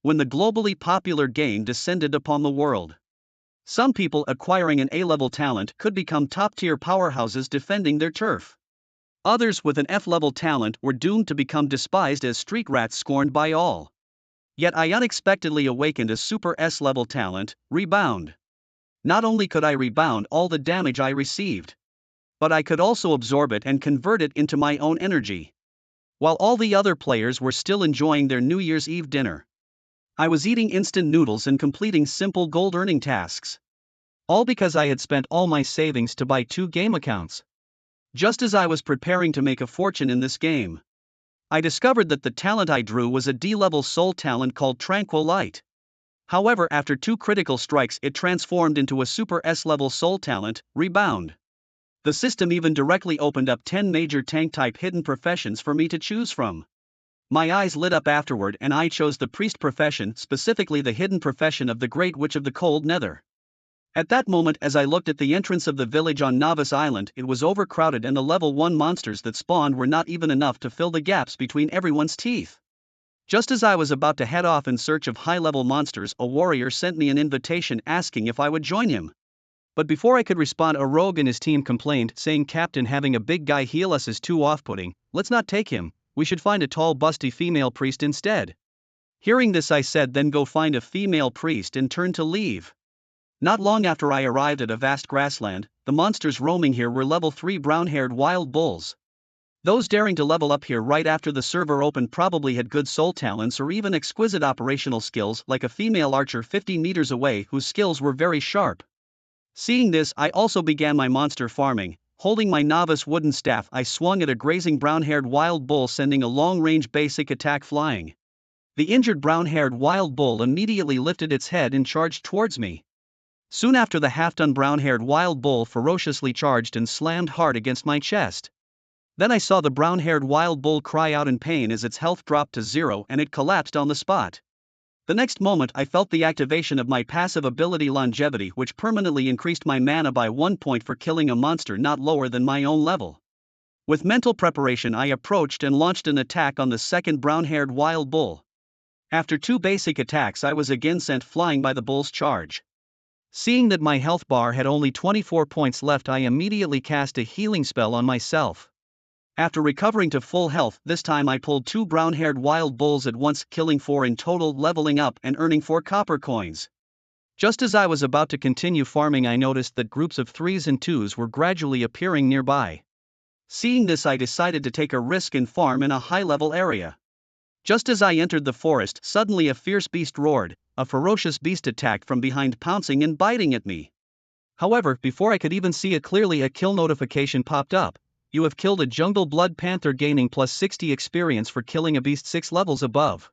when the globally popular game descended upon the world. Some people acquiring an A-level talent could become top-tier powerhouses defending their turf. Others with an F-level talent were doomed to become despised as street rats scorned by all. Yet I unexpectedly awakened a super S-level talent, Rebound. Not only could I rebound all the damage I received, but I could also absorb it and convert it into my own energy. While all the other players were still enjoying their New Year's Eve dinner, I was eating instant noodles and completing simple gold-earning tasks. All because I had spent all my savings to buy 2 game accounts. Just as I was preparing to make a fortune in this game, I discovered that the talent I drew was a D-level soul talent called Tranquil Light. However, after 2 critical strikes it transformed into a super S-level soul talent, Rebound. The system even directly opened up 10 major tank-type hidden professions for me to choose from. My eyes lit up afterward and I chose the priest profession, specifically the hidden profession of the Great Witch of the Cold Nether. At that moment, as I looked at the entrance of the village on Novice Island, it was overcrowded and the level 1 monsters that spawned were not even enough to fill the gaps between everyone's teeth. Just as I was about to head off in search of high-level monsters, a warrior sent me an invitation asking if I would join him. But before I could respond, a rogue and his team complained, saying, "Captain, having a big guy heal us is too off-putting, let's not take him, we should find a tall busty female priest instead." Hearing this I said, "Then go find a female priest," and turned to leave. Not long after I arrived at a vast grassland, the monsters roaming here were level 3 brown-haired wild bulls. Those daring to level up here right after the server opened probably had good soul talents or even exquisite operational skills, like a female archer 50 meters away whose skills were very sharp. Seeing this, I also began my monster farming. Holding my novice wooden staff, I swung at a grazing brown-haired wild bull, sending a long-range basic attack flying. The injured brown-haired wild bull immediately lifted its head and charged towards me. Soon after, the half-done brown-haired wild bull ferociously charged and slammed hard against my chest. Then I saw the brown-haired wild bull cry out in pain as its health dropped to 0 and it collapsed on the spot. The next moment I felt the activation of my passive ability Longevity, which permanently increased my mana by 1 point for killing a monster not lower than my own level. With mental preparation I approached and launched an attack on the second brown-haired wild bull. After 2 basic attacks I was again sent flying by the bull's charge. Seeing that my health bar had only 24 points left, I immediately cast a healing spell on myself. After recovering to full health, this time I pulled 2 brown-haired wild bulls at once, killing 4 in total, leveling up and earning 4 copper coins. Just as I was about to continue farming, I noticed that groups of 3s and 2s were gradually appearing nearby. Seeing this, I decided to take a risk and farm in a high-level area. Just as I entered the forest, suddenly a fierce beast roared. A ferocious beast attacked from behind, pouncing and biting at me. However, before I could even see it clearly, a kill notification popped up. You have killed a jungle blood panther, gaining plus 60 experience for killing a beast 6 levels above.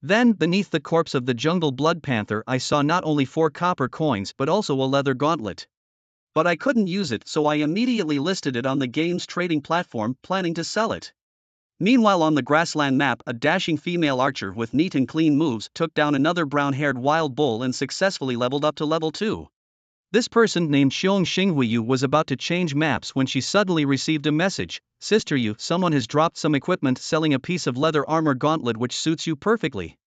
Then, beneath the corpse of the jungle blood panther, I saw not only 4 copper coins but also a leather gauntlet. But I couldn't use it, so I immediately listed it on the game's trading platform, planning to sell it. Meanwhile, on the grassland map, a dashing female archer with neat and clean moves took down another brown-haired wild bull and successfully leveled up to level 2. This person, named Xiong Xinghuiyu, was about to change maps when she suddenly received a message. "Sister Yu, someone has dropped some equipment selling a piece of leather armor gauntlet which suits you perfectly."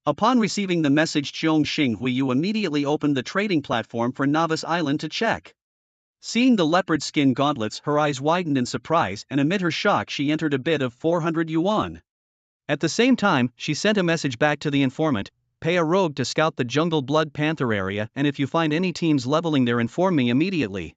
Upon receiving the message, Xiong Xinghuiyu immediately opened the trading platform for Novice Island to check. Seeing the leopard skin gauntlets, her eyes widened in surprise, and amid her shock she entered a bid of 400 yuan. At the same time, she sent a message back to the informant: "Pay a rogue to scout the jungle blood panther area, and if you find any teams leveling there, inform me immediately."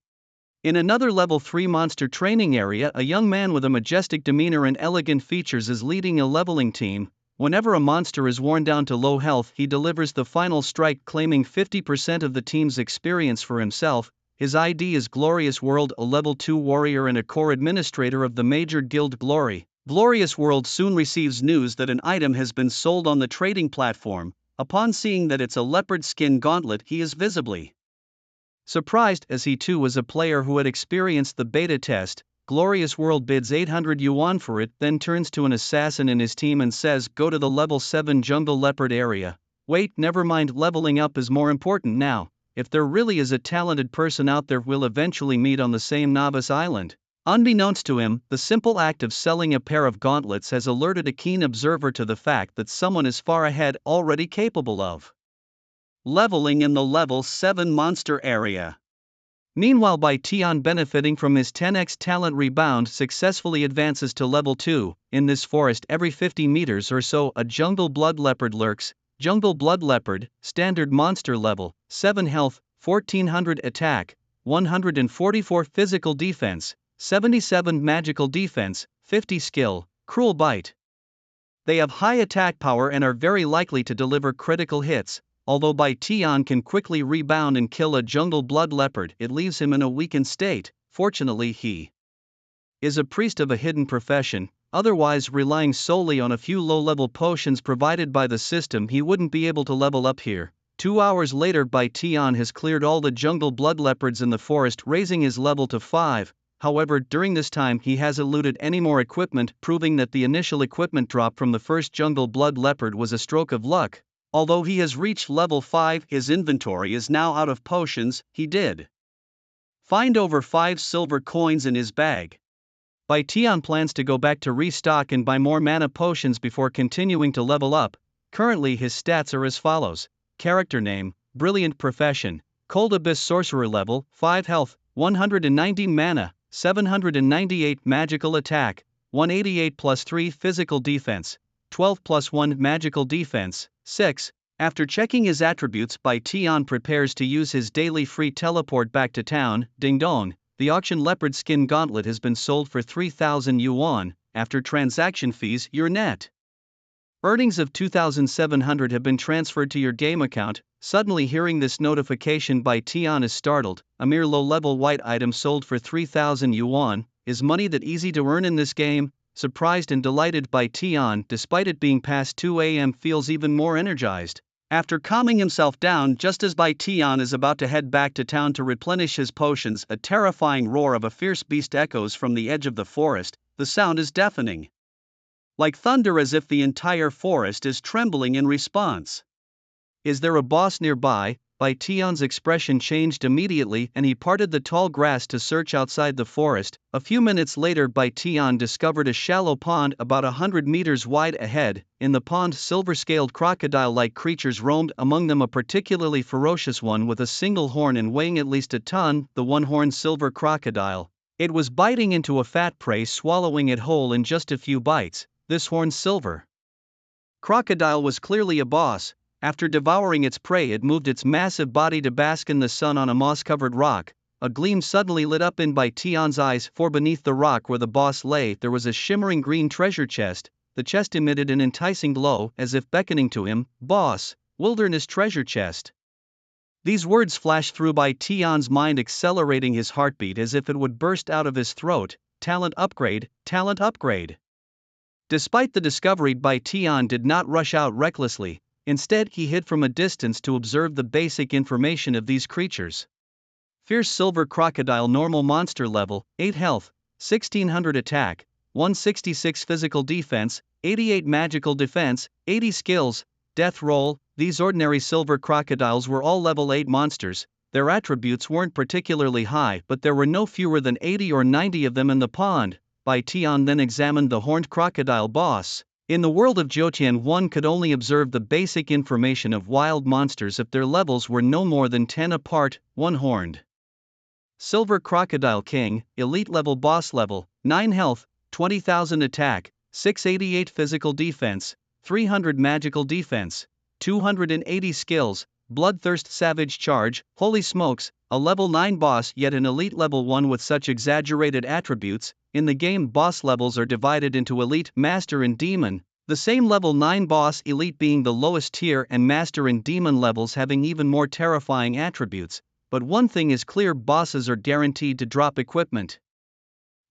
In another level 3 monster training area, a young man with a majestic demeanor and elegant features is leading a leveling team. Whenever a monster is worn down to low health, he delivers the final strike, claiming 50% of the team's experience for himself. His ID is Glorious World, a level 2 warrior and a core administrator of the major guild Glory. Glorious World soon receives news that an item has been sold on the trading platform. Upon seeing that it's a leopard skin gauntlet, he is visibly surprised, as he too was a player who had experienced the beta test. Glorious World bids 800 yuan for it, then turns to an assassin in his team and says, "Go to the level 7 jungle leopard area." "Wait, never mind, leveling up is more important now. If there really is a talented person out there, we'll eventually meet on the same Novice Island." Unbeknownst to him, the simple act of selling a pair of gauntlets has alerted a keen observer to the fact that someone is far ahead, already capable of leveling in the level 7 monster area. Meanwhile, Tian, benefiting from his 10x talent rebound, successfully advances to level 2. In this forest, every 50 meters or so, a jungle blood leopard lurks. Jungle blood leopard, standard monster level, 7 health, 1400 attack, 144 physical defense, 77 magical defense, 50 skill, cruel bite. They have high attack power and are very likely to deliver critical hits. Although Tian can quickly rebound and kill a jungle blood leopard, it leaves him in a weakened state. Fortunately, he is a priest of a hidden profession, otherwise relying solely on a few low-level potions provided by the system, he wouldn't be able to level up here. 2 hours later, Tian has cleared all the jungle blood leopards in the forest, raising his level to 5. However, during this time he hasn't looted any more equipment, proving that the initial equipment drop from the first jungle blood leopard was a stroke of luck. Although he has reached level 5, his inventory is now out of potions. He did find over 5 silver coins in his bag. Tian plans to go back to restock and buy more mana potions before continuing to level up. Currently his stats are as follows. Character name, Brilliant Profession, Cold Abyss Sorcerer level, 5 health, 190 mana, 798 magical attack, 188 plus 3 physical defense, 12 plus 1 magical defense, 6. After checking his attributes, Tian prepares to use his daily free teleport back to town. Ding dong, the auction leopard skin gauntlet has been sold for 3,000 yuan. After transaction fees, your net earnings of 2,700 have been transferred to your game account. Suddenly hearing this notification, Tian is startled. A mere low-level white item sold for 3,000 yuan. Is money that easy to earn in this game? Surprised and delighted, Tian, despite it being past 2 a.m., feels even more energized. After calming himself down just as Tian is about to head back to town to replenish his potions, a terrifying roar of a fierce beast echoes from the edge of the forest. The sound is deafening, like thunder, as if the entire forest is trembling in response. Is there a boss nearby? Tian's expression changed immediately and he parted the tall grass to search outside the forest. A few minutes later, Tian discovered a shallow pond about 100 meters wide ahead. In the pond, silver-scaled crocodile-like creatures roamed, among them a particularly ferocious one with a single horn and weighing at least a ton, the one-horned silver crocodile. It was biting into a fat prey, swallowing it whole in just a few bites. This horned silver crocodile was clearly a boss. After devouring its prey, it moved its massive body to bask in the sun on a moss-covered rock. A gleam suddenly lit up in Tian's eyes, for beneath the rock where the boss lay there was a shimmering green treasure chest. The chest emitted an enticing glow, as if beckoning to him. Boss, wilderness treasure chest. These words flashed through Tian's mind, accelerating his heartbeat as if it would burst out of his throat. Talent upgrade, talent upgrade. Despite the discovery, Tian did not rush out recklessly. Instead, he hid from a distance to observe the basic information of these creatures. Fierce silver crocodile, normal monster level, 8 health, 1600 attack, 166 physical defense, 88 magical defense, 80 skills, death roll. These ordinary silver crocodiles were all level 8 monsters. Their attributes weren't particularly high, but there were no fewer than 80 or 90 of them in the pond. Tian then examined the horned crocodile boss. In the world of Zhoutian, one could only observe the basic information of wild monsters if their levels were no more than 10 apart. One-horned silver crocodile king, elite level, boss level, 9 health, 20,000 attack, 688 physical defense, 300 magical defense, 280 skills, bloodthirst, savage charge. Holy smokes, a level 9 boss, yet an elite level 1 with such exaggerated attributes. In the game, boss levels are divided into elite, master and demon. The same level 9 boss, elite being the lowest tier and master and demon levels having even more terrifying attributes. But one thing is clear, bosses are guaranteed to drop equipment.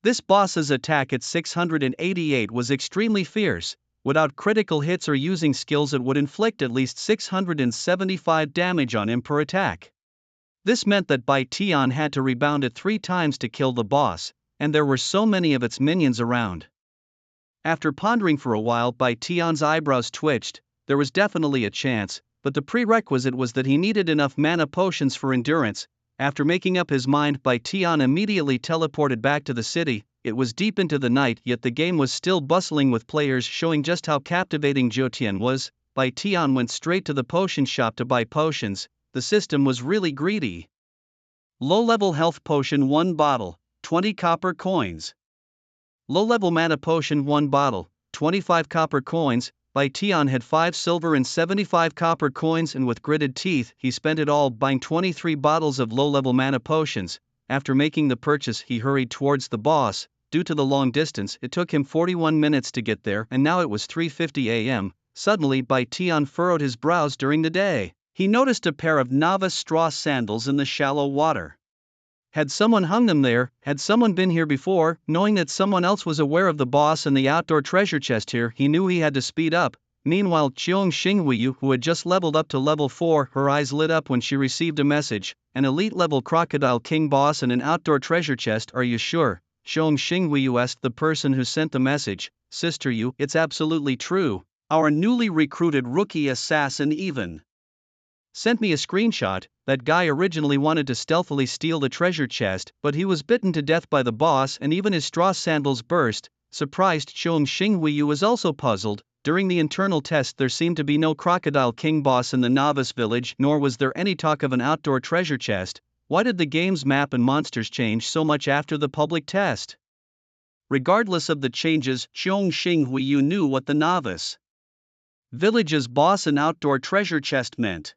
This boss's attack at 688 was extremely fierce. Without critical hits or using skills, it would inflict at least 675 damage on him per attack. This meant that Tian had to rebound it 3 times to kill the boss, and there were so many of its minions around. After pondering for a while, Tian's eyebrows twitched. There was definitely a chance, but the prerequisite was that he needed enough mana potions for endurance. After making up his mind, Bai Tian immediately teleported back to the city. It was deep into the night, yet the game was still bustling with players, showing just how captivating Zhou was. Bai Tian went straight to the potion shop to buy potions. The system was really greedy. Low-level health potion 1 bottle, 20 copper coins. Low-level mana potion 1 bottle, 25 copper coins. Bai Tian had 5 silver and 75 copper coins, and with gritted teeth he spent it all buying 23 bottles of low-level mana potions. After making the purchase, he hurried towards the boss. Due to the long distance, it took him 41 minutes to get there, and now it was 3:50 a.m. Suddenly, Bai Tian furrowed his brows. During the day, he noticed a pair of novice straw sandals in the shallow water. Had someone hung them there? Had someone been here before? Knowing that someone else was aware of the boss and the outdoor treasure chest here, he knew he had to speed up. Meanwhile, Qiong Xinghuiyu, who had just leveled up to level 4, her eyes lit up when she received a message. An elite level crocodile king boss and an outdoor treasure chest. Are you sure? Qiong Xinghuiyu asked the person who sent the message. Sister Yu, it's absolutely true. Our newly recruited rookie assassin even sent me a screenshot. That guy originally wanted to stealthily steal the treasure chest, but he was bitten to death by the boss and even his straw sandals burst. Surprised, Qiong Xinghuiyu was also puzzled. During the internal test there seemed to be no crocodile king boss in the novice village, nor was there any talk of an outdoor treasure chest. Why did the game's map and monsters change so much after the public test? Regardless of the changes, Qiong Xinghuiyu knew what the novice village's boss and outdoor treasure chest meant.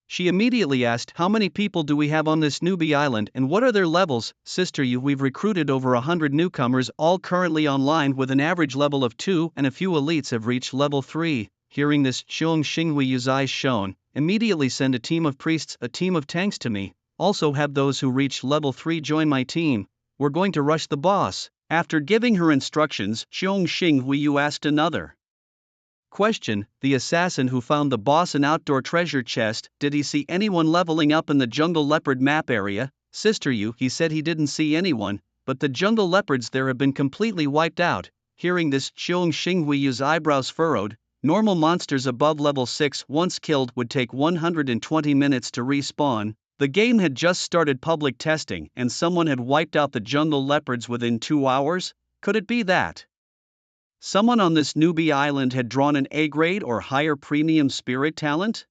She immediately asked, how many people do we have on this newbie island and what are their levels? Sister Yu, we've recruited over 100 newcomers, all currently online with an average level of 2, and a few elites have reached level 3. Hearing this, Qiong Xinghuiyu's eyes shone. Immediately send a team of priests, a team of tanks to me. Also have those who reach level 3 join my team. We're going to rush the boss. After giving her instructions, Qiong Xinghuiyu asked another question. The assassin who found the boss and outdoor treasure chest, did he see anyone leveling up in the jungle leopard map area? Sister Yu, he said he didn't see anyone, but the jungle leopards there have been completely wiped out. Hearing this, Qiong Xinghuiyu's eyebrows furrowed. Normal monsters above level 6 once killed would take 120 minutes to respawn. The game had just started public testing and someone had wiped out the jungle leopards within 2 hours? Could it be that someone on this newbie island had drawn an A-grade or higher premium spirit talent?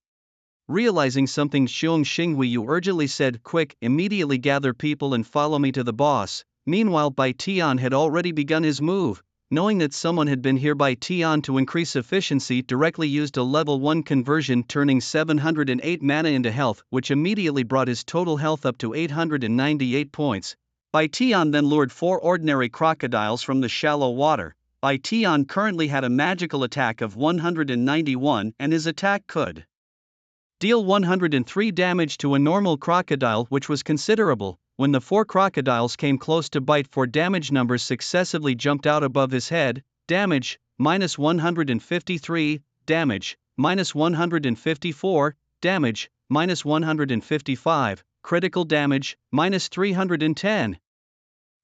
Realizing something, Qiong Xinghuiyu urgently said, quick, immediately gather people and follow me to the boss. Meanwhile, Bai Tian had already begun his move. Knowing that someone had been here, Bai Tian, to increase efficiency, directly used a level 1 conversion, turning 708 mana into health, which immediately brought his total health up to 898 points. Bai Tian then lured 4 ordinary crocodiles from the shallow water. Bai Tian currently had a magical attack of 191 and his attack could deal 103 damage to a normal crocodile, which was considerable. When the 4 crocodiles came close to bite, 4 damage numbers successively jumped out above his head. Damage, minus 153, damage, minus 154, damage, minus 155, critical damage, minus 310.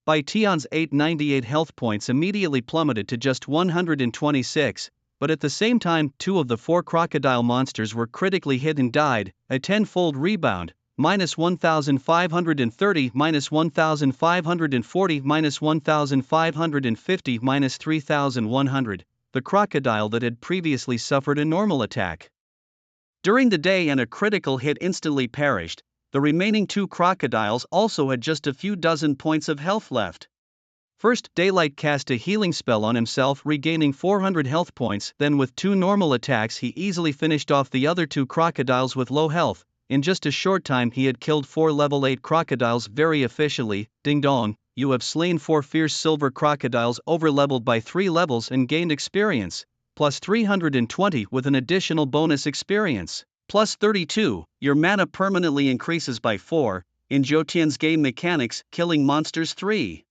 Bai Tian's 898 health points immediately plummeted to just 126, but at the same time, 2 of the 4 crocodile monsters were critically hit and died, a 10-fold rebound, minus 1,530, minus 1,540, minus 1,550, minus 3,100, the crocodile that had previously suffered a normal attack during the day and a critical hit instantly perished. The remaining 2 crocodiles also had just a few dozen points of health left. First, Daylight cast a healing spell on himself, regaining 400 health points, then with 2 normal attacks he easily finished off the other 2 crocodiles with low health. In just a short time he had killed 4 level 8 crocodiles very efficiently. Ding dong, you have slain 4 fierce silver crocodiles, overleveled by 3 levels and gained experience, plus 320 with an additional bonus experience. Plus 32, your mana permanently increases by 4. In Zhou game mechanics, killing monsters 3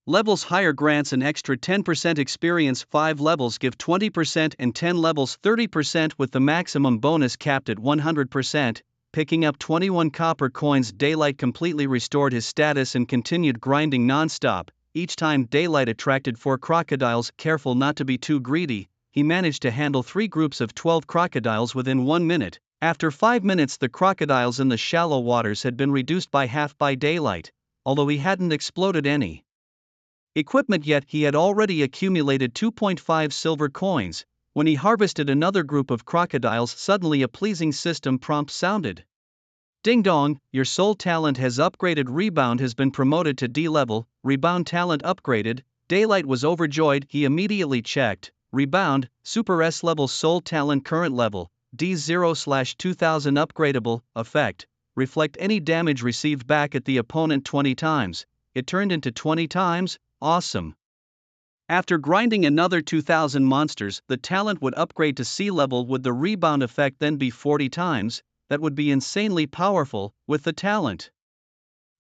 levels higher grants an extra 10% experience. 5 levels give 20% and 10 levels 30%, with the maximum bonus capped at 100%. Picking up 21 copper coins, Daylight completely restored his status and continued grinding non-stop. Each time Daylight attracted 4 crocodiles, careful not to be too greedy. He managed to handle 3 groups of 12 crocodiles within 1 minute. After 5 minutes, the crocodiles in the shallow waters had been reduced by half by daylight, although he hadn't exploded any equipment yet. He had already accumulated 2.5 silver coins. When he harvested another group of crocodiles, suddenly a pleasing system prompt sounded. Ding dong, your soul talent has upgraded. Rebound has been promoted to D level. Rebound talent upgraded. Daylight was overjoyed. He immediately checked. Rebound, Super S level soul talent current level, D0/2000 upgradable, effect. Reflect any damage received back at the opponent 20 times. It turned into 20 times, awesome. After grinding another 2000 monsters, the talent would upgrade to C level. Would the rebound effect then be 40 times? That would be insanely powerful. With the talent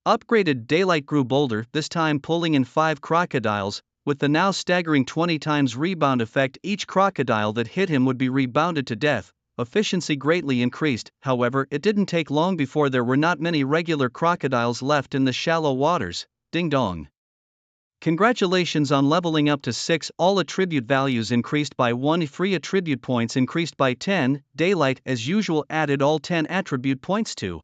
upgraded, Daylight grew bolder, this time pulling in 5 crocodiles. With the now staggering 20 times rebound effect, each crocodile that hit him would be rebounded to death. Efficiency greatly increased. However, it didn't take long before there were not many regular crocodiles left in the shallow waters. Ding dong. Congratulations on leveling up to 6. All attribute values increased by 1. Free attribute points increased by 10. Daylight, as usual, added all 10 attribute points to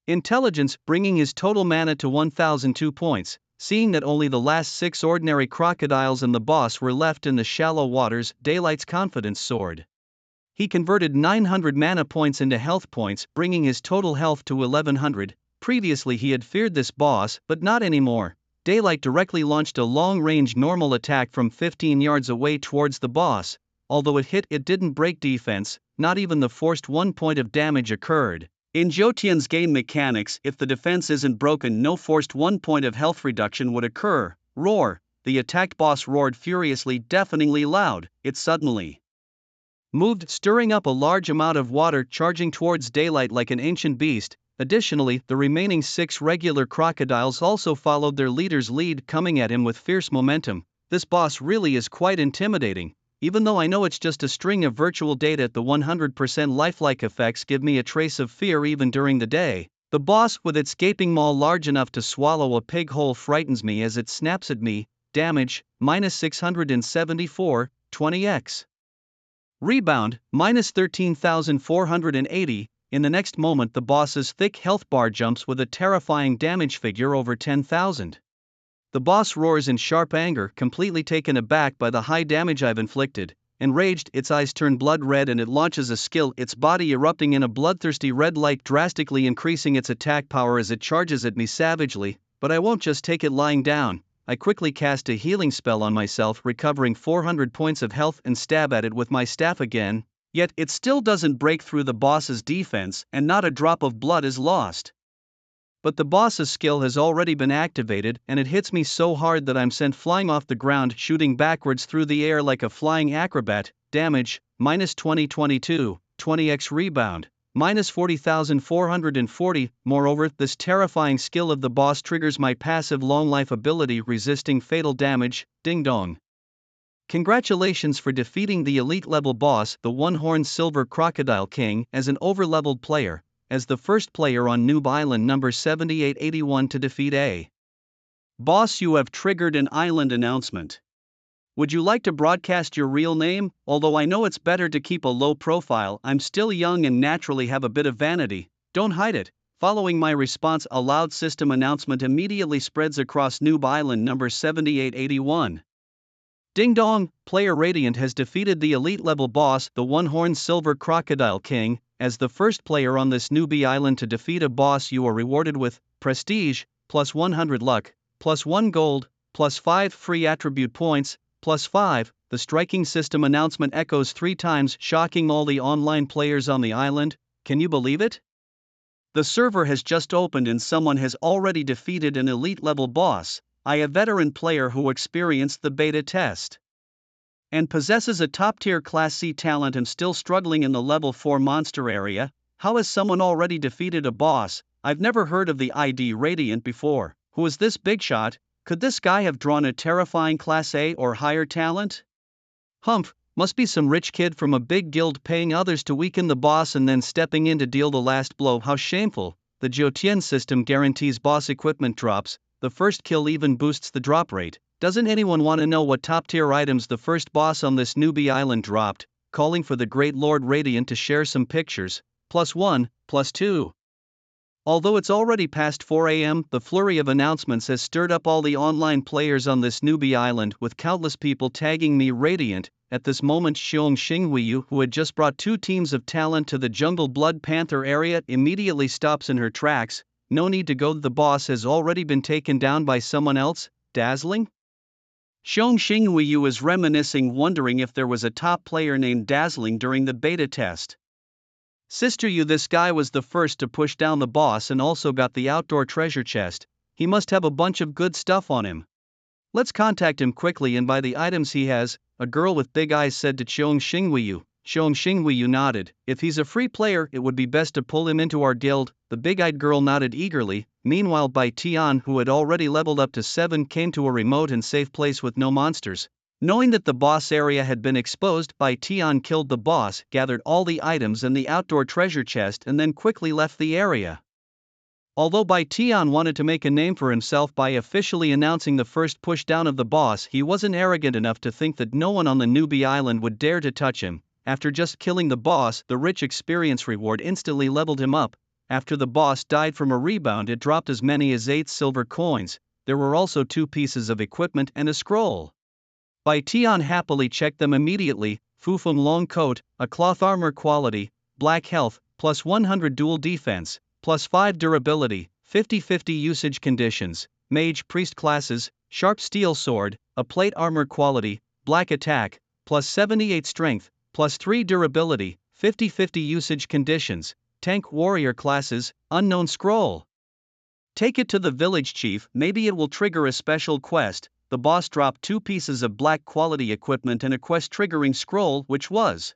intelligence, bringing his total mana to 1002 points. Seeing that only the last 6 ordinary crocodiles and the boss were left in the shallow waters, Daylight's confidence soared. He converted 900 mana points into health points, bringing his total health to 1100. Previously he had feared this boss, but not anymore. Daylight directly launched a long-range normal attack from 15 yards away towards the boss. Although it hit, it didn't break defense. Not even the forced 1 point of damage occurred. In Jotian's game mechanics, if the defense isn't broken, no forced 1 point of health reduction would occur. Roar! The attacked boss roared furiously, deafeningly loud. It suddenly moved, stirring up a large amount of water, charging towards Daylight like an ancient beast. Additionally, the remaining 6 regular crocodiles also followed their leader's lead, coming at him with fierce momentum. This boss really is quite intimidating. Even though I know it's just a string of virtual data, the 100% lifelike effects give me a trace of fear even during the day. The boss, with its gaping maw large enough to swallow a pig whole, frightens me as it snaps at me. Damage, minus 674, 20x. Rebound, minus 13,480. In the next moment, the boss's thick health bar jumps with a terrifying damage figure over 10,000. The boss roars in sharp anger, completely taken aback by the high damage I've inflicted. Enraged, its eyes turn blood red and it launches a skill, its body erupting in a bloodthirsty red light, drastically increasing its attack power as it charges at me savagely. But I won't just take it lying down. I quickly cast a healing spell on myself, recovering 400 points of health, and stab at it with my staff again. Yet, it still doesn't break through the boss's defense, and not a drop of blood is lost. But the boss's skill has already been activated, and it hits me so hard that I'm sent flying off the ground, shooting backwards through the air like a flying acrobat. Damage, minus 2022, 20x rebound, minus 40,440. Moreover, this terrifying skill of the boss triggers my passive long life ability, resisting fatal damage. Ding dong. Congratulations for defeating the elite level boss, the one-horned silver crocodile king, as an overleveled player, as the first player on Noob Island number 7881 to defeat a boss. You have triggered an island announcement. Would you like to broadcast your real name? Although I know it's better to keep a low profile, I'm still young and naturally have a bit of vanity. Don't hide it. Following my response, a loud system announcement immediately spreads across Noob Island number 7881. Ding dong, player Radiant has defeated the elite level boss, the one-horned silver crocodile king. As the first player on this newbie island to defeat a boss, you are rewarded with prestige, plus 100 luck, plus 1 gold, plus 5 free attribute points, plus 5. The striking system announcement echoes 3 times, shocking all the online players on the island. Can you believe it? The server has just opened and someone has already defeated an elite level boss. I, a veteran player who experienced the beta test and possesses a top-tier Class C talent, am still struggling in the level 4 monster area. How has someone already defeated a boss? I've never heard of the ID Radiant before. Who is this big shot? Could this guy have drawn a terrifying Class A or higher talent? Humph, must be some rich kid from a big guild paying others to weaken the boss and then stepping in to deal the last blow. How shameful. The Jotian system guarantees boss equipment drops. The first kill even boosts the drop rate. Doesn't anyone want to know what top-tier items the first boss on this newbie island dropped? Calling for the great Lord Radiant to share some pictures. +1, +2. Although it's already past 4 a.m., the flurry of announcements has stirred up all the online players on this newbie island, with countless people tagging me Radiant. At this moment, Xiong Xinghuiyu, who had just brought 2 teams of talent to the Jungle Blood Panther area, immediately stops in her tracks. No need to go, the boss has already been taken down by someone else. Dazzling? Xiong Xinghuiyu is reminiscing, wondering if there was a top player named Dazzling during the beta test. Sister Yu, this guy was the first to push down the boss and also got the outdoor treasure chest. He must have a bunch of good stuff on him. Let's contact him quickly and buy the items he has, a girl with big eyes said to Xiong Xinghuiyu. Xiong Xinghuiyu nodded. If he's a free player, it would be best to pull him into our guild. The big-eyed girl nodded eagerly. Meanwhile, Bai Tian, who had already leveled up to 7, came to a remote and safe place with no monsters. Knowing that the boss area had been exposed, Bai Tian killed the boss, gathered all the items and the outdoor treasure chest, and then quickly left the area. Although Bai Tian wanted to make a name for himself by officially announcing the first pushdown of the boss, he wasn't arrogant enough to think that no one on the newbie island would dare to touch him. After just killing the boss, the rich experience reward instantly leveled him up. After the boss died from a rebound, it dropped as many as 8 silver coins. There were also 2 pieces of equipment and a scroll. Bai Tian happily checked them immediately. Fufeng long coat, a cloth armor quality, black health, plus 100 dual defense, plus 5 durability, 50/50 usage conditions, mage priest classes, sharp steel sword, a plate armor quality, black attack, plus 78 strength, plus 3 durability, 50/50 usage conditions, tank warrior classes, unknown scroll. Take it to the village chief, maybe it will trigger a special quest. The boss dropped 2 pieces of black quality equipment and a quest triggering scroll, which was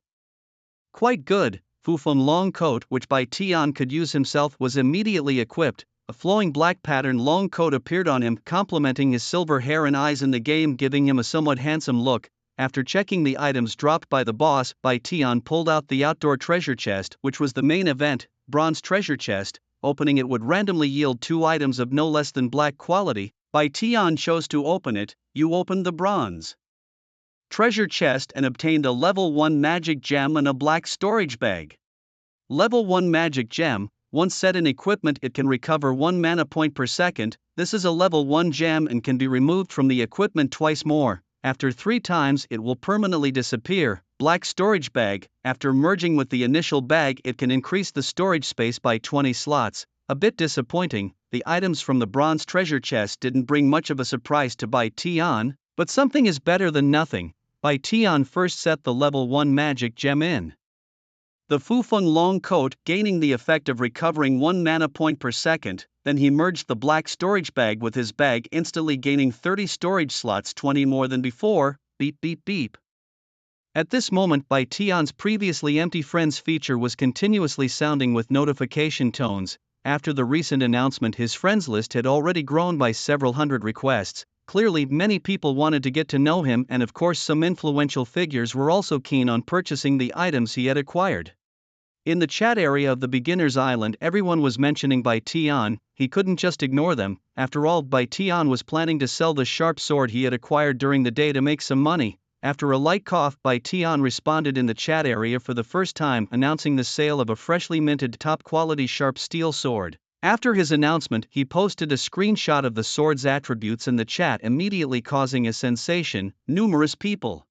quite good. Fufeng long coat, which Bai Tian could use himself, was immediately equipped. A flowing black pattern long coat appeared on him, complementing his silver hair and eyes in the game, giving him a somewhat handsome look. After checking the items dropped by the boss, Bai Tian pulled out the outdoor treasure chest, which was the main event, bronze treasure chest. Opening it would randomly yield 2 items of no less than black quality. Bai Tian chose to open it. You opened the bronze treasure chest and obtained a level 1 magic gem and a black storage bag. Level 1 magic gem, once set in equipment, it can recover 1 mana point per second. This is a level 1 gem and can be removed from the equipment twice more. After 3 times, it will permanently disappear. Black storage bag, after merging with the initial bag, it can increase the storage space by 20 slots. A bit disappointing, the items from the bronze treasure chest didn't bring much of a surprise to Bai Tian, but something is better than nothing. Bai Tian first set the level 1 magic gem in the Fufeng long coat, gaining the effect of recovering 1 mana point per second. Then he merged the black storage bag with his bag, instantly gaining 30 storage slots, 20 more than before. Beep beep beep. At this moment, Bai Tian's previously empty friends feature was continuously sounding with notification tones. After the recent announcement, his friends list had already grown by several hundred requests. Clearly, many people wanted to get to know him, and of course some influential figures were also keen on purchasing the items he had acquired. In the chat area of the beginner's island, everyone was mentioning Bai Tian. He couldn't just ignore them. After all, Bai Tian was planning to sell the sharp sword he had acquired during the day to make some money. After a light cough, Bai Tian responded in the chat area for the first time, announcing the sale of a freshly minted top-quality sharp steel sword. After his announcement, he posted a screenshot of the sword's attributes in the chat, immediately causing a sensation. Numerous people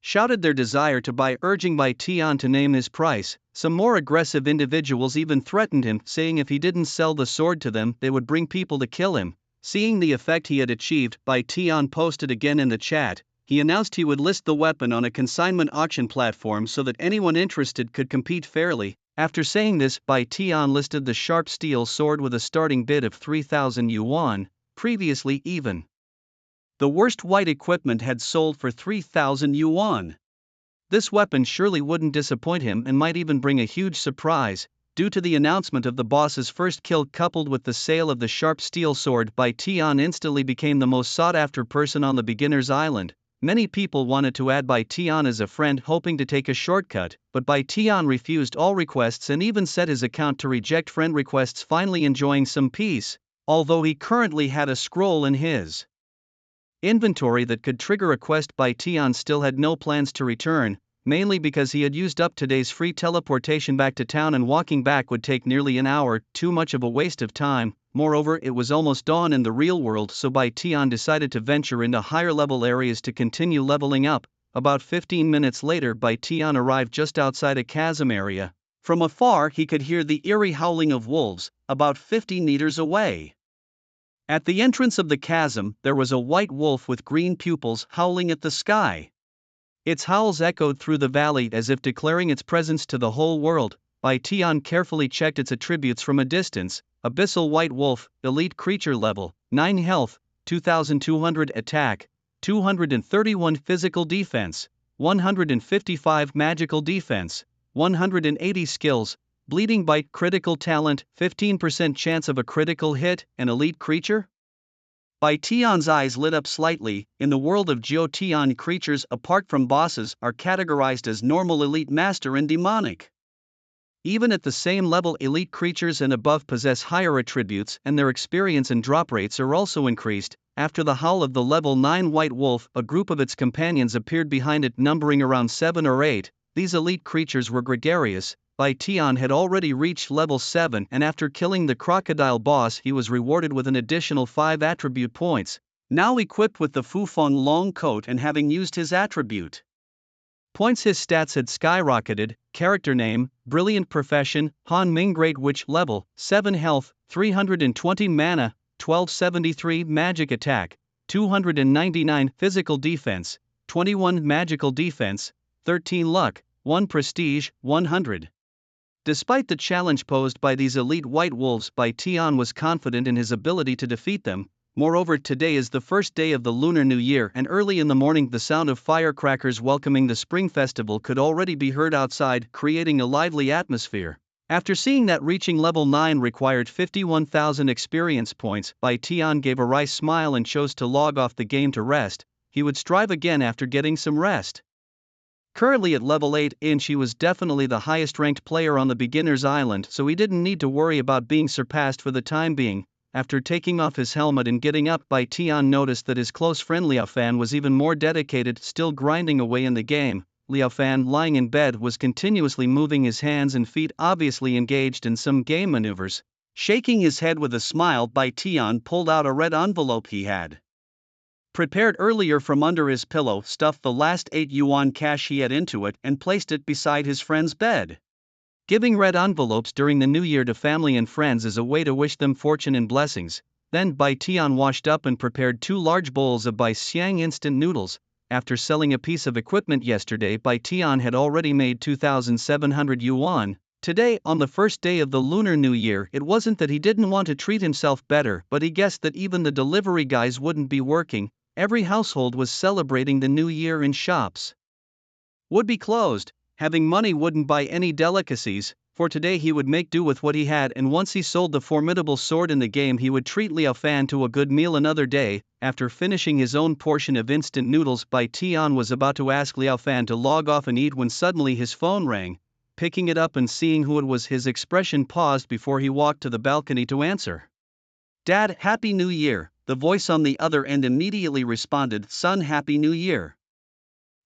shouted their desire to buy, urging Bai Tian to name his price. Some more aggressive individuals even threatened him, saying if he didn't sell the sword to them, they would bring people to kill him. Seeing the effect he had achieved, Bai Tian posted again in the chat. He announced he would list the weapon on a consignment auction platform so that anyone interested could compete fairly. After saying this, Bai Tian listed the sharp steel sword with a starting bid of 3,000 yuan, previously even the worst white equipment had sold for 3,000 yuan. This weapon surely wouldn't disappoint him and might even bring a huge surprise. Due to the announcement of the boss's first kill coupled with the sale of the sharp steel sword, Bai Tian instantly became the most sought-after person on the beginner's island. Many people wanted to add Bai Tian as a friend, hoping to take a shortcut, but Bai Tian refused all requests and even set his account to reject friend requests, finally enjoying some peace. Although he currently had a scroll in his inventory that could trigger a quest, Bai Tian still had no plans to return. mainly because he had used up today's free teleportation back to town and walking back would take nearly an hour, too much of a waste of time. Moreover, it was almost dawn in the real world, so Tion decided to venture into higher level areas to continue leveling up. About 15 minutes later, Tion arrived just outside a chasm area. From afar he could hear the eerie howling of wolves, about 50 meters away. At the entrance of the chasm, there was a white wolf with green pupils howling at the sky. Its howls echoed through the valley as if declaring its presence to the whole world. Tion carefully checked its attributes from a distance: abyssal white wolf, elite creature level, 9 health, 2200 attack, 231 physical defense, 155 magical defense, 180 skills, bleeding bite, critical talent, 15% chance of a critical hit, an elite creature? Tion's eyes lit up slightly. In the world of Tion, creatures apart from bosses are categorized as normal, elite, master and demonic. Even at the same level, elite creatures and above possess higher attributes, and their experience and drop rates are also increased. After the howl of the level 9 white wolf, a group of its companions appeared behind it, numbering around 7 or 8. These elite creatures were gregarious. Tion had already reached level 7, and after killing the crocodile boss he was rewarded with an additional 5 attribute points. Now equipped with the Fufeng long coat and having used his attribute points, his stats had skyrocketed. Character name: Brilliant Profession, Han Ming. Great Witch level, 7 health, 320 mana, 1273 magic attack, 299 physical defense, 21 magical defense, 13 luck, 1 prestige, 100. Despite the challenge posed by these elite white wolves, Tion was confident in his ability to defeat them. Moreover, today is the first day of the Lunar New Year, and early in the morning the sound of firecrackers welcoming the Spring Festival could already be heard outside, creating a lively atmosphere. After seeing that reaching level 9 required 51,000 experience points, Tion gave a wry smile and chose to log off the game to rest. He would strive again after getting some rest. Currently at level 8, and she was definitely the highest ranked player on the beginner's island, so he didn't need to worry about being surpassed for the time being. After taking off his helmet and getting up, Tion noticed that his close friend Liao Fan was even more dedicated, still grinding away in the game. Liao Fan, lying in bed, was continuously moving his hands and feet, obviously engaged in some game maneuvers. Shaking his head with a smile, Tion pulled out a red envelope he had prepared earlier from under his pillow, stuffed the last 8 yuan cash he had into it, and placed it beside his friend's bed. Giving red envelopes during the new year to family and friends is a way to wish them fortune and blessings. Then Tion washed up and prepared 2 large bowls of Xiang instant noodles. After selling a piece of equipment yesterday, Tion had already made 2,700 yuan. Today, on the first day of the Lunar New Year, it wasn't that he didn't want to treat himself better, but he guessed that even the delivery guys wouldn't be working. Every household was celebrating the new year and shops would be closed. Having money wouldn't buy any delicacies. For today he would make do with what he had, and once he sold the formidable sword in the game he would treat Liao Fan to a good meal another day. After finishing his own portion of instant noodles, Tion was about to ask Liao Fan to log off and eat when suddenly his phone rang. Picking it up and seeing who it was, his expression paused before he walked to the balcony to answer. "Dad, Happy New Year." The voice on the other end immediately responded, "Son, Happy New Year.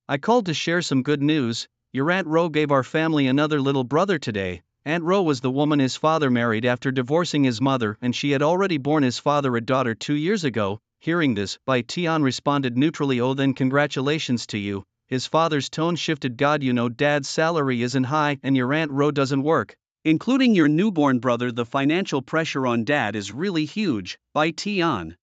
I called to share some good news. Your Aunt Ro gave our family another little brother today." Aunt Ro was the woman his father married after divorcing his mother, and she had already borne his father a daughter 2 years ago. Hearing this, Tion responded neutrally, "Oh, then congratulations to you." His father's tone shifted. "God, you know Dad's salary isn't high and your Aunt Ro doesn't work. Including your newborn brother, the financial pressure on Dad is really huge." Tion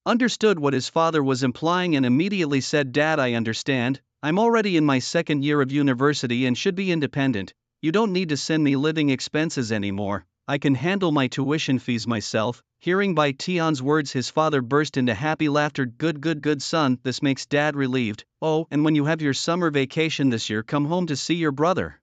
understood what his father was implying and immediately said, "Dad, I understand. I'm already in my 2nd year of university and should be independent. You don't need to send me living expenses anymore. I can handle my tuition fees myself." Hearing Tion's words, his father burst into happy laughter. Good son, this makes Dad relieved. "Oh, and when you have your summer vacation this year, come home to see your brother.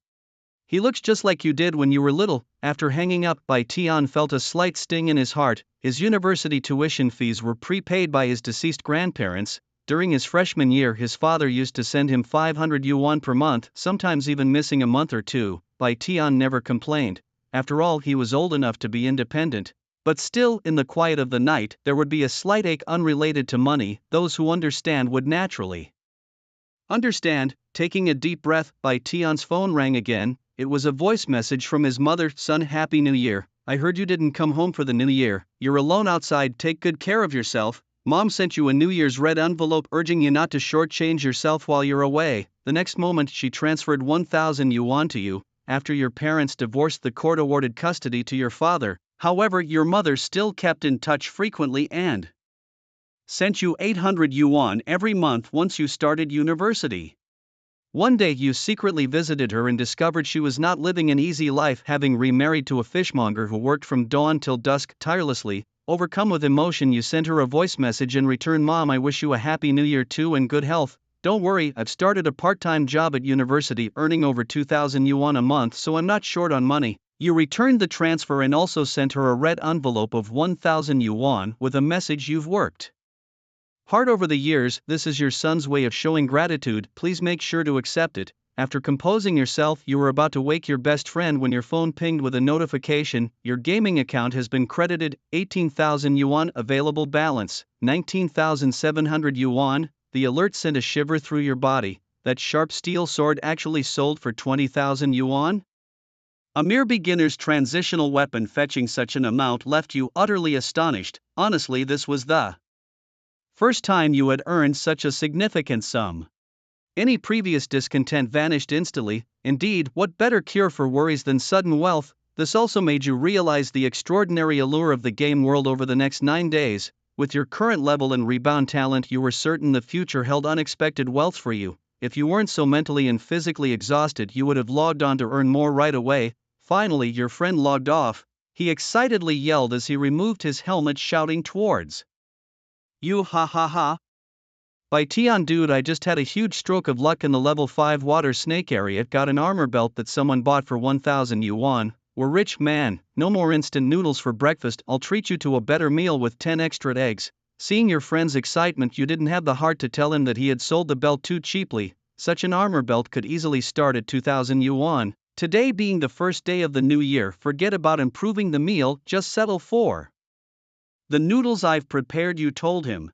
He looks just like you did when you were little." After hanging up, Tion felt a slight sting in his heart. His university tuition fees were prepaid by his deceased grandparents. During his freshman year, his father used to send him 500 yuan per month, sometimes even missing a month or two. Tion never complained. After all, he was old enough to be independent. But still, in the quiet of the night, there would be a slight ache unrelated to money. Those who understand would naturally Understand. Taking a deep breath, Bai Tian's phone rang again. It was a voice message from his mother. Son, Happy New Year. I heard you didn't come home for the new year. You're alone outside, take good care of yourself. Mom sent you a New Year's red envelope urging you not to shortchange yourself while you're away. The next moment she transferred 1,000 yuan to you. After your parents divorced, the court awarded custody to your father. However, your mother still kept in touch frequently and sent you 800 yuan every month once you started university. One day you secretly visited her and discovered she was not living an easy life, having remarried to a fishmonger who worked from dawn till dusk tirelessly. Overcome with emotion, you sent her a voice message in return. Mom, I wish you a happy new year too and good health. Don't worry, I've started a part-time job at university earning over 2,000 yuan a month, so I'm not short on money. You returned the transfer and also sent her a red envelope of 1,000 yuan with a message: you've worked hard over the years, this is your son's way of showing gratitude, please make sure to accept it. After composing yourself, you were about to wake your best friend when your phone pinged with a notification: your gaming account has been credited, 18,000 yuan, available balance, 19,700 yuan. The alert sent a shiver through your body. That sharp steel sword actually sold for 20,000 yuan? A mere beginner's transitional weapon fetching such an amount left you utterly astonished. Honestly, this was the first time you had earned such a significant sum. Any previous discontent vanished instantly. Indeed, what better cure for worries than sudden wealth? This also made you realize the extraordinary allure of the game world over the next 9 days. With your current level and rebound talent, you were certain the future held unexpected wealth for you. If you weren't so mentally and physically exhausted, you would have logged on to earn more right away. Finally, your friend logged off. He excitedly yelled as he removed his helmet, shouting towards you, ha ha ha. Bai Tian, dude, I just had a huge stroke of luck in the level 5 water snake area. Got an armor belt that someone bought for 1,000 yuan. We're rich, man. No more instant noodles for breakfast. I'll treat you to a better meal with 10 extra eggs. Seeing your friend's excitement, you didn't have the heart to tell him that he had sold the belt too cheaply. Such an armor belt could easily start at 2,000 yuan. Today being the first day of the new year, forget about improving the meal, just settle for the noodles I've prepared, you told him.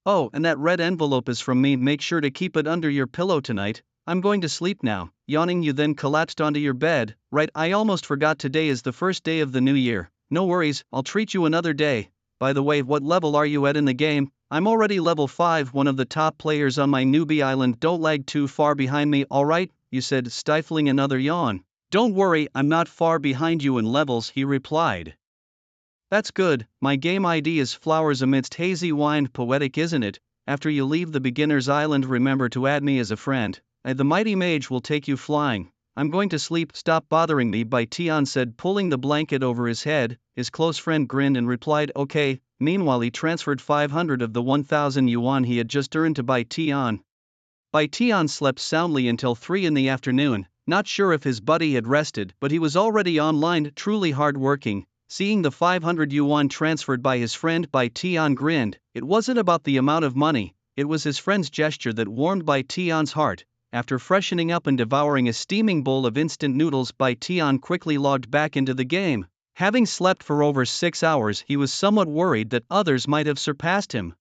Oh, and that red envelope is from me, make sure to keep it under your pillow tonight. I'm going to sleep now. Yawning, you then collapsed onto your bed. Right, I almost forgot, today is the first day of the new year. No worries, I'll treat you another day. By the way, what level are you at in the game? I'm already level 5, one of the top players on my newbie island. Don't lag too far behind me, alright? You said, stifling another yawn. Don't worry, I'm not far behind you in levels, he replied. That's good, my game ID is Flowers Amidst Hazy Wine. Poetic, isn't it? After you leave the beginner's island, remember to add me as a friend. The mighty mage will take you flying. I'm going to sleep, stop bothering me, Bai Tian said, pulling the blanket over his head. His close friend grinned and replied, okay. Meanwhile, he transferred 500 of the 1,000 yuan he had just earned to Bai Tian. Bai Tian slept soundly until 3 in the afternoon, not sure if his buddy had rested, but he was already online, truly hard-working. Seeing the 500 yuan transferred by his friend, Bai Tian grinned. It wasn't about the amount of money, it was his friend's gesture that warmed Bai Tian's heart. After freshening up and devouring a steaming bowl of instant noodles, Bai Tian quickly logged back into the game. Having slept for over 6 hours, he was somewhat worried that others might have surpassed him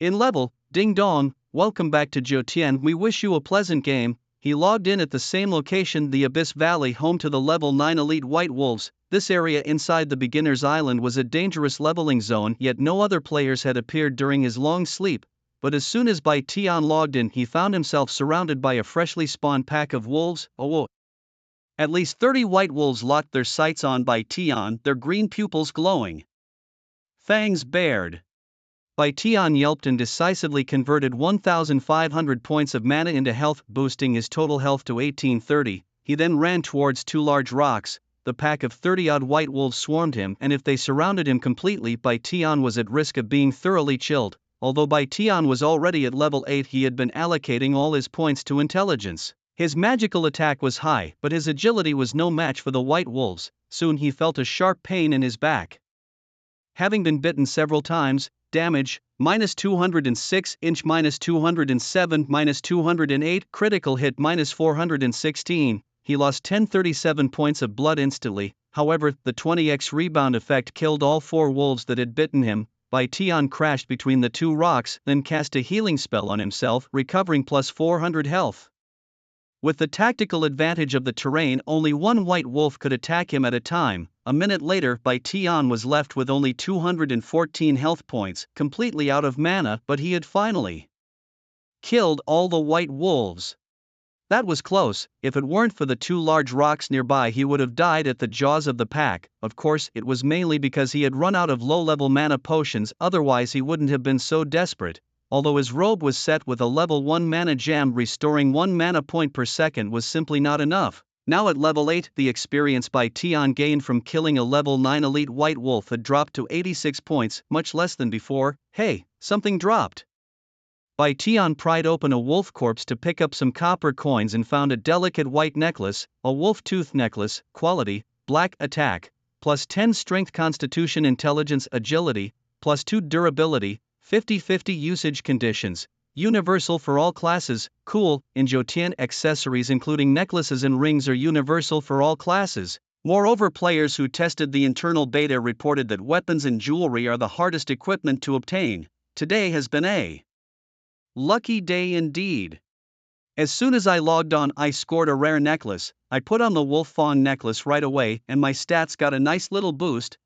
in level. Ding dong, welcome back to Joutian, we wish you a pleasant game. He logged in at the same location, the Abyss Valley, home to the level 9 elite white wolves. This area inside the beginner's island was a dangerous leveling zone, yet no other players had appeared during his long sleep. But as soon as Bai Tian logged in, he found himself surrounded by a freshly spawned pack of wolves. At least 30 white wolves locked their sights on Bai Tian, their green pupils glowing. Fangs bared. Bai Tian yelped and decisively converted 1,500 points of mana into health, boosting his total health to 1830. He then ran towards 2 large rocks. The pack of 30-odd white wolves swarmed him, and if they surrounded him completely, Bai Tian was at risk of being thoroughly chilled. Although Bai Tian was already at level 8, he had been allocating all his points to intelligence. His magical attack was high, but his agility was no match for the white wolves. Soon he felt a sharp pain in his back. Having been bitten several times, damage, minus 206, inch minus 207, minus 208, critical hit minus 416, he lost 1037 points of blood instantly. However, the 20x rebound effect killed all 4 wolves that had bitten him. Bai Tian crashed between the two rocks, then cast a healing spell on himself, recovering plus 400 health. With the tactical advantage of the terrain, only one white wolf could attack him at a time. A minute later, Bai Tian was left with only 214 health points, completely out of mana, but he had finally killed all the white wolves. That was close. If it weren't for the two large rocks nearby, he would have died at the jaws of the pack. Of course, it was mainly because he had run out of low-level mana potions, otherwise he wouldn't have been so desperate. Although his robe was set with a level 1 mana gem, restoring 1 mana point per second was simply not enough. Now at level 8, the experience Bai Tian gained from killing a level 9 elite white wolf had dropped to 86 points, much less than before. Hey, something dropped. Bai Tian pried open a wolf corpse to pick up some copper coins and found a delicate white necklace, a wolf tooth necklace, quality, black attack, plus 10 strength, constitution, intelligence, agility, plus 2 durability, 50-50 usage conditions, universal for all classes. Cool. In Jotian, accessories including necklaces and rings are universal for all classes. Moreover, players who tested the internal beta reported that weapons and jewelry are the hardest equipment to obtain. Today has been a lucky day indeed. As soon as I logged on, I scored a rare necklace. I put on the wolf fawn necklace right away and my stats got a nice little boost.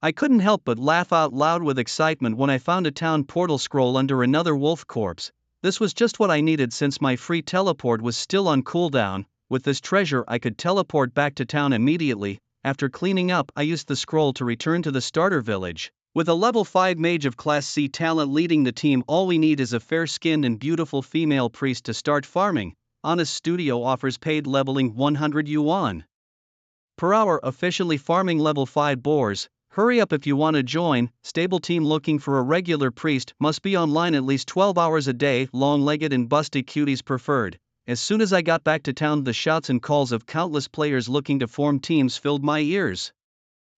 I couldn't help but laugh out loud with excitement when I found a town portal scroll under another wolf corpse. This was just what I needed since my free teleport was still on cooldown. With this treasure I could teleport back to town immediately. After cleaning up, I used the scroll to return to the starter village. With a level 5 mage of class C talent leading the team, all we need is a fair-skinned and beautiful female priest to start farming. Honest Studio offers paid leveling 100 yuan per hour, officially farming level 5 boars. Hurry up if you want to join. Stable team looking for a regular priest, must be online at least 12 hours a day, long-legged and busty cuties preferred. As soon as I got back to town, the shouts and calls of countless players looking to form teams filled my ears.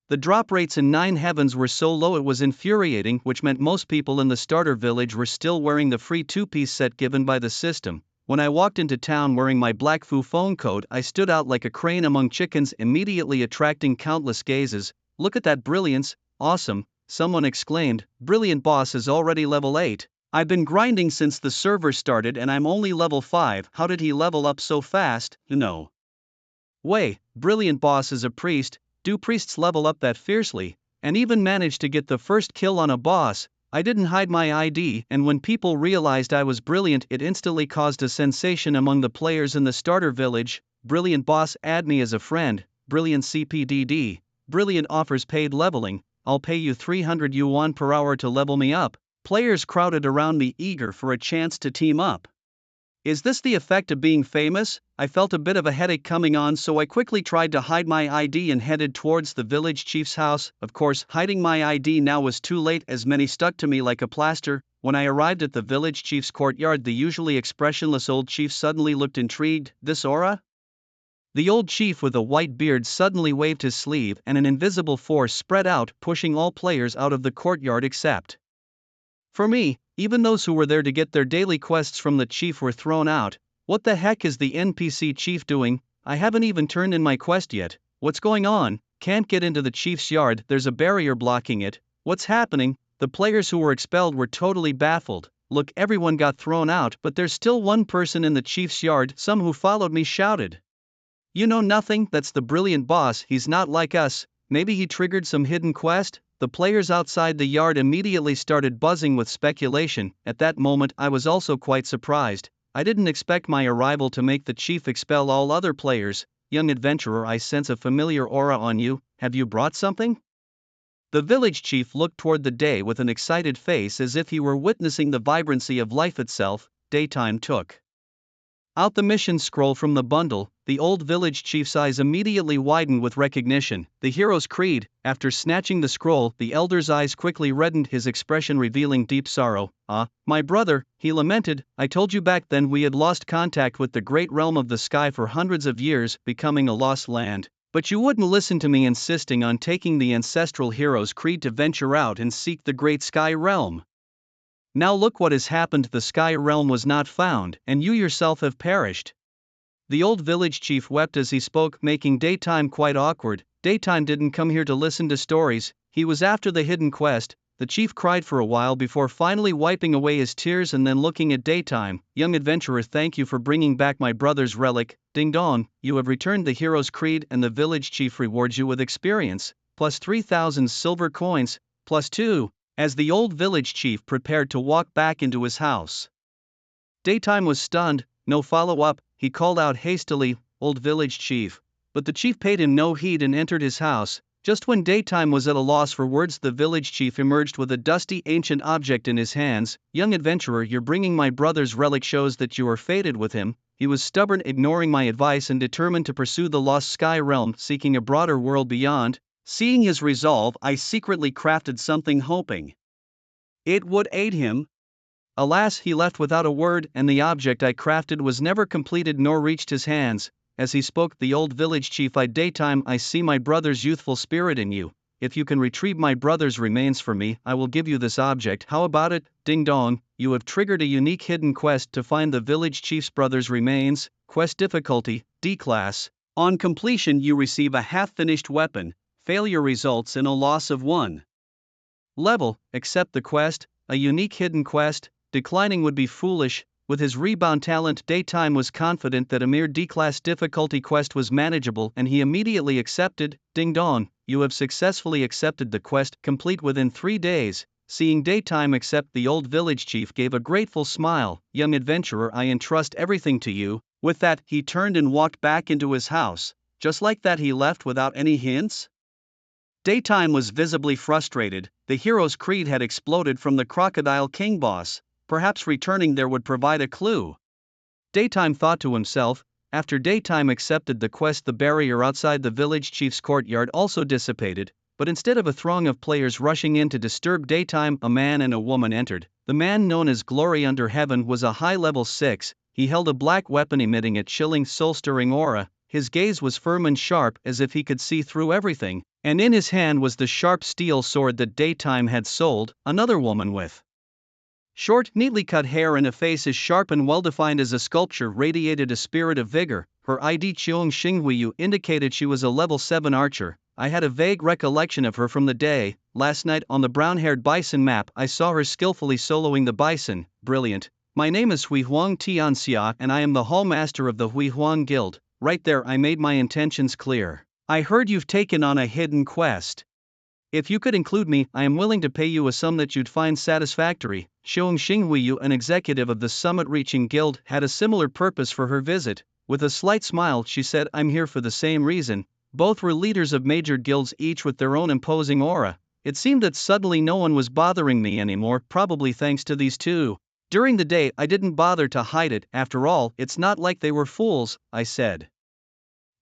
The drop rates in 9 Heavens were so low it was infuriating, which meant most people in the starter village were still wearing the free 2-piece set given by the system. When I walked into town wearing my black Fu phone code, I stood out like a crane among chickens, immediately attracting countless gazes. Look at that brilliance, awesome, someone exclaimed. Brilliant boss is already level 8. I've been grinding since the server started and I'm only level 5. How did he level up so fast? No way. Brilliant boss is a priest. Do priests level up that fiercely? And even managed to get the first kill on a boss? I didn't hide my ID, and when people realized I was brilliant, it instantly caused a sensation among the players in the starter village. Brilliant boss, add me as a friend. Brilliant CPDD. Brilliant offers paid leveling. I'll pay you 300 yuan per hour to level me up. Players crowded around me, eager for a chance to team up. Is this the effect of being famous? I felt a bit of a headache coming on, so I quickly tried to hide my ID and headed towards the village chief's house. Of course, hiding my ID now was too late, as many stuck to me like a plaster. When I arrived at the village chief's courtyard, the usually expressionless old chief suddenly looked intrigued. This aura? The old chief with a white beard suddenly waved his sleeve and an invisible force spread out, pushing all players out of the courtyard except for me. Even those who were there to get their daily quests from the chief were thrown out. What the heck is the NPC chief doing? I haven't even turned in my quest yet. What's going on? Can't get into the chief's yard, there's a barrier blocking it. What's happening? The players who were expelled were totally baffled. Look, everyone got thrown out, but there's still one person in the chief's yard. Some who followed me shouted, "You know nothing, that's the brilliant boss, he's not like us. Maybe he triggered some hidden quest?" The players outside the yard immediately started buzzing with speculation. At that moment I was also quite surprised. I didn't expect my arrival to make the chief expel all other players. Young adventurer, I sense a familiar aura on you. Have you brought something? The village chief looked toward the day with an excited face as if he were witnessing the vibrancy of life itself. Daytime took out the mission scroll from the bundle. The old village chief's eyes immediately widened with recognition. The hero's creed. After snatching the scroll, the elder's eyes quickly reddened, his expression revealing deep sorrow. "Ah, my brother," he lamented, "I told you back then we had lost contact with the great realm of the sky for hundreds of years, becoming a lost land. But you wouldn't listen to me, insisting on taking the ancestral hero's creed to venture out and seek the great sky realm. Now look what has happened, the sky realm was not found, and you yourself have perished." The old village chief wept as he spoke, making Daytime quite awkward. Daytime didn't come here to listen to stories, he was after the hidden quest. The chief cried for a while before finally wiping away his tears and then looking at Daytime. Young adventurer, thank you for bringing back my brother's relic. Ding dong, you have returned the hero's creed and the village chief rewards you with experience, plus 3,000 silver coins, plus 2, as the old village chief prepared to walk back into his house. Daytime was stunned. No follow-up, he called out hastily, old village chief. But the chief paid him no heed and entered his house. Just when Daytime was at a loss for words, the village chief emerged with a dusty ancient object in his hands. Young adventurer, your bringing my brother's relic shows that you are fated with him. He was stubborn, ignoring my advice and determined to pursue the lost sky realm, seeking a broader world beyond. Seeing his resolve, I secretly crafted something hoping it would aid him. Alas, he left without a word, and the object I crafted was never completed nor reached his hands. As he spoke, the old village chief eyed Daytime. I see my brother's youthful spirit in you. If you can retrieve my brother's remains for me, I will give you this object. How about it? Ding dong, you have triggered a unique hidden quest to find the village chief's brother's remains. Quest difficulty, D-class. On completion you receive a half-finished weapon. Failure results in a loss of 1 level. Accept the quest, a unique hidden quest. Declining would be foolish. With his rebound talent, Daytime was confident that a mere D-class difficulty quest was manageable and he immediately accepted. Ding dong, you have successfully accepted the quest, complete within 3 days. Seeing Daytime accept, the old village chief gave a grateful smile. Young adventurer, I entrust everything to you. With that, he turned and walked back into his house. Just like that, he left without any hints? Daytime was visibly frustrated. The hero's creed had exploded from the Crocodile King boss. Perhaps returning there would provide a clue. Daytime thought to himself. After Daytime accepted the quest, the barrier outside the village chief's courtyard also dissipated, but instead of a throng of players rushing in to disturb Daytime, a man and a woman entered. The man, known as Glory Under Heaven, was a high-level 6. He held a black weapon emitting a chilling, soul-stirring aura. His gaze was firm and sharp, as if he could see through everything, and in his hand was the sharp steel sword that Daytime had sold. Another woman with short, neatly cut hair and a face as sharp and well-defined as a sculpture radiated a spirit of vigor. Her ID, Cheong Xinghuiyu, indicated she was a level 7 archer. I had a vague recollection of her from the day. Last night on the brown-haired bison map I saw her skillfully soloing the bison. Brilliant. My name is Hui Huang Tianxia and I am the Hall Master of the Hui Huang Guild. Right there I made my intentions clear. I heard you've taken on a hidden quest. If you could include me, I am willing to pay you a sum that you'd find satisfactory. Cheong Xinghuiyu, an executive of the summit-reaching guild, had a similar purpose for her visit. With a slight smile, she said, I'm here for the same reason. Both were leaders of major guilds, each with their own imposing aura. It seemed that suddenly no one was bothering me anymore, probably thanks to these two. During the day, I didn't bother to hide it. After all, it's not like they were fools, I said.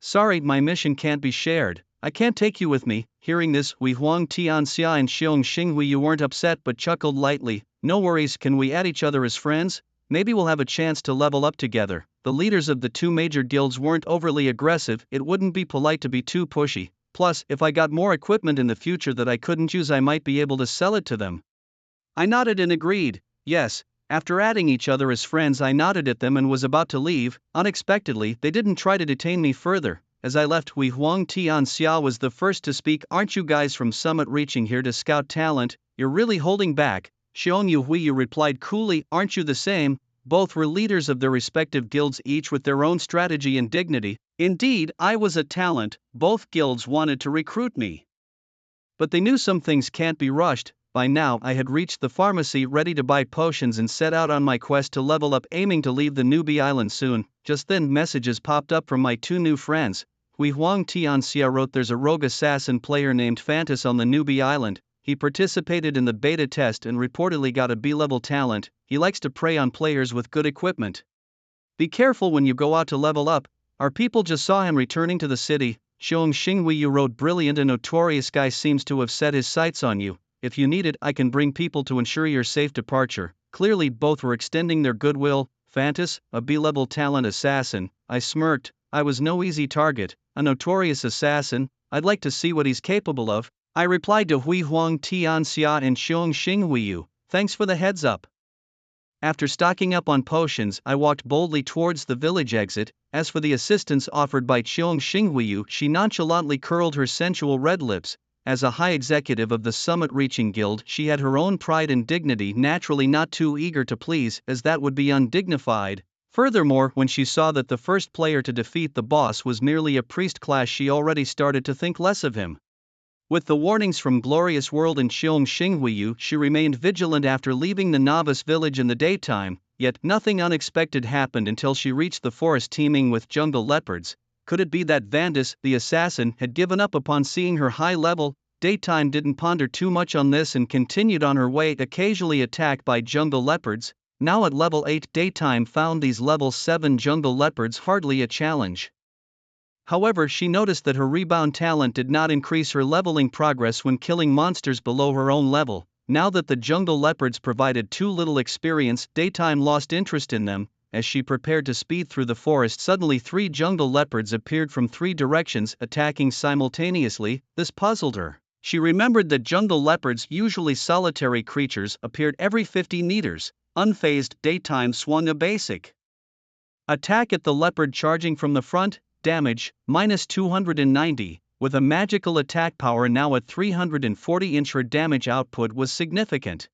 Sorry, my mission can't be shared. I can't take you with me. Hearing this, Hui Huang Tianxia and Cheong Xinghuiyu weren't upset but chuckled lightly. No worries, can we add each other as friends? Maybe we'll have a chance to level up together. The leaders of the two major guilds weren't overly aggressive. It wouldn't be polite to be too pushy. Plus, if I got more equipment in the future that I couldn't use, I might be able to sell it to them. I nodded and agreed. Yes. After adding each other as friends, I nodded at them and was about to leave. Unexpectedly, they didn't try to detain me further. As I left, Hui Huang Tianxia was the first to speak. Aren't you guys from Summit reaching here to scout talent? You're really holding back. Cheong Huiyu replied coolly, aren't you the same? Both were leaders of their respective guilds, each with their own strategy and dignity. Indeed, I was a talent. Both guilds wanted to recruit me. But they knew some things can't be rushed. By now, I had reached the pharmacy, ready to buy potions and set out on my quest to level up, aiming to leave the newbie island soon. Just then, messages popped up from my two new friends. Hui Huang Tianxia wrote, there's a rogue assassin player named Fantas on the newbie island. He participated in the beta test and reportedly got a B-level talent. He likes to prey on players with good equipment. Be careful when you go out to level up. Our people just saw him returning to the city. Cheong Xinghuiyu wrote, brilliant, a notorious guy seems to have set his sights on you. If you need it, I can bring people to ensure your safe departure. Clearly both were extending their goodwill. Fantas, a B-level talent assassin. I smirked. I was no easy target. A notorious assassin. I'd like to see what he's capable of. I replied to Hui Huang Tianxia and Cheong Xinghuiyu, thanks for the heads up. After stocking up on potions, I walked boldly towards the village exit. As for the assistance offered by Cheong Xinghuiyu, she nonchalantly curled her sensual red lips. as a high executive of the summit-reaching guild, she had her own pride and dignity, naturally not too eager to please, as that would be undignified. Furthermore, when she saw that the first player to defeat the boss was merely a priest class, she already started to think less of him. With the warnings from Glorious World and Xiong Xinghuiyu, she remained vigilant after leaving the novice village in the daytime, yet nothing unexpected happened until she reached the forest teeming with jungle leopards. Could it be that Vandus, the assassin, had given up upon seeing her high level? Daytime didn't ponder too much on this and continued on her way, occasionally attacked by jungle leopards. Now at level 8, Daytime found these level 7 jungle leopards hardly a challenge. However, she noticed that her rebound talent did not increase her leveling progress when killing monsters below her own level. Now that the jungle leopards provided too little experience, Daytime lost interest in them. As she prepared to speed through the forest, suddenly 3 jungle leopards appeared from 3 directions, attacking simultaneously. This puzzled her. She remembered that jungle leopards, usually solitary creatures, appeared every 50 meters. Unfazed, Daytime swung a basic attack at the leopard, charging from the front. Damage, minus 290, with a magical attack power now at 340. Her damage output was significant.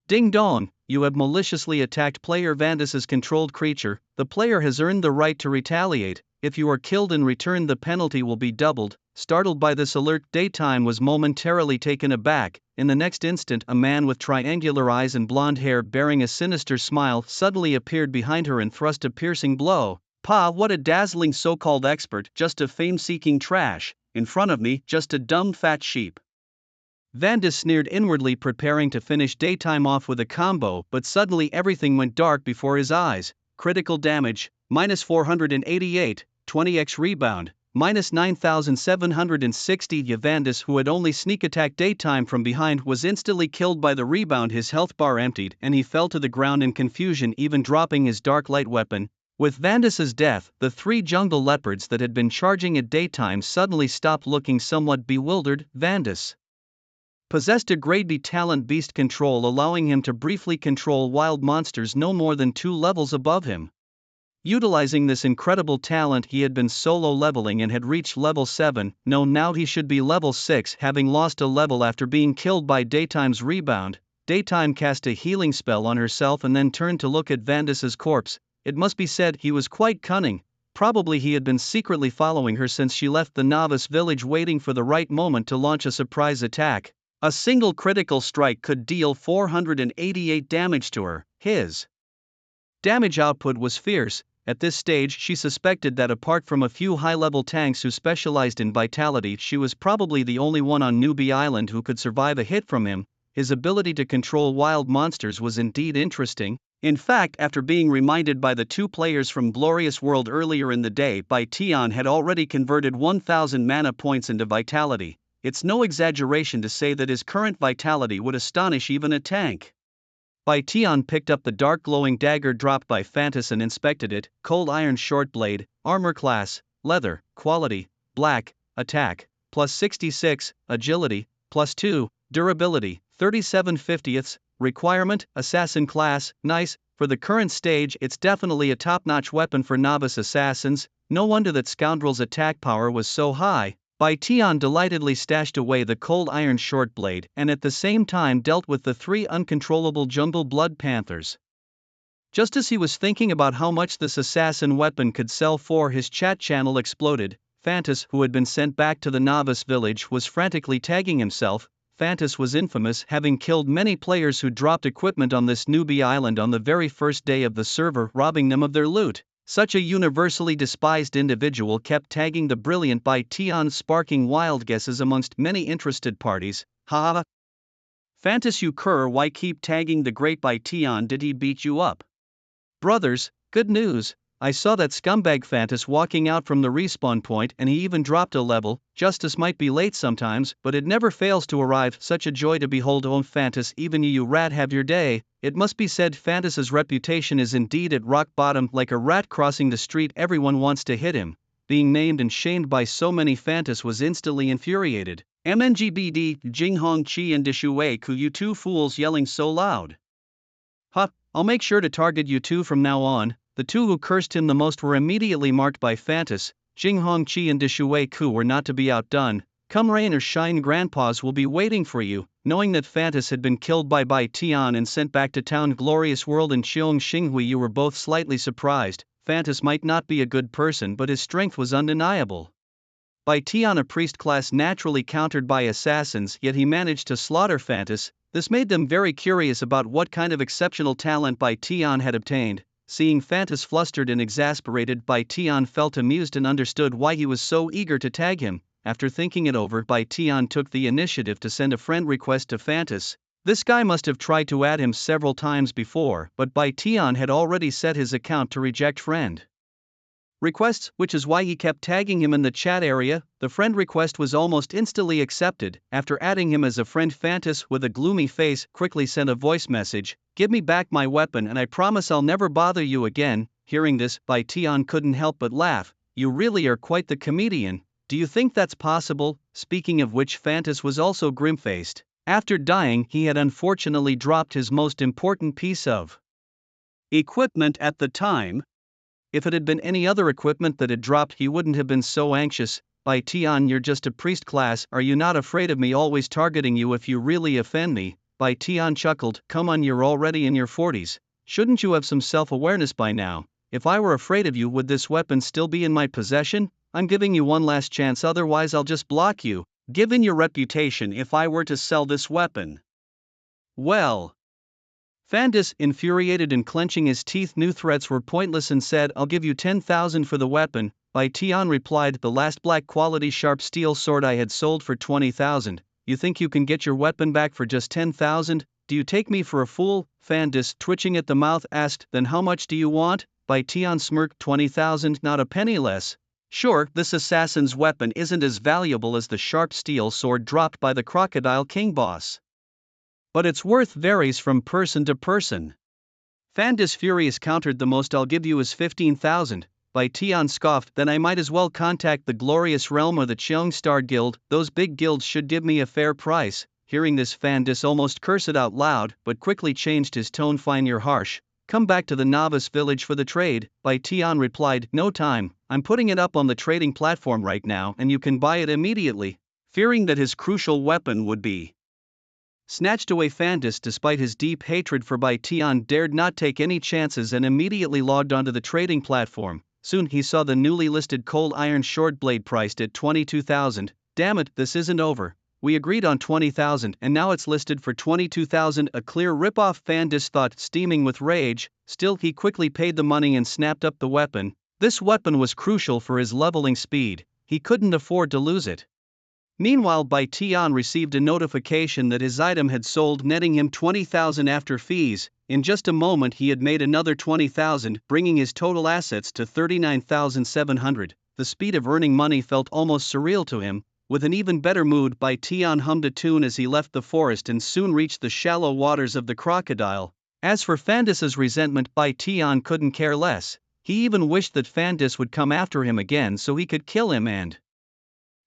Ding dong, you have maliciously attacked player Vandus's controlled creature. The player has earned the right to retaliate. If you are killed in return, the penalty will be doubled. Startled by this alert, Daytime was momentarily taken aback. In the next instant, a man with triangular eyes and blonde hair bearing a sinister smile suddenly appeared behind her and thrust a piercing blow. "Pa, what a dazzling so-called expert, just a fame-seeking trash. In front of me, just a dumb fat sheep." Vandus sneered inwardly, preparing to finish Daytime off with a combo, but suddenly everything went dark before his eyes. Critical damage, minus 488, 20x rebound, minus 9,760. Vandus, who had only sneak attacked Daytime from behind, was instantly killed by the rebound. His health bar emptied, and he fell to the ground in confusion, even dropping his dark light weapon. With Vandus's death, the 3 jungle leopards that had been charging at Daytime suddenly stopped, looking somewhat bewildered. Vandus possessed a grade B talent, beast control, allowing him to briefly control wild monsters no more than 2 levels above him. Utilizing this incredible talent, he had been solo leveling and had reached level 7. No, now he should be level 6, having lost a level after being killed by Daytime's rebound. Daytime cast a healing spell on herself and then turned to look at Vandus's corpse. It must be said he was quite cunning. Probably he had been secretly following her since she left the novice village, waiting for the right moment to launch a surprise attack. A single critical strike could deal 488 damage to her. His damage output was fierce. At this stage, she suspected that apart from a few high-level tanks who specialized in vitality, she was probably the only one on Newbie Island who could survive a hit from him. His ability to control wild monsters was indeed interesting. In fact, after being reminded by the 2 players from Glorious World earlier in the day, Bai Tian had already converted 1,000 mana points into vitality. It's no exaggeration to say that his current vitality would astonish even a tank. Bai Tian picked up the dark glowing dagger dropped by Fantas and inspected it. Cold iron short blade, armor class, leather, quality, black, attack, plus 66, agility, plus 2, durability, 37/50ths, requirement, assassin class, nice. For the current stage, it's definitely a top-notch weapon for novice assassins. No wonder that scoundrel's attack power was so high. Bai Tian delightedly stashed away the cold iron short blade and at the same time dealt with the 3 uncontrollable jungle blood panthers. Just as he was thinking about how much this assassin weapon could sell for, his chat channel exploded. Fantas, who had been sent back to the novice village, was frantically tagging himself. Fantas was infamous, having killed many players who dropped equipment on this newbie island on the very first day of the server, robbing them of their loot. Such a universally despised individual kept tagging the brilliant Bai Tian, sparking wild guesses amongst many interested parties. Ha! Fantas, you cur, why keep tagging the great Bai Tian? Did he beat you up? Brothers, good news. I saw that scumbag Fantas walking out from the respawn point, and he even dropped a level. Justice might be late sometimes, but it never fails to arrive. Such a joy to behold. Oh Fantas, even you rat have your day. It must be said Fantas's reputation is indeed at rock bottom. Like a rat crossing the street, everyone wants to hit him. Being named and shamed by so many, Fantas was instantly infuriated. MNGBD, Jinghong Qi and Dishuwei Ku, you 2 fools yelling so loud. Huh, I'll make sure to target you 2 from now on. The 2 who cursed him the most were immediately marked by Fantas. Jinghong Qi and Dishuwei Ku were not to be outdone. Come rain or shine, grandpas will be waiting for you. Knowing that Fantas had been killed by Tian and sent back to town Glorious World in Cheong Xinghui, you were both slightly surprised. Fantas might not be a good person, but his strength was undeniable. Bai Tian, a priest class naturally countered by assassins, yet he managed to slaughter Fantas. This made them very curious about what kind of exceptional talent Bai Tian had obtained. Seeing Fantas flustered and exasperated, Bai Tian felt amused and understood why he was so eager to tag him. After thinking it over, Bai Tian took the initiative to send a friend request to Fantas. This guy must have tried to add him several times before, but Bai Tian had already set his account to reject friend requests, which is why he kept tagging him in the chat area. The friend request was almost instantly accepted. After adding him as a friend, Fantas, with a gloomy face, quickly sent a voice message: "Give me back my weapon and I promise I'll never bother you again." Hearing this, Bai Tian couldn't help but laugh. "You really are quite the comedian. Do you think that's possible?" Speaking of which, Fantas was also grim-faced. After dying, he had unfortunately dropped his most important piece of equipment at the time. If it had been any other equipment that had dropped, he wouldn't have been so anxious. "Bai Tian, you're just a priest class. Are you not afraid of me always targeting you if you really offend me?" Bai Tian chuckled. "Come on, you're already in your 40s. Shouldn't you have some self-awareness by now? If I were afraid of you, would this weapon still be in my possession? I'm giving you one last chance, otherwise I'll just block you. Given your reputation, if I were to sell this weapon, well..." Fantas, infuriated and clenching his teeth, knew threats were pointless and said, "I'll give you 10,000 for the weapon." Bai Tian replied, "The last black quality sharp steel sword I had sold for 20,000. You think you can get your weapon back for just 10,000? Do you take me for a fool?" Fantas, twitching at the mouth, asked, "Then how much do you want?" Bai Tian smirked. 20,000, not a penny less. Sure, this assassin's weapon isn't as valuable as the sharp steel sword dropped by the Crocodile King boss, but its worth varies from person to person. Fantas furious countered, "The most I'll give you is 15,000. Bai Tian scoffed, "Then I might as well contact the Glorious Realm or the Cheong Star Guild. Those big guilds should give me a fair price." Hearing this, Fantas almost cursed out loud, but quickly changed his tone. "Fine, you're harsh. Come back to the novice village for the trade." Bai Tian replied, "No time. I'm putting it up on the trading platform right now and you can buy it immediately." Fearing that his crucial weapon would be snatched away, Fantas, despite his deep hatred for Bai Tian, dared not take any chances and immediately logged onto the trading platform. Soon he saw the newly listed cold iron short blade priced at 22,000. "Damn it, this isn't over. We agreed on 20,000 and now it's listed for 22,000, a clear ripoff," Fantas thought, steaming with rage. Still, he quickly paid the money and snapped up the weapon. This weapon was crucial for his leveling speed. He couldn't afford to lose it. Meanwhile, Bai Tian received a notification that his item had sold, netting him 20,000 after fees. In just a moment he had made another 20,000, bringing his total assets to 39,700. The speed of earning money felt almost surreal to him. With an even better mood, Bai Tian hummed a tune as he left the forest and soon reached the shallow waters of the crocodile. As for Fantas's resentment, Bai Tian couldn't care less. He even wished that Fantas would come after him again so he could kill him and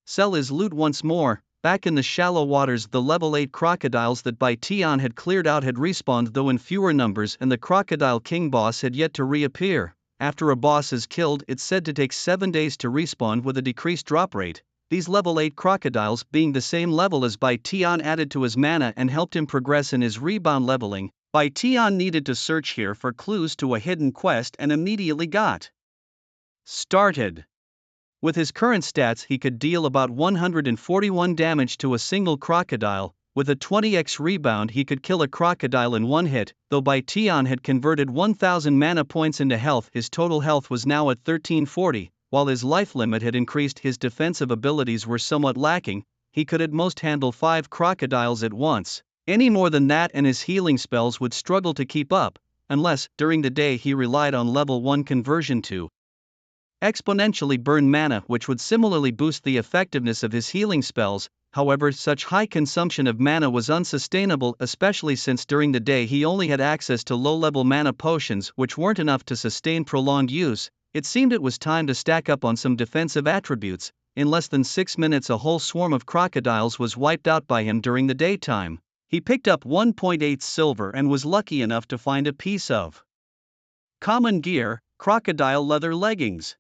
sell his loot once more. Back in the shallow waters, the level 8 crocodiles that Bai Tian had cleared out had respawned, though in fewer numbers, and the Crocodile King boss had yet to reappear. After a boss is killed, it's said to take 7 days to respawn with a decreased drop rate. These level 8 crocodiles, being the same level as Bai Tian, added to his mana and helped him progress in his rebound leveling. Bai Tian needed to search here for clues to a hidden quest and immediately got started. With his current stats, he could deal about 141 damage to a single crocodile. With a 20x rebound, he could kill a crocodile in one hit. Though Bai Tian had converted 1000 mana points into health, his total health was now at 1340. While his life limit had increased, his defensive abilities were somewhat lacking. He could at most handle 5 crocodiles at once. Any more than that and his healing spells would struggle to keep up, unless, during the day, he relied on level 1 conversion to exponentially burn mana, which would similarly boost the effectiveness of his healing spells. However, such high consumption of mana was unsustainable, especially since during the day he only had access to low-level mana potions which weren't enough to sustain prolonged use. It seemed it was time to stack up on some defensive attributes. In less than 6 minutes a whole swarm of crocodiles was wiped out by him during the daytime. He picked up 1.8 silver and was lucky enough to find a piece of common gear, crocodile leather leggings.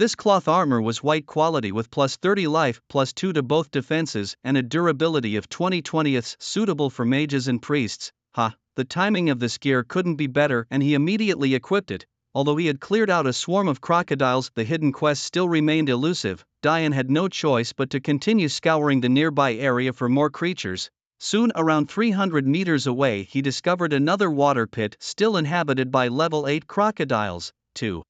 This cloth armor was white quality with plus 30 life, plus 2 to both defenses, and a durability of 20/20, suitable for mages and priests. The timing of this gear couldn't be better, and he immediately equipped it. Although he had cleared out a swarm of crocodiles, the hidden quest still remained elusive. Diane had no choice but to continue scouring the nearby area for more creatures. Soon, around 300 meters away, he discovered another water pit still inhabited by level 8 crocodiles. To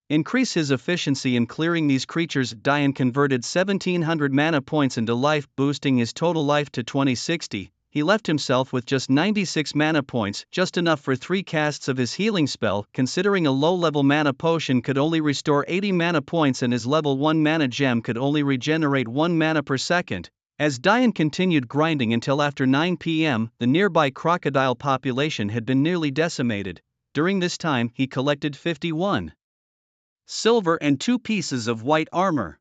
increase his efficiency in clearing these creatures, Diane converted 1700 mana points into life, boosting his total life to 2060. He left himself with just 96 mana points, just enough for 3 casts of his healing spell, considering a low-level mana potion could only restore 80 mana points and his level 1 mana gem could only regenerate 1 mana per second. As Diane continued grinding until after 9 p.m., the nearby crocodile population had been nearly decimated. During this time, he collected 51 silver and 2 pieces of white armor.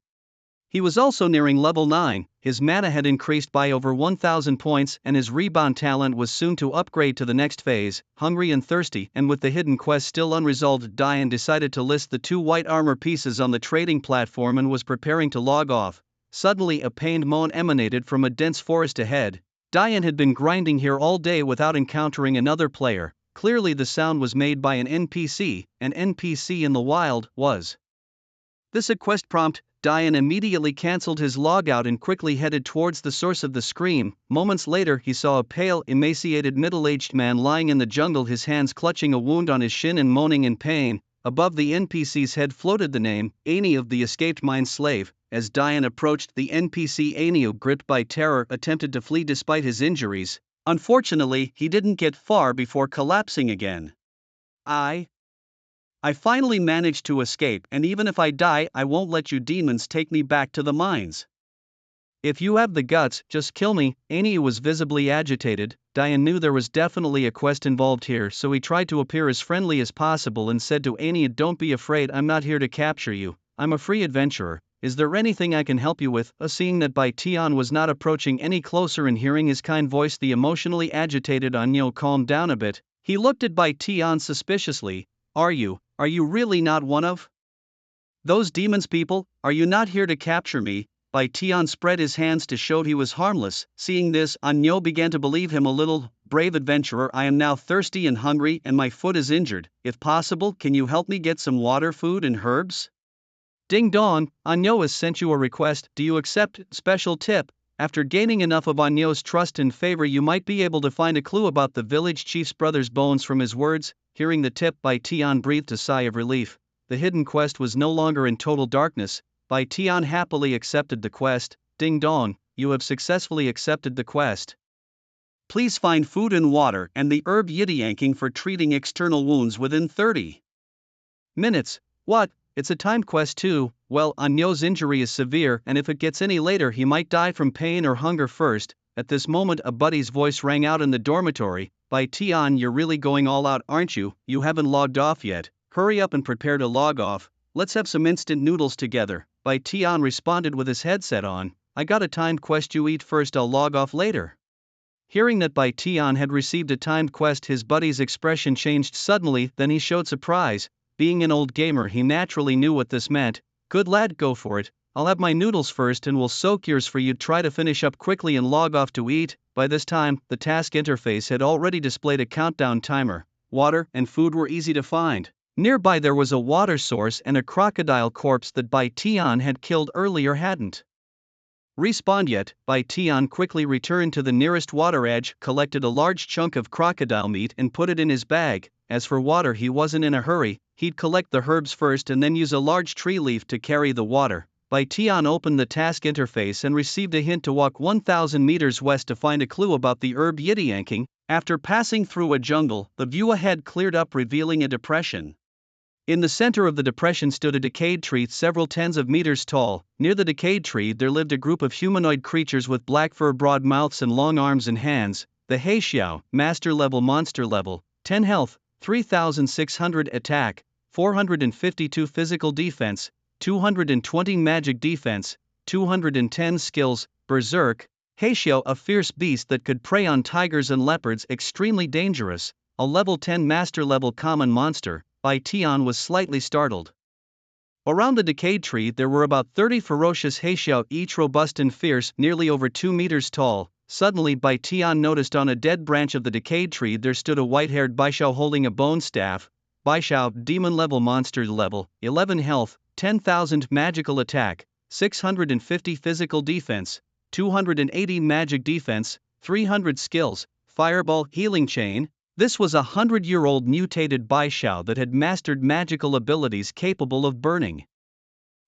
He was also nearing level 9, his mana had increased by over 1,000 points, and his rebound talent was soon to upgrade to the next phase. Hungry and thirsty, and with the hidden quest still unresolved, Diane decided to list the 2 white armor pieces on the trading platform and was preparing to log off. Suddenly a pained moan emanated from a dense forest ahead. Diane had been grinding here all day without encountering another player. Clearly the sound was made by an NPC. An NPC in the wild was this a quest prompt? Diane immediately cancelled his logout and quickly headed towards the source of the scream. Moments later he saw a pale, emaciated middle-aged man lying in the jungle, his hands clutching a wound on his shin and moaning in pain. Above the NPC's head floated the name, Ani of the escaped mine slave. As Diane approached, the NPC Ani, gripped by terror, attempted to flee despite his injuries. Unfortunately, he didn't get far before collapsing again. I finally managed to escape, and even if I die, I won't let you demons take me back to the mines. If you have the guts, just kill me. Ani was visibly agitated. Diane knew there was definitely a quest involved here, so he tried to appear as friendly as possible and said to Ani, "Don't be afraid, I'm not here to capture you. I'm a free adventurer. Is there anything I can help you with?" Seeing that Bai Tian was not approaching any closer and hearing his kind voice, the emotionally agitated Anyo calmed down a bit. He looked at Bai Tian suspiciously. Are you really not one of those demons people? Are you not here to capture me?" Bai Tian spread his hands to show he was harmless. Seeing this, Anyo began to believe him a little. "Brave adventurer, I am now thirsty and hungry, and my foot is injured. If possible, can you help me get some water, food and herbs?" "Ding dong, Anyo has sent you a request. Do you accept? Special tip. After gaining enough of Anyo's trust and favor, you might be able to find a clue about the village chief's brother's bones from his words." Hearing the tip, Bai Tian breathed a sigh of relief. The hidden quest was no longer in total darkness. Bai Tian happily accepted the quest. "Ding dong, you have successfully accepted the quest. Please find food and water and the herb yiddiyanking for treating external wounds within 30 minutes. What? It's a timed quest too? Well, Anyo's injury is severe, and if it gets any later, he might die from pain or hunger first." At this moment, a buddy's voice rang out in the dormitory. "Bai Tian, you're really going all out, aren't you? You haven't logged off yet. Hurry up and prepare to log off. Let's have some instant noodles together." Bai Tian responded with his headset on. "I got a timed quest, you eat first, I'll log off later." Hearing that Bai Tian had received a timed quest, his buddy's expression changed suddenly, then he showed surprise. Being an old gamer, he naturally knew what this meant. "Good lad, go for it. I'll have my noodles first and we'll soak yours for you. Try to finish up quickly and log off to eat." By this time, the task interface had already displayed a countdown timer. Water and food were easy to find. Nearby there was a water source, and a crocodile corpse that Bai Tian had killed earlier hadn't respawned yet. Bai Tian quickly returned to the nearest water edge, collected a large chunk of crocodile meat and put it in his bag. As for water, he wasn't in a hurry. He'd collect the herbs first and then use a large tree leaf to carry the water. Bai Tian opened the task interface and received a hint to walk 1,000 meters west to find a clue about the herb yiddiyanking. After passing through a jungle, the view ahead cleared up, revealing a depression. In the center of the depression stood a decayed tree several tens of meters tall. Near the decayed tree there lived a group of humanoid creatures with black fur, broad mouths and long arms and hands. The Heixiao, Master Level, Monster Level, 10 health, 3,600 attack, 452 physical defense, 220 magic defense, 210 skills. Berserk. Heixiao, a fierce beast that could prey on tigers and leopards, extremely dangerous. A level 10 Master Level common monster. Bai Tian was slightly startled. Around the decayed tree there were about 30 ferocious Heixiao, each robust and fierce, nearly over 2 meters tall. Suddenly Bai Tian noticed on a dead branch of the decayed tree there stood a white-haired Baishao holding a bone staff. Baishao, demon-level monster level, 11 health, 10,000 magical attack, 650 physical defense, 280 magic defense, 300 skills, fireball, healing chain. This was a 100-year-old mutated Baishao that had mastered magical abilities capable of burning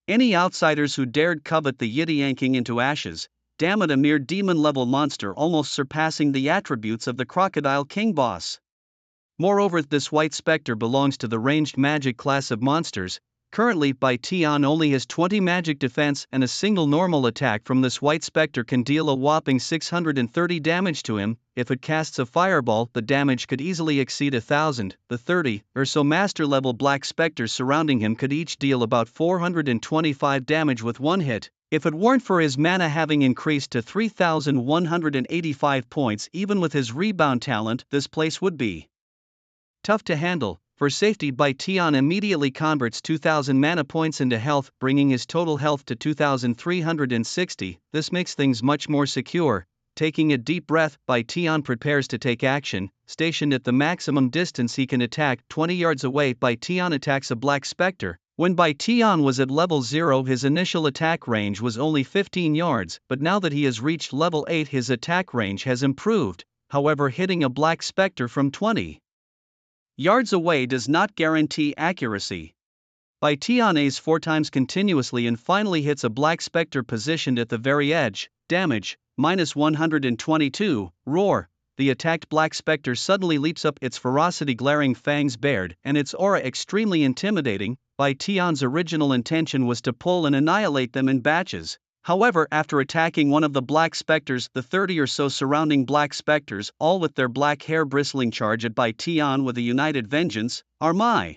any outsiders who dared covet the Yiti, yanking into ashes. Damn it, a mere demon-level monster almost surpassing the attributes of the Crocodile King boss. Moreover, this white specter belongs to the ranged magic class of monsters. Currently, Bai Tian only has 20 magic defense, and a single normal attack from this white specter can deal a whopping 630 damage to him. If it casts a fireball, the damage could easily exceed 1,000. The 30 or so master-level black specters surrounding him could each deal about 425 damage with one hit. If it weren't for his mana having increased to 3,185 points, even with his rebound talent, this place would be tough to handle. For safety, Bai Tian immediately converts 2,000 mana points into health, bringing his total health to 2,360. This makes things much more secure. Taking a deep breath, Bai Tian prepares to take action. Stationed at the maximum distance he can attack, 20 yards away, Bai Tian attacks a black specter. When Bai Tian was at level 0, his initial attack range was only 15 yards, but now that he has reached level 8, his attack range has improved. However, hitting a black specter from 20 yards away does not guarantee accuracy. Bai Tian aims 4 times continuously and finally hits a black specter positioned at the very edge. Damage, minus 122, roar. The attacked black specter suddenly leaps up, its ferocity glaring fangs bared, and its aura extremely intimidating. Bai Tian's original intention was to pull and annihilate them in batches. However, after attacking one of the black specters, the 30 or so surrounding black specters, all with their black hair bristling, charge at Bai Tian with a united vengeance. Are my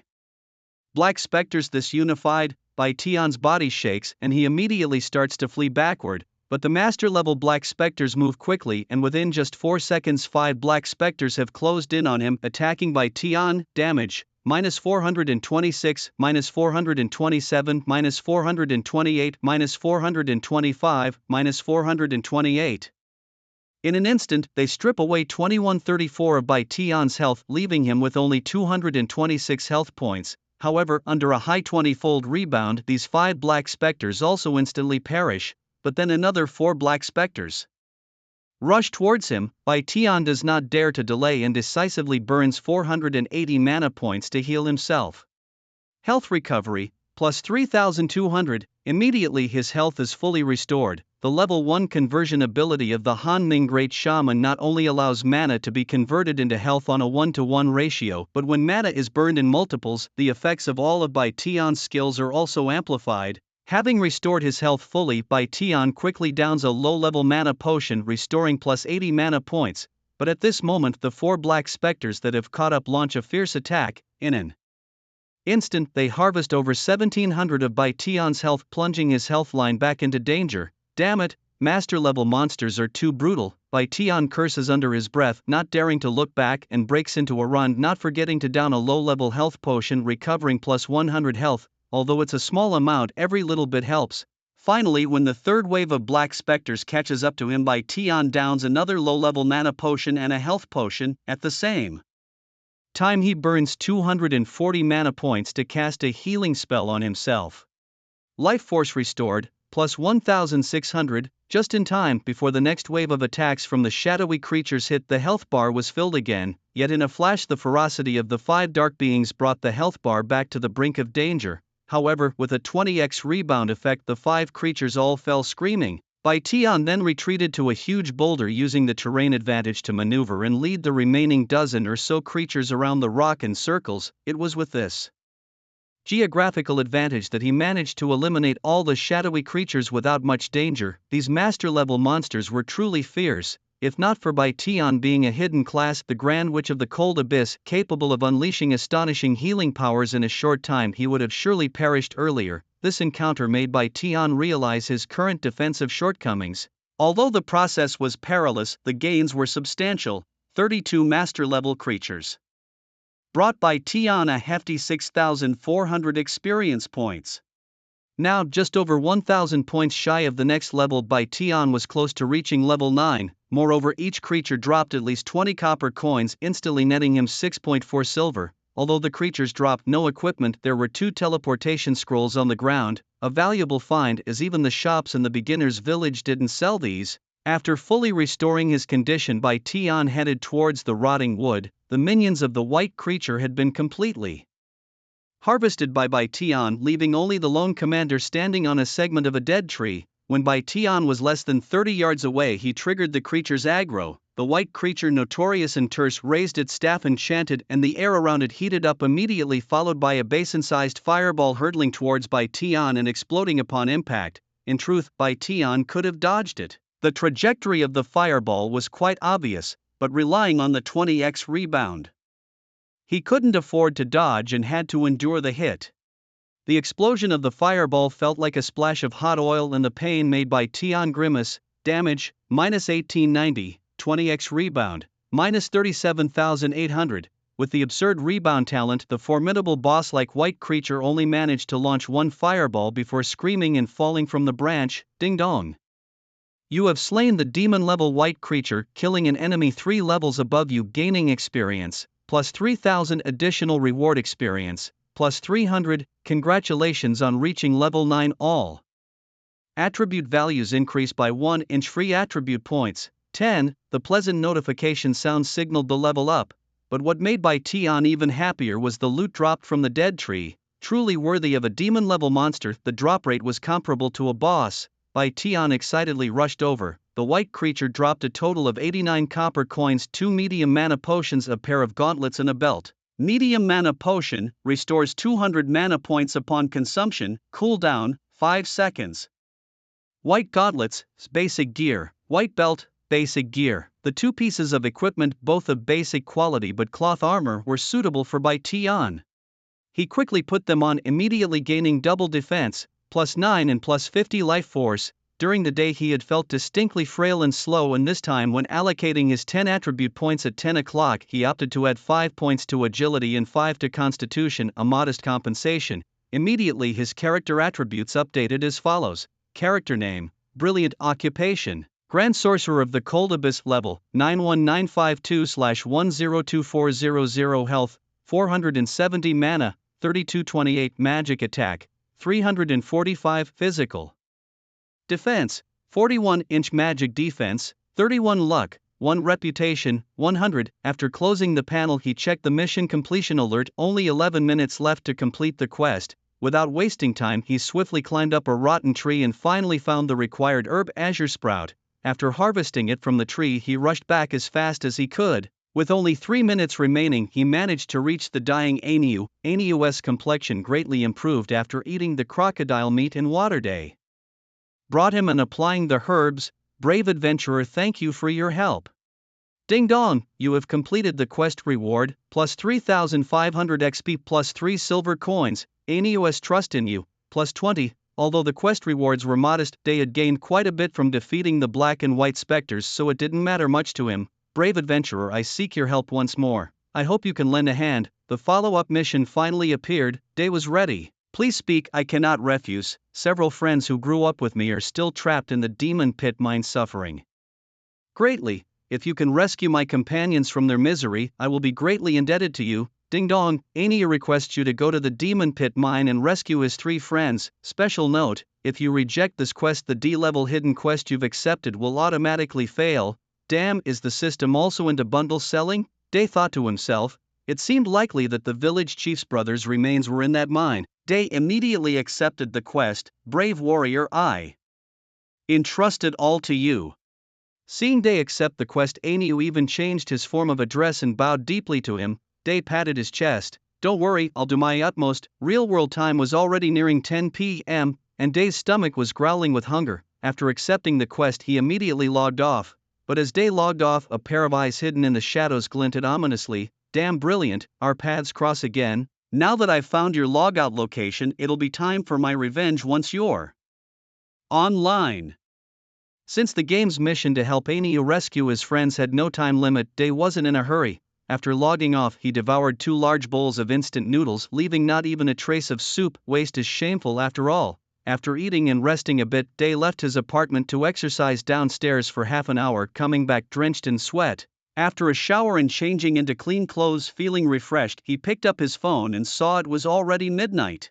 black specters this unified? Bai Tian's body shakes and he immediately starts to flee backward, but the master-level black specters move quickly, and within just 4 seconds 5 black specters have closed in on him, attacking Bai Tian. Damage, minus 426, minus 427, minus 428, minus 425, minus 428. In an instant, they strip away 2134 of Bai Tian's health, leaving him with only 226 health points. However, under a high 20-fold rebound, these 5 black specters also instantly perish, but then another 4 black specters rush towards him. Bai Tian does not dare to delay and decisively burns 480 mana points to heal himself. Health recovery, plus 3,200. Immediately his health is fully restored. The level 1 conversion ability of the Han Ming Great Shaman not only allows mana to be converted into health on a 1-to-1 ratio, but when mana is burned in multiples, the effects of all of Bai Tian's skills are also amplified. Having restored his health fully, Bai Tian quickly downs a low-level mana potion, restoring plus 80 mana points, but at this moment the 4 black specters that have caught up launch a fierce attack. In an instant they harvest over 1,700 of Bai Tian's health, plunging his health line back into danger. Damn it, master-level monsters are too brutal. Bai Tian curses under his breath, not daring to look back, and breaks into a run, not forgetting to down a low-level health potion, recovering plus 100 health. Although it's a small amount, every little bit helps. Finally, when the third wave of black specters catches up to him, Bai Tian downs another low-level mana potion and a health potion. At the same time he burns 240 mana points to cast a healing spell on himself. Life force restored, plus 1,600, just in time before the next wave of attacks from the shadowy creatures hit. The health bar was filled again, yet in a flash the ferocity of the 5 dark beings brought the health bar back to the brink of danger. However, with a 20x rebound effect, the 5 creatures all fell screaming. Bai Tian then retreated to a huge boulder, using the terrain advantage to maneuver and lead the remaining dozen or so creatures around the rock in circles. It was with this geographical advantage that he managed to eliminate all the shadowy creatures without much danger. These master-level monsters were truly fierce. If not for Bai Tian being a hidden class, the Grand Witch of the Cold Abyss, capable of unleashing astonishing healing powers in a short time, he would have surely perished earlier. This encounter made Bai Tian realize his current defensive shortcomings. Although the process was perilous, the gains were substantial. 32 master-level creatures brought Bai Tian a hefty 6,400 experience points. Now just over 1,000 points shy of the next level by Tian was close to reaching level 9, moreover each creature dropped at least 20 copper coins, instantly netting him 6.4 silver. Although the creatures dropped no equipment, there were 2 teleportation scrolls on the ground, a valuable find as even the shops in the beginner's village didn't sell these. After fully restoring his condition by Tian headed towards the rotting wood, the minions of the white creature had been completely harvested by Tian, leaving only the lone commander standing on a segment of a dead tree. When Tian was less than 30 yards away, he triggered the creature's aggro. The white creature, notorious and terse, raised its staff and chanted, and the air around it heated up immediately, followed by a basin-sized fireball hurtling towards Tian and exploding upon impact. In truth, Tian could have dodged it. The trajectory of the fireball was quite obvious, but relying on the 20x rebound, he couldn't afford to dodge and had to endure the hit. The explosion of the fireball felt like a splash of hot oil, and the pain made Tian grimace. Damage, minus 1890, 20x rebound, minus 37,800. With the absurd rebound talent, the formidable boss-like white creature only managed to launch one fireball before screaming and falling from the branch. Ding dong. You have slain the demon-level white creature, killing an enemy 3 levels above you, gaining experience, plus 3,000 additional reward experience, plus 300, congratulations on reaching level 9. All attribute values increase by 1 inch. Free attribute points, 10. The pleasant notification sound signaled the level up, but what made Tian even happier was the loot dropped from the dead tree, truly worthy of a demon-level monster. The drop rate was comparable to a boss. Tian excitedly rushed over. The white creature dropped a total of 89 copper coins, 2 medium mana potions, a pair of gauntlets, and a belt. Medium mana potion restores 200 mana points upon consumption, cooldown 5 seconds. White gauntlets, basic gear. White belt, basic gear. The 2 pieces of equipment, both of basic quality but cloth armor, were suitable for Tian. He quickly put them on, immediately gaining double defense, plus 9 and plus 50 life force. During the day he had felt distinctly frail and slow, and this time when allocating his 10 attribute points at 10 o'clock he opted to add 5 points to agility and 5 to constitution, a modest compensation. Immediately his character attributes updated as follows. Character name, Brilliant. Occupation, Grand Sorcerer of the Cold Abyss. Level, 91952/102400. Health, 470 mana, 3228. Magic attack, 345. Physical defense, 41-inch. Magic defense, 31. Luck, 1. Reputation, 100. After closing the panel he checked the mission completion alert. Only 11 minutes left to complete the quest. Without wasting time he swiftly climbed up a rotten tree and finally found the required herb, Azure Sprout. After harvesting it from the tree he rushed back as fast as he could. With only 3 minutes remaining he managed to reach the dying Aniu. Aniu's complexion greatly improved after eating the crocodile meat in water. Day brought him, and applying the herbs, brave adventurer, thank you for your help. Ding dong, you have completed the quest. Reward, plus 3,500 XP plus 3 silver coins. Aniu's trust in you, plus 20. Although the quest rewards were modest, Day had gained quite a bit from defeating the black and white specters, so it didn't matter much to him. Brave adventurer, I seek your help once more. I hope you can lend a hand. The follow-up mission finally appeared. Day was ready. Please speak. I cannot refuse. Several friends who grew up with me are still trapped in the demon pit mine, suffering greatly. If you can rescue my companions from their misery, I will be greatly indebted to you. Ding dong, Ania requests you to go to the demon pit mine and rescue his 3 friends. Special note, if you reject this quest, the D-level hidden quest you've accepted will automatically fail. Damn, is the system also into bundle selling? Day thought to himself. It seemed likely that the village chief's brother's remains were in that mine. Day immediately accepted the quest. Brave warrior, I entrust it all to you. Seeing Day accept the quest, Aniu even changed his form of address and bowed deeply to him. Day patted his chest. Don't worry, I'll do my utmost. Real-world time was already nearing 10 p.m., and Day's stomach was growling with hunger. After accepting the quest he immediately logged off. But as Day logged off, a pair of eyes hidden in the shadows glinted ominously. Damn brilliant, our paths cross again. Now that I've found your logout location, it'll be time for my revenge once you're online. Since the game's mission to help Aniu rescue his friends had no time limit, Day wasn't in a hurry. After logging off he devoured 2 large bowls of instant noodles, leaving not even a trace of soup. Waste is shameful after all. After eating and resting a bit, Day left his apartment to exercise downstairs for half an hour, coming back drenched in sweat. After a shower and changing into clean clothes, feeling refreshed, he picked up his phone and saw it was already midnight.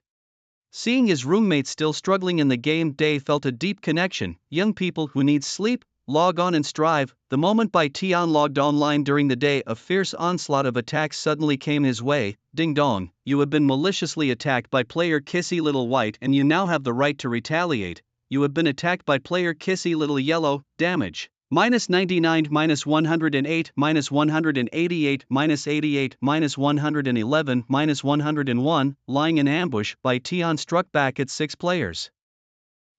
Seeing his roommate still struggling in the game, Day felt a deep connection. Young people who need sleep, log on and strive. The moment Tian logged online during the day, a fierce onslaught of attacks suddenly came his way. Ding dong, you have been maliciously attacked by player Kissy Little White and you now have the right to retaliate. You have been attacked by player Kissy Little Yellow. Damage -99, -108, -188, -88, -111, -101. Lying in ambush, Tian struck back at 6 players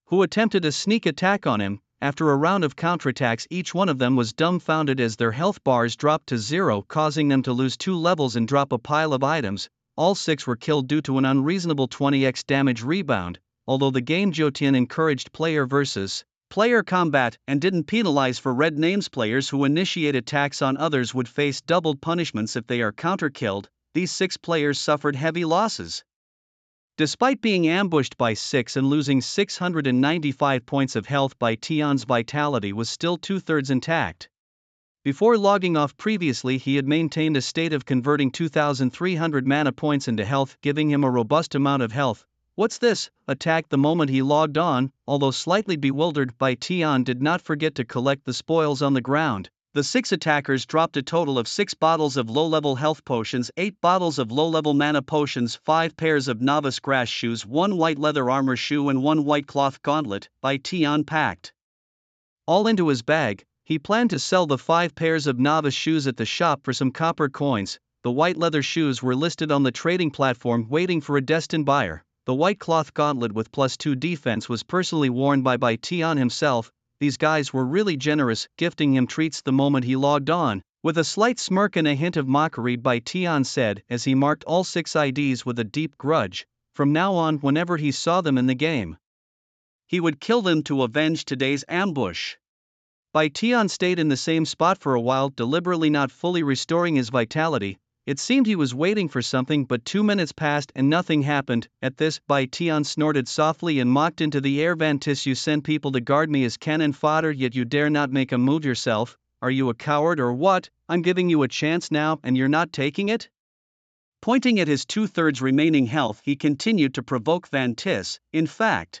who attempted a sneak attack on him. After a round of counterattacks, each one of them was dumbfounded as their health bars dropped to 0, causing them to lose 2 levels and drop a pile of items. All 6 were killed due to an unreasonable 20x damage rebound. Although the game Jotian encouraged player versus player combat and didn't penalize for red names, players who initiate attacks on others would face doubled punishments if they are counter-killed. These 6 players suffered heavy losses. Despite being ambushed by 6 and losing 695 points of health, Tian's vitality was still 2/3 intact. Before logging off previously, he had maintained a state of converting 2,300 mana points into health, giving him a robust amount of health. What's this? Attacked the moment he logged on. Although slightly bewildered, Tian did not forget to collect the spoils on the ground. The 6 attackers dropped a total of 6 bottles of low-level health potions, 8 bottles of low-level mana potions, 5 pairs of novice grass shoes, 1 white leather armor shoe and 1 white cloth gauntlet. Tian packed all into his bag. He planned to sell the 5 pairs of novice shoes at the shop for some copper coins. The white leather shoes were listed on the trading platform waiting for a destined buyer. The white cloth gauntlet with +2 defense was personally worn by Tian himself. These guys were really generous, gifting him treats the moment he logged on. With a slight smirk and a hint of mockery, Tian said, as he marked all 6 IDs with a deep grudge. From now on, whenever he saw them in the game, he would kill them to avenge today's ambush. Tian stayed in the same spot for a while, deliberately not fully restoring his vitality. It seemed he was waiting for something, but 2 minutes passed and nothing happened. At this, Tian snorted softly and mocked into the air. Vantis, you send people to guard me as cannon fodder, yet you dare not make a move yourself. Are you a coward or what? I'm giving you a chance now and you're not taking it? Pointing at his 2/3 remaining health, he continued to provoke Vantis. In fact,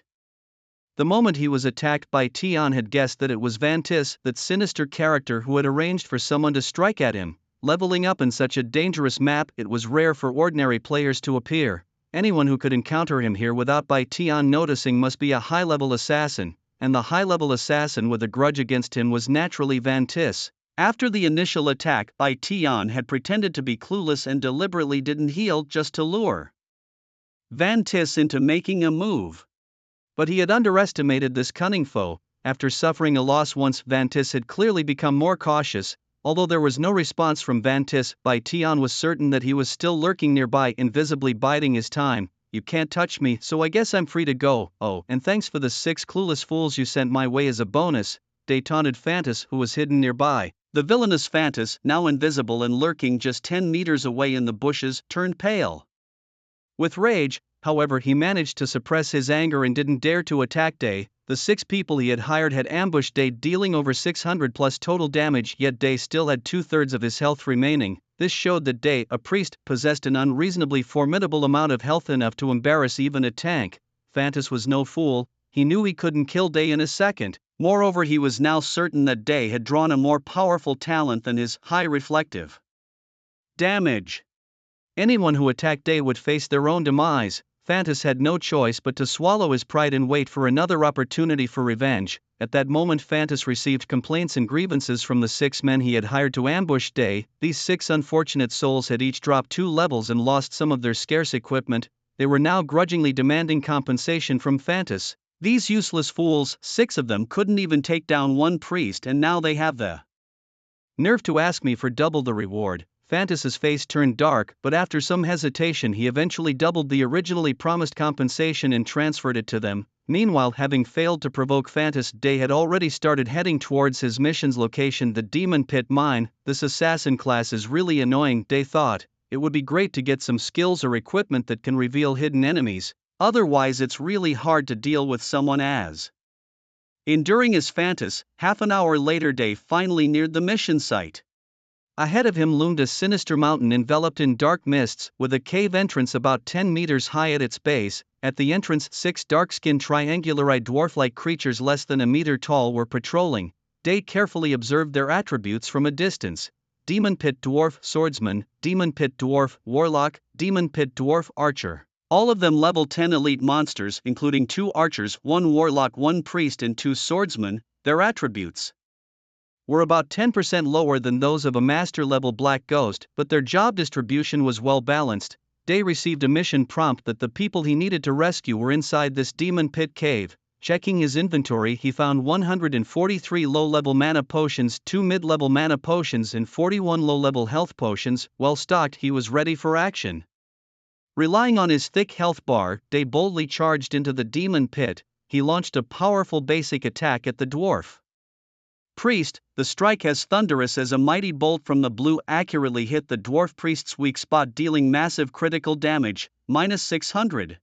the moment he was attacked, Tian had guessed that it was Vantis, that sinister character who had arranged for someone to strike at him. Leveling up in such a dangerous map, it was rare for ordinary players to appear. Anyone who could encounter him here without Tian noticing must be a high-level assassin, and the high-level assassin with a grudge against him was naturally Vantis. After the initial attack, Tian had pretended to be clueless and deliberately didn't heal just to lure Vantis into making a move. But he had underestimated this cunning foe. After suffering a loss once, Vantis had clearly become more cautious. Although there was no response from Vantis, Tian was certain that he was still lurking nearby, invisibly biding his time. You can't touch me, so I guess I'm free to go. Oh, and thanks for the 6 clueless fools you sent my way as a bonus. Day taunted Fantis, who was hidden nearby. The villainous Fantis, now invisible and lurking just 10 meters away in the bushes, turned pale with rage. However, he managed to suppress his anger and didn't dare to attack Day. The 6 people he had hired had ambushed Day, dealing over 600 plus total damage, yet Day still had 2/3 of his health remaining. This showed that Day, a priest, possessed an unreasonably formidable amount of health, enough to embarrass even a tank. Fantis was no fool. He knew he couldn't kill Day in a second. Moreover, he was now certain that Day had drawn a more powerful talent than his high reflective damage. Anyone who attacked Day would face their own demise. Fantis had no choice but to swallow his pride and wait for another opportunity for revenge. At that moment, Fantis received complaints and grievances from the 6 men he had hired to ambush Day. These 6 unfortunate souls had each dropped 2 levels and lost some of their scarce equipment. They were now grudgingly demanding compensation from Fantis. These useless fools, 6 of them, couldn't even take down 1 priest, and now they have the nerve to ask me for double the reward. Fantis's face turned dark, but after some hesitation he eventually doubled the originally promised compensation and transferred it to them. Meanwhile, having failed to provoke Fantis, Day had already started heading towards his mission's location, the Demon Pit Mine. This assassin class is really annoying, Day thought. It would be great to get some skills or equipment that can reveal hidden enemies. otherwise it's really hard to deal with someone as. Enduring his fantasy, half an hour later Day finally neared the mission site. Ahead of him loomed a sinister mountain enveloped in dark mists, with a cave entrance about 10 meters high at its base. At the entrance, 6 dark-skinned triangular-eyed dwarf-like creatures less than a meter tall were patrolling. Day carefully observed their attributes from a distance. Demon Pit Dwarf Swordsman, Demon Pit Dwarf Warlock, Demon Pit Dwarf Archer. All of them level 10 elite monsters, including 2 archers, 1 warlock, 1 priest and 2 swordsmen. Their attributes were about 10% lower than those of a master-level Black Ghost, but their job distribution was well balanced. Day received a mission prompt that the people he needed to rescue were inside this demon pit cave. Checking his inventory, he found 143 low-level mana potions, 2 mid-level mana potions and 41 low-level health potions. Well stocked, he was ready for action. Relying on his thick health bar, Day boldly charged into the demon pit. He launched a powerful basic attack at the dwarf priest. The strike, as thunderous as a mighty bolt from the blue, accurately hit the dwarf priest's weak spot, dealing massive critical damage, -600.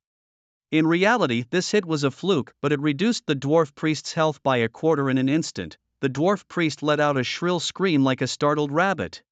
In reality, this hit was a fluke, but it reduced the dwarf priest's health by a quarter in an instant. The dwarf priest let out a shrill scream like a startled rabbit.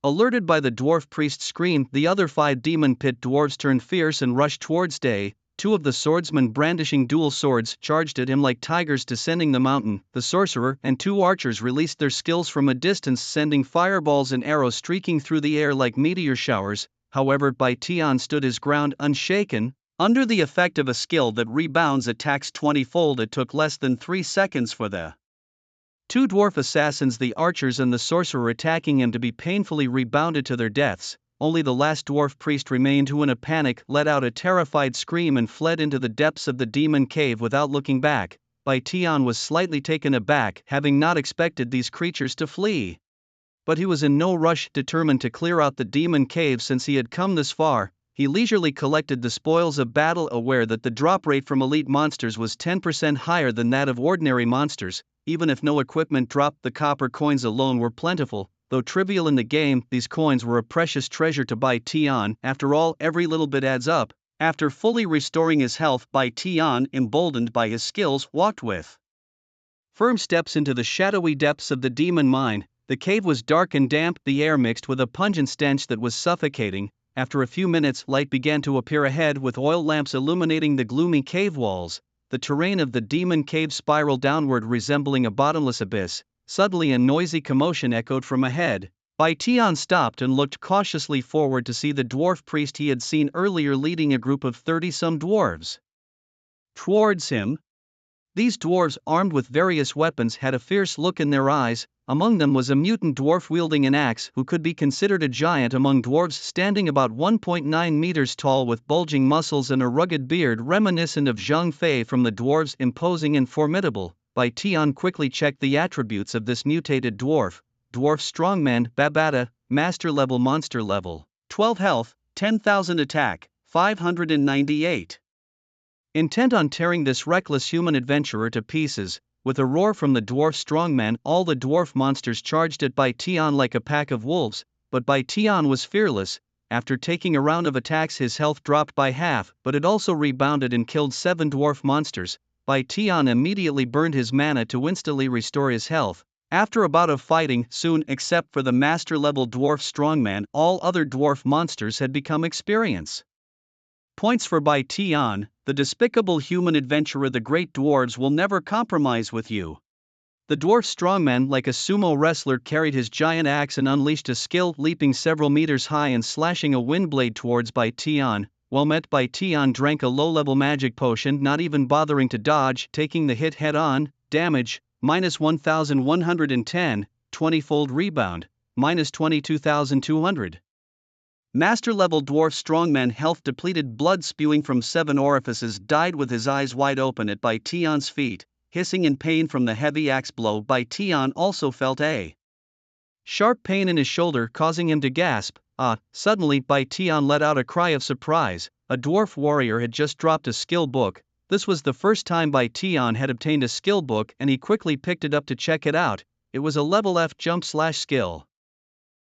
Alerted by the dwarf priest's scream, the other 5 demon pit dwarves turned fierce and rushed towards Day. 2 of the swordsmen, brandishing dual swords, charged at him like tigers descending the mountain. The sorcerer and 2 archers released their skills from a distance, sending fireballs and arrows streaking through the air like meteor showers. However, Baitian stood his ground unshaken. Under the effect of a skill that rebounds attacks 20-fold, it took less than 3 seconds for the 2 dwarf assassins, the archers and the sorcerer attacking him, to be painfully rebounded to their deaths. Only the last dwarf priest remained, who in a panic let out a terrified scream and fled into the depths of the demon cave without looking back. Baitian was slightly taken aback, having not expected these creatures to flee. But he was in no rush, determined to clear out the demon cave since he had come this far. He leisurely collected the spoils of battle, aware that the drop rate from elite monsters was 10% higher than that of ordinary monsters. Even if no equipment dropped, the copper coins alone were plentiful. Though trivial in the game, these coins were a precious treasure to Baitian. After all, every little bit adds up. After fully restoring his health, Baitian, emboldened by his skills, walked with firm steps into the shadowy depths of the demon mine. The cave was dark and damp, the air mixed with a pungent stench that was suffocating. After a few minutes, light began to appear ahead, with oil lamps illuminating the gloomy cave walls. The terrain of the demon cave spiraled downward, resembling a bottomless abyss. Suddenly a noisy commotion echoed from ahead. Baitian stopped and looked cautiously forward to see the dwarf priest he had seen earlier leading a group of 30-some dwarves towards him. These dwarves, armed with various weapons, had a fierce look in their eyes. Among them was a mutant dwarf wielding an axe, who could be considered a giant among dwarves, standing about 1.9 meters tall, with bulging muscles and a rugged beard reminiscent of Zhang Fei from the dwarves, imposing and formidable. Baitian quickly checked the attributes of this mutated dwarf. Dwarf strongman, Babata, master level, monster level, 12 health, 10,000 attack, 598. Intent on tearing this reckless human adventurer to pieces, with a roar from the dwarf strongman, all the dwarf monsters charged at Baitian like a pack of wolves. But Baitian was fearless. After taking a round of attacks, his health dropped by half, but it also rebounded and killed 7 dwarf monsters. Baitian immediately burned his mana to instantly restore his health. After a bout of fighting, soon, except for the master-level dwarf strongman, all other dwarf monsters had become experience points for Baitian. The despicable human adventurer, the great dwarves will never compromise with you. The dwarf strongman, like a sumo wrestler, carried his giant axe and unleashed a skill, leaping several meters high and slashing a wind blade towards Baitian. Well met. Baitian drank a low-level magic potion, not even bothering to dodge, taking the hit head-on. Damage, -1110, 20-fold rebound, -22,200. Master-level dwarf strongman, health depleted, blood spewing from 7 orifices, died with his eyes wide open at Baitian's feet, hissing in pain from the heavy axe blow. Baitian also felt a sharp pain in his shoulder, causing him to gasp. Suddenly Baitian let out a cry of surprise. A dwarf warrior had just dropped a skill book. This was the first time Baitian had obtained a skill book, and he quickly picked it up to check it out. It was a level F jump/skill.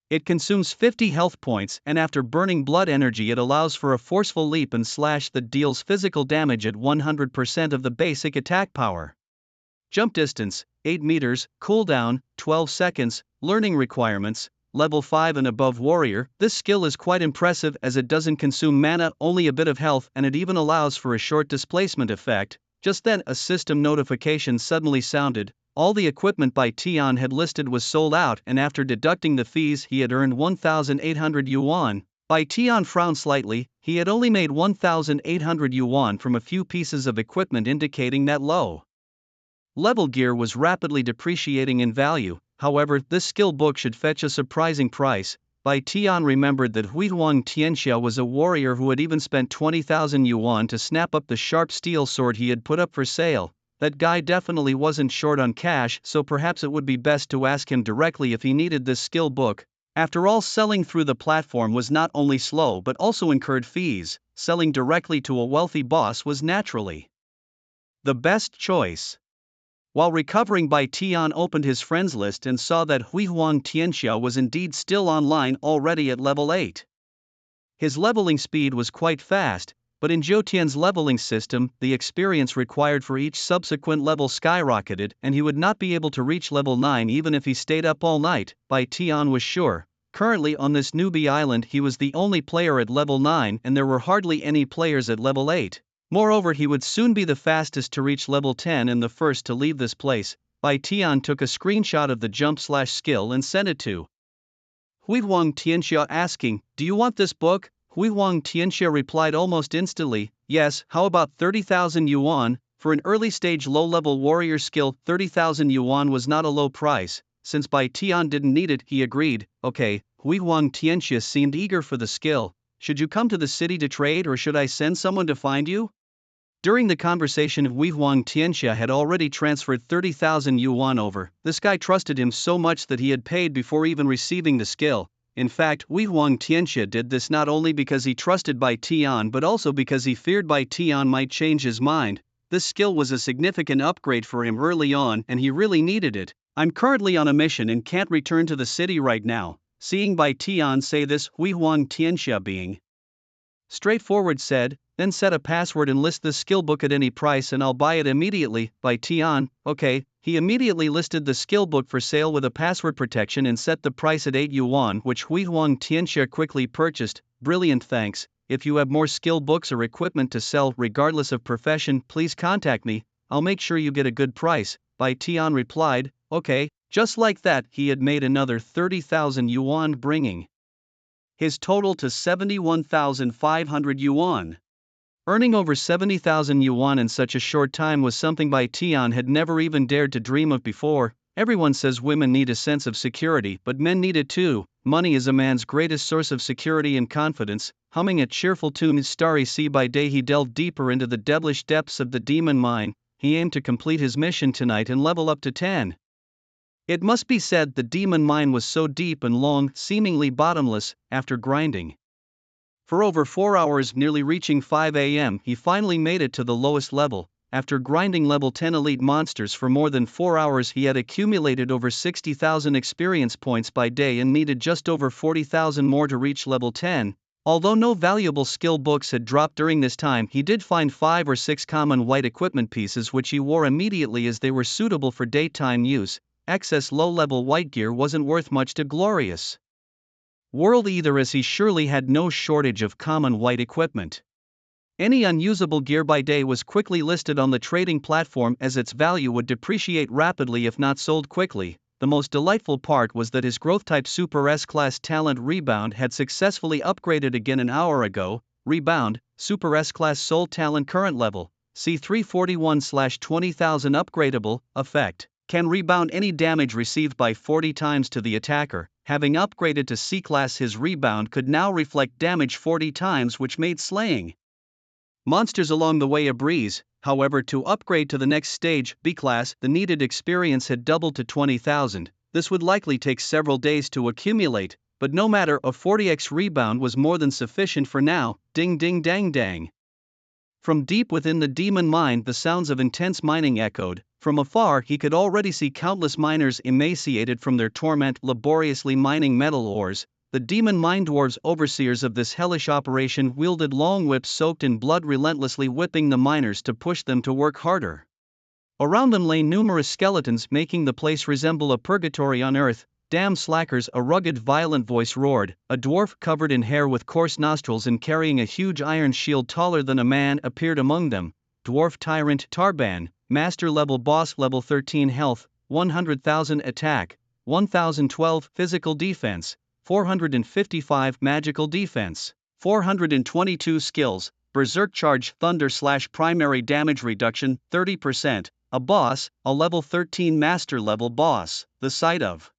It consumes 50 health points, and after burning blood energy it allows for a forceful leap and slash that deals physical damage at 100% of the basic attack power. Jump distance, 8 meters, cooldown, 12 seconds, learning requirements, level 5 and above warrior. This skill is quite impressive as it doesn't consume mana, only a bit of health, and it even allows for a short displacement effect. Just then a system notification suddenly sounded. All the equipment by Tian had listed was sold out, and after deducting the fees he had earned 1,800 yuan. Bai Tian frowned slightly, he had only made 1,800 yuan from a few pieces of equipment, indicating that low level gear was rapidly depreciating in value. However, this skill book should fetch a surprising price. Bai Tian remembered that Huihuang Tianxia was a warrior who had even spent 20,000 yuan to snap up the sharp steel sword he had put up for sale. That guy definitely wasn't short on cash, so perhaps it would be best to ask him directly if he needed this skill book. After all, selling through the platform was not only slow but also incurred fees. Selling directly to a wealthy boss was naturally the best choice. While recovering, Bai Tian opened his friends list and saw that Huihuang Tianxia was indeed still online, already at level 8. His leveling speed was quite fast, but in Zhou Tian's leveling system, the experience required for each subsequent level skyrocketed, and he would not be able to reach level 9 even if he stayed up all night. Bai Tian was sure. Currently on this newbie island he was the only player at level 9 and there were hardly any players at level 8. Moreover, he would soon be the fastest to reach level 10 and the first to leave this place. Bai Tian took a screenshot of the jump/skill and sent it to Huihuang Tianxia asking, "Do you want this book?" Huihuang Tianxia replied almost instantly, "Yes, how about 30,000 yuan?" For an early-stage low-level warrior skill, 30,000 yuan was not a low price. Since Bai Tian didn't need it, he agreed. "Okay." Huihuang Tianxia seemed eager for the skill. "Should you come to the city to trade or should I send someone to find you?" During the conversation, Huihuang Tianxia had already transferred 30,000 yuan over. This guy trusted him so much that he had paid before even receiving the skill. In fact, Huihuang Tianxia did this not only because he trusted Bai Tian but also because he feared Bai Tian might change his mind. This skill was a significant upgrade for him early on and he really needed it. "I'm currently on a mission and can't return to the city right now." Seeing Bai Tian say this, Huihuang Tianxia, being straightforward, said, "Then set a password and list the skill book at any price and I'll buy it immediately." Bai Tian, "Okay." He immediately listed the skill book for sale with a password protection and set the price at 8 yuan, which Huihuang Tianxia quickly purchased. "Brilliant, thanks. If you have more skill books or equipment to sell regardless of profession, please contact me. I'll make sure you get a good price." Bai Tian replied, "Okay." Just like that, he had made another 30,000 yuan, bringing his total to 71,500 yuan. Earning over 70,000 yuan in such a short time was something Bai Tian had never even dared to dream of before. Everyone says women need a sense of security, but men need it too. Money is a man's greatest source of security and confidence. Humming a cheerful tune, Starry Sea by day, he delved deeper into the devilish depths of the demon mine. He aimed to complete his mission tonight and level up to 10. It must be said the demon mine was so deep and long, seemingly bottomless. After grinding for over 4 hours, nearly reaching 5 a.m., he finally made it to the lowest level. After grinding level 10 elite monsters for more than 4 hours, he had accumulated over 60,000 experience points by day and needed just over 40,000 more to reach level 10. Although no valuable skill books had dropped during this time, he did find 5 or 6 common white equipment pieces which he wore immediately as they were suitable for daytime use. Excess low-level white gear wasn't worth much to Glorious World either, as he surely had no shortage of common white equipment. Any unusable gear by day was quickly listed on the trading platform as its value would depreciate rapidly if not sold quickly. The most delightful part was that his growth-type Super S-Class talent Rebound had successfully upgraded again an hour ago. Rebound, Super S-Class Soul Talent current level, C341/20,000 upgradable, effect. Can rebound any damage received by 40 times to the attacker. Having upgraded to C-Class, his rebound could now reflect damage 40 times, which made slaying monsters along the way a breeze. However, to upgrade to the next stage, B-Class, the needed experience had doubled to 20,000. This would likely take several days to accumulate, but no matter, a 40x rebound was more than sufficient for now. Ding ding dang dang. From deep within the demon mine, the sounds of intense mining echoed. From afar he could already see countless miners emaciated from their torment laboriously mining metal ores. The demon mine dwarves, overseers of this hellish operation, wielded long whips soaked in blood, relentlessly whipping the miners to push them to work harder. Around them lay numerous skeletons, making the place resemble a purgatory on earth. "Damn slackers," a rugged, violent voice roared. A dwarf covered in hair with coarse nostrils and carrying a huge iron shield taller than a man appeared among them. Dwarf Tyrant Tarban, Master Level Boss, Level 13 Health, 100,000 Attack, 1012 Physical Defense, 455 Magical Defense, 422 Skills, Berserk Charge, Thunder Slash, Primary Damage Reduction, 30%, a boss, a Level 13 Master Level Boss. The sight of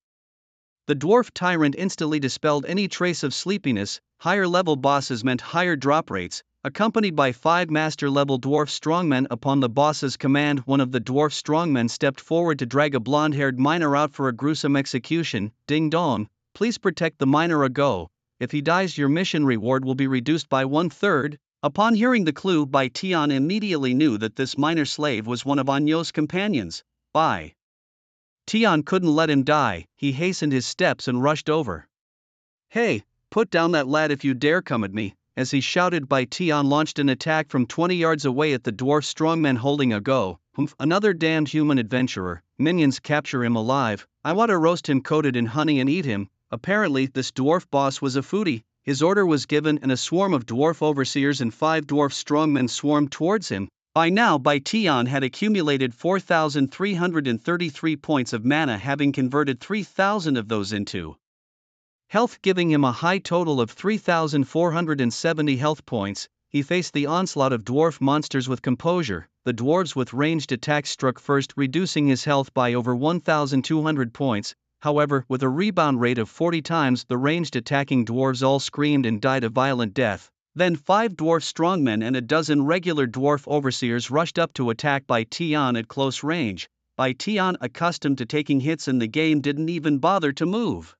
the Dwarf Tyrant instantly dispelled any trace of sleepiness. Higher level bosses meant higher drop rates. Accompanied by 5 master-level dwarf strongmen upon the boss's command, one of the dwarf strongmen stepped forward to drag a blonde-haired miner out for a gruesome execution. "Ding dong, please protect the miner ago. If he dies, your mission reward will be reduced by 1/3. Upon hearing the clue, Bai Tian immediately knew that this miner slave was one of Anyo's companions. Bai Tian couldn't let him die. He hastened his steps and rushed over. "Hey, put down that lad if you dare come at me." As he shouted, Bai Tian launched an attack from 20 yards away at the dwarf strongman holding a go. "Humph, another damned human adventurer. Minions, capture him alive. I want to roast him coated in honey and eat him." Apparently, this dwarf boss was a foodie. His order was given and a swarm of dwarf overseers and 5 dwarf strongmen swarmed towards him. By now, Bai Tian had accumulated 4,333 points of mana, having converted 3,000 of those into health, giving him a high total of 3,470 health points. He faced the onslaught of dwarf monsters with composure. The dwarves with ranged attacks struck first, reducing his health by over 1,200 points. However, with a rebound rate of 40 times, the ranged attacking dwarves all screamed and died a violent death. Then 5 dwarf strongmen and a dozen regular dwarf overseers rushed up to attack Bai Tian at close range. Bai Tian, accustomed to taking hits in the game, didn't even bother to move.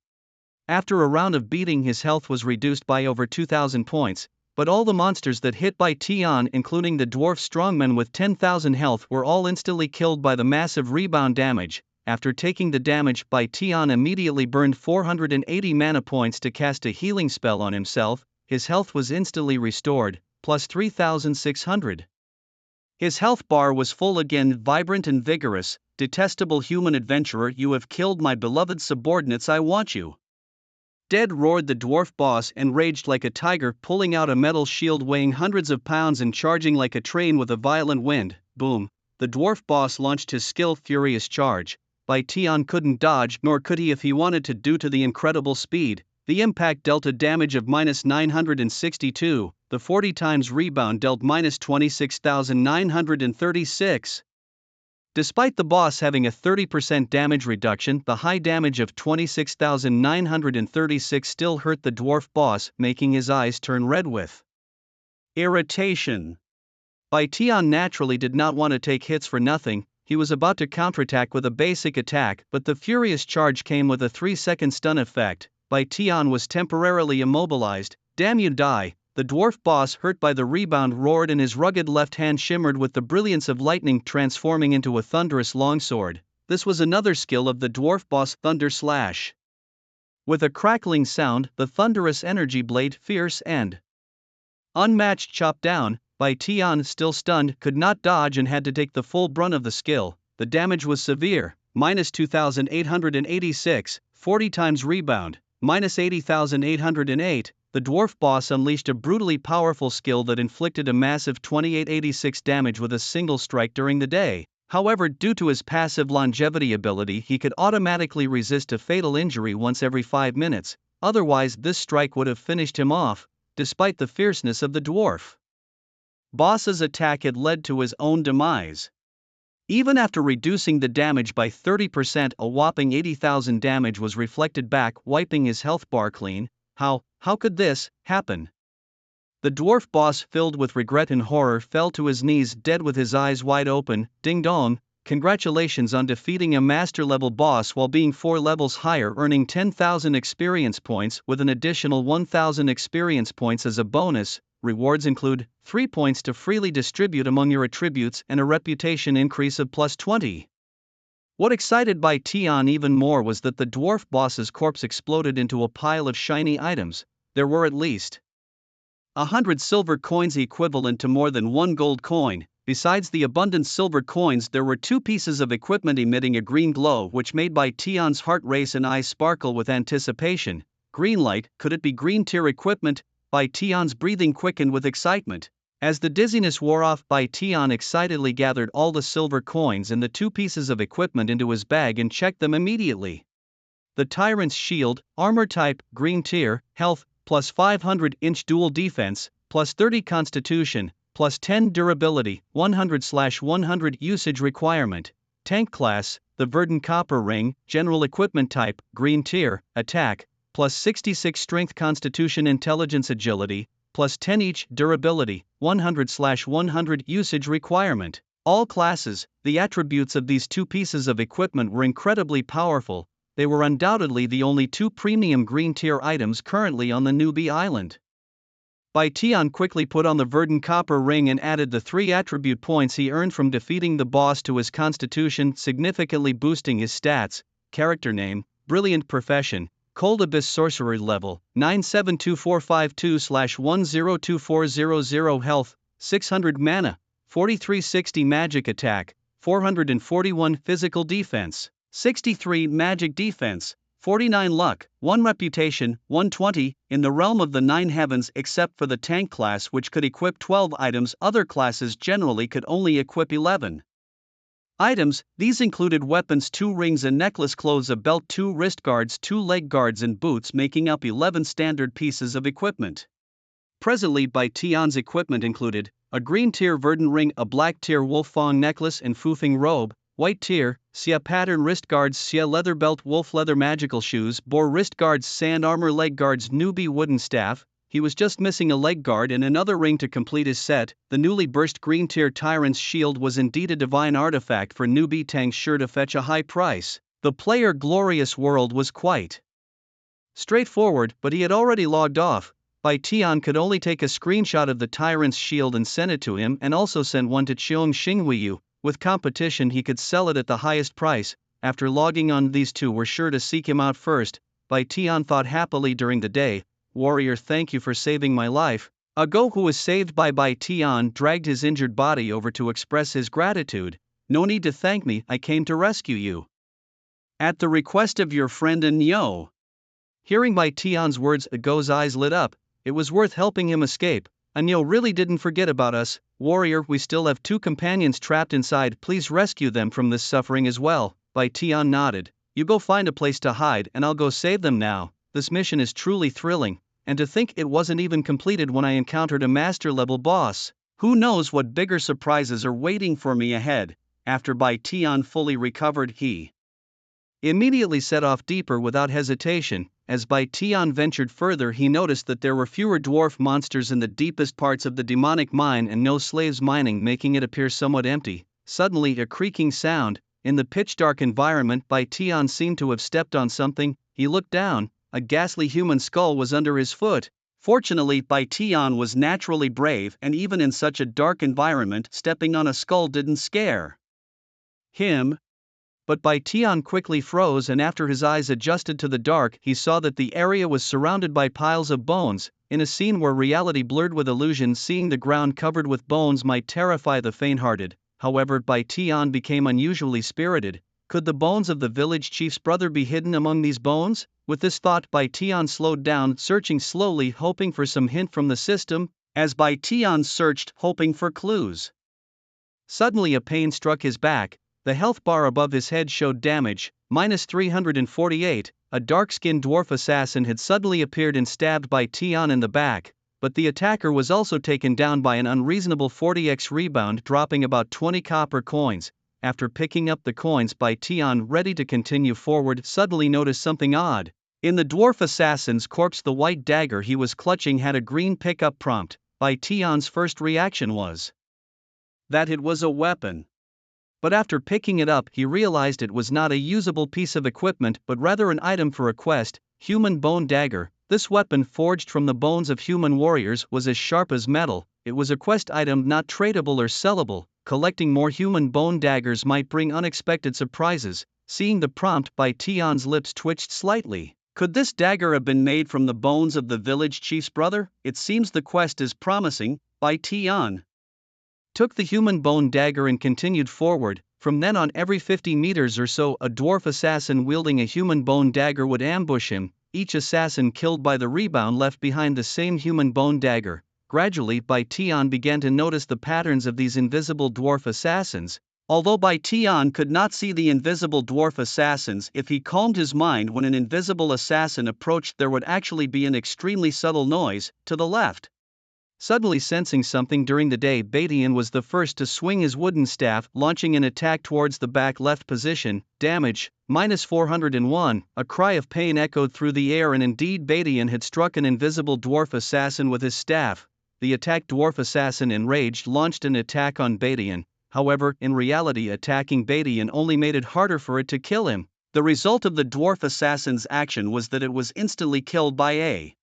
After a round of beating, his health was reduced by over 2,000 points, but all the monsters that hit Bai Tian, including the dwarf strongmen with 10,000 health, were all instantly killed by the massive rebound damage. After taking the damage, Bai Tian immediately burned 480 mana points to cast a healing spell on himself. His health was instantly restored, plus 3,600. His health bar was full again, vibrant and vigorous. "Detestable human adventurer, you have killed my beloved subordinates, I want you dead," roared the dwarf boss, and raged like a tiger, pulling out a metal shield weighing hundreds of pounds and charging like a train with a violent wind. Boom! The dwarf boss launched his skill Furious Charge. Bai Tian couldn't dodge, nor could he if he wanted to, due to the incredible speed. The impact dealt a damage of -962, the 40 times rebound dealt -26,936. Despite the boss having a 30% damage reduction, the high damage of 26,936 still hurt the dwarf boss, making his eyes turn red with irritation. Bai Tian naturally did not want to take hits for nothing. He was about to counterattack with a basic attack, but the Furious Charge came with a 3-second stun effect. Bai Tian was temporarily immobilized. "Damn you, die!" The dwarf boss, hurt by the rebound, roared, and his rugged left hand shimmered with the brilliance of lightning, transforming into a thunderous longsword. This was another skill of the dwarf boss, Thunder Slash. With a crackling sound, the thunderous energy blade, fierce and unmatched, chopped down. Bai Tian, still stunned, could not dodge and had to take the full brunt of the skill. The damage was severe, -2,886, 40 times rebound, -80,808. The dwarf boss unleashed a brutally powerful skill that inflicted a massive 2886 damage with a single strike during the day. However, due to his passive longevity ability, he could automatically resist a fatal injury once every 5 minutes, otherwise this strike would have finished him off. Despite the fierceness of the dwarf boss's attack, had led to his own demise. Even after reducing the damage by 30%, a whopping 80,000 damage was reflected back, wiping his health bar clean. How could this happen? The dwarf boss, filled with regret and horror, fell to his knees, dead with his eyes wide open. "Ding dong, congratulations on defeating a master-level boss while being 4 levels higher, earning 10,000 experience points, with an additional 1,000 experience points as a bonus. rewards include 3 points to freely distribute among your attributes and a reputation increase of plus 20. What excited Bai Tian even more was that the dwarf boss's corpse exploded into a pile of shiny items. There were at least 100 silver coins equivalent to more than 1 gold coin. Besides the abundant silver coins, there were 2 pieces of equipment emitting a green glow which made Bai Tian's heart race and eyes sparkle with anticipation. Green light, could it be green tier equipment? Bai Tian's breathing quickened with excitement. As the dizziness wore off, Bai Tian excitedly gathered all the silver coins and the 2 pieces of equipment into his bag and checked them immediately. The Tyrant's Shield, armor type, green tier, health, plus 500-inch dual defense, plus 30 constitution, plus 10 durability, 100/100 usage requirement. Tank class, the Verdant Copper Ring, general equipment type, green tier, attack, plus 66 strength, constitution, intelligence, agility, plus 10 each, durability, 100/100 usage requirement. All classes. The attributes of these 2 pieces of equipment were incredibly powerful. They were undoubtedly the only 2 premium green tier items currently on the newbie island. Bai Tian quickly put on the Verdant Copper Ring and added the 3 attribute points he earned from defeating the boss to his constitution, significantly boosting his stats. Character name, Brilliant Profession, Cold Abyss Sorcerer level, 972452/102400 health, 600 mana, 4360 magic attack, 441 physical defense, 63 magic defense, 49 luck, 1 reputation, 120, in the realm of the 9 heavens except for the tank class which could equip 12 items. Other classes generally could only equip 11 items. These included weapons, 2 rings, a necklace, clothes, a belt, 2 wrist guards, 2 leg guards and boots, making up 11 standard pieces of equipment. Presently Bai Tian's equipment included a green tier Verdant Ring, a black tier Wolf Fang necklace and Fufeng robe, white tier, Xia pattern wrist guards, Xia leather belt, wolf leather magical shoes, boar wrist guards, sand armor leg guards, newbie wooden staff. He was just missing a leg guard and another ring to complete his set. The newly burst green tier Tyrant's Shield was indeed a divine artifact for newbie tanks, sure to fetch a high price. The player glorious world was quite straightforward, but he had already logged off. Bai Tian could only take a screenshot of the Tyrant's Shield and send it to him, and also sent one to Cheong Xinghuiyu. With competition he could sell it at the highest price. After logging on, these 2 were sure to seek him out first. Bai Tian thought happily during the day, "Warrior, thank you for saving my life." A Go who was saved by Bai Tian dragged his injured body over to express his gratitude. "No need to thank me, I came to rescue you at the request of your friend Nyo." Hearing Bai Tian's words, A Go's eyes lit up. It was worth helping him escape. Nyo really didn't forget about us. "Warrior, we still have 2 companions trapped inside, please rescue them from this suffering as well." Bai Tian nodded. "You go find a place to hide and I'll go save them now." This mission is truly thrilling, and to think it wasn't even completed when I encountered a master level boss. Who knows what bigger surprises are waiting for me ahead. After Bai Tian fully recovered, he immediately set off deeper without hesitation. As Bai Tian ventured further, he noticed that there were fewer dwarf monsters in the deepest parts of the demonic mine and no slaves mining, making it appear somewhat empty. Suddenly a creaking sound. In the pitch-dark environment, Bai Tian seemed to have stepped on something. He looked down. A ghastly human skull was under his foot. Fortunately, Bai Tian was naturally brave, and even in such a dark environment, stepping on a skull didn't scare him. But Bai Tian quickly froze, and after his eyes adjusted to the dark, he saw that the area was surrounded by piles of bones. In a scene where reality blurred with illusion, seeing the ground covered with bones might terrify the faint-hearted. However, Bai Tian became unusually spirited. Could the bones of the village chief's brother be hidden among these bones? With this thought, Bai Tian slowed down, searching slowly, hoping for some hint from the system. As Bai Tian searched, hoping for clues, suddenly a pain struck his back. The health bar above his head showed damage, -348. A dark-skinned dwarf assassin had suddenly appeared and stabbed Bai Tian in the back, but the attacker was also taken down by an unreasonable 40x rebound, dropping about 20 copper coins. After picking up the coins, Bai Tian, ready to continue forward, suddenly noticed something odd. In the dwarf assassin's corpse, the white dagger he was clutching had a green pickup prompt. Bai Tian's first reaction was that it was a weapon. But after picking it up, he realized it was not a usable piece of equipment but rather an item for a quest. Human bone dagger. This weapon, forged from the bones of human warriors, was as sharp as metal. It was a quest item, not tradable or sellable. Collecting more human bone daggers might bring unexpected surprises. Seeing the prompt, Bai Tian's lips twitched slightly. Could this dagger have been made from the bones of the village chief's brother? It seems the quest is promising. Bai Tian took the human bone dagger and continued forward. From then on, every 50 meters or so, a dwarf assassin wielding a human bone dagger would ambush him. Each assassin killed by the rebound left behind the same human bone dagger. Gradually, Bai Tian began to notice the patterns of these invisible dwarf assassins. Although Bai Tian could not see the invisible dwarf assassins, if he calmed his mind when an invisible assassin approached, there would actually be an extremely subtle noise to the left. Suddenly sensing something during the day, Badian was the first to swing his wooden staff, launching an attack towards the back left position. Damage, -401. A cry of pain echoed through the air, and indeed Badian had struck an invisible dwarf assassin with his staff. The attacked dwarf assassin, enraged, launched an attack on Badian. However, in reality, attacking Badian only made it harder for it to kill him. The result of the dwarf assassin's action was that it was instantly killed by a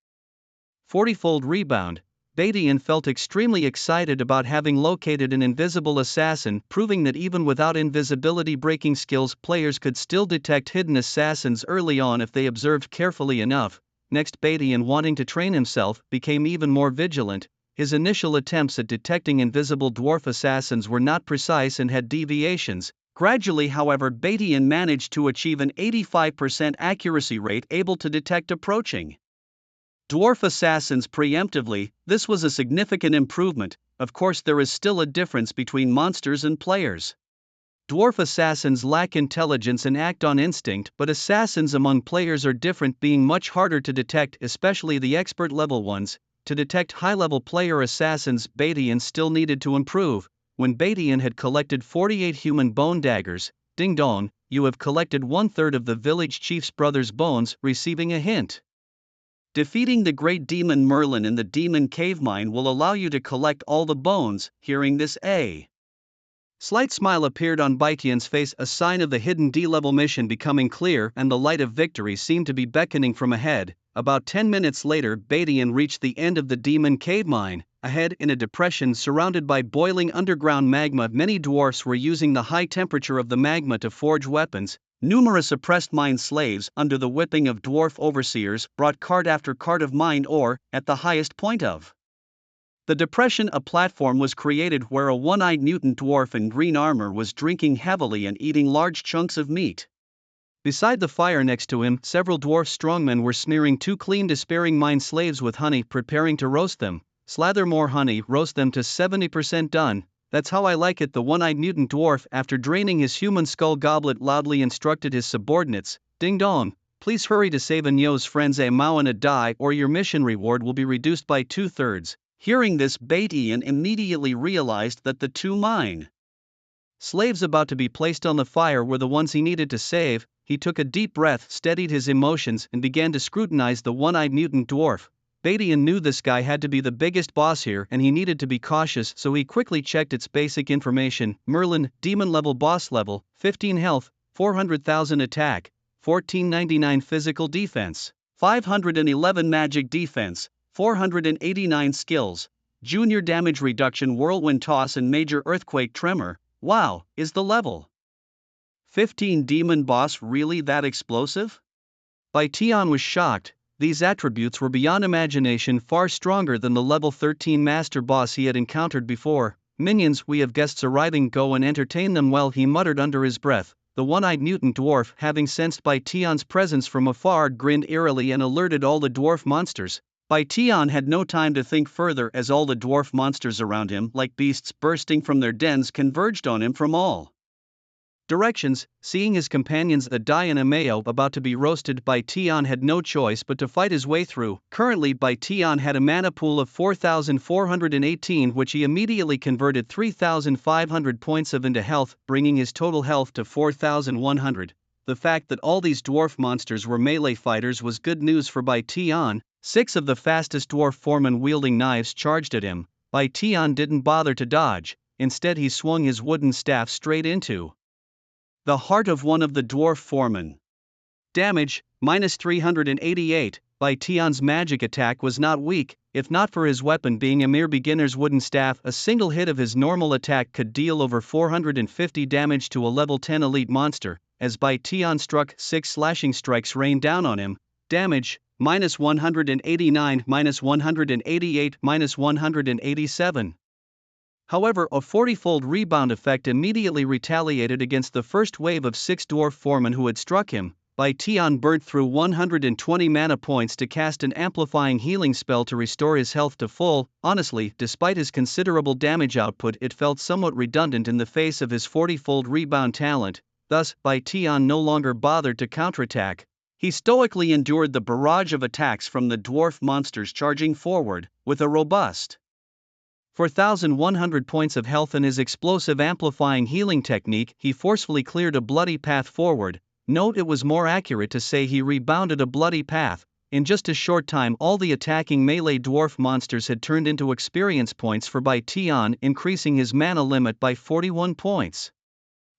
40-fold rebound. Badian felt extremely excited about having located an invisible assassin, proving that even without invisibility breaking skills, players could still detect hidden assassins early on if they observed carefully enough. Next, Badian, wanting to train himself, became even more vigilant. His initial attempts at detecting invisible dwarf assassins were not precise and had deviations. Gradually, however, Badian managed to achieve an 85% accuracy rate, able to detect approaching dwarf assassins preemptively. This was a significant improvement. Of course, there is still a difference between monsters and players. Dwarf assassins lack intelligence and act on instinct, but assassins among players are different, being much harder to detect, especially the expert level ones. To detect high-level player assassins, Badian still needed to improve. When Badian had collected 48 human bone daggers, ding dong, you have collected 1/3 of the village chief's brother's bones, receiving a hint. Defeating the great demon Merlin in the demon cave mine will allow you to collect all the bones. Hearing this, a slight smile appeared on Baitian's face, a sign of the hidden D-level mission becoming clear, and the light of victory seemed to be beckoning from ahead. About 10 minutes later, Badian reached the end of the demon cave mine. Ahead, in a depression surrounded by boiling underground magma, many dwarfs were using the high temperature of the magma to forge weapons. Numerous oppressed mine slaves, under the whipping of dwarf overseers, brought cart after cart of mined ore. At the highest point of the depression, a platform was created where a one-eyed mutant dwarf in green armor was drinking heavily and eating large chunks of meat. Beside the fire next to him, several dwarf strongmen were smearing 2 clean despairing mine slaves with honey, preparing to roast them. Slather more honey, roast them to 70% done. That's how I like it. The one-eyed mutant dwarf, after draining his human skull goblet, loudly instructed his subordinates, ding dong, please hurry to save Anyo's friends a Mao and a Dai, or your mission reward will be reduced by 2/3. Hearing this, Badian immediately realized that the 2 mine slaves about to be placed on the fire were the ones he needed to save. He took a deep breath, steadied his emotions, and began to scrutinize the one-eyed mutant dwarf. Badian knew this guy had to be the biggest boss here, and he needed to be cautious, so he quickly checked its basic information. Merlin, demon level, boss level, 15 health, 400,000 attack, 1499 physical defense, 511 magic defense, 489 skills, junior damage reduction, whirlwind toss and major earthquake tremor. Wow, is the level 15 demon boss really that explosive? Bai Tian was shocked. These attributes were beyond imagination, far stronger than the level 13 master boss he had encountered before. Minions, we have guests arriving, go and entertain them well, he muttered under his breath. The one-eyed mutant dwarf, having sensed Bai Tian's presence from afar, grinned eerily and alerted all the dwarf monsters. Bai Tian had no time to think further, as all the dwarf monsters around him, like beasts bursting from their dens, converged on him from all directions. Seeing his companions a Dai and a Mayo about to be roasted, Bai Tian had no choice but to fight his way through. Currently, Bai Tian had a mana pool of 4,418, which he immediately converted 3,500 points of into health, bringing his total health to 4,100. The fact that all these dwarf monsters were melee fighters was good news for Bai Tian. 6 of the fastest dwarf foremen wielding knives charged at him. Bai Tian didn't bother to dodge. Instead, he swung his wooden staff straight into the heart of one of the dwarf foremen. Damage, -388. Tian's magic attack was not weak. If not for his weapon being a mere beginner's wooden staff, a single hit of his normal attack could deal over 450 damage to a level 10 elite monster. As Tian struck, 6 slashing strikes rained down on him. Damage, minus 189, minus 188, minus 187. However, a 40-fold rebound effect immediately retaliated against the first wave of 6 dwarf foremen who had struck him. Tian burnt through 120 mana points to cast an amplifying healing spell to restore his health to full. Honestly, despite his considerable damage output, it felt somewhat redundant in the face of his 40-fold rebound talent. Thus, Tian no longer bothered to counterattack. He stoically endured the barrage of attacks from the dwarf monsters charging forward. With a robust 4,100 points of health and his explosive amplifying healing technique, he forcefully cleared a bloody path forward. Note, it was more accurate to say he rebounded a bloody path. In just a short time, all the attacking melee dwarf monsters had turned into experience points for Tian, increasing his mana limit by 41 points.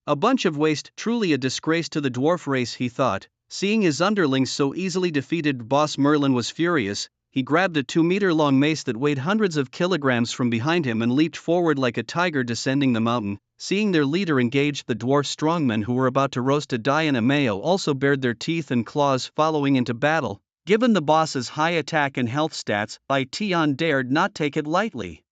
A bunch of waste, truly a disgrace to the dwarf race, he thought. Seeing his underlings so easily defeated, Boss Merlin was furious. He grabbed a 2-meter-long mace that weighed hundreds of kilograms from behind him and leaped forward like a tiger descending the mountain. Seeing their leader engage the dwarf strongmen who were about to roast a Diana Mayo also bared their teeth and claws following into battle. Given the boss's high attack and health stats, Tian dared not take it lightly,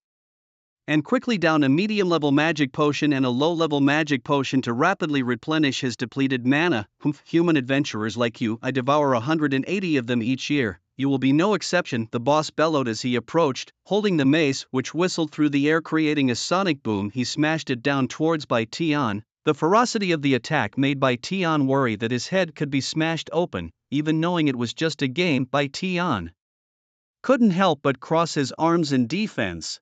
and quickly downed a medium-level magic potion and a low-level magic potion to rapidly replenish his depleted mana. Human adventurers like you, I devour 180 of them each year. You will be no exception, the boss bellowed as he approached, holding the mace, which whistled through the air creating a sonic boom. He smashed it down towards Tian. The ferocity of the attack made Tian worry that his head could be smashed open. Even knowing it was just a game, Tian couldn't help but cross his arms in defense.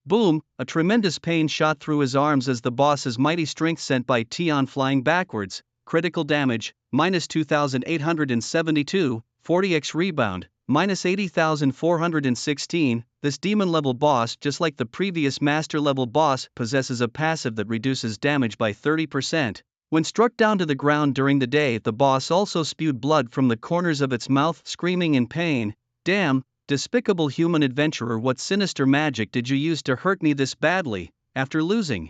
Boom! A tremendous pain shot through his arms as the boss's mighty strength sent Tian flying backwards. Critical damage, minus 2,872, 40x rebound, minus 80,416. This demon-level boss, just like the previous master-level boss, possesses a passive that reduces damage by 30%. When struck down to the ground during the day, the boss also spewed blood from the corners of its mouth, screaming in pain. Damn! Despicable human adventurer, what sinister magic did you use to hurt me this badly? After losing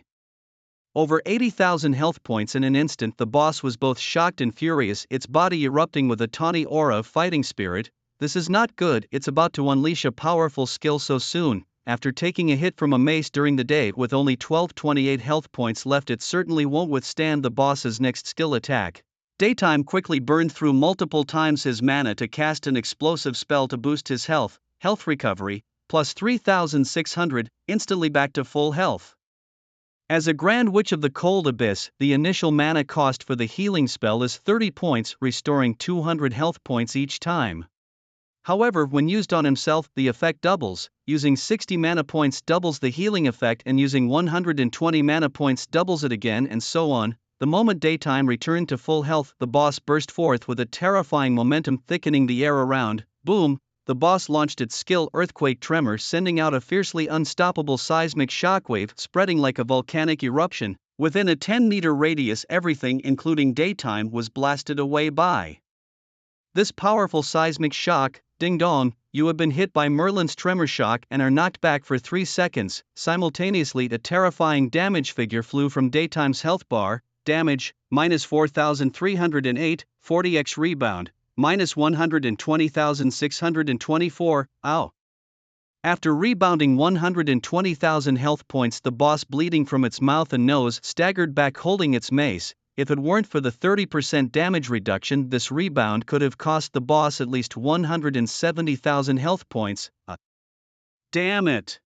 over 80,000 health points in an instant, the boss was both shocked and furious, its body erupting with a tawny aura of fighting spirit. This is not good, it's about to unleash a powerful skill so soon. After taking a hit from a mace during the day with only 1228 health points left, it certainly won't withstand the boss's next skill attack. Daytime quickly burned through multiple times his mana to cast an explosive spell to boost his health recovery, plus 3,600, instantly back to full health. As a Grand Witch of the Cold Abyss, the initial mana cost for the healing spell is 30 points, restoring 200 health points each time. However, when used on himself, the effect doubles. Using 60 mana points doubles the healing effect, and using 120 mana points doubles it again, and so on. The moment Daytime returned to full health, the boss burst forth with a terrifying momentum, thickening the air around. Boom! The boss launched its skill Earthquake Tremor, sending out a fiercely unstoppable seismic shockwave, spreading like a volcanic eruption. Within a 10-meter radius, everything, including Daytime, was blasted away by this powerful seismic shock. Ding dong, you have been hit by Merlin's tremor shock and are knocked back for 3 seconds. Simultaneously, a terrifying damage figure flew from Daytime's health bar. Damage, minus 4,308, 40x rebound, minus 120,624, ow. After rebounding 120,000 health points, the boss, bleeding from its mouth and nose, staggered back holding its mace. If it weren't for the 30% damage reduction, this rebound could have cost the boss at least 170,000 health points. Damn it!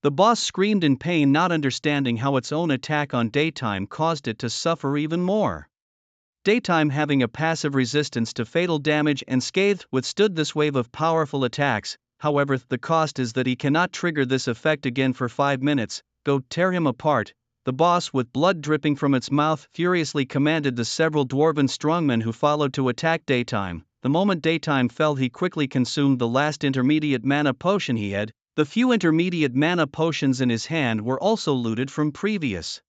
The boss screamed in pain, not understanding how its own attack on Daytime caused it to suffer even more. Daytime, having a passive resistance to fatal damage and scathe, withstood this wave of powerful attacks. However, the cost is that he cannot trigger this effect again for 5 minutes. Go tear him apart. The boss, with blood dripping from its mouth, furiously commanded the several dwarven strongmen who followed to attack Daytime. The moment Daytime fell, he quickly consumed the last intermediate mana potion he had. The few intermediate mana potions in his hand were also looted from previous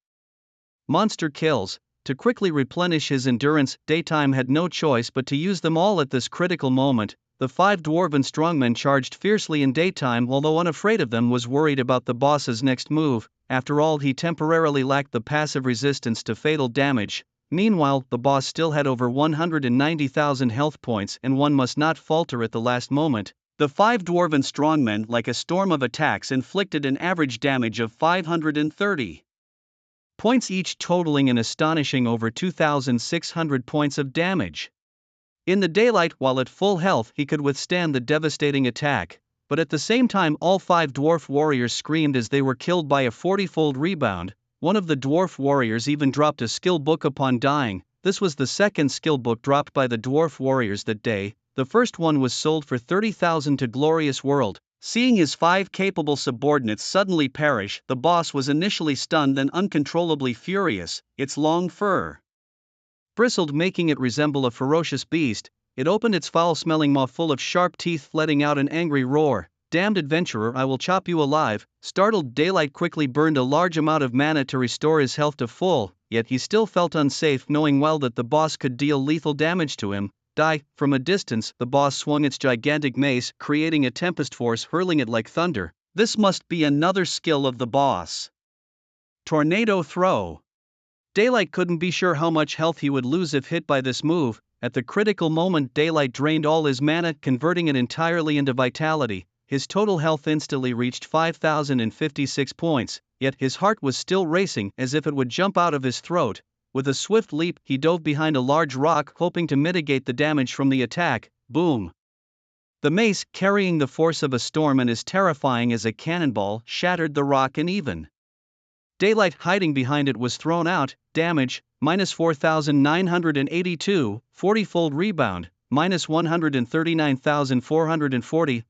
monster kills. To quickly replenish his endurance, Daytime had no choice but to use them all at this critical moment. the 5 dwarven strongmen charged fiercely in daytime, although unafraid of them was worried about the boss's next move. After all, he temporarily lacked the passive resistance to fatal damage. Meanwhile, the boss still had over 190,000 health points, and one must not falter at the last moment. The 5 dwarven strongmen, like a storm of attacks, inflicted an average damage of 530 points each, totaling an astonishing over 2,600 points of damage. In the daylight, while at full health, he could withstand the devastating attack, but at the same time all 5 dwarf warriors screamed as they were killed by a 40-fold rebound. One of the dwarf warriors even dropped a skill book upon dying. This was the second skill book dropped by the dwarf warriors that day. The first one was sold for 30,000 to Glorious World. Seeing his 5 capable subordinates suddenly perish, the boss was initially stunned and uncontrollably furious. Its long fur bristled, making it resemble a ferocious beast. It opened its foul-smelling maw full of sharp teeth, letting out an angry roar. "Damned adventurer, I will chop you alive." Startled, Daylight quickly burned a large amount of mana to restore his health to full, yet he still felt unsafe, knowing well that the boss could deal lethal damage to him. From a distance, the boss swung its gigantic mace, creating a tempest force, hurling it like thunder. This must be another skill of the boss. Tornado Throw. Daylight couldn't be sure how much health he would lose if hit by this move. At the critical moment, Daylight drained all his mana, converting it entirely into vitality. His total health instantly reached 5,056 points, yet his heart was still racing, as if it would jump out of his throat. With a swift leap, he dove behind a large rock, hoping to mitigate the damage from the attack. Boom! The mace, carrying the force of a storm and as terrifying as a cannonball, shattered the rock, and even Daylight hiding behind it was thrown out. Damage, minus 4,982, 40-fold rebound, minus 139,440.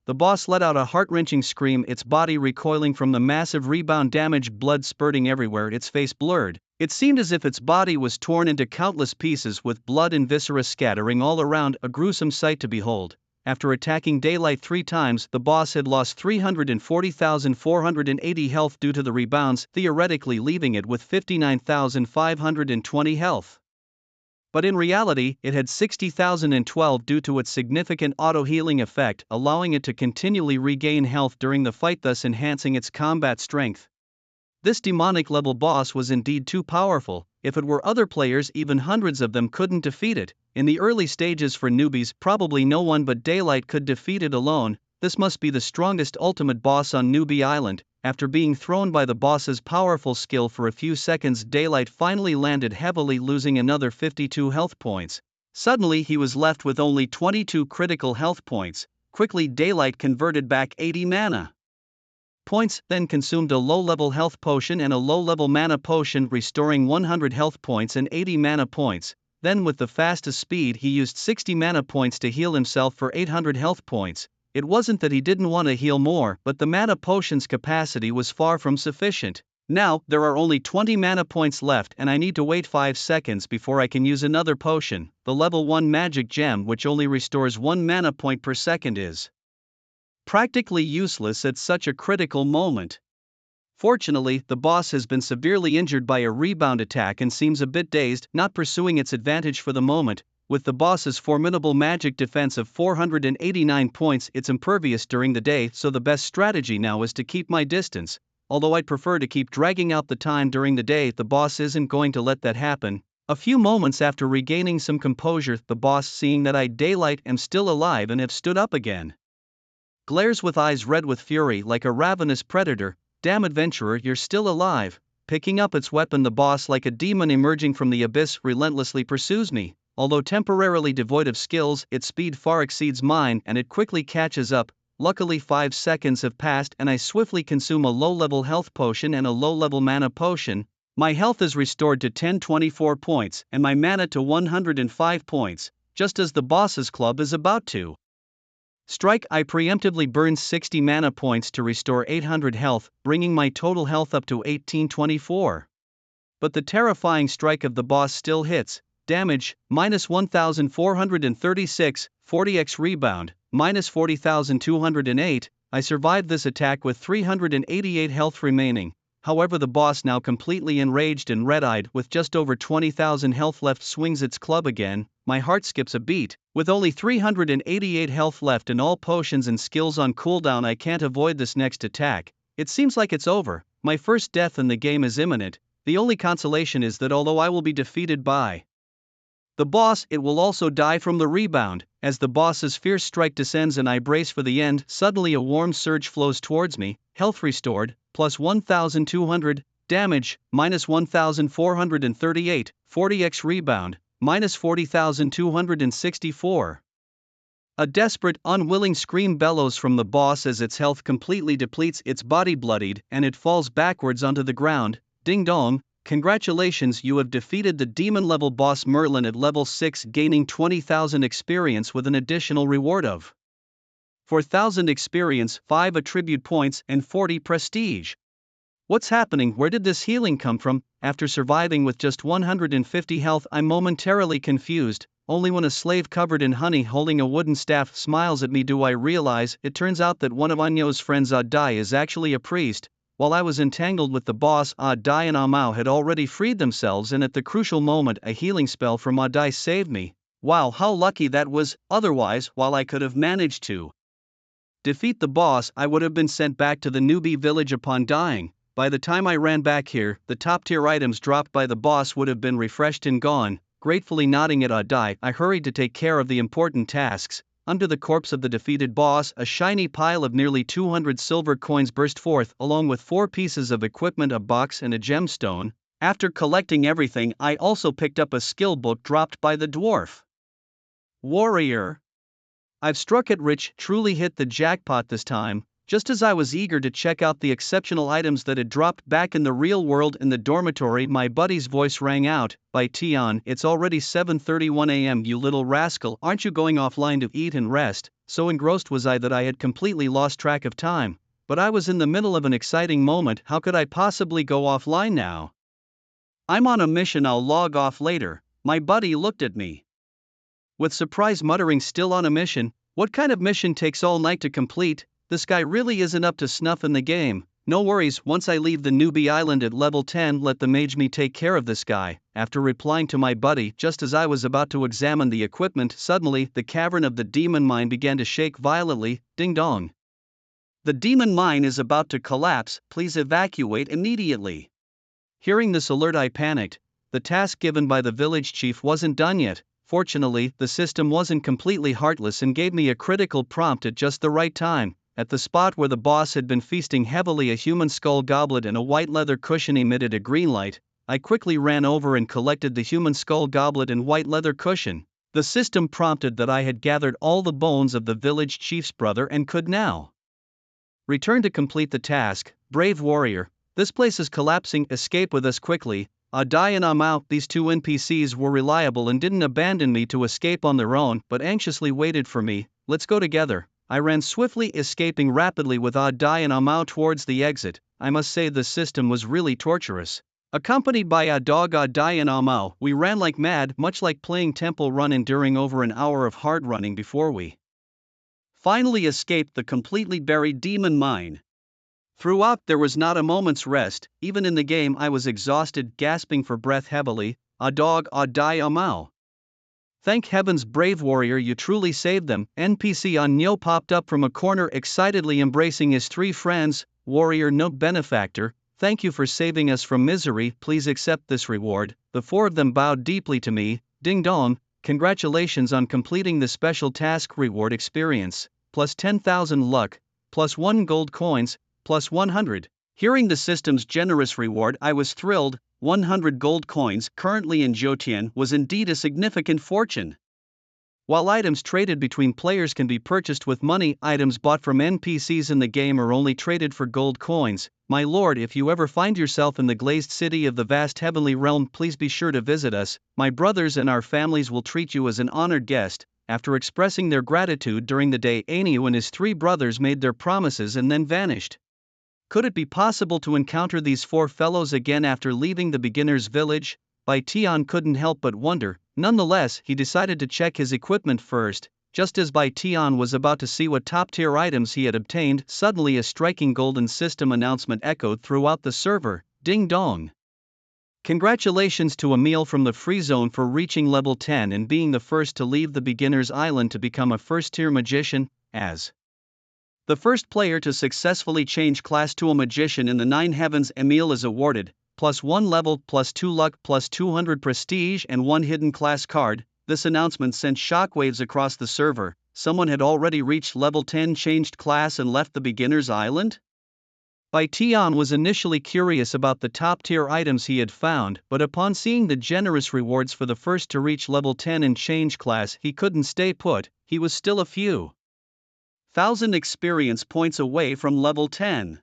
The boss let out a heart-wrenching scream, its body recoiling from the massive rebound damage, blood spurting everywhere, its face blurred. It seemed as if its body was torn into countless pieces, with blood and viscera scattering all around, a gruesome sight to behold. After attacking Daylight 3 times, the boss had lost 340,480 health due to the rebounds, theoretically leaving it with 59,520 health. But in reality, it had 60,012 due to its significant auto-healing effect, allowing it to continually regain health during the fight, thus enhancing its combat strength. This demonic-level boss was indeed too powerful. If it were other players, even hundreds of them couldn't defeat it. In the early stages for newbies, probably no one but Daylight could defeat it alone. This must be the strongest ultimate boss on Newbie Island. After being thrown by the boss's powerful skill for a few seconds, Daylight finally landed heavily, losing another 52 health points. Suddenly he was left with only 22 critical health points. Quickly, Daylight converted back 80 mana points, then consumed a low-level health potion and a low-level mana potion, restoring 100 health points and 80 mana points. Then with the fastest speed he used 60 mana points to heal himself for 800 health points. It wasn't that he didn't want to heal more, but the mana potion's capacity was far from sufficient. Now, there are only 20 mana points left and I need to wait 5 seconds before I can use another potion. The level 1 magic gem, which only restores 1 mana point per second, is practically useless at such a critical moment. Fortunately, the boss has been severely injured by a rebound attack and seems a bit dazed, not pursuing its advantage for the moment. With the boss's formidable magic defense of 489 points, it's impervious during the day, so the best strategy now is to keep my distance. Although I'd prefer to keep dragging out the time during the day, the boss isn't going to let that happen. A few moments after regaining some composure, the boss, seeing that I, Daylight, am still alive and have stood up again, glares with eyes red with fury like a ravenous predator. "Damn adventurer, you're still alive." Picking up its weapon, the boss, like a demon emerging from the abyss, relentlessly pursues me. Although temporarily devoid of skills, its speed far exceeds mine and it quickly catches up. Luckily 5 seconds have passed and I swiftly consume a low-level health potion and a low-level mana potion. My health is restored to 1024 points and my mana to 105 points, just as the boss's club is about to strike. I preemptively burn 60 mana points to restore 800 health, bringing my total health up to 1824. But the terrifying strike of the boss still hits. Damage, minus 1,436, 40x rebound, minus 40,208. I survived this attack with 388 health remaining. However, the boss, now completely enraged and red-eyed with just over 20,000 health left, swings its club again. My heart skips a beat. With only 388 health left and all potions and skills on cooldown, I can't avoid this next attack. It seems like it's over. My first death in the game is imminent. The only consolation is that although I will be defeated by the boss, it will also die from the rebound. As the boss's fierce strike descends and I brace for the end, suddenly a warm surge flows towards me. Health restored, plus 1,200, damage, minus 1,438, 40x rebound, minus 40,264. A desperate, unwilling scream bellows from the boss as its health completely depletes, its body bloodied, and it falls backwards onto the ground. Ding dong. Congratulations, you have defeated the demon-level boss Merlin at level 6, gaining 20,000 experience with an additional reward of 4,000 experience, 5 attribute points, and 40 prestige. What's happening? Where did this healing come from? After surviving with just 150 health, I'm momentarily confused. Only when a slave covered in honey holding a wooden staff smiles at me do I realize it turns out that one of Anyo's friends, Adai, is actually a priest. While I was entangled with the boss, Adai and Amao had already freed themselves, and at the crucial moment a healing spell from Adai saved me. Wow, how lucky that was. Otherwise, while I could have managed to defeat the boss, I would have been sent back to the newbie village upon dying. By the time I ran back here, the top tier items dropped by the boss would have been refreshed and gone. Gratefully nodding at Adai, I hurried to take care of the important tasks. Under the corpse of the defeated boss, a shiny pile of nearly 200 silver coins burst forth, along with 4 pieces of equipment, a box and a gemstone. After collecting everything, I also picked up a skill book dropped by the dwarf warrior. I've struck it rich, truly hit the jackpot this time. Just as I was eager to check out the exceptional items that had dropped back in the real world in the dormitory, my buddy's voice rang out. By Tion, it's already 7:31 a.m. You little rascal, aren't you going offline to eat and rest? So engrossed was I that I had completely lost track of time. But I was in the middle of an exciting moment. How could I possibly go offline now? I'm on a mission, I'll log off later. My buddy looked at me with surprise, muttering, still on a mission? What kind of mission takes all night to complete? This guy really isn't up to snuff in the game. No worries, once I leave the newbie island at level 10, let the mage me take care of this guy. After replying to my buddy, just as I was about to examine the equipment, suddenly, the cavern of the demon mine began to shake violently. Ding dong. The demon mine is about to collapse, please evacuate immediately. Hearing this alert, I panicked. The task given by the village chief wasn't done yet. Fortunately, the system wasn't completely heartless and gave me a critical prompt at just the right time. At the spot where the boss had been feasting heavily, a human skull goblet and a white leather cushion emitted a green light. I quickly ran over and collected the human skull goblet and white leather cushion. The system prompted that I had gathered all the bones of the village chief's brother and could now return to complete the task. Brave warrior, this place is collapsing, escape with us quickly. Adai and Amao, these 2 NPCs were reliable and didn't abandon me to escape on their own, but anxiously waited for me. Let's go together. I ran swiftly, escaping rapidly with Adai and Amao towards the exit. I must say the system was really torturous. Accompanied by a dog, Adai and Amao, we ran like mad, much like playing Temple Run, enduring over an hour of hard running before we finally escaped the completely buried demon mine. Throughout, there was not a moment's rest. Even in the game, I was exhausted, gasping for breath heavily. A dog, Adai, Amao. Thank heavens, brave warrior, you truly saved them. NPC Anyo popped up from a corner, excitedly embracing his 3 friends. Warrior, no benefactor, thank you for saving us from misery, please accept this reward. The 4 of them bowed deeply to me. Ding dong, congratulations on completing the special task. Reward experience, plus 10,000 luck, plus 1 gold coins, plus 100. Hearing the system's generous reward, I was thrilled. 100 gold coins, currently in Jotian, was indeed a significant fortune. While items traded between players can be purchased with money, items bought from NPCs in the game are only traded for gold coins. My lord, if you ever find yourself in the glazed city of the vast heavenly realm, please be sure to visit us. My brothers and our families will treat you as an honored guest. After expressing their gratitude during the day, Aniu and his 3 brothers made their promises and then vanished. Could it be possible to encounter these 4 fellows again after leaving the beginner's village? Bai Tian couldn't help but wonder. Nonetheless, he decided to check his equipment first. Just as Bai Tian was about to see what top-tier items he had obtained, suddenly a striking golden system announcement echoed throughout the server, "Ding dong! Congratulations to Emil from the free zone for reaching level 10 and being the first to leave the beginner's island to become a first-tier magician, as the first player to successfully change class to a magician in the 9 heavens. Emil is awarded +1 level, +2 luck, +200 prestige and 1 hidden class card." This announcement sent shockwaves across the server. Someone had already reached level 10, changed class and left the beginner's island? Bai Tian was initially curious about the top-tier items he had found, but upon seeing the generous rewards for the first to reach level 10 and change class, he couldn't stay put. He was still a few thousand experience points away from level 10.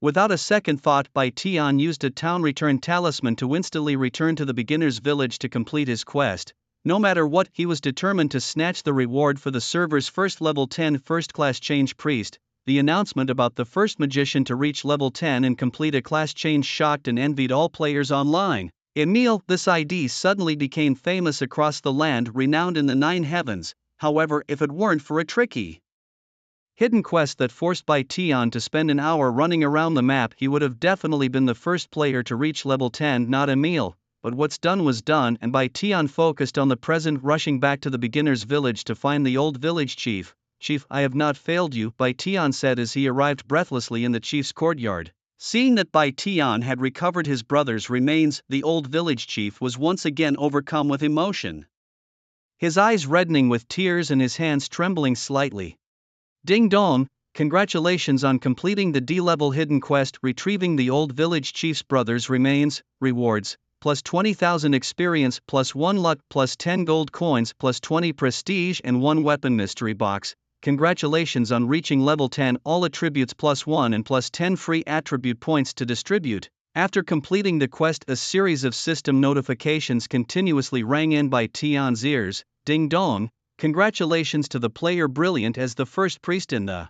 Without a second thought, Bai Tian used a town return talisman to instantly return to the beginner's village to complete his quest. No matter what, he was determined to snatch the reward for the server's first level 10 first-class change priest. The announcement about the first magician to reach level 10 and complete a class change shocked and envied all players online. Emil, this ID suddenly became famous across the land, renowned in the 9 heavens. However, if it weren't for a tricky hidden quest that forced Bai Tian to spend an hour running around the map, he would have definitely been the first player to reach level 10, not Emil. But what's done was done, and Bai Tian focused on the present, rushing back to the beginner's village to find the old village chief. "Chief, I have not failed you," Bai Tian said as he arrived breathlessly in the chief's courtyard. Seeing that Bai Tian had recovered his brother's remains, the old village chief was once again overcome with emotion, his eyes reddening with tears and his hands trembling slightly. "Ding dong! Congratulations on completing the D-level hidden quest, retrieving the old village chief's brother's remains. Rewards: +20,000 experience, +1 luck, +10 gold coins, +20 prestige and 1 weapon mystery box. Congratulations on reaching level 10, all attributes +1 and +10 free attribute points to distribute." After completing the quest, a series of system notifications continuously rang in Bai Tian's ears. "Ding dong! Congratulations to the player brilliant as the first priest in the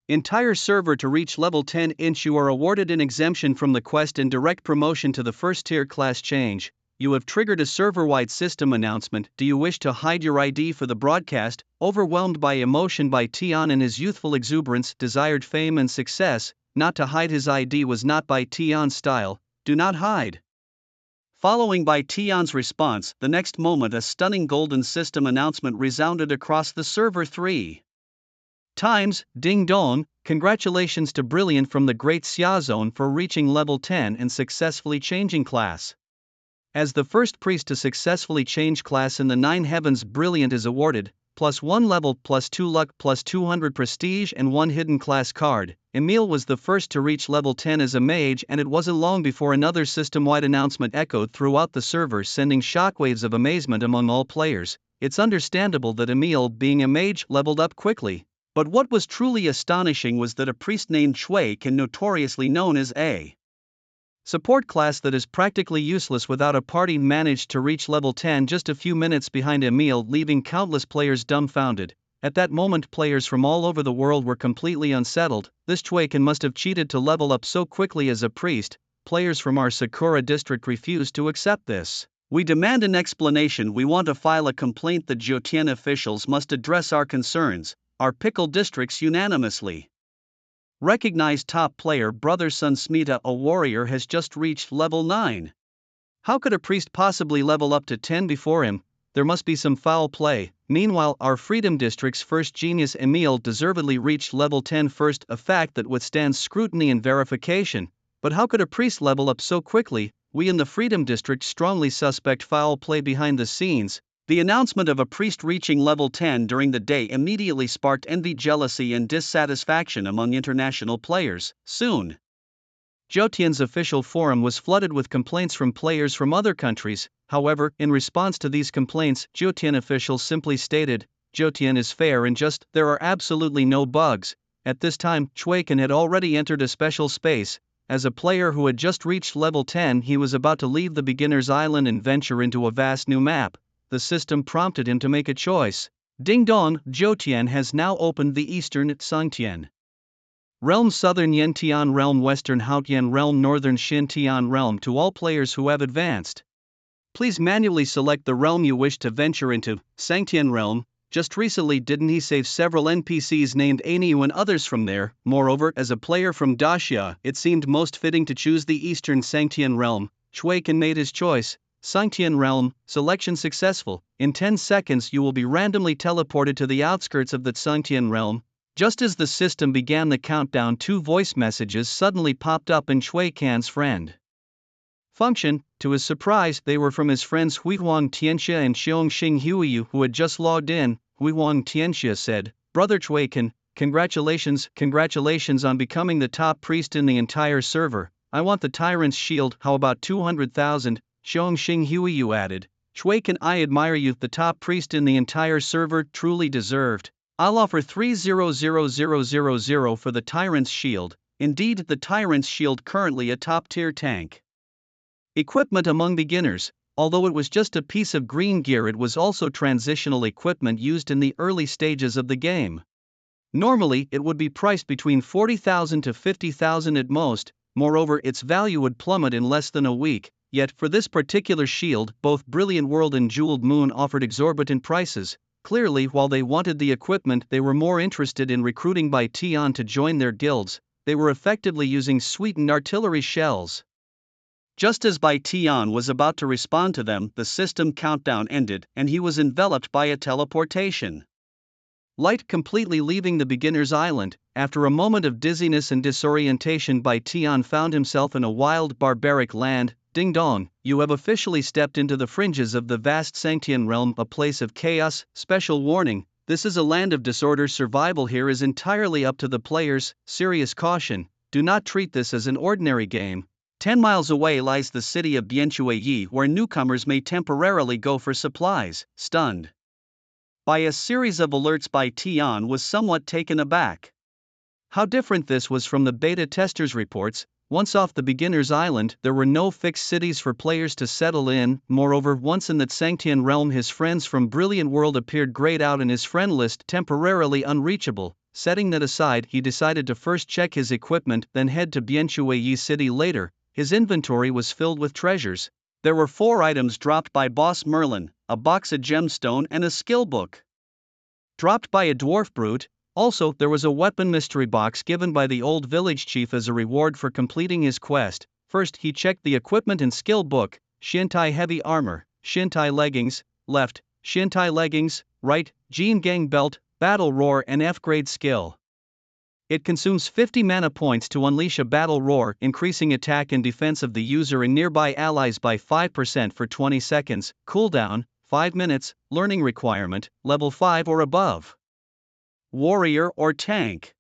entire server to reach level 10. You are awarded an exemption from the quest and direct promotion to the first tier class change. You have triggered a server-wide system announcement. Do you wish to hide your ID for the broadcast?" Overwhelmed by emotion, Bai Tian in his youthful exuberance desired fame and success. Not to hide his ID was not Bai Tian's style. "Do not hide." Following Bai Tian's response, the next moment a stunning golden system announcement resounded across the server 3 times. "Ding dong! Congratulations to Brilliant from the Great Xia Zone for reaching level 10 and successfully changing class. As the first priest to successfully change class in the 9 heavens, Brilliant is awarded +1 level, +2 luck, +200 prestige and 1 hidden class card." Emil was the first to reach level 10 as a mage, and it wasn't long before another system-wide announcement echoed throughout the server, sending shockwaves of amazement among all players. It's understandable that Emil, being a mage, leveled up quickly. But what was truly astonishing was that a priest named Chui Can, notoriously known as a support class that is practically useless without a party, managed to reach level 10 just a few minutes behind Emil, leaving countless players dumbfounded. At that moment, players from all over the world were completely unsettled. This Chui Can must have cheated to level up so quickly as a priest. Players from our Sakura district refused to accept this. "We demand an explanation. We want to file a complaint. The Jiutian officials must address our concerns." Our pickle districts unanimously recognized top player Brother Sun Smita, a warrior, has just reached level 9. How could a priest possibly level up to 10 before him? There must be some foul play. Meanwhile, our Freedom District's first genius Emil deservedly reached level 10 first, a fact that withstands scrutiny and verification. But how could a priest level up so quickly? We in the Freedom District strongly suspect foul play behind the scenes. The announcement of a priest reaching level 10 during the day immediately sparked envy, jealousy and dissatisfaction among international players. Soon, Jiutian's official forum was flooded with complaints from players from other countries. However, in response to these complaints, Jiutian officials simply stated, "Jiutian is fair and just, there are absolutely no bugs." At this time, Chui Can had already entered a special space. As a player who had just reached level 10, he was about to leave the beginner's island and venture into a vast new map. The system prompted him to make a choice. Ding dong! Jiutian has now opened the Eastern Sangtian Realm, Southern Yantian Realm, Western Haotian Realm, Northern Xintian Realm to all players who have advanced. Please manually select the realm you wish to venture into. Sangtian Realm, Just recently didn't he save several NPCs named Ainyu and others from there? Moreover, as a player from Dacia, it seemed most fitting to choose the Eastern Sangtian realm. Shui Can made his choice. Sangtian realm, selection successful. In 10 seconds you will be randomly teleported to the outskirts of the Sangtian realm. Just as the system began the countdown, 2 voice messages suddenly popped up in Shui Can's friend function. To his surprise, they were from his friends Huihuang Tianxia and Xiongxing Huiyu, who had just logged in. Huihuang Tianxia said, "Brother Shui Can, congratulations on becoming the top priest in the entire server. I want the Tyrant's Shield, how about 200,000? Xiongxing Huiyu added, "Shui Can, I admire you, the top priest in the entire server, truly deserved. I'll offer 300,000 for the Tyrant's Shield." Indeed, the Tyrant's Shield currently a top-tier tank equipment among beginners. Although it was just a piece of green gear, it was also transitional equipment used in the early stages of the game. Normally, it would be priced between 40,000 to 50,000 at most. Moreover, its value would plummet in less than a week. Yet, for this particular shield, both Brilliant World and Jeweled Moon offered exorbitant prices. Clearly, while they wanted the equipment, they were more interested in recruiting Bai Tian to join their guilds. They were effectively using sweetened artillery shells. Just as Bai Tian was about to respond to them, the system countdown ended, and he was enveloped by a teleportation light, completely leaving the beginner's island. After a moment of dizziness and disorientation, Bai Tian found himself in a wild, barbaric land. Ding dong, you have officially stepped into the fringes of the vast Sangtian realm, a place of chaos. Special warning, this is a land of disorder. Survival here is entirely up to the players. Serious caution, do not treat this as an ordinary game. 10 miles away lies the city of Bianchuiyi, where newcomers may temporarily go for supplies. Stunned by a series of alerts, Bai Tian was somewhat taken aback. How different this was from the beta testers' reports. Once off the beginner's island, there were no fixed cities for players to settle in. Moreover, once in the Sangtian realm, his friends from Brilliant World appeared grayed out in his friend list, temporarily unreachable. Setting that aside, he decided to first check his equipment, then head to Bianchuiyi city later. His inventory was filled with treasures. There were 4 items dropped by Boss Merlin, a box of gemstone and a skill book dropped by a dwarf brute. Also, there was a weapon mystery box given by the old village chief as a reward for completing his quest. First, he checked the equipment and skill book. Shintai heavy armor, Shintai leggings, left, Shintai leggings, right, Jean Gang belt, battle roar and F-grade skill. It consumes 50 mana points to unleash a battle roar, increasing attack and defense of the user and nearby allies by 5% for 20 seconds, cooldown, 5 minutes, learning requirement, level 5 or above. Warrior or tank.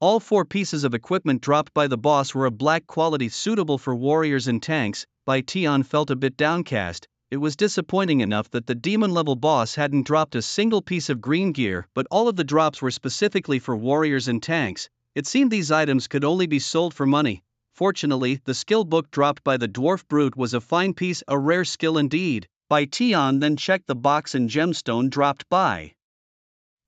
All 4 pieces of equipment dropped by the boss were of black quality, suitable for warriors and tanks. Bai Tian felt a bit downcast. It was disappointing enough that the demon level boss hadn't dropped a single piece of green gear, but all of the drops were specifically for warriors and tanks. It seemed these items could only be sold for money. Fortunately, the skill book dropped by the dwarf brute was a fine piece, a rare skill indeed. Bai Tian then checked the box and gemstone dropped by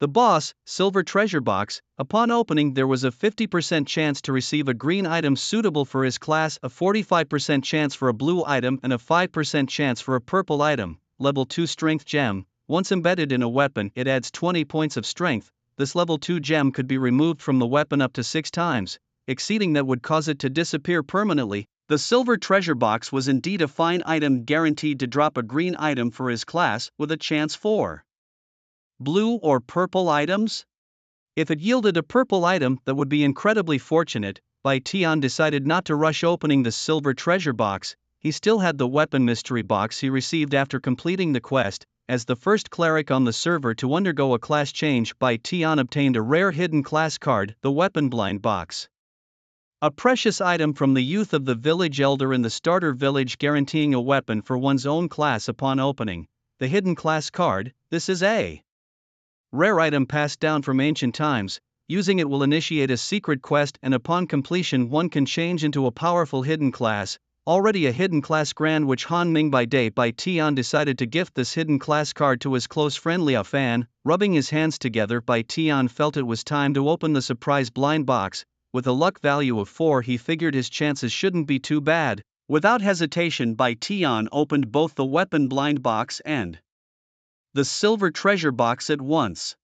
the boss, silver treasure box. Upon opening, there was a 50% chance to receive a green item suitable for his class, a 45% chance for a blue item, and a 5% chance for a purple item. Level 2 strength gem. Once embedded in a weapon, it adds 20 points of strength. This level 2 gem could be removed from the weapon up to 6 times. Exceeding that would cause it to disappear permanently. The silver treasure box was indeed a fine item, guaranteed to drop a green item for his class, with a chance for blue or purple items? If it yielded a purple item, that would be incredibly fortunate. Bai Tian decided not to rush opening the silver treasure box. He still had the weapon mystery box he received after completing the quest. As the first cleric on the server to undergo a class change, Bai Tian obtained a rare hidden class card, the weapon blind box. A precious item from the youth of the village elder in the starter village, guaranteeing a weapon for one's own class upon opening. The hidden class card, this is a rare item passed down from ancient times. Using it will initiate a secret quest, and upon completion one can change into a powerful hidden class. Already a hidden class Grand Witch Han Ming by day, Bai Tian decided to gift this hidden class card to his close friend Liao Fan. Rubbing his hands together, Bai Tian felt it was time to open the surprise blind box. With a luck value of 4, he figured his chances shouldn't be too bad. Without hesitation, Bai Tian opened both the weapon blind box and the silver treasure box at once.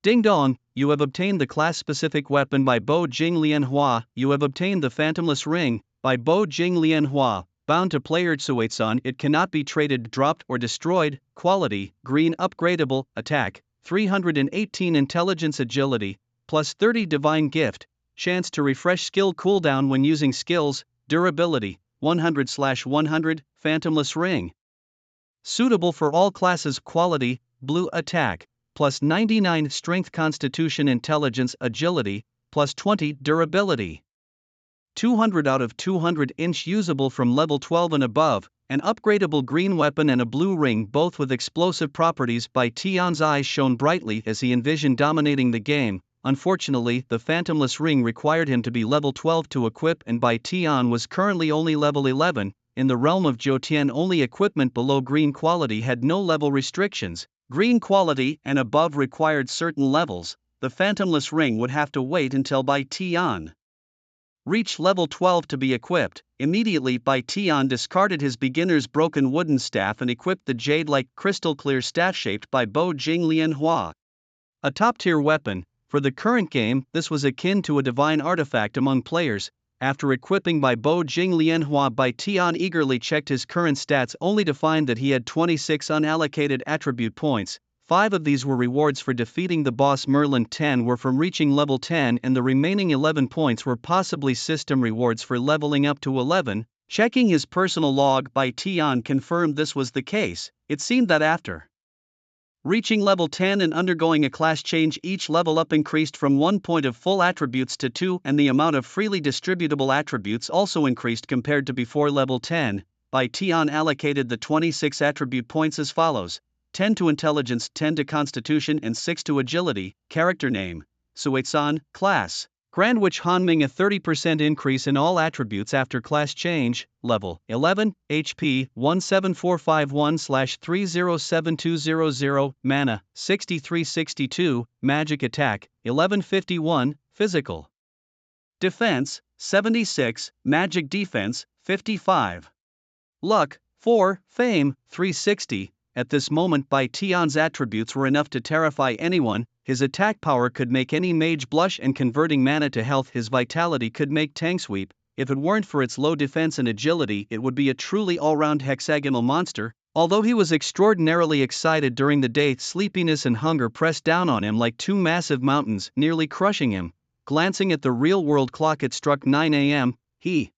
Ding dong, you have obtained the class-specific weapon by Bo Jing Lianhua. You have obtained the Phantomless Ring by Bo Jing Lianhua. Bound to player Tsuetsun, it cannot be traded, dropped, or destroyed. Quality: green, upgradable. Attack: 318 intelligence, agility, plus 30 divine gift. Chance to refresh skill cooldown when using skills. Durability: 100/100. Phantomless Ring. Suitable for all classes. Quality: blue. Attack: plus 99 strength, constitution, intelligence, agility, plus 20 durability. 200 out of 200 inch, usable from level 12 and above. An upgradable green weapon and a blue ring, both with explosive properties. By Tian's eyes shone brightly as he envisioned dominating the game. Unfortunately, the Phantomless Ring required him to be level 12 to equip, and Bai Tian was currently only level 11. In the realm of Zhou, only equipment below green quality had no level restrictions. Green quality and above required certain levels. The Phantomless Ring would have to wait until Bai Tian reached level 12 to be equipped. Immediately, Bai Tian discarded his beginner's broken wooden staff and equipped the jade-like crystal-clear staff shaped by Bo Jing Lianhua. A top-tier weapon. For the current game, this was akin to a divine artifact among players. After equipping by Bo Jing Lianhua, Bai Tian eagerly checked his current stats, only to find that he had 26 unallocated attribute points. 5 of these were rewards for defeating the boss Merlin, 10 were from reaching level 10, and the remaining 11 points were possibly system rewards for leveling up to 11. Checking his personal log, Bai Tian confirmed this was the case. It seemed that after reaching level 10 and undergoing a class change, each level up increased from 1 point of full attributes to 2, and the amount of freely distributable attributes also increased compared to before level 10. Bai Tian allocated the 26 attribute points as follows: 10 to intelligence, 10 to constitution, and 6 to agility. Character name: Tsuetsun. Class: Grand Witch Hanming. A 30% increase in all attributes after class change. Level 11, HP 17451/307200, Mana 6362, Magic Attack 1151, Physical Defense 76, Magic Defense 55, Luck 4, Fame 360. At this moment, Bai Tian's attributes were enough to terrify anyone. His attack power could make any mage blush, and converting mana to health, his vitality could make tank sweep. If it weren't for its low defense and agility, it would be a truly all-round hexagonal monster. Although he was extraordinarily excited during the day, sleepiness and hunger pressed down on him like two massive mountains, nearly crushing him. Glancing at the real-world clock, it struck 9 a.m. He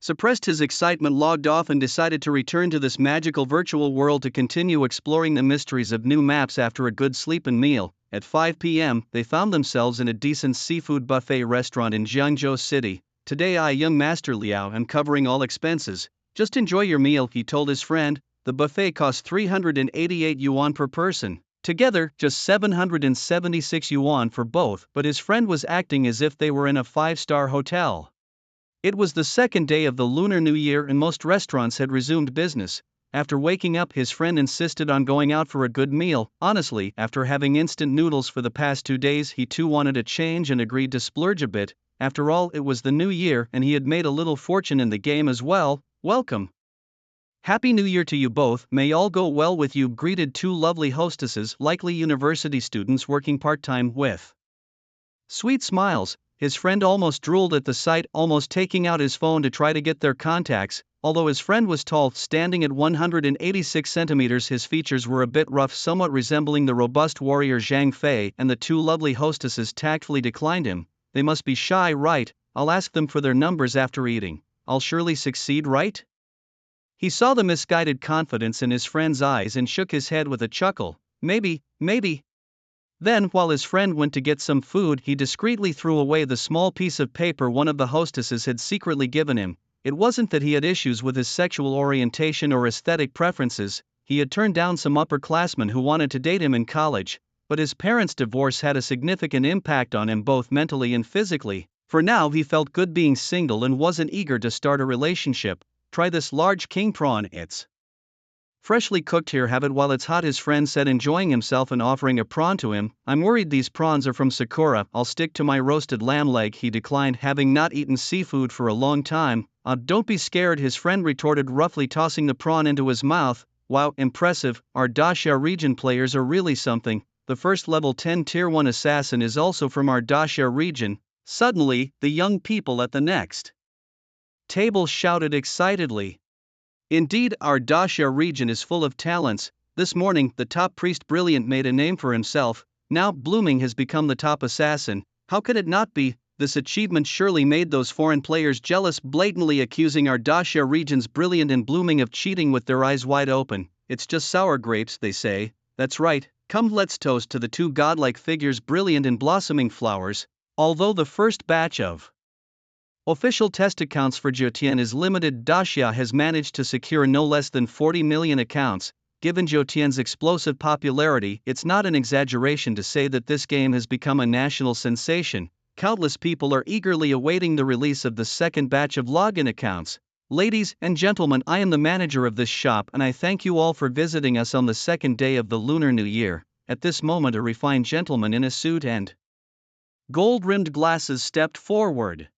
suppressed his excitement, logged off, and decided to return to this magical virtual world to continue exploring the mysteries of new maps. After a good sleep and meal, at 5 p.m., they found themselves in a decent seafood buffet restaurant in Jiangzhou City. "Today I, young Master Liao, am covering all expenses. Just enjoy your meal," he told his friend. The buffet cost 388 yuan per person. Together, just 776 yuan for both, but his friend was acting as if they were in a 5-star hotel. It was the second day of the Lunar New Year and most restaurants had resumed business. After waking up, his friend insisted on going out for a good meal. Honestly, after having instant noodles for the past 2 days, he too wanted a change and agreed to splurge a bit. After all, it was the new year and he had made a little fortune in the game as well. "Welcome. Happy New Year to you both, may all go well with you," greeted two lovely hostesses, likely university students working part-time. With sweet smiles, his friend almost drooled at the sight, almost taking out his phone to try to get their contacts. Although his friend was tall, standing at 186 centimeters, his features were a bit rough, somewhat resembling the robust warrior Zhang Fei, and the two lovely hostesses tactfully declined him. "They must be shy, right? I'll ask them for their numbers after eating. I'll surely succeed, right?" He saw the misguided confidence in his friend's eyes and shook his head with a chuckle. Maybe. Then, while his friend went to get some food, he discreetly threw away the small piece of paper one of the hostesses had secretly given him. It wasn't that he had issues with his sexual orientation or aesthetic preferences. He had turned down some upperclassmen who wanted to date him in college, but his parents' divorce had a significant impact on him both mentally and physically. For now, he felt good being single and wasn't eager to start a relationship. "Try this large king prawn, it's freshly cooked here, have it while it's hot," his friend said, enjoying himself and offering a prawn to him. "I'm worried these prawns are from Sakura, I'll stick to my roasted lamb leg," he declined, having not eaten seafood for a long time. Don't be scared," his friend retorted roughly, tossing the prawn into his mouth. Wow, impressive, our Dacia region players are really something. The first level 10 tier 1 assassin is also from our Dacia region. Suddenly, the young people at the next table shouted excitedly. Indeed, our Dacia region is full of talents. This morning, the top priest Brilliant made a name for himself. Now, Blooming has become the top assassin. How could it not be? This achievement surely made those foreign players jealous, blatantly accusing our Dacia region's Brilliant and Blooming of cheating with their eyes wide open. It's just sour grapes, they say. That's right, come let's toast to the two godlike figures Brilliant and Blossoming Flowers. Although the first batch of official test accounts for Jotian is limited, Dacia has managed to secure no less than 40 million accounts. Given Jotian's explosive popularity, it's not an exaggeration to say that this game has become a national sensation. Countless people are eagerly awaiting the release of the second batch of login accounts. Ladies and gentlemen, I am the manager of this shop and I thank you all for visiting us on the second day of the Lunar New Year. At this moment, a refined gentleman in a suit and gold-rimmed glasses stepped forward.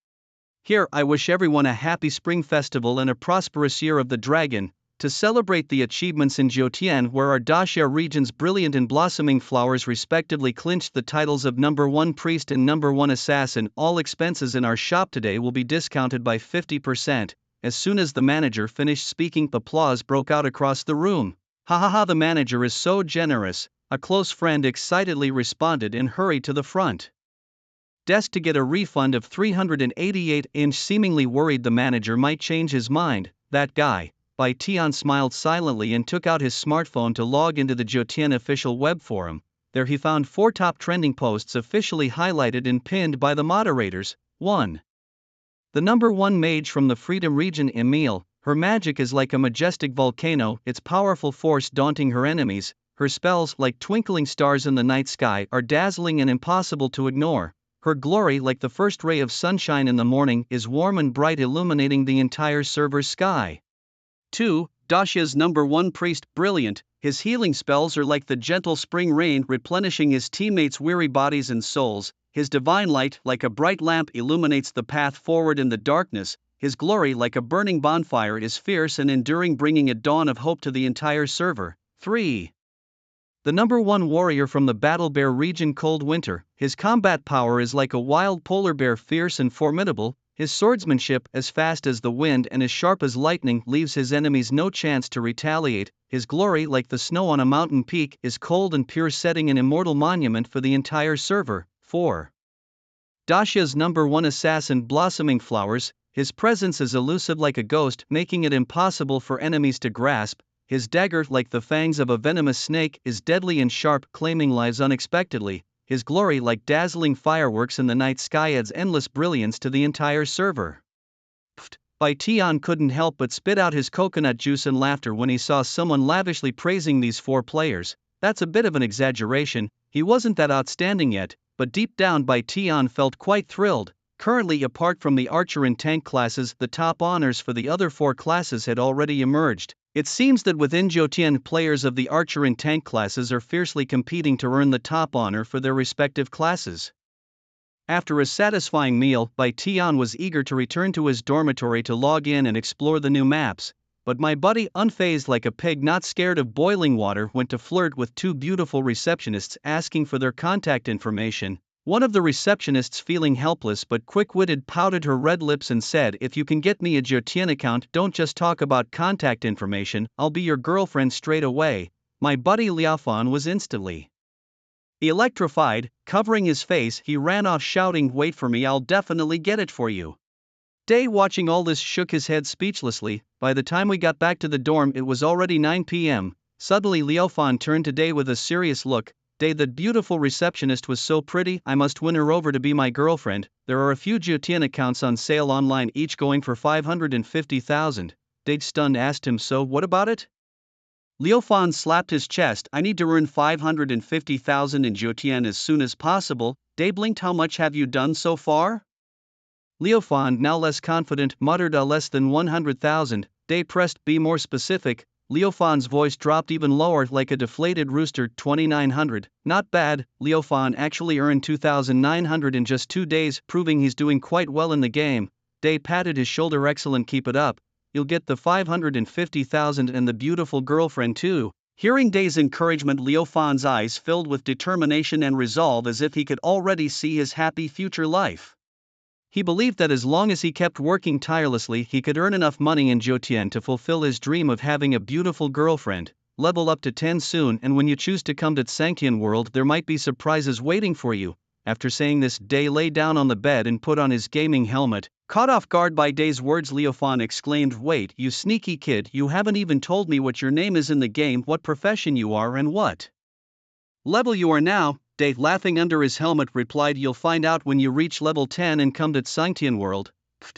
Here, I wish everyone a happy spring festival and a prosperous year of the dragon. To celebrate the achievements in Jotian, where our Dacia region's Brilliant and Blossoming Flowers respectively clinched the titles of number 1 priest and number 1 assassin, all expenses in our shop today will be discounted by 50%. As soon as the manager finished speaking, applause broke out across the room. Ha ha ha, the manager is so generous, a close friend excitedly responded and hurried to the front desk to get a refund of 388. Seemingly worried the manager might change his mind, that guy. Tian smiled silently and took out his smartphone to log into the Jotian official web forum. There he found 4 top trending posts officially highlighted and pinned by the moderators. 1. The number 1 mage from the Freedom region, Emile. Her magic is like a majestic volcano, its powerful force daunting her enemies. Her spells, like twinkling stars in the night sky, are dazzling and impossible to ignore. Her glory, like the first ray of sunshine in the morning, is warm and bright, illuminating the entire server's sky. 2. Dacia's number 1 priest, Brilliant. His healing spells are like the gentle spring rain, replenishing his teammates' weary bodies and souls. His divine light, like a bright lamp, illuminates the path forward in the darkness. His glory, like a burning bonfire, is fierce and enduring, bringing a dawn of hope to the entire server. 3. The number 1 warrior from the Battle Bear region, Cold Winter. His combat power is like a wild polar bear, fierce and formidable. His swordsmanship, as fast as the wind and as sharp as lightning, leaves his enemies no chance to retaliate. His glory, like the snow on a mountain peak, is cold and pure, setting an immortal monument for the entire server. 4. Dacia's number 1 assassin, Blossoming Flowers. His presence is elusive like a ghost, making it impossible for enemies to grasp. His dagger, like the fangs of a venomous snake, is deadly and sharp, claiming lives unexpectedly. His glory, like dazzling fireworks in the night sky, adds endless brilliance to the entire server. Tian couldn't help but spit out his coconut juice in laughter when he saw someone lavishly praising these 4 players. That's a bit of an exaggeration, he wasn't that outstanding yet, but deep down Tian felt quite thrilled. Currently, apart from the archer and tank classes, the top honors for the other 4 classes had already emerged. It seems that within Jotian, players of the archer and tank classes are fiercely competing to earn the top honor for their respective classes. After a satisfying meal, Tian was eager to return to his dormitory to log in and explore the new maps. But my buddy, unfazed like a pig not scared of boiling water, went to flirt with 2 beautiful receptionists, asking for their contact information. One of the receptionists, feeling helpless but quick-witted, pouted her red lips and said, "If you can get me a Jotian account, don't just talk about contact information, I'll be your girlfriend straight away." My buddy Liaofan was instantly electrified. Covering his face, he ran off shouting, "Wait for me, I'll definitely get it for you." Day, watching all this, shook his head speechlessly. By the time we got back to the dorm, it was already 9 p.m. Suddenly Liaofan turned to Day with a serious look. "Day, that beautiful receptionist was so pretty, I must win her over to be my girlfriend. There are a few Jotian accounts on sale online, each going for 550,000. Day, stunned, asked him, "So, what about it?" Liaofan slapped his chest. "I need to earn 550,000 in Jotian as soon as possible." Day blinked. "How much have you done so far?" Liaofan, now less confident, muttered, "Less than 100,000. Day pressed, "Be more specific." Liaofan's voice dropped even lower, like a deflated rooster. 2,900. "Not bad." Liaofan actually earned 2,900 in just 2 days, proving he's doing quite well in the game. Day patted his shoulder. "Excellent, keep it up." you'll get the 550,000 and the beautiful girlfriend too. Hearing Day's encouragement, Liu Fan's eyes filled with determination and resolve as if he could already see his happy future life. He believed that as long as he kept working tirelessly, he could earn enough money in Jiutian to fulfill his dream of having a beautiful girlfriend. Level up to 10 soon, and when you choose to come to Sangtian World, there might be surprises waiting for you. After saying this, Day lay down on the bed and put on his gaming helmet. Caught off guard by Day's words, Liu Fan exclaimed, "Wait, you sneaky kid, you haven't even told me what your name is in the game, what profession you are, and what level you are now." Day, laughing under his helmet, replied, "You'll find out when you reach level 10 and come to Sangtian World."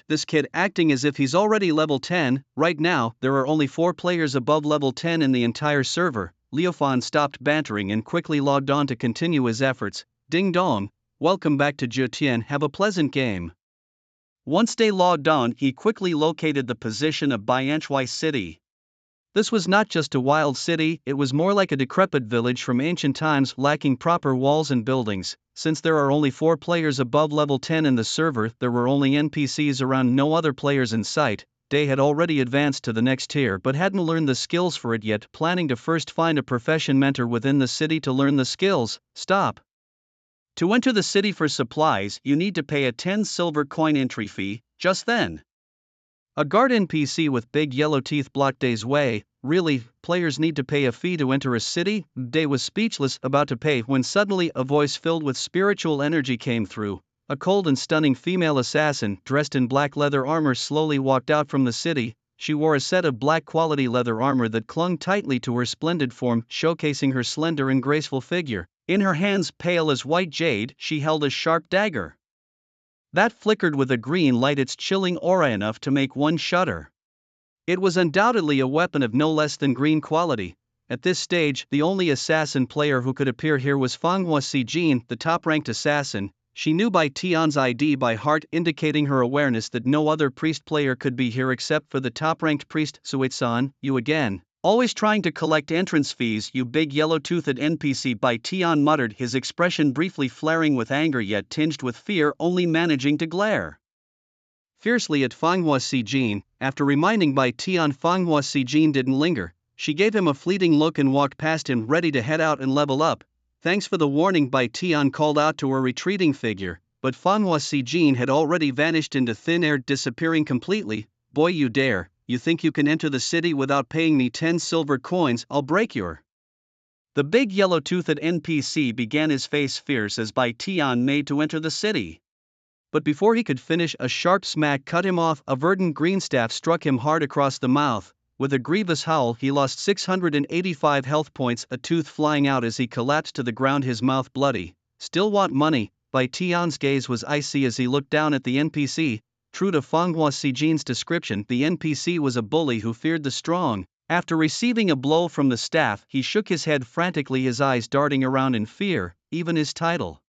This kid acting as if he's already level 10. Right now, there are only 4 players above level 10 in the entire server. Liu Fan stopped bantering and quickly logged on to continue his efforts. Ding dong, welcome back to Jiutian, have a pleasant game. Once Day logged on, he quickly located the position of Bianchuai City. This was not just a wild city, it was more like a decrepit village from ancient times, lacking proper walls and buildings. Since there are only 4 players above level 10 in the server, there were only NPCs around, no other players in sight. Day had already advanced to the next tier but hadn't learned the skills for it yet, planning to first find a profession mentor within the city to learn the skills. Stop. To enter the city for supplies, you need to pay a 10 silver coin entry fee. Just then, a guard NPC with big yellow teeth blocked Day's way. Really, players need to pay a fee to enter a city? Day was speechless, about to pay, when suddenly a voice filled with spiritual energy came through. A cold and stunning female assassin, dressed in black leather armor, slowly walked out from the city. She wore a set of black quality leather armor that clung tightly to her splendid form, showcasing her slender and graceful figure. In her hands, pale as white jade, she held a sharp dagger that flickered with a green light, its chilling aura enough to make one shudder. It was undoubtedly a weapon of no less than green quality. At this stage, the only assassin player who could appear here was Fanghua Sijin, the top-ranked assassin. She knew Bai Tian's ID by heart, indicating her awareness that no other priest player could be here except for the top-ranked priest. "Suit-san, you again. Always trying to collect entrance fees, you big yellow-toothed NPC," Bai Tian muttered, his expression briefly flaring with anger yet tinged with fear, only managing to glare fiercely at Fanghua Sijin. After reminding Bai Tian, Fanghua Sijin didn't linger. She gave him a fleeting look and walked past him, ready to head out and level up. "Thanks for the warning," Bai Tian called out to her retreating figure, but Fanghua Sijin had already vanished into thin air, disappearing completely. "Boy, you dare! You think you can enter the city without paying me 10 silver coins? I'll break your..." The big yellow-toothed NPC began, his face fierce as Bai Tian made to enter the city. But before he could finish, a sharp smack cut him off. A verdant green staff struck him hard across the mouth. With a grievous howl, he lost 685 health points, a tooth flying out as he collapsed to the ground, his mouth bloody. "Still want money?" Bai Tian's gaze was icy as he looked down at the NPC. True to Fanghua Sijin's description, the NPC was a bully who feared the strong. After receiving a blow from the staff, he shook his head frantically, his eyes darting around in fear. Even his title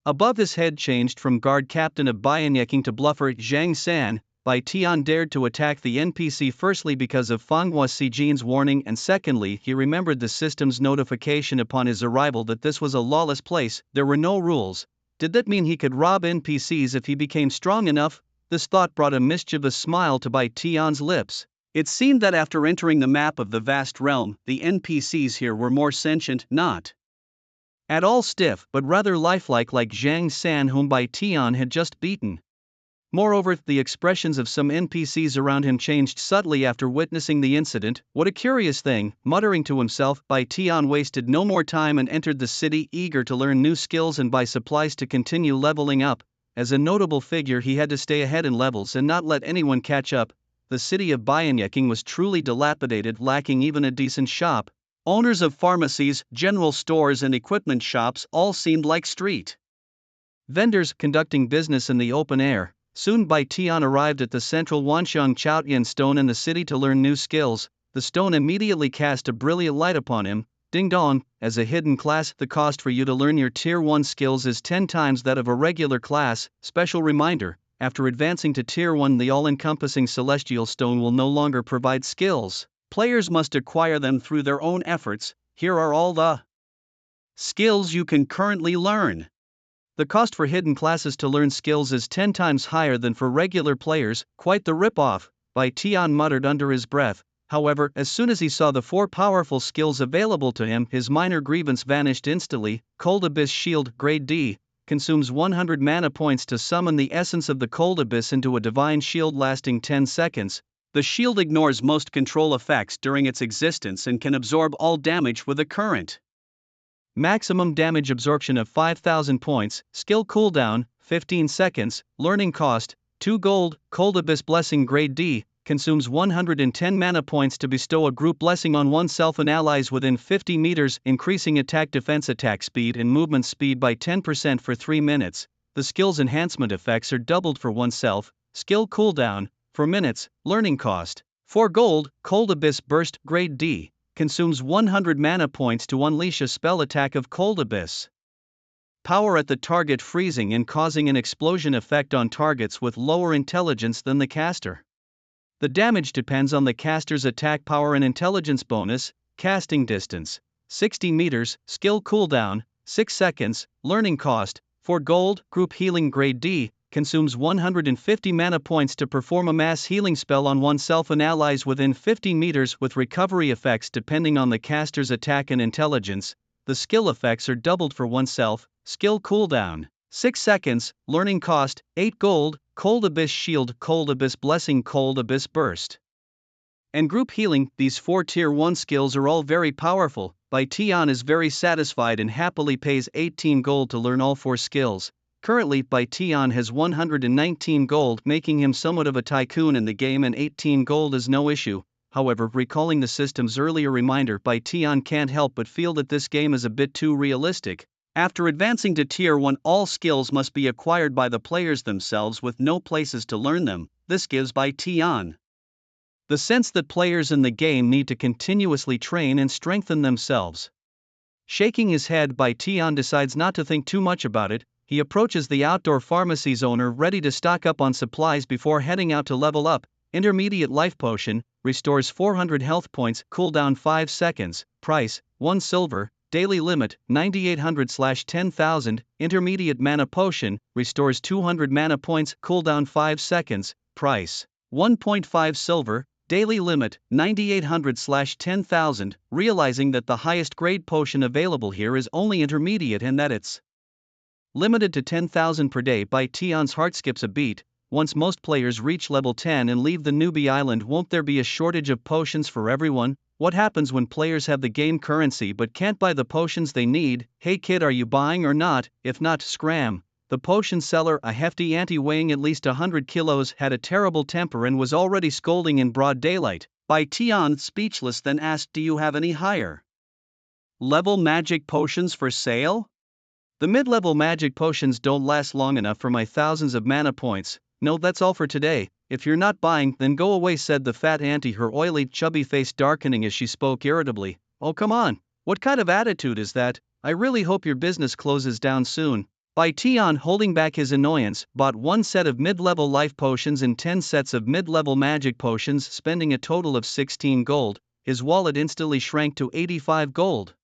above his head changed from guard captain of Bianchuai to bluffer Zhang San. Bai Tian dared to attack the NPC firstly because of Fanghua Sijin's warning, and secondly, he remembered the system's notification upon his arrival that this was a lawless place, there were no rules. Did that mean he could rob NPCs if he became strong enough? This thought brought a mischievous smile to Bai Tian's lips. It seemed that after entering the map of the vast realm, the NPCs here were more sentient, not at all stiff, but rather lifelike, like Zhang San, whom Bai Tian had just beaten. Moreover, the expressions of some NPCs around him changed subtly after witnessing the incident. "What a curious thing," muttering to himself, Bai Tian wasted no more time and entered the city, eager to learn new skills and buy supplies to continue leveling up. As a notable figure, he had to stay ahead in levels and not let anyone catch up. The city of Bianchuai was truly dilapidated, lacking even a decent shop. Owners of pharmacies, general stores and equipment shops all seemed like street vendors conducting business in the open air. Soon Bai Tian arrived at the central Wanxiang Chaotian stone in the city to learn new skills. The stone immediately cast a brilliant light upon him. Ding dong, as a hidden class, the cost for you to learn your tier 1 skills is 10 times that of a regular class. Special reminder, after advancing to tier 1, the all-encompassing celestial stone will no longer provide skills. Players must acquire them through their own efforts. Here are all the skills you can currently learn. The cost for hidden classes to learn skills is 10 times higher than for regular players, quite the rip-off. Bai Tian muttered under his breath. However, as soon as he saw the 4 powerful skills available to him, his minor grievance vanished instantly. Cold Abyss Shield, Grade D, consumes 100 mana points to summon the essence of the Cold Abyss into a divine shield lasting 10 seconds. The shield ignores most control effects during its existence and can absorb all damage with a current. Maximum damage absorption of 5,000 points, skill cooldown, 15 seconds, learning cost, 2 gold, Cold Abyss Blessing Grade D, consumes 110 mana points to bestow a group blessing on oneself and allies within 50 meters, increasing attack defense attack speed and movement speed by 10% for 3 minutes. The skill's enhancement effects are doubled for oneself, skill cooldown, for minutes, learning cost, 4 gold, Cold Abyss Burst Grade D, consumes 100 mana points to unleash a spell attack of Cold Abyss. Power at the target freezing and causing an explosion effect on targets with lower intelligence than the caster. The damage depends on the caster's attack power and intelligence bonus. Casting distance, 60 meters, skill cooldown, 6 seconds, learning cost, 4 gold, group healing Grade D, consumes 150 mana points to perform a mass healing spell on oneself and allies within 50 meters with recovery effects depending on the caster's attack and intelligence. The skill effects are doubled for oneself, skill cooldown, 6 seconds, learning cost, 8 gold, Cold Abyss Shield, Cold Abyss Blessing, Cold Abyss Burst. And group healing. These 4 tier 1 skills are all very powerful. Bai Tian is very satisfied and happily pays 18 gold to learn all 4 skills. Currently, Bai Tian has 119 gold, making him somewhat of a tycoon in the game, and 18 gold is no issue. However, recalling the system's earlier reminder, Bai Tian can't help but feel that this game is a bit too realistic. After advancing to Tier 1, all skills must be acquired by the players themselves with no places to learn them. This gives Bai Tian the sense that players in the game need to continuously train and strengthen themselves. Shaking his head, Bai Tian decides not to think too much about it. He approaches the outdoor pharmacy's owner, ready to stock up on supplies before heading out to level up. Intermediate Life Potion, restores 400 health points, cooldown 5 seconds, price, 1 silver. Daily limit, 9800/10,000. Intermediate Mana Potion, restores 200 mana points, cooldown 5 seconds, price, 1.5 silver. Daily limit, 9800/10,000. Realizing that the highest grade potion available here is only intermediate and that it's limited to 10,000 per day, Bai Tian's heart skips a beat. Once most players reach level 10 and leave the newbie island, won't there be a shortage of potions for everyone? What happens when players have the game currency but can't buy the potions they need? Hey kid, are you buying or not? If not, scram. The potion seller, a hefty auntie weighing at least 100 kilos, had a terrible temper and was already scolding in broad daylight. Bai Tian, speechless, then asked, "Do you have any higher level magic potions for sale? The mid-level magic potions don't last long enough for my thousands of mana points. No, that's all for today. If you're not buying, then go away," said the fat auntie, her oily, chubby face darkening as she spoke irritably. "Oh come on, what kind of attitude is that? I really hope your business closes down soon." Bai Tian, holding back his annoyance, bought 1 set of mid-level life potions and 10 sets of mid-level magic potions, spending a total of 16 gold. His wallet instantly shrank to 85 gold.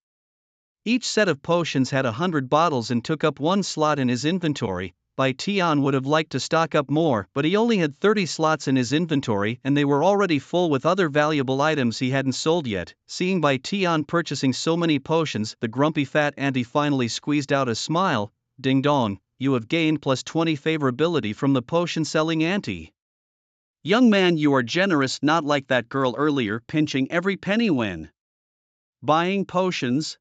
Each set of potions had 100 bottles and took up 1 slot in his inventory. Bai Tian would have liked to stock up more, but he only had 30 slots in his inventory and they were already full with other valuable items he hadn't sold yet. Seeing Bai Tian purchasing so many potions, the grumpy fat auntie finally squeezed out a smile. "Ding dong, you have gained plus 20 favorability from the potion selling auntie. Young man, you are generous, not like that girl earlier, pinching every penny when buying potions."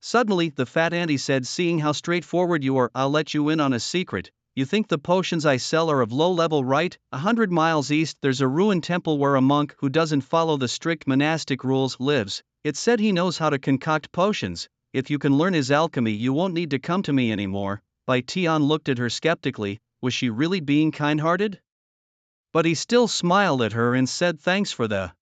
Suddenly, the fat auntie said, "Seeing how straightforward you are, I'll let you in on a secret. You think the potions I sell are of low level, right? 100 miles east there's a ruined temple where a monk who doesn't follow the strict monastic rules lives. It's said he knows how to concoct potions. If you can learn his alchemy, you won't need to come to me anymore." Bai Tian looked at her skeptically. Was she really being kind-hearted? But he still smiled at her and said, "Thanks for the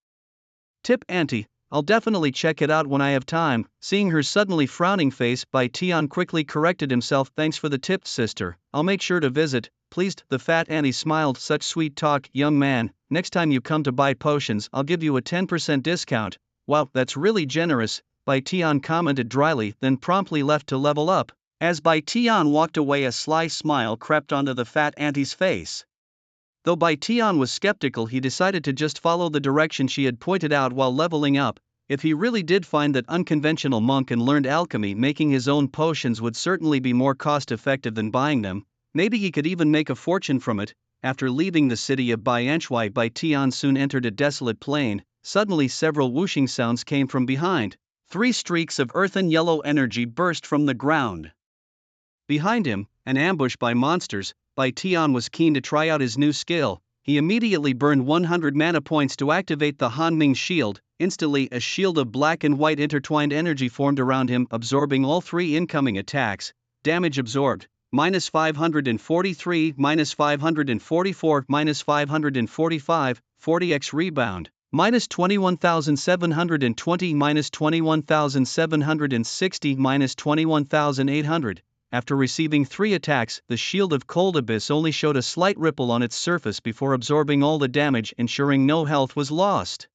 tip, auntie. I'll definitely check it out when I have time." Seeing her suddenly frowning face, Bai Tian quickly corrected himself. "Thanks for the tip, sister. I'll make sure to visit." Pleased, the fat auntie smiled. "Such sweet talk, young man. Next time you come to buy potions, I'll give you a 10% discount." "Wow, that's really generous," Bai Tian commented dryly, then promptly left to level up. As Bai Tian walked away, a sly smile crept onto the fat auntie's face. Though Bai Tian was skeptical, he decided to just follow the direction she had pointed out while leveling up. If he really did find that unconventional monk and learned alchemy, making his own potions would certainly be more cost-effective than buying them. Maybe he could even make a fortune from it. After leaving the city of Baianchuai, Bai Tian soon entered a desolate plain. Suddenly several whooshing sounds came from behind. 3 streaks of earthen yellow energy burst from the ground. Behind him, an ambush by monsters. Bai Tian was keen to try out his new skill. He immediately burned 100 mana points to activate the Hanming shield. Instantly, a shield of black and white intertwined energy formed around him, absorbing all 3 incoming attacks. Damage absorbed: -543, -544, -545, 40x rebound, -21,720, -21,760, -21,800. After receiving 3 attacks, the shield of Cold Abyss only showed a slight ripple on its surface before absorbing all the damage, ensuring no health was lost.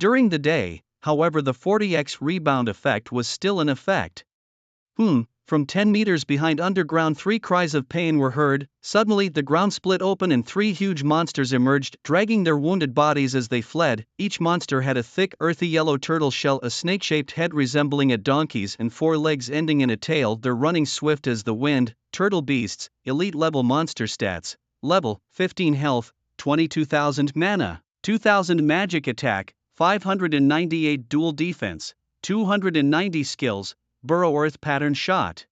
During the day, however, the 40x rebound effect was still in effect. From 10 meters behind underground, 3 cries of pain were heard. Suddenly, the ground split open and 3 huge monsters emerged, dragging their wounded bodies as they fled. Each monster had a thick, earthy yellow turtle shell, a snake-shaped head resembling a donkey's, and 4 legs ending in a tail. They're running swift as the wind. Turtle beasts, elite level monster stats: level 15 health, 22,000 mana, 2,000 magic attack, 598 dual defense, 290 skills, burrow earth pattern shot.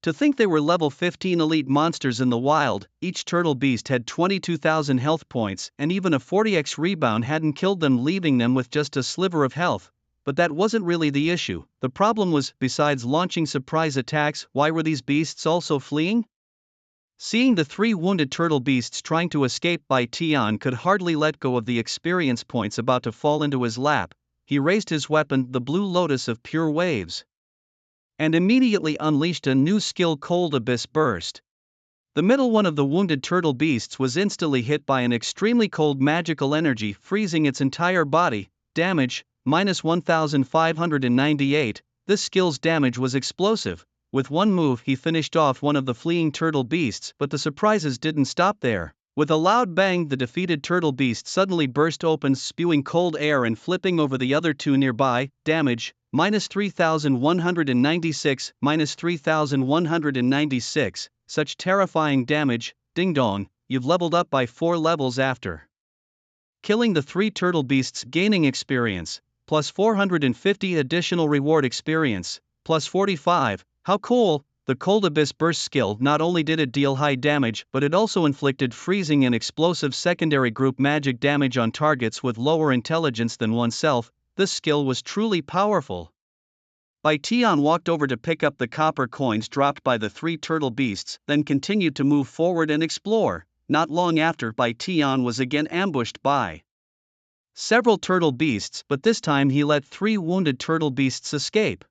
To think they were level 15 elite monsters in the wild. Each turtle beast had 22,000 health points, and even a 40x rebound hadn't killed them, leaving them with just a sliver of health. But that wasn't really the issue. The problem was, besides launching surprise attacks, why were these beasts also fleeing? Seeing the 3 wounded turtle beasts trying to escape, Bai Tian could hardly let go of the experience points about to fall into his lap. He raised his weapon, the Blue Lotus of Pure Waves, and immediately unleashed a new skill, Cold Abyss Burst. The middle one of the wounded turtle beasts was instantly hit by an extremely cold magical energy, freezing its entire body. Damage: -1,598. This skill's damage was explosive. With one move he finished off one of the fleeing turtle beasts, but the surprises didn't stop there. With a loud bang, the defeated turtle beast suddenly burst open, spewing cold air and flipping over the other 2 nearby. Damage: -3,196, -3,196. Such terrifying damage. Ding dong, you've leveled up by 4 levels after killing the 3 turtle beasts, gaining experience, plus 450 additional reward experience, plus 45. How cool! The Cold Abyss Burst skill, not only did it deal high damage, but it also inflicted freezing and explosive secondary group magic damage on targets with lower intelligence than oneself. This skill was truly powerful. Bai Tian walked over to pick up the copper coins dropped by the 3 turtle beasts, then continued to move forward and explore. Not long after, Bai Tian was again ambushed by several turtle beasts, but this time he let 3 wounded turtle beasts escape.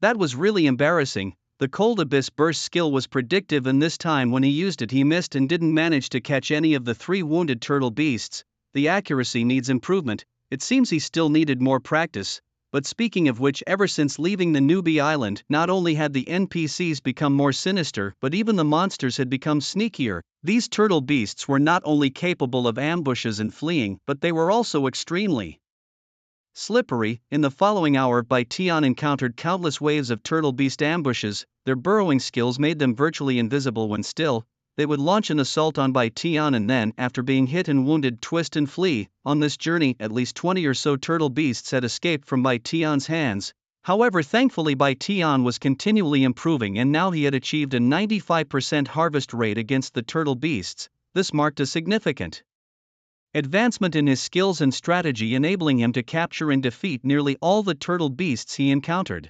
That was really embarrassing. The Cold Abyss Burst skill was predictive, and this time when he used it he missed and didn't manage to catch any of the 3 wounded turtle beasts. The accuracy needs improvement. It seems he still needed more practice. But speaking of which, ever since leaving the newbie island, not only had the NPCs become more sinister, but even the monsters had become sneakier. These turtle beasts were not only capable of ambushes and fleeing, but they were also extremely slippery. In the following hour, Bai Tian encountered countless waves of turtle beast ambushes. Their burrowing skills made them virtually invisible when still. They would launch an assault on Bai Tian and then, after being hit and wounded, twist and flee. On this journey, at least 20 or so turtle beasts had escaped from Bai Tian's hands. However, thankfully Bai Tian was continually improving, and now he had achieved a 95% harvest rate against the turtle beasts. This marked a significant advancement in his skills and strategy, enabling him to capture and defeat nearly all the turtle beasts he encountered.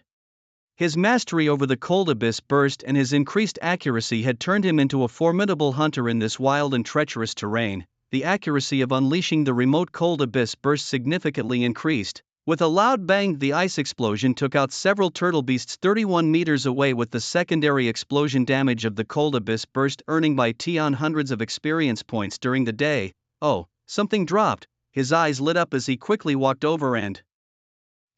His mastery over the Cold Abyss Burst and his increased accuracy had turned him into a formidable hunter in this wild and treacherous terrain. The accuracy of unleashing the remote Cold Abyss Burst significantly increased. With a loud bang, the ice explosion took out several turtle beasts 31 meters away, with the secondary explosion damage of the Cold Abyss Burst earning Bai Tian hundreds of experience points during the day. Oh, something dropped. His eyes lit up as he quickly walked over and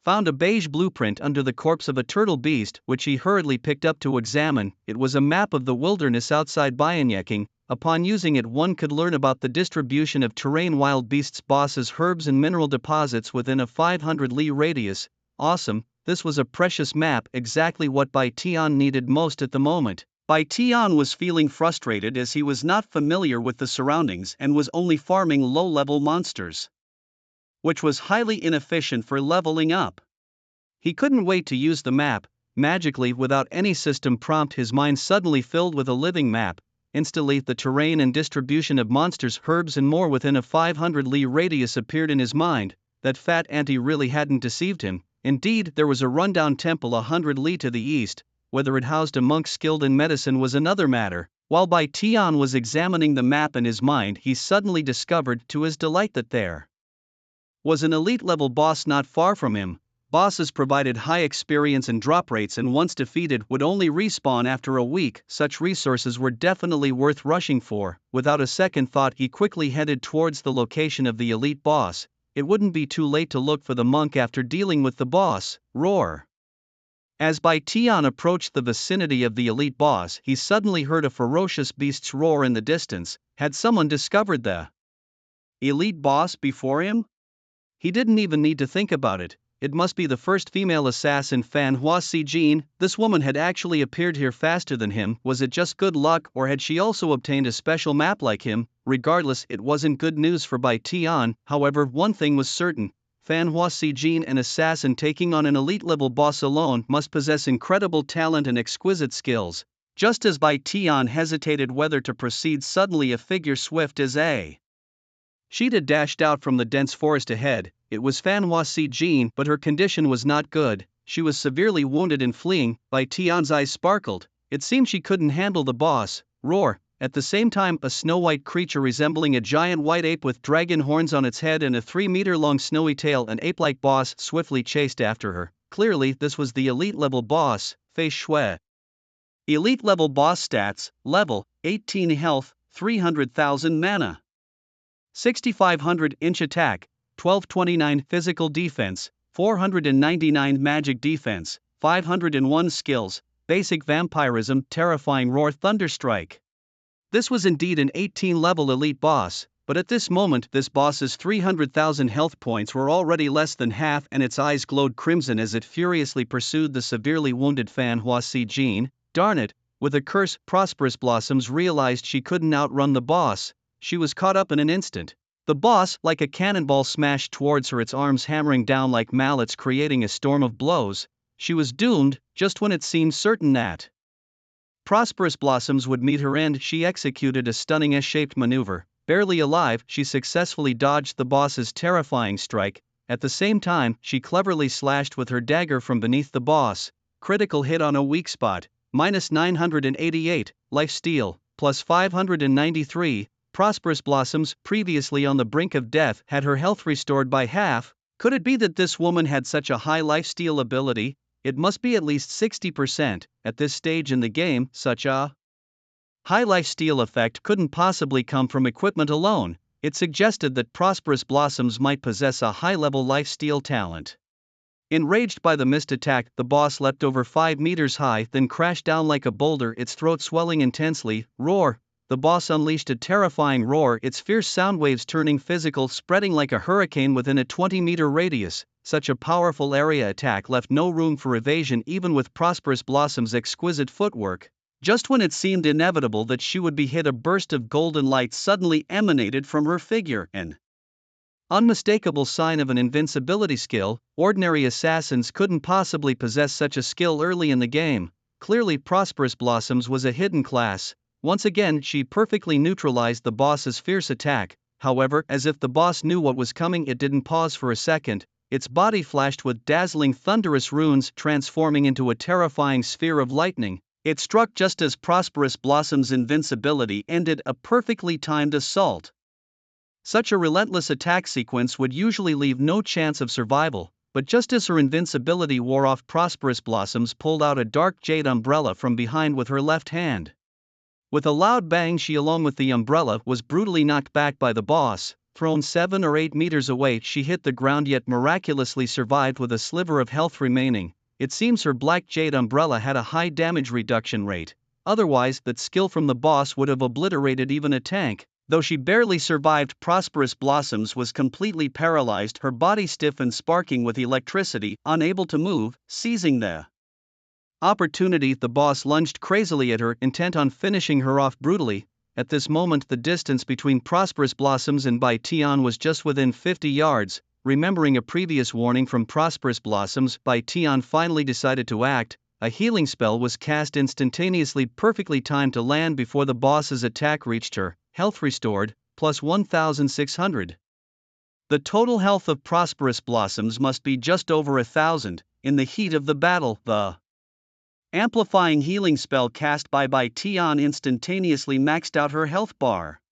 found a beige blueprint under the corpse of a turtle beast, which he hurriedly picked up to examine. It was a map of the wilderness outside Bayanyeking. Upon using it, one could learn about the distribution of terrain, wild beasts, bosses, herbs, and mineral deposits within a 500 li radius. Awesome, this was a precious map, exactly what Bai Tian needed most at the moment. Bai Tian was feeling frustrated as he was not familiar with the surroundings and was only farming low-level monsters, which was highly inefficient for leveling up. He couldn't wait to use the map. Magically, without any system prompt, his mind suddenly filled with a living map. Instantly, the terrain and distribution of monsters, herbs, and more within a 500 li radius appeared in his mind. That fat auntie really hadn't deceived him. Indeed, there was a rundown temple 100 li to the east. Whether it housed a monk skilled in medicine was another matter. While Bai Tian was examining the map in his mind, he suddenly discovered, to his delight, that there was an elite-level boss not far from him. Bosses provided high experience and drop rates, and once defeated would only respawn after a week. Such resources were definitely worth rushing for. Without a second thought, he quickly headed towards the location of the elite boss. It wouldn't be too late to look for the monk after dealing with the boss. Roar! As Bai Tian approached the vicinity of the elite boss, he suddenly heard a ferocious beast's roar in the distance. Had someone discovered the elite boss before him? He didn't even need to think about it. It must be the first female assassin, Fan Hua Sijin. This woman had actually appeared here faster than him. Was it just good luck, or had she also obtained a special map like him? Regardless, it wasn't good news for Bai Tian. However, one thing was certain: Fan Hua Sijin, an assassin taking on an elite-level boss alone, must possess incredible talent and exquisite skills. Just as Bai Tian hesitated whether to proceed, suddenly a figure swift as a cheetah dashed out from the dense forest ahead. It was Fan Hua Sijin, but her condition was not good. She was severely wounded and fleeing. Bai Tian's eyes sparkled. It seemed she couldn't handle the boss. Roar! At the same time, a snow-white creature resembling a giant white ape with dragon horns on its head and a 3-meter-long snowy tail, an ape-like boss, swiftly chased after her. Clearly, this was the elite-level boss, Fei Shui. Elite-level boss stats: level 18 health, 300,000 mana, 6,500 inch attack, 1229 physical defense, 499 magic defense, 501 skills, basic vampirism, terrifying roar, thunderstrike. This was indeed an 18-level elite boss, but at this moment this boss's 300,000 health points were already less than half, and its eyes glowed crimson as it furiously pursued the severely wounded Fan Hua Sijin. Darn it! With a curse, Prosperous Blossoms realized she couldn't outrun the boss. She was caught up in an instant. The boss, like a cannonball, smashed towards her, its arms hammering down like mallets, creating a storm of blows. She was doomed. Just when it seemed certain that Prosperous Blossoms would meet her end, she executed a stunning S-shaped maneuver. Barely alive, she successfully dodged the boss's terrifying strike. At the same time, she cleverly slashed with her dagger from beneath the boss. Critical hit on a weak spot. Minus 988, lifesteal, plus 593. Prosperous Blossoms, previously on the brink of death, had her health restored by half. Could it be that this woman had such a high lifesteal ability? It must be at least 60%. At this stage in the game, such a high lifesteal effect couldn't possibly come from equipment alone. It suggested that Prosperous Blossoms might possess a high-level lifesteal talent. Enraged by the missed attack, the boss leapt over 5 meters high, then crashed down like a boulder, its throat swelling intensely. Roar! The boss unleashed a terrifying roar, its fierce sound waves turning physical, spreading like a hurricane within a 20-meter radius. Such a powerful area attack left no room for evasion, even with Prosperous Blossom's exquisite footwork. Just when it seemed inevitable that she would be hit, a burst of golden light suddenly emanated from her figure, an unmistakable sign of an invincibility skill. Ordinary assassins couldn't possibly possess such a skill early in the game. Clearly, Prosperous Blossoms was a hidden class. Once again, she perfectly neutralized the boss's fierce attack. However, as if the boss knew what was coming, it didn't pause for a second. Its body flashed with dazzling thunderous runes, transforming into a terrifying sphere of lightning. It struck just as Prosperous Blossom's invincibility ended, a perfectly timed assault. Such a relentless attack sequence would usually leave no chance of survival, but just as her invincibility wore off, Prosperous Blossoms pulled out a dark jade umbrella from behind with her left hand. With a loud bang, she, along with the umbrella, was brutally knocked back by the boss. Thrown 7 or 8 meters away, she hit the ground, yet miraculously survived with a sliver of health remaining. It seems her black jade umbrella had a high damage reduction rate. otherwise that skill from the boss would have obliterated even a tank. Though she barely survived, Prosperous Blossoms was completely paralyzed, her body stiff and sparking with electricity, unable to move. Seizing the opportunity, the boss lunged crazily at her, intent on finishing her off brutally. At this moment, the distance between Prosperous Blossoms and Bai Tian was just within 50 yards. Remembering a previous warning from Prosperous Blossoms, Bai Tian finally decided to act. A healing spell was cast instantaneously, perfectly timed to land before the boss's attack reached her. Health restored, plus 1,600. The total health of Prosperous Blossoms must be just over 1,000. In the heat of the battle, the amplifying healing spell cast by Bai Tian instantaneously maxed out her health bar.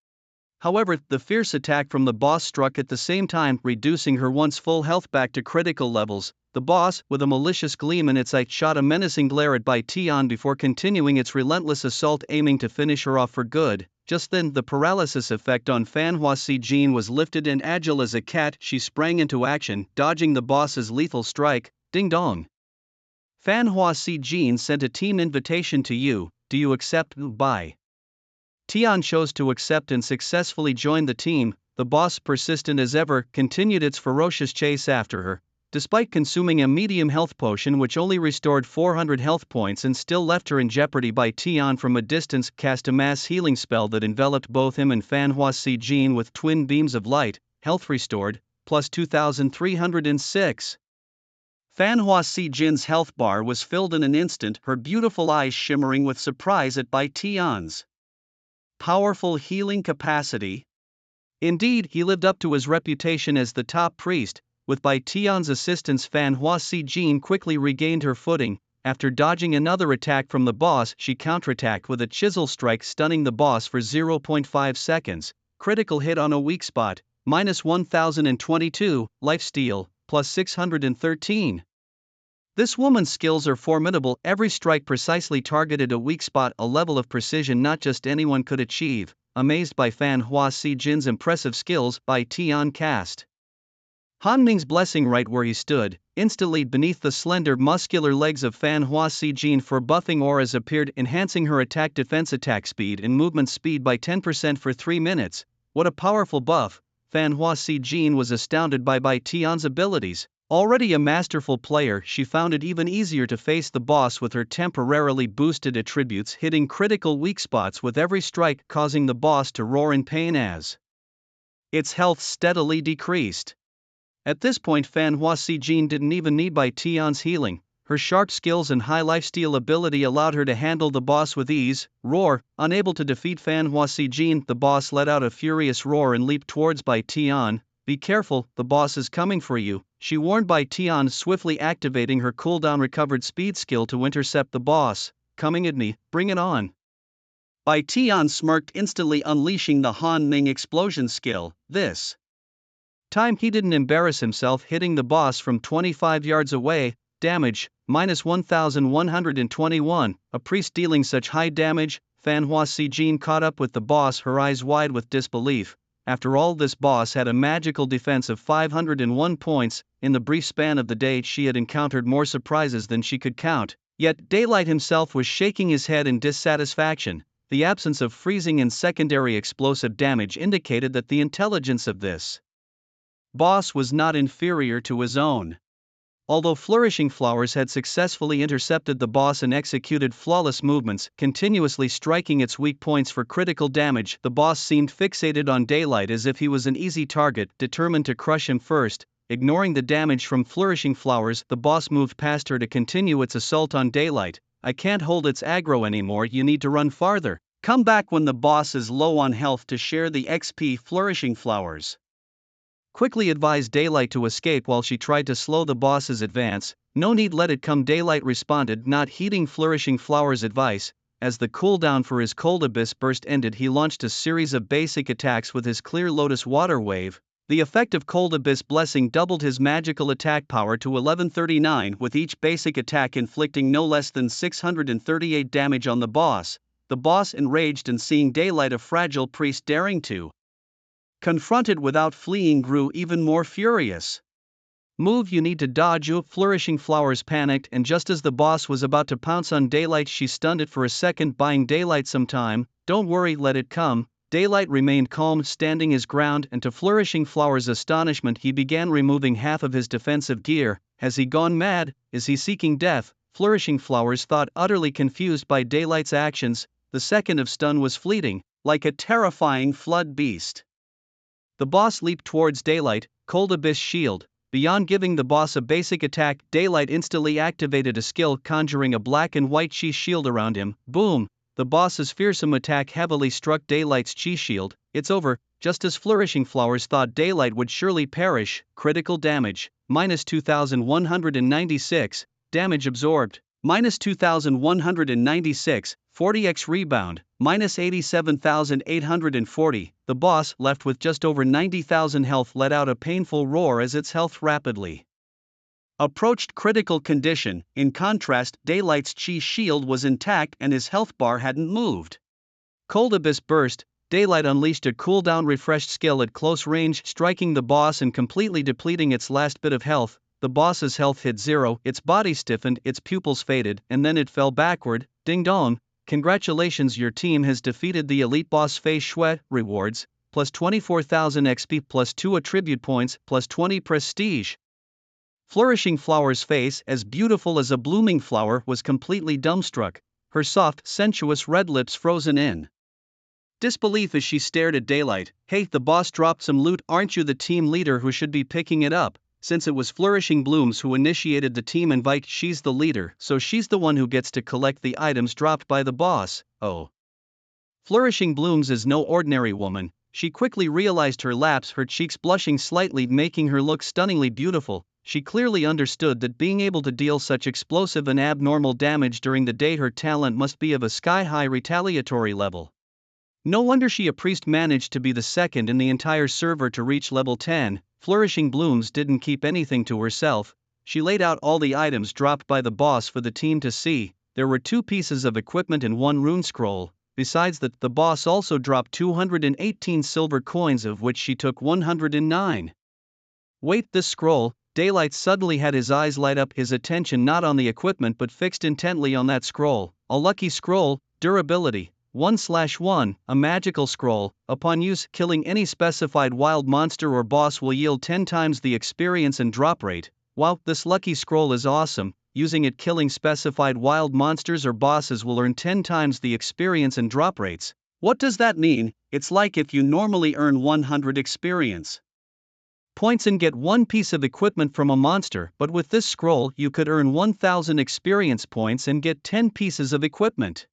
However, the fierce attack from the boss struck at the same time, reducing her once full health back to critical levels. The boss, with a malicious gleam in its eye, shot a menacing glare at Bai Tian before continuing its relentless assault, aiming to finish her off for good. Just then, the paralysis effect on Fanhua Si Jin was lifted, and agile as a cat, she sprang into action, dodging the boss's lethal strike. Ding dong. Fanhua Si Jin sent a team invitation to you. Do you accept? Bai Tian chose to accept and successfully joined the team. The boss, persistent as ever, continued its ferocious chase after her. Despite consuming a medium health potion which only restored 400 health points and still left her in jeopardy, Bai Tian from a distance cast a mass healing spell that enveloped both him and Fanhua Si Jin with twin beams of light. Health restored, plus 2,306. Fanhua Si Jin's health bar was filled in an instant, her beautiful eyes shimmering with surprise at Bai Tian's powerful healing capacity. Indeed, he lived up to his reputation as the top priest. With Bai Tian's assistance, Fanhua Si Jin quickly regained her footing. After dodging another attack from the boss, she counterattacked with a chisel strike, stunning the boss for 0.5 seconds. Critical hit on a weak spot, minus 1022, lifesteal, plus 613. This woman's skills are formidable. Every strike precisely targeted a weak spot, a level of precision not just anyone could achieve. Amazed by Fanhua Si Jin's impressive skills, Bai Tian cast Hanming's blessing right where he stood. Instantly beneath the slender muscular legs of Fanhua Si Jin, four buffing auras appeared, enhancing her attack speed and movement speed by 10% for 3 minutes. What a powerful buff! Fanhua Si Jin was astounded by Bai Tian's abilities. Already a masterful player, she found it even easier to face the boss with her temporarily boosted attributes, hitting critical weak spots with every strike, causing the boss to roar in pain as its health steadily decreased. At this point, Fanhua Si Jin didn't even need Bai Tian's healing. Her sharp skills and high lifesteal ability allowed her to handle the boss with ease. Roar! Unable to defeat Fanhua Si Jin, the boss let out a furious roar and leaped towards Bai Tian. Be careful, the boss is coming for you, she warned Bai Tian, swiftly activating her cooldown recovered speed skill to intercept the boss. Coming at me, bring it on. Bai Tian smirked, instantly unleashing the Han Ming explosion skill. This time he didn't embarrass himself, hitting the boss from 25 yards away. Damage, minus 1,121. A priest dealing such high damage? Fanhua Si Jin caught up with the boss, her eyes wide with disbelief. After all, this boss had a magical defense of 501 points. In the brief span of the day, she had encountered more surprises than she could count. Yet, Daylight himself was shaking his head in dissatisfaction. The absence of freezing and secondary explosive damage indicated that the intelligence of this boss was not inferior to his own. Although Flourishing Flowers had successfully intercepted the boss and executed flawless movements, continuously striking its weak points for critical damage, the boss seemed fixated on Daylight as if he was an easy target, determined to crush him first. Ignoring the damage from Flourishing Flowers, the boss moved past her to continue its assault on Daylight. I can't hold its aggro anymore, you need to run farther. Come back when the boss is low on health to share the XP. Flourishing Flowers quickly advised Daylight to escape while she tried to slow the boss's advance. No need, let it come, Daylight responded, not heeding Flourishing Flowers' advice. As the cooldown for his Cold Abyss burst ended, he launched a series of basic attacks with his Clear Lotus Water Wave. The effect of Cold Abyss Blessing doubled his magical attack power to 1139, with each basic attack inflicting no less than 638 damage on the boss. The boss, enraged and seeing Daylight, a fragile priest daring to confront it without fleeing, grew even more furious. Move, you need to dodge. You. Flourishing Flowers panicked, and just as the boss was about to pounce on Daylight, she stunned it for a second, buying Daylight some time. Don't worry, let it come. Daylight remained calm, standing his ground, and to Flourishing Flowers' astonishment, he began removing half of his defensive gear. Has he gone mad? Is he seeking death? Flourishing Flowers thought, utterly confused by Daylight's actions. The second of stun was fleeting, like a terrifying flood beast. The boss leaped towards Daylight, Cold Abyss Shield. Beyond giving the boss a basic attack, Daylight instantly activated a skill, conjuring a black and white chi shield around him. Boom! The boss's fearsome attack heavily struck Daylight's chi shield. It's over. Just as Flourishing Flowers thought Daylight would surely perish. Critical damage, minus 2,196, damage absorbed, minus 2,196, 40x rebound, minus 87,840. The boss, left with just over 90,000 health, let out a painful roar as its health rapidly approached critical condition. In contrast, Daylight's chi shield was intact and his health bar hadn't moved. Cold Abyss burst. Daylight unleashed a cooldown refreshed skill at close range, striking the boss and completely depleting its last bit of health. The boss's health hit zero, its body stiffened, its pupils faded, and then it fell backward. Ding dong! Congratulations, your team has defeated the elite boss Fei Shui. Rewards, plus 24,000 XP, plus 2 attribute points, plus 20 prestige. Flourishing Flower's face, as beautiful as a blooming flower, was completely dumbstruck, her soft, sensuous red lips frozen in disbelief as she stared at Daylight. Hey, the boss dropped some loot. Aren't you the team leader who should be picking it up? Since it was Flourishing Blooms who initiated the team invite, she's the leader, so she's the one who gets to collect the items dropped by the boss. Oh. Flourishing Blooms is no ordinary woman. She quickly realized her lapse, her cheeks blushing slightly, making her look stunningly beautiful. She clearly understood that being able to deal such explosive and abnormal damage during the day, her talent must be of a sky-high retaliatory level. No wonder she, a priest, managed to be the second in the entire server to reach level 10. Flourishing Blooms didn't keep anything to herself. She laid out all the items dropped by the boss for the team to see. There were 2 pieces of equipment and 1 rune scroll. Besides that, the boss also dropped 218 silver coins, of which she took 109. Wait, this scroll? Daylight suddenly had his eyes light up, his attention not on the equipment but fixed intently on that scroll. A lucky scroll, durability 1/1, a magical scroll. Upon use, killing any specified wild monster or boss will yield 10 times the experience and drop rate. Wow, this lucky scroll is awesome. Using it, killing specified wild monsters or bosses will earn 10 times the experience and drop rates. What does that mean? It's like if you normally earn 100 experience points and get 1 piece of equipment from a monster, but with this scroll you could earn 1000 experience points and get 10 pieces of equipment.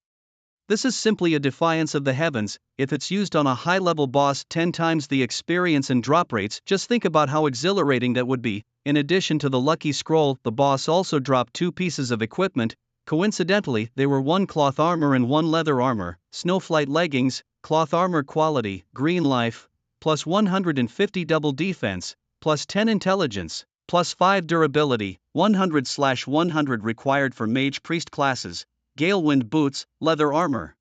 This is simply a defiance of the heavens. If it's used on a high-level boss, 10 times the experience and drop rates. Just think about how exhilarating that would be. In addition to the lucky scroll, the boss also dropped 2 pieces of equipment. Coincidentally, they were 1 cloth armor and 1 leather armor. Snowflight leggings, cloth armor quality, green life, plus 150 double defense, plus 10 intelligence, plus 5 durability, 100/100 required for mage priest classes. Galewind boots, leather armor.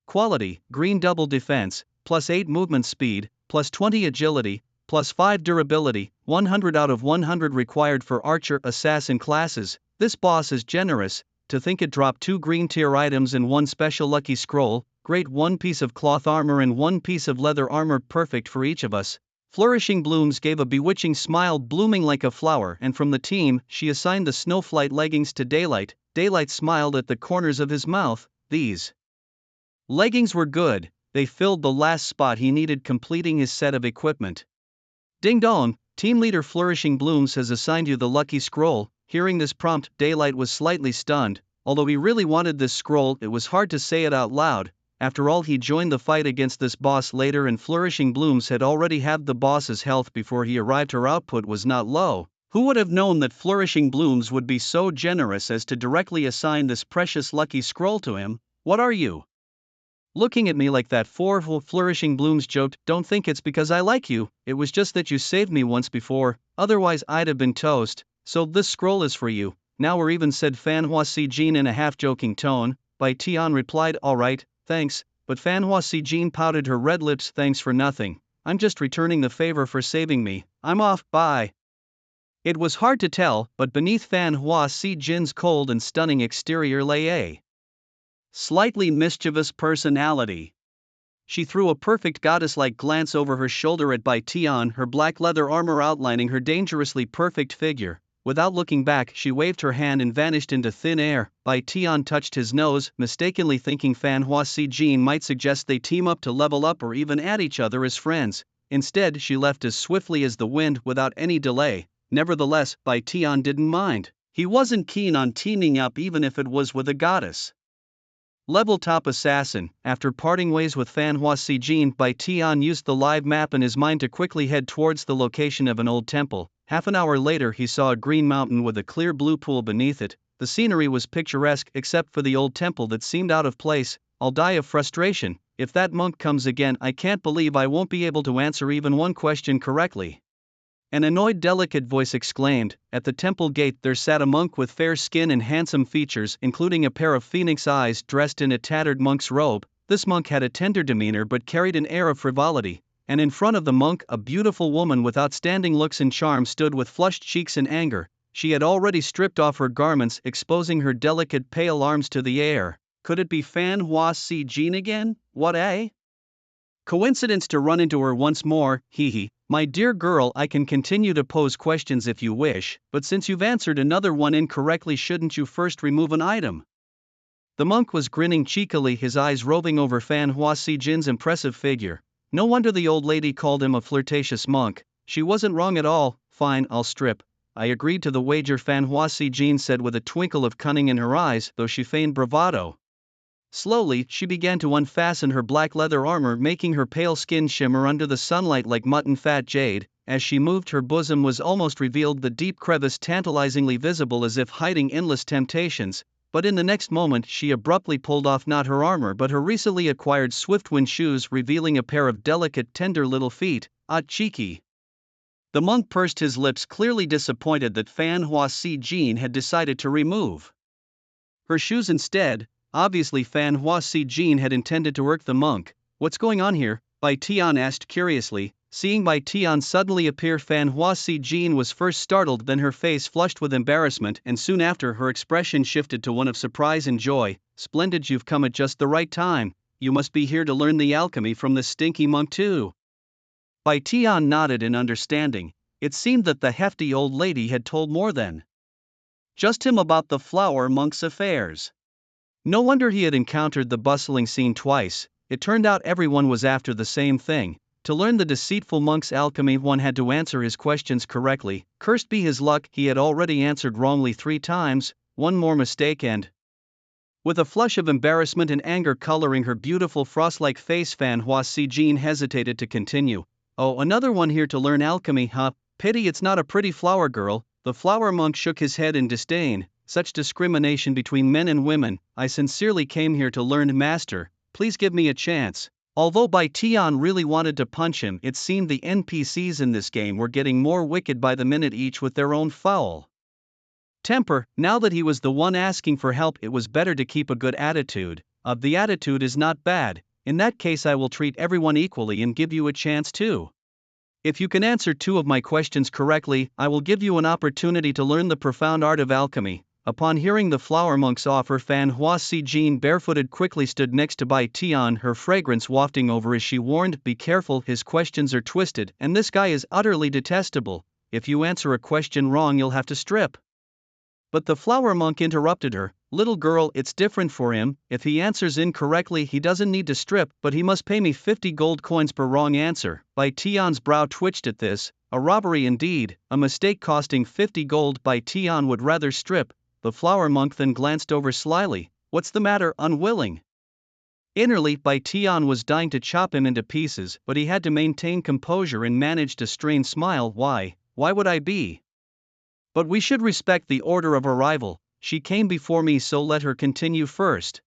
Quality, green double defense, plus 8 movement speed, plus 20 agility, plus 5 durability, 100 out of 100 required for archer assassin classes. This boss is generous. To think it dropped 2 green tier items and 1 special lucky scroll. Great, 1 piece of cloth armor and 1 piece of leather armor, perfect for each of us. Flourishing Blooms gave a bewitching smile, blooming like a flower, and from the team, she assigned the snowflight leggings to Daylight. Daylight smiled at the corners of his mouth. These leggings were good. They filled the last spot he needed, completing his set of equipment. Ding dong, team leader Flourishing Blooms has assigned you the lucky scroll. Hearing this prompt, Daylight was slightly stunned. Although he really wanted this scroll, it was hard to say it out loud. After all, he joined the fight against this boss later, and Flourishing Blooms had already halved the boss's health before he arrived. Her output was not low. Who would have known that Flourishing Blooms would be so generous as to directly assign this precious lucky scroll to him? What are you looking at me like that for? Flourishing Blooms joked. Don't think it's because I like you, it was just that you saved me once before, otherwise I'd have been toast. So this scroll is for you, now or even, said Fanhua Si Jin in a half-joking tone. Bai Tian replied, alright, thanks, but Fanhua Si Jin pouted her red lips. Thanks for nothing, I'm just returning the favor for saving me, I'm off, bye. It was hard to tell, but beneath Fan Hua Si Jin's cold and stunning exterior lay a slightly mischievous personality. She threw a perfect goddess-like glance over her shoulder at Bai Tian, her black leather armor outlining her dangerously perfect figure. Without looking back, she waved her hand and vanished into thin air. Bai Tian touched his nose, mistakenly thinking Fan Hua Si Jin might suggest they team up to level up or even add each other as friends. Instead, she left as swiftly as the wind without any delay. Nevertheless, Bai Tian didn't mind. He wasn't keen on teaming up even if it was with a goddess. Level top assassin. After parting ways with Fan Hua Si Jin, Bai Tian used the live map in his mind to quickly head towards the location of an old temple. Half an hour later, he saw a green mountain with a clear blue pool beneath it. The scenery was picturesque except for the old temple that seemed out of place. I'll die of frustration. If that monk comes again, I can't believe I won't be able to answer even one question correctly. An annoyed, delicate voice exclaimed. At the temple gate there sat a monk with fair skin and handsome features, including a pair of phoenix eyes, dressed in a tattered monk's robe. This monk had a tender demeanor but carried an air of frivolity, and in front of the monk a beautiful woman with outstanding looks and charm stood with flushed cheeks in anger. She had already stripped off her garments, exposing her delicate pale arms to the air. Could it be Fan Hua Si Jin again? What a coincidence to run into her once more, hee. My dear girl, I can continue to pose questions if you wish, but since you've answered another one incorrectly, shouldn't you first remove an item? The monk was grinning cheekily, his eyes roving over Fan Hua Si Jin's impressive figure. No wonder the old lady called him a flirtatious monk. She wasn't wrong at all. Fine, I'll strip. I agreed to the wager, Fan Hua Si Jin said with a twinkle of cunning in her eyes, though she feigned bravado. Slowly, she began to unfasten her black leather armor, making her pale skin shimmer under the sunlight like mutton fat jade. As she moved, her bosom was almost revealed, the deep crevice tantalizingly visible as if hiding endless temptations. But in the next moment, she abruptly pulled off not her armor but her recently acquired Swiftwind shoes, revealing a pair of delicate, tender little feet. Ah, cheeky. The monk pursed his lips, clearly disappointed that Fan Hua Si Jin had decided to remove her shoes instead. Obviously, Fan Hua Si Jin had intended to irk the monk. What's going on here? Bai Tian asked curiously. Seeing Bai Tian suddenly appear, Fan Hua Si Jin was first startled, then her face flushed with embarrassment, and soon after her expression shifted to one of surprise and joy. Splendid, you've come at just the right time. You must be here to learn the alchemy from this stinky monk too. Bai Tian nodded in understanding. It seemed that the hefty old lady had told more than just him about the flower monk's affairs. No wonder he had encountered the bustling scene twice. It turned out everyone was after the same thing. To learn the deceitful monk's alchemy, one had to answer his questions correctly. Cursed be his luck, he had already answered wrongly 3 times. One more mistake and... With a flush of embarrassment and anger coloring her beautiful frost-like face, Fan Hua Si Jin hesitated to continue. Oh, another one here to learn alchemy, huh? Pity it's not a pretty flower girl. The flower monk shook his head in disdain. Such discrimination between men and women. I sincerely came here to learn, master. Please give me a chance. Although Bai Tian really wanted to punch him, it seemed the NPCs in this game were getting more wicked by the minute, each with their own foul temper. Now that he was the one asking for help, it was better to keep a good attitude. The attitude is not bad. In that case, I will treat everyone equally and give you a chance too. If you can answer 2 of my questions correctly, I will give you an opportunity to learn the profound art of alchemy. Upon hearing the flower monk's offer, Fan Hua Si Jin barefooted quickly stood next to Bai Tian, her fragrance wafting over as she warned, be careful, his questions are twisted, and this guy is utterly detestable. If you answer a question wrong, you'll have to strip. But the flower monk interrupted her. Little girl, it's different for him. If he answers incorrectly, he doesn't need to strip, but he must pay me 50 gold coins per wrong answer. Bai Tian's brow twitched at this. A robbery indeed, a mistake costing 50 gold. Bai Tian would rather strip. The flower monk then glanced over slyly. What's the matter, unwilling? Innerly, Bai Tian was dying to chop him into pieces, but he had to maintain composure and managed a strained smile. Why would I be? But we should respect the order of arrival. She came before me, so let her continue first.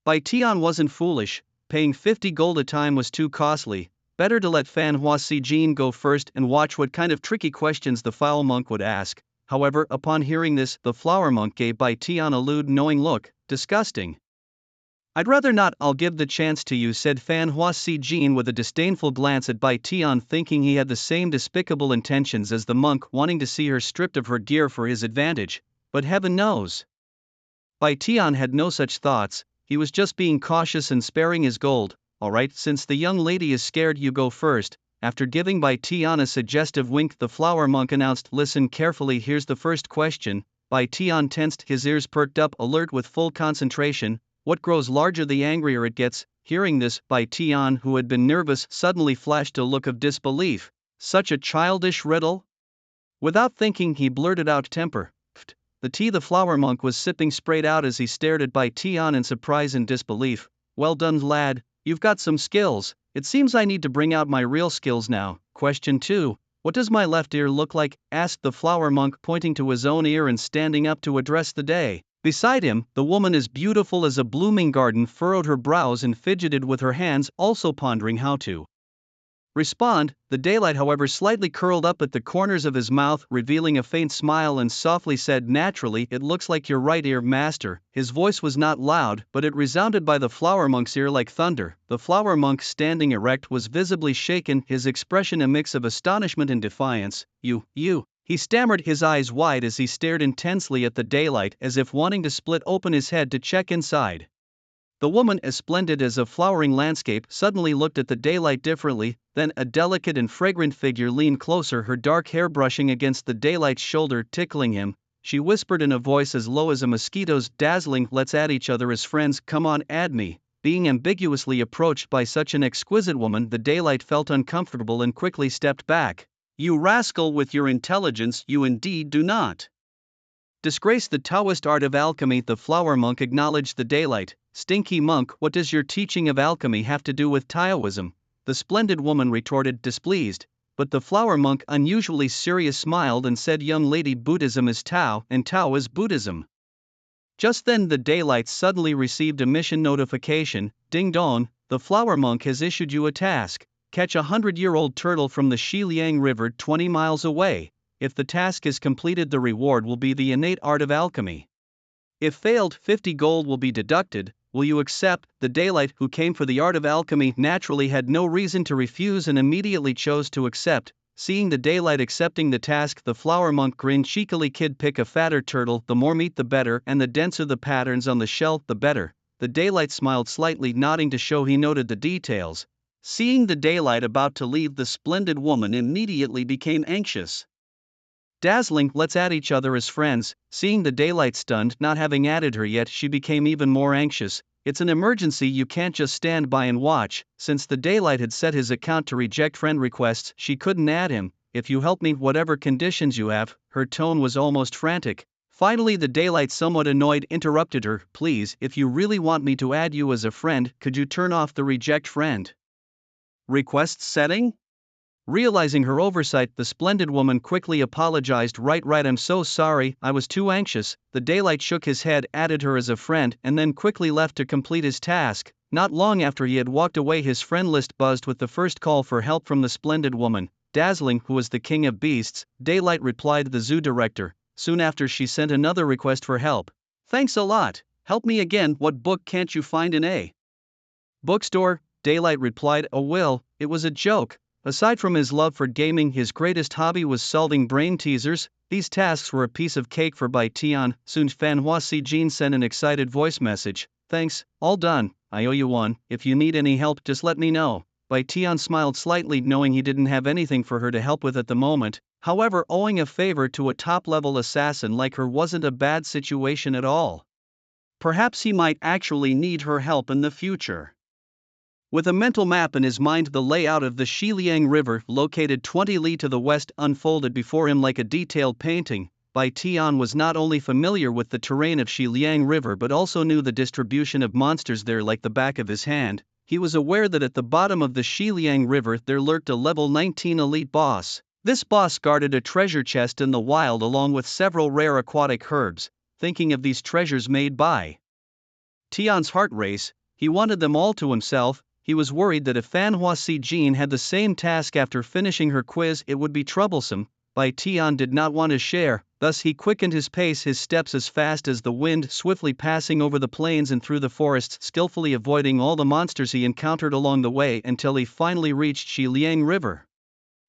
Bai Tian wasn't foolish. Paying 50 gold a time was too costly. Better to let Fan Hua Si Jin go first and watch what kind of tricky questions the foul monk would ask. However, upon hearing this, the flower monk gave Bai Tian a lewd, knowing look. Disgusting. I'd rather not. I'll give the chance to you, said Fan Hua Si Jin with a disdainful glance at Bai Tian, thinking he had the same despicable intentions as the monk, wanting to see her stripped of her gear for his advantage. But heaven knows, Bai Tian had no such thoughts. He was just being cautious and sparing his gold. Alright, since the young lady is scared, you go first. After giving Bai Tian a suggestive wink, the flower monk announced, listen carefully, here's the first question. Bai Tian tensed, his ears perked up, alert with full concentration. What grows larger the angrier it gets. Hearing this, Bai Tian, who had been nervous, suddenly flashed a look of disbelief. Such a childish riddle? Without thinking, he blurted out, temper. The tea the flower monk was sipping sprayed out as he stared at Bai Tian in surprise and disbelief. Well done, lad, you've got some skills. It seems I need to bring out my real skills now. Question 2. What does my left ear look like? Asked the flower monk, pointing to his own ear and standing up to address the day. Beside him, the woman, as beautiful as a blooming garden, furrowed her brows and fidgeted with her hands, also pondering how to respond. The daylight, however, slightly curled up at the corners of his mouth, revealing a faint smile, and softly said, naturally, it looks like your right ear, master. His voice was not loud, but it resounded by the flower monk's ear like thunder. The flower monk, standing erect, was visibly shaken, his expression a mix of astonishment and defiance. You, he stammered, his eyes wide as he stared intensely at the daylight, as if wanting to split open his head to check inside. The woman, as splendid as a flowering landscape, suddenly looked at the daylight differently. Then a delicate and fragrant figure leaned closer, her dark hair brushing against the daylight's shoulder, tickling him. She whispered in a voice as low as a mosquito's, dazzling, let's add each other as friends, come on, add me. Being ambiguously approached by such an exquisite woman, the daylight felt uncomfortable and quickly stepped back. You rascal, with your intelligence, you indeed do not disgrace the Taoist art of alchemy. The flower monk acknowledged the daylight. Stinky monk, what does your teaching of alchemy have to do with Taoism? The splendid woman retorted, displeased. But the flower monk, unusually serious, smiled and said, young lady, Buddhism is Tao, and Tao is Buddhism. Just then the daylight suddenly received a mission notification. Ding dong, the flower monk has issued you a task. Catch a 100-year-old turtle from the Xiliang River 20 miles away. If the task is completed, the reward will be the innate art of alchemy. If failed, 50 gold will be deducted. Will you accept? The daylight, who came for the art of alchemy, naturally had no reason to refuse and immediately chose to accept. Seeing the daylight accepting the task, the flower monk grinned cheekily. Kid, pick a fatter turtle, the more meat the better, and the denser the patterns on the shell, the better. The daylight smiled slightly, nodding to show he noted the details. Seeing the daylight about to leave, the splendid woman immediately became anxious. Dazzling, let's add each other as friends. Seeing the daylight stunned, not having added her yet, she became even more anxious. It's an emergency, you can't just stand by and watch. Since the daylight had set his account to reject friend requests, she couldn't add him. If you help me, whatever conditions you have. Her tone was almost frantic. Finally the daylight, somewhat annoyed, interrupted her. Please, if you really want me to add you as a friend, could you turn off the reject friend requests setting? Realizing her oversight, the splendid woman quickly apologized. Right, I'm so sorry, I was too anxious. The daylight shook his head, added her as a friend, and then quickly left to complete his task. Not long after he had walked away, his friend list buzzed with the first call for help from the splendid woman. Dazzling, who was the king of beasts, Daylight replied, the zoo director. Soon after, she sent another request for help. Thanks a lot, help me again. What book can't you find in a bookstore? Daylight replied, oh well, it was a joke. Aside from his love for gaming, his greatest hobby was solving brain teasers. These tasks were a piece of cake for Bai Tian. Soon Fan Hua Si Jin sent an excited voice message. Thanks, all done, I owe you one. If you need any help, just let me know. Bai Tian smiled slightly, knowing he didn't have anything for her to help with at the moment. However, owing a favor to a top-level assassin like her wasn't a bad situation at all. Perhaps he might actually need her help in the future. With a mental map in his mind, the layout of the Xiliang River, located 20 li to the west, unfolded before him like a detailed painting. Bai Tian was not only familiar with the terrain of Xiliang River but also knew the distribution of monsters there like the back of his hand. He was aware that at the bottom of the Xiliang River there lurked a level 19 elite boss. This boss guarded a treasure chest in the wild along with several rare aquatic herbs. Thinking of these treasures made Bai Tian's heart race. He wanted them all to himself. He was worried that if Fan Hua Si Jin had the same task after finishing her quiz, it would be troublesome. Bai Tian did not want to share, thus he quickened his pace, his steps as fast as the wind, swiftly passing over the plains and through the forests, skillfully avoiding all the monsters he encountered along the way until he finally reached Xiliang River.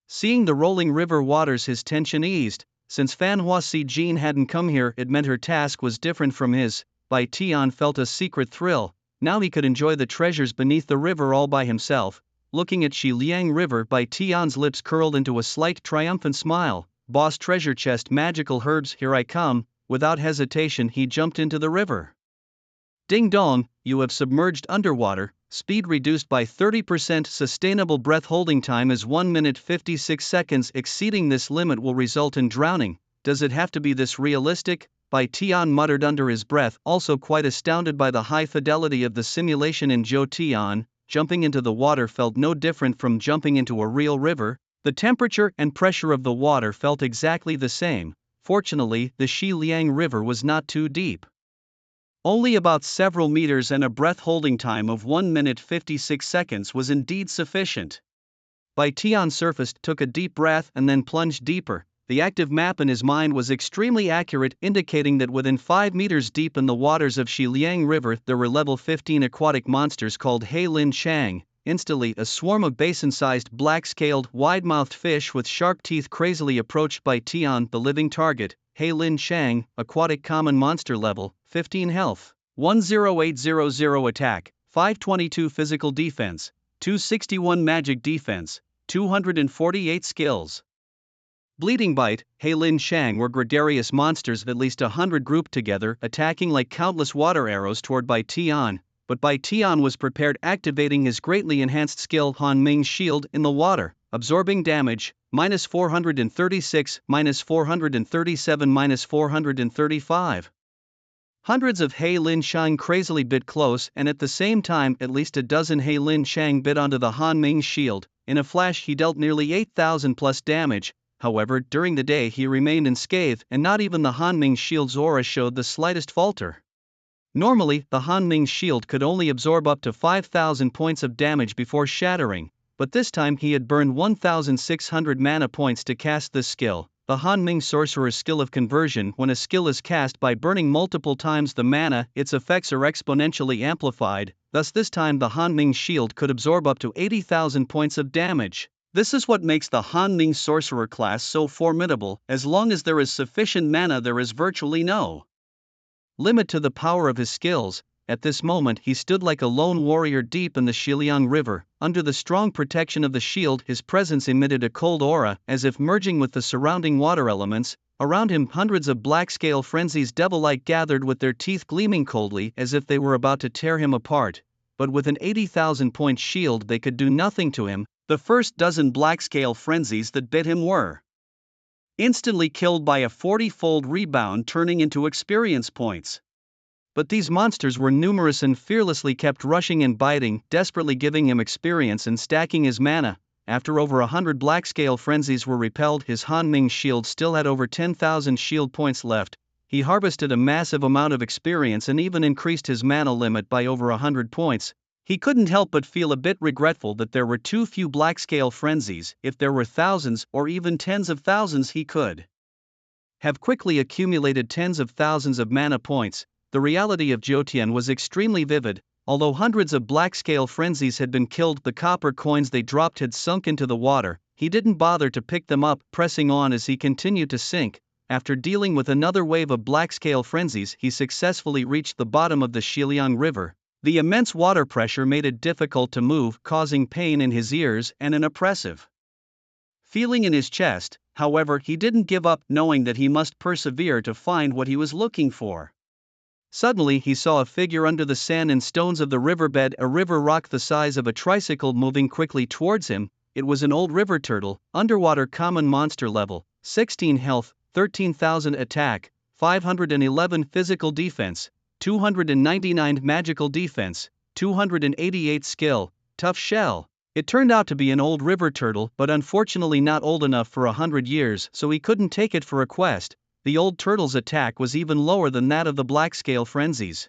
Seeing the rolling river waters, his tension eased. Since Fan Huasi Jin hadn't come here, it meant her task was different from his. Bai Tian felt a secret thrill. Now he could enjoy the treasures beneath the river all by himself. Looking at Xiliang River, Bai Tian's lips curled into a slight triumphant smile. Boss treasure chest, magical herbs, here I come. Without hesitation he jumped into the river. Ding dong, you have submerged underwater. Speed reduced by 30%. Sustainable breath holding time is 1 minute 56 seconds. Exceeding this limit will result in drowning. Does it have to be this realistic? Bai Tian muttered under his breath, also quite astounded by the high fidelity of the simulation in Zhou Tian. Jumping into the water felt no different from jumping into a real river. The temperature and pressure of the water felt exactly the same. Fortunately, the Xiliang River was not too deep. Only about several meters, and a breath holding time of 1 minute 56 seconds was indeed sufficient. Bai Tian surfaced, took a deep breath, and then plunged deeper. The active map in his mind was extremely accurate, indicating that within 5 meters deep in the waters of Xiliang River there were level 15 aquatic monsters called He Lin Chang. Instantly, a swarm of basin-sized, black-scaled, wide-mouthed fish with sharp teeth crazily approached Bai Tian, the living target. He Lin Chang, aquatic common monster, level 15 health, 10800 attack, 522 physical defense, 261 magic defense, 248 skills. Bleeding Bite, He Lin Chang were gregarious monsters, at least 100 grouped together, attacking like countless water arrows toward Bai Tian. But Bai Tian was prepared, activating his greatly enhanced skill Han Ming's shield in the water, absorbing damage, minus 436, minus 437, minus 435. Hundreds of He Lin Chang crazily bit close, and at the same time at least a dozen He Lin Chang bit onto the Han Ming's shield. In a flash he dealt nearly 8,000 plus damage. However, during the day he remained unscathed, and not even the Han Ming's shield's aura showed the slightest falter. Normally, the Han Ming's shield could only absorb up to 5,000 points of damage before shattering, but this time he had burned 1,600 mana points to cast this skill. The Han Ming sorcerer's skill of conversion. When a skill is cast by burning multiple times the mana, its effects are exponentially amplified, thus this time the Han Ming shield could absorb up to 80,000 points of damage. This is what makes the Han Ming sorcerer class so formidable. As long as there is sufficient mana, there is virtually no limit to the power of his skills. At this moment he stood like a lone warrior deep in the Xiliang River. Under the strong protection of the shield, his presence emitted a cold aura, as if merging with the surrounding water elements. Around him hundreds of black-scale frenzies, devil-like, gathered with their teeth gleaming coldly as if they were about to tear him apart. But with an 80,000-point shield they could do nothing to him. The first dozen black-scale frenzies that bit him were instantly killed by a 40-fold rebound, turning into experience points. But these monsters were numerous and fearlessly kept rushing and biting, desperately giving him experience and stacking his mana. After over 100 black-scale frenzies were repelled, his Han Ming shield still had over 10,000 shield points left. He harvested a massive amount of experience and even increased his mana limit by over 100 points. He couldn't help but feel a bit regretful that there were too few black-scale frenzies. If there were thousands or even tens of thousands, he could have quickly accumulated tens of thousands of mana points. The reality of Zhoutian was extremely vivid. Although hundreds of black-scale frenzies had been killed, the copper coins they dropped had sunk into the water. He didn't bother to pick them up, pressing on as he continued to sink. After dealing with another wave of black-scale frenzies, he successfully reached the bottom of the Xiliang River. The immense water pressure made it difficult to move, causing pain in his ears and an oppressive feeling in his chest. However, he didn't give up, knowing that he must persevere to find what he was looking for. Suddenly he saw a figure under the sand and stones of the riverbed, a river rock the size of a tricycle moving quickly towards him. It was an old river turtle, underwater common monster, level 16 health, 13,000 attack, 511 physical defense, 299 magical defense, 288 skill, tough shell. It turned out to be an old river turtle, but unfortunately not old enough for 100 years, so he couldn't take it for a quest. The old turtle's attack was even lower than that of the black-scale frenzies.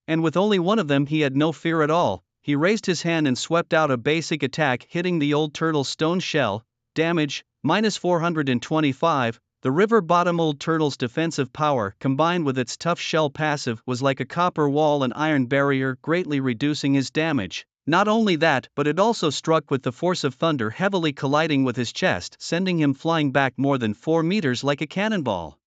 And with only one of them he had no fear at all. He raised his hand and swept out a basic attack, hitting the old turtle's stone shell. Damage, -425. The river bottom old turtle's defensive power combined with its tough shell passive was like a copper wall and iron barrier, greatly reducing his damage. Not only that, but it also struck with the force of thunder, heavily colliding with his chest, sending him flying back more than 4 meters like a cannonball.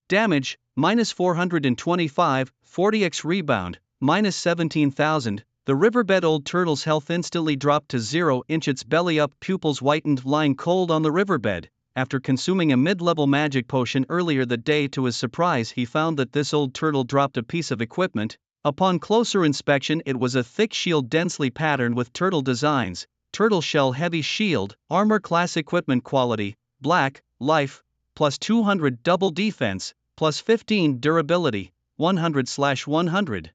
Damage, -425, 40x rebound, -17,000. The riverbed old turtle's health instantly dropped to 0 inch, its belly up, pupils whitened, lying cold on the riverbed. After consuming a mid-level magic potion earlier that day, to his surprise he found that this old turtle dropped a piece of equipment. Upon closer inspection, it was a thick shield densely patterned with turtle designs. Turtle shell heavy shield, armor class equipment quality, black, life, plus 200 double defense, plus 15 durability, 100/100.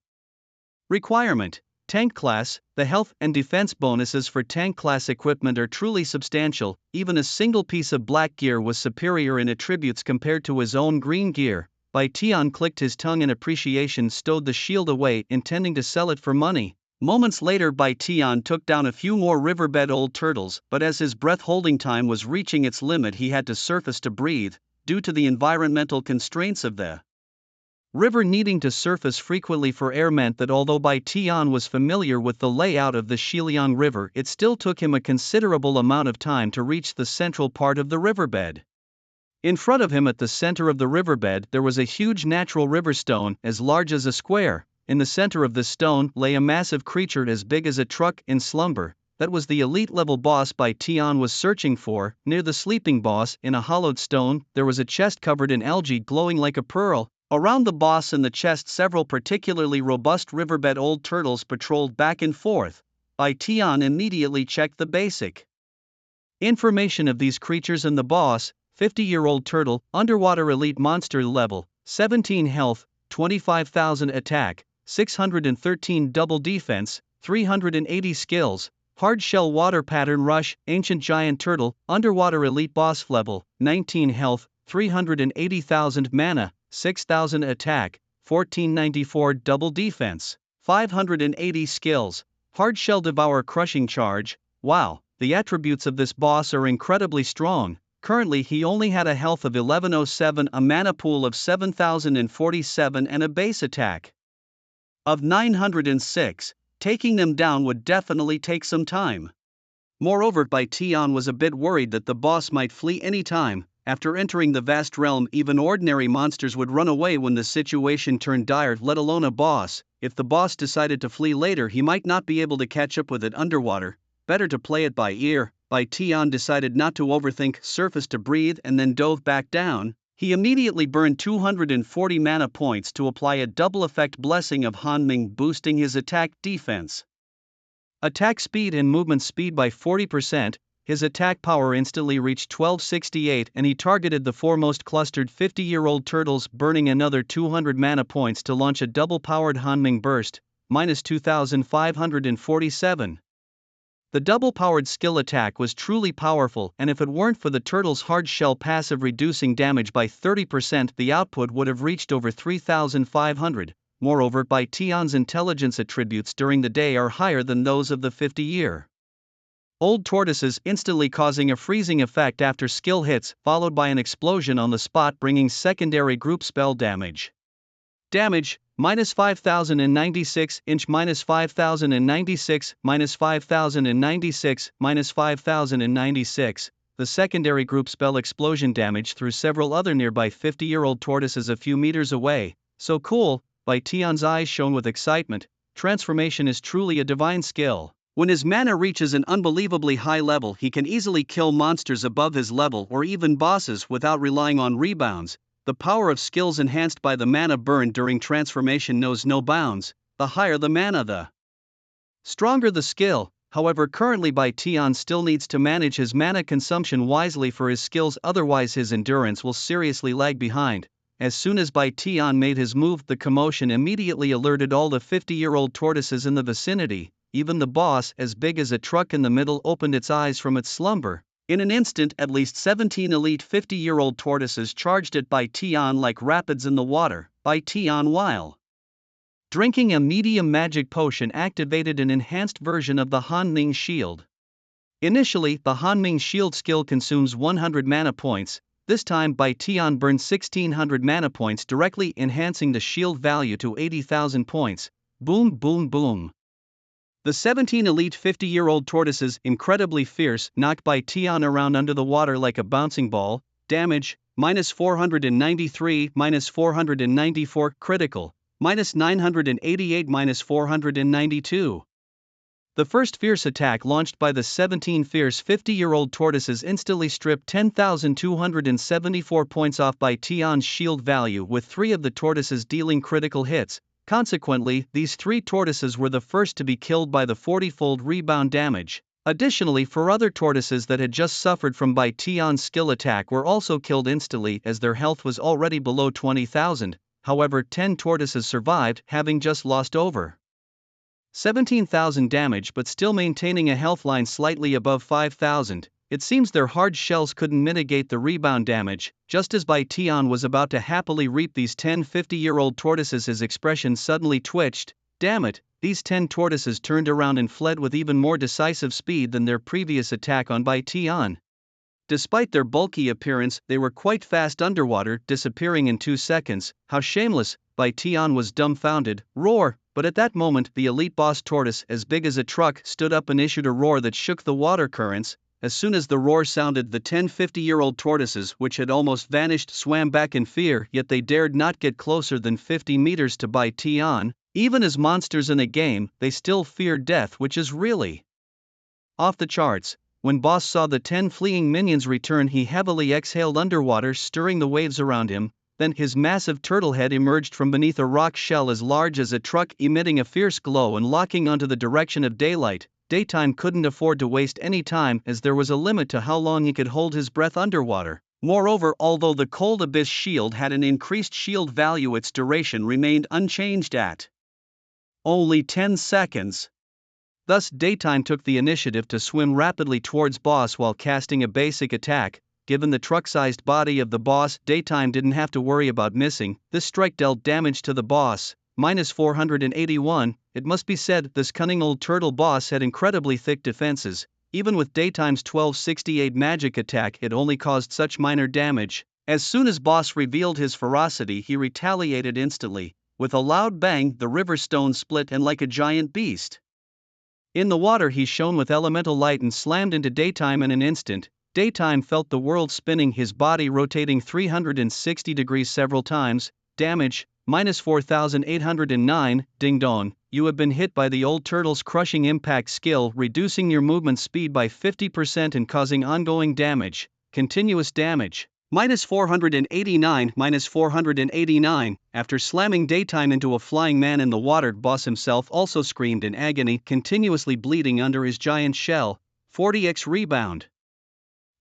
Requirement: Tank class. The health and defense bonuses for tank class equipment are truly substantial. Even a single piece of black gear was superior in attributes compared to his own green gear. Tian clicked his tongue in appreciation, stowed the shield away, intending to sell it for money. Moments later, Tian took down a few more riverbed old turtles, but as his breath holding time was reaching its limit, he had to surface to breathe, due to the environmental constraints of the river. Needing to surface frequently for air meant that although Tian was familiar with the layout of the Xiliang River, it still took him a considerable amount of time to reach the central part of the riverbed. In front of him, at the center of the riverbed, there was a huge natural river stone, as large as a square. In the center of the stone lay a massive creature as big as a truck, in slumber. That was the elite level boss Tian was searching for. Near the sleeping boss, in a hollowed stone, there was a chest covered in algae glowing like a pearl. Around the boss and the chest, several particularly robust riverbed old turtles patrolled back and forth. Tian immediately checked the basic information of these creatures and the boss. 50-year-old turtle, underwater elite monster level, 17 health, 25,000 attack, 613 double defense, 380 skills. Hard shell water pattern rush, ancient giant turtle, underwater elite boss level, 19 health, 380,000 mana, 6,000 attack, 1494 double defense, 580 skills. Hard shell devour crushing charge. Wow, the attributes of this boss are incredibly strong. Currently he only had a health of 1107, a mana pool of 7047 and a base attack of 906. Taking them down would definitely take some time. Moreover, Tian was a bit worried that the boss might flee any time. After entering the vast realm, even ordinary monsters would run away when the situation turned dire, let alone a boss. If the boss decided to flee later, he might not be able to catch up with it underwater. Better to play it by ear. Tian decided not to overthink, surfaced to breathe, and then dove back down. He immediately burned 240 mana points to apply a double effect blessing of Hanming, boosting his attack defense, attack speed and movement speed by 40%. His attack power instantly reached 1268, and he targeted the foremost clustered 50-year-old turtles, burning another 200 mana points to launch a double-powered Hanming burst, -2547. The double-powered skill attack was truly powerful, and if it weren't for the turtle's hard shell passive reducing damage by 30%, the output would have reached over 3,500. Moreover, Tian's intelligence attributes during the day are higher than those of the 50-year-old tortoises, instantly causing a freezing effect after skill hits, followed by an explosion on the spot, bringing secondary group spell damage. Damage, -5096 inch, -5096, -5096, -5096. The secondary group spell explosion damage through several other nearby 50-year-old tortoises a few meters away. So cool. Tian's eyes shone with excitement. Transformation is truly a divine skill. When his mana reaches an unbelievably high level, he can easily kill monsters above his level or even bosses without relying on rebounds. The power of skills enhanced by the mana burn during transformation knows no bounds. The higher the mana, the stronger the skill. However, currently Tian still needs to manage his mana consumption wisely for his skills, otherwise his endurance will seriously lag behind. As soon as Tian made his move, the commotion immediately alerted all the 50-year-old tortoises in the vicinity. Even the boss, as big as a truck in the middle, opened its eyes from its slumber. In an instant, at least 17 elite 50-year-old tortoises charged at Tian like rapids in the water. Tian, while drinking a medium magic potion, activated an enhanced version of the Hanming shield. Initially, the Hanming shield skill consumes 100 mana points. This time Baitian burned 1600 mana points, directly enhancing the shield value to 80,000 points. Boom boom boom. The 17 elite 50-year-old tortoises, incredibly fierce, knocked Baitian around under the water like a bouncing ball. Damage, -493, -494, critical, -988, -492. The first fierce attack launched by the 17 fierce 50-year-old tortoises instantly stripped 10,274 points off Baitian's shield value, with 3 of the tortoises dealing critical hits. Consequently, these 3 tortoises were the first to be killed by the 40-fold rebound damage. Additionally, 4 other tortoises that had just suffered from Baitian's skill attack were also killed instantly, as their health was already below 20,000. However, 10 tortoises survived, having just lost over 17,000 damage but still maintaining a health line slightly above 5,000. It seems their hard shells couldn't mitigate the rebound damage. Just as Baitian was about to happily reap these 10 50-year-old tortoises, his expression suddenly twitched. Damn it, these 10 tortoises turned around and fled with even more decisive speed than their previous attack on Baitian. Despite their bulky appearance, they were quite fast underwater, disappearing in 2 seconds. How shameless! Baitian was dumbfounded. Roar! But at that moment, the elite boss tortoise, as big as a truck, stood up and issued a roar that shook the water currents. As soon as the roar sounded, the 10 50-year-old tortoises, which had almost vanished, swam back in fear, yet they dared not get closer than 50 meters to Baitian. Even as monsters in a game, they still feared death, which is really off the charts. When Boss saw the 10 fleeing minions return, he heavily exhaled underwater, stirring the waves around him. Then his massive turtle head emerged from beneath a rock shell as large as a truck, emitting a fierce glow and locking onto the direction of daylight. Daytime couldn't afford to waste any time, as there was a limit to how long he could hold his breath underwater. Moreover, although the Cold Abyss shield had an increased shield value, its duration remained unchanged at only 10 seconds. Thus, Daytime took the initiative to swim rapidly towards Boss while casting a basic attack. Given the truck-sized body of the boss, Daytime didn't have to worry about missing. This strike dealt damage to the boss, -481. It must be said, this cunning old turtle boss had incredibly thick defenses. Even with Daytime's 1268 magic attack, it only caused such minor damage. As soon as Boss revealed his ferocity, he retaliated instantly. With a loud bang, the river stone split, and like a giant beast in the water, he shone with elemental light and slammed into Daytime in an instant. Daytime felt the world spinning, his body rotating 360 degrees several times. Damage, -4,809. Ding dong, you have been hit by the old turtle's crushing impact skill, reducing your movement speed by 50% and causing ongoing damage. Continuous damage, -489, -489. After slamming Daytime into a flying man in the water, Boss himself also screamed in agony, continuously bleeding under his giant shell. 40x rebound,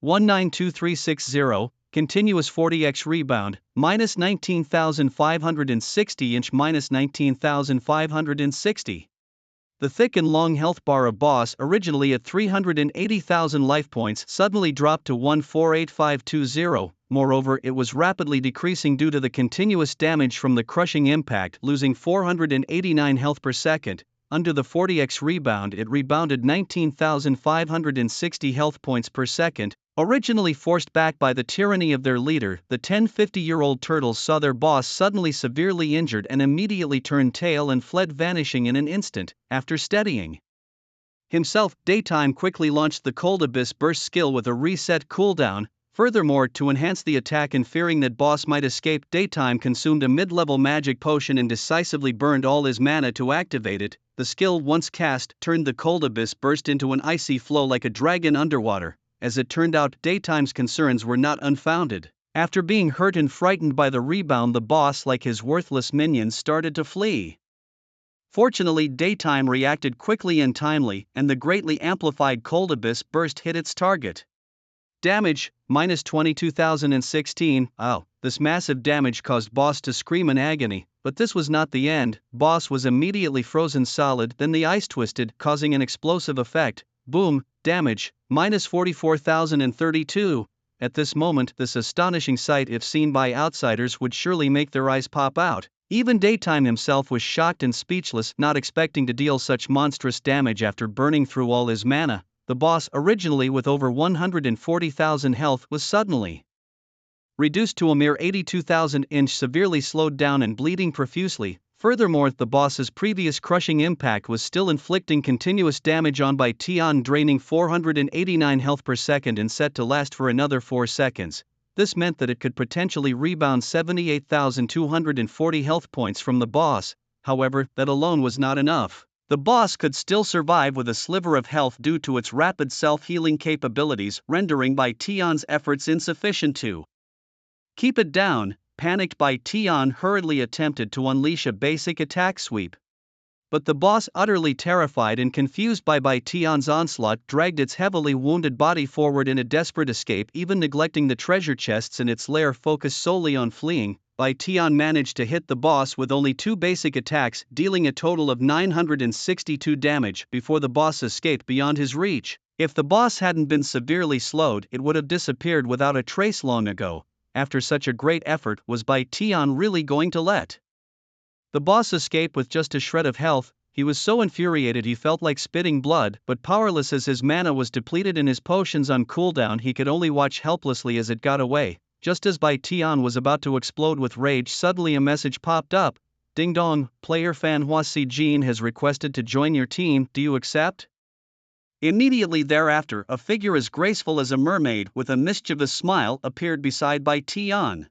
192360, continuous 40x rebound, -19,560 inch, -19,560. The thick and long health bar of Boss, originally at 380,000 life points, suddenly dropped to 148520. Moreover, it was rapidly decreasing due to the continuous damage from the crushing impact, losing 489 health per second. Under the 40x rebound, it rebounded 19,560 health points per second. Originally forced back by the tyranny of their leader, the 10 50-year-old turtles saw their boss suddenly severely injured and immediately turned tail and fled, vanishing in an instant. After steadying himself, Daytime quickly launched the Cold Abyss Burst skill with a reset cooldown. Furthermore, to enhance the attack and fearing that Boss might escape, Daytime consumed a mid-level magic potion and decisively burned all his mana to activate it. The skill, once cast, turned the Cold Abyss Burst into an icy flow like a dragon underwater. As it turned out, Daytime's concerns were not unfounded. After being hurt and frightened by the rebound, the boss, like his worthless minions, started to flee. Fortunately, Daytime reacted quickly and timely, and the greatly amplified Cold Abyss Burst hit its target. Damage, -22,016. Ow. This massive damage caused Boss to scream in agony, but this was not the end. Boss was immediately frozen solid, then the ice twisted, causing an explosive effect. Boom. Damage, -44,032. At this moment, this astonishing sight, if seen by outsiders, would surely make their eyes pop out. Even Daytime himself was shocked and speechless, not expecting to deal such monstrous damage after burning through all his mana. the boss, originally with over 140,000 health, was suddenly reduced to a mere 82,000, severely slowed down and bleeding profusely. Furthermore, the boss's previous crushing impact was still inflicting continuous damage on by Tian, draining 489 health per second and set to last for another 4 seconds. This meant that it could potentially rebound 78,240 health points from the boss. However, that alone was not enough. The boss could still survive with a sliver of health due to its rapid self-healing capabilities, rendering Bai Tian's efforts insufficient to keep it down. Panicked, Bai Tian hurriedly attempted to unleash a basic attack sweep. But the boss, utterly terrified and confused by Bai Tian's onslaught, dragged its heavily wounded body forward in a desperate escape, even neglecting the treasure chests in its lair focused solely on fleeing. Bai Tian managed to hit the boss with only 2 basic attacks, dealing a total of 962 damage before the boss escaped beyond his reach. If the boss hadn't been severely slowed, it would have disappeared without a trace long ago. After such a great effort, was Bai Tian really going to let the boss escape with just a shred of health? He was so infuriated he felt like spitting blood, but powerless as his mana was depleted and his potions on cooldown, he could only watch helplessly as it got away. Just as Bai Tian was about to explode with rage, suddenly a message popped up. Ding dong, player Fan Hua Si Jin has requested to join your team, do you accept? Immediately thereafter, a figure as graceful as a mermaid with a mischievous smile appeared beside Bai Tian.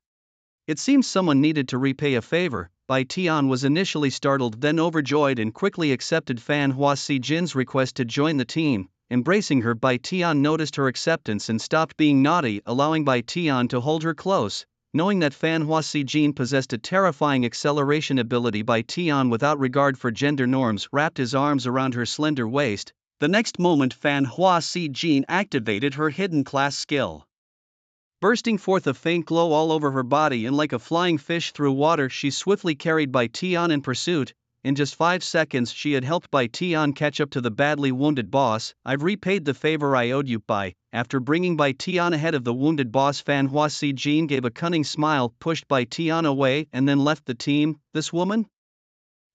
It seems someone needed to repay a favor. Bai Tian was initially startled, then overjoyed, and quickly accepted Fan Hua Si Jin's request to join the team. Embracing her, Bai Tian noticed her acceptance and stopped being naughty, allowing Bai Tian to hold her close. Knowing that Fan Hua Si Jin possessed a terrifying acceleration ability, Bai Tian, without regard for gender norms, wrapped his arms around her slender waist. The next moment, Fan Hua Si Jin activated her hidden class skill. Bursting forth a faint glow all over her body, and like a flying fish through water, she swiftly carried Bai Tian in pursuit. In just 5 seconds, she had helped Bai Tian catch up to the badly wounded boss. I've repaid the favor I owed you, Bai. After bringing Bai Tian ahead of the wounded boss, Fan Hua Si Jin gave a cunning smile, pushed Bai Tian away, and then left the team. This woman?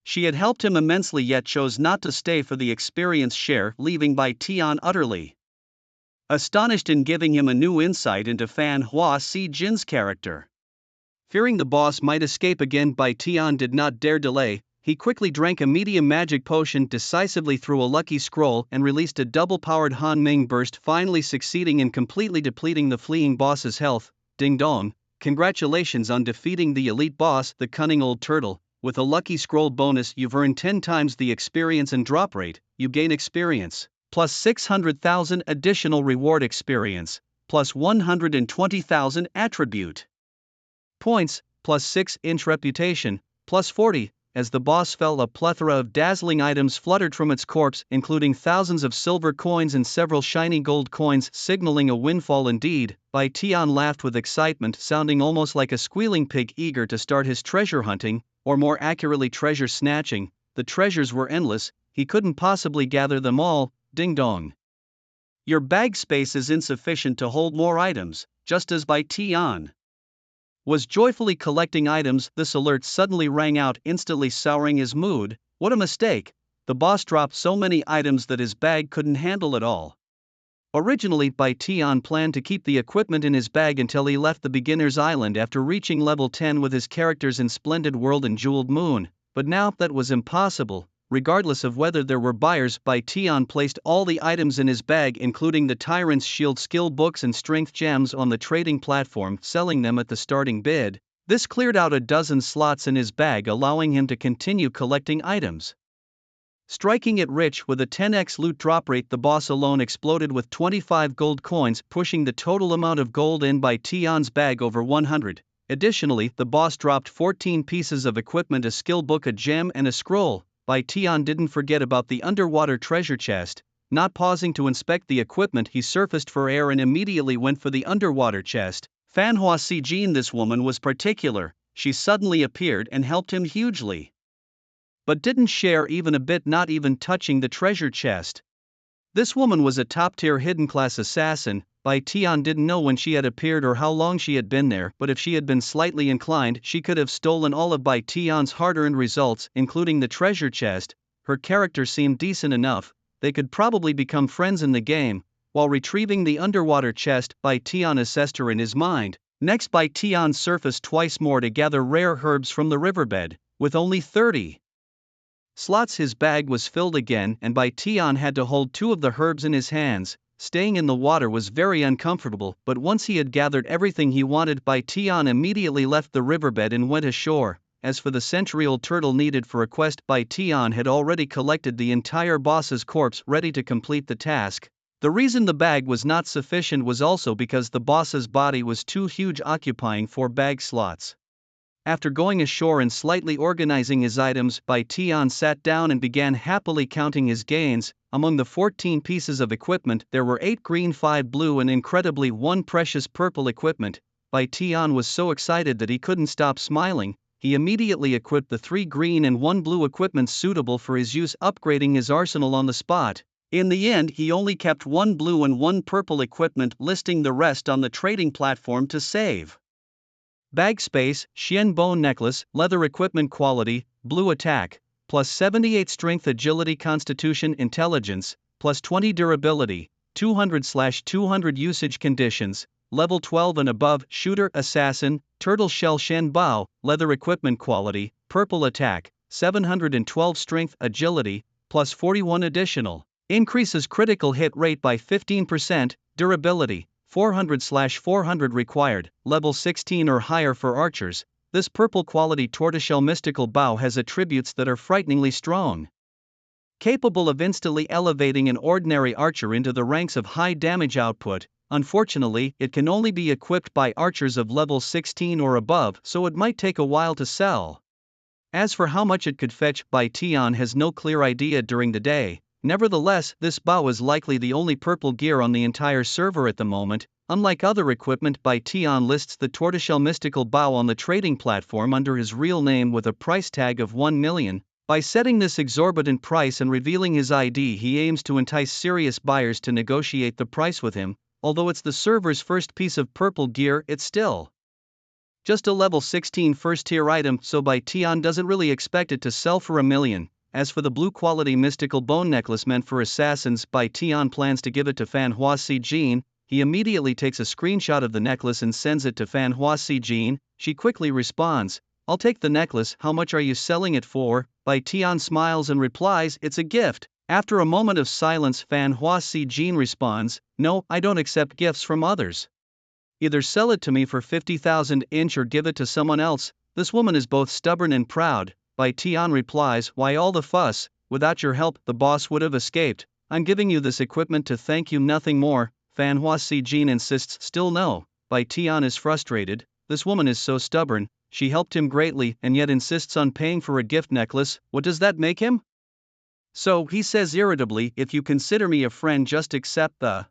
She had helped him immensely, yet chose not to stay for the experience share, leaving Bai Tian utterly astonished and giving him a new insight into Fan Hua Si Jin's character. Fearing the boss might escape again, Bai Tian did not dare delay. He quickly drank a medium magic potion, decisively threw a lucky scroll, and released a double-powered Han Ming burst, finally succeeding in completely depleting the fleeing boss's health. Ding dong, congratulations on defeating the elite boss, the cunning old turtle. With a lucky scroll bonus, you've earned 10 times the experience and drop rate. You gain experience, plus 600,000 additional reward experience, plus 120,000 attribute points, plus 6-inch reputation, plus 40. As the boss fell, a plethora of dazzling items fluttered from its corpse, including thousands of silver coins and several shiny gold coins, signaling a windfall indeed. Bai Tian laughed with excitement, sounding almost like a squealing pig eager to start his treasure hunting, or more accurately treasure snatching. The treasures were endless, he couldn't possibly gather them all. Ding dong. Your bag space is insufficient to hold more items. Just as Bai Tian was joyfully collecting items, this alert suddenly rang out, instantly souring his mood. What a mistake! The boss dropped so many items that his bag couldn't handle it all. Originally, Bai Tian planned to keep the equipment in his bag until he left the beginner's island after reaching level 10 with his characters in Splendid World and Jeweled Moon, but now that was impossible. Regardless of whether there were buyers, Bai Tian placed all the items in his bag, including the Tyrant's Shield skill books and strength gems, on the trading platform, selling them at the starting bid. This cleared out a dozen slots in his bag, allowing him to continue collecting items. Striking it rich with a 10x loot drop rate, the boss alone exploded with 25 gold coins, pushing the total amount of gold in Bai Tian's bag over 100. Additionally, the boss dropped 14 pieces of equipment, a skill book, a gem, and a scroll. Bai Tian didn't forget about the underwater treasure chest. Not pausing to inspect the equipment, he surfaced for air and immediately went for the underwater chest. Fan Hua Si Jin, this woman was particular. She suddenly appeared and helped him hugely, but didn't share even a bit, not even touching the treasure chest. This woman was a top-tier hidden class assassin. Bai Tian didn't know when she had appeared or how long she had been there, but if she had been slightly inclined, she could have stolen all of Bai Tian's hard-earned results, including the treasure chest. Her character seemed decent enough. they could probably become friends in the game. While retrieving the underwater chest, Bai Tian assessed her in his mind. Next, Bai Tian surfaced twice more to gather rare herbs from the riverbed. With only 30 slots, his bag was filled again, and Bai Tian had to hold 2 of the herbs in his hands. Staying in the water was very uncomfortable, but once he had gathered everything he wanted, Bai Tian immediately left the riverbed and went ashore. As for the century-old turtle needed for a quest, Bai Tian had already collected the entire boss's corpse ready to complete the task. The reason the bag was not sufficient was also because the boss's body was too huge, occupying 4 bag slots. After going ashore and slightly organizing his items, Bai Tian sat down and began happily counting his gains. Among the 14 pieces of equipment, there were 8 green, 5 blue, and incredibly 1 precious purple equipment. Bai Tian was so excited that he couldn't stop smiling. He immediately equipped the 3 green and 1 blue equipment suitable for his use, upgrading his arsenal on the spot. In the end, he only kept 1 blue and 1 purple equipment, listing the rest on the trading platform to save bag space. Xian bone necklace, leather equipment quality, blue attack, plus 78 strength, agility, constitution, intelligence, plus 20 durability, 200/200 usage conditions, level 12 and above. Shooter, assassin, turtle shell. Shen bao, leather equipment quality, purple attack, 712 strength, agility, plus 41 additional. Increases critical hit rate by 15%, durability, 400/400 required, level 16 or higher for archers. This purple quality tortoiseshell mystical bow has attributes that are frighteningly strong, capable of instantly elevating an ordinary archer into the ranks of high damage output. Unfortunately, it can only be equipped by archers of level 16 or above, so it might take a while to sell. As for how much it could fetch, Bai Tian has no clear idea during the day. Nevertheless, this bow is likely the only purple gear on the entire server at the moment. Unlike other equipment, Bai Tian lists the tortoiseshell mystical bow on the trading platform under his real name with a price tag of 1 million. By setting this exorbitant price and revealing his ID, he aims to entice serious buyers to negotiate the price with him. Although it's the server's first piece of purple gear, it's still just a level 16 first-tier item, so Bai Tian doesn't really expect it to sell for 1 million. As for the blue-quality mystical bone necklace meant for assassins, Bai Tian plans to give it to Fan Hua Si Jin. He immediately takes a screenshot of the necklace and sends it to Fan Hua Si Jin. She quickly responds, "I'll take the necklace, how much are you selling it for?" Bai Tian smiles and replies, "It's a gift." After a moment of silence, Fan Hua Si Jin responds, "No, I don't accept gifts from others. Either sell it to me for 50,000 inch or give it to someone else." This woman is both stubborn and proud. Bai Tian replies, "Why all the fuss? Without your help, the boss would have escaped. I'm giving you this equipment to thank you, nothing more." Fan Hua Si Jin insists, "Still no." Bai Tian is frustrated. This woman is so stubborn. She helped him greatly and yet insists on paying for a gift necklace. What does that make him? So he says irritably, "If you consider me a friend, just accept the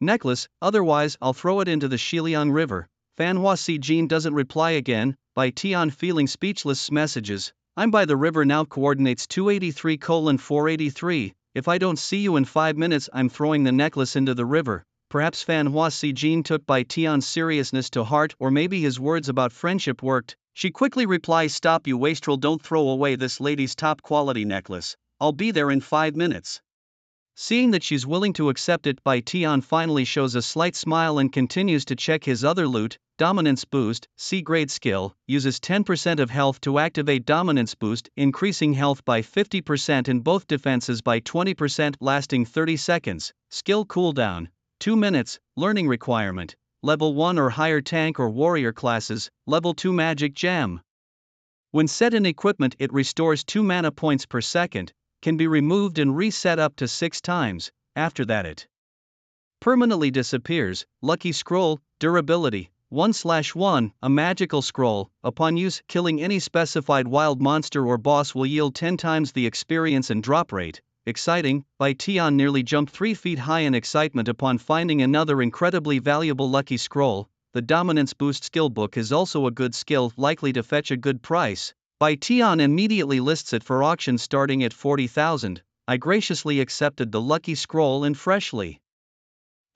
necklace, otherwise I'll throw it into the Xiliang River." Fan Hua Si Jin doesn't reply again. Bai Tian, feeling speechless, messages, "I'm by the river now, coordinates 283:483. If I don't see you in 5 minutes, I'm throwing the necklace into the river." Perhaps Fan Hua Si Jin took Bai Tian's seriousness to heart, or maybe his words about friendship worked. She quickly replies, "Stop, you wastrel, don't throw away this lady's top quality necklace. I'll be there in 5 minutes. Seeing that she's willing to accept it, Bai Tian finally shows a slight smile and continues to check his other loot. Dominance boost, C-grade skill, uses 10% of health to activate dominance boost, increasing health by 50% and both defenses by 20%, lasting 30 seconds. Skill cooldown, 2 minutes. Learning requirement, level 1 or higher tank or warrior classes, level 2 magic gem. When set in equipment, it restores 2 mana points per second, can be removed and reset up to 6 times. After that it permanently disappears. Lucky scroll, durability, 1/1, a magical scroll. Upon use, killing any specified wild monster or boss will yield 10 times the experience and drop rate. Exciting. Bai Tian nearly jumped 3 feet high in excitement upon finding another incredibly valuable lucky scroll. The dominance boost skill book is also a good skill, likely to fetch a good price. Bai Tian immediately lists it for auction starting at 40,000. I graciously accepted the lucky scroll and freshly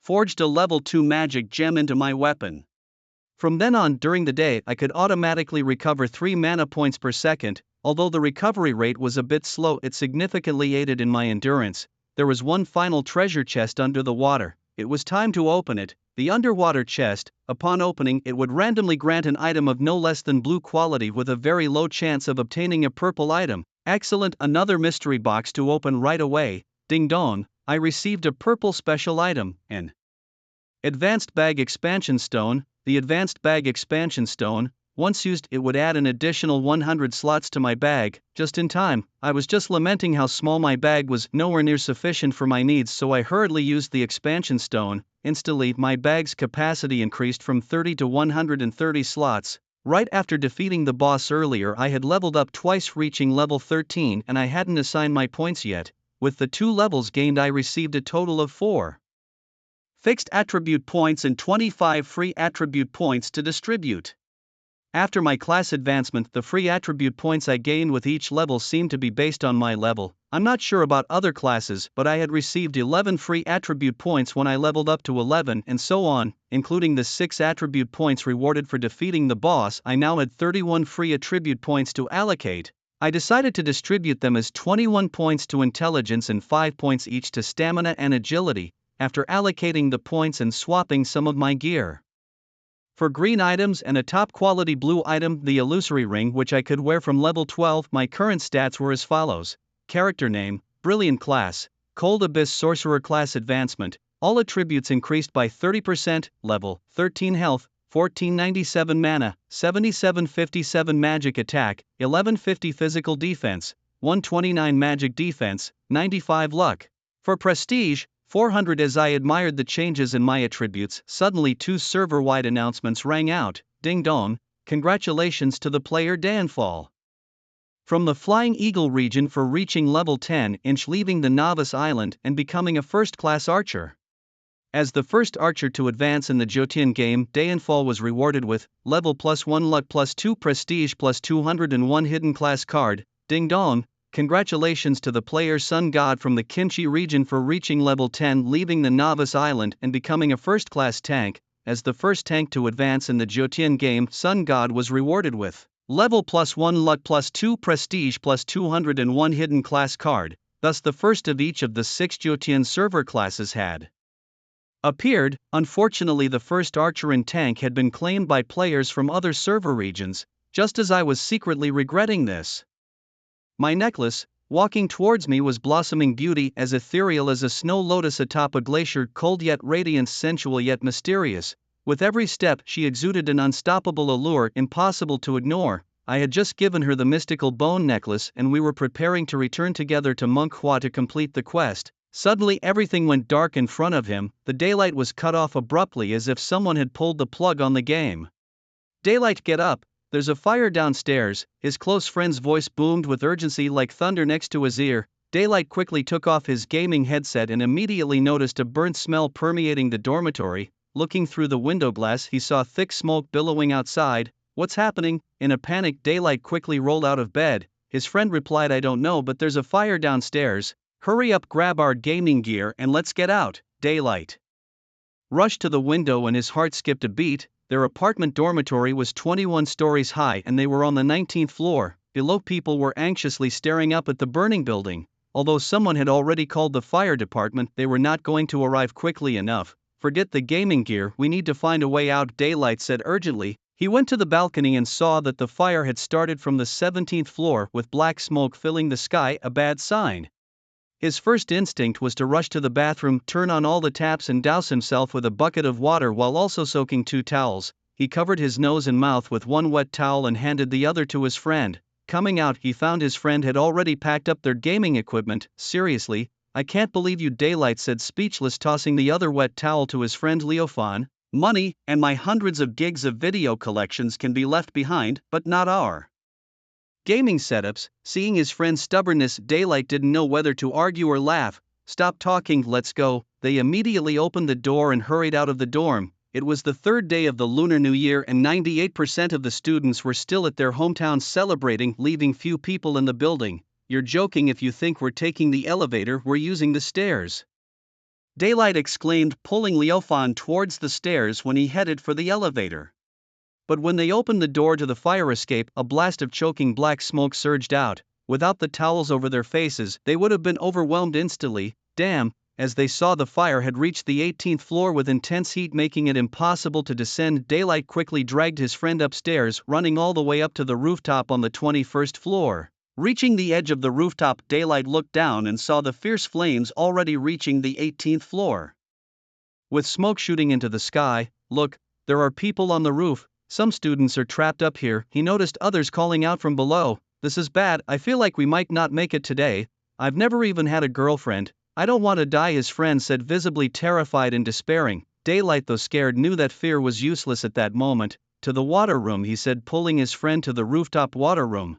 forged a level 2 magic gem into my weapon. From then on, during the day, I could automatically recover 3 mana points per second. Although the recovery rate was a bit slow, it significantly aided in my endurance. there was one final treasure chest under the water. It was time to open it. The underwater chest, upon opening it, would randomly grant an item of no less than blue quality with a very low chance of obtaining a purple item. Excellent, another mystery box to open right away. Ding dong, I received a purple special item, an Advanced Bag Expansion Stone. The Advanced Bag Expansion Stone, once used, it would add an additional 100 slots to my bag, just in time. I was just lamenting how small my bag was, nowhere near sufficient for my needs, so I hurriedly used the Expansion Stone. Instantly, my bag's capacity increased from 30 to 130 slots. Right after defeating the boss earlier, I had leveled up twice, reaching level 13, and I hadn't assigned my points yet. With the 2 levels gained, I received a total of 4 fixed attribute points and 25 free attribute points to distribute. After my class advancement, the free attribute points I gained with each level seemed to be based on my level. I'm not sure about other classes, but I had received 11 free attribute points when I leveled up to 11, and so on, including the 6 attribute points rewarded for defeating the boss. I now had 31 free attribute points to allocate. I decided to distribute them as 21 points to intelligence and 5 points each to stamina and agility, after allocating the points and swapping some of my gear for green items and a top quality blue item, the illusory ring, which I could wear from level 12. My current stats were as follows: character name, Brilliant class, Cold Abyss Sorcerer class advancement, all attributes increased by 30%, level 13 health, 1497 mana, 7757 magic attack, 1150 physical defense, 129 magic defense, 95 luck. For prestige, 400. As I admired the changes in my attributes, suddenly 2 server-wide announcements rang out. Ding dong, congratulations to the player Danfall from the Flying Eagle region for reaching level 10, leaving the Novice Island and becoming a first-class archer. As the first archer to advance in the Jotian game, Danfall was rewarded with level +1 luck +2 prestige +201 hidden class card. Ding dong. Congratulations to the player Sun God from the Kimchi region for reaching level 10, leaving the Novice Island and becoming a first-class tank. As the first tank to advance in the Jotian game, Sun God was rewarded with level +1 luck +2 prestige +201 hidden class card. Thus the first of each of the 6 Jotian server classes had appeared. Unfortunately, the first archer and tank had been claimed by players from other server regions, just as I was secretly regretting this. My necklace, walking towards me, was blossoming beauty, as ethereal as a snow lotus atop a glacier, cold yet radiant, sensual yet mysterious. With every step, she exuded an unstoppable allure, impossible to ignore. I had just given her the mystical bone necklace, and we were preparing to return together to Monk Hua to complete the quest. Suddenly everything went dark in front of him. The daylight was cut off abruptly, as if someone had pulled the plug on the game. Daylight, get up! There's a fire downstairs. His close friend's voice boomed with urgency like thunder next to his ear. Daylight quickly took off his gaming headset and immediately noticed a burnt smell permeating the dormitory. Looking through the window glass, he saw thick smoke billowing outside. What's happening? In a panic, Daylight quickly rolled out of bed. His friend replied, I don't know, but there's a fire downstairs. Hurry up, grab our gaming gear and let's get out. Daylight rushed to the window and his heart skipped a beat. Their apartment dormitory was 21 stories high and they were on the 19th floor. Below, people were anxiously staring up at the burning building. Although someone had already called the fire department, they were not going to arrive quickly enough. Forget the gaming gear, we need to find a way out, Daylight said urgently. He went to the balcony and saw that the fire had started from the 17th floor, with black smoke filling the sky, a bad sign. His first instinct was to rush to the bathroom, turn on all the taps and douse himself with a bucket of water while also soaking 2 towels. He covered his nose and mouth with one wet towel and handed the other to his friend. Coming out, he found his friend had already packed up their gaming equipment. Seriously, I can't believe you, Daylight said, speechless, tossing the other wet towel to his friend Leofan. Money, and my hundreds of gigs of video collections can be left behind, but not our gaming setups. Seeing his friend's stubbornness, Daylight didn't know whether to argue or laugh. Stop talking, let's go. They immediately opened the door and hurried out of the dorm. It was the 3rd day of the Lunar New Year and 98% of the students were still at their hometowns celebrating, leaving few people in the building. You're joking if you think we're taking the elevator, we're using the stairs. Daylight exclaimed, pulling Leofan towards the stairs when he headed for the elevator. But when they opened the door to the fire escape, a blast of choking black smoke surged out. Without the towels over their faces, they would have been overwhelmed instantly. damn, as they saw the fire had reached the 18th floor with intense heat making it impossible to descend. Daylight quickly dragged his friend upstairs, running all the way up to the rooftop on the 21st floor. Reaching the edge of the rooftop, Daylight looked down and saw the fierce flames already reaching the 18th floor. With smoke shooting into the sky, "Look, there are people on the roof, some students are trapped up here," he noticed others calling out from below. "This is bad, I feel like we might not make it today. I've never even had a girlfriend. I don't want to die," his friend said, visibly terrified and despairing. Daylight, though scared, knew that fear was useless at that moment. "To the water room," he said, pulling his friend to the rooftop water room.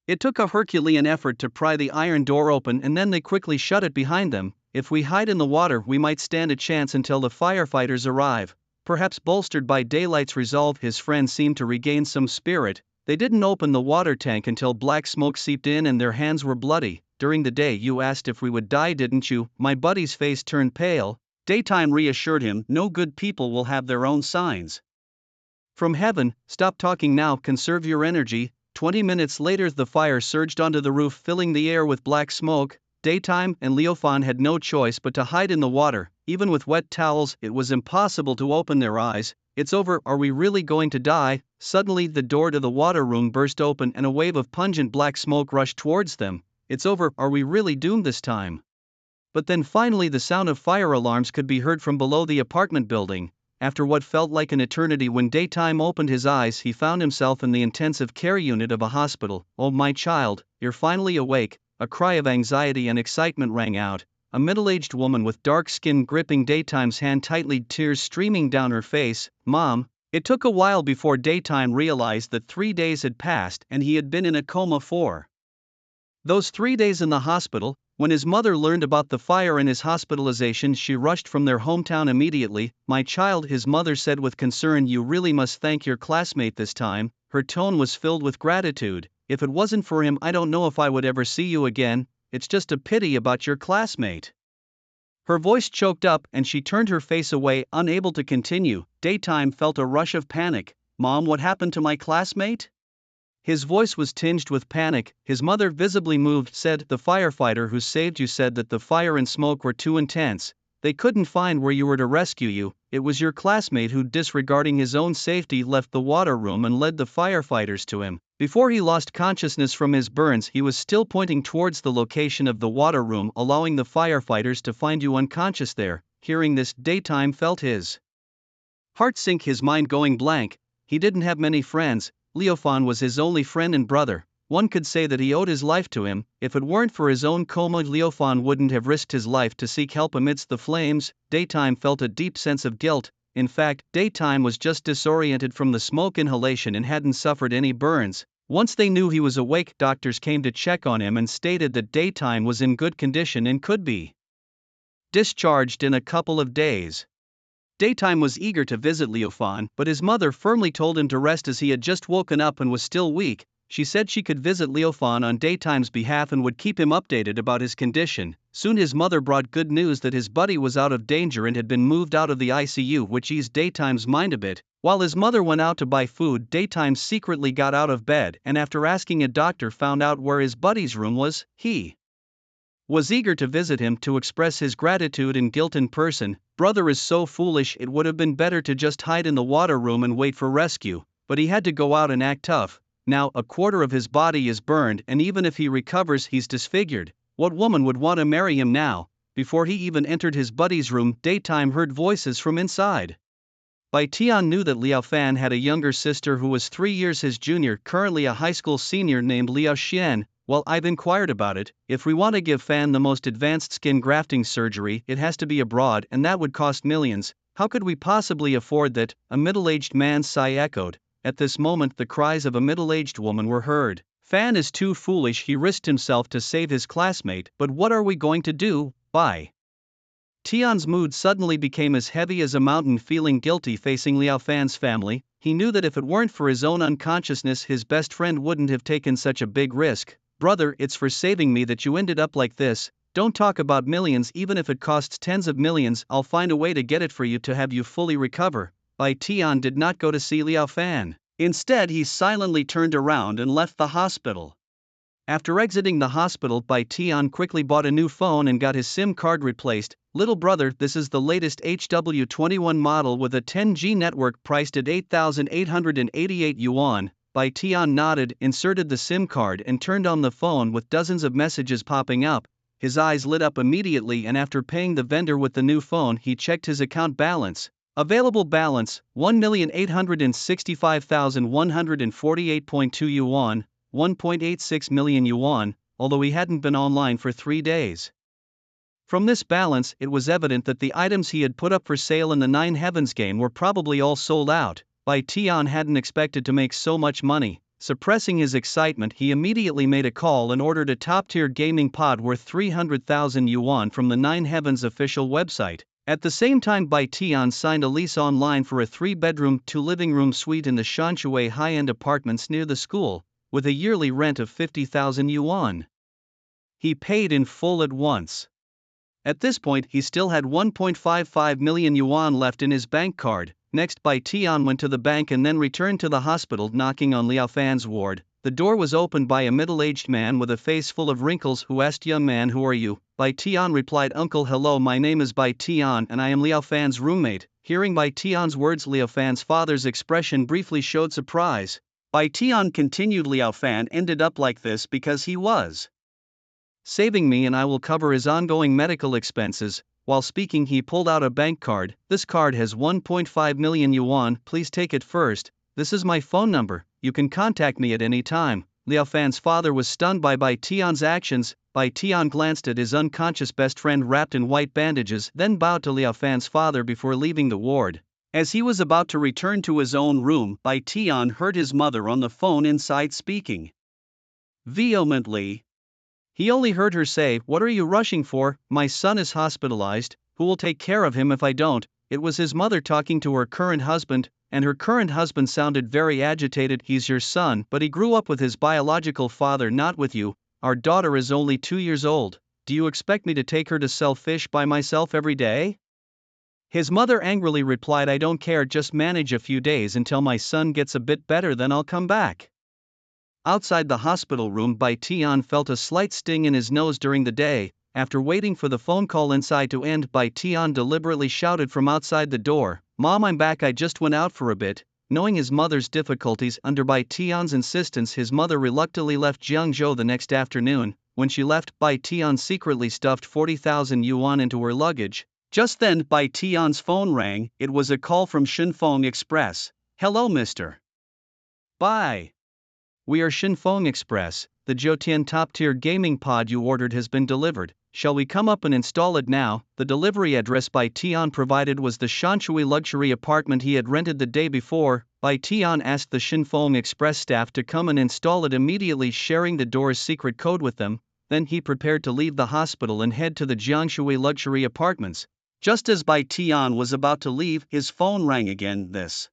It took a Herculean effort to pry the iron door open, and then they quickly shut it behind them. "If we hide in the water, we might stand a chance until the firefighters arrive." Perhaps bolstered by Daylight's resolve, his friend seemed to regain some spirit. They didn't open the water tank until black smoke seeped in and their hands were bloody. "During the day you asked if we would die, didn't you?" My buddy's face turned pale. Daytime reassured him, "No good people will have their own signs from heaven. Stop talking now, conserve your energy." 20 minutes later the fire surged onto the roof, filling the air with black smoke. Daytime and Leofan had no choice but to hide in the water. Even with wet towels, it was impossible to open their eyes. "It's over, are we really going to die?" Suddenly the door to the water room burst open and a wave of pungent black smoke rushed towards them. "It's over, are we really doomed this time?" But then finally the sound of fire alarms could be heard from below the apartment building. After what felt like an eternity, when Daytime opened his eyes, he found himself in the intensive care unit of a hospital. "Oh, my child, you're finally awake." A cry of anxiety and excitement rang out. A middle-aged woman with dark skin gripping Daytime's hand tightly, tears streaming down her face. "Mom." It took a while before Daytime realized that 3 days had passed and he had been in a coma for those 3 days in the hospital. When his mother learned about the fire and his hospitalization, she rushed from their hometown immediately. "My child," his mother said with concern, "you really must thank your classmate this time." Her tone was filled with gratitude. "If it wasn't for him, I don't know if I would ever see you again. It's just a pity about your classmate." Her voice choked up and she turned her face away, unable to continue. Daytime felt a rush of panic. "Mom, what happened to my classmate?" His voice was tinged with panic. His mother, visibly moved, said, "The firefighter who saved you said that the fire and smoke were too intense. They couldn't find where you were to rescue you. It was your classmate who, disregarding his own safety, left the water room and led the firefighters to him." Before he lost consciousness from his burns, he was still pointing towards the location of the water room, allowing the firefighters to find you unconscious there. Hearing this, Daytime felt his heart sink, his mind going blank. He didn't have many friends. Leofan was his only friend and brother. One could say that he owed his life to him. If it weren't for his own coma, Leofan wouldn't have risked his life to seek help amidst the flames. Daytime felt a deep sense of guilt. In fact, Daytime was just disoriented from the smoke inhalation and hadn't suffered any burns. Once they knew he was awake, doctors came to check on him and stated that Daytime was in good condition and could be discharged in a couple of days. Daytime was eager to visit Leofan, but his mother firmly told him to rest as he had just woken up and was still weak. She said she could visit Leofan on Daytime's behalf and would keep him updated about his condition. Soon his mother brought good news that his buddy was out of danger and had been moved out of the ICU, which eased Daytime's mind a bit. While his mother went out to buy food, Daytime secretly got out of bed and, after asking a doctor, found out where his buddy's room was. He was eager to visit him to express his gratitude and guilt in person. "Brother is so foolish, it would have been better to just hide in the water room and wait for rescue, but he had to go out and act tough. Now a quarter of his body is burned and even if he recovers he's disfigured. What woman would want to marry him now?" Before he even entered his buddy's room, Daytime heard voices from inside. Bai Tian knew that Liao Fan had a younger sister who was 3 years his junior, currently a high school senior, named Liao Xian. "Well, I've inquired about it. If we want to give Fan the most advanced skin grafting surgery, it has to be abroad and that would cost millions. How could we possibly afford that?" A middle-aged man's sigh echoed. At this moment the cries of a middle-aged woman were heard. "Fan is too foolish, he risked himself to save his classmate, but what are we going to do?" Bai Tian's mood suddenly became as heavy as a mountain, feeling guilty facing Liao Fan's family. He knew that if it weren't for his own unconsciousness, his best friend wouldn't have taken such a big risk. "Brother, it's for saving me that you ended up like this. Don't talk about millions, even if it costs tens of millions, I'll find a way to get it for you to have you fully recover." Bai Tian did not go to see Liao Fan. Instead, he silently turned around and left the hospital. After exiting the hospital, Bai Tian quickly bought a new phone and got his SIM card replaced. Little brother, this is the latest HW21 model with a 10G network priced at 8,888 yuan. Bai Tian nodded, inserted the SIM card and turned on the phone with dozens of messages popping up. His eyes lit up immediately, and after paying the vendor with the new phone, he checked his account balance. Available balance, 1,865,148.2 yuan, 1.86 million yuan, although he hadn't been online for 3 days. From this balance, it was evident that the items he had put up for sale in the Nine Heavens game were probably all sold out. Bai Tian hadn't expected to make so much money. Suppressing his excitement, he immediately made a call and ordered a top-tier gaming pod worth 300,000 yuan from the Nine Heavens official website. At the same time, Bai Tian signed a lease online for a 3-bedroom, 2-living-room suite in the Shanshui high-end apartments near the school, with a yearly rent of 50,000 yuan. He paid in full at once. At this point, he still had 1.55 million yuan left in his bank card. Next, Bai Tian went to the bank and then returned to the hospital, knocking on Liao Fan's ward. The door was opened by a middle-aged man with a face full of wrinkles who asked, "Young man, who are you?" Bai Tian replied, "Uncle, hello, my name is Bai Tian and I am Liao Fan's roommate." Hearing Bai Tian's words, Liao Fan's father's expression briefly showed surprise. Bai Tian continued, "Liao Fan ended up like this because he was saving me and I will cover his ongoing medical expenses." While speaking, he pulled out a bank card. "This card has 1.5 million yuan, please take it first. This is my phone number, you can contact me at any time." Liao Fan's father was stunned by Bai Tian's actions. Bai Tian glanced at his unconscious best friend wrapped in white bandages, then bowed to Liao Fan's father before leaving the ward. As he was about to return to his own room, Bai Tian heard his mother on the phone inside speaking vehemently. He only heard her say, "What are you rushing for? My son is hospitalized, who will take care of him if I don't?" It was his mother talking to her current husband, and her current husband sounded very agitated. "He's your son, but he grew up with his biological father, not with you. Our daughter is only 2 years old. Do you expect me to take her to sell fish by myself every day?" His mother angrily replied, "I don't care, just manage a few days until my son gets a bit better, then I'll come back." Outside the hospital room, Bai Tian felt a slight sting in his nose during the day. After waiting for the phone call inside to end, Bai Tian deliberately shouted from outside the door, "Mom, I'm back, I just went out for a bit." Knowing his mother's difficulties, under Bai Tian's insistence, his mother reluctantly left Jiangzhou the next afternoon. When she left, Bai Tian secretly stuffed 40,000 yuan into her luggage. Just then, Bai Tian's phone rang. It was a call from Shinfeng Express. "Hello, Mr. Bai. We are Shinfeng Express. The Zhoutian top-tier gaming pod you ordered has been delivered. Shall we come up and install it now?" The delivery address Bai Tian provided was the Shanshui luxury apartment he had rented the day before. Bai Tian asked the Shinfeng Express staff to come and install it immediately, sharing the door's secret code with them. Then he prepared to leave the hospital and head to the Jiangshui luxury apartments. Just as Bai Tian was about to leave, his phone rang again, this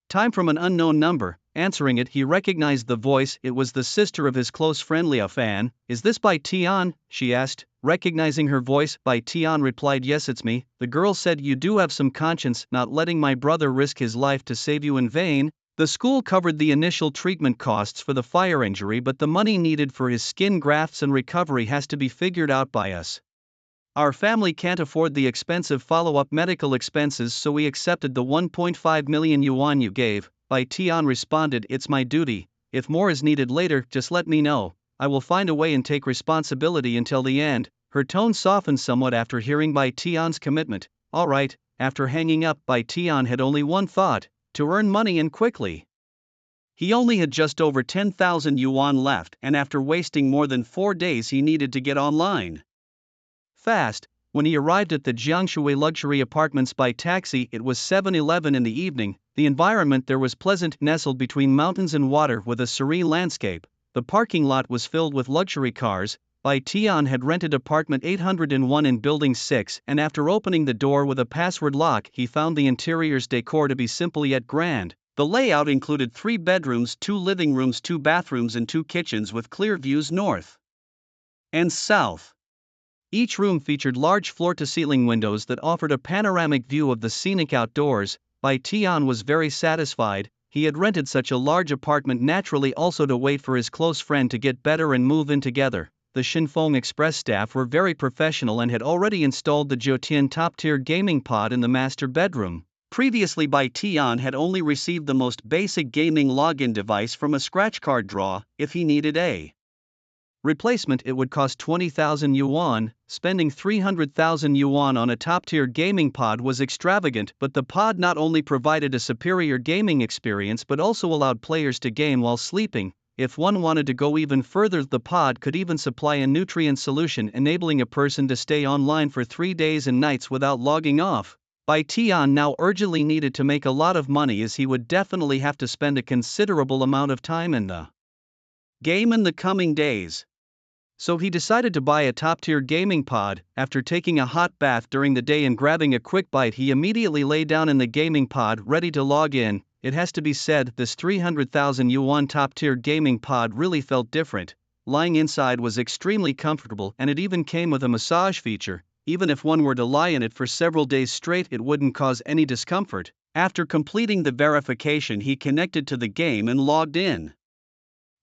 time from an unknown number. Answering it, he recognized the voice. It was the sister of his close friend Liao Fan. "Is this Bai Tian?" she asked. Recognizing her voice, Bai Tian replied, "Yes, it's me." The girl said, "You do have some conscience, not letting my brother risk his life to save you in vain." The school covered the initial treatment costs for the fire injury, but the money needed for his skin grafts and recovery has to be figured out by us. Our family can't afford the expensive follow-up medical expenses, so we accepted the 1.5 million yuan you gave. Bai Tian responded, "It's my duty. If more is needed later, just let me know. I will find a way and take responsibility until the end." Her tone softened somewhat after hearing Bai Tian's commitment. All right. After hanging up, Bai Tian had only one thought: to earn money, and quickly. He only had just over 10,000 yuan left, and after wasting more than 4 days, he needed to get online fast. When he arrived at the Jiangshui luxury apartments by taxi, it was 7:11 in the evening. The environment there was pleasant, nestled between mountains and water with a serene landscape. The parking lot was filled with luxury cars. Bai Tian had rented apartment 801 in building 6, and after opening the door with a password lock, he found the interior's decor to be simple yet grand. The layout included 3 bedrooms, 2 living rooms, 2 bathrooms and 2 kitchens with clear views north and south. Each room featured large floor-to-ceiling windows that offered a panoramic view of the scenic outdoors. Bai Tian was very satisfied. he had rented such a large apartment naturally also to wait for his close friend to get better and move in together. The Shinfeng Express staff were very professional and had already installed the Jotian top-tier gaming pod in the master bedroom. Previously, Bai Tian had only received the most basic gaming login device from a scratch card draw. If he needed a replacement, it would cost 20,000 yuan. Spending 300,000 yuan on a top-tier gaming pod was extravagant, but the pod not only provided a superior gaming experience but also allowed players to game while sleeping. If one wanted to go even further, the pod could even supply a nutrient solution, enabling a person to stay online for 3 days and nights without logging off. Bai Tian now urgently needed to make a lot of money, as he would definitely have to spend a considerable amount of time in the game in the coming days. So he decided to buy a top-tier gaming pod. After taking a hot bath during the day and grabbing a quick bite, he immediately lay down in the gaming pod ready to log in. It has to be said, this 300,000 yuan top-tier gaming pod really felt different. Lying inside was extremely comfortable, and it even came with a massage feature. Even if one were to lie in it for several days straight, it wouldn't cause any discomfort. After completing the verification, he connected to the game and logged in.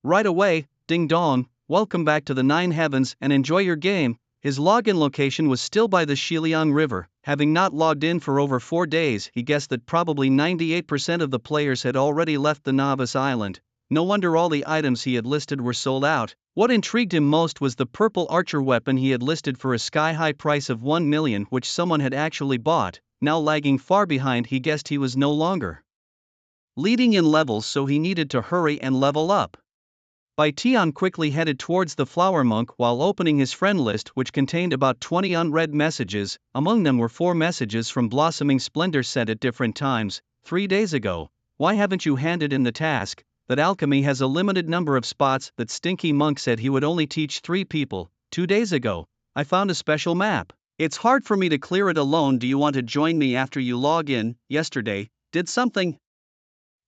Right away, ding dong, welcome back to the Nine Heavens and enjoy your game. His login location was still by the Xiliang River. Having not logged in for over 4 days, he guessed that probably 98% of the players had already left the novice island. No wonder all the items he had listed were sold out. What intrigued him most was the purple archer weapon he had listed for a sky-high price of 1 million, which someone had actually bought. Now lagging far behind, he guessed he was no longer leading in levels, so he needed to hurry and level up. Bai Tian quickly headed towards the flower monk while opening his friend list, which contained about 20 unread messages. Among them were 4 messages from Blossoming Splendor sent at different times. 3 days ago. Why haven't you handed in the task? That alchemy has a limited number of spots. That stinky monk said he would only teach 3 people. 2 days ago. I found a special map. It's hard for me to clear it alone. Do you want to join me after you log in? Yesterday, did something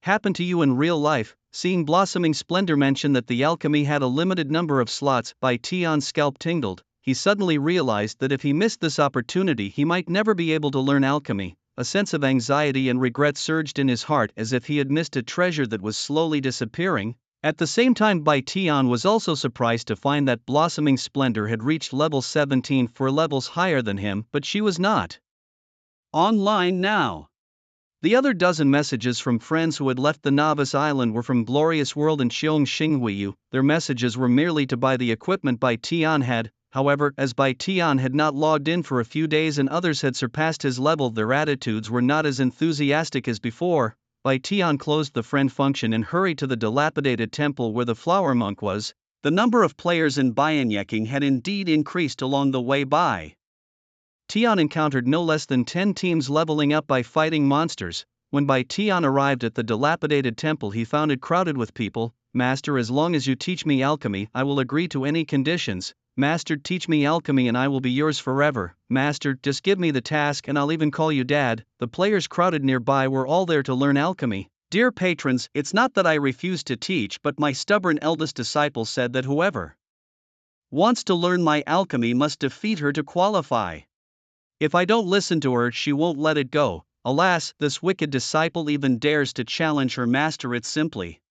happen to you in real life? Seeing Blossoming Splendor mention that the alchemy had a limited number of slots, Bai Tian's scalp tingled. He suddenly realized that if he missed this opportunity, he might never be able to learn alchemy. A sense of anxiety and regret surged in his heart, as if he had missed a treasure that was slowly disappearing. At the same time, Bai Tian was also surprised to find that Blossoming Splendor had reached level 17, 4 levels higher than him, but she was not online now. The other dozen messages from friends who had left the novice island were from Glorious World and Xiong Xinghuiyu. Their messages were merely to buy the equipment Bai Tian had. However, as Bai Tian had not logged in for a few days and others had surpassed his level, their attitudes were not as enthusiastic as before. Bai Tian closed the friend function and hurried to the dilapidated temple where the flower monk was. The number of players in Bianyecking had indeed increased along the way. Bai Tian encountered no less than 10 teams leveling up by fighting monsters. When Bai Tian arrived at the dilapidated temple, he found it crowded with people. Master, as long as you teach me alchemy, I will agree to any conditions. Master, teach me alchemy and I will be yours forever. Master, just give me the task and I'll even call you Dad. The players crowded nearby were all there to learn alchemy. Dear patrons, it's not that I refuse to teach, but my stubborn eldest disciple said that whoever wants to learn my alchemy must defeat her to qualify. If I don't listen to her, she won't let it go. Alas, this wicked disciple even dares to challenge her master. It's simply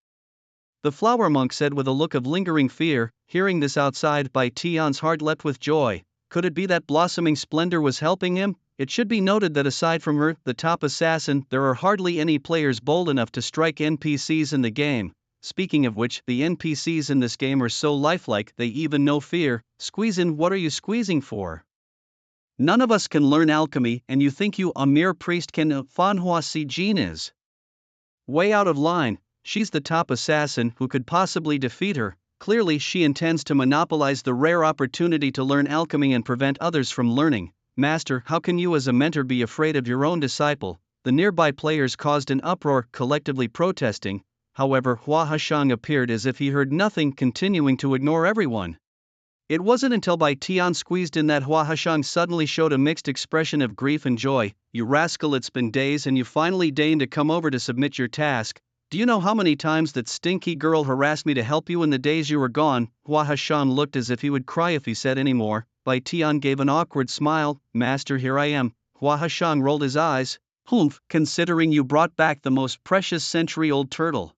the flower monk said with a look of lingering fear. Hearing this outside, Bai Tian's heart leapt with joy. Could it be that Blossoming Splendor was helping him? It should be noted that aside from her, the top assassin, there are hardly any players bold enough to strike NPCs in the game. Speaking of which, the NPCs in this game are so lifelike, they even know fear. Squeeze in, what are you squeezing for? None of us can learn alchemy, and you think you, a mere priest, can? Fanhua Si Jin is way out of line. She's the top assassin. Who could possibly defeat her? Clearly she intends to monopolize the rare opportunity to learn alchemy and prevent others from learning. Master, how can you as a mentor be afraid of your own disciple? The nearby players caused an uproar, collectively protesting. However, Hua Hashang appeared as if he heard nothing, continuing to ignore everyone. It wasn't until Bai Tian squeezed in that Hua Hashang suddenly showed a mixed expression of grief and joy. You rascal, it's been days and you finally deigned to come over to submit your task. Do you know how many times that stinky girl harassed me to help you in the days you were gone? Hua Hashang looked as if he would cry if he said any more. Bai Tian gave an awkward smile. Master, here I am. Hua Hashang rolled his eyes. Humph, considering you brought back the most precious century-old turtle.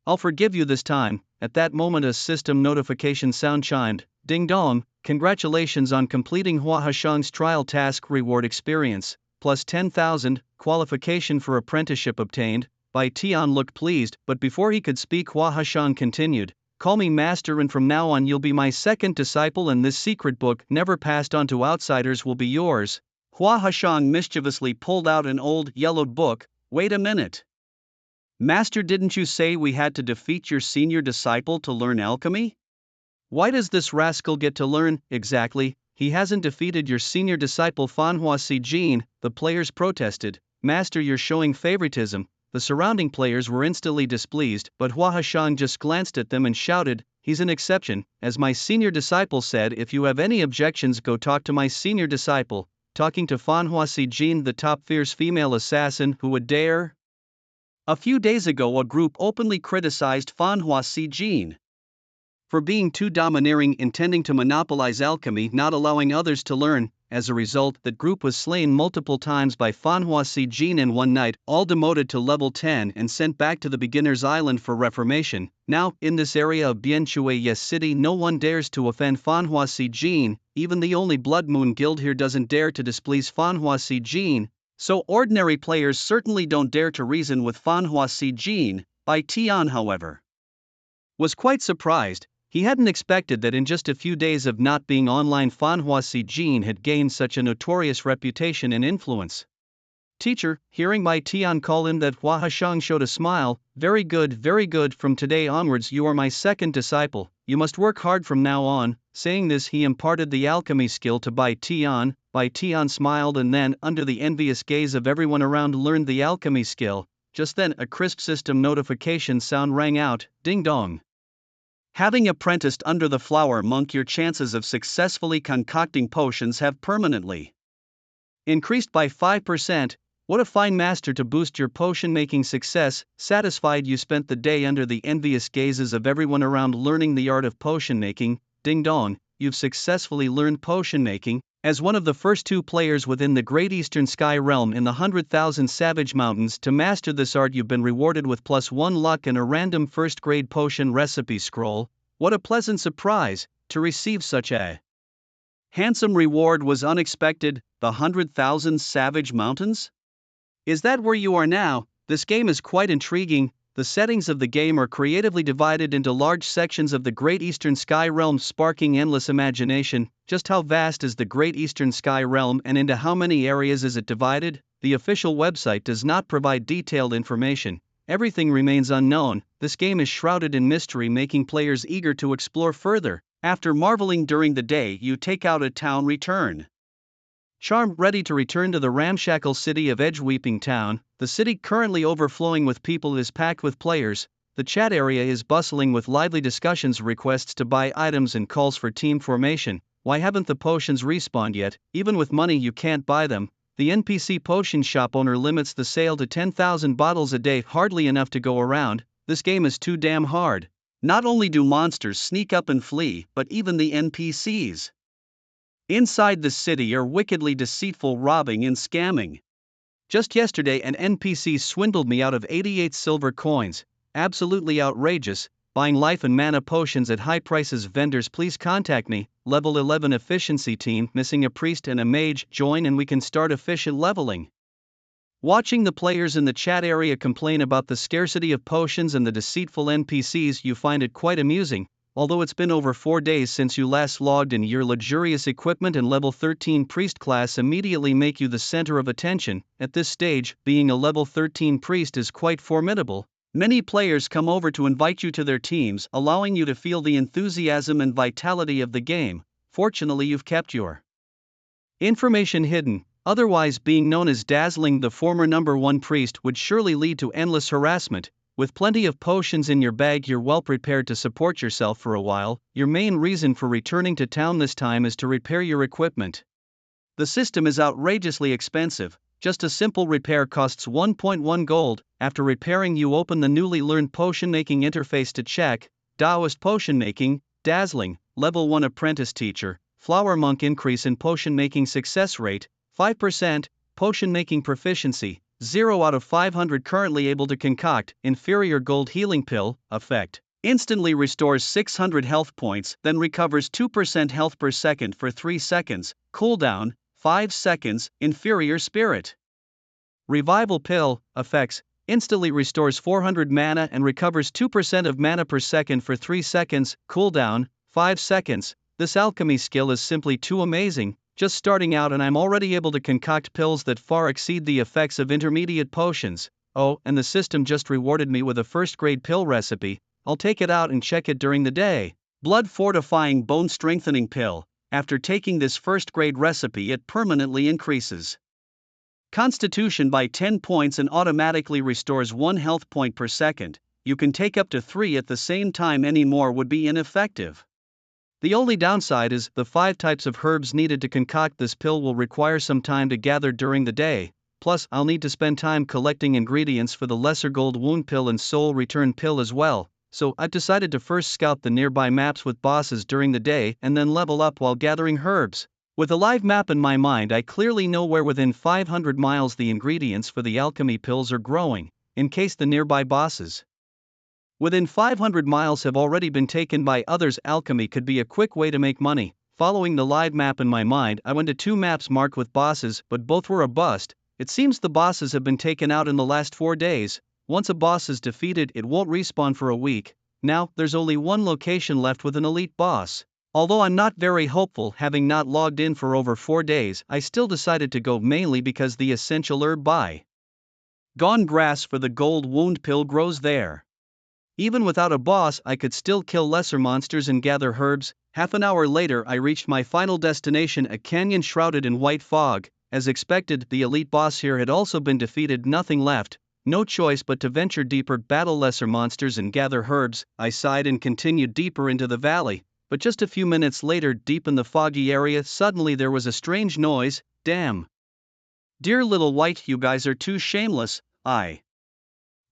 I'll forgive you this time. At that moment a system notification sound chimed. Ding dong, congratulations on completing Hua Hashang's trial task reward experience, plus 10,000, qualification for apprenticeship obtained. Bai Tian looked pleased, but before he could speak Hua Hashang continued. Call me master and from now on you'll be my second disciple and this secret book never passed on to outsiders will be yours. Hua Hashang mischievously pulled out an old, yellowed book. Wait a minute. Master, didn't you say we had to defeat your senior disciple to learn alchemy? Why does this rascal get to learn? Exactly, he hasn't defeated your senior disciple Fanhua Sijin, the players protested. Master, you're showing favoritism. The surrounding players were instantly displeased, but Hua Hashang just glanced at them and shouted, he's an exception. As my senior disciple said, if you have any objections go talk to my senior disciple. Talking to Fanhua Sijin, the top fierce female assassin who would dare? A few days ago a group openly criticized Fanhua Sijin for being too domineering, intending to monopolize alchemy, not allowing others to learn. As a result, that group was slain multiple times by Fanhua Sijin in one night, all demoted to level 10 and sent back to the beginner's island for reformation. Now, in this area of Bianchueye City no one dares to offend Fanhua Sijin, even the only Blood Moon Guild here doesn't dare to displease Fanhua Sijin, so ordinary players certainly don't dare to reason with Fanhua Sijin. Bai Tian, however, was quite surprised. He hadn't expected that in just a few days of not being online Fanhua Sijin had gained such a notorious reputation and influence. Teacher, hearing Bai Tian call him that, Hua Hashang showed a smile. Very good, from today onwards you are my second disciple, you must work hard from now on. Saying this he imparted the alchemy skill to Bai Tian. Bai Tian smiled and then, under the envious gaze of everyone around, learned the alchemy skill. Just then a crisp system notification sound rang out, ding dong. Having apprenticed under the flower monk, your chances of successfully concocting potions have permanently increased by 5%. What a fine master to boost your potion-making success. Satisfied you spent the day under the envious gazes of everyone around learning the art of potion-making. Ding dong, you've successfully learned potion-making. As one of the first two players within the Great Eastern Sky Realm in the 100,000 Savage Mountains to master this art, you've been rewarded with +1 luck and a random first-grade potion recipe scroll. What a pleasant surprise to receive such a handsome reward was unexpected. The 100,000 Savage Mountains? Is that where you are now? This game is quite intriguing. The settings of the game are creatively divided into large sections of the Great Eastern Sky Realm, sparking endless imagination. Just how vast is the Great Eastern Sky Realm and into how many areas is it divided? The official website does not provide detailed information. Everything remains unknown. This game is shrouded in mystery, making players eager to explore further. After marveling during the day, you take out a town return charm, ready to return to the ramshackle city of Edgeweeping Town. The city, currently overflowing with people, is packed with players. The chat area is bustling with lively discussions, requests to buy items and calls for team formation. Why haven't the potions respawned yet? Even with money you can't buy them. The NPC potion shop owner limits the sale to 10,000 bottles a day, hardly enough to go around. This game is too damn hard. Not only do monsters sneak up and flee, but even the NPCs inside the city are wickedly deceitful, robbing and scamming. Just yesterday an NPC swindled me out of 88 silver coins. Absolutely outrageous. Buying life and mana potions at high prices. Vendors, please contact me. Level 11 efficiency team, missing a priest and a mage. Join and we can start efficient leveling. Watching the players in the chat area complain about the scarcity of potions and the deceitful NPCs, you find it quite amusing. Although it's been over 4 days since you last logged in, your luxurious equipment and level 13 priest class immediately make you the center of attention. At this stage, being a level 13 priest is quite formidable. Many players come over to invite you to their teams, allowing you to feel the enthusiasm and vitality of the game. Fortunately, you've kept your information hidden. Otherwise, being known as Dazzling, the former #1 priest, would surely lead to endless harassment. With plenty of potions in your bag, you're well prepared to support yourself for a while. Your main reason for returning to town this time is to repair your equipment. The system is outrageously expensive. Just a simple repair costs 1.1 gold. After repairing, you open the newly learned potion making interface to check. Taoist potion making, Dazzling, level 1 apprentice teacher, Flower Monk, increase in potion making success rate, 5%, potion making proficiency, 0 out of 500 currently able to concoct, inferior gold healing pill, effect. Instantly restores 600 health points, then recovers 2% health per second for 3 seconds, cooldown, 5 seconds, inferior spirit. Revival pill, effects, instantly restores 400 mana and recovers 2% of mana per second for 3 seconds, cooldown, 5 seconds. This alchemy skill is simply too amazing, just starting out and I'm already able to concoct pills that far exceed the effects of intermediate potions. Oh, and the system just rewarded me with a first-grade pill recipe. I'll take it out and check it during the day. Blood fortifying bone strengthening pill. After taking this first-grade recipe it permanently increases Constitution by 10 points and automatically restores 1 health point per second. You can take up to 3 at the same time, any more would be ineffective. The only downside is the 5 types of herbs needed to concoct this pill will require some time to gather during the day, plus I'll need to spend time collecting ingredients for the lesser gold wound pill and soul return pill as well, so I've decided to first scout the nearby maps with bosses during the day and then level up while gathering herbs. With a live map in my mind I clearly know where within 500 miles the ingredients for the alchemy pills are growing, in case the nearby bosses within 500 miles have already been taken by others. Alchemy could be a quick way to make money. Following the live map in my mind I went to 2 maps marked with bosses, but both were a bust. It seems the bosses have been taken out in the last 4 days. Once a boss is defeated it won't respawn for a week. Now there's only 1 location left with an elite boss. Although I'm not very hopeful, having not logged in for over 4 days, I still decided to go mainly because the essential herb by gone grass for the gold wound pill grows there. Even without a boss I could still kill lesser monsters and gather herbs. Half an hour later I reached my final destination, a canyon shrouded in white fog. As expected, the elite boss here had also been defeated. Nothing left, no choice but to venture deeper, battle lesser monsters and gather herbs. I sighed and continued deeper into the valley, but just a few minutes later, deep in the foggy area, suddenly there was a strange noise. Damn. Dear little white, you guys are too shameless. I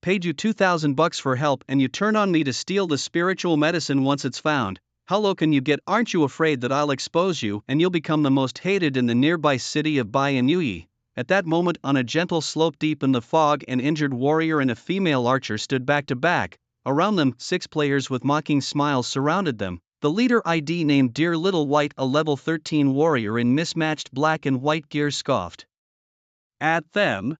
paid you $2,000 for help and you turn on me to steal the spiritual medicine once it's found. How low can you get? Aren't you afraid that I'll expose you and you'll become the most hated in the nearby city of Baiyuyi? At that moment, on a gentle slope deep in the fog, an injured warrior and a female archer stood back to back. Around them, 6 players with mocking smiles surrounded them. The leader, ID named Dear Little White, a level 13 warrior in mismatched black and white gear, scoffed at them.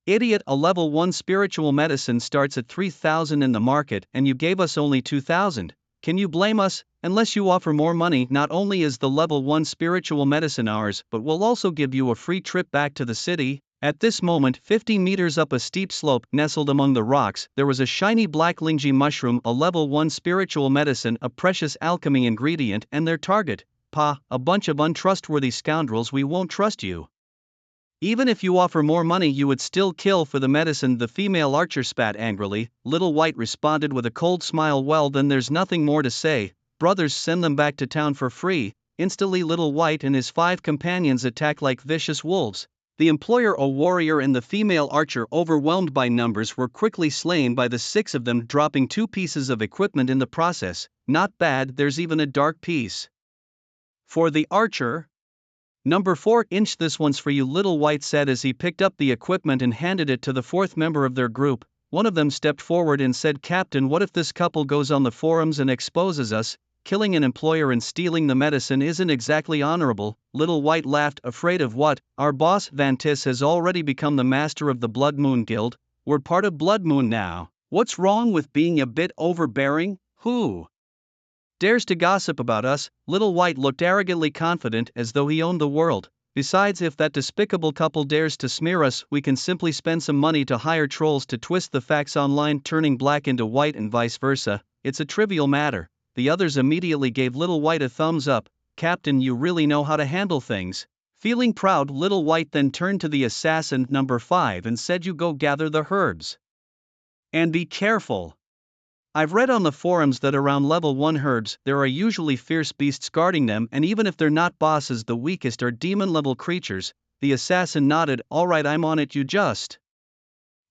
Idiot, a level 1 spiritual medicine starts at 3,000 in the market and you gave us only 2,000. Can you blame us? Unless you offer more money, not only is the level 1 spiritual medicine ours, but we'll also give you a free trip back to the city. At this moment, 50 meters up a steep slope, nestled among the rocks, there was a shiny black lingji mushroom, a level 1 spiritual medicine, a precious alchemy ingredient, and their target. Pa, a bunch of untrustworthy scoundrels, we won't trust you. Even if you offer more money you would still kill for the medicine, the female archer spat angrily. Little White responded with a cold smile. Well then there's nothing more to say, brothers, send them back to town for free. Instantly Little White and his 5 companions attacked like vicious wolves. The employer, a warrior, and the female archer, overwhelmed by numbers, were quickly slain by the 6 of them, dropping 2 pieces of equipment in the process. Not bad, there's even a dark piece for the archer. Number 4-inch, this one's for you, Little White said as he picked up the equipment and handed it to the 4th member of their group. One of them stepped forward and said, Captain, what if this couple goes on the forums and exposes us? Killing an employer and stealing the medicine isn't exactly honorable. Little White laughed. Afraid of what? Our boss, Vantis, has already become the master of the Blood Moon Guild. We're part of Blood Moon now. What's wrong with being a bit overbearing? Who dares to gossip about us? Little White looked arrogantly confident, as though he owned the world. Besides, if that despicable couple dares to smear us, we can simply spend some money to hire trolls to twist the facts online, turning black into white and vice versa. It's a trivial matter. The others immediately gave Little White a thumbs up. Captain, you really know how to handle things. Feeling proud, Little White then turned to the assassin, number 5, and said, you go gather the herbs. And be careful. I've read on the forums that around level 1 herbs, there are usually fierce beasts guarding them, and even if they're not bosses, the weakest are demon-level creatures. The assassin nodded. Alright, I'm on it, you just.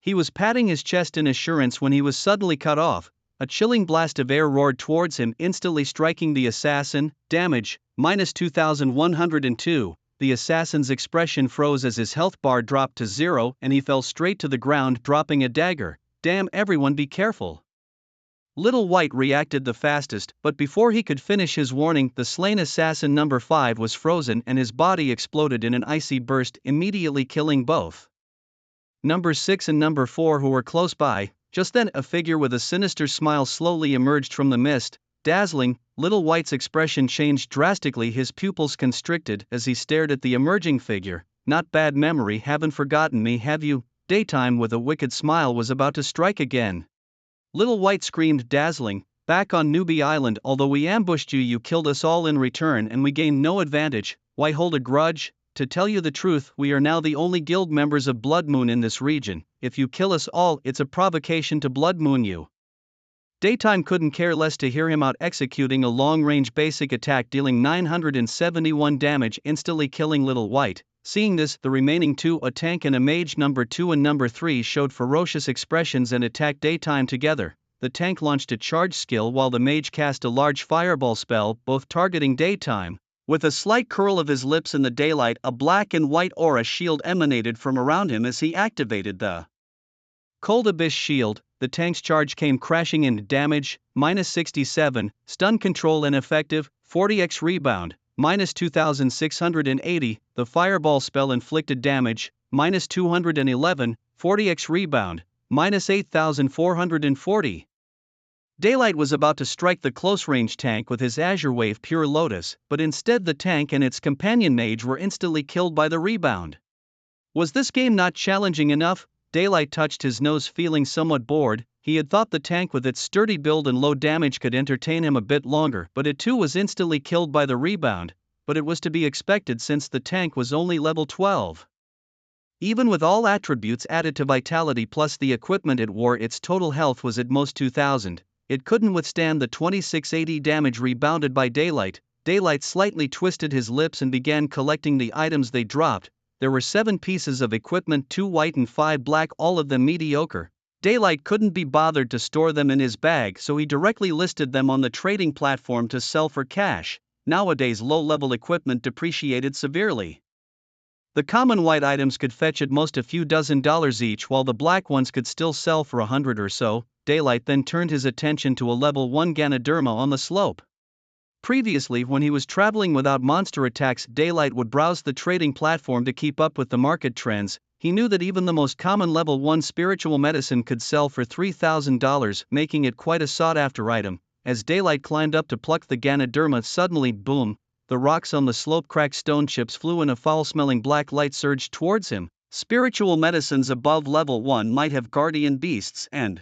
He was patting his chest in assurance when he was suddenly cut off. A chilling blast of air roared towards him, instantly striking the assassin. Damage, minus 2,102. the assassin's expression froze as his health bar dropped to 0 and he fell straight to the ground, dropping a dagger. Damn, everyone be careful. Little White reacted the fastest, but before he could finish his warning, the slain assassin number 5 was frozen and his body exploded in an icy burst, immediately killing both number 6 and number 4 who were close by. Just then, a figure with a sinister smile slowly emerged from the mist. Dazzling, Little White's expression changed drastically, his pupils constricted as he stared at the emerging figure. Not bad memory, haven't forgotten me, have you? Daytime with a wicked smile was about to strike again. Little White screamed, dazzling, back on Newbie Island, although we ambushed you, you killed us all in return and we gained no advantage. Why hold a grudge? To tell you the truth, we are now the only guild members of Blood Moon in this region. If you kill us all, it's a provocation to Blood Moon you. Daytime couldn't care less to hear him out, executing a long-range basic attack dealing 971 damage, instantly killing Little White. Seeing this, the remaining two, a tank and a mage number 2 and number 3, showed ferocious expressions and attacked Daytime together. The tank launched a charge skill while the mage cast a large fireball spell, both targeting Daytime. With a slight curl of his lips in the daylight, a black and white aura shield emanated from around him as he activated the Cold Abyss shield. The tank's charge came crashing in. Damage, minus 67, stun control ineffective, 40x rebound, minus 2680, the fireball spell inflicted damage, minus 211, 40x rebound, minus 8440. Daylight was about to strike the close-range tank with his Azure Wave Pure Lotus, but instead the tank and its companion mage were instantly killed by the rebound. Was this game not challenging enough? Daylight touched his nose, feeling somewhat bored. He had thought the tank with its sturdy build and low damage could entertain him a bit longer, but it too was instantly killed by the rebound. But it was to be expected since the tank was only level 12. Even with all attributes added to vitality plus the equipment it wore, its total health was at most 2000. It couldn't withstand the 2680 damage rebounded by Daylight. Daylight slightly twisted his lips and began collecting the items they dropped. There were 7 pieces of equipment, 2 white and 5 black, all of them mediocre. Daylight couldn't be bothered to store them in his bag, so he directly listed them on the trading platform to sell for cash. Nowadays low-level equipment depreciated severely. The common white items could fetch at most a few $dozen each, while the black ones could still sell for 100 or so. Daylight then turned his attention to a level 1 Ganoderma on the slope. Previously, when he was traveling without monster attacks, Daylight would browse the trading platform to keep up with the market trends. He knew that even the most common level 1 spiritual medicine could sell for $3,000, making it quite a sought-after item. As Daylight climbed up to pluck the Ganoderma, suddenly, boom, the rocks on the slope cracked, stone chips flew and a foul-smelling black light surged towards him. Spiritual medicines above level 1 might have guardian beasts, and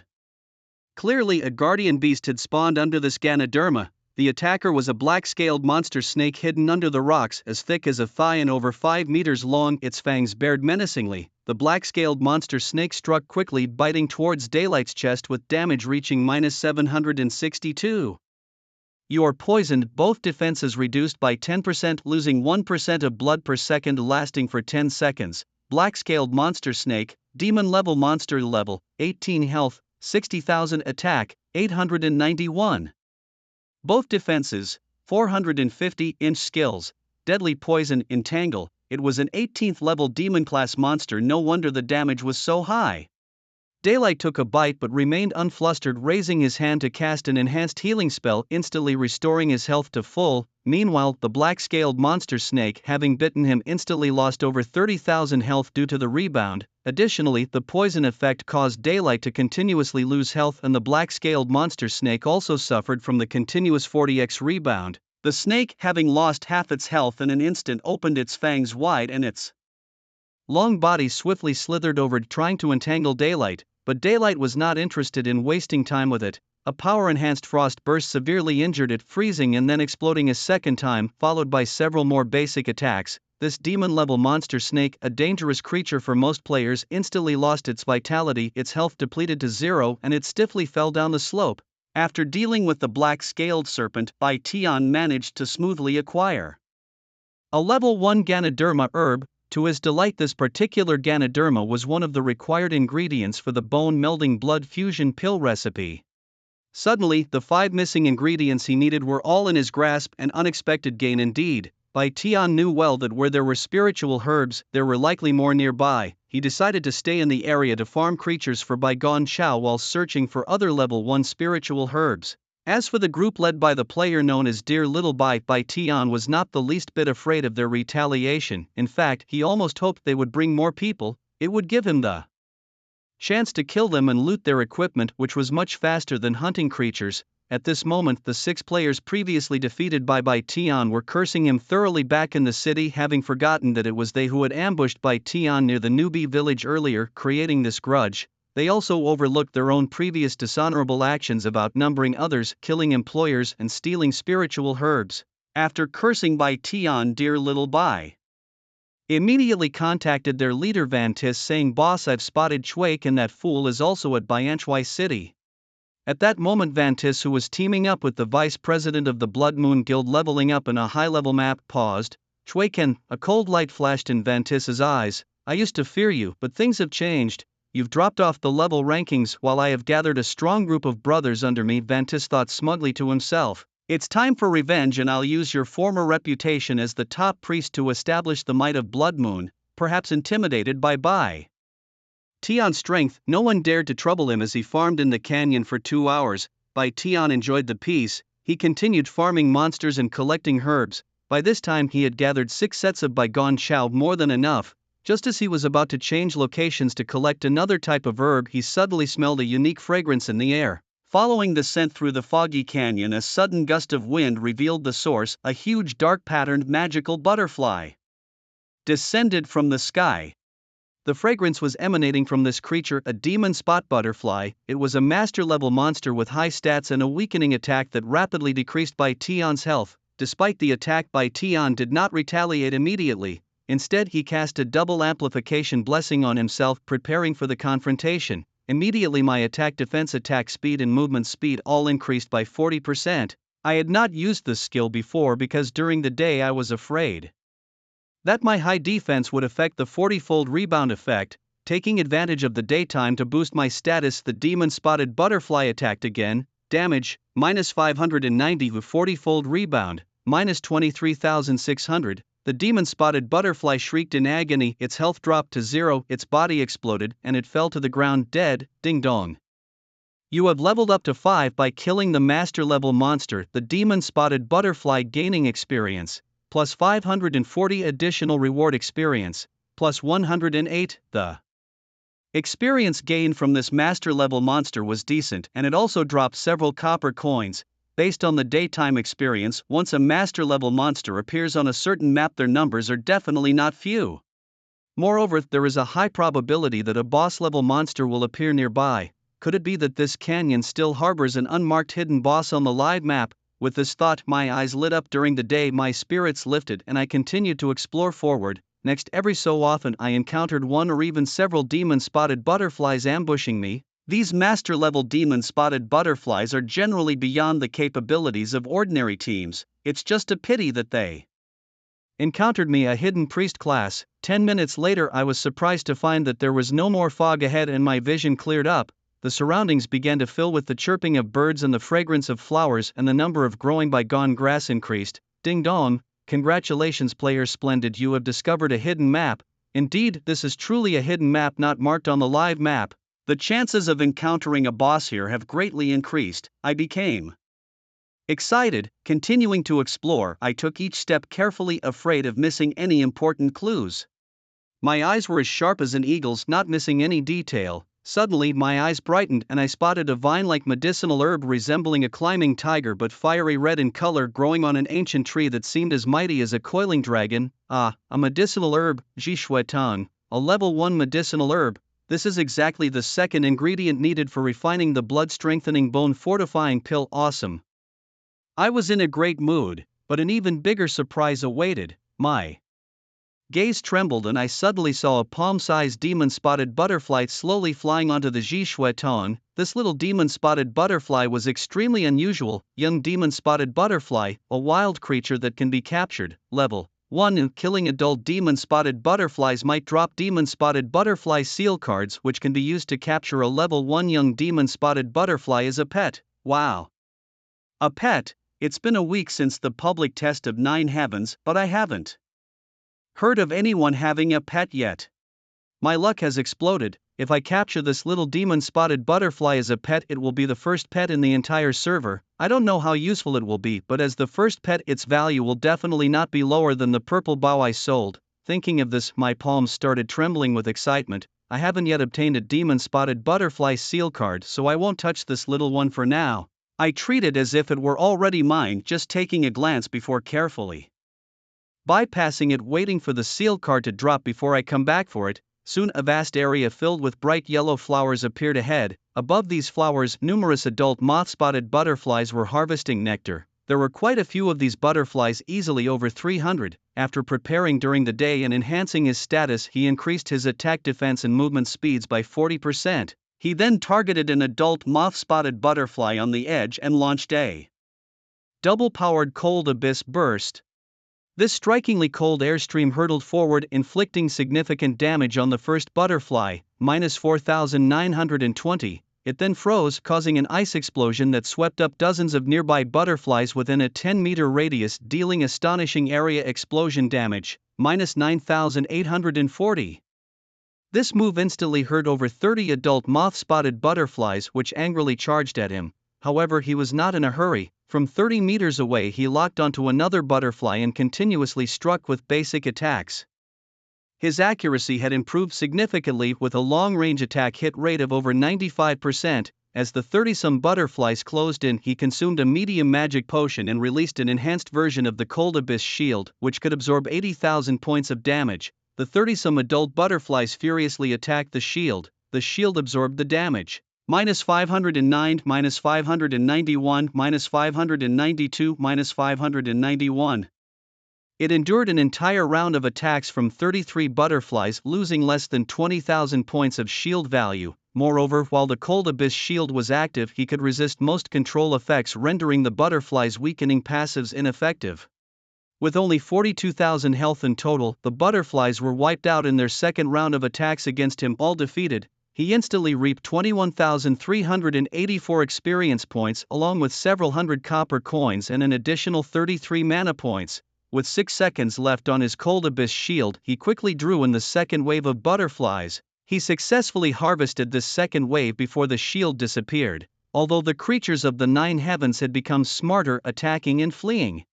clearly a guardian beast had spawned under this Ganoderma. The attacker was a black-scaled monster snake hidden under the rocks, as thick as a thigh and over 5 meters long. Its fangs bared menacingly. The black-scaled monster snake struck quickly, biting towards Daylight's chest with damage reaching minus 762. You are poisoned. Both defenses reduced by 10%, losing 1% of blood per second, lasting for 10 seconds. Black-scaled monster snake, demon level, monster level, 18 health, 60,000 attack, 891. Both defenses, 450-inch skills, deadly poison, entangle. It was an 18th level demon class monster, no wonder the damage was so high. Daylight took a bite but remained unflustered, raising his hand to cast an enhanced healing spell, instantly restoring his health to full. Meanwhile, the black-scaled monster snake, having bitten him, instantly lost over 30,000 health due to the rebound. Additionally, the poison effect caused Daylight to continuously lose health, and the black-scaled monster snake also suffered from the continuous 40x rebound. The snake, having lost half its health in an instant, opened its fangs wide and its long body swiftly slithered over, trying to entangle Daylight. But Daylight was not interested in wasting time with it. A power-enhanced frost burst severely injured it, freezing and then exploding a second time, followed by several more basic attacks. This demon-level monster snake, a dangerous creature for most players, instantly lost its vitality, its health depleted to 0, and it stiffly fell down the slope. After dealing with the black-scaled serpent, Tion managed to smoothly acquire a level 1 Ganoderma herb. To his delight, this particular Ganoderma was one of the required ingredients for the bone-melding blood fusion pill recipe. Suddenly, the 5 missing ingredients he needed were all in his grasp, an unexpected gain indeed. Bai Tian knew well that where there were spiritual herbs, there were likely more nearby. He decided to stay in the area to farm creatures for Bai Gon Chao while searching for other level 1 spiritual herbs. As for the group led by the player known as Dear Little Bai, Bai Tian was not the least bit afraid of their retaliation. In fact, he almost hoped they would bring more people. It would give him the chance to kill them and loot their equipment, which was much faster than hunting creatures. At this moment, the 6 players previously defeated by Bai Tian were cursing him thoroughly back in the city, having forgotten that it was they who had ambushed Bai Tian near the newbie village earlier, creating this grudge. They also overlooked their own previous dishonorable actions of outnumbering others, killing employers, and stealing spiritual herbs. After cursing Bai Tian, Dear Little Bai immediately contacted their leader Vantis, saying, "Boss, I've spotted Chuek and that fool is also at Bianchwai City." At that moment, Vantis, who was teaming up with the vice president of the Blood Moon Guild leveling up in a high-level map, paused. "Chueken," a cold light flashed in Vantis's eyes. "I used to fear you, but things have changed. You've dropped off the level rankings while I have gathered a strong group of brothers under me." Vantis thought smugly to himself, "It's time for revenge, and I'll use your former reputation as the top priest to establish the might of Blood Moon." Perhaps intimidated by Bai Tian's strength, no one dared to trouble him as he farmed in the canyon for 2 hours. Bai Tian enjoyed the peace. He continued farming monsters and collecting herbs. By this time he had gathered 6 sets of Bai Gon Chao, more than enough. Just as he was about to change locations to collect another type of herb, he suddenly smelled a unique fragrance in the air. Following the scent through the foggy canyon, a sudden gust of wind revealed the source. A huge dark-patterned magical butterfly descended from the sky. The fragrance was emanating from this creature, a demon spot butterfly. It was a master-level monster with high stats and a weakening attack that rapidly decreased Bai Tian's health. Despite the attack, Bai Tian did not retaliate immediately. Instead, he cast a double amplification blessing on himself, preparing for the confrontation. Immediately my attack, defense, attack speed and movement speed all increased by 40%. I had not used this skill before because during the day I was afraid that my high defense would affect the 40-fold rebound effect. Taking advantage of the daytime to boost my status, the demon-spotted butterfly attacked again. Damage, minus 590 with 40-fold rebound, minus 23,600. The demon-spotted butterfly shrieked in agony, its health dropped to 0, its body exploded, and it fell to the ground dead. Ding dong. You have leveled up to 5 by killing the master-level monster, the demon-spotted butterfly, gaining experience. Plus 540 additional reward experience, plus 108. The experience gained from this master-level monster was decent, and it also dropped several copper coins. Based on the daytime experience, once a master-level monster appears on a certain map, their numbers are definitely not few. Moreover, there is a high probability that a boss-level monster will appear nearby. Could it be that this canyon still harbors an unmarked hidden boss on the live map? With this thought, my eyes lit up. During the day my spirits lifted and I continued to explore forward. Next, every so often I encountered one or even several demon-spotted butterflies ambushing me. These master-level demon-spotted butterflies are generally beyond the capabilities of ordinary teams. It's just a pity that they encountered me, a hidden priest class. 10 minutes later I was surprised to find that there was no more fog ahead and my vision cleared up. The surroundings began to fill with the chirping of birds and the fragrance of flowers, and the number of growing Bai Gon grass increased. Ding dong, congratulations player, splendid, you have discovered a hidden map. Indeed, this is truly a hidden map not marked on the live map. The chances of encountering a boss here have greatly increased. I became excited. Continuing to explore, I took each step carefully, afraid of missing any important clues. My eyes were as sharp as an eagle's, not missing any detail. Suddenly my eyes brightened and I spotted a vine-like medicinal herb resembling a climbing tiger but fiery red in color, growing on an ancient tree that seemed as mighty as a coiling dragon. Ah, a medicinal herb, Jishuetang, a level 1 medicinal herb. This is exactly the second ingredient needed for refining the blood-strengthening bone-fortifying pill. Awesome. I was in a great mood, but an even bigger surprise awaited. My gaze trembled and I suddenly saw a palm-sized demon-spotted butterfly slowly flying onto the Jishuetang. This little demon-spotted butterfly was extremely unusual. Young demon-spotted butterfly, a wild creature that can be captured. Level 1. Killing adult demon-spotted butterflies might drop demon-spotted butterfly seal cards, which can be used to capture a level 1 young demon-spotted butterfly as a pet. Wow. A pet? It's been a week since the public test of 9 heavens, but I haven't heard of anyone having a pet yet. My luck has exploded. If I capture this little demon-spotted butterfly as a pet, it will be the first pet in the entire server. I don't know how useful it will be, but as the first pet, its value will definitely not be lower than the purple bow I sold. Thinking of this, my palms started trembling with excitement. I haven't yet obtained a demon-spotted butterfly seal card, so I won't touch this little one for now. I treat it as if it were already mine, just taking a glance before carefully bypassing it, waiting for the seal card to drop before I come back for it. Soon a vast area filled with bright yellow flowers appeared ahead. Above these flowers, numerous adult moth-spotted butterflies were harvesting nectar. There were quite a few of these butterflies, easily over 300. After preparing during the day and enhancing his status, he increased his attack, defense and movement speeds by 40%. He then targeted an adult moth-spotted butterfly on the edge and launched a double-powered cold abyss burst. This strikingly cold airstream hurtled forward, inflicting significant damage on the first butterfly, minus 4,920. It then froze, causing an ice explosion that swept up dozens of nearby butterflies within a 10-meter radius, dealing astonishing area explosion damage, minus 9,840. This move instantly hurt over 30 adult moth-spotted butterflies, which angrily charged at him. However, he was not in a hurry. From 30 meters away, he locked onto another butterfly and continuously struck with basic attacks. His accuracy had improved significantly, with a long-range attack hit rate of over 95%. As the 30-some butterflies closed in, he consumed a medium magic potion and released an enhanced version of the Cold Abyss shield, which could absorb 80,000 points of damage. The 30-some adult butterflies furiously attacked the shield. The shield absorbed the damage. Minus 509, minus 591, minus 592, minus 591. It endured an entire round of attacks from 33 butterflies, losing less than 20,000 points of shield value. Moreover, while the Cold Abyss shield was active, he could resist most control effects, rendering the butterflies' weakening passives ineffective. With only 42,000 health in total, the butterflies were wiped out in their second round of attacks against him. All defeated, he instantly reaped 21,384 experience points, along with several hundred copper coins and an additional 33 mana points. With 6 seconds left on his Cold Abyss shield, he quickly drew in the second wave of butterflies. He successfully harvested this second wave before the shield disappeared, although the creatures of the 9 heavens had become smarter, attacking and fleeing.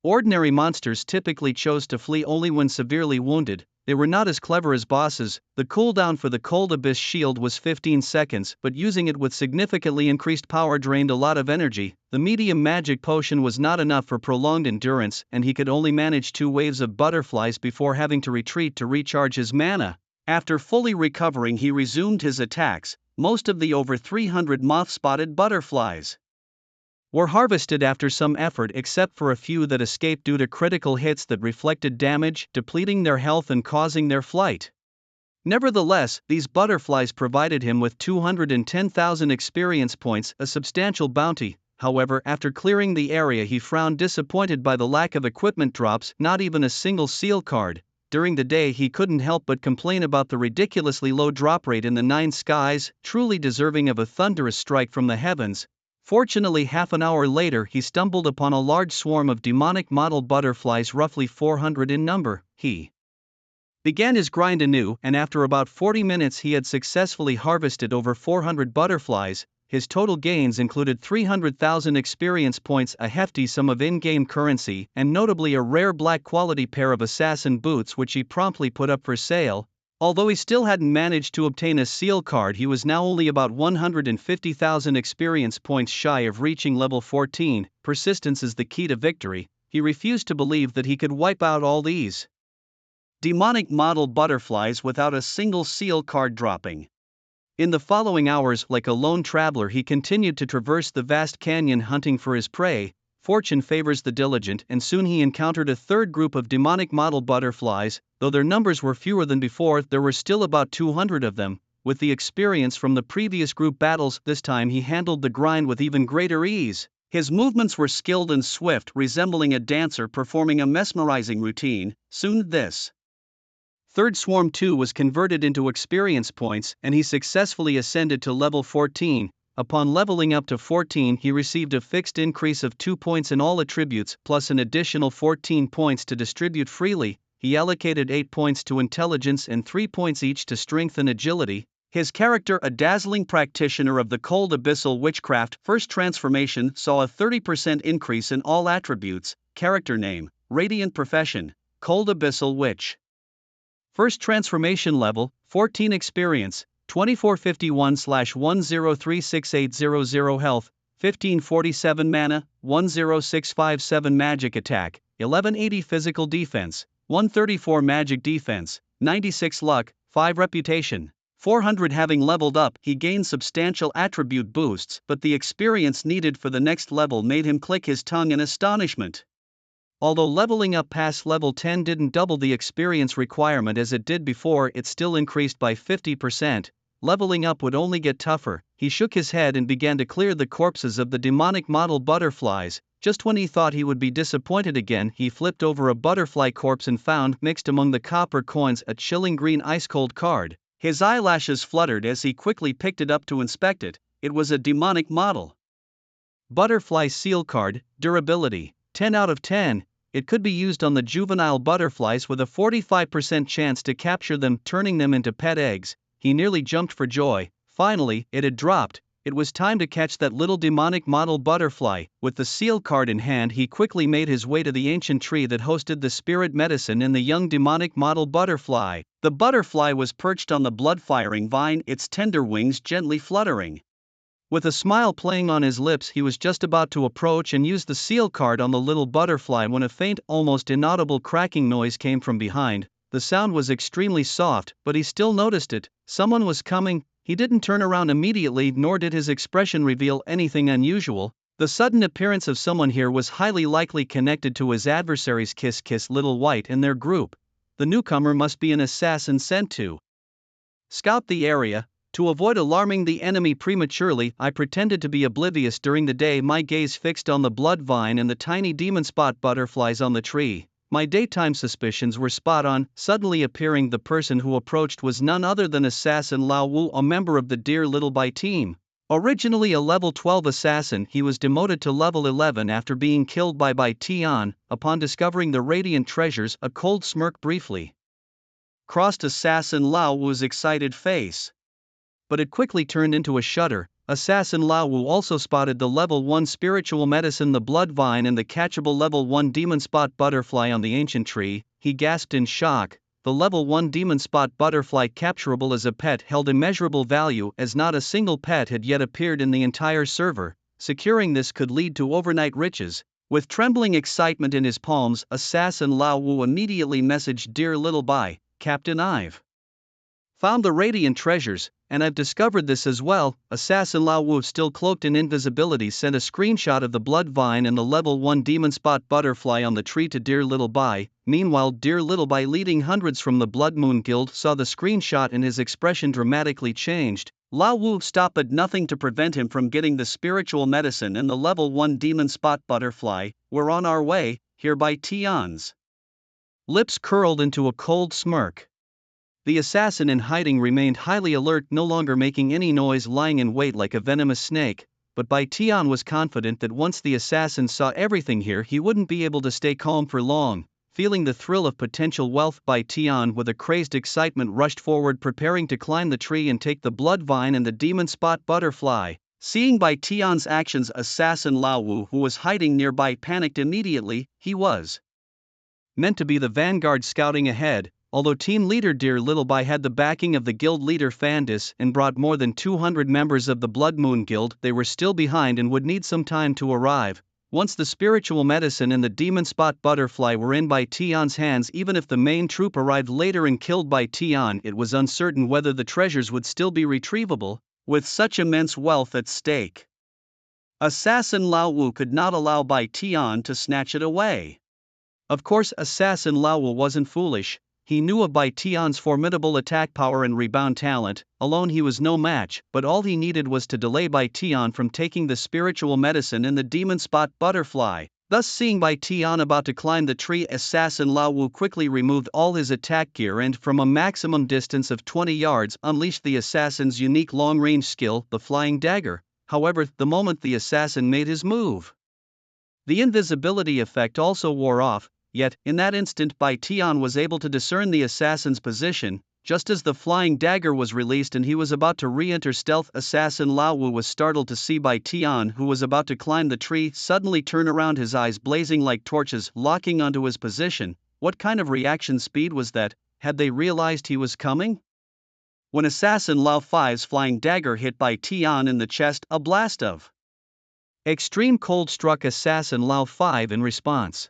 Ordinary monsters typically chose to flee only when severely wounded. They were not as clever as bosses. The cooldown for the Cold Abyss shield was 15 seconds, but using it with significantly increased power drained a lot of energy. The medium magic potion was not enough for prolonged endurance, and he could only manage 2 waves of butterflies before having to retreat to recharge his mana. After fully recovering, he resumed his attacks. Most of the over 300 moth-spotted butterflies were harvested after some effort, except for a few that escaped due to critical hits that reflected damage, depleting their health and causing their flight. Nevertheless, these butterflies provided him with 210,000 experience points, a substantial bounty. However, after clearing the area, he frowned, disappointed by the lack of equipment drops, not even a single seal card. During the day, he couldn't help but complain about the ridiculously low drop rate in the 9 skies, truly deserving of a thunderous strike from the heavens. Fortunately, half an hour later, he stumbled upon a large swarm of demonic model butterflies, roughly 400 in number. He began his grind anew, and after about 40 minutes he had successfully harvested over 400 butterflies. His total gains included 300,000 experience points, a hefty sum of in-game currency, and notably a rare black quality pair of assassin boots, which he promptly put up for sale. Although he still hadn't managed to obtain a seal card, he was now only about 150,000 experience points shy of reaching level 14. Persistence is the key to victory. He refused to believe that he could wipe out all these demonic model butterflies without a single seal card dropping. In the following hours, like a lone traveler, he continued to traverse the vast canyon hunting for his prey. Fortune favors the diligent, and soon he encountered a third group of demonic model butterflies. Though their numbers were fewer than before, there were still about 200 of them. With the experience from the previous group battles, this time he handled the grind with even greater ease. His movements were skilled and swift, resembling a dancer performing a mesmerizing routine. Soon this third swarm too was converted into experience points, and he successfully ascended to level 14. Upon leveling up to 14, he received a fixed increase of 2 points in all attributes, plus an additional 14 points to distribute freely. He allocated 8 points to intelligence and 3 points each to strength and agility. His character, a dazzling practitioner of the cold abyssal witchcraft, first transformation saw a 30% increase in all attributes. Character name, Radiant profession, Cold Abyssal Witch. First transformation level, 14 experience, 2451/10368000 health, 1547 mana, 10657 magic attack, 1180 physical defense, 134 magic defense, 96 luck, 5 reputation. 400. Having leveled up, he gained substantial attribute boosts, but the experience needed for the next level made him click his tongue in astonishment. Although leveling up past level 10 didn't double the experience requirement as it did before, it still increased by 50%. Leveling up would only get tougher. He shook his head and began to clear the corpses of the demonic model butterflies. Just when he thought he would be disappointed again, he flipped over a butterfly corpse and found, mixed among the copper coins, a chilling green ice-cold card. His eyelashes fluttered as he quickly picked it up to inspect it. It was a demonic model. Butterfly seal card, durability, 10 out of 10. It could be used on the juvenile butterflies with a 45% chance to capture them, turning them into pet eggs. He nearly jumped for joy. Finally, it had dropped. It was time to catch that little demonic model butterfly. With the seal card in hand, he quickly made his way to the ancient tree that hosted the spirit medicine in the young demonic model butterfly. The butterfly was perched on the blood-firing vine, its tender wings gently fluttering. With a smile playing on his lips, he was just about to approach and use the seal card on the little butterfly when a faint, almost inaudible cracking noise came from behind. The sound was extremely soft, but he still noticed it. Someone was coming. He didn't turn around immediately, nor did his expression reveal anything unusual. The sudden appearance of someone here was highly likely connected to his adversaries Kiss Little White and their group. The newcomer must be an assassin sent to scout the area. To avoid alarming the enemy prematurely, I pretended to be oblivious during the day, my gaze fixed on the blood vine and the tiny demon spot butterflies on the tree. My daytime suspicions were spot on. Suddenly appearing, the person who approached was none other than Assassin Lao Wu, a member of the Dear Little Bai team. Originally a level 12 assassin, he was demoted to level 11 after being killed by Bai Tian. Upon discovering the radiant treasures, a cold smirk briefly crossed Assassin Lao Wu's excited face, but it quickly turned into a shudder. Assassin Lao Wu also spotted the level 1 spiritual medicine, the blood vine, and the catchable level 1 demon spot butterfly on the ancient tree. He gasped in shock. The level 1 demon spot butterfly, capturable as a pet, held immeasurable value, as not a single pet had yet appeared in the entire server. Securing this could lead to overnight riches. With trembling excitement in his palms, Assassin Lao Wu immediately messaged Dear Little Bai, Captain, I've found the radiant treasures, and I've discovered this as well. Assassin Lao Wu, still cloaked in invisibility, sent a screenshot of the blood vine and the level 1 demon spot butterfly on the tree to Dear Little Bai. Meanwhile, Dear Little Bai, leading hundreds from the Blood Moon Guild, saw the screenshot and his expression dramatically changed. Lao Wu stopped at nothing to prevent him from getting the spiritual medicine and the level 1 demon spot butterfly. We're on our way, hereby Tian's lips curled into a cold smirk. The assassin in hiding remained highly alert, no longer making any noise, lying in wait like a venomous snake. But Bai Tian was confident that once the assassin saw everything here, he wouldn't be able to stay calm for long. Feeling the thrill of potential wealth, Bai Tian with a crazed excitement rushed forward, preparing to climb the tree and take the blood vine and the demon spot butterfly. Seeing Bai Tian's actions, Assassin Lao Wu, who was hiding nearby, panicked immediately. He was meant to be the vanguard scouting ahead. Although team leader Dear Little Bai had the backing of the guild leader Fandis and brought more than 200 members of the Blood Moon Guild, they were still behind and would need some time to arrive. Once the spiritual medicine and the demon spot butterfly were in Bai Tian's hands, even if the main troop arrived later and killed Bai Tian, it was uncertain whether the treasures would still be retrievable. With such immense wealth at stake, Assassin Lao Wu could not allow Bai Tian to snatch it away. Of course, Assassin Lao Wu wasn't foolish. He knew of Bai Tian's formidable attack power and rebound talent. Alone he was no match, but all he needed was to delay Bai Tian from taking the spiritual medicine and the demon spot butterfly. Thus, seeing Bai Tian about to climb the tree, Assassin Lao Wu quickly removed all his attack gear and, from a maximum distance of 20 yards, unleashed the assassin's unique long-range skill, the flying dagger. however, the moment the assassin made his move. The invisibility effect also wore off, yet, in that instant Bai Tian was able to discern the assassin's position. Just as the flying dagger was released and he was about to re-enter stealth, assassin Lao Wu was startled to see Bai Tian, who was about to climb the tree, suddenly turn around, his eyes blazing like torches, locking onto his position. What kind of reaction speed was that? Had they realized he was coming? When assassin Lao Fi's flying dagger hit Bai Tian in the chest, a blast of extreme cold struck assassin Lao Fi in response.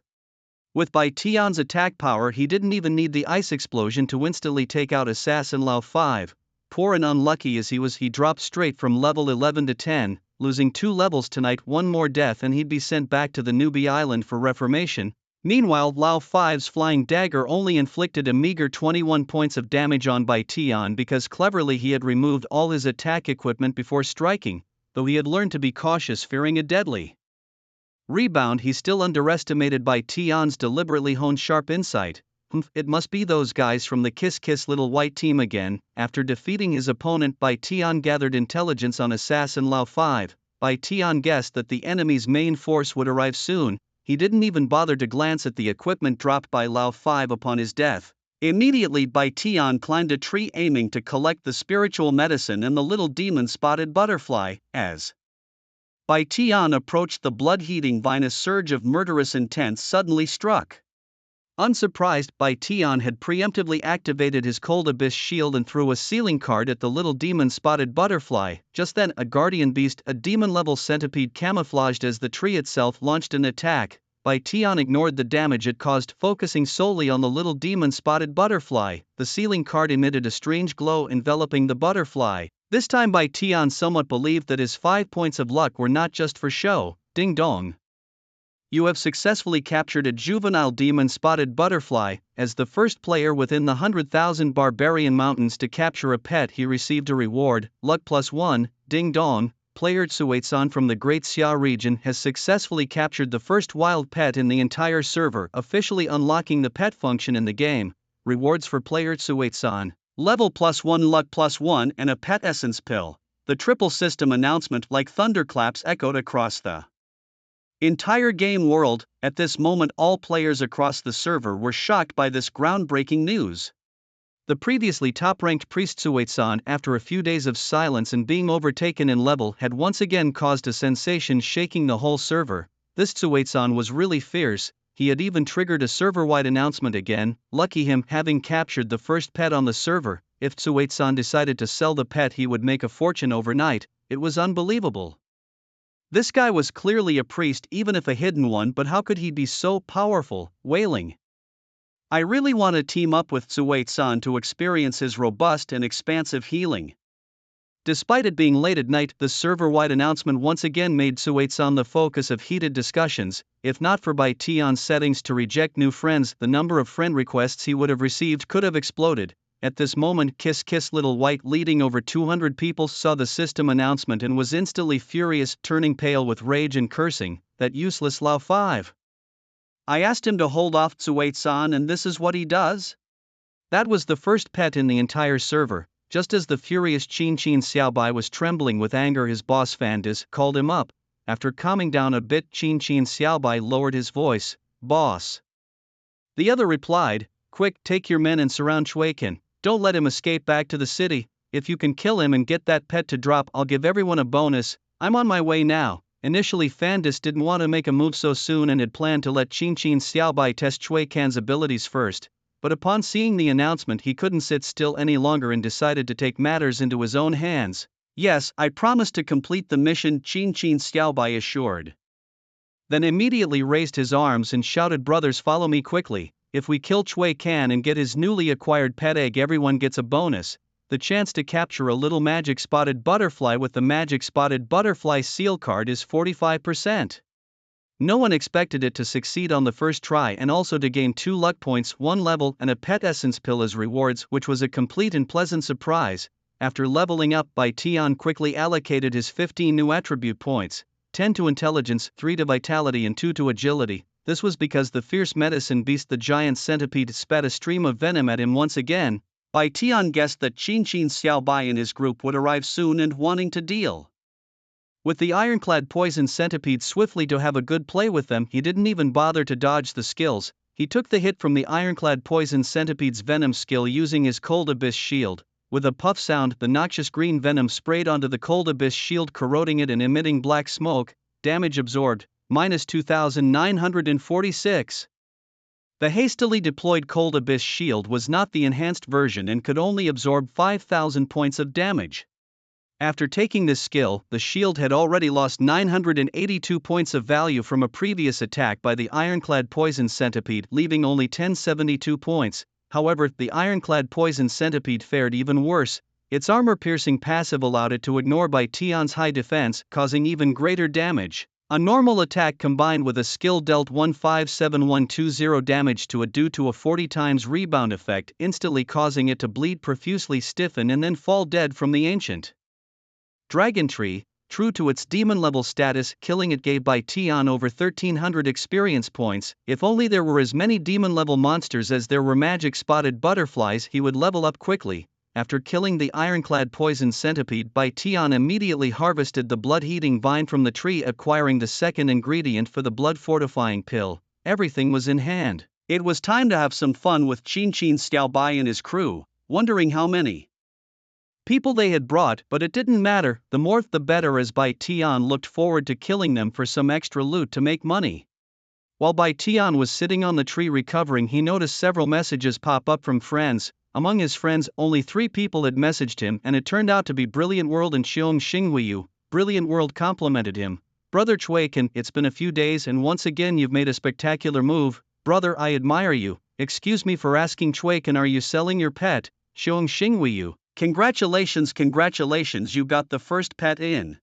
With Bai Tian's attack power, he didn't even need the ice explosion to instantly take out assassin Lao 5. Poor and unlucky as he was, he dropped straight from level 11 to 10, losing 2 levels tonight. One more death and he'd be sent back to the newbie island for reformation. Meanwhile, Lao 5's flying dagger only inflicted a meager 21 points of damage on Bai Tian because cleverly he had removed all his attack equipment before striking, though he had learned to be cautious, fearing a deadly rebound. He still underestimated Bai Tian's deliberately honed sharp insight. It must be those guys from the Kiss Kiss Little White team again. After defeating his opponent, Bai Tian gathered intelligence on assassin Lao 5. Bai Tian guessed that the enemy's main force would arrive soon. He didn't even bother to glance at the equipment dropped by Lao 5 upon his death. Immediately Bai Tian climbed a tree, aiming to collect the spiritual medicine and the little demon-spotted butterfly. As Bai Tian approached the blood-heating vine, a surge of murderous intent suddenly struck. Unsurprised, Bai Tian had preemptively activated his Cold Abyss shield and threw a sealing card at the little demon-spotted butterfly. Just then, a guardian beast, a demon-level centipede camouflaged as the tree itself, launched an attack. Bai Tian ignored the damage it caused, focusing solely on the little demon-spotted butterfly. The sealing card emitted a strange glow enveloping the butterfly. This time Bai Tian somewhat believed that his 5 points of luck were not just for show. Ding dong. You have successfully captured a juvenile demon-spotted butterfly. As the first player within the 100,000 Barbarian Mountains to capture a pet, he received a reward, luck +1. Ding dong. Player Tsuetsan from the Great Xia region has successfully captured the first wild pet in the entire server, officially unlocking the pet function in the game. Rewards for player Tsuetsan: level +1, luck +1, and a pet essence pill. The triple system announcement like thunderclaps echoed across the entire game world. At this moment, all players across the server were shocked by this groundbreaking news. The previously top-ranked priest Tsuetsan, after a few days of silence and being overtaken in level, had once again caused a sensation, shaking the whole server. This Tsuetsan was really fierce. He had even triggered a server-wide announcement again. Lucky him, having captured the first pet on the server. If Tsuetsan decided to sell the pet, he would make a fortune overnight. It was unbelievable. This guy was clearly a priest, even if a hidden one, but how could he be so powerful? Wailing. I really want to team up with Tsuetsan to experience his robust and expansive healing. Despite it being late at night, the server-wide announcement once again made Tsuetsan the focus of heated discussions. If not for Bai Tian's settings to reject new friends, the number of friend requests he would have received could have exploded. At this moment, Kiss Kiss Little White, leading over 200 people, saw the system announcement and was instantly furious, turning pale with rage and cursing. That useless Lao 5. I asked him to hold off Tsuetsan and this is what he does? That was the first pet in the entire server. Just as the furious Qin Xiaobai was trembling with anger, his boss Fandis called him up. After calming down a bit, Qin Xiaobai lowered his voice. Boss. The other replied, quick, take your men and surround Shuiken. Don't let him escape back to the city. If you can kill him and get that pet to drop, I'll give everyone a bonus. I'm on my way now. Initially, Fandis didn't want to make a move so soon and had planned to let Qin Xiaobai test Shuiken's abilities first. But upon seeing the announcement, he couldn't sit still any longer and decided to take matters into his own hands. Yes, I promise to complete the mission, Qin Xiaobai assured. Then immediately raised his arms and shouted, brothers, follow me quickly. If we kill Chui Can and get his newly acquired pet egg, everyone gets a bonus. The chance to capture a little magic spotted butterfly with the magic spotted butterfly seal card is 45%. No one expected it to succeed on the first try, and also to gain 2 luck points, 1 level, and a pet essence pill as rewards, which was a complete and pleasant surprise. After leveling up, Bai Tian quickly allocated his 15 new attribute points, 10 to intelligence, 3 to vitality and 2 to agility. This was because the fierce medicine beast, the giant centipede, spat a stream of venom at him once again. Bai Tian guessed that Qin Xiaobai and his group would arrive soon and wanting to deal With the ironclad poison centipede swiftly to have a good play with them, he didn't even bother to dodge the skills. He took the hit from the ironclad poison centipede's venom skill using his cold abyss shield. With a puff sound, the noxious green venom sprayed onto the cold abyss shield, corroding it and emitting black smoke. Damage absorbed, minus 2,946. The hastily deployed cold abyss shield was not the enhanced version and could only absorb 5,000 points of damage. After taking this skill, the shield had already lost 982 points of value from a previous attack by the ironclad poison centipede, leaving only 1072 points. However, the ironclad poison centipede fared even worse. Its armor-piercing passive allowed it to ignore Bai Tian's high defense, causing even greater damage. A normal attack combined with a skill dealt 157120 damage to it due to a 40 times rebound effect, instantly causing it to bleed profusely, stiffen and then fall dead from the ancient Dragon Tree. True to its demon level status, killing it gave Bai Tian over 1300 experience points. If only there were as many demon level monsters as there were magic spotted butterflies, he would level up quickly. After killing the ironclad poison centipede, Bai Tian immediately harvested the blood-heating vine from the tree, acquiring the second ingredient for the blood-fortifying pill. Everything was in hand. It was time to have some fun with Qin Xiao Bai and his crew, wondering how many people they had brought, but it didn't matter, the more the better, as Bai Tian looked forward to killing them for some extra loot to make money. While Bai Tian was sitting on the tree recovering, he noticed several messages pop up from friends. Among his friends, only 3 people had messaged him, and it turned out to be Brilliant World and Xiong Xinghuiyu. Brilliant World complimented him. Brother Chuiken, it's been a few days and once again you've made a spectacular move. Brother, I admire you. Excuse me for asking, Chuiken, are you selling your pet? Xiong Xinghuiyu. Congratulations, you got the first pet in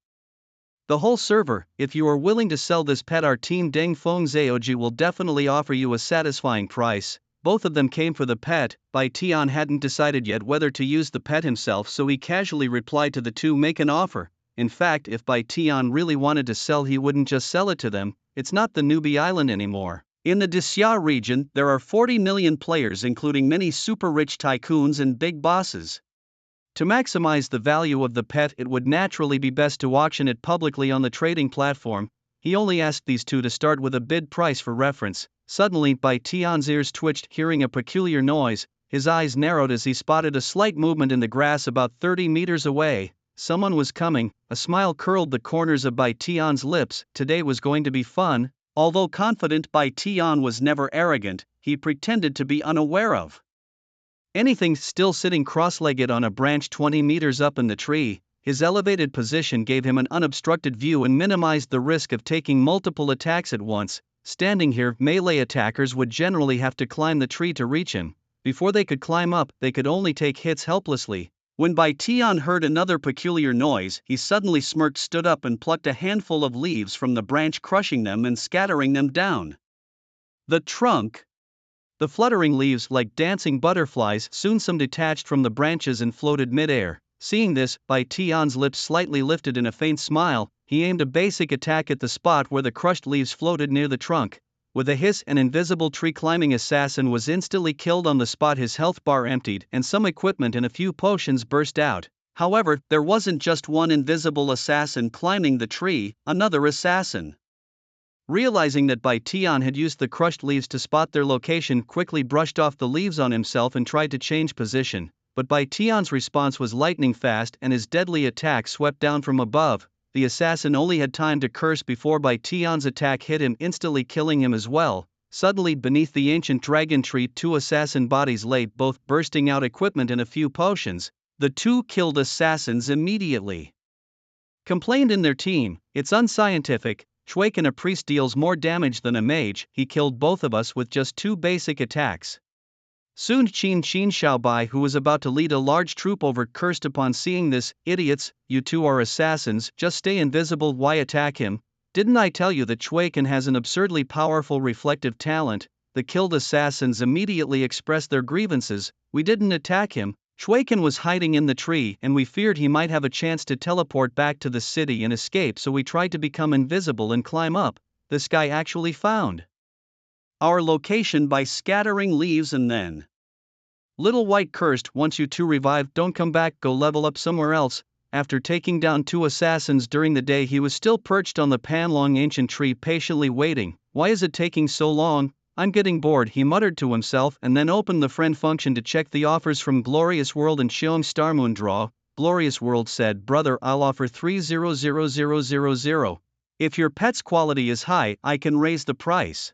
the whole server. If you are willing to sell this pet, our team Deng Feng Zaoji will definitely offer you a satisfying price. Both of them came for the pet. Bai Tian hadn't decided yet whether to use the pet himself, so he casually replied to the two, make an offer. In fact, if Bai Tian really wanted to sell, he wouldn't just sell it to them. It's not the newbie island anymore. In the Xia region, there are 40 million players, including many super rich tycoons and big bosses. To maximize the value of the pet, it would naturally be best to auction it publicly on the trading platform. He only asked these two to start with a bid price for reference. Suddenly, Bai Tian's ears twitched, hearing a peculiar noise. His eyes narrowed as he spotted a slight movement in the grass about 30 meters away. Someone was coming. A smile curled the corners of Bai Tian's lips. Today was going to be fun. Although confident, Bai Tian was never arrogant. He pretended to be unaware of anything. Still sitting cross-legged on a branch 20 meters up in the tree, his elevated position gave him an unobstructed view and minimized the risk of taking multiple attacks at once. Standing here, melee attackers would generally have to climb the tree to reach him. Before they could climb up, they could only take hits helplessly. When Bai Tian heard another peculiar noise, he suddenly smirked, stood up and plucked a handful of leaves from the branch, crushing them and scattering them down the trunk. The fluttering leaves, like dancing butterflies, soon some detached from the branches and floated mid-air. Seeing this, Bai Tian's lips slightly lifted in a faint smile. He aimed a basic attack at the spot where the crushed leaves floated near the trunk. With a hiss, an invisible tree-climbing assassin was instantly killed on the spot. His health bar emptied, and some equipment and a few potions burst out. However, there wasn't just one invisible assassin climbing the tree. Another assassin, realizing that Bai Tian had used the crushed leaves to spot their location, quickly brushed off the leaves on himself and tried to change position. But Bai Tian's response was lightning fast, and his deadly attack swept down from above. The assassin only had time to curse before Bai Tian's attack hit him, instantly killing him as well. Suddenly, beneath the ancient dragon tree, 2 assassin bodies lay, both bursting out equipment and a few potions. The 2 killed assassins immediately complained in their team, "It's unscientific. Chuiken, a priest, deals more damage than a mage. He killed both of us with just 2 basic attacks." Soon Qin Xiaobai, who was about to lead a large troop over, cursed upon seeing this. "Idiots, you 2 are assassins, just stay invisible. Why attack him? Didn't I tell you that Chuiken has an absurdly powerful reflective talent?" The killed assassins immediately expressed their grievances. "We didn't attack him. Chuiken was hiding in the tree and we feared he might have a chance to teleport back to the city and escape, so we tried to become invisible and climb up. This guy actually found our location by scattering leaves and then Little White cursed, "Once you 2 revived, don't come back, go level up somewhere else." after taking down 2 assassins during the day, he was still perched on the Panlong ancient tree patiently waiting. "Why is it taking so long? I'm getting bored," he muttered to himself, and then opened the friend function to check the offers from Glorious World and Xiong Starmoon Draw. Glorious World said, "Brother, I'll offer 300,000. If your pet's quality is high, I can raise the price."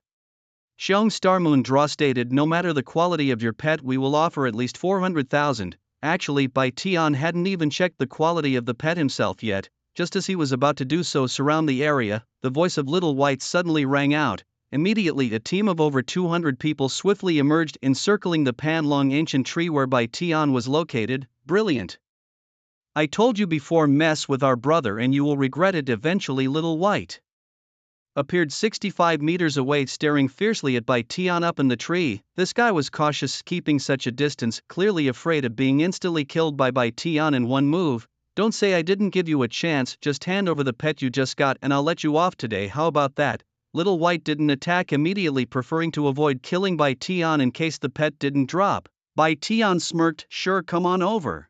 Xiong Starmoon Draw stated, "No matter the quality of your pet, we will offer at least 400,000. Actually, Bai Tian hadn't even checked the quality of the pet himself yet. Just as he was about to do so, surround the area, the voice of Little White suddenly rang out. Immediately a team of over 200 people swiftly emerged, encircling the Panlong ancient tree where Bai Tian was located. "Brilliant. I told you before, mess with our brother and you will regret it eventually." Little White appeared 65 meters away, staring fiercely at Bai Tian up in the tree. This guy was cautious, keeping such a distance, clearly afraid of being instantly killed by Bai Tian in one move. "Don't say I didn't give you a chance, just hand over the pet you just got and I'll let you off today, how about that?" Little White didn't attack immediately, preferring to avoid killing Bai Tian in case the pet didn't drop. Bai Tian smirked, "Sure, come on over.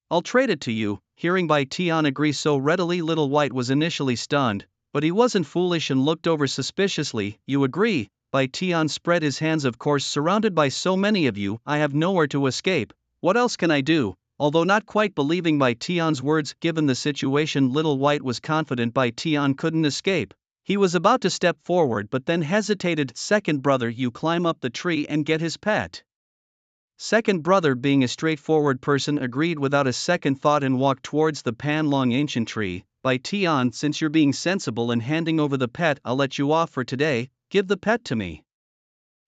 I'll trade it to you." Hearing Bai Tian agree so readily, Little White was initially stunned, but he wasn't foolish and looked over suspiciously. "You agree?" Bai Tian spread his hands. "Of course, surrounded by so many of you, I have nowhere to escape. What else can I do?" Although not quite believing Bai Tian's words, given the situation, Little White was confident Bai Tian couldn't escape. He was about to step forward but then hesitated. "Second brother, you climb up the tree and get his pet." Second brother, being a straightforward person, agreed without a second thought and walked towards the Panlong ancient tree. "Bai Tian, since you're being sensible and handing over the pet, I'll let you off for today. Give the pet to me."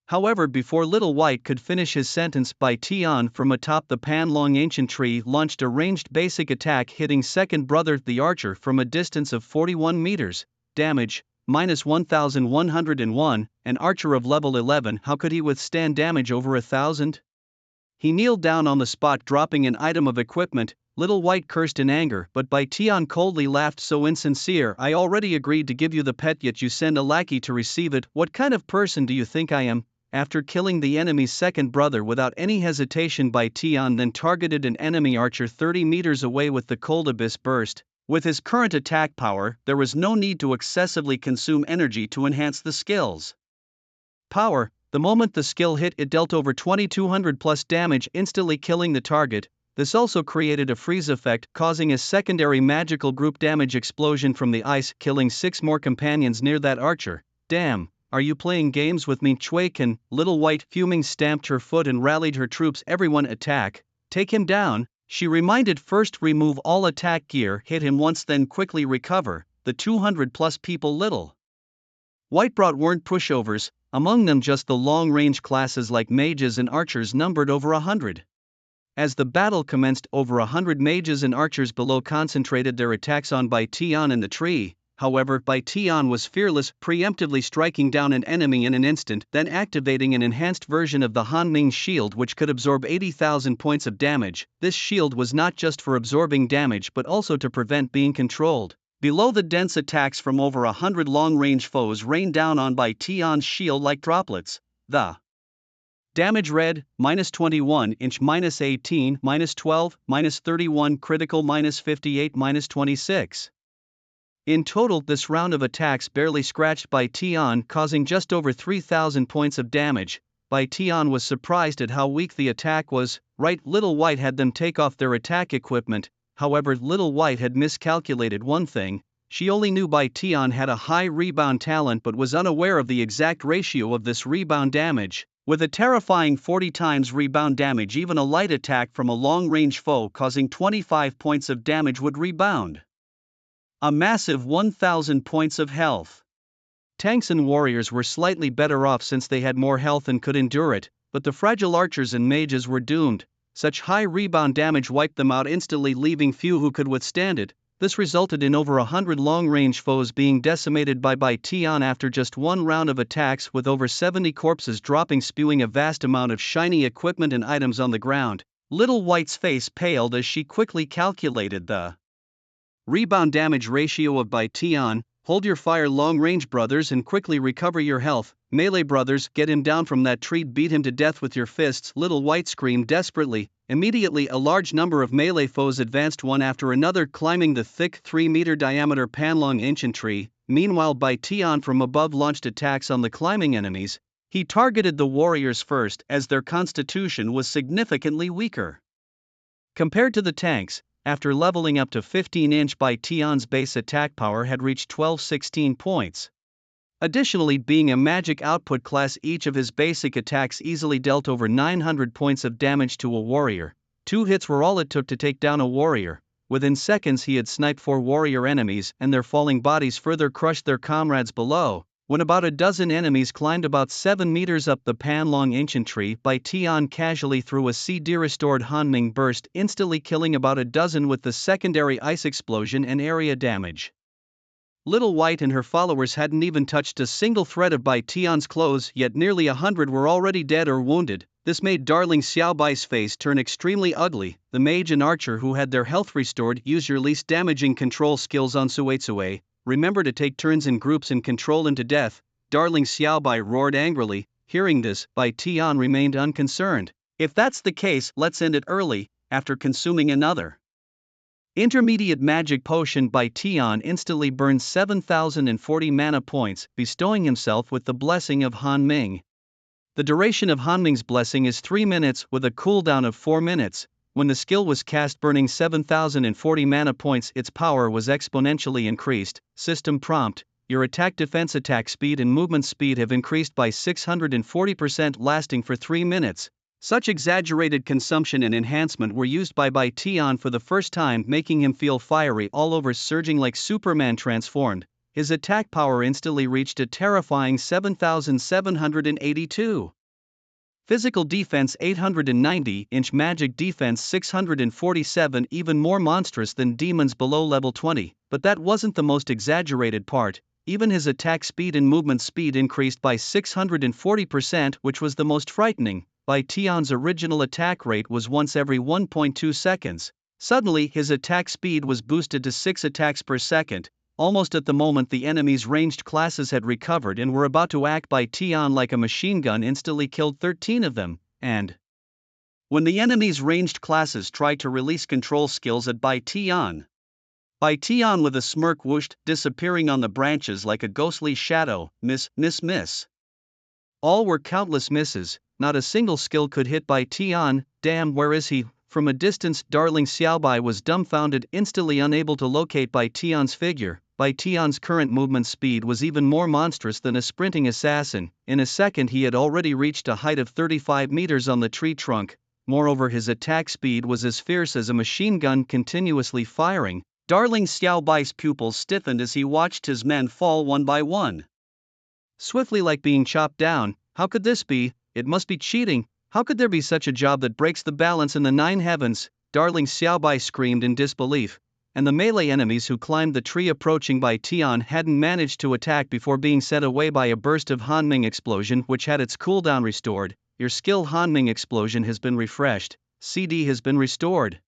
However, before Little White could finish his sentence, Bai Tian from atop the Panlong ancient tree launched a ranged basic attack, hitting second brother the archer from a distance of 41 meters. Damage -1101. An archer of level 11, how could he withstand damage over 1,000? He kneeled down on the spot, dropping an item of equipment. Little White cursed in anger, but Bai Tian coldly laughed. "So insincere. I already agreed to give you the pet, yet you send a lackey to receive it. What kind of person do you think I am?" After killing the enemy's second brother without any hesitation, Bai Tian then targeted an enemy archer 30 meters away with the Cold Abyss Burst. With his current attack power, there was no need to excessively consume energy to enhance the skill's power. The moment the skill hit, it dealt over 2200 plus damage, instantly killing the target. This also created a freeze effect, causing a secondary magical group damage explosion from the ice, killing 6 more companions near that archer. "Damn, are you playing games with me, Chui Can?" Little White, fuming, stamped her foot and rallied her troops. "Everyone attack. Take him down." She reminded, "First remove all attack gear, hit him once, then quickly recover." The 200 plus people Little White brought weren't pushovers, among them just the long-range classes like mages and archers numbered over 100. As the battle commenced, over 100 mages and archers below concentrated their attacks on Bai Tian in the tree. However, Bai Tian was fearless, preemptively striking down an enemy in an instant, then activating an enhanced version of the Hanming shield which could absorb 80,000 points of damage. This shield was not just for absorbing damage but also to prevent being controlled. Below, the dense attacks from over 100 long-range foes rained down on Bai Tian's shield like droplets. The damage read, -21 inch, -18, -12, -31 critical, -58, -26. In total, this round of attacks barely scratched Bai Tian, causing just over 3,000 points of damage. Bai Tian was surprised at how weak the attack was. Right, Little White had them take off their attack equipment. However, Little White had miscalculated one thing. She only knew Bai Tian had a high rebound talent but was unaware of the exact ratio of this rebound damage. With a terrifying 40 times rebound damage, even a light attack from a long-range foe causing 25 points of damage would rebound a massive 1,000 points of health. Tanks and warriors were slightly better off since they had more health and could endure it, but the fragile archers and mages were doomed. Such high rebound damage wiped them out instantly, leaving few who could withstand it. This resulted in over 100 long-range foes being decimated by Bai Tian after just one round of attacks, with over 70 corpses dropping, spewing a vast amount of shiny equipment and items on the ground. Little White's face paled as she quickly calculated the rebound damage ratio of Bai Tian. Hold your fire, long-range brothers, and quickly recover your health. Melee brothers, get him down from that tree, beat him to death with your fists. Little White screamed desperately. Immediately a large number of melee foes advanced one after another, climbing the thick 3-meter diameter panlong ancient tree. Meanwhile, Bai Tian from above launched attacks on the climbing enemies. He targeted the warriors first, as their constitution was significantly weaker compared to the tanks. After leveling up to 15-inch, Bai Tian's base attack power had reached 12-16 points. Additionally, being a magic output class, each of his basic attacks easily dealt over 900 points of damage to a warrior. 2 hits were all it took to take down a warrior. Within seconds he had sniped 4 warrior enemies, and their falling bodies further crushed their comrades below. When about a dozen enemies climbed about 7 meters up the panlong ancient tree, Bai Tian casually threw a CD-restored Hanming burst, instantly killing about a dozen with the secondary ice explosion and area damage. Little White and her followers hadn't even touched a single thread of Bai Tian's clothes, yet nearly 100 were already dead or wounded. This made Darling Xiaobai's face turn extremely ugly. The mage and archer who had their health restored, use your least damaging control skills on Suetsue. Remember to take turns in groups and control him to death. Darling Xiaobai roared angrily. Hearing this, Bai Tian remained unconcerned. If that's the case, let's end it early. After consuming another intermediate magic potion, Bai Tian instantly burned 7,040 mana points, bestowing himself with the blessing of Hanming. The duration of Hanming's blessing is 3 minutes with a cooldown of 4 minutes. When the skill was cast, burning 7,040 mana points, its power was exponentially increased. System prompt: your attack, defense, attack speed and movement speed have increased by 640%, lasting for 3 minutes. Such exaggerated consumption and enhancement were used by Bai Tian for the first time, making him feel fiery all over, surging like Superman transformed. His attack power instantly reached a terrifying 7,782. Physical defense 890, magic defense 647, even more monstrous than demons below level 20. But that wasn't the most exaggerated part. Even his attack speed and movement speed increased by 640%, which was the most frightening. Bai Tian's original attack rate was once every 1.2 seconds. Suddenly his attack speed was boosted to 6 attacks per second. Almost at the moment the enemy's ranged classes had recovered and were about to act, Bai Tian, like a machine gun, instantly killed 13 of them, and when the enemy's ranged classes tried to release control skills at Bai Tian with a smirk whooshed, disappearing on the branches like a ghostly shadow. Miss. All were countless misses, not a single skill could hit Bai Tian. Damn, where is he? From a distance, Darling Xiaobai was dumbfounded, instantly unable to locate Bai Tian's figure. Bai Tian's current movement speed was even more monstrous than a sprinting assassin. In a second he had already reached a height of 35 meters on the tree trunk. Moreover, his attack speed was as fierce as a machine gun, continuously firing. Darling Xiaobai's pupils stiffened as he watched his men fall one by one, swiftly, like being chopped down. How could this be? It must be cheating. How could there be such a job that breaks the balance in the 9 heavens? Darling Xiaobai screamed in disbelief. And the melee enemies who climbed the tree approaching Bai Tian hadn't managed to attack before being set away by a burst of Hanming explosion, which had its cooldown restored. Your skill Hanming explosion has been refreshed. CD has been restored.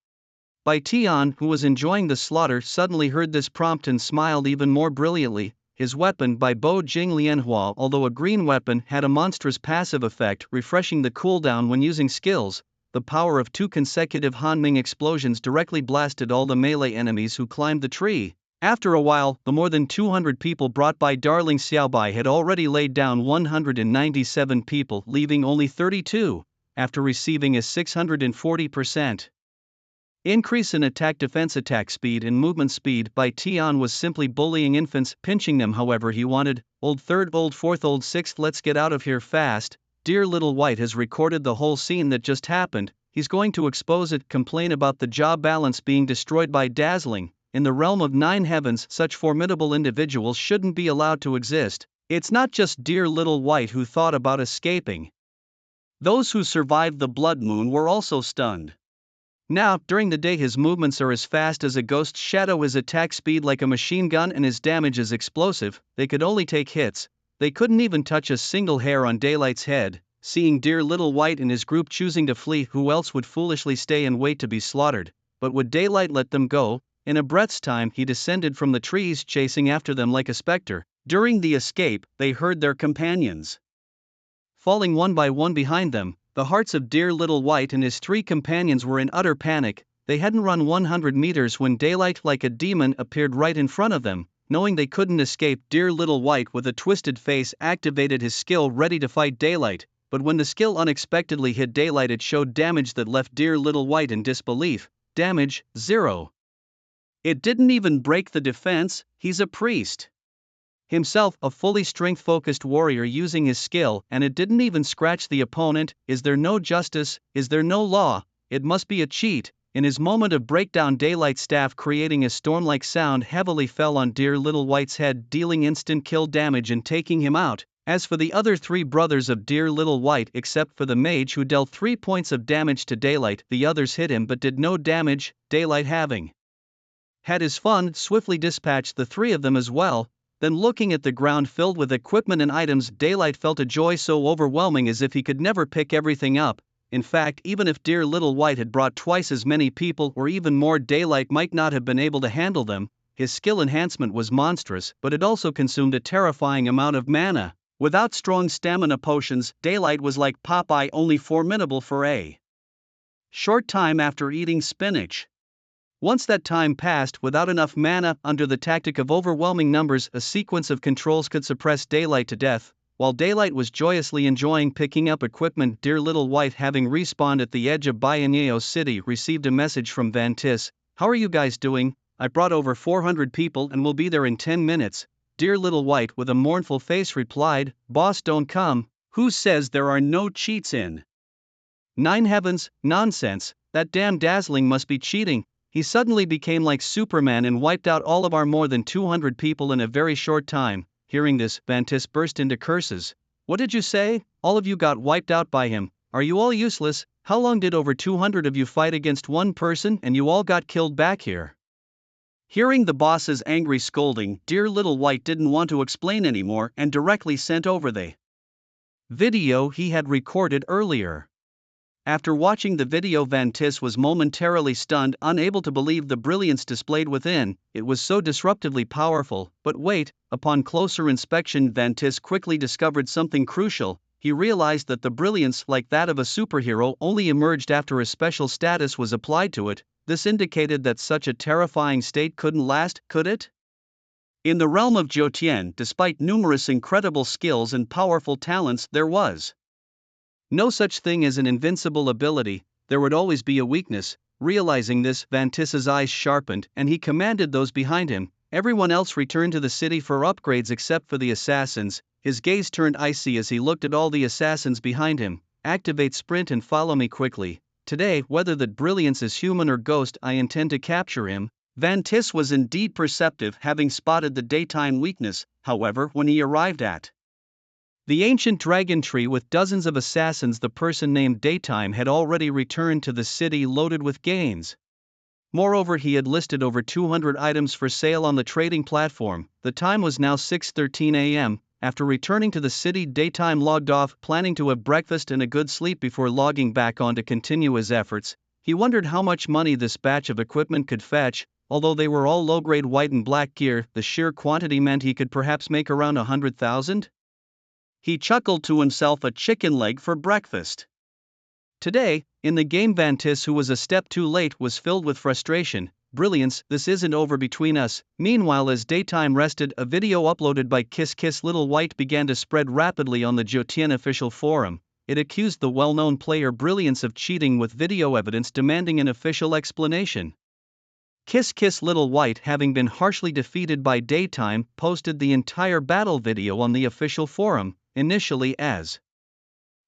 Bai Tian, who was enjoying the slaughter, suddenly heard this prompt and smiled even more brilliantly. His weapon, Bai Bo Jing Lianhua, although a green weapon, had a monstrous passive effect, refreshing the cooldown when using skills. The power of 2 consecutive Hanming explosions directly blasted all the melee enemies who climbed the tree. After a while, the more than 200 people brought by Darling Xiaobai had already laid down 197 people, leaving only 32. After receiving a 640% increase in attack, defense, attack speed and movement speed, Bai Tian was simply bullying infants, pinching them however he wanted. Old third, old fourth, old sixth, let's get out of here fast. Dear Little White has recorded the whole scene that just happened. He's going to expose it, complain about the job balance being destroyed by dazzling. In the realm of 9 heavens, such formidable individuals shouldn't be allowed to exist. It's not just Dear Little White who thought about escaping. Those who survived the blood moon were also stunned. Now, during the day his movements are as fast as a ghost shadow, his attack speed like a machine gun, and his damage is explosive. They could only take hits. They couldn't even touch a single hair on Daylight's head. Seeing Dear Little White and his group choosing to flee, who else would foolishly stay and wait to be slaughtered? But would Daylight let them go? In a breath's time he descended from the trees, chasing after them like a specter. During the escape, they heard their companions falling one by one behind them. The hearts of Dear Little White and his 3 companions were in utter panic. They hadn't run 100 meters when daylight like a demon appeared right in front of them. Knowing they couldn't escape, Dear Little White with a twisted face activated his skill ready to fight daylight, but when the skill unexpectedly hit daylight it showed damage that left Dear Little White in disbelief. Damage, 0. It didn't even break the defense. He's a priest himself, a fully strength-focused warrior using his skill, and it didn't even scratch the opponent. Is there no justice? Is there no law? It must be a cheat. In his moment of breakdown, Daylight's staff, creating a storm-like sound, heavily fell on Dear Little White's head, dealing instant kill damage and taking him out. As for the other 3 brothers of Dear Little White, except for the mage who dealt 3 points of damage to Daylight, the others hit him but did no damage. Daylight, having had his fun, swiftly dispatched the 3 of them as well. Then, looking at the ground filled with equipment and items, Daylight felt a joy so overwhelming as if he could never pick everything up. In fact, even if Dear Little White had brought twice as many people or even more, Daylight might not have been able to handle them. His skill enhancement was monstrous, but it also consumed a terrifying amount of mana. Without strong stamina potions, Daylight was like Popeye, only formidable for a short time after eating spinach. Once that time passed, without enough mana, under the tactic of overwhelming numbers, a sequence of controls could suppress Daylight to death. While Daylight was joyously enjoying picking up equipment, Dear Little White, having respawned at the edge of Bayaneo City, received a message from Vantis. "How are you guys doing? I brought over 400 people and will be there in 10 minutes. Dear Little White, with a mournful face, replied, "Boss, don't come. Who says there are no cheats in 9 heavens? Nonsense, that damn Dazzling must be cheating. He suddenly became like Superman and wiped out all of our more than 200 people in a very short time." Hearing this, Vantis burst into curses. "What did you say? All of you got wiped out by him? Are you all useless? How long did over 200 of you fight against one person and you all got killed back here?" Hearing the boss's angry scolding, Dear Little White didn't want to explain anymore and directly sent over the video he had recorded earlier. After watching the video, Vantis was momentarily stunned, unable to believe the brilliance displayed within. It was so disruptively powerful. But wait, upon closer inspection, Vantis quickly discovered something crucial. He realized that the brilliance, like that of a superhero, only emerged after a special status was applied to it. This indicated that such a terrifying state couldn't last, could it? In the realm of Jiutian, despite numerous incredible skills and powerful talents, there was no such thing as an invincible ability. There would always be a weakness. Realizing this, Vantis's eyes sharpened, and he commanded those behind him. Everyone else returned to the city for upgrades except for the assassins. His gaze turned icy as he looked at all the assassins behind him. "Activate sprint and follow me quickly. Today, whether that brilliance is human or ghost, I intend to capture him." Vantis was indeed perceptive, having spotted the daytime weakness. However, when he arrived at the ancient dragon tree with dozens of assassins, the person named Daytime had already returned to the city loaded with gains. Moreover, he had listed over 200 items for sale on the trading platform. The time was now 6:13 a.m. After returning to the city, Daytime logged off, planning to have breakfast and a good sleep before logging back on to continue his efforts. He wondered how much money this batch of equipment could fetch. Although they were all low-grade white and black gear, the sheer quantity meant he could perhaps make around 100,000. He chuckled to himself, a chicken leg for breakfast. Today, in the game, Vantis, who was a step too late, was filled with frustration. "Brilliance, this isn't over between us." Meanwhile, as Daytime rested, a video uploaded by Kiss Little White began to spread rapidly on the Jiutian official forum. It accused the well-known player Brilliance of cheating, with video evidence demanding an official explanation. Kiss Little White, having been harshly defeated by Daytime, posted the entire battle video on the official forum. Initially as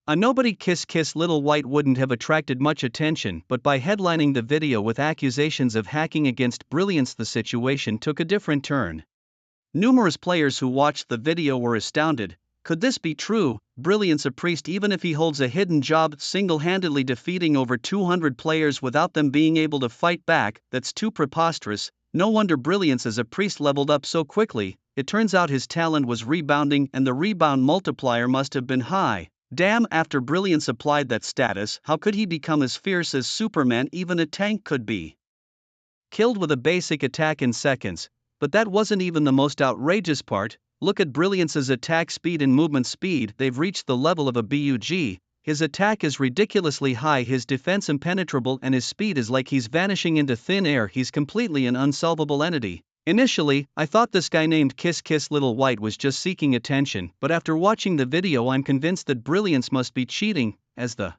a nobody, Kiss Little White wouldn't have attracted much attention, but by headlining the video with accusations of hacking against Brilliance, the situation took a different turn. Numerous players who watched the video were astounded. Could this be true? Brilliance, a priest, even if he holds a hidden job, single-handedly defeating over 200 players without them being able to fight back? That's too preposterous. No wonder Brilliance as a priest leveled up so quickly. It turns out his talent was rebounding, and the rebound multiplier must have been high. Damn, after Brilliance applied that status, how could he become as fierce as Superman? Even a tank could be. killed with a basic attack in seconds. But that wasn't even the most outrageous part. Look at Brilliance's attack speed and movement speed, they've reached the level of a BUG. His attack is ridiculously high, his defense impenetrable, and his speed is like he's vanishing into thin air. He's completely an unsolvable entity. Initially, I thought this guy named Kiss Kiss Little White was just seeking attention, but after watching the video I'm convinced that Brilliance must be cheating. As the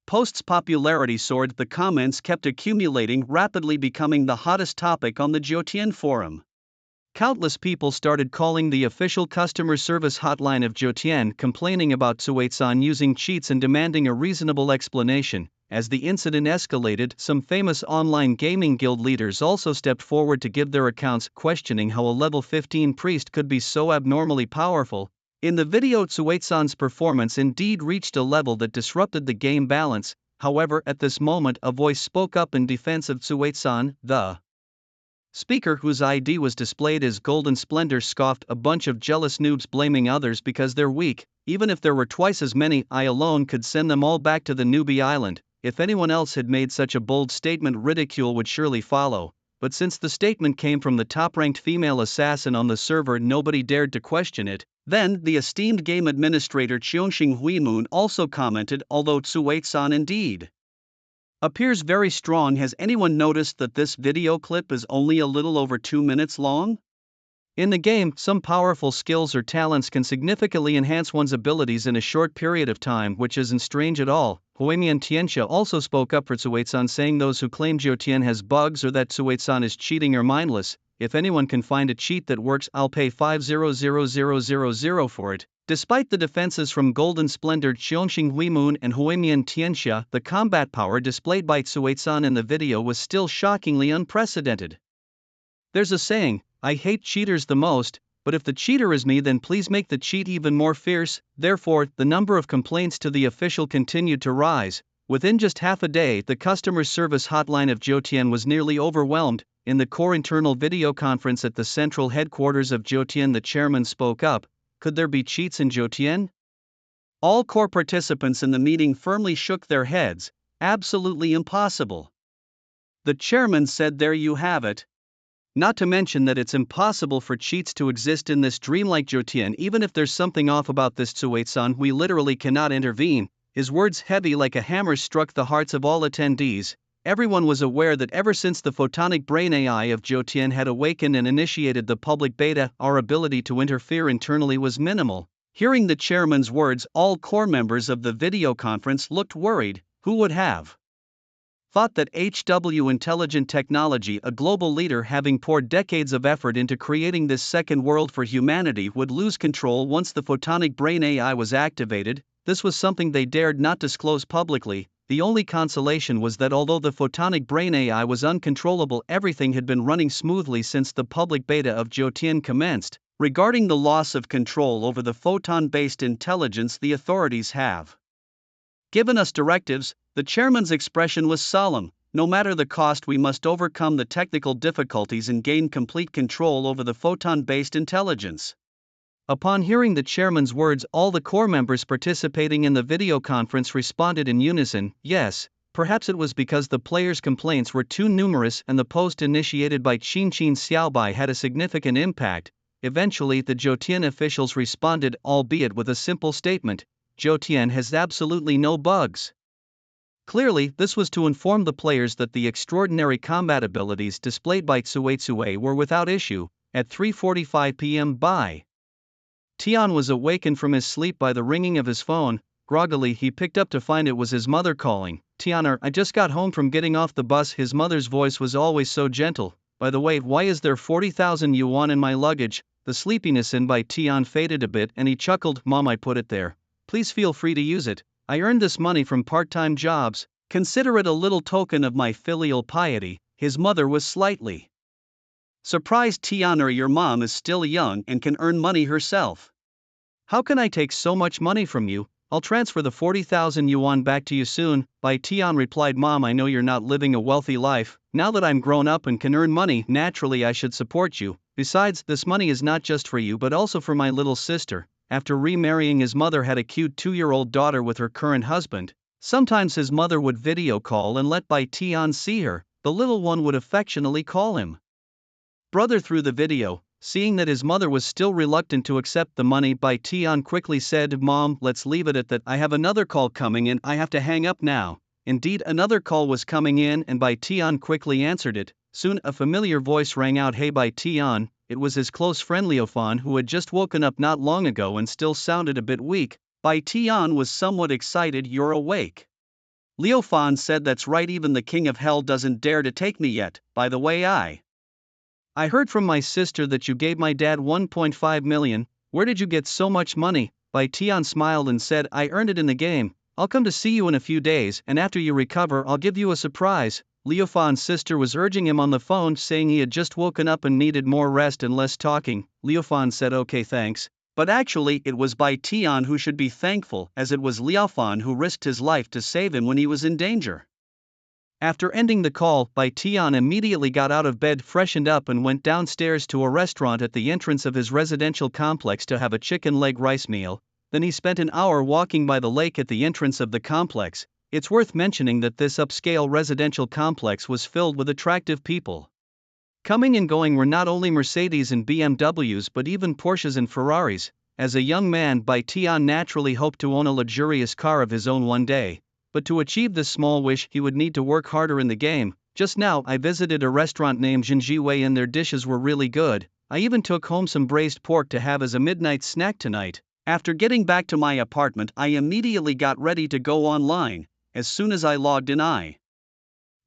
post's popularity soared, the comments kept accumulating, rapidly becoming the hottest topic on the Jotian forum. Countless people started calling the official customer service hotline of Jotian, complaining about Tsuetsan using cheats and demanding a reasonable explanation. As the incident escalated, some famous online gaming guild leaders also stepped forward to give their accounts, questioning how a level 15 priest could be so abnormally powerful. In the video, Tsuetsan's performance indeed reached a level that disrupted the game balance. However, at this moment a voice spoke up in defense of Tsuetsan. The speaker, whose ID was displayed as Golden Splendor, scoffed, "A bunch of jealous noobs blaming others because they're weak. Even if there were twice as many, I alone could send them all back to the newbie island." If anyone else had made such a bold statement, ridicule would surely follow. But since the statement came from the top-ranked female assassin on the server, nobody dared to question it. Then, the esteemed game administrator Cheongshing Huimun also commented, "Although Tsuetsan indeed appears very strong, has anyone noticed that this video clip is only a little over 2 minutes long?" In the game, some powerful skills or talents can significantly enhance one's abilities in a short period of time, which isn't strange at all. Huimian Tianxia also spoke up for Tsuetsan, saying those who claim Jotian has bugs or that Tsuetsan is cheating are mindless. "If anyone can find a cheat that works, I'll pay 500,000 for it." Despite the defenses from Golden Splendor Cheongshing Huimun and Huimian Tianxia, the combat power displayed by Tsuetsan in the video was still shockingly unprecedented. There's a saying, "I hate cheaters the most, but if the cheater is me, then please make the cheat even more fierce." Therefore, the number of complaints to the official continued to rise. Within just half a day, the customer service hotline of Jotian was nearly overwhelmed. In the core internal video conference at the central headquarters of Jotian, the chairman spoke up. Could there be cheats in Jotian? All core participants in the meeting firmly shook their heads. Absolutely impossible. The chairman said, "There you have it. Not to mention that it's impossible for cheats to exist in this dreamlike Jotian. Even if there's something off about this Tsuetsan, we literally cannot intervene." His words, heavy like a hammer, struck the hearts of all attendees. Everyone was aware that ever since the photonic brain AI of Jotian had awakened and initiated the public beta, our ability to interfere internally was minimal. Hearing the chairman's words, all core members of the video conference looked worried. Who would have thought that HW Intelligent Technology, a global leader having poured decades of effort into creating this second world for humanity, would lose control once the photonic brain AI was activated? This was something they dared not disclose publicly. The only consolation was that although the photonic brain AI was uncontrollable, everything had been running smoothly since the public beta of Jotian commenced. Regarding the loss of control over the photon-based intelligence, the authorities have given us directives. The chairman's expression was solemn. No matter the cost, we must overcome the technical difficulties and gain complete control over the photon-based intelligence. Upon hearing the chairman's words, all the core members participating in the video conference responded in unison, yes. Perhaps it was because the players' complaints were too numerous and the post initiated by Qin Xiaobai had a significant impact. Eventually, the Jotian officials responded, albeit with a simple statement: Jotian has absolutely no bugs. Clearly, this was to inform the players that the extraordinary combat abilities displayed by Tsuetsue were without issue. At 3:45 p.m. by Tian was awakened from his sleep by the ringing of his phone. Groggily, he picked up to find it was his mother calling. "Tianer, I just got home from getting off the bus." His mother's voice was always so gentle. "By the way, why is there 40,000 yuan in my luggage?" The sleepiness in by Tian faded a bit and he chuckled. "Mom, I put it there. Please feel free to use it. I earned this money from part-time jobs. Consider it a little token of my filial piety." His mother was slightly surprised. "Tianer, your mom is still young and can earn money herself. How can I take so much money from you? I'll transfer the 40,000 yuan back to you soon." Bai Tian replied, "Mom, I know you're not living a wealthy life. Now that I'm grown up and can earn money, naturally I should support you. Besides, this money is not just for you but also for my little sister." After remarrying, his mother had a cute 2-year-old daughter with her current husband. Sometimes his mother would video call and let Bai Tian see her. the little one would affectionately call him brother through the video. Seeing that his mother was still reluctant to accept the money, Bai Tian quickly said, "Mom, let's leave it at that. I have another call coming in, I have to hang up now." Indeed, another call was coming in and Bai Tian quickly answered it. Soon a familiar voice rang out. "Hey Bai Tian," it was his close friend Liu Fan, who had just woken up not long ago and still sounded a bit weak. Bai Tian was somewhat excited. "You're awake?" Liu Fan said, "That's right, even the king of hell doesn't dare to take me yet. By the way, I heard from my sister that you gave my dad 1.5 million, where did you get so much money?" Bai Tian smiled and said, "I earned it in the game. I'll come to see you in a few days, and after you recover I'll give you a surprise." Liu Fan's sister was urging him on the phone, saying he had just woken up and needed more rest and less talking. Liu Fan said, "Okay, thanks." But actually it was Bai Tian who should be thankful, as it was Liu Fan who risked his life to save him when he was in danger. After ending the call, Bai Tian immediately got out of bed, freshened up and went downstairs to a restaurant at the entrance of his residential complex to have a chicken leg rice meal. Then he spent an hour walking by the lake at the entrance of the complex. It's worth mentioning that this upscale residential complex was filled with attractive people. Coming and going were not only Mercedes and BMWs but even Porsches and Ferraris. As a young man, Bai Tian naturally hoped to own a luxurious car of his own one day. But to achieve this small wish he would need to work harder in the game. Just now I visited a restaurant named Jinjiwei and their dishes were really good. I even took home some braised pork to have as a midnight snack tonight. After getting back to my apartment I immediately got ready to go online. As soon as I logged in I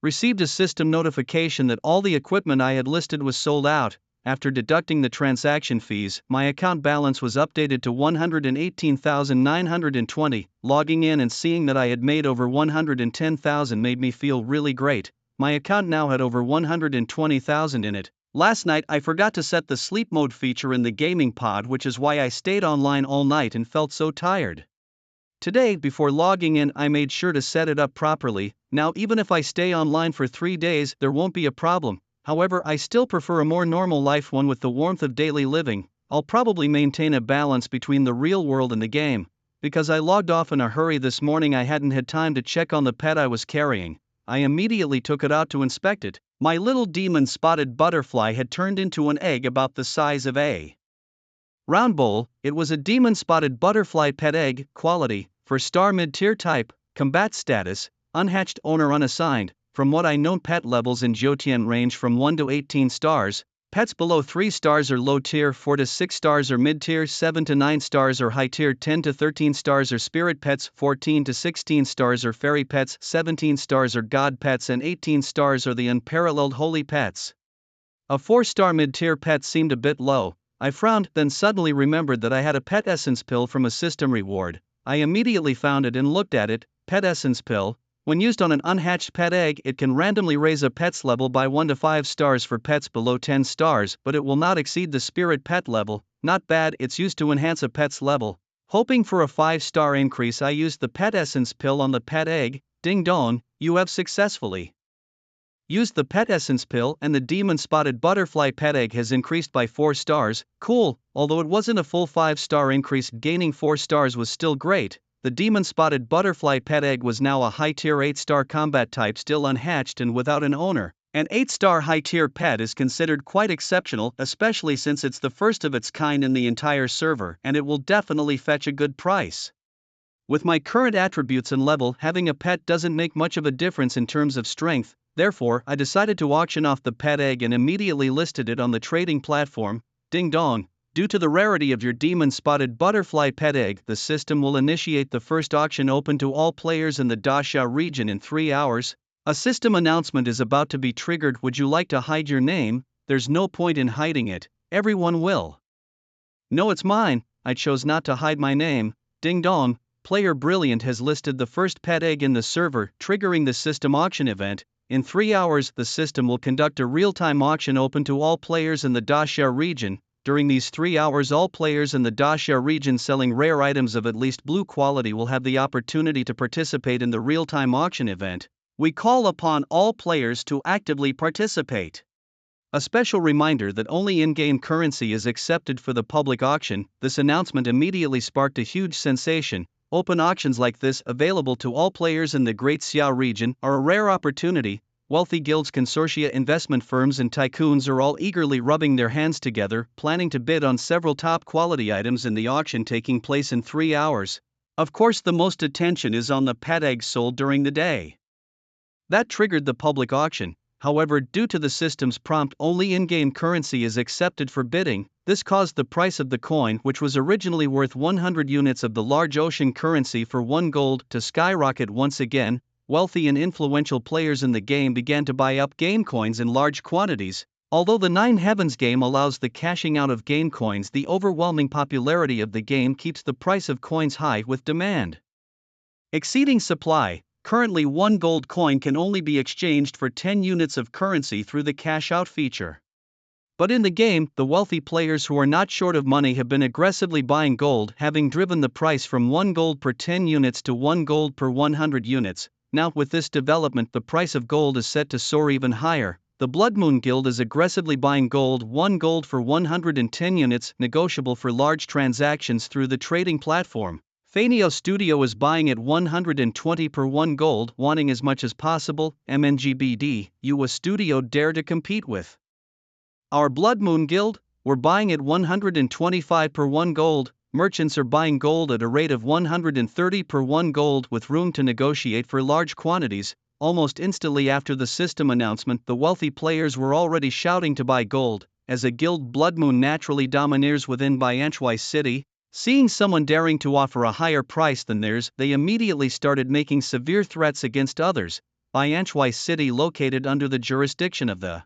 received a system notification that all the equipment I had listed was sold out. After deducting the transaction fees, my account balance was updated to 118,920. Logging in and seeing that I had made over 110,000 made me feel really great. My account now had over 120,000 in it. Last night I forgot to set the sleep mode feature in the gaming pod, which is why I stayed online all night and felt so tired. Today, before logging in, I made sure to set it up properly. Now even if I stay online for 3 days, there won't be a problem. However, I still prefer a more normal life, one with the warmth of daily living. I'll probably maintain a balance between the real world and the game. Because I logged off in a hurry this morning, I hadn't had time to check on the pet I was carrying. I immediately took it out to inspect it. My little demon-spotted butterfly had turned into an egg about the size of a round bowl. It was a demon-spotted butterfly pet egg. Quality: for star mid-tier type, combat status, unhatched, owner unassigned. From what I know, pet levels in Jotian range from 1 to 18 stars. Pets below 3 stars are low tier, 4 to 6 stars are mid tier, 7 to 9 stars are high tier, 10 to 13 stars are spirit pets, 14 to 16 stars are fairy pets, 17 stars are god pets, and 18 stars are the unparalleled holy pets. A 4-star mid-tier pet seemed a bit low. I frowned, then suddenly remembered that I had a pet essence pill from a system reward. I immediately found it and looked at it. Pet essence pill. When used on an unhatched pet egg, it can randomly raise a pet's level by 1 to 5 stars for pets below 10 stars, but it will not exceed the spirit pet level. Not bad, it's used to enhance a pet's level. Hoping for a 5-star increase, I used the pet essence pill on the pet egg. Ding dong, you have successfully used the pet essence pill, and the demon-spotted butterfly pet egg has increased by 4 stars. Cool, although it wasn't a full 5-star increase, gaining 4 stars was still great. The demon-spotted butterfly pet egg was now a high-tier 8-star combat type, still unhatched and without an owner. An 8-star high-tier pet is considered quite exceptional, especially since it's the first of its kind in the entire server, and it will definitely fetch a good price. With my current attributes and level, having a pet doesn't make much of a difference in terms of strength. Therefore, I decided to auction off the pet egg and immediately listed it on the trading platform. Ding dong. Due to the rarity of your demon-spotted butterfly pet egg, the system will initiate the first auction open to all players in the Dasha region in 3 hours. A system announcement is about to be triggered. Would you like to hide your name? There's no point in hiding it. Everyone will know it's mine. I chose not to hide my name. Ding dong. Player Brilliant has listed the first pet egg in the server, triggering the system auction event. In 3 hours, the system will conduct a real-time auction open to all players in the Dasha region. During these 3 hours, all players in the Dasha region selling rare items of at least blue quality will have the opportunity to participate in the real-time auction event. We call upon all players to actively participate. A special reminder that only in-game currency is accepted for the public auction. This announcement immediately sparked a huge sensation. Open auctions like this, available to all players in the Great Xiao region, are a rare opportunity. wealthy guilds, consortia, investment firms, and tycoons are all eagerly rubbing their hands together, planning to bid on several top quality items in the auction taking place in 3 hours. Of course, the most attention is on the pet eggs sold during the day. That triggered the public auction. However, due to the system's prompt, only in-game currency is accepted for bidding. This caused the price of the coin, which was originally worth 100 units of the large ocean currency for 1 gold, to skyrocket once again. Wealthy and influential players in the game began to buy up game coins in large quantities. Although the Nine Heavens game allows the cashing out of game coins, the overwhelming popularity of the game keeps the price of coins high with demand exceeding supply. Currently, 1 gold coin can only be exchanged for 10 units of currency through the cash out feature. But in the game, the wealthy players who are not short of money have been aggressively buying gold, having driven the price from 1 gold per 10 units to 1 gold per 100 units. Now, with this development, the price of gold is set to soar even higher. The Blood Moon Guild is aggressively buying gold, 1 gold for 110 units, negotiable for large transactions through the trading platform. Fanio Studio is buying at 120 per 1 gold, wanting as much as possible. MNGBD, you a studio dare to compete with our Blood Moon Guild? We're buying at 125 per 1 gold. Merchants are buying gold at a rate of 130 per 1 gold with room to negotiate for large quantities. Almost instantly after the system announcement, the wealthy players were already shouting to buy gold. As a guild, Blood Moon naturally domineers within Bianchwai City. Seeing someone daring to offer a higher price than theirs, they immediately started making severe threats against others. Bianchwai City, located under the jurisdiction of the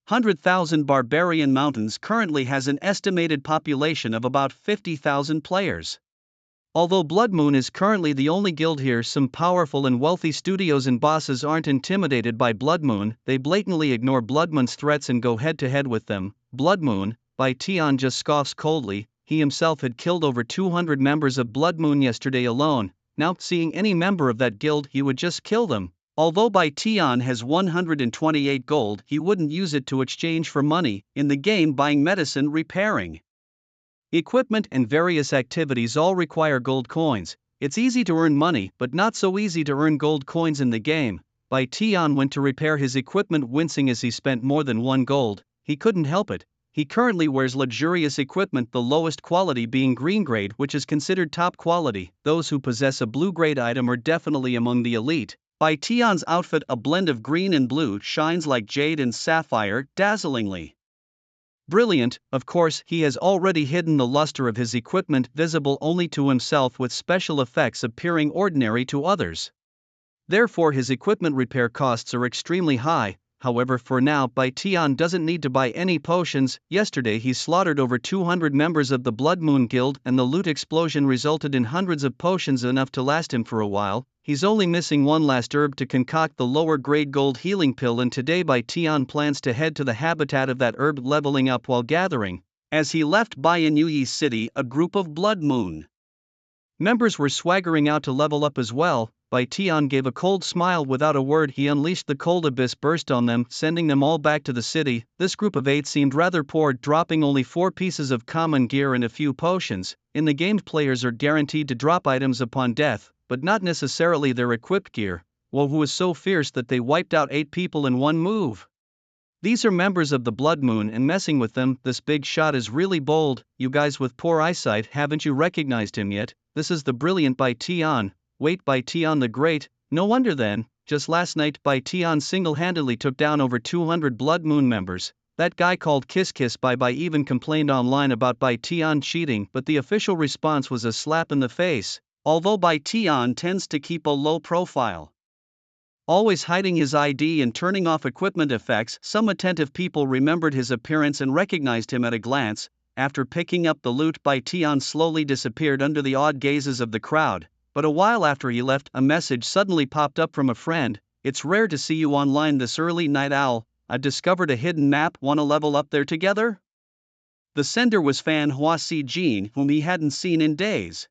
100,000 Barbarian Mountains, currently has an estimated population of about 50,000 players. Although Blood Moon is currently the only guild here, some powerful and wealthy studios and bosses aren't intimidated by Blood Moon. They blatantly ignore Blood Moon's threats and go head-to-head with them. Blood Moon, by Tian, just scoffs coldly. He himself had killed over 200 members of Blood Moon yesterday alone. Now, seeing any member of that guild, he would just kill them. Although Bai Tian has 128 gold, he wouldn't use it to exchange for money. In the game, buying medicine, repairing equipment, and various activities all require gold coins. It's easy to earn money, but not so easy to earn gold coins in the game. Bai Tian went to repair his equipment, wincing as he spent more than 1 gold. He couldn't help it. He currently wears luxurious equipment, the lowest quality being green grade, which is considered top quality. Those who possess a blue grade item are definitely among the elite. Bai Tian's outfit, a blend of green and blue, shines like jade and sapphire, dazzlingly brilliant. Of course, he has already hidden the luster of his equipment, visible only to himself, with special effects appearing ordinary to others. Therefore, his equipment repair costs are extremely high. However, for now, Bai Tian doesn't need to buy any potions. Yesterday he slaughtered over 200 members of the Blood Moon Guild, and the loot explosion resulted in hundreds of potions, enough to last him for a while. He's only missing one last herb to concoct the lower grade gold healing pill, and today Bai Tian plans to head to the habitat of that herb, leveling up while gathering. As he left Bianchwai City, a group of Blood Moon members were swaggering out to level up as well. Bai Tian gave a cold smile. Without a word, he unleashed the cold abyss burst on them, sending them all back to the city. This group of 8 seemed rather poor, dropping only 4 pieces of common gear and a few potions. In the game, players are guaranteed to drop items upon death, but not necessarily their equipped gear. Who was so fierce that they wiped out 8 people in one move. These are members of the Blood Moon, and messing with them, this big shot is really bold. You guys with poor eyesight, haven't you recognized him yet? This is the brilliant Bai Tian. Wait, Bai Tian the Great? No wonder then. Just last night, Bai Tian single-handedly took down over 200 Blood Moon members. That guy called Kiss Kiss Bai even complained online about Bai Tian cheating, but the official response was a slap in the face. Although Bai Tian tends to keep a low profile, always hiding his ID and turning off equipment effects, some attentive people remembered his appearance and recognized him at a glance. After picking up the loot, Bai Tian slowly disappeared under the awed gazes of the crowd. But a while after he left, a message suddenly popped up from a friend. It's rare to see you online this early, Night Owl. I've discovered a hidden map. Wanna level up there together? The sender was Fan Hua Si Jin, whom he hadn't seen in days.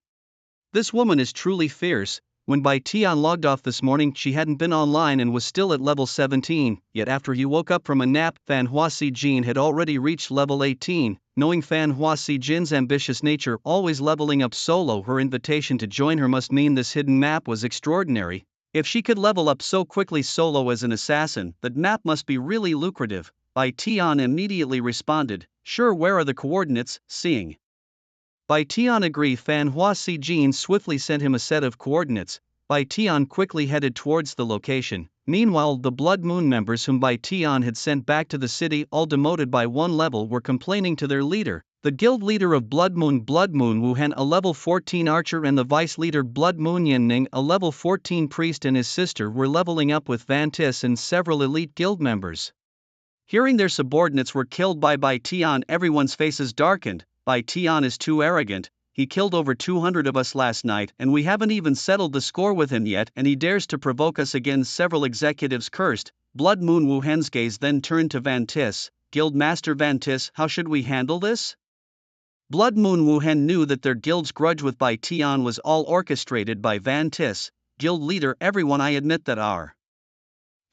This woman is truly fierce. When Bai Tian logged off this morning, she hadn't been online and was still at level 17, yet after he woke up from a nap, Fan Hua Si Jin had already reached level 18. Knowing Fan Hua Si Jin's ambitious nature, always leveling up solo, her invitation to join her must mean this hidden map was extraordinary. If she could level up so quickly solo as an assassin, that map must be really lucrative. Bai Tian immediately responded, sure, where are the coordinates, seeing Bai Tian agree. Fan Hua Si Jin swiftly sent him a set of coordinates. Bai Tian quickly headed towards the location. Meanwhile, the Blood Moon members whom Bai Tian had sent back to the city, all demoted by one level, were complaining to their leader. The guild leader of Blood Moon Wu Han, a level 14 archer, and the vice leader Blood Moon Yan Ning, a level 14 priest, and his sister were leveling up with Van Tis and several elite guild members. Hearing their subordinates were killed by Bai Tian, everyone's faces darkened. Bai Tian is too arrogant. He killed over 200 of us last night and we haven't even settled the score with him yet, and he dares to provoke us again. Several executives cursed. Blood Moon Wu Han's gaze then turned to Van Tis. Guild Master Van Tis, how should we handle this? Blood Moon Wu Han knew that their guild's grudge with Bai Tian was all orchestrated by Van Tis. Guild leader, everyone, I admit that our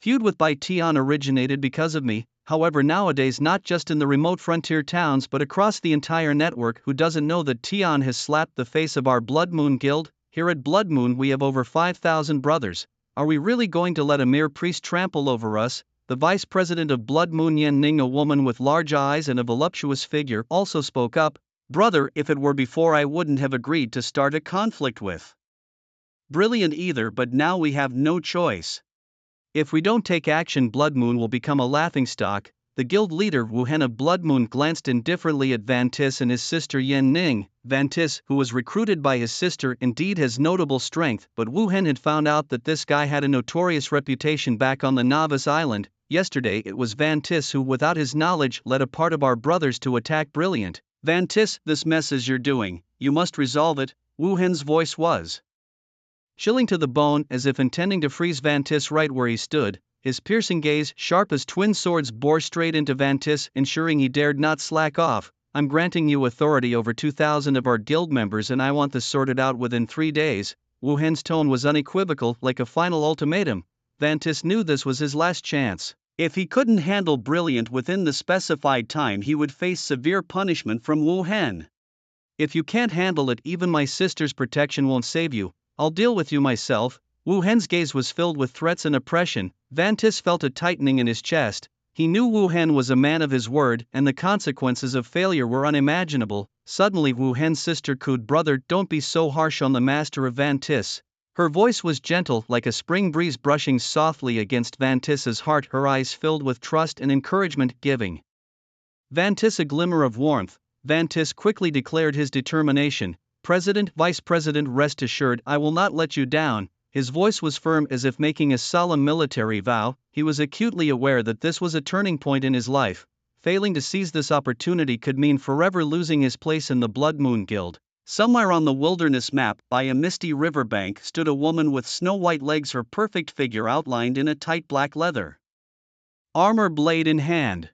feud with Bai Tian originated because of me. However, nowadays, not just in the remote frontier towns but across the entire network, who doesn't know that Tian has slapped the face of our Blood Moon guild? Here at Blood Moon we have over 5,000 brothers. Are we really going to let a mere priest trample over us? The vice president of Blood Moon Yan Ning, a woman with large eyes and a voluptuous figure, also spoke up. Brother, if it were before I wouldn't have agreed to start a conflict with Brilliant either, but now we have no choice. If we don't take action, Blood Moon will become a laughingstock. The guild leader Wu Han of Blood Moon glanced indifferently at Van Tis and his sister Yan Ning. Van Tis, who was recruited by his sister, indeed has notable strength, but Wu Han had found out that this guy had a notorious reputation back on the Novice Island. Yesterday it was Van Tis who, without his knowledge, led a part of our brothers to attack Brilliant. Van Tis, this mess is you're doing, you must resolve it. Wu Han's voice was chilling to the bone, as if intending to freeze Van Tis right where he stood. His piercing gaze, sharp as twin swords, bore straight into Van Tis, ensuring he dared not slack off. I'm granting you authority over 2,000 of our guild members and I want this sorted out within 3 days. Wu Han's tone was unequivocal, like a final ultimatum. Van Tis knew this was his last chance. If he couldn't handle Brilliant within the specified time, he would face severe punishment from Wu Han. If you can't handle it, even my sister's protection won't save you. I'll deal with you myself. Wu Han's gaze was filled with threats and oppression. Van Tis felt a tightening in his chest. He knew Wu Han was a man of his word, and the consequences of failure were unimaginable. Suddenly Wu Han's sister cooed, brother, don't be so harsh on the master of Van Tis. Her voice was gentle, like a spring breeze brushing softly against Van Tis's heart, her eyes filled with trust and encouragement, giving Van Tis a glimmer of warmth. Van Tis quickly declared his determination. President, Vice President, rest assured, I will not let you down. His voice was firm, as if making a solemn military vow. He was acutely aware that this was a turning point in his life. Failing to seize this opportunity could mean forever losing his place in the Blood Moon Guild. Somewhere on the wilderness map, by a misty riverbank, stood a woman with snow-white legs, her perfect figure outlined in a tight black leather armor, blade in hand.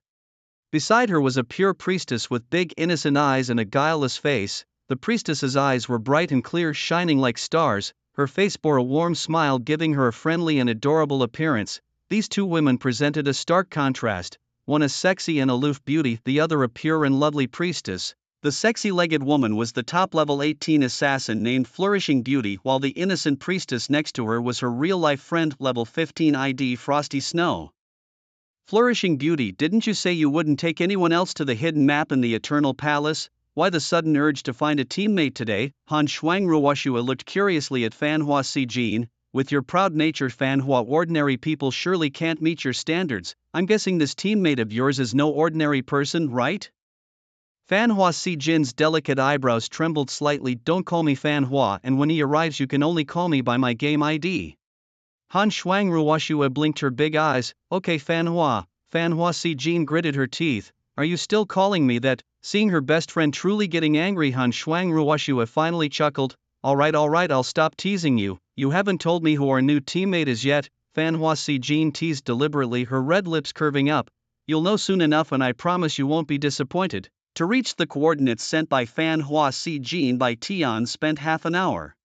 Beside her was a pure priestess with big innocent eyes and a guileless face. The priestess's eyes were bright and clear, shining like stars. Her face bore a warm smile, giving her a friendly and adorable appearance. These two women presented a stark contrast, one a sexy and aloof beauty, the other a pure and lovely priestess. The sexy-legged woman was the top-level 18 assassin named Flourishing Beauty, while the innocent priestess next to her was her real-life friend, level 15 ID Frosty Snow. Flourishing Beauty, didn't you say you wouldn't take anyone else to the hidden map in the Eternal Palace? Why the sudden urge to find a teammate today? Han Shuangruoshua looked curiously at Fan Hua Si Jin. With your proud nature, Fan Hua, ordinary people surely can't meet your standards. I'm guessing this teammate of yours is no ordinary person, right? Fan Hua Si Jin's delicate eyebrows trembled slightly. Don't call me Fan Hua, and when he arrives you can only call me by my game ID. Han Shuangruoshua blinked her big eyes. Okay, Fan Hua. Fan Hua Si Jin gritted her teeth. Are you still calling me that? Seeing her best friend truly getting angry, Han Shuangruoshua finally chuckled. Alright, I'll stop teasing you. You haven't told me who our new teammate is yet. Fan Hua Si Jin teased deliberately, her red lips curving up. You'll know soon enough, and I promise you won't be disappointed. To reach the coordinates sent by Fan Hua Si Jin, Bai Tian spent half an hour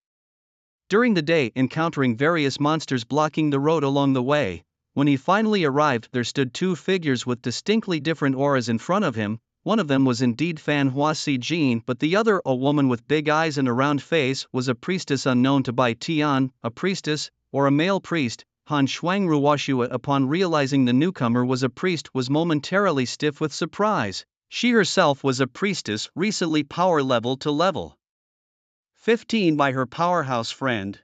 during the day encountering various monsters blocking the road along the way. When he finally arrived, there stood two figures with distinctly different auras in front of him. One of them was indeed Fan Hua Si Jin, but the other, a woman with big eyes and a round face, was a priestess unknown to Bai Tian. A priestess? or a male priest. Han Shuang Ruoshua, upon realizing the newcomer was a priest, was momentarily stiff with surprise. She herself was a priestess, recently power level to level 15 by her powerhouse friend.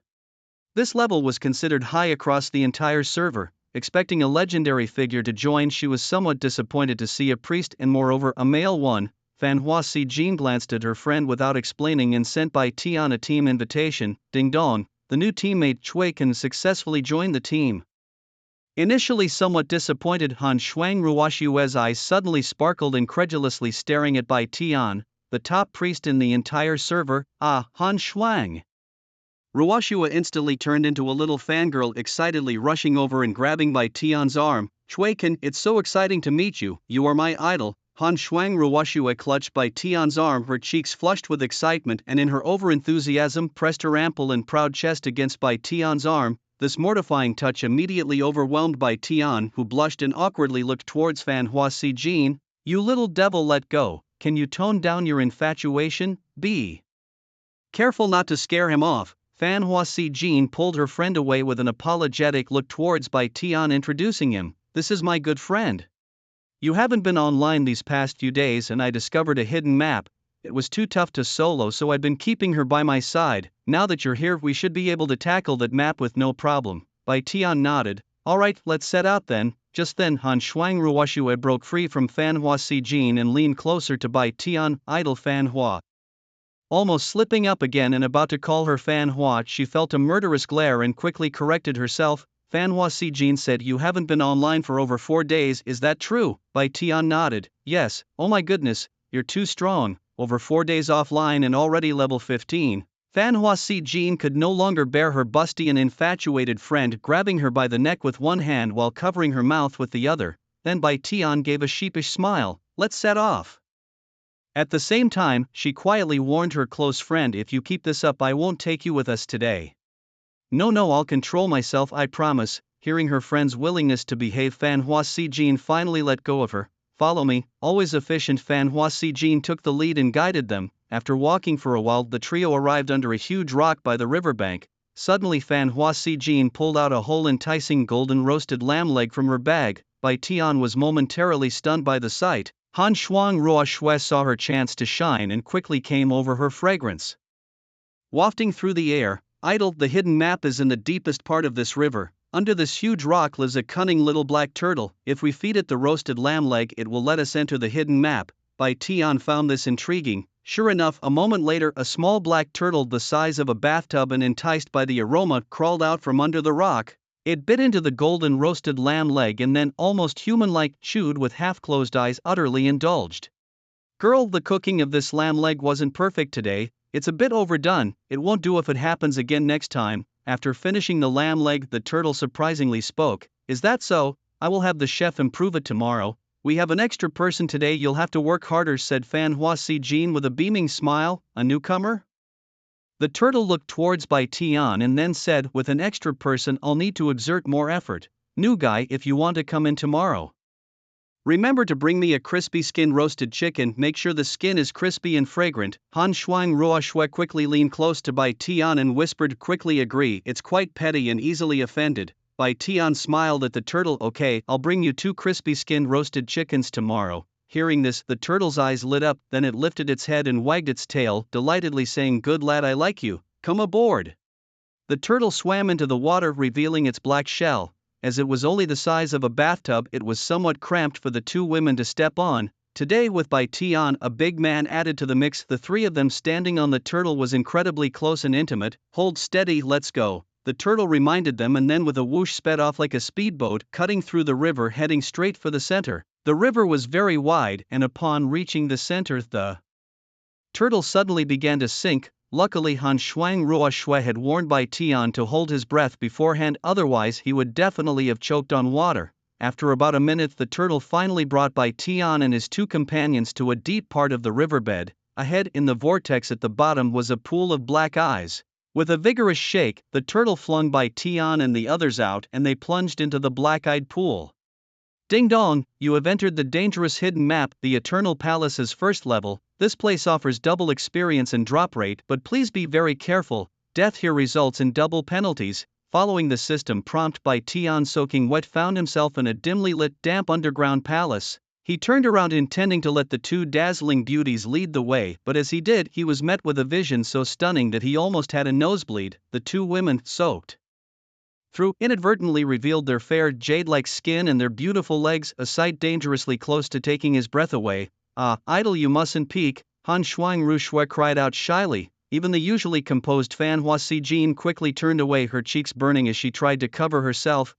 This level was considered high across the entire server. Expecting a legendary figure to join, she was somewhat disappointed to see a priest and moreover a male one. Fan Hua Si Jin glanced at her friend without explaining and sent by Tian a team invitation. Ding dong, the new teammate Chui can successfully join the team. Initially somewhat disappointed, Han Shuang Ruoshua's eyes suddenly sparkled, incredulously staring at Bai Tian, the top priest in the entire server. Ah, Han Shuang! Ruoshua instantly turned into a little fangirl, excitedly rushing over and grabbing Bai Tian's arm. Shuiken, it's so exciting to meet you, you are my idol. Han Shuang Ruoshua clutched Bai Tian's arm, her cheeks flushed with excitement, and in her over-enthusiasm pressed her ample and proud chest against Bai Tian's arm. This mortifying touch immediately overwhelmed Bai Tian, who blushed and awkwardly looked towards Fan Hua Si Jin. You little devil, let go, can you tone down your infatuation? Be careful not to scare him off. Fan Hua Si Jin pulled her friend away with an apologetic look towards Bai Tian, introducing him. This is my good friend. You haven't been online these past few days and I discovered a hidden map. It was too tough to solo, so I've been keeping her by my side. Now that you're here, we should be able to tackle that map with no problem. Bai Tian nodded. Alright, let's set out then. Just then Han Shuang Ruoshua broke free from Fan Hua Si Jin and leaned closer to Bai Tian. Idle Fan Hua. Almost slipping up again and about to call her Fan Hua, she felt a murderous glare and quickly corrected herself. Fan Hua Si Jin said, you haven't been online for over 4 days, is that true? Bai Tian nodded. Yes. Oh my goodness, you're too strong. Over 4 days offline and already level 15. Fan Hua Si Jin could no longer bear her busty and infatuated friend grabbing her by the neck with one hand while covering her mouth with the other. Then Bai Tian gave a sheepish smile. Let's set off. At the same time, she quietly warned her close friend, if you keep this up I won't take you with us today. No, I'll control myself, I promise. Hearing her friend's willingness to behave, Fan Hua Si Jin finally let go of her. Follow me. Always efficient, Fan Hua Si Jin took the lead and guided them. After walking for a while, the trio arrived under a huge rock by the riverbank. Suddenly Fan Hua Si Jin pulled out a whole enticing golden roasted lamb leg from her bag. Bai Tian was momentarily stunned by the sight. Han Shuang Ruoshua saw her chance to shine and quickly came over her fragrance. Wafting through the air, idle, the hidden map is in the deepest part of this river. Under this huge rock lives a cunning little black turtle. If we feed it the roasted lamb leg, it will let us enter the hidden map. Bai Tian found this intriguing. Sure enough, a moment later, a small black turtle the size of a bathtub and enticed by the aroma crawled out from under the rock. It bit into the golden roasted lamb leg and then, almost human-like, chewed with half-closed eyes, utterly indulged. Girl, the cooking of this lamb leg wasn't perfect today. It's a bit overdone. It won't do if it happens again next time. After finishing the lamb leg, the turtle surprisingly spoke. Is that so? I will have the chef improve it tomorrow. We have an extra person today, you'll have to work harder, said Fan Hua Si Jin with a beaming smile. A newcomer? The turtle looked towards Bai Tian and then said, with an extra person, I'll need to exert more effort. New guy, if you want to come in tomorrow, remember to bring me a crispy skin roasted chicken, make sure the skin is crispy and fragrant. Han Shuang Ruoshua quickly leaned close to Bai Tian and whispered, quickly agree, it's quite petty and easily offended. Bai Tian smiled at the turtle. Okay, I'll bring you 2 crispy skinned roasted chickens tomorrow. Hearing this, the turtle's eyes lit up, then it lifted its head and wagged its tail, delightedly saying, good lad, I like you, come aboard. The turtle swam into the water, revealing its black shell. As it was only the size of a bathtub, it was somewhat cramped for the 2 women to step on. Today, with Bai Tian, a big man, added to the mix, the 3 of them standing on the turtle was incredibly close and intimate. Hold steady, let's go. The turtle reminded them and then with a whoosh sped off like a speedboat, cutting through the river, heading straight for the center. The river was very wide, and upon reaching the center, the turtle suddenly began to sink. Luckily, Han Shuang Ruoshua had warned Bai Tian to hold his breath beforehand, otherwise he would definitely have choked on water. After about a minute, the turtle finally brought Bai Tian and his 2 companions to a deep part of the riverbed. Ahead, in the vortex at the bottom, was a pool of black eyes. With a vigorous shake, the turtle flung Bai Tian and the others out and they plunged into the black-eyed pool. Ding dong, you have entered the dangerous hidden map, the Eternal Palace's first level. This place offers double experience and drop rate, but please be very careful. Death here results in double penalties. following the system prompt by Tian soaking wet found himself in a dimly lit damp underground palace. He turned around intending to let the two dazzling beauties lead the way, but as he did he was met with a vision so stunning that he almost had a nosebleed. The two women, soaked through, inadvertently revealed their fair jade-like skin and their beautiful legs, a sight dangerously close to taking his breath away. "Ah, idol, you mustn't peek," Han Shuang-Rushue cried out shyly. Even the usually composed Fan Hua Si-jin quickly turned away, her cheeks burning as she tried to cover herself.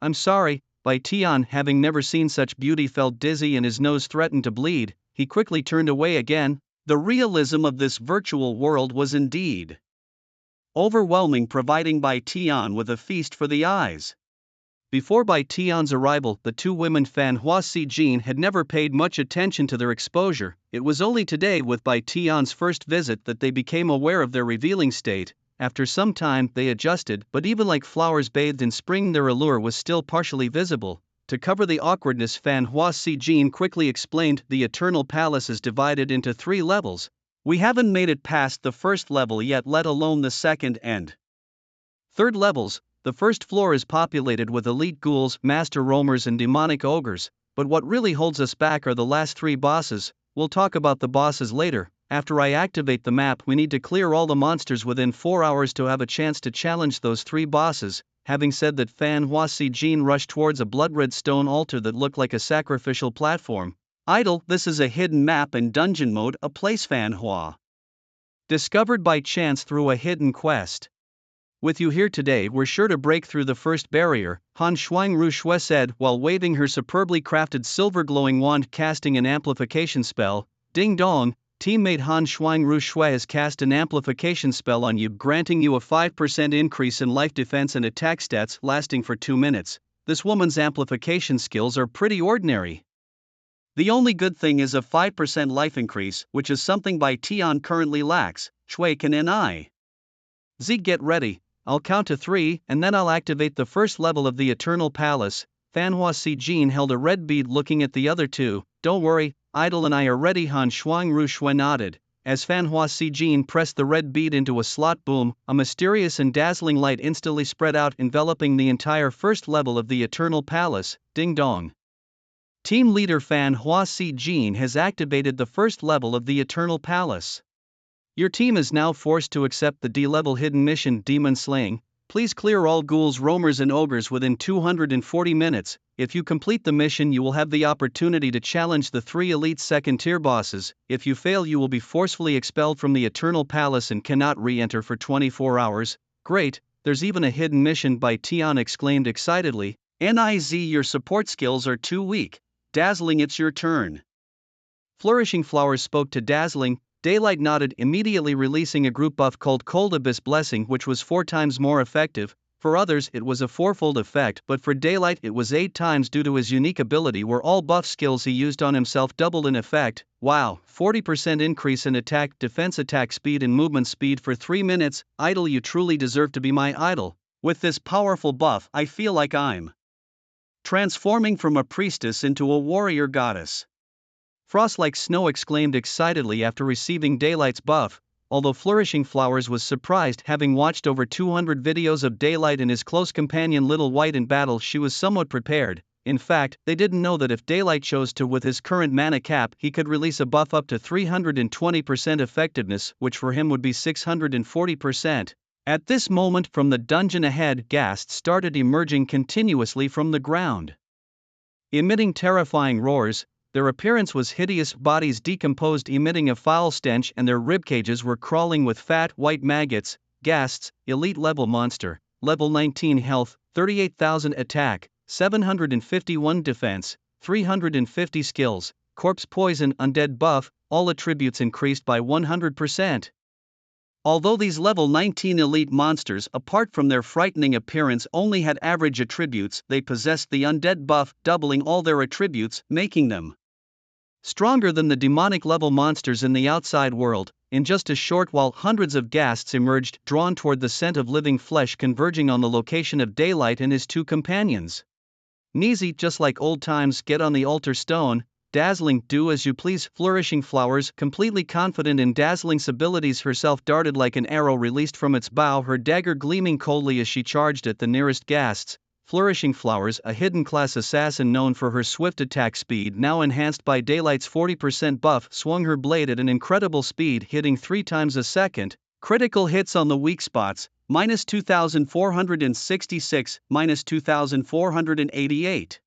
I'm sorry." Bai Tian, having never seen such beauty, felt dizzy and his nose threatened to bleed. He quickly turned away again. The realism of this virtual world was indeed overwhelming, providing Bai Tian with a feast for the eyes. Before Bai Tian's arrival, the two women Fan Hua Si-jin had never paid much attention to their exposure. It was only today, with Bai Tian's first visit, that they became aware of their revealing state. After some time, they adjusted, but even like flowers bathed in spring, their allure was still partially visible. To cover the awkwardness, Fan Hua Si-jin quickly explained, "The Eternal Palace is divided into 3 levels. We haven't made it past the first level yet, let alone the second and third levels. The first floor is populated with elite ghouls, master roamers and demonic ogres, but what really holds us back are the last 3 bosses. We'll talk about the bosses later. After I activate the map, we need to clear all the monsters within 4 hours to have a chance to challenge those 3 bosses." Having said that, Fan Hua Si-jin rushed towards a blood-red stone altar that looked like a sacrificial platform. "Idol, this is a hidden map in dungeon mode, a place Fan Hua discovered by chance through a hidden quest. With you here today, we're sure to break through the first barrier," Han Shuang-Rushue said while waving her superbly crafted silver-glowing wand, casting an amplification spell. Ding dong, teammate Han Shuang-Rushue has cast an amplification spell on you, granting you a 5% increase in life defense and attack stats, lasting for 2 minutes. This woman's amplification skills are pretty ordinary. The only good thing is a 5% life increase, which is something Bai Tian currently lacks. Shui can and I. Z, get ready. I'll count to 3, and then I'll activate the first level of the Eternal Palace. Fan Hua Si-jin held a red bead, looking at the other two. "Don't worry, Idol and I are ready," Han Shuang-Rushue nodded. As Fan Hua Si-jin pressed the red bead into a slot, boom, a mysterious and dazzling light instantly spread out, enveloping the entire first level of the Eternal Palace. Ding dong. Team leader Fan Hua Si-jin has activated the first level of the Eternal Palace. Your team is now forced to accept the D-level hidden mission, Demon Slaying. Please clear all ghouls, roamers and ogres within 240 minutes. If you complete the mission, you will have the opportunity to challenge the 3 elite second-tier bosses. If you fail, you will be forcefully expelled from the Eternal Palace and cannot re-enter for 24 hours. Great, there's even a hidden mission, Bai Tian exclaimed excitedly. "Niz, your support skills are too weak. Dazzling, it's your turn." Flourishing Flowers spoke to Dazzling. Daylight nodded, immediately releasing a group buff called Cold Abyss Blessing, which was 4 times more effective. For others it was a 4-fold effect, but for Daylight it was 8 times due to his unique ability where all buff skills he used on himself doubled in effect. Wow, 40% increase in attack, defense, attack speed and movement speed for 3 minutes. Idol, you truly deserve to be my idol. With this powerful buff, I feel like I'm transforming from a priestess into a warrior goddess. Frost like Snow exclaimed excitedly after receiving Daylight's buff. Although Flourishing Flowers was surprised, having watched over 200 videos of Daylight and his close companion Little White in battle, she was somewhat prepared. In fact, they didn't know that if Daylight chose to, with his current mana cap, he could release a buff up to 320% effectiveness, which for him would be 640%. At this moment, from the dungeon ahead, ghasts started emerging continuously from the ground, emitting terrifying roars. Their appearance was hideous, bodies decomposed, emitting a foul stench, and their ribcages were crawling with fat, white maggots. Ghasts, elite level monster, level 19 health, 38,000 attack, 751 defense, 350 skills, corpse poison, undead buff, all attributes increased by 100%. Although these level 19 elite monsters, apart from their frightening appearance, only had average attributes, they possessed the undead buff, doubling all their attributes, making them stronger than the demonic level monsters in the outside world. In just a short while, hundreds of ghasts emerged, drawn toward the scent of living flesh, converging on the location of Daylight and his 2 companions. Neezy, just like old times, get on the altar stone. dazzling, do as you please, flourishing flowers, completely confident in Dazzling's abilities herself, darted like an arrow released from its bow, her dagger gleaming coldly as she charged at the nearest ghasts. Flourishing Flowers, a hidden class assassin known for her swift attack speed now enhanced by Daylight's 40% buff, swung her blade at an incredible speed, hitting 3 times a second. Critical hits on the weak spots, minus 2,466, minus 2,488.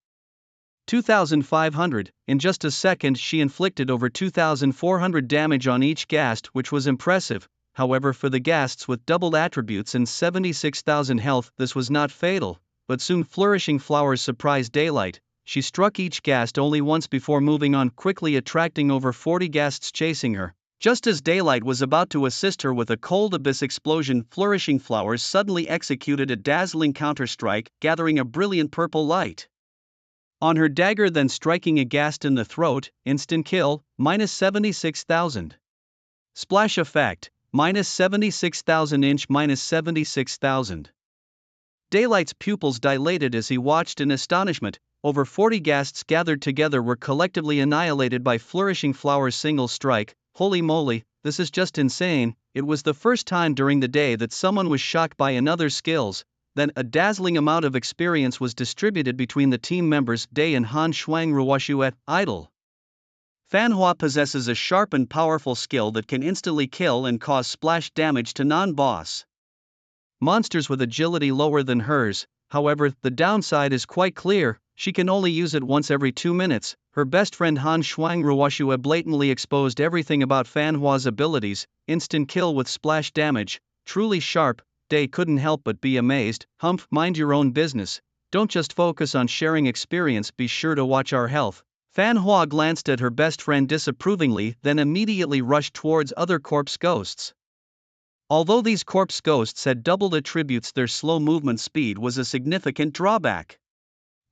2,500. In just a second she inflicted over 2,400 damage on each ghast, which was impressive. However, for the ghasts with doubled attributes and 76,000 health, this was not fatal. But soon Flourishing Flowers surprised Daylight. She struck each ghast only once before moving on, quickly attracting over 40 ghasts chasing her. Just as Daylight was about to assist her with a cold abyss explosion, Flourishing Flowers suddenly executed a dazzling counterstrike, gathering a brilliant purple light on her dagger, then striking a ghast in the throat. Instant kill, minus 76,000. Splash effect, minus 76,000. Inch, minus 76,000. Daylight's pupils dilated as he watched in astonishment. Over 40 ghasts gathered together were collectively annihilated by Flourishing Flowers' single strike. Holy moly, this is just insane. It was the first time during the day that someone was shocked by another's skills. Then a dazzling amount of experience was distributed between the team members. Day and Han Shuang Ruoshuet, idle. Fanhua possesses a sharp and powerful skill that can instantly kill and cause splash damage to non-boss monsters with agility lower than hers. However, the downside is quite clear. She can only use it once every 2 minutes. Her best friend Han Shuang Ruoshua blatantly exposed everything about Fanhua's abilities. Instant kill with splash damage, truly sharp. Day couldn't help but be amazed. Humph, mind your own business. Don't just focus on sharing experience, be sure to watch our health. Fanhua glanced at her best friend disapprovingly, then immediately rushed towards other corpse ghosts. Although these corpse ghosts had doubled attributes, their slow movement speed was a significant drawback.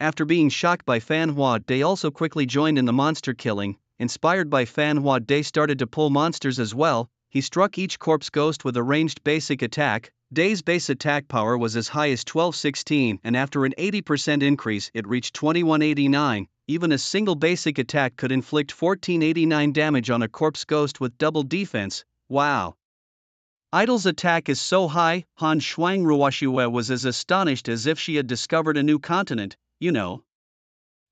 After being shocked by Fanhua, Day also quickly joined in the monster killing. Inspired by Fanhua, Day started to pull monsters as well. He struck each corpse ghost with a ranged basic attack. Day's base attack power was as high as 1216, and after an 80% increase it reached 2189. Even a single basic attack could inflict 1489 damage on a corpse ghost with double defense. Wow! Idle's attack is so high. Han Shuang Ruoshua was as astonished as if she had discovered a new continent. You know.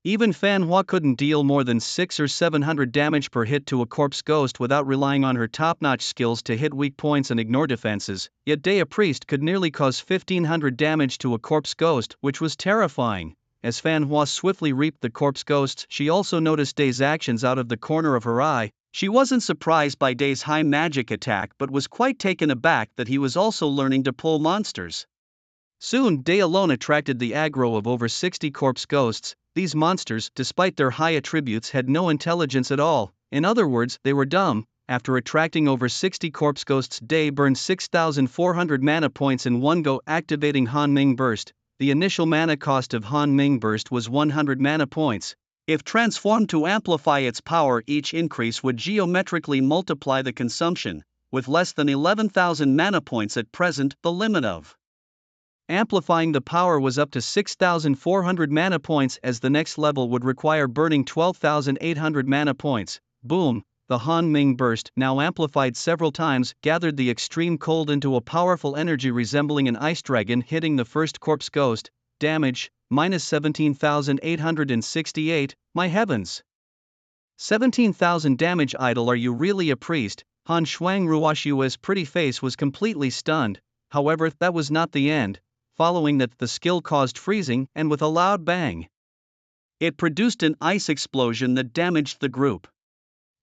Even Fanhua couldn't deal more than 600 or 700 damage per hit to a corpse ghost without relying on her top-notch skills to hit weak points and ignore defenses. Yet Day, a priest, could nearly cause 1500 damage to a corpse ghost, which was terrifying. As Fanhua swiftly reaped the corpse ghosts, she also noticed Day's actions out of the corner of her eye. She wasn't surprised by Day's high magic attack but was quite taken aback that he was also learning to pull monsters. Soon, Day alone attracted the aggro of over 60 corpse ghosts. These monsters, despite their high attributes, had no intelligence at all. In other words, they were dumb. After attracting over 60 corpse ghosts, Day burned 6,400 mana points in one go, activating Han Ming Burst. The initial mana cost of Han Ming Burst was 100 mana points. If transformed to amplify its power, each increase would geometrically multiply the consumption, with less than 11,000 mana points at present, the limit of amplifying the power was up to 6,400 mana points, as the next level would require burning 12,800 mana points. Boom! The Han Ming Burst, now amplified several times, gathered the extreme cold into a powerful energy resembling an ice dragon, hitting the first corpse ghost. Damage, minus 17,868, my heavens! 17,000 damage. Idle, are you really a priest? Han Shuang Ruoshua's pretty face was completely stunned. However, that was not the end. Following that, the skill caused freezing, and with a loud bang, it produced an ice explosion that damaged the group.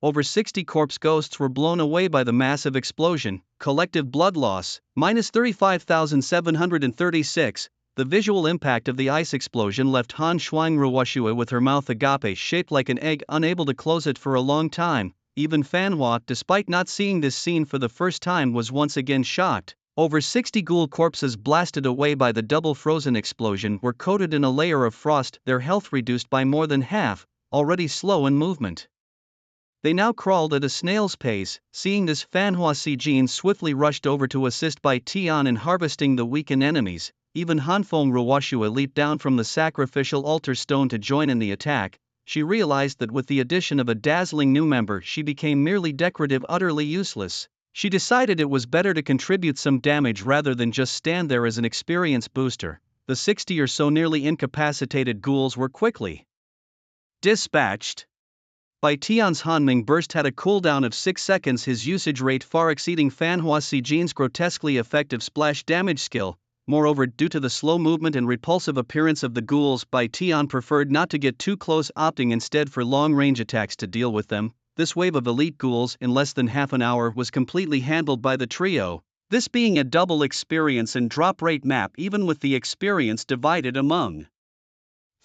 Over 60 corpse ghosts were blown away by the massive explosion. Collective blood loss, minus 35,736. The visual impact of the ice explosion left Han Shuang Ruoshua with her mouth agape shaped like an egg, unable to close it for a long time. Even Fanhua, despite not seeing this scene for the first time, was once again shocked. Over 60 ghoul corpses blasted away by the double frozen explosion were coated in a layer of frost, their health reduced by more than half, already slow in movement. They now crawled at a snail's pace. Seeing this, Fanhua Sijin swiftly rushed over to assist by Tian in harvesting the weakened enemies. Even Hanfeng Ruoshua leaped down from the sacrificial altar stone to join in the attack. she realized that with the addition of a dazzling new member she became merely decorative, utterly useless. She decided it was better to contribute some damage rather than just stand there as an experience booster. The 60 or so nearly incapacitated ghouls were quickly dispatched. By Tian's Hanming burst had a cooldown of 6 seconds, his usage rate far exceeding Fanhua Sijin's grotesquely effective splash damage skill. Moreover, due to the slow movement and repulsive appearance of the ghouls, Bai Tian preferred not to get too close, opting instead for long-range attacks to deal with them. This wave of elite ghouls in less than half an hour was completely handled by the trio, this being a double experience and drop rate map even with the experience divided among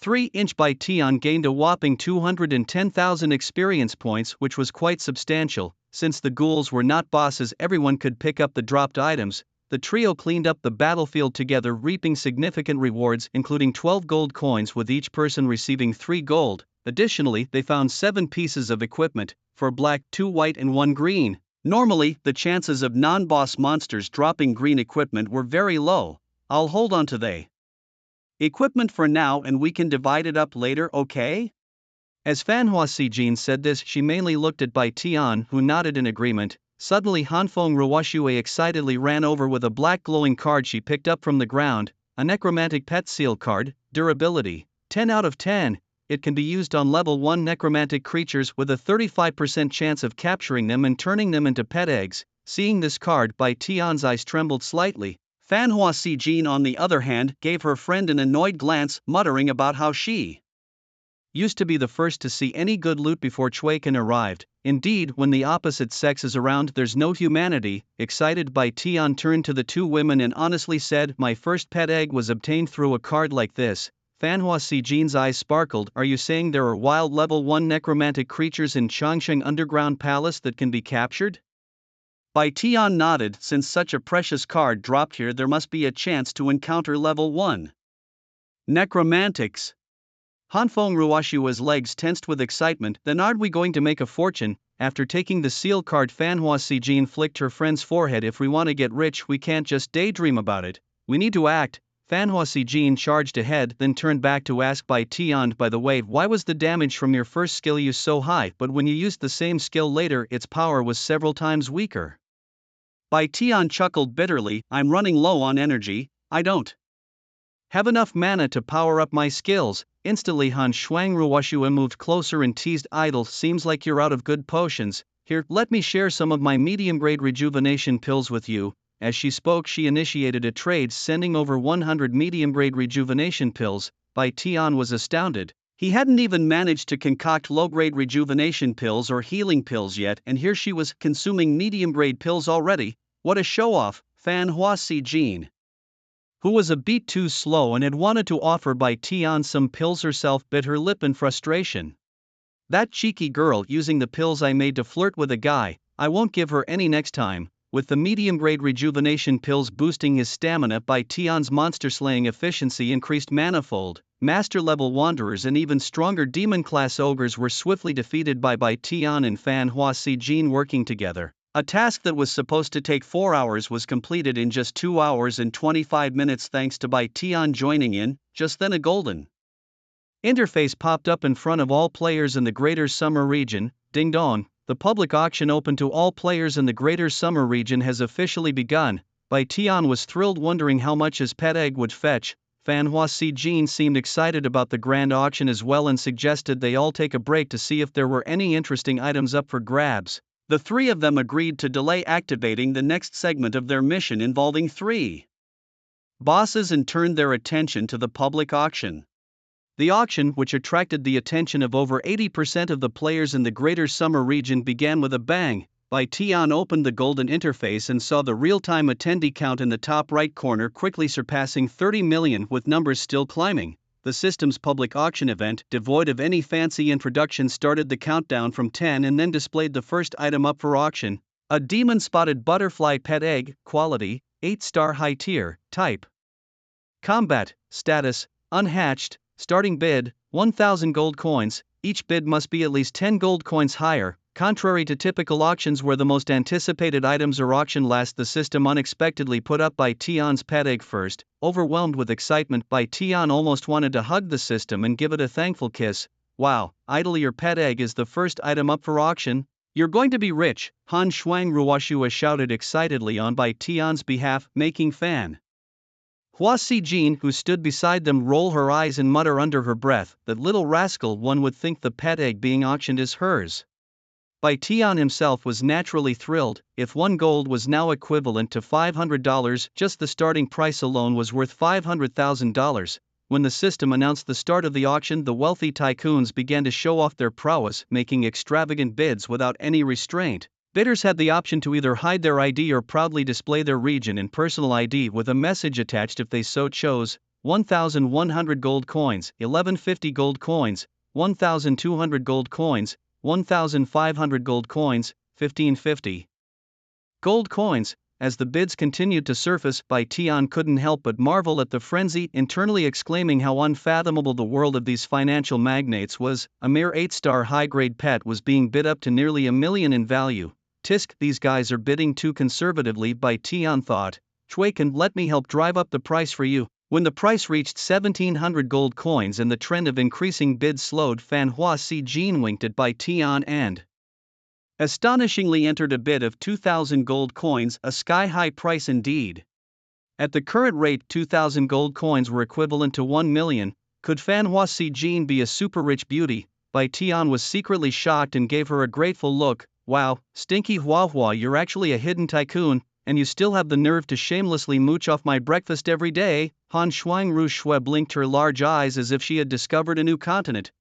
3-inch. Bai Tian gained a whopping 210,000 experience points, which was quite substantial. Since the ghouls were not bosses, everyone could pick up the dropped items. The trio cleaned up the battlefield together, reaping significant rewards including 12 gold coins, with each person receiving 3 gold. Additionally, they found 7 pieces of equipment, 4 black, 2 white and 1 green. Normally, the chances of non-boss monsters dropping green equipment were very low. I'll hold on to the equipment for now and we can divide it up later, okay? As Fanhua Sijin said this, she mainly looked at Bai Tian, who nodded in agreement. Suddenly Hanfeng Ruoxue excitedly ran over with a black glowing card she picked up from the ground, a necromantic pet seal card, durability 10 out of 10. It can be used on level 1 necromantic creatures with a 35% chance of capturing them and turning them into pet eggs. Seeing this card, Bai Tian's eyes trembled slightly. Fanhua Sijin on the other hand gave her friend an annoyed glance, muttering about how she used to be the first to see any good loot before Chuiken arrived. Indeed, when the opposite sex is around there's no humanity. Excited, Bai Tian turned to the 2 women and honestly said, my first pet egg was obtained through a card like this. Fanhua Sijin's eyes sparkled. Are you saying there are wild level 1 necromantic creatures in Changsheng Underground Palace that can be captured? Bai Tian nodded. Since such a precious card dropped here, there must be a chance to encounter level 1 necromantics. Hanfeng Ruoxue's legs tensed with excitement. Then aren't we going to make a fortune? After taking the seal card, Fanhua Sijin flicked her friend's forehead. If we want to get rich, we can't just daydream about it. We need to act. Fanhua Sijin charged ahead, then turned back to ask Bai Tian, by the way, why was the damage from your first skill use so high, but when you used the same skill later its power was several times weaker? Bai Tian chuckled bitterly. I'm running low on energy, I don't have enough mana to power up my skills. Instantly Han Shuang Ruoxue moved closer and teased, idle, seems like you're out of good potions. Here, let me share some of my medium-grade rejuvenation pills with you. As she spoke she initiated a trade, sending over 100 medium-grade rejuvenation pills. Bai Tian was astounded. He hadn't even managed to concoct low-grade rejuvenation pills or healing pills yet, and here she was consuming medium-grade pills already. What a show-off. Fanhua Sijin, who was a bit too slow and had wanted to offer Bai Tian some pills herself, bit her lip in frustration. That cheeky girl using the pills I made to flirt with a guy, I won't give her any next time. With the medium-grade rejuvenation pills boosting his stamina, Bai Tian's monster-slaying efficiency increased manifold. Master-level wanderers and even stronger demon-class ogres were swiftly defeated by Bai Tian and Fanhua Sijin working together. A task that was supposed to take 4 hours was completed in just 2 hours and 25 minutes thanks to Bai Tian joining in. Just then a golden interface popped up in front of all players in the Greater Summer region. Ding dong, the public auction open to all players in the Greater Summer region has officially begun. Bai Tian was thrilled, wondering how much his pet egg would fetch. Fanhua Sijin seemed excited about the grand auction as well and suggested they all take a break to see if there were any interesting items up for grabs. The 3 of them agreed to delay activating the next segment of their mission involving 3 bosses and turned their attention to the public auction. The auction, which attracted the attention of over 80% of the players in the Greater Summer region, began with a bang. Bai Tian opened the golden interface and saw the real-time attendee count in the top right corner quickly surpassing 30 million, with numbers still climbing. The system's public auction event, devoid of any fancy introduction, started the countdown from 10 and then displayed the first item up for auction: a demon-spotted butterfly pet egg, quality 8-star high tier, type combat, status unhatched, starting bid 1,000 gold coins. Each bid must be at least 10 gold coins higher. Contrary to typical auctions where the most anticipated items are auctioned last, the system unexpectedly put up Bai Tian's pet egg first. Overwhelmed with excitement, Bai Tian almost wanted to hug the system and give it a thankful kiss. Wow, idly your pet egg is the first item up for auction? You're going to be rich, Han Shuang Ruoshua shouted excitedly on Bai Tian's behalf, making Fan Hua Jin, who stood beside them, roll her eyes and mutter under her breath, that little rascal, one would think the pet egg being auctioned is hers. Bai Tian himself was naturally thrilled. If 1 gold was now equivalent to $500, just the starting price alone was worth $500,000. When the system announced the start of the auction, the wealthy tycoons began to show off their prowess, making extravagant bids without any restraint. Bidders had the option to either hide their ID or proudly display their region and personal ID with a message attached if they so chose. 1,100 gold coins, 1,150 gold coins, 1,200 gold coins, 1,500 gold coins, 1,550 gold coins. As the bids continued to surface, Bai Tian couldn't help but marvel at the frenzy, internally exclaiming how unfathomable the world of these financial magnates was. A mere 8-star high-grade pet was being bid up to nearly $1 million in value. Tisk, these guys are bidding too conservatively, Bai Tian thought. Chuikan, let me help drive up the price for you. When the price reached 1,700 gold coins and the trend of increasing bids slowed, Fan Hua Jin winked at Bai Tian and astonishingly entered a bid of 2,000 gold coins, a sky-high price indeed. At the current rate, 2,000 gold coins were equivalent to 1 million. Could Fan Hua Jin be a super-rich beauty? Bai Tian was secretly shocked and gave her a grateful look. Wow, Stinky Hua, you're actually a hidden tycoon, and you still have the nerve to shamelessly mooch off my breakfast every day. Han Shuang Ruoshua blinked her large eyes as if she had discovered a new continent.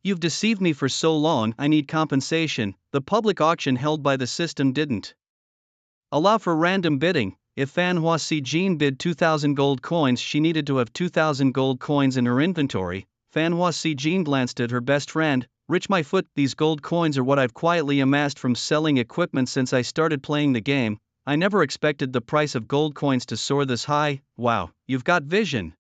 You've deceived me for so long, I need compensation. The public auction held by the system didn't allow for random bidding. If Fan Hua Jin bid 2,000 gold coins, she needed to have 2,000 gold coins in her inventory. Fan Hua Jin glanced at her best friend. Rich my foot, these gold coins are what I've quietly amassed from selling equipment since I started playing the game. I never expected the price of gold coins to soar this high. Wow, you've got vision.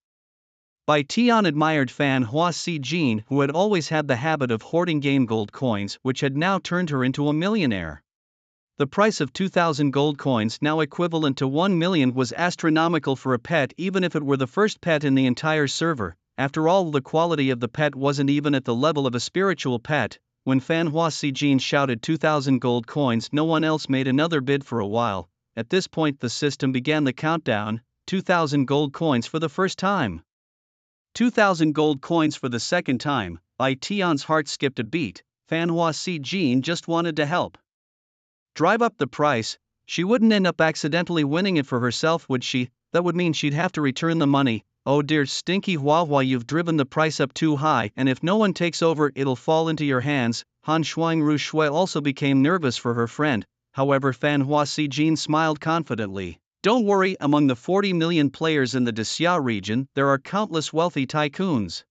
Bai Tian admired Fan Hua Jin, who had always had the habit of hoarding game gold coins, which had now turned her into a millionaire. The price of 2,000 gold coins, now equivalent to 1 million, was astronomical for a pet, even if it were the first pet in the entire server. After all, the quality of the pet wasn't even at the level of a spiritual pet. When Fan Hua Jin shouted 2,000 gold coins, no one else made another bid for a while. At this point, the system began the countdown. 2,000 gold coins for the first time. 2,000 gold coins for the second time. Bai Tian's heart skipped a beat. Fan Hua Jin just wanted to help drive up the price. She wouldn't end up accidentally winning it for herself, would she? That would mean she'd have to return the money. Oh dear, Stinky Hua, you've driven the price up too high, and if no one takes over, it'll fall into your hands. Han Shuang Ruoshua also became nervous for her friend. However, Fan Hua Jin smiled confidently. Don't worry, among the 40 million players in the Xia region, there are countless wealthy tycoons.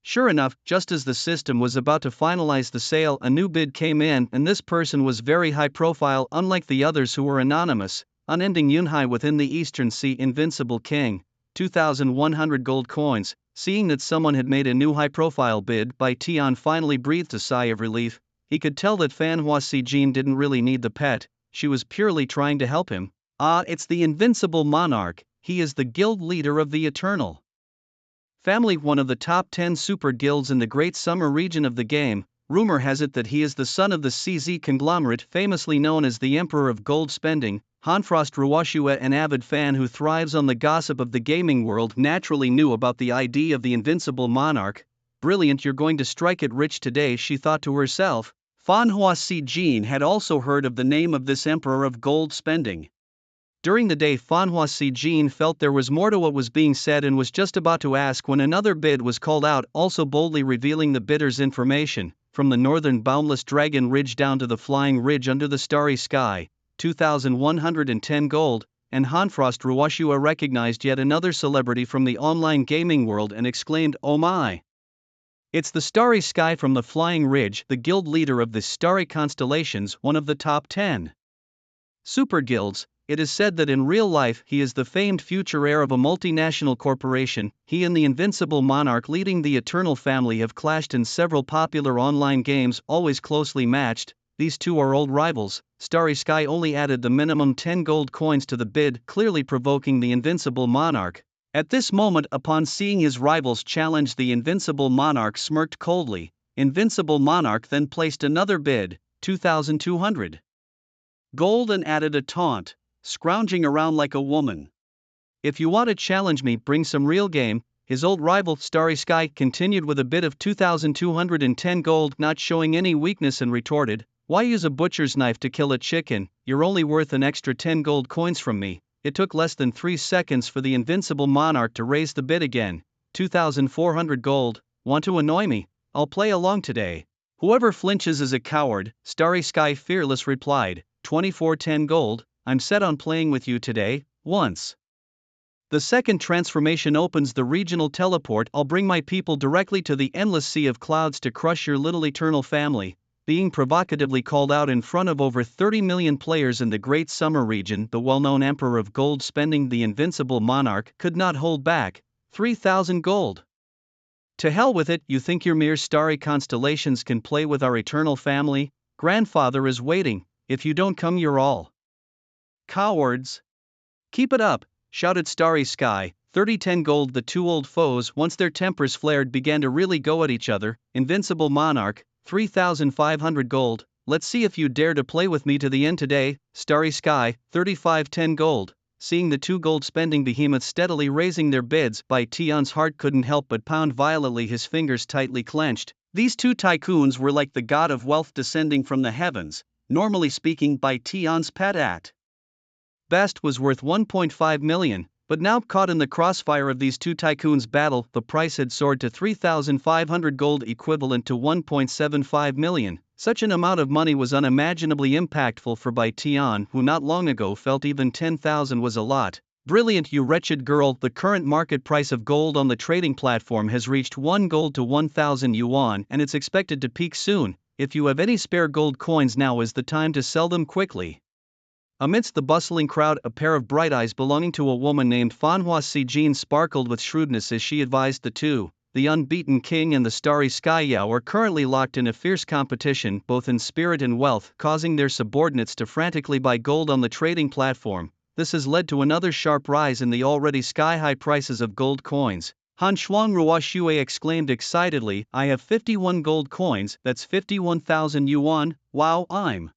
Sure enough, just as the system was about to finalize the sale, a new bid came in, and this person was very high profile, unlike the others who were anonymous. Unending Yunhai within the Eastern Sea, Invincible King. 2,100 gold coins. Seeing that someone had made a new high-profile bid, Bai Tian finally breathed a sigh of relief. He could tell that Fan Hua Jin didn't really need the pet, she was purely trying to help him. It's the Invincible Monarch. He is the guild leader of the Eternal Family, one of the top 10 super guilds in the Great Summer region of the game. Rumor has it that he is the son of the CZ conglomerate, famously known as the Emperor of Gold Spending. Hanfrost Ruoshua, an avid fan who thrives on the gossip of the gaming world, naturally knew about the ID of the Invincible Monarch. Brilliant, you're going to strike it rich today, she thought to herself. Fan Hua Jin had also heard of the name of this Emperor of Gold Spending. During the day, Fan Hua Jin felt there was more to what was being said and was just about to ask when another bid was called out, also boldly revealing the bidder's information. From the northern boundless Dragon Ridge down to the flying ridge under the starry sky, 2,110 gold, and Hanfrost Ruoshua recognized yet another celebrity from the online gaming world and exclaimed, "Oh my! It's the starry sky from the flying ridge, the guild leader of the starry constellations, one of the top 10 super guilds." It is said that in real life he is the famed future heir of a multinational corporation. He and the Invincible Monarch leading the Eternal Family have clashed in several popular online games, always closely matched. These two are old rivals. Starry Sky only added the minimum 10 gold coins to the bid, clearly provoking the Invincible Monarch. At this moment, upon seeing his rivals challenge, the Invincible Monarch smirked coldly. Invincible Monarch then placed another bid, 2,200 gold, and added a taunt, scrounging around like a woman. If you want to challenge me, bring some real game. His old rival, Starry Sky, continued with a bid of 2,210 gold, not showing any weakness, and retorted, "Why use a butcher's knife to kill a chicken? You're only worth an extra 10 gold coins from me." It took less than 3 seconds for the Invincible Monarch to raise the bid again, 2,400 gold. "Want to annoy me? I'll play along today." "Whoever flinches is a coward," Starry Sky Fearless replied, 2,410 gold. "I'm set on playing with you today, once. The second transformation opens the regional teleport. I'll bring my people directly to the endless sea of clouds to crush your little eternal family." Being provocatively called out in front of over 30 million players in the Great Summer region, the well-known Emperor of Gold spending the Invincible Monarch could not hold back, 3,000 gold. "To hell with it, you think your mere starry constellations can play with our eternal family? Grandfather is waiting. If you don't come, you're all cowards." "Keep it up," shouted Starry Sky, 30-10 gold. The two old foes, once their tempers flared, began to really go at each other. Invincible Monarch, 3,500 gold. "Let's see if you dare to play with me to the end today." Starry Sky, 35-10 gold. Seeing the two gold spending behemoths steadily raising their bids, Bai Tian's heart couldn't help but pound violently, his fingers tightly clenched. These two tycoons were like the god of wealth descending from the heavens. Normally speaking, Bai Tian's pet at best was worth 1.5 million, but now caught in the crossfire of these two tycoons' battle, the price had soared to 3,500 gold, equivalent to 1.75 million. Such an amount of money was unimaginably impactful for Bai Tian, who not long ago felt even 10,000 was a lot. "Brilliant, you wretched girl." The current market price of gold on the trading platform has reached 1 gold to 1,000 yuan, and it's expected to peak soon. If you have any spare gold coins, now is the time to sell them quickly. Amidst the bustling crowd, a pair of bright eyes belonging to a woman named Fanhua Sijin sparkled with shrewdness as she advised the two. The unbeaten king and the Starry Sky Yao are currently locked in a fierce competition, both in spirit and wealth, causing their subordinates to frantically buy gold on the trading platform. This has led to another sharp rise in the already sky-high prices of gold coins. Han Shuang Ruoxue exclaimed excitedly, "I have 51 gold coins, that's 51,000 yuan, wow, I'm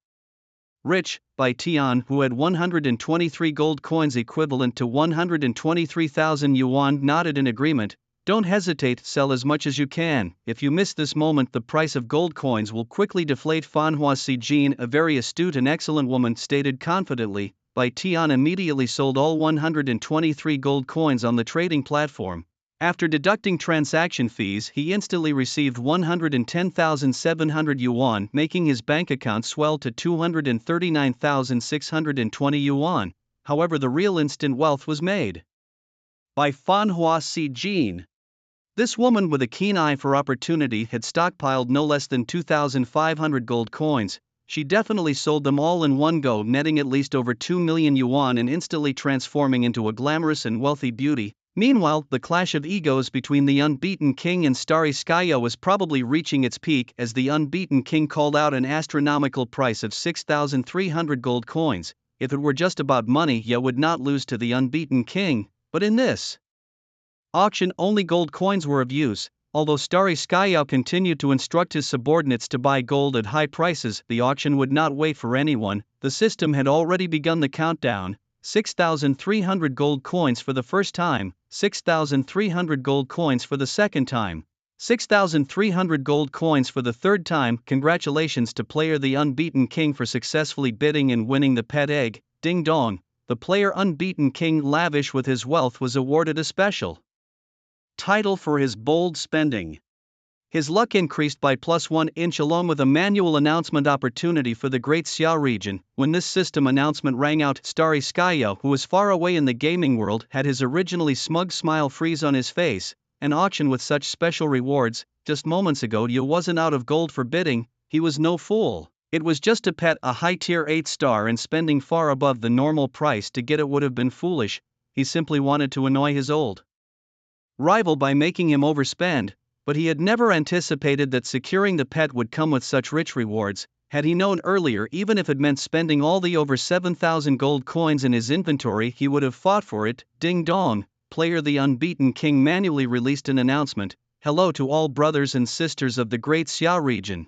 rich." Bai Tian, who had 123 gold coins equivalent to 123,000 yuan, nodded in agreement. "Don't hesitate, sell as much as you can. If you miss this moment, the price of gold coins will quickly deflate." Fanhua Sijin, a very astute and excellent woman, stated confidently. Bai Tian immediately sold all 123 gold coins on the trading platform. After deducting transaction fees, he instantly received 110,700 yuan, making his bank account swell to 239,620 yuan. However, the real instant wealth was made by Fanhua Sijin. This woman, with a keen eye for opportunity, had stockpiled no less than 2,500 gold coins. She definitely sold them all in one go, netting at least over 2 million yuan and instantly transforming into a glamorous and wealthy beauty. Meanwhile, the clash of egos between the unbeaten king and Starry Sky Yao was probably reaching its peak as the unbeaten king called out an astronomical price of 6,300 gold coins. If it were just about money, Yao would not lose to the unbeaten king, but in this auction only gold coins were of use. Although Starry Sky Yao continued to instruct his subordinates to buy gold at high prices, the auction would not wait for anyone. The system had already begun the countdown. 6,300 gold coins for the first time, 6,300 gold coins for the second time, 6,300 gold coins for the third time. Congratulations to player the unbeaten king for successfully bidding and winning the pet egg. Ding dong. The player unbeaten king, lavish with his wealth, was awarded a special title for his bold spending. His luck increased by +1 inch along with a manual announcement opportunity for the Great Xiao region. When this system announcement rang out, Starry Sky Yao, who was far away in the gaming world, had his originally smug smile freeze on his face. An auction with such special rewards. Just moments ago Yao wasn't out of gold for bidding. He was no fool. It was just to pet a high tier 8 star, and spending far above the normal price to get it would have been foolish. He simply wanted to annoy his old rival by making him overspend. But he had never anticipated that securing the pet would come with such rich rewards. Had he known earlier, even if it meant spending all the over 7,000 gold coins in his inventory, he would have fought for it. Ding dong. Player the unbeaten king manually released an announcement. Hello to all brothers and sisters of the Great Xia region.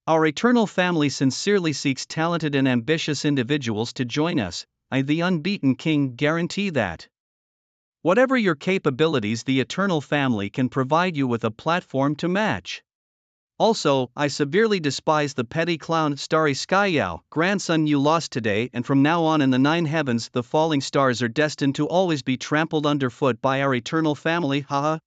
Our eternal family sincerely seeks talented and ambitious individuals to join us. I, the unbeaten king, guarantee that. Whatever your capabilities, the eternal family can provide you with a platform to match. Also, I severely despise the petty clown Starry Sky Yao, grandson you lost today, and from now on in the 9 heavens the falling stars are destined to always be trampled underfoot by our eternal family, haha.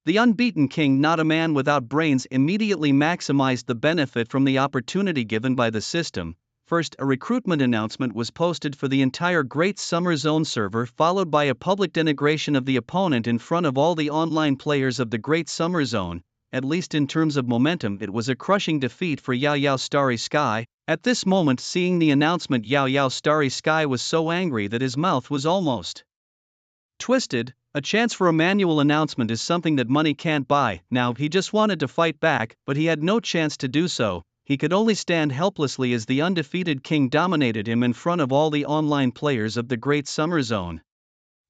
The unbeaten king, not a man without brains, immediately maximized the benefit from the opportunity given by the system. First, a recruitment announcement was posted for the entire Great Summer Zone server, followed by a public denigration of the opponent in front of all the online players of the Great Summer Zone. At least in terms of momentum, it was a crushing defeat for Yao Yao Starry Sky. At this moment, seeing the announcement, Yao Yao Starry Sky was so angry that his mouth was almost twisted. A chance for a manual announcement is something that money can't buy. Now, he just wanted to fight back, but he had no chance to do so. He could only stand helplessly as the undefeated king dominated him in front of all the online players of the Great Summer Zone.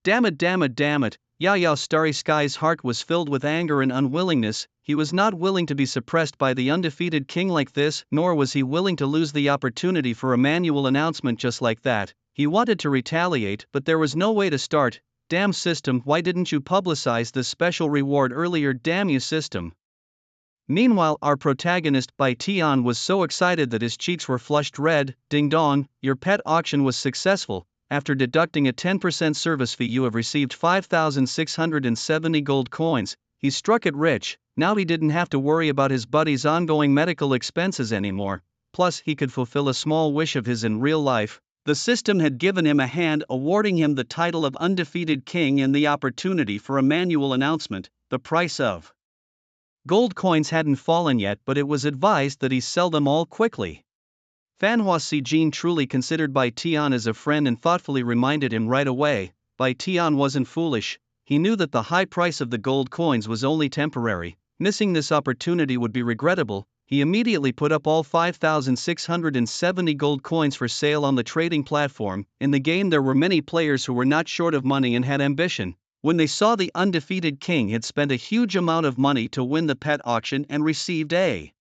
Damn it, damn it, damn it. Yao Yao Starry Sky's heart was filled with anger and unwillingness. He was not willing to be suppressed by the undefeated king like this, nor was he willing to lose the opportunity for a manual announcement just like that. He wanted to retaliate, but there was no way to start. Damn system, why didn't you publicize this special reward earlier? Damn you, system. Meanwhile, our protagonist, Bai Tian, was so excited that his cheeks were flushed red. Ding dong, your pet auction was successful. After deducting a 10% service fee, you have received 5,670 gold coins. He struck it rich. Now he didn't have to worry about his buddy's ongoing medical expenses anymore. Plus, he could fulfill a small wish of his in real life. The system had given him a hand, awarding him the title of undefeated king and the opportunity for a manual announcement. The price of gold coins hadn't fallen yet, but it was advised that he sell them all quickly. Fanhua Sijin truly considered Bai Tian as a friend and thoughtfully reminded him right away. Bai Tian wasn't foolish. He knew that the high price of the gold coins was only temporary. Missing this opportunity would be regrettable. He immediately put up all 5,670 gold coins for sale on the trading platform. In the game there were many players who were not short of money and had ambition. When they saw the undefeated king had spent a huge amount of money to win the pet auction and received a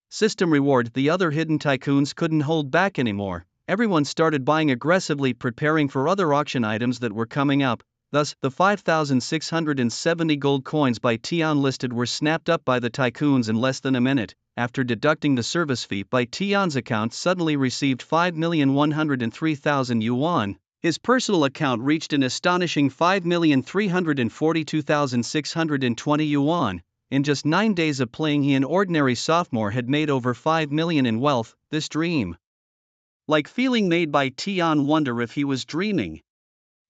system reward, the other hidden tycoons couldn't hold back anymore. Everyone started buying aggressively, preparing for other auction items that were coming up. Thus, the 5,670 gold coins Bai Tian listed were snapped up by the tycoons in less than a minute. After deducting the service fee, Bai Tian's account suddenly received 5,103,000 yuan. His personal account reached an astonishing 5,342,620 yuan. In just 9 days of playing, he, an ordinary sophomore, had made over 5 million in wealth. This dream like feeling made Bai Tian wonder if he was dreaming.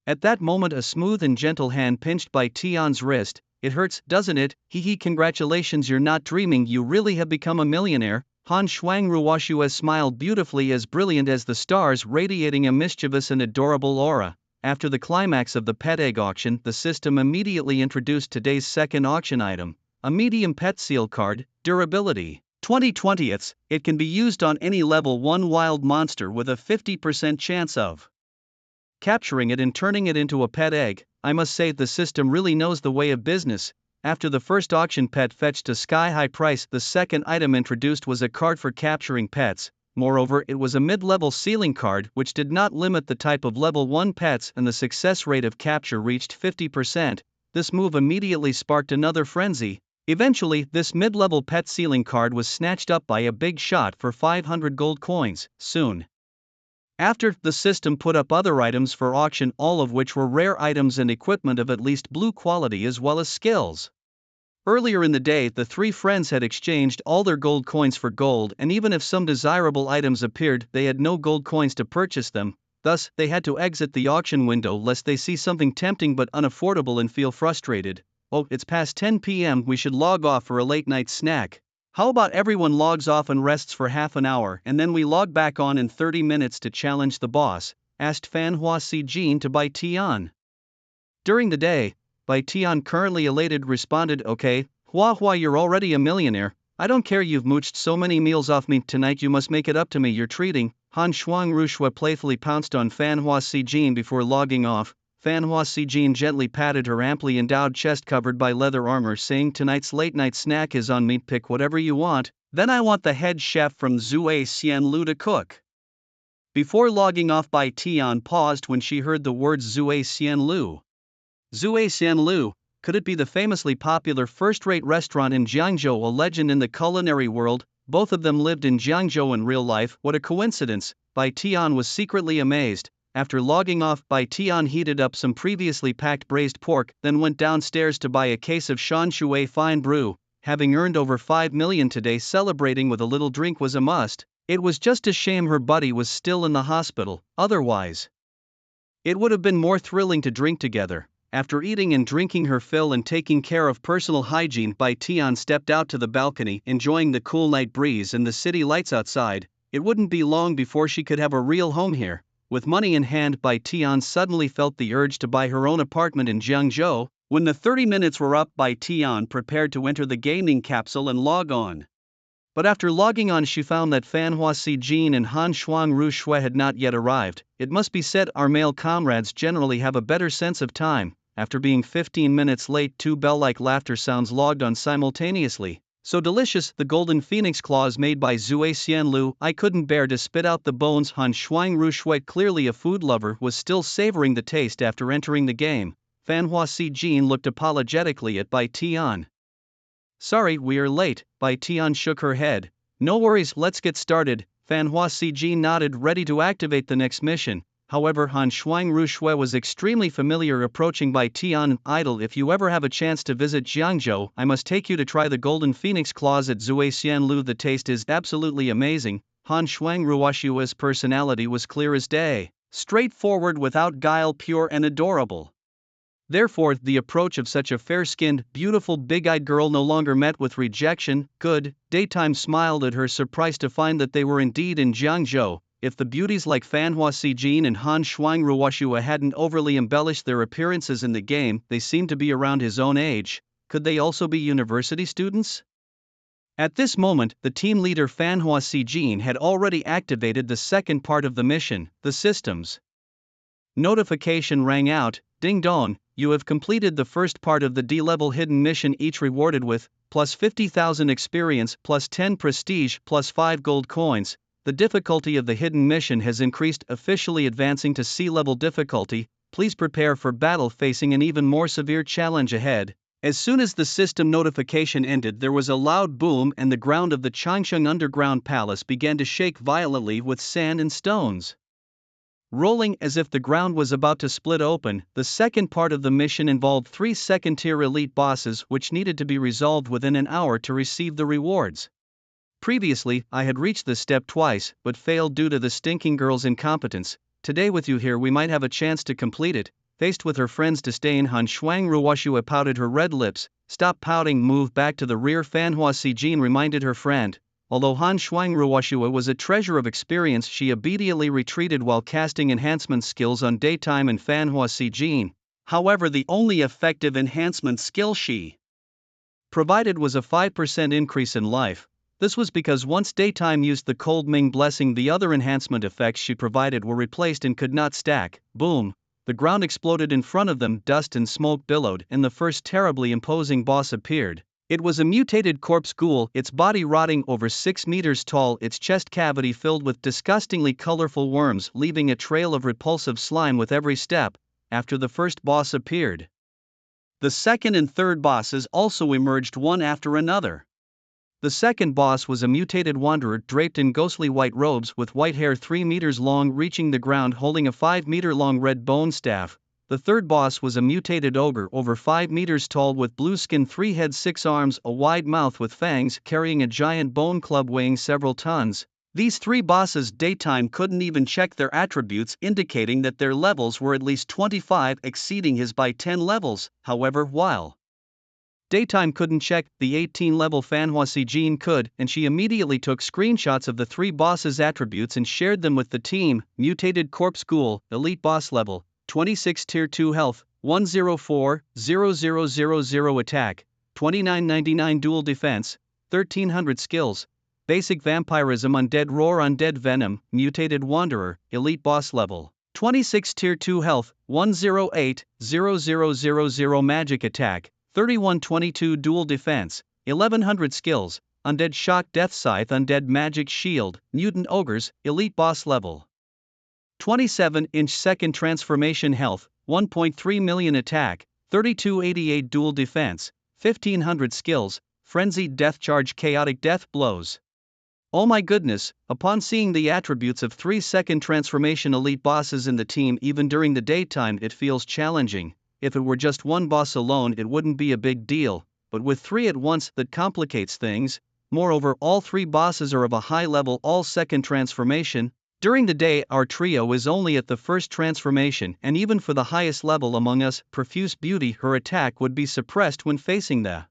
At that moment, a smooth and gentle hand pinched Bai Tian's wrist. It hurts, doesn't it? Hee, congratulations, you're not dreaming, you really have become a millionaire. Han Shuangruoshua smiled beautifully, as brilliant as the stars, radiating a mischievous and adorable aura. After the climax of the pet egg auction, the system immediately introduced today's second auction item, a medium pet seal card, durability 20/20. It can be used on any level 1 wild monster with a 50% chance of capturing it and turning it into a pet egg. I must say, the system really knows the way of business. After the first auction pet fetched a sky-high price, the second item introduced was a card for capturing pets. Moreover, it was a mid-level ceiling card which did not limit the type of level 1 pets, and the success rate of capture reached 50%. This move immediately sparked another frenzy. Eventually, this mid-level pet ceiling card was snatched up by a big shot for 500 gold coins. Soon after, the system put up other items for auction, all of which were rare items and equipment of at least blue quality as well as skills. Earlier in the day, the three friends had exchanged all their gold coins for gold, and even if some desirable items appeared, they had no gold coins to purchase them. Thus, they had to exit the auction window lest they see something tempting but unaffordable and feel frustrated. Oh, it's past 10 p.m., we should log off for a late night snack. How about everyone logs off and rests for half an hour, and then we log back on in 30 minutes to challenge the boss? Asked Fanhua Sijin to Bai Tian. During the day, Bai Tian, currently elated, responded, okay, Hua, you're already a millionaire. I don't care you've mooched so many meals off me, tonight you must make it up to me, you're treating. Han Shuangruoshua playfully pounced on Fanhua Sijin before logging off. Fanhua Sijin gently patted her amply endowed chest covered by leather armor, saying, "Tonight's late-night snack is on me, pick whatever you want, then I want the head chef from Zue Xianlu to cook." Before logging off, Bai Tian paused when she heard the words Zue Xianlu. Zue Xianlu, could it be the famously popular first-rate restaurant in Jiangzhou, a legend in the culinary world? Both of them lived in Jiangzhou in real life. What a coincidence, Bai Tian was secretly amazed. After logging off, Bai Tian heated up some previously packed braised pork, then went downstairs to buy a case of Shanshui fine brew. Having earned over 5 million today, celebrating with a little drink was a must. It was just a shame her buddy was still in the hospital, otherwise it would have been more thrilling to drink together. After eating and drinking her fill and taking care of personal hygiene, Bai Tian stepped out to the balcony, enjoying the cool night breeze and the city lights outside. It wouldn't be long before she could have a real home here. With money in hand, Bai Tian suddenly felt the urge to buy her own apartment in Jiangzhou. When the 30 minutes were up, Bai Tian prepared to enter the gaming capsule and log on. But after logging on, she found that Fanhua Sijin and Han Shuangru Shui had not yet arrived. It must be said, our male comrades generally have a better sense of time. After being 15 minutes late, 2 bell-like laughter sounds logged on simultaneously. So delicious, the golden phoenix claws made by Zue Xianlu. I couldn't bear to spit out the bones. Han Shuangru Shui, clearly a food lover, was still savoring the taste after entering the game. Fanhua Sijin looked apologetically at Bai Tian. "Sorry, we are late." Bai Tian shook her head. "No worries, let's get started." Fanhua Sijin nodded, ready to activate the next mission. However, Han Shuangru Shui was extremely familiar, approaching Bai Tian. "Idol, if you ever have a chance to visit Jiangzhou, I must take you to try the golden phoenix claws at Zue Xianlu. The taste is absolutely amazing." Han Shuangru Shui's personality was clear as day, straightforward, without guile, pure and adorable. Therefore, the approach of such a fair-skinned, beautiful, big-eyed girl no longer met with rejection. Good. Daytime smiled at her, surprised to find that they were indeed in Jiangzhou. If the beauties like Fanhua Sijin and Han Shuangru hadn't overly embellished their appearances in the game, they seemed to be around his own age. Could they also be university students? At this moment, the team leader Fanhua Sijin had already activated the second part of the mission. The systems notification rang out. "Ding dong, you have completed the first part of the D-level hidden mission, each rewarded with plus 50,000 experience, plus 10 prestige, plus 5 gold coins. The difficulty of the hidden mission has increased, officially advancing to C-level difficulty. Please prepare for battle, facing an even more severe challenge ahead." As soon as the system notification ended, there was a loud boom and the ground of the Changsheng Underground Palace began to shake violently, with sand and stones rolling as if the ground was about to split open. The second part of the mission involved 3 second-tier elite bosses which needed to be resolved within an hour to receive the rewards. Previously, I had reached this step twice, but failed due to the stinking girl's incompetence. Today with you here we might have a chance to complete it. Faced with her friend's disdain, Han Shuangru pouted her red lips. "Stop pouting, move back to the rear," Fanhua Sijin reminded her friend. Although Han Shuangru was a treasure of experience, she obediently retreated while casting enhancement skills on Daytime and Fanhua Sijin. However, the only effective enhancement skill she provided was a 5% increase in life. This was because once Daytime used the Cold Ming Blessing, the other enhancement effects she provided were replaced and could not stack. Boom! The ground exploded in front of them, dust and smoke billowed, and the first terribly imposing boss appeared. It was a mutated corpse ghoul, its body rotting, over 6 meters tall, its chest cavity filled with disgustingly colorful worms, leaving a trail of repulsive slime with every step. After the first boss appeared, the second and third bosses also emerged one after another. The second boss was a mutated wanderer draped in ghostly white robes with white hair 3 meters long reaching the ground, holding a 5-meter-long red bone staff. The third boss was a mutated ogre over 5 meters tall with blue skin, 3 heads, 6 arms, a wide mouth with fangs, carrying a giant bone club weighing several tons. These 3 bosses, Daytime couldn't even check their attributes, indicating that their levels were at least 25, exceeding his by 10 levels. However, while Daytime couldn't check, the 18-level Fanhua Sijin could, and she immediately took screenshots of the 3 bosses' attributes and shared them with the team. Mutated corpse ghoul, elite boss level, 26 tier 2 health, 104,0000 attack, 2999 dual defense, 1300 skills, basic vampirism, undead roar, undead venom, mutated wanderer, elite boss level, 26 Tier 2 Health, 108,0000 Magic Attack, 3122 Dual Defense, 1100 Skills, Undead Shock Death Scythe Undead Magic Shield, Mutant Ogres, Elite Boss Level. 27-inch Second Transformation Health, 1.3 million Attack, 3288 Dual Defense, 1500 Skills, Frenzied Death Charge Chaotic Death Blows. Oh my goodness, upon seeing the attributes of 3 second transformation elite bosses in the team even during the daytime it feels challenging. If it were just one boss alone it wouldn't be a big deal, but with 3 at once that complicates things. Moreover, all 3 bosses are of a high level all second transformation. During the day our trio is only at the first transformation, and even for the highest level among us, Profuse Beauty, her attack would be suppressed when facing the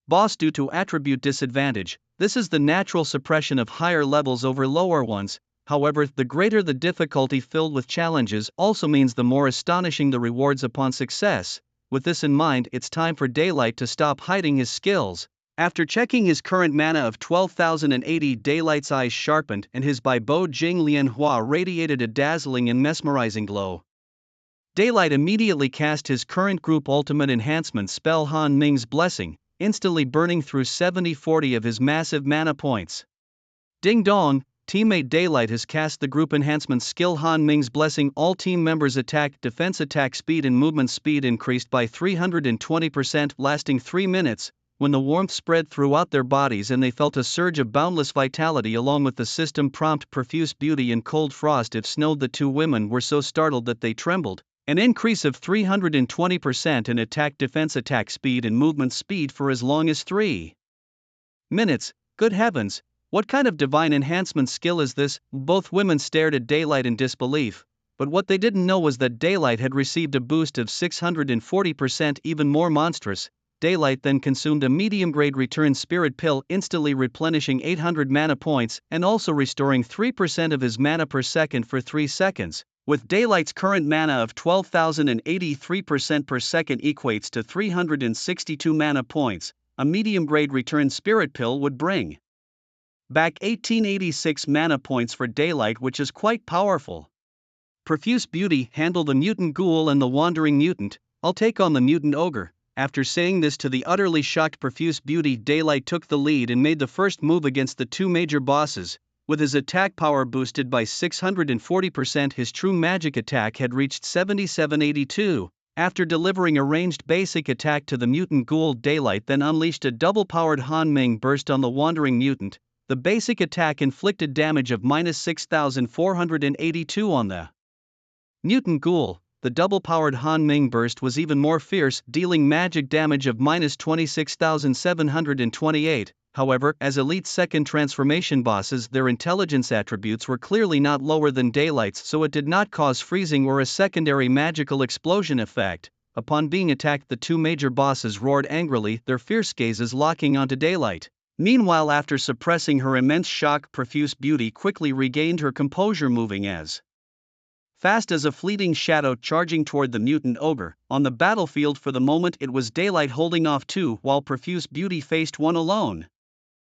boss due to attribute disadvantage. This is the natural suppression of higher levels over lower ones. However, the greater the difficulty filled with challenges also means the more astonishing the rewards upon success. With this in mind, it's time for Daylight to stop hiding his skills. After checking his current mana of 12,080, Daylight's eyes sharpened and his Bai Bo Jing Lian Hua radiated a dazzling and mesmerizing glow. Daylight immediately cast his current group ultimate enhancement spell Han Ming's Blessing, instantly burning through 70-40 of his massive mana points. Ding dong, teammate Daylight has cast the group enhancement skill Han Ming's Blessing. All team members' attack, defense, attack speed and movement speed increased by 320%, lasting 3 minutes. When the warmth spread throughout their bodies and they felt a surge of boundless vitality along with the system prompt Profuse Beauty and Cold Frost it snowed, the 2 women were so startled that they trembled. An increase of 320% in attack, defense, attack speed and movement speed for as long as 3 minutes. Good heavens, what kind of divine enhancement skill is this? Both women stared at Daylight in disbelief, but what they didn't know was that Daylight had received a boost of 640%, even more monstrous. Daylight then consumed a medium-grade return spirit pill, instantly replenishing 800 mana points and also restoring 3% of his mana per second for 3 seconds. With Daylight's current mana of 12,080, 3% per second equates to 362 mana points. A medium-grade return spirit pill would bring back 1886 mana points for Daylight, which is quite powerful. Profuse Beauty, handle the mutant ghoul and the wandering mutant. I'll take on the mutant ogre. After saying this to the utterly shocked Profuse Beauty, Daylight took the lead and made the first move against the 2 major bosses. With his attack power boosted by 640%, his true magic attack had reached 7782. After delivering a ranged basic attack to the mutant ghoul, Daylight then unleashed a double-powered Han Ming burst on the wandering mutant. The basic attack inflicted damage of -6482 on the mutant ghoul. The double-powered Han Ming burst was even more fierce, dealing magic damage of -26,728. However, as elite second transformation bosses, their intelligence attributes were clearly not lower than Daylight's, so it did not cause freezing or a secondary magical explosion effect. Upon being attacked, the 2 major bosses roared angrily, their fierce gazes locking onto Daylight. Meanwhile, after suppressing her immense shock, Profuse Beauty quickly regained her composure, moving as fast as a fleeting shadow, charging toward the mutant ogre. On the battlefield for the moment it was Daylight holding off 2 while Profuse Beauty faced 1 alone.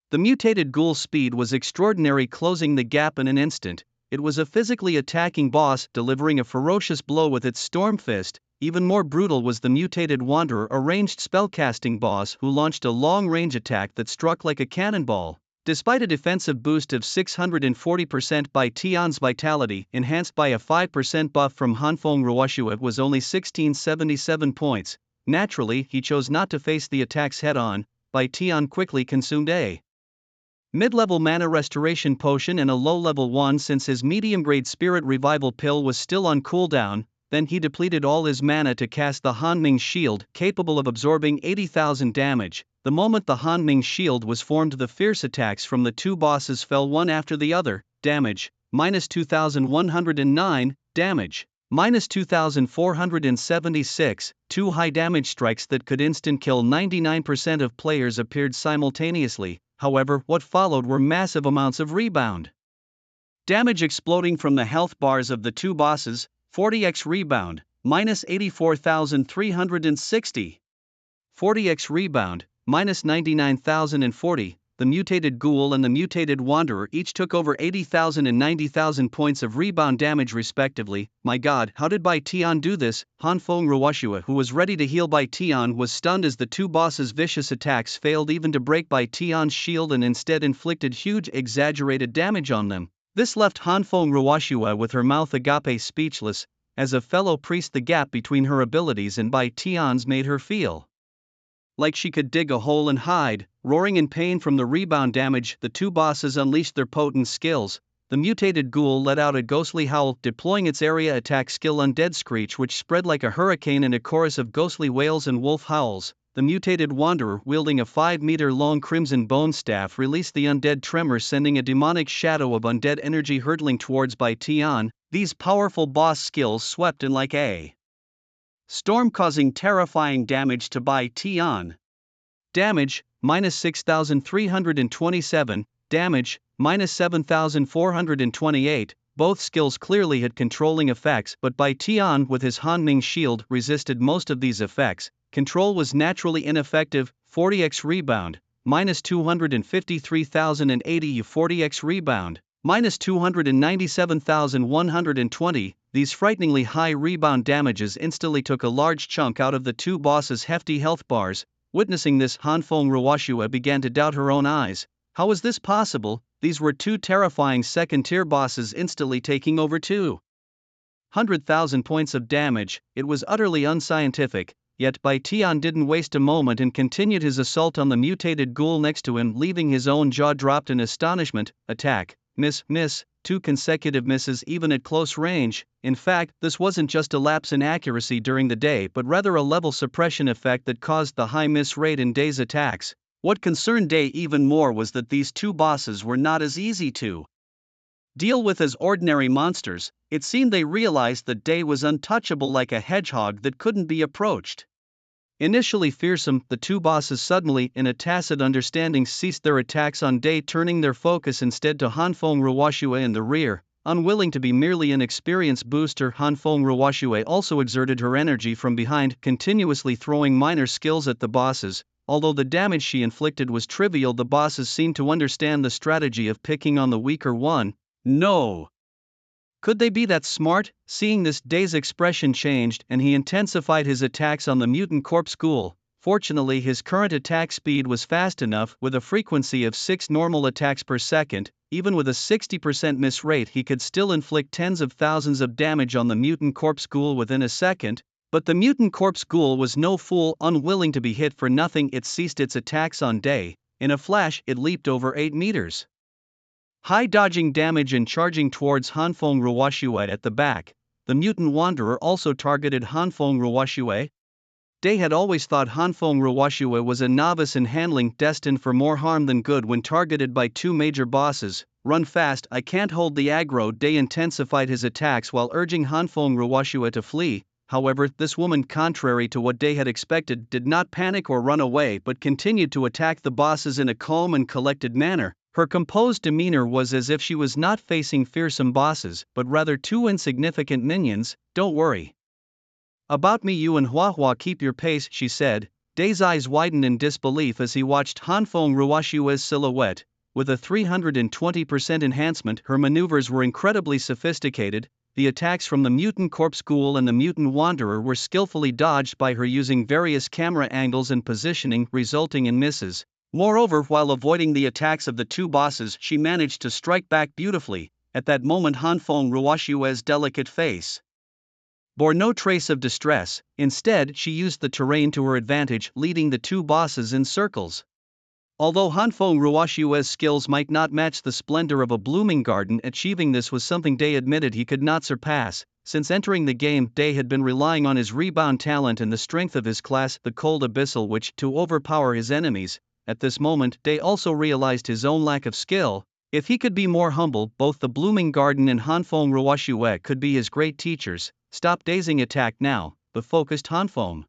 The mutated ghoul's speed was extraordinary, closing the gap in an instant. It was a physically attacking boss, delivering a ferocious blow with its storm fist. Even more brutal was the mutated wanderer, a ranged spellcasting boss who launched a long-range attack that struck like a cannonball. Despite a defensive boost of 640% by Tian's vitality, enhanced by a 5% buff from Hanfeng Ruoshu, it was only 1677 points. Naturally, he chose not to face the attacks head-on. Bai Tian quickly consumed a mid-level mana restoration potion and a low-level one since his medium-grade spirit revival pill was still on cooldown. Then he depleted all his mana to cast the Han Ming shield, capable of absorbing 80,000 damage. The moment the Han Ming shield was formed, the fierce attacks from the 2 bosses fell one after the other. Damage, -2,109, damage, -2,476, 2 high damage strikes that could instant kill 99% of players appeared simultaneously. However, what followed were massive amounts of rebound damage exploding from the health bars of the 2 bosses. 40x rebound, -84,360. 40x rebound, -99,040. The the mutated ghoul and the mutated wanderer each took over 80,000 and 90,000 points of rebound damage respectively. My god, how did Bai Tian do this? Han Feng Ruoxue, who was ready to heal Bai Tian, was stunned as the two bosses' vicious attacks failed even to break Bai Tian's shield and instead inflicted huge exaggerated damage on them. This left Han Feng Ruoxue with her mouth agape speechless. As a fellow priest, the gap between her abilities and Bai Tian's made her feel like she could dig a hole and hide. Roaring in pain from the rebound damage, the two bosses unleashed their potent skills. The mutated ghoul let out a ghostly howl, deploying its area attack skill Undead Screech, which spread like a hurricane in a chorus of ghostly wails and wolf howls. The mutated wanderer, wielding a 5-meter-long crimson bone staff, released the undead tremor, sending a demonic shadow of undead energy hurtling towards Bai Tian. These powerful boss skills swept in like a storm, causing terrifying damage to Bai Tian. Damage, minus 6,327, damage, minus 7,428. Both skills clearly had controlling effects, but Bai Tian, with his Hanning shield, resisted most of these effects. Control was naturally ineffective. 40x rebound, minus 253,080. 40x rebound, minus 297,120. These frighteningly high rebound damages instantly took a large chunk out of the two bosses' hefty health bars. Witnessing this, Han Feng Ruoxue began to doubt her own eyes. How was this possible? These were two terrifying second-tier bosses instantly taking over 200,000 points of damage. It was utterly unscientific, yet Bai Tian didn't waste a moment and continued his assault on the mutated ghoul next to him, leaving his own jaw dropped in astonishment. Attack, miss, miss, 2 consecutive misses even at close range. In fact, this wasn't just a lapse in accuracy during the day, but rather a level suppression effect that caused the high miss rate in Day's attacks. What concerned Day even more was that these two bosses were not as easy to deal with as ordinary monsters. It seemed they realized that Day was untouchable, like a hedgehog that couldn't be approached. Initially fearsome, the two bosses suddenly, in a tacit understanding, ceased their attacks on Day, turning their focus instead to Han Feng Ruoxue in the rear. Unwilling to be merely an experience booster, Han Feng Ruoxue also exerted her energy from behind, continuously throwing minor skills at the bosses. Although the damage she inflicted was trivial, the bosses seemed to understand the strategy of picking on the weaker one. No. Could they be that smart? Seeing this, Day's expression changed, and he intensified his attacks on the mutant corpse ghoul. Fortunately, his current attack speed was fast enough, with a frequency of 6 normal attacks per second. Even with a 60% miss rate, he could still inflict tens of thousands of damage on the mutant corpse ghoul within a second. But the mutant corpse ghoul was no fool. Unwilling to be hit for nothing, it ceased its attacks on Day. In a flash, it leaped over 8 meters high, dodging damage and charging towards Han Feng Ruoxue at the back. The mutant wanderer also targeted Han Feng Ruoxue. Day had always thought Han Feng Ruoxue was a novice in handling, destined for more harm than good when targeted by two major bosses. Run fast, I can't hold the aggro. Day intensified his attacks while urging Han Feng Ruoxue to flee. However, this woman, contrary to what Day had expected, did not panic or run away but continued to attack the bosses in a calm and collected manner. Her composed demeanor was as if she was not facing fearsome bosses, but rather two insignificant minions. Don't worry about me, you and Hua Hua, keep your pace, she said. Day's eyes widened in disbelief as he watched Han Feng Ruoxue's silhouette. With a 320% enhancement, her maneuvers were incredibly sophisticated. The attacks from the mutant corpse ghoul and the mutant wanderer were skillfully dodged by her using various camera angles and positioning, resulting in misses. Moreover, while avoiding the attacks of the two bosses, she managed to strike back beautifully. At that moment, Han Feng Ruoxue's delicate face bore no trace of distress. Instead, she used the terrain to her advantage, leading the two bosses in circles. Although Han Feng Ruoxue's skills might not match the splendor of a blooming garden, achieving this was something Day admitted he could not surpass. Since entering the game, Day had been relying on his rebound talent and the strength of his class, the Cold Abyssal, which to overpower his enemies. At this moment, Day also realized his own lack of skill. If he could be more humble, both the blooming garden and Han Feng Ruoxue could be his great teachers. Stop dazing attack now, the focused Han Feng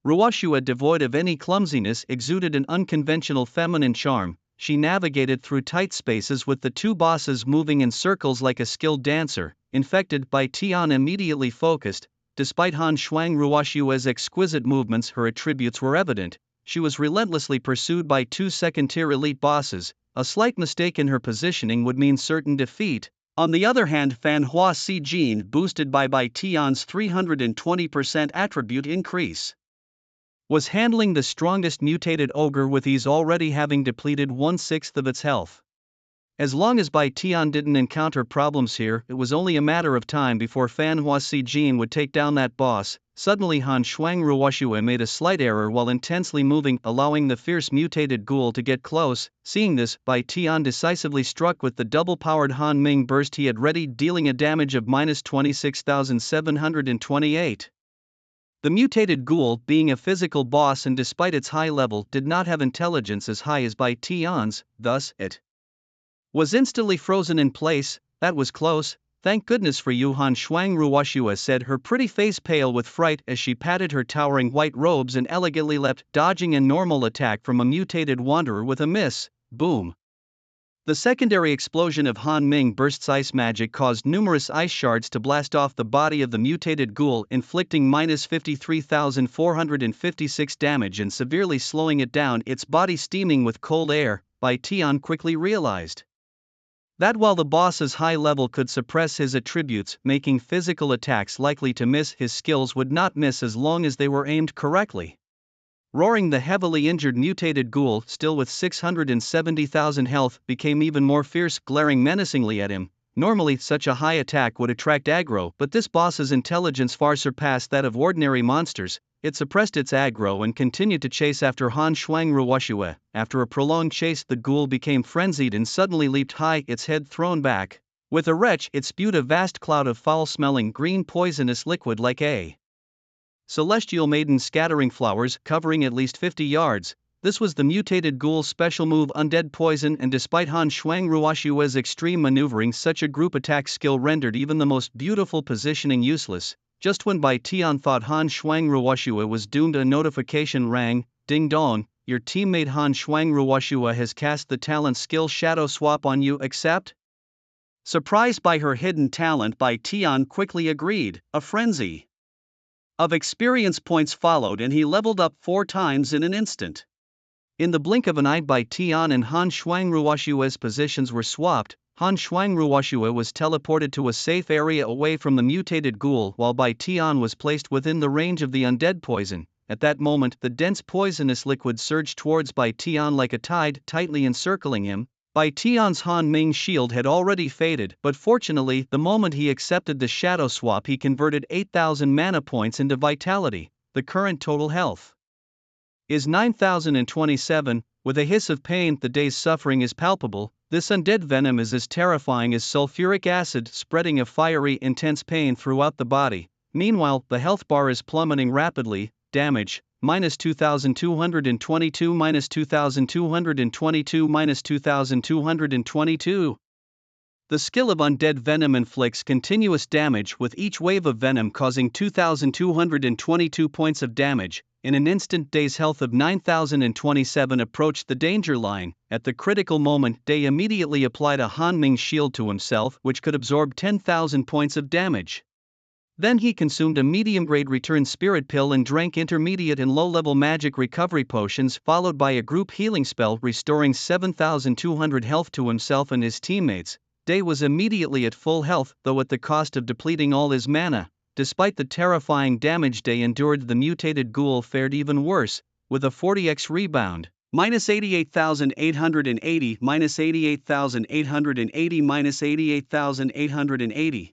Ruoxue, devoid of any clumsiness, exuded an unconventional feminine charm. She navigated through tight spaces with the two bosses moving in circles like a skilled dancer. Infected by Tian, immediately focused. Despite Han Shuang Ruoxue's exquisite movements, her attributes were evident. she was relentlessly pursued by two second-tier elite bosses. A slight mistake in her positioning would mean certain defeat. On the other hand, Fan Hua Si Jin, boosted by Tian's 320% attribute increase, was handling the strongest mutated ogre with ease, already having depleted 1/6 of its health. As long as Bai Tian didn't encounter problems here, it was only a matter of time before Fan Hua Si Jin would take down that boss. Suddenly Han Shuang Ruoxue made a slight error while intensely moving, allowing the fierce mutated ghoul to get close. Seeing this, Bai Tian decisively struck with the double-powered Han Ming burst he had ready, dealing a damage of -26,728. The mutated ghoul, being a physical boss and despite its high level, did not have intelligence as high as Bai Tian's, thus it was instantly frozen in place. That was close. Thank goodness for you, Han Shuang Ruoxue said, her pretty face pale with fright as she patted her towering white robes and elegantly leapt, dodging a normal attack from a mutated wanderer with a miss. Boom. The secondary explosion of Han Ming Burst's ice magic caused numerous ice shards to blast off the body of the mutated ghoul, inflicting -53,456 damage and severely slowing it down, its body steaming with cold air. Bai Tian quickly realized that while the boss's high level could suppress his attributes, making physical attacks likely to miss, his skills would not miss as long as they were aimed correctly. Roaring, the heavily injured mutated ghoul, still with 670,000 health, became even more fierce, glaring menacingly at him. Normally, such a high attack would attract aggro, but this boss's intelligence far surpassed that of ordinary monsters. It suppressed its aggro and continued to chase after Han Shuang Ruoxue. After a prolonged chase, the ghoul became frenzied and suddenly leaped high, its head thrown back. With a retch, it spewed a vast cloud of foul-smelling green poisonous liquid like a celestial maiden scattering flowers, covering at least 50 yards. This was the mutated ghoul's special move, Undead Poison, and despite Han Shuang Ruoxue's extreme maneuvering, such a group attack skill rendered even the most beautiful positioning useless. Just when Bai Tian thought Han Shuang Ruoxue was doomed, a notification rang. Ding dong, your teammate Han Shuang Ruoxue has cast the talent skill Shadow Swap on you, accept? Surprised by her hidden talent, Bai Tian quickly agreed. A frenzy of experience points followed and he leveled up 4 times in an instant. In the blink of an eye, Bai Tian and Han Shuang Ruoxue's positions were swapped. Han Shuang Ruoxue was teleported to a safe area away from the mutated ghoul, while Bai Tian was placed within the range of the undead poison. At that moment, the dense poisonous liquid surged towards Bai Tian like a tide, tightly encircling him. Bai Tian's Han Ming shield had already faded, but fortunately, the moment he accepted the shadow swap, he converted 8,000 mana points into vitality. The current total health is 9,027. With a hiss of pain, the day's suffering is palpable. This undead venom is as terrifying as sulfuric acid, spreading a fiery, intense pain throughout the body. Meanwhile, the health bar is plummeting rapidly. Damage, -2,222, -2,222, -2,222. The skill of Undead Venom inflicts continuous damage, with each wave of venom causing 2,222 points of damage. In an instant, Day's health of 9,027 approached the danger line. At the critical moment, Day immediately applied a Han Ming shield to himself, which could absorb 10,000 points of damage. Then he consumed a medium-grade return spirit pill and drank intermediate and low-level magic recovery potions, followed by a group healing spell restoring 7,200 health to himself and his teammates. Day was immediately at full health, though at the cost of depleting all his mana. Despite the terrifying damage Day endured, the mutated ghoul fared even worse, with a 40x rebound. -88,880, -88,880, -88,880.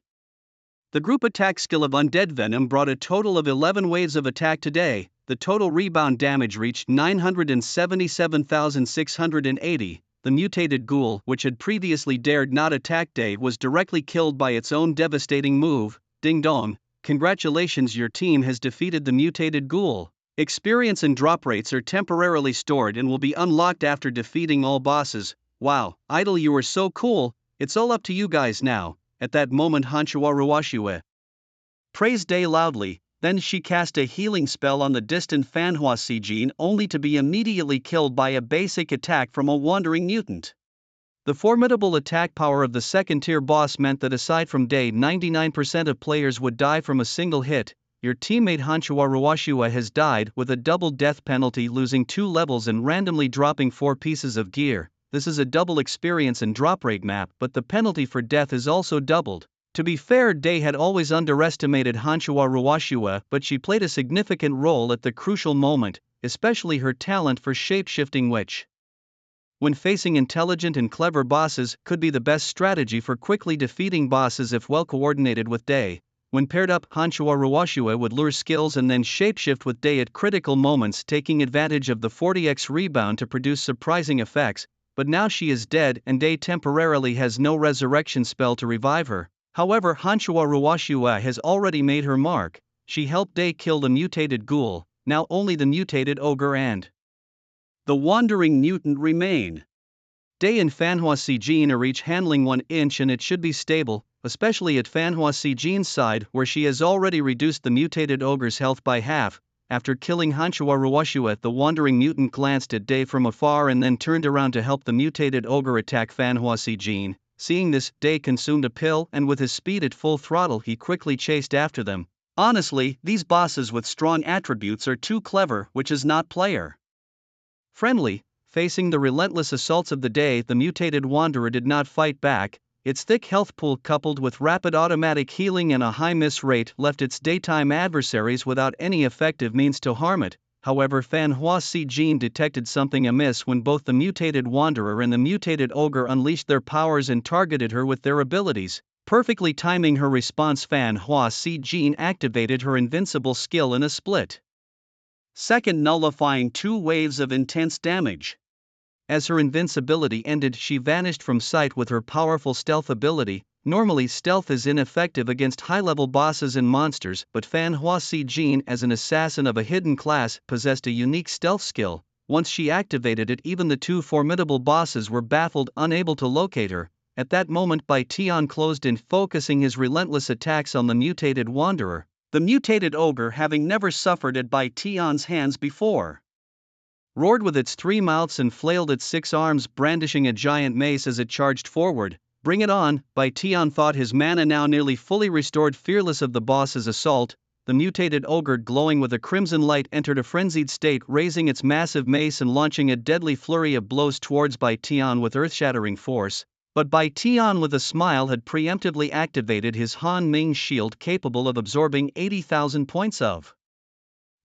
The group attack skill of Undead Venom brought a total of 11 waves of attack today. The total rebound damage reached 977,680. The mutated ghoul, which had previously dared not attack Day, was directly killed by its own devastating move. Ding dong. Congratulations, your team has defeated the mutated ghoul. Experience and drop rates are temporarily stored and will be unlocked after defeating all bosses. Wow, Idol, you were so cool. It's all up to you guys now. At that moment, Hanshua Ruoxue praised Day loudly. Then she cast a healing spell on the distant Fanhua Sijin, only to be immediately killed by a basic attack from a wandering mutant. The formidable attack power of the second-tier boss meant that aside from Day, 99% of players would die from a single hit. your teammate Hanchua Ruwashua has died with a double death penalty, losing 2 levels and randomly dropping 4 pieces of gear. This is a double experience and drop rate map, but the penalty for death is also doubled. To be fair, Day had always underestimated Hanchua Ruwashua, but she played a significant role at the crucial moment, especially her talent for shape-shifting, which, when facing intelligent and clever bosses, could be the best strategy for quickly defeating bosses if well coordinated with Day. When paired up, Hanchua Ruwashua would lure skills and then shapeshift with Day at critical moments, taking advantage of the 40x rebound to produce surprising effects. But now she is dead and Day temporarily has no resurrection spell to revive her. However, Hanchua Ruwashua has already made her mark. She helped Day kill the mutated ghoul. Now only the mutated ogre and the wandering mutant remain. Day and Fanhua Sijin are each handling 1 inch, and it should be stable, especially at Fanhua Sijin's side, where she has already reduced the mutated ogre's health by half. After killing Hanchua Ruwashua, the wandering mutant glanced at Day from afar and then turned around to help the mutated ogre attack Fanhua Sijin. Seeing this, Day consumed a pill, and with his speed at full throttle he quickly chased after them. Honestly, these bosses with strong attributes are too clever, which is not player friendly. Facing the relentless assaults of the Day, the mutated wanderer did not fight back. Its thick health pool coupled with rapid automatic healing and a high miss rate left its daytime adversaries without any effective means to harm it. However, Fanhua Sijin detected something amiss when both the mutated wanderer and the mutated ogre unleashed their powers and targeted her with their abilities. Perfectly timing her response, Fanhua Sijin activated her invincible skill in a split second, nullifying 2 waves of intense damage. As her invincibility ended, she vanished from sight with her powerful stealth ability. Normally, stealth is ineffective against high-level bosses and monsters, but Fanhua Sijin, as an assassin of a hidden class, possessed a unique stealth skill. Once she activated it, even the 2 formidable bosses were baffled, unable to locate her. At that moment, Bai Tian closed in, focusing his relentless attacks on the mutated wanderer. The mutated ogre, having never suffered at Bai Tian's hands before, roared with its 3 mouths and flailed its 6 arms, brandishing a giant mace as it charged forward. Bring it on, Bai Tian thought, his mana now nearly fully restored. Fearless of the boss's assault, the mutated ogre, glowing with a crimson light, entered a frenzied state, raising its massive mace and launching a deadly flurry of blows towards Bai Tian with earth-shattering force. But Bai Tian, with a smile, had preemptively activated his Han Ming shield, capable of absorbing 80,000 points of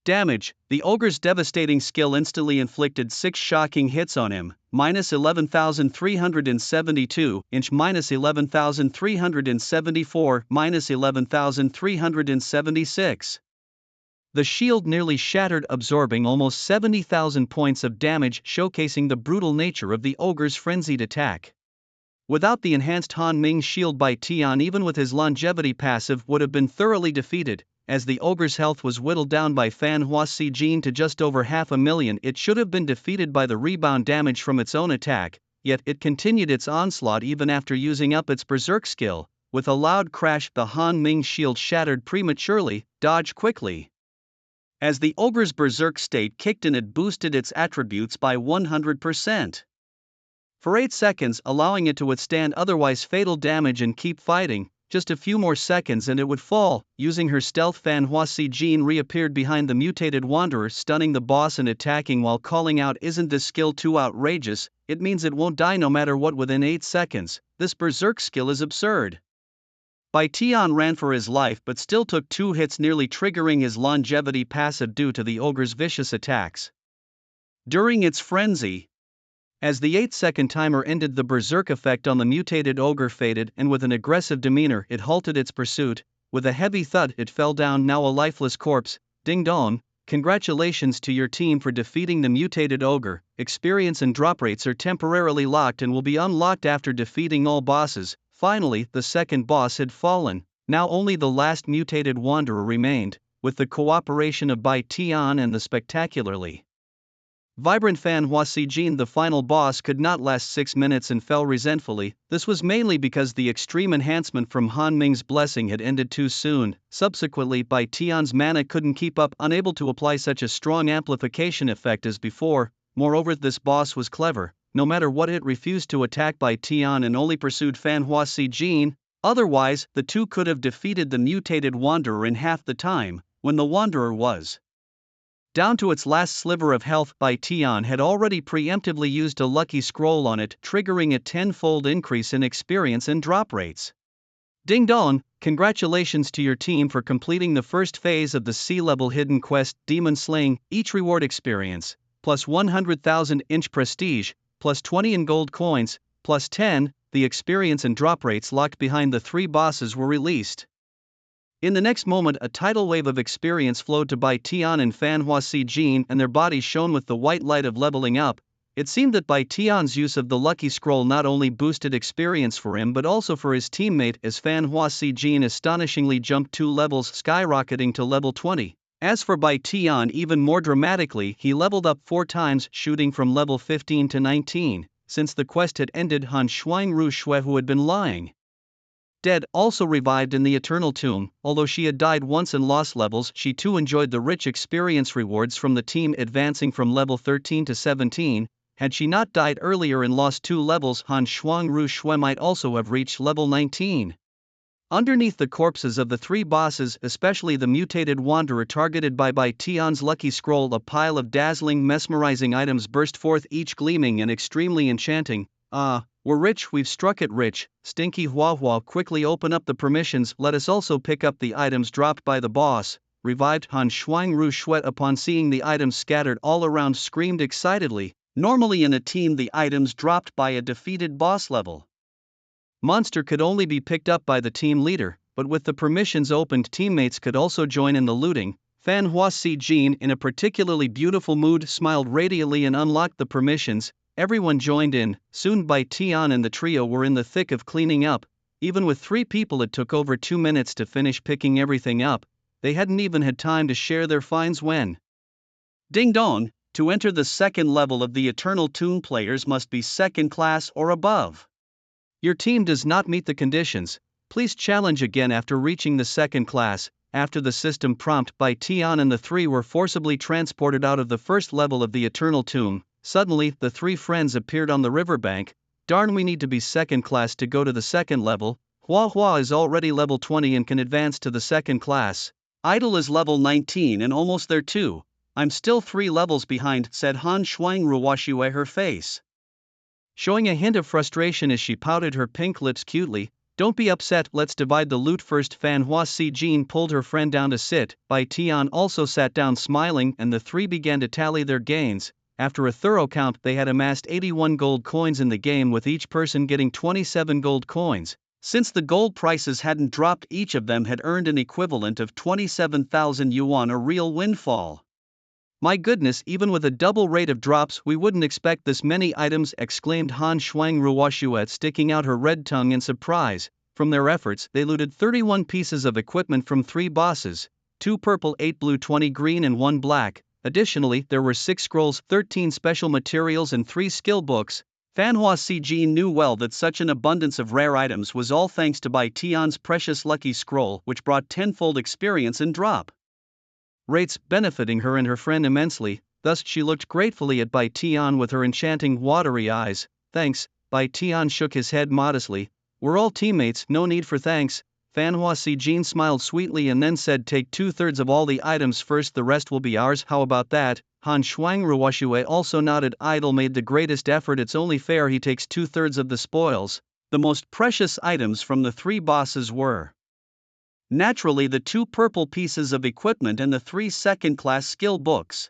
damage. The ogre's devastating skill instantly inflicted 6 shocking hits on him, minus 11,372 inch, minus 11,374, minus 11,376. The shield nearly shattered, absorbing almost 70,000 points of damage, showcasing the brutal nature of the ogre's frenzied attack. Without the enhanced Han Ming shield, Bai Tian, even with his longevity passive, would have been thoroughly defeated. As the ogre's health was whittled down by Fanhua Sijin to just over 500,000, it should have been defeated by the rebound damage from its own attack, yet it continued its onslaught even after using up its berserk skill. With a loud crash, the Han Ming shield shattered prematurely. Dodge quickly. As the ogre's berserk state kicked in, it boosted its attributes by 100%. For 8 seconds, allowing it to withstand otherwise fatal damage and keep fighting. Just a few more seconds and it would fall. Using her stealth, Fanhua Sijin reappeared behind the mutated wanderer, stunning the boss and attacking while calling out, "Isn't this skill too outrageous? It means it won't die no matter what within 8 seconds. This berserk skill is absurd." Bai Tian ran for his life but still took 2 hits, nearly triggering his longevity passive due to the ogre's vicious attacks. During its frenzy, as the 8-second timer ended, the berserk effect on the mutated ogre faded, and with an aggressive demeanor it halted its pursuit. With a heavy thud, it fell down, now a lifeless corpse. Ding dong, congratulations to your team for defeating the mutated ogre. Experience and drop rates are temporarily locked and will be unlocked after defeating all bosses. Finally, the second boss had fallen. Now only the last mutated wanderer remained. With the cooperation of Bai Tian and the spectacularly vibrant Fanhua Sijin, the final boss could not last 6 minutes and fell resentfully. This was mainly because the extreme enhancement from Han Ming's blessing had ended too soon. Subsequently, Bai Tian's mana couldn't keep up, unable to apply such a strong amplification effect as before. Moreover, this boss was clever. No matter what, it refused to attack Bai Tian and only pursued Fanhua Sijin. Otherwise, the two could have defeated the mutated wanderer in half the time. when the Wanderer was down to its last sliver of health. Bai Tian had already preemptively used a lucky scroll on it, triggering a 10-fold increase in experience and drop rates. Ding dong, congratulations to your team for completing the first phase of the SSS-Level hidden quest, Demon Slaying. Each reward experience, plus 100,000 inch prestige, plus 20 in gold coins, plus 10, the experience and drop rates locked behind the 3 bosses were released. In the next moment, a tidal wave of experience flowed to Bai Tian and Fan Hua Si Jin, and their bodies shone with the white light of leveling up. It seemed that Bai Tian's use of the lucky scroll not only boosted experience for him but also for his teammate, as Fan Hua Si Jin astonishingly jumped 2 levels, skyrocketing to level 20. As for Bai Tian, even more dramatically, he leveled up 4 times, shooting from level 15 to 19. Since the quest had ended, Han Shuangru Shui, who had been lying dead, also revived in the Eternal Tomb. Although she had died once and lost levels, she too enjoyed the rich experience rewards from the team advancing from level 13 to 17. Had she not died earlier and lost 2 levels, Han Shuangru Shui might also have reached level 19. Underneath the corpses of the 3 bosses, especially the mutated Wanderer targeted by Bai Tian's lucky scroll, a pile of dazzling, mesmerizing items burst forth, each gleaming and extremely enchanting. We're rich, we've struck it rich. Stinky Hua Hua, quickly open up the permissions, let us also pick up the items dropped by the boss. Revived Han Shuangru Shui, upon seeing the items scattered all around, screamed excitedly. Normally in a team, the items dropped by a defeated boss level monster could only be picked up by the team leader, but with the permissions opened, teammates could also join in the looting. Fan Hua Si Jin, in a particularly beautiful mood, smiled radiantly and unlocked the permissions. Everyone joined in. Soon Bai Tian and the trio were in the thick of cleaning up. Even with 3 people, it took over 2 minutes to finish picking everything up. They hadn't even had time to share their finds when ding dong. To enter the second level of the Eternal Tomb, players must be 2nd class or above. Your team does not meet the conditions. Please challenge again after reaching the 2nd class. After the system prompt, Bai Tian and the 3 were forcibly transported out of the first level of the Eternal Tomb. Suddenly, the 3 friends appeared on the riverbank. Darn, we need to be 2nd class to go to the 2nd level. Hua Hua is already level 20 and can advance to the 2nd class. Idol is level 19 and almost there too. I'm still 3 levels behind, said Han Shuangru Shui, her face showing a hint of frustration as she pouted her pink lips cutely. Don't be upset, let's divide the loot first. Fan Hua Si Jin pulled her friend down to sit. Bai Tian also sat down smiling, and the 3 began to tally their gains. After a thorough count, they had amassed 81 gold coins in the game, with each person getting 27 gold coins. Since the gold prices hadn't dropped, each of them had earned an equivalent of 27,000 yuan, a real windfall. My goodness, even with a double rate of drops, we wouldn't expect this many items, exclaimed Han Shuangru Shui, sticking out her red tongue in surprise. From their efforts, they looted 31 pieces of equipment from 3 bosses, 2 purple, 8 blue, 20 green and 1 black. Additionally, there were 6 scrolls, 13 special materials and 3 skill books. Fan Hua Si Jin knew well that such an abundance of rare items was all thanks to Bai Tian's precious lucky scroll, which brought 10-fold experience and drop rates, benefiting her and her friend immensely. Thus she looked gratefully at Bai Tian with her enchanting watery eyes. Thanks. Bai Tian shook his head modestly. We're all teammates, no need for thanks. Fan Hua Si Jin smiled sweetly and then said, take 2/3 of all the items first, the rest will be ours. How about that? Han Shuangru Shui also nodded. Idol made the greatest effort, it's only fair he takes 2/3 of the spoils. The most precious items from the 3 bosses were naturally the 2 purple pieces of equipment and the 3 2nd-class skill books.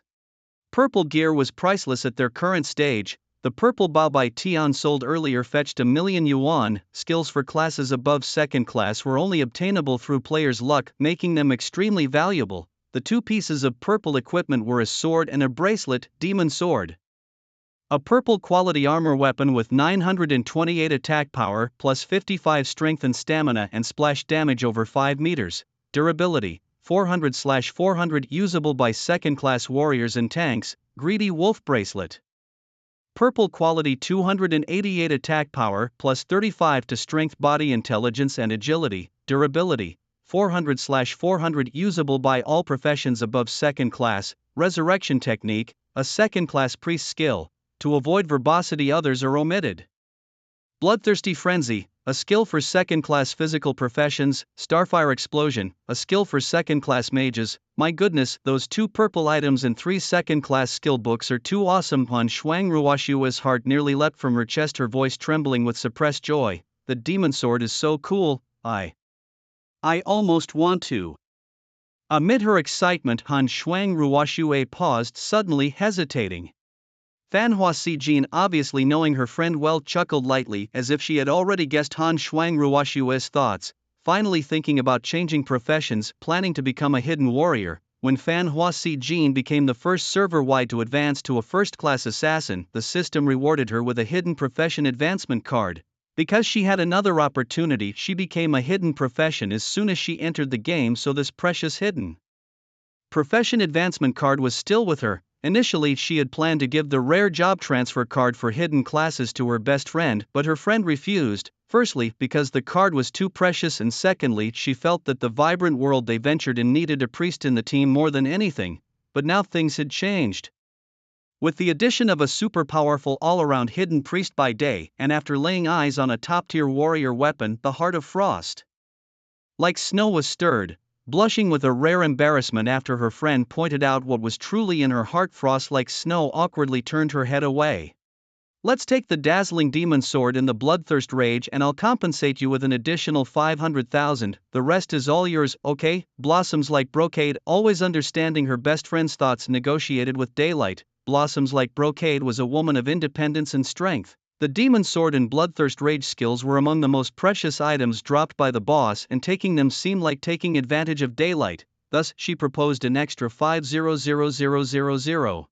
Purple gear was priceless at their current stage. The purple Bao Bai Tian sold earlier fetched 1,000,000 yuan. Skills for classes above 2nd class were only obtainable through players' luck, making them extremely valuable. The 2 pieces of purple equipment were a sword and a bracelet, Demon Sword. A purple quality armor weapon with 928 attack power, plus 55 strength and stamina, and splash damage over 5 meters. Durability, 400/400, usable by 2nd-class warriors and tanks. Greedy Wolf Bracelet. Purple quality 288 attack power, plus 35 to strength, body intelligence and agility. Durability, 400/400, usable by all professions above 2nd class. Resurrection technique, a 2nd-class priest skill. To avoid verbosity, others are omitted. Bloodthirsty Frenzy, a skill for second-class physical professions, Starfire Explosion, a skill for second-class mages. My goodness, those 2 purple items and 3 second-class skill books are too awesome. Han Shuangruoshua's heart nearly leapt from her chest, her voice trembling with suppressed joy. The demon sword is so cool, I almost want to. Amid her excitement, Han Shuangruoshue paused, suddenly hesitating. Fanhua Sijin, obviously knowing her friend well, chuckled lightly as if she had already guessed Han Shuangruoshue's thoughts, finally thinking about changing professions, planning to become a hidden warrior. When Fanhua Sijin became the first server-wide to advance to a first-class assassin, the system rewarded her with a hidden profession advancement card. Because she had another opportunity, she became a hidden profession as soon as she entered the game, so this precious hidden profession advancement card was still with her. Initially, she had planned to give the rare job transfer card for hidden classes to her best friend, but her friend refused, firstly, because the card was too precious, and secondly, she felt that the vibrant world they ventured in needed a priest in the team more than anything. But now things had changed. With the addition of a super powerful all-around hidden priest by day, and after laying eyes on a top-tier warrior weapon, the heart of Frost like Snow was stirred. Blushing with a rare embarrassment after her friend pointed out what was truly in her heart, Frost like Snow awkwardly turned her head away. Let's take the dazzling demon sword and the bloodthirst rage, and I'll compensate you with an additional 500,000, the rest is all yours, okay? Blossoms like Brocade, always understanding her best friend's thoughts, negotiated with Daylight. Blossoms like Brocade was a woman of independence and strength. The demon sword and bloodthirst rage skills were among the most precious items dropped by the boss, and taking them seemed like taking advantage of Daylight. Thus, she proposed an extra 500,000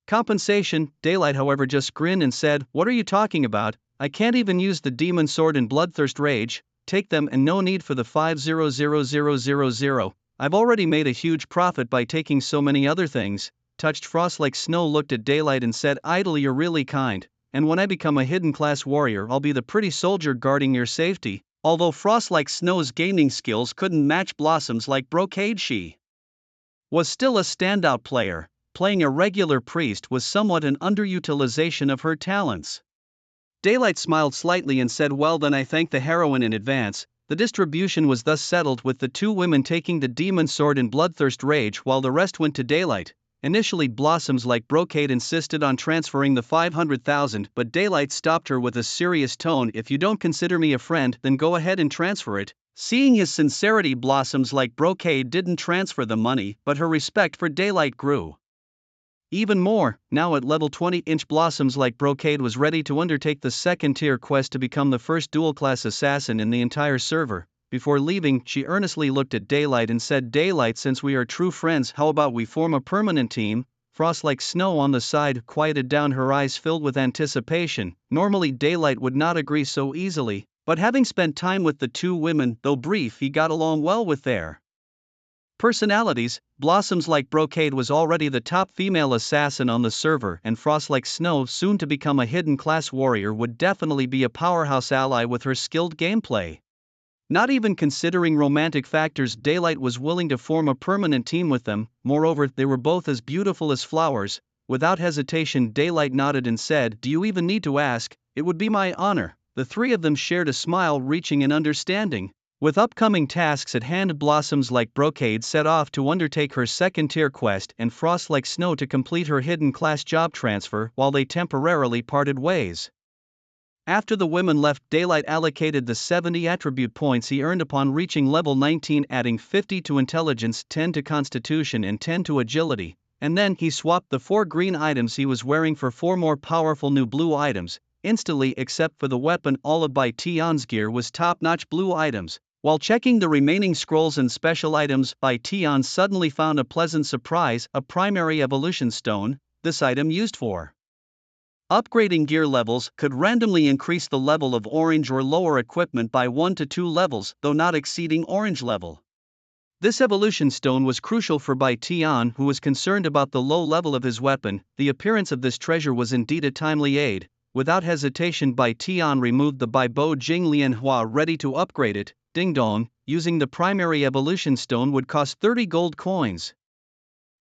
compensation. Daylight, however, just grinned and said, "What are you talking about? I can't even use the demon sword and bloodthirst rage. Take them, and no need for the 500,000. I've already made a huge profit by taking so many other things." Touched, Frost like Snow looked at Daylight and said idly, "You're really kind. And when I become a hidden class warrior, I'll be the pretty soldier guarding your safety." Although Frost like Snow's gaming skills couldn't match Blossoms like Brocade, she was still a standout player. Playing a regular priest was somewhat an underutilization of her talents. Daylight smiled slightly and said, "Well then, I thank the heroine in advance." The distribution was thus settled, with the 2 women taking the demon sword and bloodthirst rage while the rest went to Daylight. Initially, Blossoms like Brocade insisted on transferring the 500,000, but Daylight stopped her with a serious tone. "If you don't consider me a friend, then go ahead and transfer it." Seeing his sincerity, Blossoms like Brocade didn't transfer the money, but her respect for Daylight grew even more. Now at level 20, Blossoms like Brocade was ready to undertake the second-tier quest to become the first dual-class assassin in the entire server. Before leaving, she earnestly looked at Daylight and said, "Daylight, since we are true friends, how about we form a permanent team?" Frost like Snow on the side quieted down, her eyes filled with anticipation. Normally Daylight would not agree so easily, but having spent time with the 2 women, though brief, he got along well with their personalities. Blossoms like Brocade was already the top female assassin on the server, and Frost like Snow, soon to become a hidden class warrior, would definitely be a powerhouse ally with her skilled gameplay. Not even considering romantic factors, Daylight was willing to form a permanent team with them. Moreover, they were both as beautiful as flowers. Without hesitation, Daylight nodded and said, "Do you even need to ask? It would be my honor." The 3 of them shared a smile, reaching an understanding. With upcoming tasks at hand, Blossoms like Brocade set off to undertake her second-tier quest, and Frost like Snow to complete her hidden class job transfer, while they temporarily parted ways. After the women left, Daylight allocated the 70 attribute points he earned upon reaching level 19, adding 50 to intelligence, 10 to constitution and 10 to agility, and then he swapped the 4 green items he was wearing for 4 more powerful new blue items. Instantly, except for the weapon, all of Bai Tian's gear was top-notch blue items. While checking the remaining scrolls and special items, Bai Tian suddenly found a pleasant surprise: a primary evolution stone. This item, used for upgrading gear levels, could randomly increase the level of orange or lower equipment by 1 to 2 levels, though not exceeding orange level. This evolution stone was crucial for Bai Tian, who was concerned about the low level of his weapon. The appearance of this treasure was indeed a timely aid. Without hesitation, Bai Tian removed the Bai Bo Jing Lianhua, ready to upgrade it. Ding dong, using the primary evolution stone would cost 30 gold coins.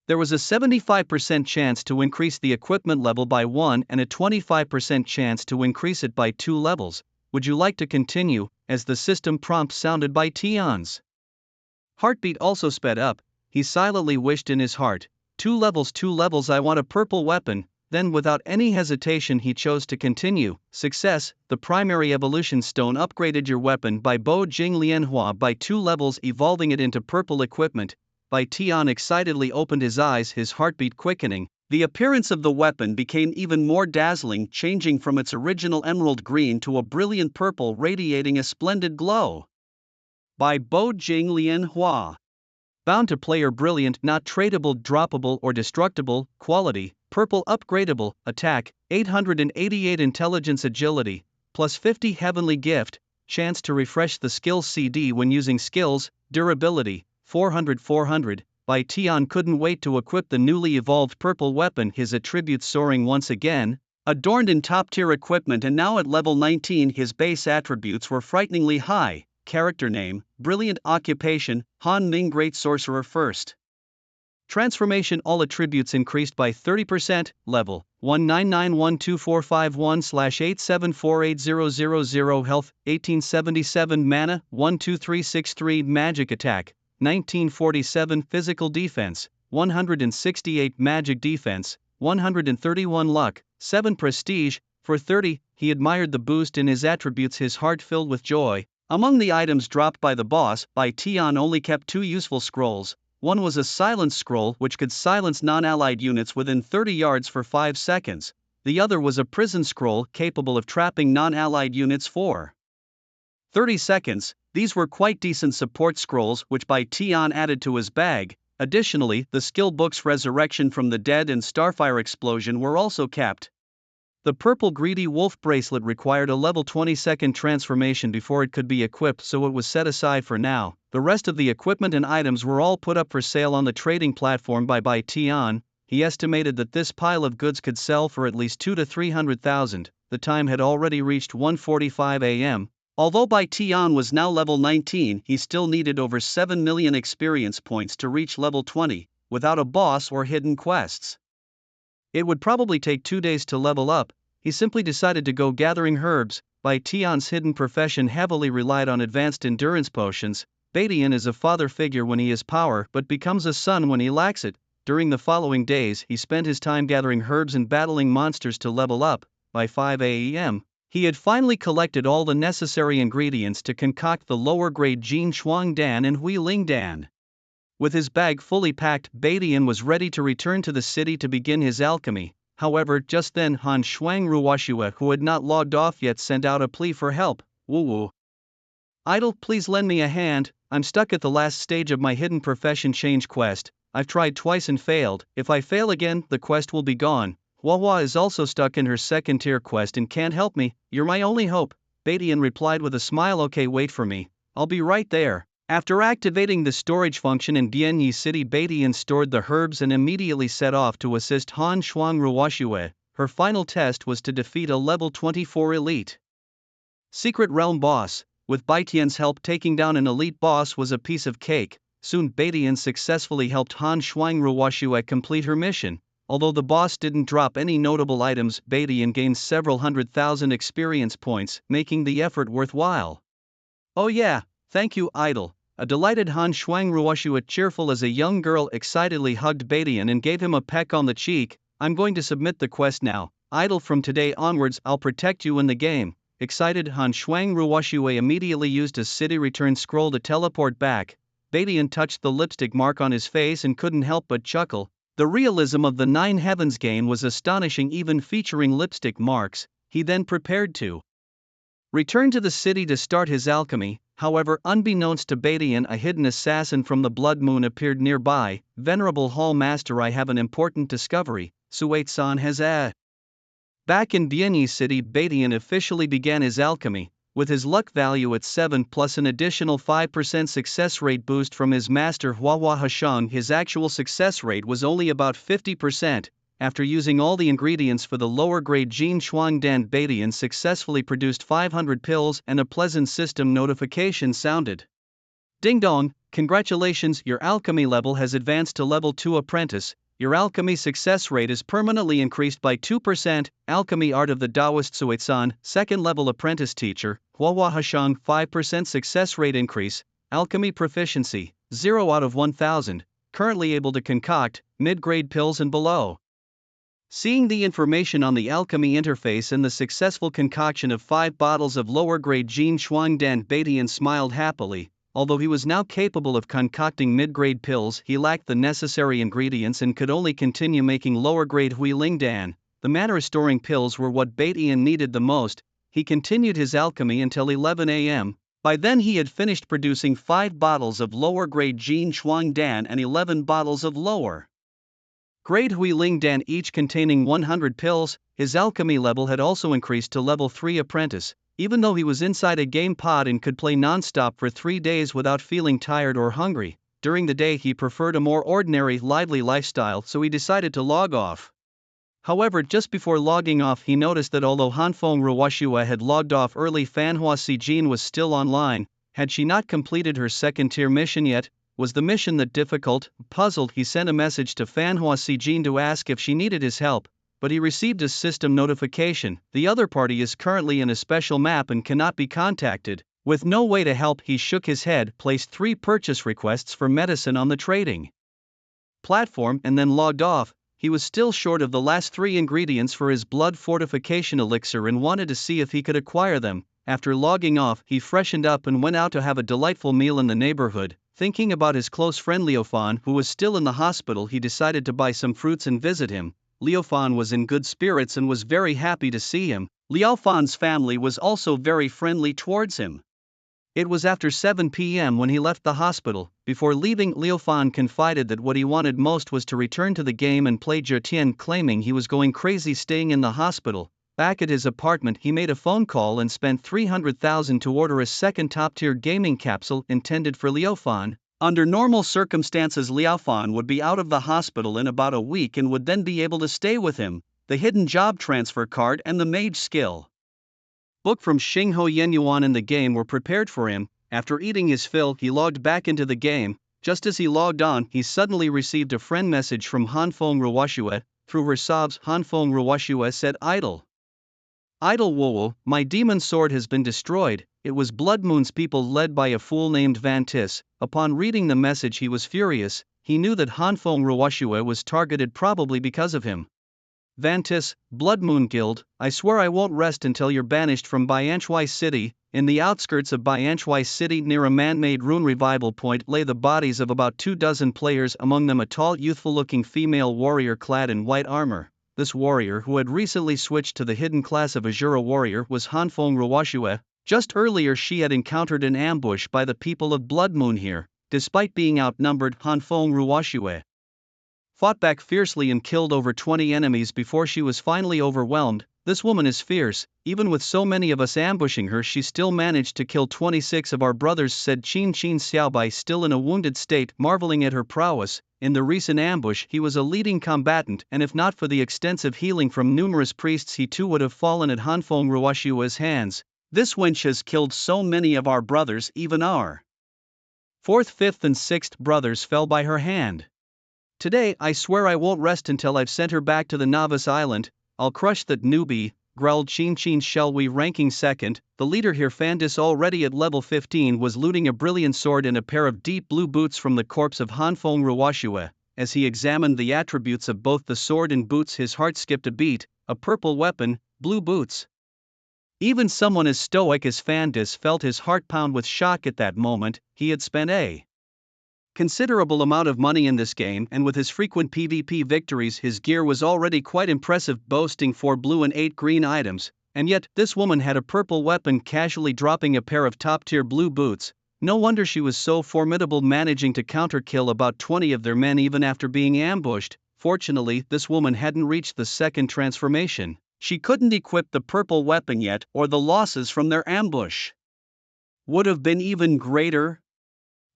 There was a 75% chance to increase the equipment level by 1 and a 25% chance to increase it by 2 levels. would you like to continue, as the system prompt sounded by Tion's heartbeat also sped up. He silently wished in his heart, 2 levels, I want a purple weapon. Then without any hesitation he chose to continue. Success, the primary evolution stone upgraded your weapon by Bo Jing Lianhua by 2 levels, evolving it into purple equipment. Bai Tian excitedly opened his eyes, his heartbeat quickening. The appearance of the weapon became even more dazzling, changing from its original emerald green to a brilliant purple radiating a splendid glow. By Bo Jing Lianhua. Bound to player brilliant, not tradable, droppable or destructible, quality, purple upgradable, attack, 888 intelligence agility, plus 50 heavenly gift, chance to refresh the skills CD when using skills, durability, 400. Bai Tian couldn't wait to equip the newly evolved purple weapon, his attributes soaring once again. Adorned in top-tier equipment and now at level 19, his base attributes were frighteningly high. Character name, brilliant occupation, Han Ming Great Sorcerer First. Transformation, all attributes increased by 30%, level 1991245/8748000 health, 1877 mana, 12363 magic attack, 1947 physical defense, 168 magic defense, 131 luck, 7 prestige, for 30, he admired the boost in his attributes, his heart filled with joy. Among the items dropped by the boss, Bai Tian only kept 2 useful scrolls. One was a silence scroll which could silence non-allied units within 30 yards for 5 seconds. The other was a prison scroll capable of trapping non-allied units for 30 seconds. These were quite decent support scrolls which Bai Tian added to his bag. Additionally, the skill books Resurrection from the Dead and Starfire Explosion were also kept. The purple greedy wolf bracelet required a level 20-second transformation before it could be equipped, so it was set aside for now. The rest of the equipment and items were all put up for sale on the trading platform by Bai Tian. He estimated that this pile of goods could sell for at least 200,000 to 300,000. The time had already reached 1:45 a.m. Although Bai Tian was now level 19, he still needed over 7 million experience points to reach level 20, without a boss or hidden quests. It would probably take 2 days to level up. He simply decided to go gathering herbs. Bai Tian's hidden profession heavily relied on advanced endurance potions. Baidian is a father figure when he has power but becomes a son when he lacks it. During the following days he spent his time gathering herbs and battling monsters to level up. By 5 a.m., he had finally collected all the necessary ingredients to concoct the lower grade Jin Shuang Dan and Hui Ling Dan. With his bag fully packed, Baidian was ready to return to the city to begin his alchemy. However, just then Han Shuang Ruoxue, who had not logged off yet, sent out a plea for help. Woo. Idol, please lend me a hand. I'm stuck at the last stage of my hidden profession change quest. I've tried twice and failed. If I fail again, the quest will be gone. Huahua is also stuck in her second tier quest and can't help me. You're my only hope. Baidian replied with a smile. Okay, wait for me. I'll be right there. After activating the storage function in Bianyi City, Baidian stored the herbs and immediately set off to assist Han Shuang Ruoxue. Her final test was to defeat a level 24 elite Secret Realm boss. With Baitian's help, taking down an elite boss was a piece of cake. Soon Baidian successfully helped Han Shuang Ruoxue complete her mission. Although the boss didn't drop any notable items, Baidian gained several 100,000 experience points, making the effort worthwhile. Oh yeah, thank you, Idol. A delighted Han Shuang Ruoxue, cheerful as a young girl, excitedly hugged Baidian and gave him a peck on the cheek. I'm going to submit the quest now. Idol, from today onwards I'll protect you in the game. Excited, Han Shuang Ruoxue immediately used a city return scroll to teleport back. Baidian touched the lipstick mark on his face and couldn't help but chuckle. The realism of the Nine Heavens game was astonishing, even featuring lipstick marks. He then prepared to return to the city to start his alchemy. However, unbeknownst to Baidian, a hidden assassin from the Blood Moon appeared nearby. Venerable Hall Master, I have an important discovery. Suwait-san has a. Back in Bianyi City, Baidian officially began his alchemy. With his luck value at 7 plus an additional 5% success rate boost from his master Huahua Hashang, his actual success rate was only about 50%. After using all the ingredients for the lower grade Jin Shuang Dan, Baidian successfully produced 500 pills and a pleasant system notification sounded. Ding dong, congratulations, your alchemy level has advanced to level 2 apprentice. Your alchemy success rate is permanently increased by 2%. Alchemy Art of the Taoist Suitsan, second level apprentice teacher, Huahua Hashang 5% success rate increase. Alchemy proficiency, 0 out of 1000, currently able to concoct mid-grade pills and below. Seeing the information on the alchemy interface and the successful concoction of 5 bottles of lower-grade Jin Shuangdan, Baitian smiled happily. Although he was now capable of concocting mid-grade pills, he lacked the necessary ingredients and could only continue making lower-grade Huilingdan. The mana-restoring pills were what Baitian needed the most. He continued his alchemy until 11 a.m. By then he had finished producing 5 bottles of lower-grade Jin Shuangdan and 11 bottles of lower grade Huilingdan, each containing 100 pills. His alchemy level had also increased to level 3 apprentice. Even though he was inside a game pod and could play non-stop for 3 days without feeling tired or hungry, during the day he preferred a more ordinary, lively lifestyle, so he decided to log off. However, just before logging off he noticed that although Hanfeng Ruoshua had logged off early, Fanhua Sijin was still online. Had she not completed her second-tier mission yet? Was the mission that difficult? Puzzled, he sent a message to Fanhua Sijin to ask if she needed his help, but he received a system notification: the other party is currently in a special map and cannot be contacted. With no way to help, he shook his head, placed 3 purchase requests for medicine on the trading platform, and then logged off. He was still short of the last 3 ingredients for his blood fortification elixir and wanted to see if he could acquire them. After logging off, he freshened up and went out to have a delightful meal in the neighborhood. Thinking about his close friend Liufan, who was still in the hospital, he decided to buy some fruits and visit him. Liufan was in good spirits and was very happy to see him. Liufan's family was also very friendly towards him. It was after 7 p.m. when he left the hospital. Before leaving, Liufan confided that what he wanted most was to return to the game and play Zhetian, claiming he was going crazy staying in the hospital. Back at his apartment, he made a phone call and spent 300,000 to order a second top-tier gaming capsule intended for Liufan. Under normal circumstances, Liufan would be out of the hospital in about a week and would then be able to stay with him. The hidden job transfer card and the mage skill book from Xingho Yenyuan in the game were prepared for him. After eating his fill, he logged back into the game. Just as he logged on, he suddenly received a friend message from Hanfeng Ruoshua. Through her sobs, Hanfeng Ruoshua said, "Idle Wowo, my demon sword has been destroyed." It was Blood Moon's people led by a fool named Vantis. Upon reading the message he was furious. He knew that Hanfeng Ruoshua was targeted, probably because of him. Vantis, Blood Moon Guild, I swear I won't rest until you're banished from Bianchwai City. In the outskirts of Bianchwai City, near a man-made rune revival point, lay the bodies of about 24 players, among them a tall, youthful-looking female warrior clad in white armor. This warrior, who had recently switched to the hidden class of Azura warrior, was Hanfeng Ruoshua. Just earlier she had encountered an ambush by the people of Blood Moon here. Despite being outnumbered, Hanfeng Ruoshua fought back fiercely and killed over 20 enemies before she was finally overwhelmed. This woman is fierce. Even with so many of us ambushing her, she still managed to kill 26 of our brothers, said Qin Xiaobai, still in a wounded state, marveling at her prowess. In the recent ambush he was a leading combatant, and if not for the extensive healing from numerous priests, he too would have fallen at Hanfeng Ruoshua's hands. This wench has killed so many of our brothers, even our 4th, 5th and 6th brothers fell by her hand. Today I swear I won't rest until I've sent her back to the Novice Island. I'll crush that newbie, growled Qin. Shall we? Ranking second, the leader here, Fandis, already at level 15, was looting a brilliant sword and a pair of deep blue boots from the corpse of Hanfeng Ruoshua. As he examined the attributes of both the sword and boots, his heart skipped a beat. A purple weapon, blue boots. Even someone as stoic as Fandis felt his heart pound with shock at that moment. He had spent a considerable amount of money in this game, and with his frequent PvP victories his gear was already quite impressive, boasting 4 blue and 8 green items, and yet this woman had a purple weapon, casually dropping a pair of top-tier blue boots. No wonder she was so formidable, managing to counter-kill about 20 of their men even after being ambushed. Fortunately, this woman hadn't reached the second transformation. She couldn't equip the purple weapon yet, or the losses from their ambush would have been even greater.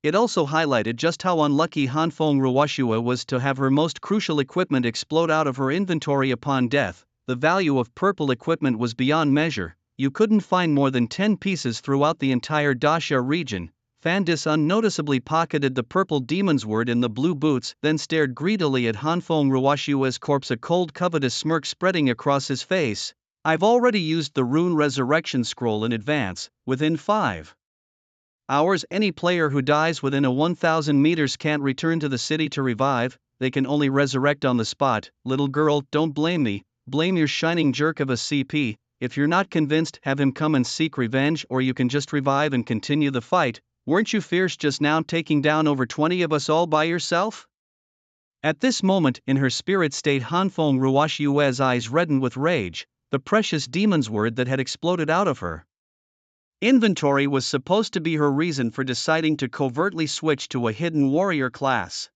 It also highlighted just how unlucky Hanfeng Ruoshua was to have her most crucial equipment explode out of her inventory upon death. The value of purple equipment was beyond measure. You couldn't find more than 10 pieces throughout the entire Dasha region. Fan Dis unnoticeably pocketed the purple demon's word in the blue boots, then stared greedily at Hanfeng Ruoshua's corpse, a cold covetous smirk spreading across his face. I've already used the rune resurrection scroll in advance. Within 5 hours, any player who dies within a 1000 meters can't return to the city to revive, they can only resurrect on the spot. Little girl, don't blame me, blame your shining jerk of a CP. If you're not convinced, have him come and seek revenge, or you can just revive and continue the fight. Weren't you fierce just now, taking down over 20 of us all by yourself? At this moment in her spirit state, Hanfeng Ruoshua's eyes reddened with rage, the precious demon's word that had exploded out of her inventory was supposed to be her reason for deciding to covertly switch to a hidden warrior class.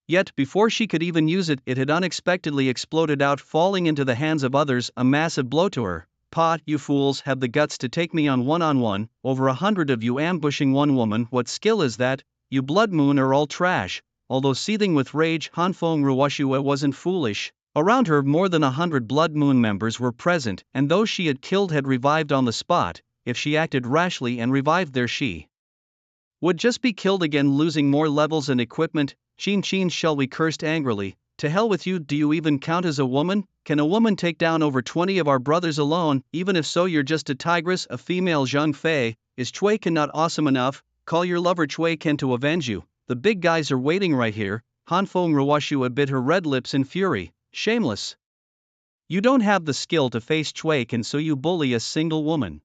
Yet before she could even use it, it had unexpectedly exploded out, falling into the hands of others, a massive blow to her. "Pa, you fools have the guts to take me on one-on-one, over 100 of you ambushing one woman, what skill is that? You Blood Moon are all trash." Although seething with rage, Hanfeng Ruoshua wasn't foolish. Around her more than 100 Blood Moon members were present, and those she had killed had revived on the spot. If she acted rashly and revived there, she would just be killed again, losing more levels and equipment. Chin Shelby cursed angrily. "To hell with you, do you even count as a woman? Can a woman take down over 20 of our brothers alone? Even if so, you're just a tigress, a female Zhang Fei. Is Chui Ken not awesome enough? Call your lover Chui Ken to avenge you. The big guys are waiting right here." Hanfeng Ruoshua bit her red lips in fury. "Shameless. You don't have the skill to face Chui Ken, so you bully a single woman.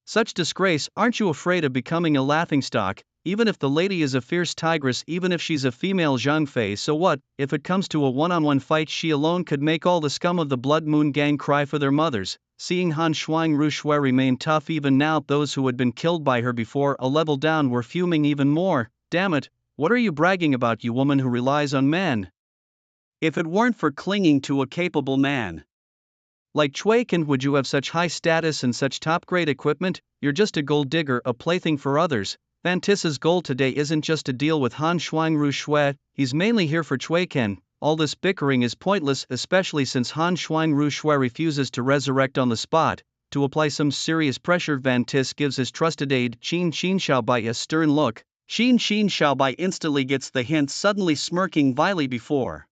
Such disgrace, aren't you afraid of becoming a laughingstock? Even if the lady is a fierce tigress, even if she's a female Zhang Fei, so what? If it comes to a one-on-one fight, she alone could make all the scum of the Blood Moon gang cry for their mothers." Seeing Han Shuang Rushue remain tough even now, those who had been killed by her before a level down were fuming even more. "Damn it, what are you bragging about, you woman who relies on men? If it weren't for clinging to a capable man like Chui Ken, would you have such high status and such top-grade equipment? You're just a gold digger, a plaything for others." Vantissa's goal today isn't just to deal with Han Shuang Rushue, he's mainly here for Chui Ken. All this bickering is pointless, especially since Han Shuang Rushue refuses to resurrect on the spot. To apply some serious pressure, Vantiss gives his trusted aide Qin Xiaobai a stern look. Qin Xiaobai instantly gets the hint, suddenly smirking vilely before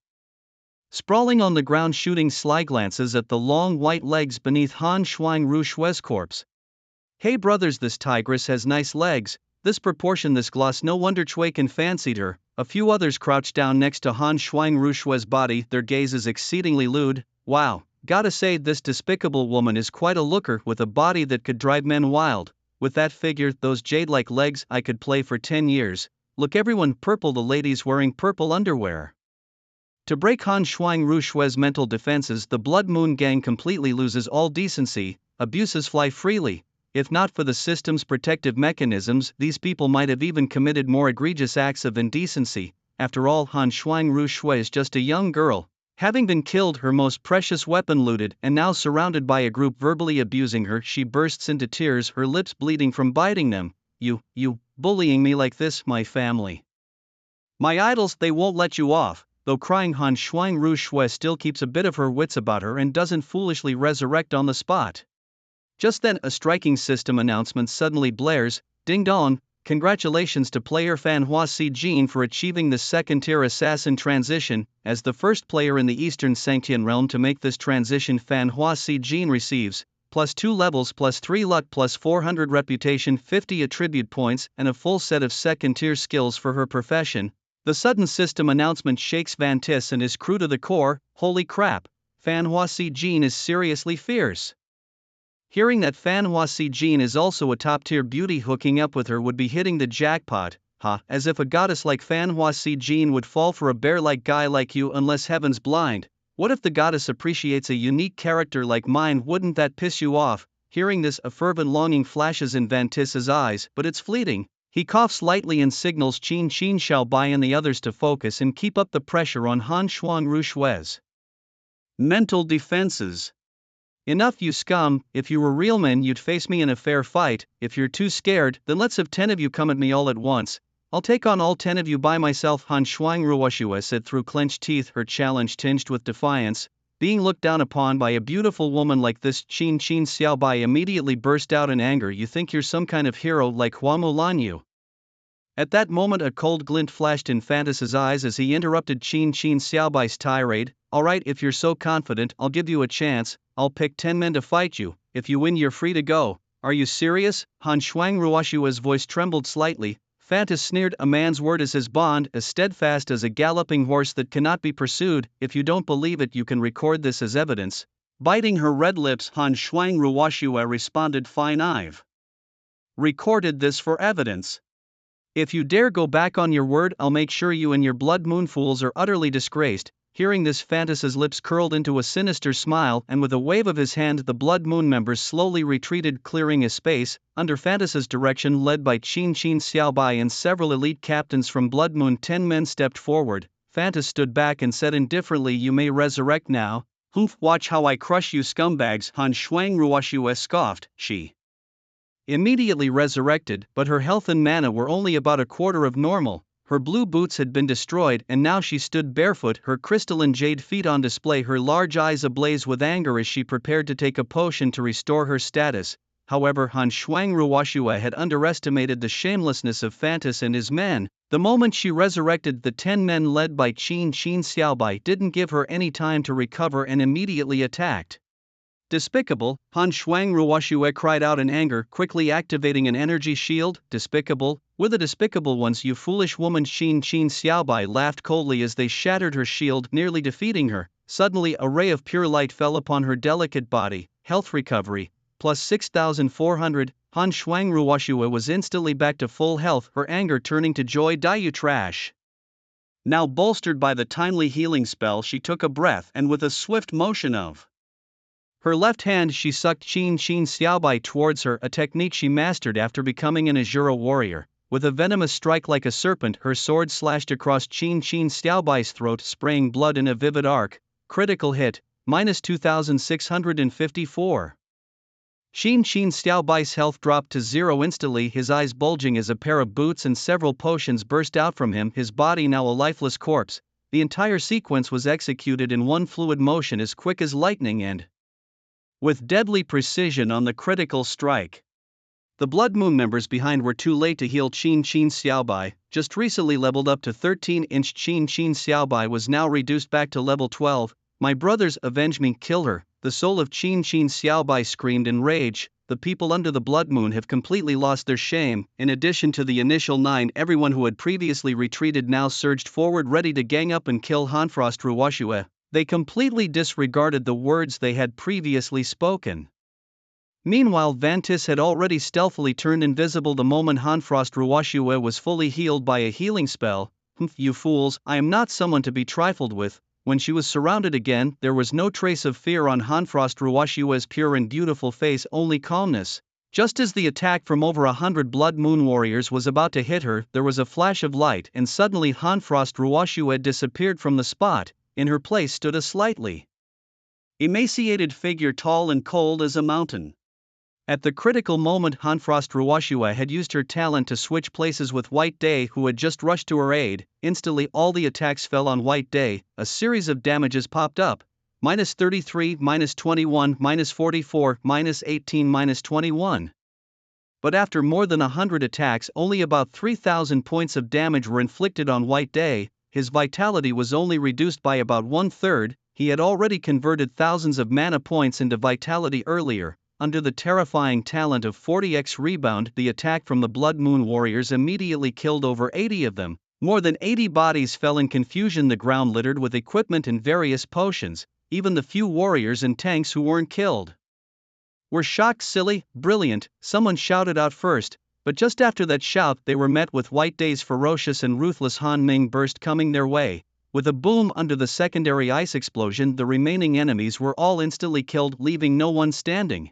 sprawling on the ground, shooting sly glances at the long white legs beneath Han Shuang Rushue's corpse. "Hey brothers, this tigress has nice legs, this proportion, this gloss, no wonder Chui Ken fancied her." A few others crouched down next to Han Shuang Rushue's body, their gazes exceedingly lewd. "Wow, gotta say this despicable woman is quite a looker, with a body that could drive men wild. With that figure, those jade-like legs, I could play for 10 years. Look everyone, purple, the ladies wearing purple underwear." To break Han Shuang Rushue's mental defenses, the Blood Moon gang completely loses all decency. Abuses fly freely. If not for the system's protective mechanisms, these people might have even committed more egregious acts of indecency. After all, Han Shuang Rushue is just a young girl, having been killed, her most precious weapon looted, and now surrounded by a group verbally abusing her. She bursts into tears, her lips bleeding from biting them. You bullying me like this, my family, my idols, they won't let you off." Though crying, Han Shuang Rushue still keeps a bit of her wits about her and doesn't foolishly resurrect on the spot. Just then, a striking system announcement suddenly blares. Ding dong, congratulations to player Fan Hua Si Jin for achieving the second-tier assassin transition. As the first player in the Eastern Sangtian realm to make this transition, Fan Hua Si Jin receives +2 levels, +3 luck, +400 reputation, 50 attribute points, and a full set of second-tier skills for her profession. The sudden system announcement shakes Vantiss and his crew to the core. Holy crap, Fan Hua Si Jin is seriously fierce. Hearing that Fan Hua Si Jin is also a top-tier beauty, hooking up with her would be hitting the jackpot. As if a goddess like Fan Hua Si Jin would fall for a bear-like guy like you, unless heaven's blind. What if the goddess appreciates a unique character like mine? Wouldn't that piss you off? Hearing this, a fervent longing flashes in Vantiss's eyes, but it's fleeting. He coughs lightly and signals Qin Xiaobai and the others to focus and keep up the pressure on Han Shuang Rushue's mental defenses. "Enough, you scum. If you were real men, you'd face me in a fair fight. If you're too scared, then let's have 10 of you come at me all at once. I'll take on all 10 of you by myself," Han Shuang Ruoshua said through clenched teeth, her challenge tinged with defiance. Being looked down upon by a beautiful woman like this, Qin Xiaobai immediately burst out in anger. "You think you're some kind of hero like Hua Mulanyu? At that moment a cold glint flashed in Fantas's eyes as he interrupted Qin Xiaobai's tirade. Alright, if you're so confident, I'll give you a chance. I'll pick 10 men to fight you. If you win, you're free to go. Are you serious? Han Shuangruoshua's voice trembled slightly. Fantas sneered, a man's word is his bond, as steadfast as a galloping horse that cannot be pursued. If you don't believe it, you can record this as evidence. Biting her red lips, Han Shuangruoshua responded, fine, I've recorded this for evidence. If you dare go back on your word, I'll make sure you and your blood moon fools are utterly disgraced. Hearing this, Fantas's lips curled into a sinister smile, and with a wave of his hand the Blood Moon members slowly retreated, clearing a space. Under Fantas's direction, led by Qin Xiaobai and several elite captains from Blood Moon, 10 men stepped forward. Fantas stood back and said indifferently, you may resurrect now. Humph, watch how I crush you scumbags, Han Shuangruoshua scoffed. She immediately resurrected, but her health and mana were only about a quarter of normal. Her blue boots had been destroyed, and now she stood barefoot, her crystalline jade feet on display, her large eyes ablaze with anger as she prepared to take a potion to restore her status. However, Han Shuangruoshua had underestimated the shamelessness of Fantas and his men. The moment she resurrected, the 10 men led by Qin Xiaobai didn't give her any time to recover and immediately attacked. Despicable, Han Shuangruoshua cried out in anger, quickly activating an energy shield. Despicable? We're the despicable ones, you foolish woman. Qin Xiaobai laughed coldly as they shattered her shield, nearly defeating her. Suddenly a ray of pure light fell upon her delicate body. Health recovery, plus 6,400. Han Shuangruoshua was instantly back to full health, her anger turning to joy. Die, you trash. Now bolstered by the timely healing spell, she took a breath and with a swift motion of her left hand she sucked Qin Xiaobai towards her, a technique she mastered after becoming an Azura warrior. With a venomous strike like a serpent, her sword slashed across Qin Xiaobai's throat, spraying blood in a vivid arc. Critical hit, minus 2,654. Qin Xiaobai's health dropped to 0 instantly, his eyes bulging as a pair of boots and several potions burst out from him, his body now a lifeless corpse. The entire sequence was executed in one fluid motion, as quick as lightning and with deadly precision on the critical strike. The Blood Moon members behind were too late to heal Qin Xiaobai, just recently leveled up to 13-inch. Qin Xiaobai was now reduced back to level 12. My brothers, avenge me, kill her. The soul of Qin Xiaobai screamed in rage. The people under the Blood Moon have completely lost their shame. In addition to the initial 9, everyone who had previously retreated now surged forward, ready to gang up and kill Hanfrost-Ruoshua. They completely disregarded the words they had previously spoken. Meanwhile, Vantis had already stealthily turned invisible the moment Hanfrost-Ruoshua was fully healed by a healing spell. You fools, I am not someone to be trifled with. When she was surrounded again, there was no trace of fear on Hanfrost-Ruoshua's pure and beautiful face, only calmness. Just as the attack from over 100 Blood Moon warriors was about to hit her, there was a flash of light, and suddenly Hanfrost-Ruoshua disappeared from the spot. In her place stood a slightly emaciated figure, tall and cold as a mountain. At the critical moment, Hanfrost-Ruoshua had used her talent to switch places with White Day, who had just rushed to her aid. Instantly all the attacks fell on White Day. A series of damages popped up. Minus 33, minus 21, minus 44, minus 18, minus 21. But after more than 100 attacks, only about 3,000 points of damage were inflicted on White Day. His vitality was only reduced by about 1/3. He had already converted thousands of mana points into vitality earlier. Under the terrifying talent of 40x rebound, the attack from the Blood Moon warriors immediately killed over 80 of them. More than 80 bodies fell in confusion, the ground littered with equipment and various potions. Even the few warriors and tanks who weren't killed were shocked. Silly, brilliant, someone shouted out first. But just after that shout, they were met with White Day's ferocious and ruthless Han Ming burst coming their way. With a boom under the secondary ice explosion, the remaining enemies were all instantly killed, leaving no one standing.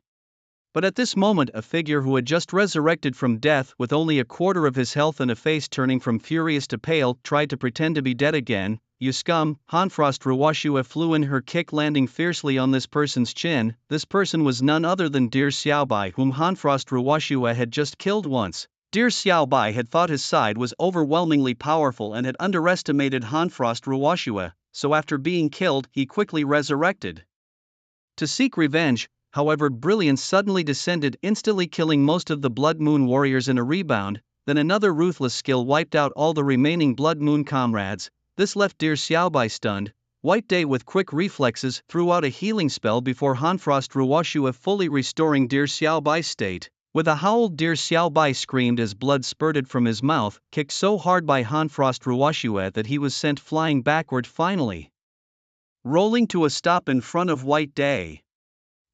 But at this moment, a figure who had just resurrected from death, with only a quarter of his health and a face turning from furious to pale, tried to pretend to be dead again. You scum! Hanfrost-Ruoshua flew in, her kick landing fiercely on this person's chin. This person was none other than Dear Xiaobai, whom Hanfrost-Ruoshua had just killed once. Dear Xiaobai had thought his side was overwhelmingly powerful and had underestimated Hanfrost-Ruoshua, so after being killed, he quickly resurrected to seek revenge. However, brilliance suddenly descended, instantly killing most of the Blood Moon warriors in a rebound. then another ruthless skill wiped out all the remaining Blood Moon comrades. This left dear Xiaobai stunned. White Day with quick reflexes threw out a healing spell before Hanfrost Ruoshua fully restoring dear Xiaobai's state. With a howl, dear Xiaobai screamed as blood spurted from his mouth, kicked so hard by Hanfrost Ruoshua that he was sent flying backward, finally rolling to a stop in front of White Day.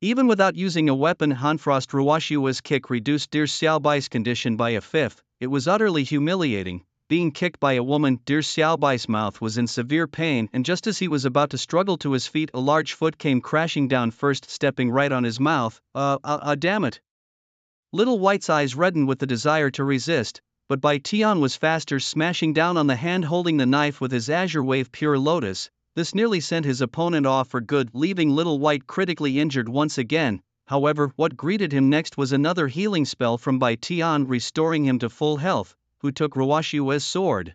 Even without using a weapon, Hanfrost Ruoshua's kick reduced dear Xiaobai's condition by a fifth. It was utterly humiliating. Being kicked by a woman, dear Xiaobai's mouth was in severe pain, and just as he was about to struggle to his feet, a large foot came crashing down, first stepping right on his mouth. Damn it. Little White's eyes reddened with the desire to resist, but Bai Tian was faster, smashing down on the hand holding the knife with his Azure Wave Pure Lotus. This nearly sent his opponent off for good, leaving Little White critically injured once again. However, what greeted him next was another healing spell from Bai Tian, restoring him to full health, who took Ruoshua's sword.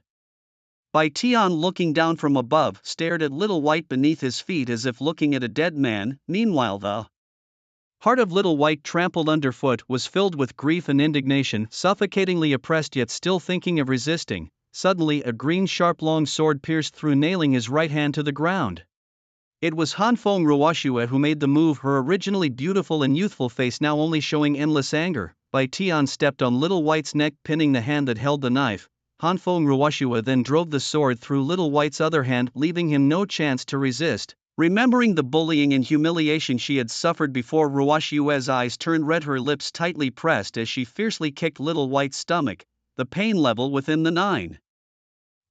Bai Tian, looking down from above, stared at Little White beneath his feet as if looking at a dead man. Meanwhile, the heart of Little White, trampled underfoot, was filled with grief and indignation, suffocatingly oppressed yet still thinking of resisting. Suddenly a green sharp long sword pierced through, nailing his right hand to the ground. It was Hanfeng Ruoshua who made the move, her originally beautiful and youthful face now only showing endless anger. Bai Tian stepped on Little White's neck, pinning the hand that held the knife. Hanfeng Ruoshua then drove the sword through Little White's other hand, leaving him no chance to resist. Remembering the bullying and humiliation she had suffered before, Ruoshua's eyes turned red, her lips tightly pressed as she fiercely kicked Little White's stomach. The pain level within the 9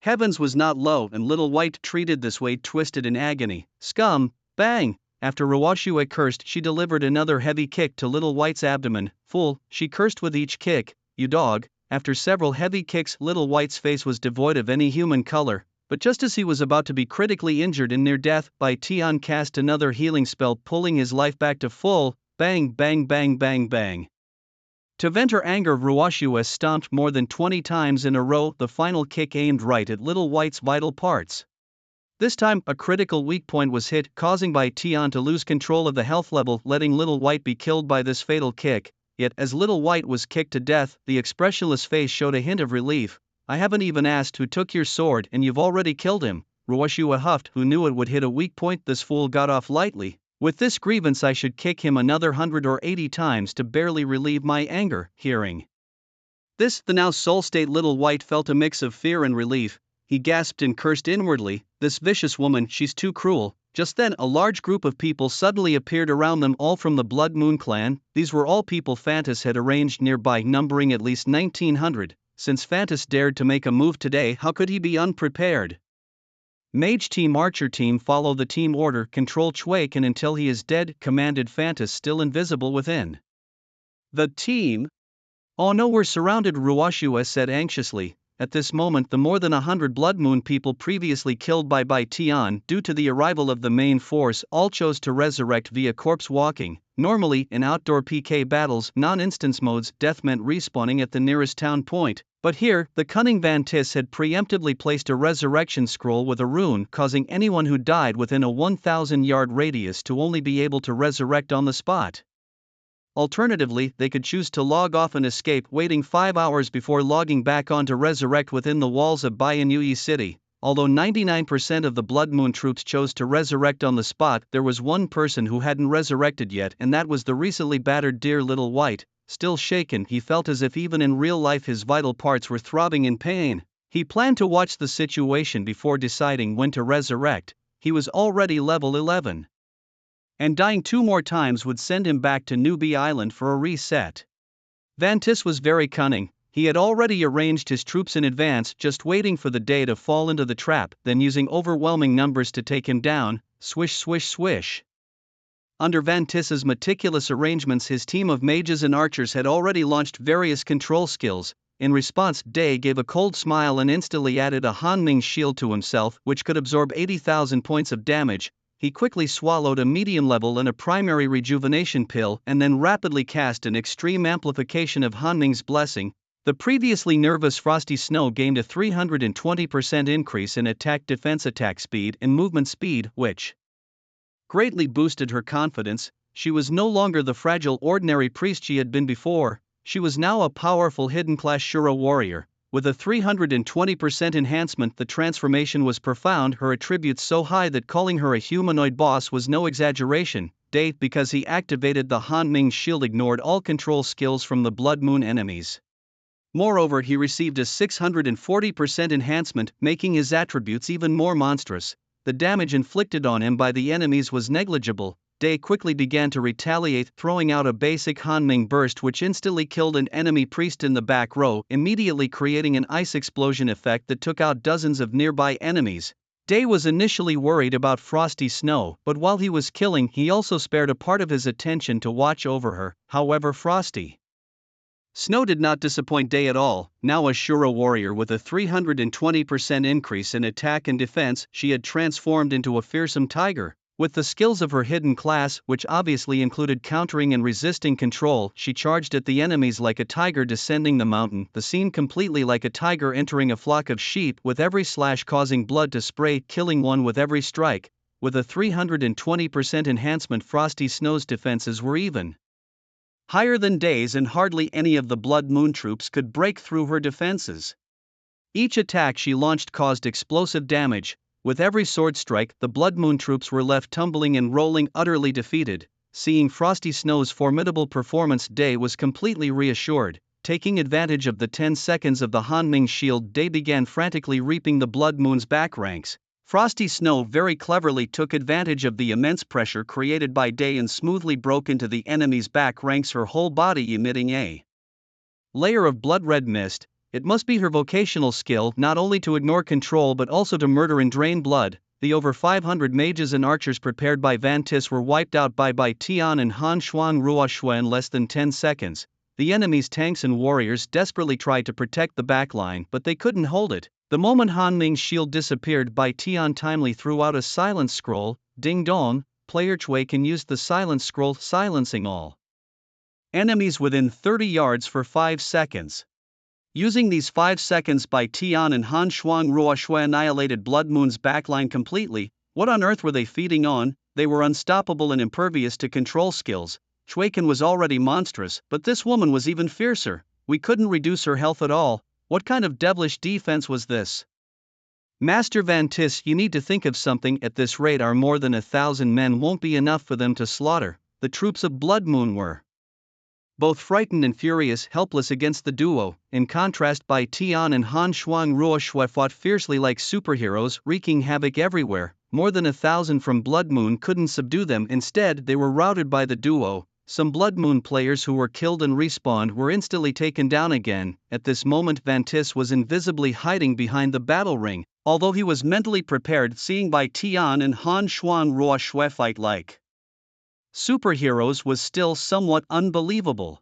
heavens was not low, and Little White, treated this way, twisted in agony. Scum! Bang! After Ruoshua cursed, she delivered another heavy kick to Little White's abdomen. Fool, she cursed with each kick. You dog! After several heavy kicks, Little White's face was devoid of any human color, but just as he was about to be critically injured and near death, Bai Tian cast another healing spell, pulling his life back to full. Bang, bang, bang, bang, bang. To vent her anger, Ruoshua stomped more than 20 times in a row, the final kick aimed right at Little White's vital parts. This time, a critical weak point was hit, causing Bai Tian to lose control of the health level, letting Little White be killed by this fatal kick. Yet, as Little White was kicked to death, the expressionless face showed a hint of relief. I haven't even asked who took your sword, and you've already killed him, Ruoshua huffed, who knew it would hit a weak point. This fool got off lightly. With this grievance I should kick him another 100 or 80 times to barely relieve my anger. Hearing this, the now soul state Little White felt a mix of fear and relief. He gasped and cursed inwardly, this vicious woman, she's too cruel. Just then a large group of people suddenly appeared around them, all from the Blood Moon clan. These were all people Fantas had arranged nearby, numbering at least 1900. Since Fantas dared to make a move today, how could he be unprepared? Mage Team, Archer Team, follow the team order, control Chuaken until he is dead, commanded Fantas, still invisible within the team. Oh no, we're surrounded, Ruoshua said anxiously. At this moment the more than 100 Blood Moon people previously killed by Bai Tian due to the arrival of the main force all chose to resurrect via corpse walking. Normally, in outdoor PK battles, non-instance modes, death meant respawning at the nearest town point. But here, the cunning Vantis had preemptively placed a resurrection scroll with a rune, causing anyone who died within a 1,000-yard radius to only be able to resurrect on the spot. Alternatively, they could choose to log off and escape, waiting 5 hours before logging back on to resurrect within the walls of Baiyue City. Although 99% of the Blood Moon troops chose to resurrect on the spot, there was one person who hadn't resurrected yet, and that was the recently battered dear Little White. Still shaken, he felt as if even in real life his vital parts were throbbing in pain. He planned to watch the situation before deciding when to resurrect. He was already level 11. And dying 2 more times would send him back to Newbie Island for a reset. Vantis was very cunning. He had already arranged his troops in advance, just waiting for the day to fall into the trap, then using overwhelming numbers to take him down. Swish, swish, swish. Under Vantis's meticulous arrangements, his team of mages and archers had already launched various control skills. In response, Day gave a cold smile and instantly added a Hanming shield to himself, which could absorb 80,000 points of damage. He quickly swallowed a medium level and a primary rejuvenation pill, and then rapidly cast an extreme amplification of Hanming's blessing. The previously nervous Frosty Snow gained a 320% increase in attack defense, attack speed, and movement speed, which greatly boosted her confidence. She was no longer the fragile ordinary priest she had been before. She was now a powerful hidden-class Shura warrior. With a 320% enhancement, the transformation was profound, her attributes so high that calling her a humanoid boss was no exaggeration. Because he activated the Han Ming shield, ignored all control skills from the Blood Moon enemies. Moreover, he received a 640% enhancement, making his attributes even more monstrous. The damage inflicted on him by the enemies was negligible. Day quickly began to retaliate, throwing out a basic Han Ming burst which instantly killed an enemy priest in the back row, immediately creating an ice explosion effect that took out dozens of nearby enemies. Day was initially worried about Frosty Snow, but while he was killing, he also spared a part of his attention to watch over her. However, Frosty Snow did not disappoint Day at all. Now a Shura warrior with a 320% increase in attack and defense, she had transformed into a fearsome tiger. With the skills of her hidden class, which obviously included countering and resisting control, she charged at the enemies like a tiger descending the mountain, the scene completely like a tiger entering a flock of sheep, with every slash causing blood to spray, killing one with every strike. With a 320% enhancement, Frosty Snow's defenses were even higher than Day's, and hardly any of the Blood Moon troops could break through her defenses. Each attack she launched caused explosive damage. With every sword strike, the Blood Moon troops were left tumbling and rolling, utterly defeated. Seeing Frosty Snow's formidable performance, Day was completely reassured. Taking advantage of the 10 seconds of the Han Ming shield, Day began frantically reaping the Blood Moon's back ranks. Frosty Snow very cleverly took advantage of the immense pressure created by Day and smoothly broke into the enemy's back ranks, her whole body emitting a layer of blood-red mist. It must be her vocational skill not only to ignore control but also to murder and drain blood. The over 500 mages and archers prepared by Van Tis were wiped out by Bai Tian and Han Shuang Ruoxue in less than 10 seconds. The enemy's tanks and warriors desperately tried to protect the backline, but they couldn't hold it. The moment Han Ming's shield disappeared, Bai Tian timely threw out a silence scroll. Ding dong, player Chui can use the silence scroll, silencing all enemies within 30 yards for 5 seconds. Using these 5 seconds, Bai Tian and Han Shuang Ruoxue annihilated Blood Moon's backline completely. What on earth were they feeding on? They were unstoppable and impervious to control skills. Chuikin was already monstrous, but this woman was even fiercer. We couldn't reduce her health at all. What kind of devilish defense was this? Master Van Tis, you need to think of something. At this rate, our more than 1,000 men won't be enough for them to slaughter. The troops of Blood Moon were both frightened and furious, helpless against the duo. In contrast, Bai Tian and Han Shuang Ruoxue fought fiercely like superheroes, wreaking havoc everywhere. More than 1,000 from Blood Moon couldn't subdue them. Instead, they were routed by the duo. Some Blood Moon players who were killed and respawned were instantly taken down again. At this moment, Van Tis was invisibly hiding behind the battle ring. Although he was mentally prepared, seeing Bai Tian and Han Shuang Ruoxue fight like superheroes was still somewhat unbelievable.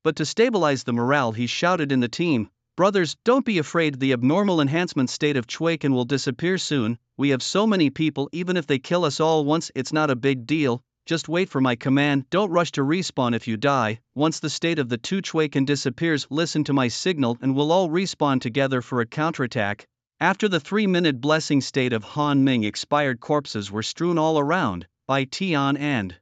But to stabilize the morale, he shouted in the team, "Brothers, don't be afraid, the abnormal enhancement state of Chuikin will disappear soon. We have so many people, even if they kill us all once, it's not a big deal. Just wait for my command, don't rush to respawn if you die. Once the state of the two Chuikin disappears, listen to my signal and we'll all respawn together for a counterattack." After the 3-minute blessing state of Han Ming expired, corpses were strewn all around. Bai Tian and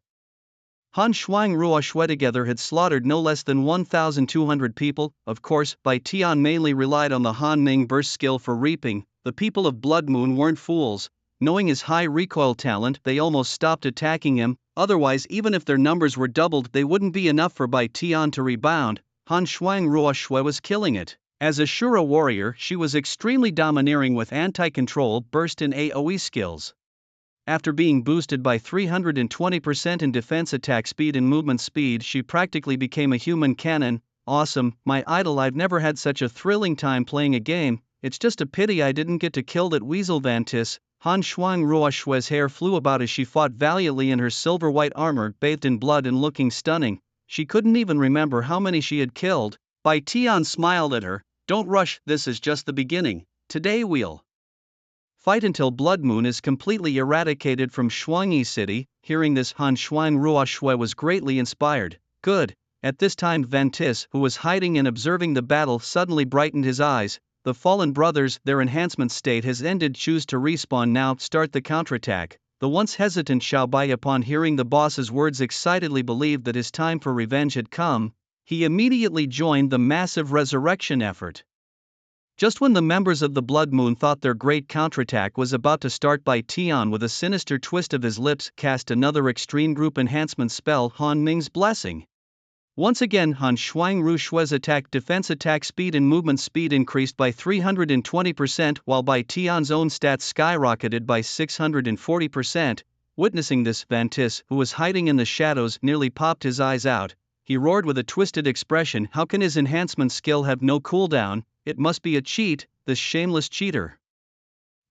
Han Shuang Ruoxue together had slaughtered no less than 1,200 people. Of course, Bai Tian mainly relied on the Han Ming burst skill for reaping. The people of Blood Moon weren't fools. Knowing his high recoil talent, they almost stopped attacking him. Otherwise, even if their numbers were doubled, they wouldn't be enough for Bai Tian to rebound. Han Shuang Ruoxue was killing it. As a Shura warrior, she was extremely domineering with anti-control, burst and AoE skills. After being boosted by 320% in defense, attack speed and movement speed, she practically became a human cannon. Awesome, my idol, I've never had such a thrilling time playing a game. It's just a pity I didn't get to kill that weasel Van Tis. Han Shuang Ruoxue's hair flew about as she fought valiantly in her silver-white armor, bathed in blood and looking stunning. She couldn't even remember how many she had killed. Bai Tian smiled at her. "Don't rush, this is just the beginning. Today we'll fight until Blood Moon is completely eradicated from Shuangyi City." Hearing this, Han Shuang Ruoxue was greatly inspired. Good. At this time, Van Tis, who was hiding and observing the battle, suddenly brightened his eyes. The fallen brothers, their enhancement state has ended. Choose to respawn now, start the counterattack. The once hesitant Xiao Bai, upon hearing the boss's words, excitedly believed that his time for revenge had come. He immediately joined the massive resurrection effort. Just when the members of the Blood Moon thought their great counterattack was about to start, Bai Tian, with a sinister twist of his lips, cast another extreme group enhancement spell, Han Ming's Blessing. Once again, Han Shuangru Shui's attack speed and movement speed increased by 320%, while Bai Tian's own stats skyrocketed by 640%. Witnessing this, Vantis, who was hiding in the shadows, nearly popped his eyes out. He roared with a twisted expression, "How can his enhancement skill have no cooldown? It must be a cheat, this shameless cheater."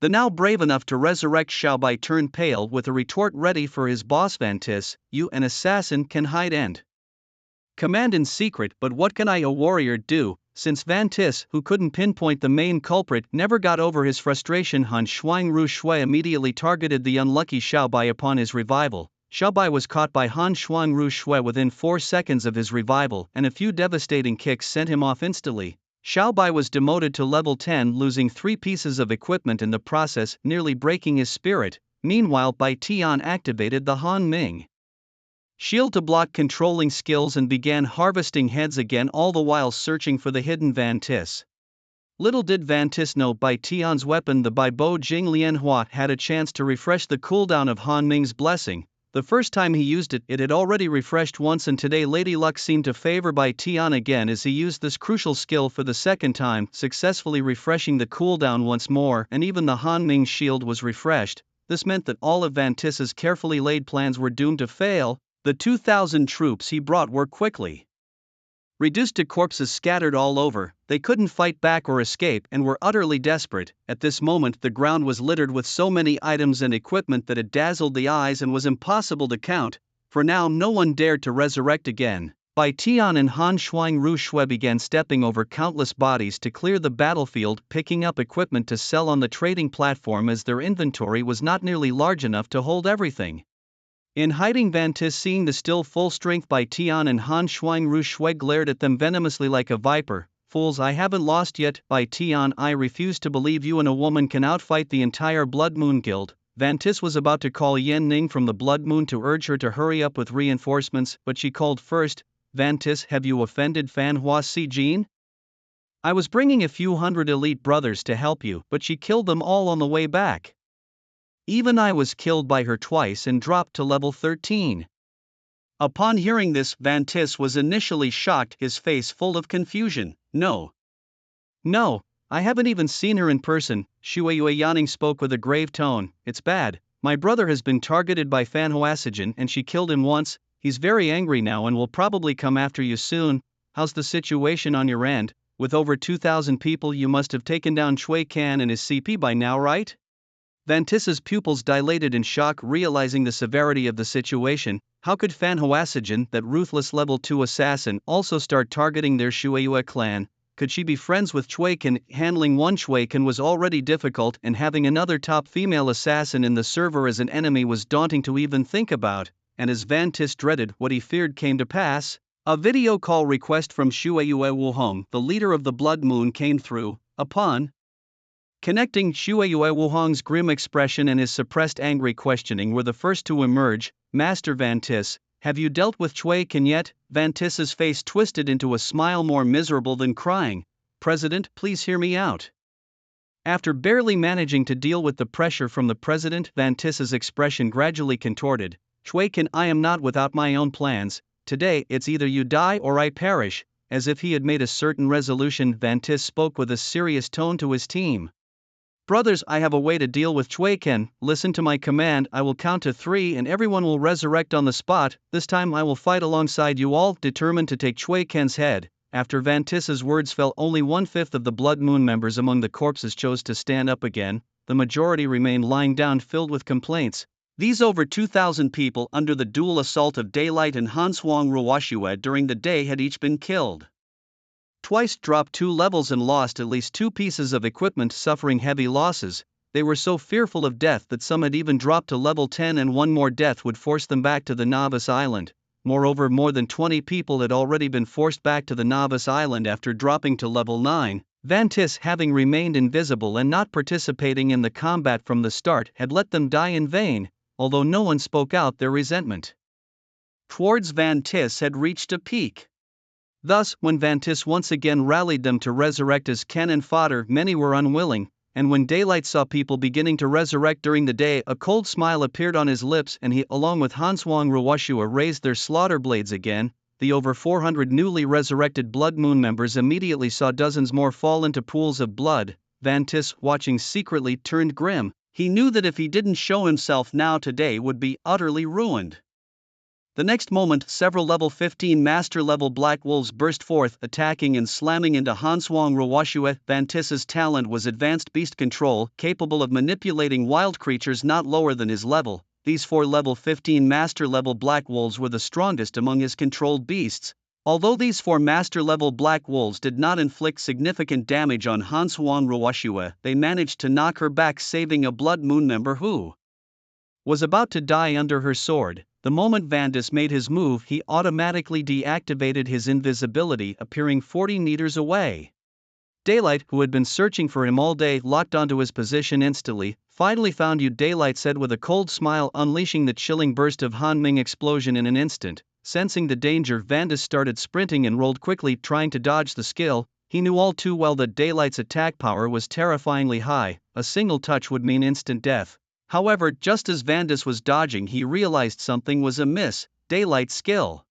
The now brave enough to resurrect Xiaobai turned pale, with a retort ready for his boss. "Vantis, you, an assassin, can hide and command in secret, but what can I, a warrior, do?" Since Vantis, who couldn't pinpoint the main culprit, never got over his frustration, Han Shuangru Shui immediately targeted the unlucky Xiaobai. Upon his revival, Xiaobai was caught by Han Shuangru Shui within 4 seconds of his revival, and a few devastating kicks sent him off instantly. Xiaobai was demoted to level 10, losing 3 pieces of equipment in the process, nearly breaking his spirit. Meanwhile, Bai Tian activated the Han Ming shield to block controlling skills and began harvesting heads again, all the while searching for the hidden Vantis. Little did Vantis know, Bai Tian's weapon, the Bai Bo Jing Lianhua, had a chance to refresh the cooldown of Han Ming's Blessing. The first time he used it, it had already refreshed once, and today Lady Luck seemed to favor Bai Tian again as he used this crucial skill for the second time, successfully refreshing the cooldown once more, and even the Han Ming shield was refreshed. This meant that all of Vantis's carefully laid plans were doomed to fail. The 2,000 troops he brought were quickly reduced to corpses scattered all over. They couldn't fight back or escape and were utterly desperate. At this moment, the ground was littered with so many items and equipment that it dazzled the eyes and was impossible to count. For now, no one dared to resurrect again. Bai Tian and Han Shuangru Shui began stepping over countless bodies to clear the battlefield, picking up equipment to sell on the trading platform as their inventory was not nearly large enough to hold everything. In hiding, Vantis, seeing the still full-strength Bai Tian and Han Shuangru Shui, glared at them venomously like a viper. "Fools, I haven't lost yet, Bai Tian. I refuse to believe you and a woman can outfight the entire Blood Moon Guild." Vantis was about to call Yan Ning from the Blood Moon to urge her to hurry up with reinforcements, but she called first. "Vantis, have you offended Fan Hua Si Jin? I was bringing a few hundred elite brothers to help you, but she killed them all on the way back. Even I was killed by her twice and dropped to level 13. Upon hearing this, Vantis was initially shocked, his face full of confusion. No, I haven't even seen her in person." Shui Yaning spoke with a grave tone. "It's bad. My brother has been targeted by Fan Hoasijin and she killed him once. He's very angry now and will probably come after you soon. How's the situation on your end? With over 2,000 people, you must have taken down Chui Can and his CP by now, right?" Vantis's pupils dilated in shock, realizing the severity of the situation. How could Fan Hoasijin, that ruthless level 2 assassin, also start targeting their Shueiyue clan? Could she be friends with Chui Can? Handling one Chui Can was already difficult, and having another top female assassin in the server as an enemy was daunting to even think about. And as Vantis dreaded, what he feared came to pass. A video call request from Shueiyue Wuhong, the leader of the Blood Moon, came through. Upon connecting, Shueiyue Wuhong's grim expression and his suppressed angry questioning were the first to emerge. "Master Vantis, have you dealt with Chui Can yet?" Vantis's face twisted into a smile more miserable than crying. "President, please hear me out." After barely managing to deal with the pressure from the president, Vantis's expression gradually contorted. "Chui Can, I am not without my own plans. Today, it's either you die or I perish." As if he had made a certain resolution, Vantis spoke with a serious tone to his team. "Brothers, I have a way to deal with Chui Can. Listen to my command. I will count to 3 and everyone will resurrect on the spot. This time I will fight alongside you all, determined to take Chui Can's head." After Vantis's words fell, only 1/5 of the Blood Moon members among the corpses chose to stand up again. The majority remained lying down, filled with complaints. These over 2,000 people under the dual assault of Daylight and Hanshuang Ruoshue during the day had each been killed twice, dropped 2 levels and lost at least 2 pieces of equipment, suffering heavy losses. They were so fearful of death that some had even dropped to level 10, and one more death would force them back to the Novice Island. Moreover, more than 20 people had already been forced back to the Novice Island after dropping to level 9. Vantis, having remained invisible and not participating in the combat from the start, had let them die in vain, although no one spoke out their resentment towards Vantis had reached a peak. Thus, when Vantis once again rallied them to resurrect as cannon fodder, many were unwilling, and when Daylight saw people beginning to resurrect during the day, a cold smile appeared on his lips and he, along with Hanswang Ruwashua, raised their slaughter blades again. The over 400 newly resurrected Blood Moon members immediately saw dozens more fall into pools of blood. Vantis, watching secretly, turned grim. He knew that if he didn't show himself now, today would be utterly ruined. The next moment, several level 15 master level black wolves burst forth, attacking and slamming into Hanswang Ruwashua. Vantis's talent was advanced beast control, capable of manipulating wild creatures not lower than his level. These 4 level 15 master level black wolves were the strongest among his controlled beasts. Although these 4 master level black wolves did not inflict significant damage on Hanswang Ruwashua, they managed to knock her back, saving a Blood Moon member who was about to die under her sword. The moment Vantis made his move, he automatically deactivated his invisibility, appearing 40 meters away. Daylight, who had been searching for him all day, locked onto his position instantly. Finally found you, Daylight said with a cold smile, unleashing the chilling burst of Han Ming explosion in an instant. Sensing the danger, Vantis started sprinting and rolled quickly, trying to dodge the skill. He knew all too well that Daylight's attack power was terrifyingly high. A single touch would mean instant death. However, just as Vantis was dodging, he realized something was amiss. Daylight's skill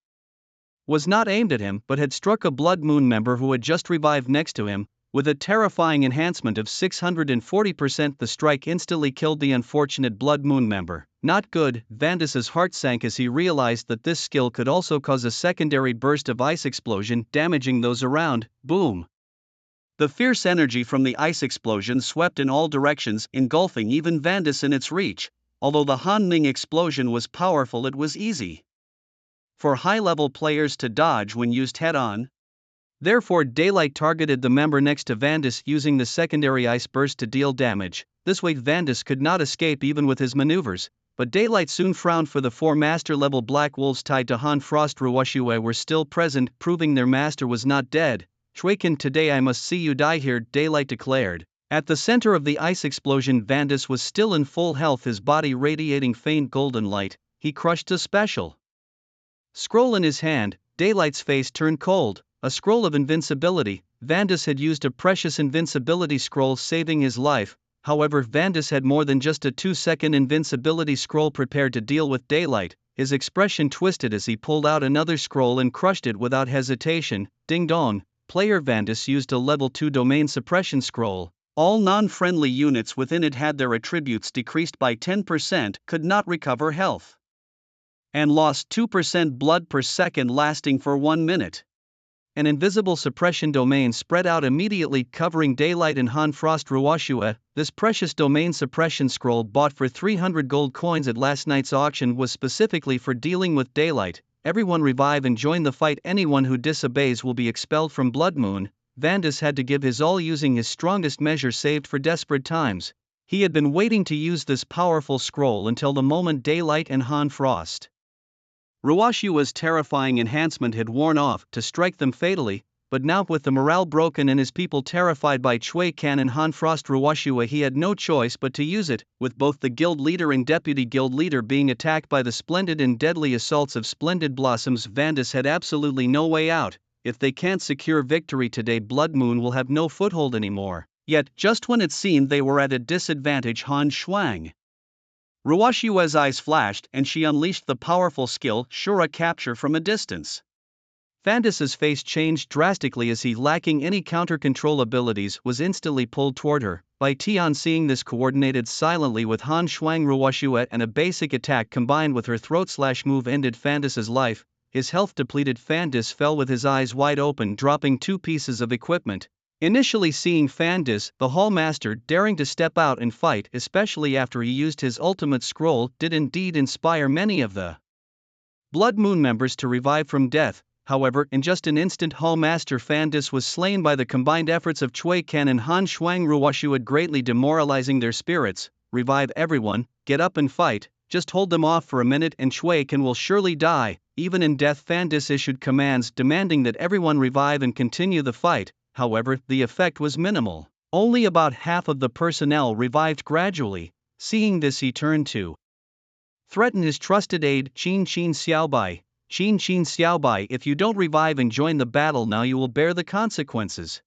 was not aimed at him, but had struck a Blood Moon member who had just revived next to him. With a terrifying enhancement of 640%, the strike instantly killed the unfortunate Blood Moon member. Not good. Vantis's heart sank as he realized that this skill could also cause a secondary burst of ice explosion, damaging those around. Boom! The fierce energy from the ice explosion swept in all directions, engulfing even Vantis in its reach. Although the Han Ming explosion was powerful, it was easy for high-level players to dodge when used head-on. Therefore, Daylight targeted the member next to Vantis, using the secondary ice burst to deal damage. This way Vantis could not escape even with his maneuvers, but Daylight soon frowned, for the 4 master-level black wolves tied to Han Frost Ruwashua were still present, proving their master was not dead. Shuiken, today I must see you die here, Daylight declared. At the center of the ice explosion, Vantis was still in full health, his body radiating faint golden light. He crushed a special scroll in his hand. Daylight's face turned cold. A scroll of invincibility. Vantis had used a precious invincibility scroll, saving his life. However, Vantis had more than just a 2-second invincibility scroll prepared to deal with Daylight. His expression twisted as he pulled out another scroll and crushed it without hesitation. Ding dong. Player Vantis used a level 2 domain suppression scroll. All non-friendly units within it had their attributes decreased by 10%, could not recover health, and lost 2% blood per second, lasting for 1 minute. An invisible suppression domain spread out immediately, covering Daylight and Han Frost Ruwashua. This precious domain suppression scroll, bought for 300 gold coins at last night's auction, was specifically for dealing with Daylight. Everyone revive and join the fight. Anyone who disobeys will be expelled from Blood Moon. Vantis had to give his all, using his strongest measure saved for desperate times. He had been waiting to use this powerful scroll until the moment Daylight and Han Frost Ruwashua's terrifying enhancement had worn off, to strike them fatally. But now, with the morale broken and his people terrified by Chui Can and Han Frost Ruwashua, he had no choice but to use it. With both the guild leader and deputy guild leader being attacked by the splendid and deadly assaults of Splendid Blossoms, Vantis had absolutely no way out. If they can't secure victory today, Blood Moon will have no foothold anymore. Yet, just when it seemed they were at a disadvantage, Han Shuang Ruwashua's eyes flashed, and she unleashed the powerful skill Shura Capture from a distance. Vantis's face changed drastically as he, lacking any counter-control abilities, was instantly pulled toward her. Bai Tian, seeing this, coordinated silently with Han Shuang Ruwashua, and a basic attack combined with her throat slash move ended Vantis's life. His health depleted, Vantis fell with his eyes wide open, dropping 2 pieces of equipment. Initially seeing Vantis, the Hall Master, daring to step out and fight, especially after he used his ultimate scroll, did indeed inspire many of the Blood Moon members to revive from death. However, in just an instant, Hall Master Vantis was slain by the combined efforts of Chui Can and Han Shuang Ruwashua, greatly demoralizing their spirits. Revive everyone, get up and fight, just hold them off for a minute and Chui Can will surely die. Even in death, Vantis issued commands demanding that everyone revive and continue the fight. However, the effect was minimal. Only about half of the personnel revived gradually. Seeing this, he turned to threaten his trusted aide, Qin Xiaobai. Qin Qin Xiaobai, if you don't revive and join the battle now you will bear the consequences.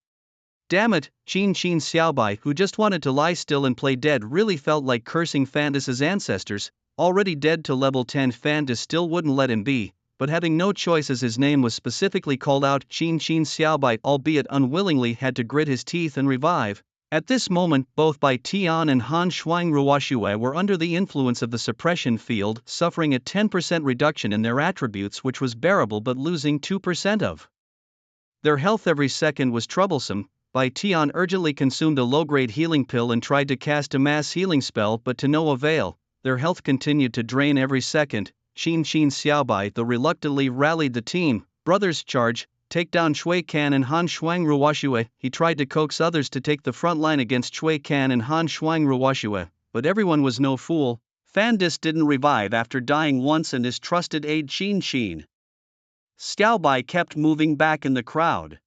Damn it, Qin Qin Xiaobai, who just wanted to lie still and play dead, really felt like cursing Fandis's ancestors. Already dead to level 10, Fandis still wouldn't let him be, but having no choice as his name was specifically called out, Qin Qin Xiaobai, albeit unwillingly, had to grit his teeth and revive. At this moment, both Bai Tian and Han Shuang Ruoxue were under the influence of the suppression field, suffering a 10% reduction in their attributes, which was bearable, but losing 2% of their health every second was troublesome. Bai Tian urgently consumed a low-grade healing pill and tried to cast a mass healing spell, but to no avail. Their health continued to drain every second. Qin Qin Xiaobai, though reluctantly, rallied the team. Brothers, charge! Take down Chui Can and Han Shuang Ruoxue. He tried to coax others to take the front line against Chui Can and Han Shuang Ruoxue, but everyone was no fool. Fandis didn't revive after dying once, and his trusted aide Qin Qin Xiaobai kept moving back in the crowd.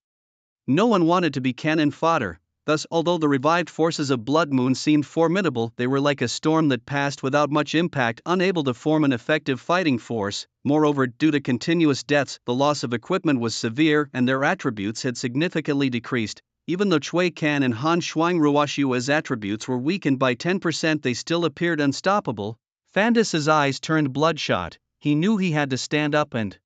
No one wanted to be cannon fodder. Thus, although the revived forces of Blood Moon seemed formidable, they were like a storm that passed without much impact, unable to form an effective fighting force. Moreover, due to continuous deaths, the loss of equipment was severe and their attributes had significantly decreased. Even though Chui Can and Han Shuang Ruoxue's attributes were weakened by 10%, they still appeared unstoppable. Fandis's eyes turned bloodshot. He knew he had to stand up and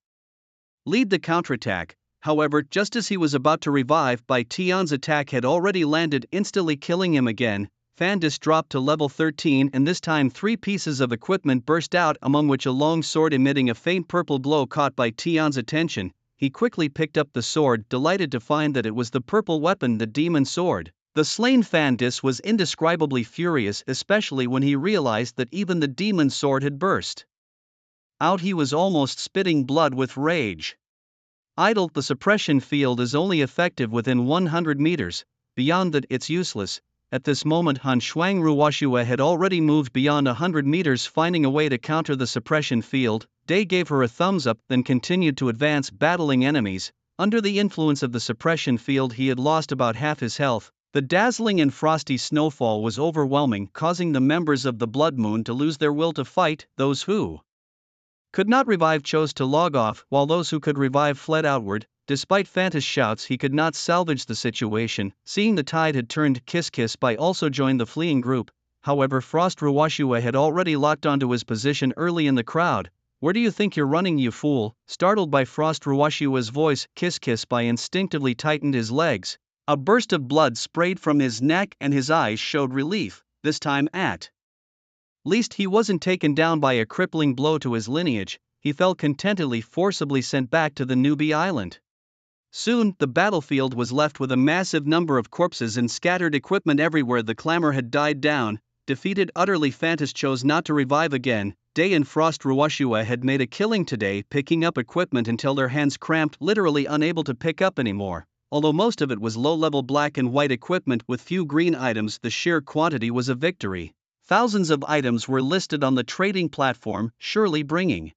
lead the counterattack. However, just as he was about to revive, Bai Tian's attack had already landed, instantly killing him again. Fandis dropped to level 13, and this time 3 pieces of equipment burst out, among which a long sword emitting a faint purple glow caught Bai Tian's attention. He quickly picked up the sword, delighted to find that it was the purple weapon, the demon sword. The slain Fandis was indescribably furious, especially when he realized that even the demon sword had burst out. He was almost spitting blood with rage. Idle, the suppression field is only effective within 100 meters, beyond that it's useless. At this moment Han Shuang Ruoxue had already moved beyond 100 meters, finding a way to counter the suppression field. Day gave her a thumbs up, then continued to advance, battling enemies. Under the influence of the suppression field he had lost about half his health. The dazzling and frosty snowfall was overwhelming, causing the members of the Blood Moon to lose their will to fight. Those who could not revive chose to log off, while those who could revive fled outward. Despite Fanta's shouts, he could not salvage the situation. Seeing the tide had turned, Kiss Bai also joined the fleeing group. However, Frost Ruoxue had already locked onto his position early in the crowd. "Where do you think you're running, you fool?" Startled by Frost Ruoxue's voice, Kiss Bai instinctively tightened his legs. A burst of blood sprayed from his neck and his eyes showed relief. This time at least he wasn't taken down by a crippling blow to his lineage. He felt contentedly forcibly sent back to the newbie island. Soon, the battlefield was left with a massive number of corpses and scattered equipment everywhere. The clamor had died down. Defeated utterly, Fantas chose not to revive again. Day and Frost Ruoxue had made a killing today, picking up equipment until their hands cramped, literally unable to pick up anymore. Although most of it was low-level black and white equipment with few green items, the sheer quantity was a victory. Thousands of items were listed on the trading platform, surely bringing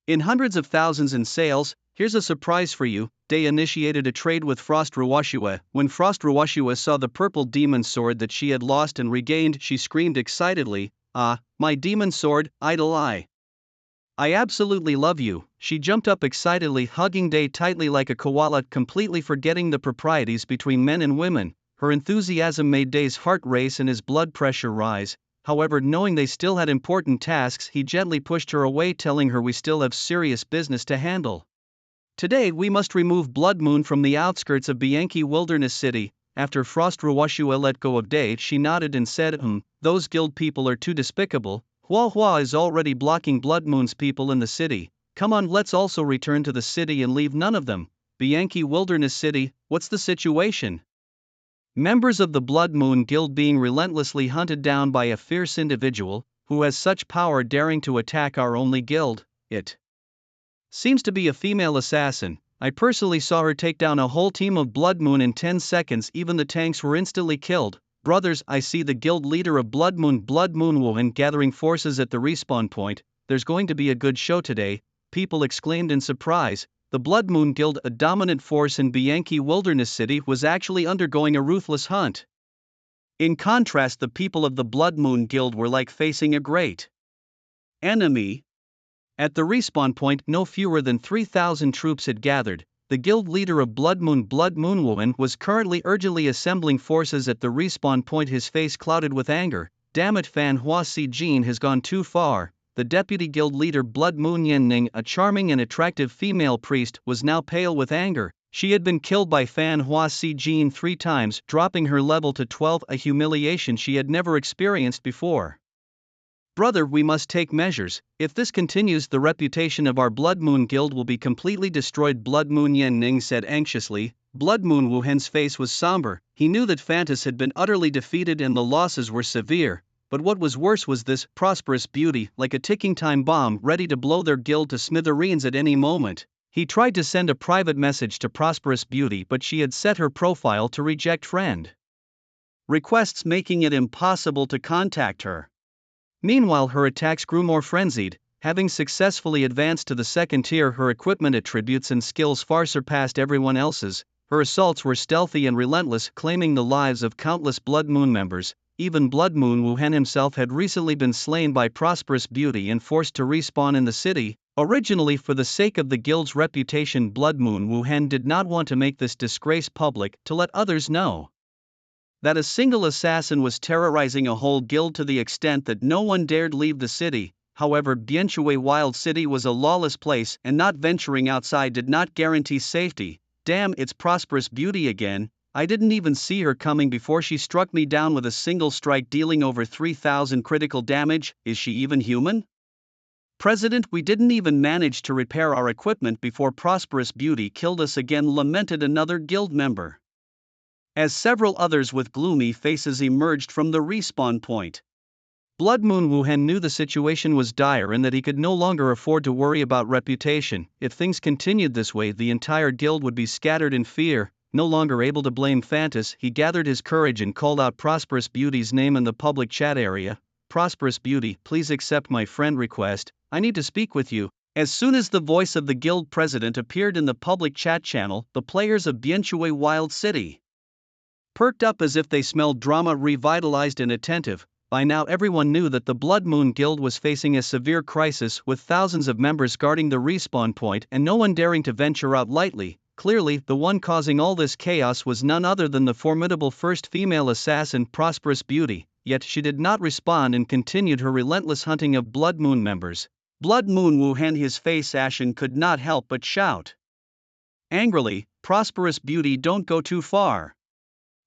in hundreds of thousands in sales. Here's a surprise for you. Day initiated a trade with Frost Ruoxue. When Frost Ruoxue saw the purple demon sword that she had lost and regained, she screamed excitedly, "Ah, my demon sword, Idol Eye. I absolutely love you." She jumped up excitedly, hugging Day tightly like a koala, completely forgetting the proprieties between men and women. Her enthusiasm made Day's heart race and his blood pressure rise. However, knowing they still had important tasks, he gently pushed her away, telling her, "We still have serious business to handle. Today we must remove Blood Moon from the outskirts of Bianchi Wilderness City." After Frost Ruoxue let go of Day, she nodded and said, Those guild people are too despicable. Hua is already blocking Blood Moon's people in the city. Come on, let's also return to the city and leave none of them." Bianchi Wilderness City, what's the situation? Members of the Blood Moon Guild being relentlessly hunted down by a fierce individual who has such power, daring to attack our only guild. It seems to be a female assassin. I personally saw her take down a whole team of Blood Moon in 10 seconds. Even the tanks were instantly killed. Brothers, I see the guild leader of Blood Moon Wohan gathering forces at the respawn point. There's going to be a good show today, people exclaimed in surprise. The Blood Moon Guild, a dominant force in Bianchi Wilderness City, was actually undergoing a ruthless hunt. In contrast, the people of the Blood Moon Guild were like facing a great enemy. At the respawn point, no fewer than 3,000 troops had gathered. The guild leader of Blood Moon Wuhan was currently urgently assembling forces at the respawn point, his face clouded with anger. Damn it, Fan Hua Si Jin has gone too far. The deputy guild leader Blood Moon Ning, a charming and attractive female priest, was now pale with anger. She had been killed by Fan Hua Si Jin 3 times, dropping her level to 12, a humiliation she had never experienced before. Brother, we must take measures. If this continues, the reputation of our Blood Moon Guild will be completely destroyed, Blood Moon Ning said anxiously. Blood Moon Wuhan's face was somber. He knew that Fantas had been utterly defeated and the losses were severe, but what was worse was this prosperous beauty, like a ticking time bomb, ready to blow their guild to smithereens at any moment. He tried to send a private message to Prosperous Beauty, but she had set her profile to reject friend requests, making it impossible to contact her. Meanwhile, her attacks grew more frenzied. Having successfully advanced to the second tier, her equipment attributes and skills far surpassed everyone else's. Her assaults were stealthy and relentless, claiming the lives of countless Blood Moon members. Even Blood Moon Wuhan himself had recently been slain by Prosperous Beauty and forced to respawn in the city. Originally, for the sake of the guild's reputation, Blood Moon Wuhan did not want to make this disgrace public, to let others know that a single assassin was terrorizing a whole guild to the extent that no one dared leave the city. However, Bianshui Wild City was a lawless place, and not venturing outside did not guarantee safety. Damn, it's Prosperous Beauty again. I didn't even see her coming before she struck me down with a single strike, dealing over 3,000 critical damage. Is she even human? President, we didn't even manage to repair our equipment before Prosperous Beauty killed us again, lamented another guild member, as several others with gloomy faces emerged from the respawn point. Blood Moon Wuhan knew the situation was dire and that he could no longer afford to worry about reputation. If things continued this way, the entire guild would be scattered in fear. No longer able to blame Fantas, he gathered his courage and called out Prosperous Beauty's name in the public chat area. Prosperous Beauty, please accept my friend request. I need to speak with you. As soon as the voice of the guild president appeared in the public chat channel, the players of Bianshui Wild City perked up as if they smelled drama, revitalized and attentive. By now everyone knew that the Blood Moon Guild was facing a severe crisis, with thousands of members guarding the respawn point and no one daring to venture out lightly. Clearly, the one causing all this chaos was none other than the formidable first female assassin, Prosperous Beauty, yet she did not respond and continued her relentless hunting of Blood Moon members. Blood Moon Wuhan, his face ashen, could not help but shout angrily, Prosperous Beauty, don't go too far.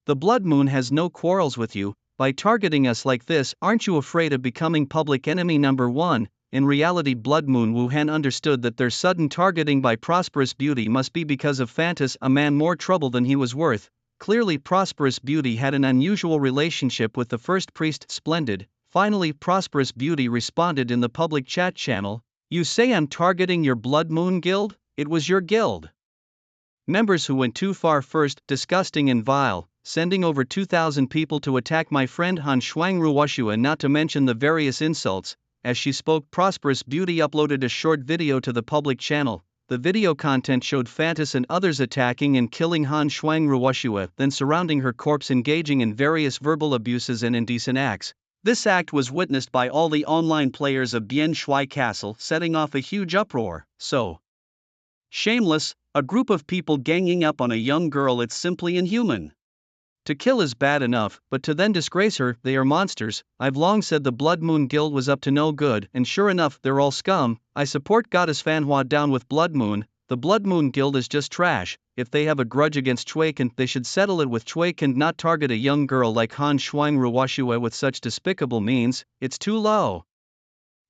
The Blood Moon has no quarrels with you. By targeting us like this, aren't you afraid of becoming public enemy number 1? In reality, Blood Moon Wuhan understood that their sudden targeting by Prosperous Beauty must be because of Fantas, a man more trouble than he was worth. Clearly, Prosperous Beauty had an unusual relationship with the first priest. Splendid. Finally, Prosperous Beauty responded in the public chat channel. You say I'm targeting your Blood Moon Guild? It was your guild members who went too far first, disgusting and vile, sending over 2,000 people to attack my friend Han Shuangruoshua, not to mention the various insults. As she spoke, Prosperous Beauty uploaded a short video to the public channel. The video content showed Fantas and others attacking and killing Han Shuangruoshua, then surrounding her corpse, engaging in various verbal abuses and indecent acts. This act was witnessed by all the online players of Bianshui Castle, setting off a huge uproar. So shameless, a group of people ganging up on a young girl, it's simply inhuman. To kill is bad enough, but to then disgrace her, they are monsters. I've long said the Blood Moon Guild was up to no good, and sure enough, they're all scum. I support Goddess Fanhua down with Blood Moon. The Blood Moon Guild is just trash. If they have a grudge against Chuikan, they should settle it with Chuikan, not target a young girl like Han Shuangruoshua with such despicable means. It's too low.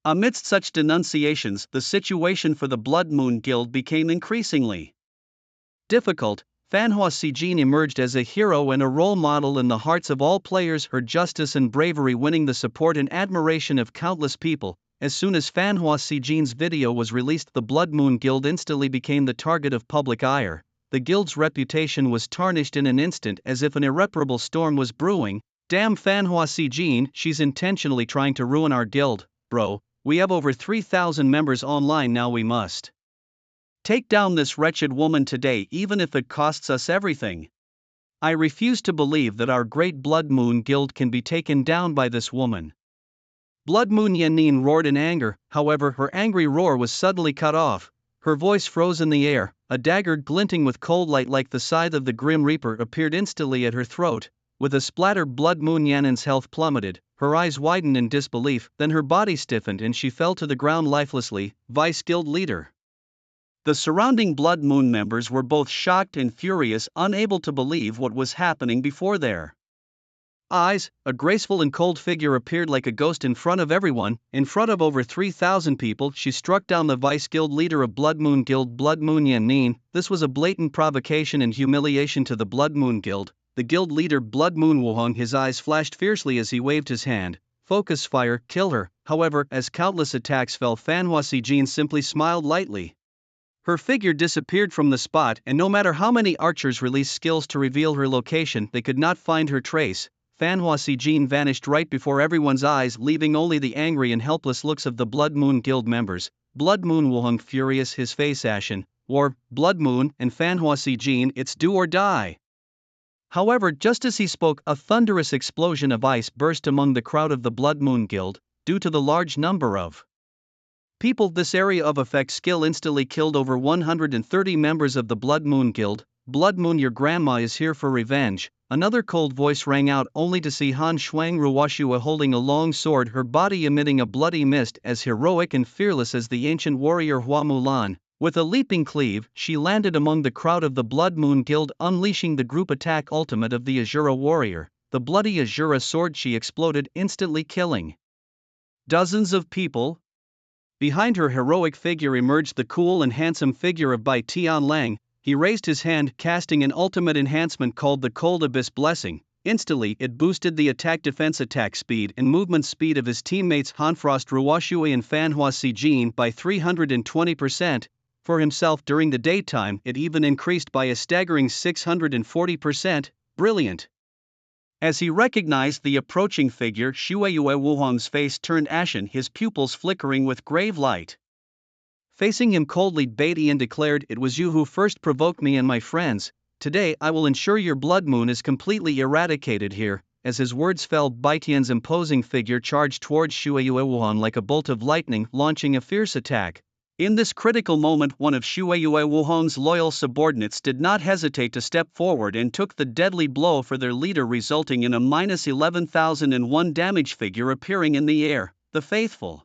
Amidst such denunciations, the situation for the Blood Moon Guild became increasingly difficult. Fanhua Sijin emerged as a hero and a role model in the hearts of all players, her justice and bravery winning the support and admiration of countless people. As soon as Fanhua Sijin's video was released, the Blood Moon Guild instantly became the target of public ire. The guild's reputation was tarnished in an instant, as if an irreparable storm was brewing. Damn Fanhua Sijin, she's intentionally trying to ruin our guild. Bro, we have over 3,000 members online now, we must take down this wretched woman today, even if it costs us everything. I refuse to believe that our great Blood Moon Guild can be taken down by this woman. Blood Moon Yannin roared in anger, however her angry roar was suddenly cut off. Her voice froze in the air, a dagger glinting with cold light like the scythe of the Grim Reaper appeared instantly at her throat. With a splatter, Blood Moon Yannin's health plummeted, her eyes widened in disbelief, then her body stiffened and she fell to the ground lifelessly. Vice Guild Leader. The surrounding Blood Moon members were both shocked and furious, unable to believe what was happening before their eyes. A graceful and cold figure appeared like a ghost in front of everyone. In front of over 3,000 people, she struck down the Vice Guild Leader of Blood Moon Guild, Blood Moon Yannin. This was a blatant provocation and humiliation to the Blood Moon Guild. The guild leader Blood Moon Wuhong, his eyes flashed fiercely as he waved his hand. Focus fire, kill her. However, as countless attacks fell, Fanhua Sijin simply smiled lightly. Her figure disappeared from the spot, and no matter how many archers released skills to reveal her location, they could not find her trace. Fanhua Sijin vanished right before everyone's eyes, leaving only the angry and helpless looks of the Blood Moon Guild members. Blood Moon Wuhong, furious, his face ashen, war, Blood Moon, and Fanhua Sijin, it's do or die. However, just as he spoke, a thunderous explosion of ice burst among the crowd of the Blood Moon Guild. Due to the large number of people, this area of effect skill instantly killed over 130 members of the Blood Moon Guild. Blood Moon, your grandma is here for revenge. Another cold voice rang out, only to see Han Shuang Ruoshua holding a long sword, her body emitting a bloody mist. As heroic and fearless as the ancient warrior Hua Mulan, with a leaping cleave, she landed among the crowd of the Blood Moon Guild, unleashing the group attack ultimate of the Azura warrior. The bloody Azura sword, she exploded, instantly killing dozens of people. Behind her heroic figure emerged the cool and handsome figure of Bai Tianlang. He raised his hand, casting an ultimate enhancement called the Cold Abyss Blessing. Instantly, it boosted the attack speed and movement speed of his teammates Hanfrost Ruoshua and Fanhua Sijin by 320%. For himself during the daytime, it even increased by a staggering 640%. Brilliant. As he recognized the approaching figure, Shueyue Wuhong's face turned ashen, his pupils flickering with grave light. Facing him coldly, Baidian declared, "It was you who first provoked me and my friends. Today I will ensure your Blood Moon is completely eradicated here." As his words fell, Baitian's imposing figure charged towards Shueyue Wuhong like a bolt of lightning, launching a fierce attack. In this critical moment, one of Shueyue Wuhong's loyal subordinates did not hesitate to step forward and took the deadly blow for their leader, resulting in a -11,001 damage figure appearing in the air. The faithful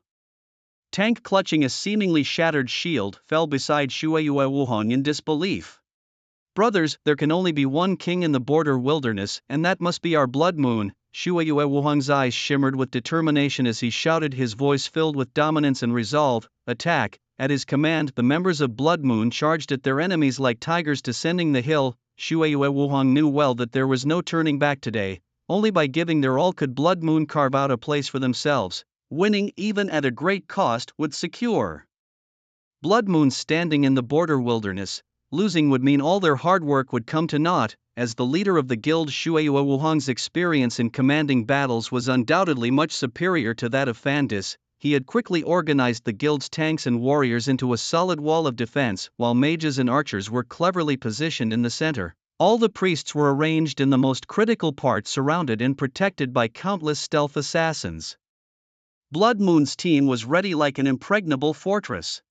tank, clutching a seemingly shattered shield, fell beside Shueyue Wuhong in disbelief. "Brothers, there can only be one king in the border wilderness, and that must be our Blood Moon." Shueyue Wuhong's eyes shimmered with determination as he shouted, his voice filled with dominance and resolve. "Attack!" At his command, the members of Blood Moon charged at their enemies like tigers descending the hill. Shueyue Wuhong knew well that there was no turning back today. Only by giving their all could Blood Moon carve out a place for themselves. Winning, even at a great cost, would secure Blood Moon standing in the border wilderness. Losing would mean all their hard work would come to naught. As the leader of the guild, Shueyue Wuhong's experience in commanding battles was undoubtedly much superior to that of Fandis. He had quickly organized the guild's tanks and warriors into a solid wall of defense, while mages and archers were cleverly positioned in the center. All the priests were arranged in the most critical part, surrounded and protected by countless stealth assassins. Blood Moon's team was ready like an impregnable fortress.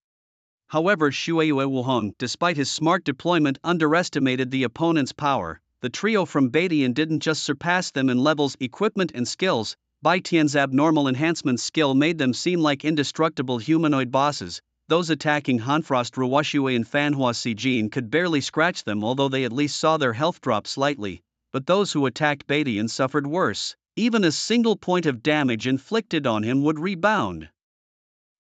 However, Shueyue Wuhong, despite his smart deployment, underestimated the opponent's power. The trio from Baidian didn't just surpass them in levels, equipment and skills. Baitian's abnormal enhancement skill made them seem like indestructible humanoid bosses. Those attacking Hanfrost Ruoshua and Fanhua Sijin could barely scratch them, although they at least saw their health drop slightly. But those who attacked Baidian suffered worse. Even a single point of damage inflicted on him would rebound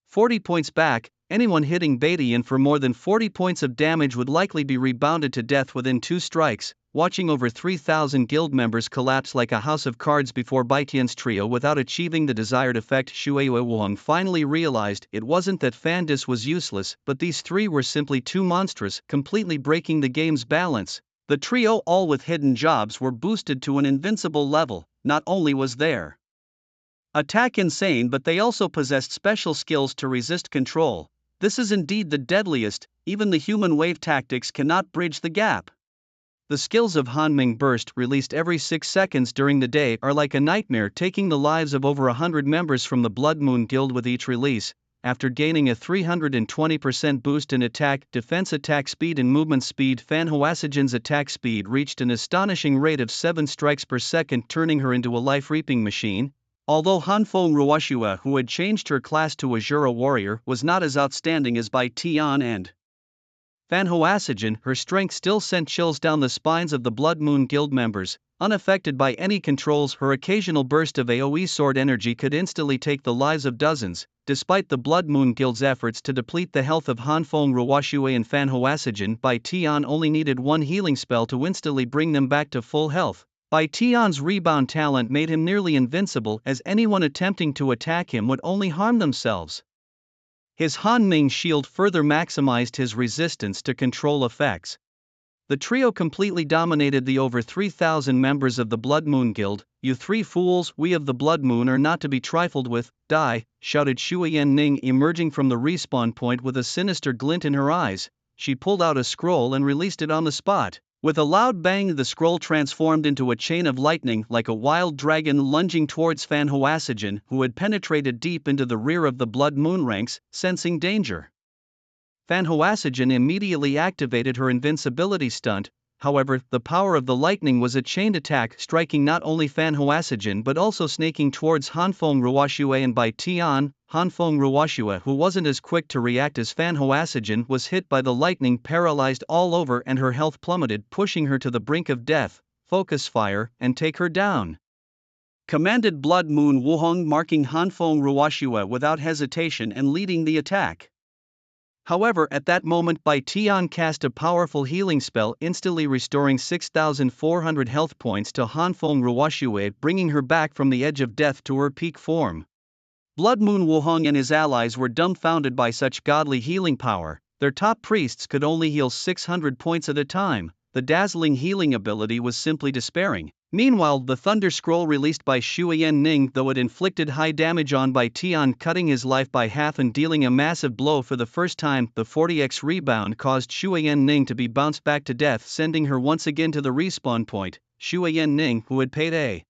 40 points back. Anyone hitting Baidian for more than 40 points of damage would likely be rebounded to death within 2 strikes. Watching over 3,000 guild members collapse like a house of cards before Baitian's trio without achieving the desired effect, Shueyue Wuhong finally realized it wasn't that Fandis was useless, but these three were simply too monstrous, completely breaking the game's balance. The trio, all with hidden jobs, were boosted to an invincible level. Not only was their attack insane, but they also possessed special skills to resist control. This is indeed the deadliest. Even the human wave tactics cannot bridge the gap. The skills of Hanming Burst, released every 6 seconds during the day, are like a nightmare, taking the lives of over 100 members from the Blood Moon Guild with each release. After gaining a 320% boost in attack, defense, attack speed and movement speed, Fan Hwasijin's attack speed reached an astonishing rate of 7 strikes per second, turning her into a life-reaping machine. Although Hanfeng Ruoshua, who had changed her class to Azura Warrior, was not as outstanding as Bai Tian and Fan Hwasijin, her strength still sent chills down the spines of the Blood Moon Guild members. Unaffected by any controls, her occasional burst of AoE sword energy could instantly take the lives of dozens. Despite the Blood Moon Guild's efforts to deplete the health of Hanfeng Ruoshua and Fan Hwasijin, Bai Tian only needed one healing spell to instantly bring them back to full health. Bai Tian's rebound talent made him nearly invincible, as anyone attempting to attack him would only harm themselves. His Hanming shield further maximized his resistance to control effects. The trio completely dominated the over 3,000 members of the Blood Moon Guild. "You three fools, we of the Blood Moon are not to be trifled with, die," shouted Shuyan Ning, emerging from the respawn point with a sinister glint in her eyes. She pulled out a scroll and released it on the spot. With a loud bang, the scroll transformed into a chain of lightning, like a wild dragon lunging towards Fan Hwasijin, who had penetrated deep into the rear of the Blood Moon ranks, sensing danger. Fan Hwasijin immediately activated her invincibility stunt. However, the power of the lightning was a chained attack, striking not only Fan Hwasijin but also snaking towards Hanfeng Ruoshua and Bai Tian. Hanfeng Ruoshua, who wasn't as quick to react as Fan Hwasijin, was hit by the lightning, paralyzed all over, and her health plummeted, pushing her to the brink of death. "Focus fire, and take her down," commanded Blood Moon Wuhong, marking Hanfeng Ruoshua without hesitation and leading the attack. However, at that moment, Bai Tian cast a powerful healing spell, instantly restoring 6,400 health points to Hanfeng Ruoshua, bringing her back from the edge of death to her peak form. Blood Moon Wuhong and his allies were dumbfounded by such godly healing power. Their top priests could only heal 600 points at a time. The dazzling healing ability was simply despairing. Meanwhile, the Thunder Scroll released by Shuyan Ning, though it inflicted high damage on Bai Tian, cutting his life by half and dealing a massive blow for the first time, the 40x rebound caused Shuyan Ning to be bounced back to death, sending her once again to the respawn point. Shuyan Ning, who had paid a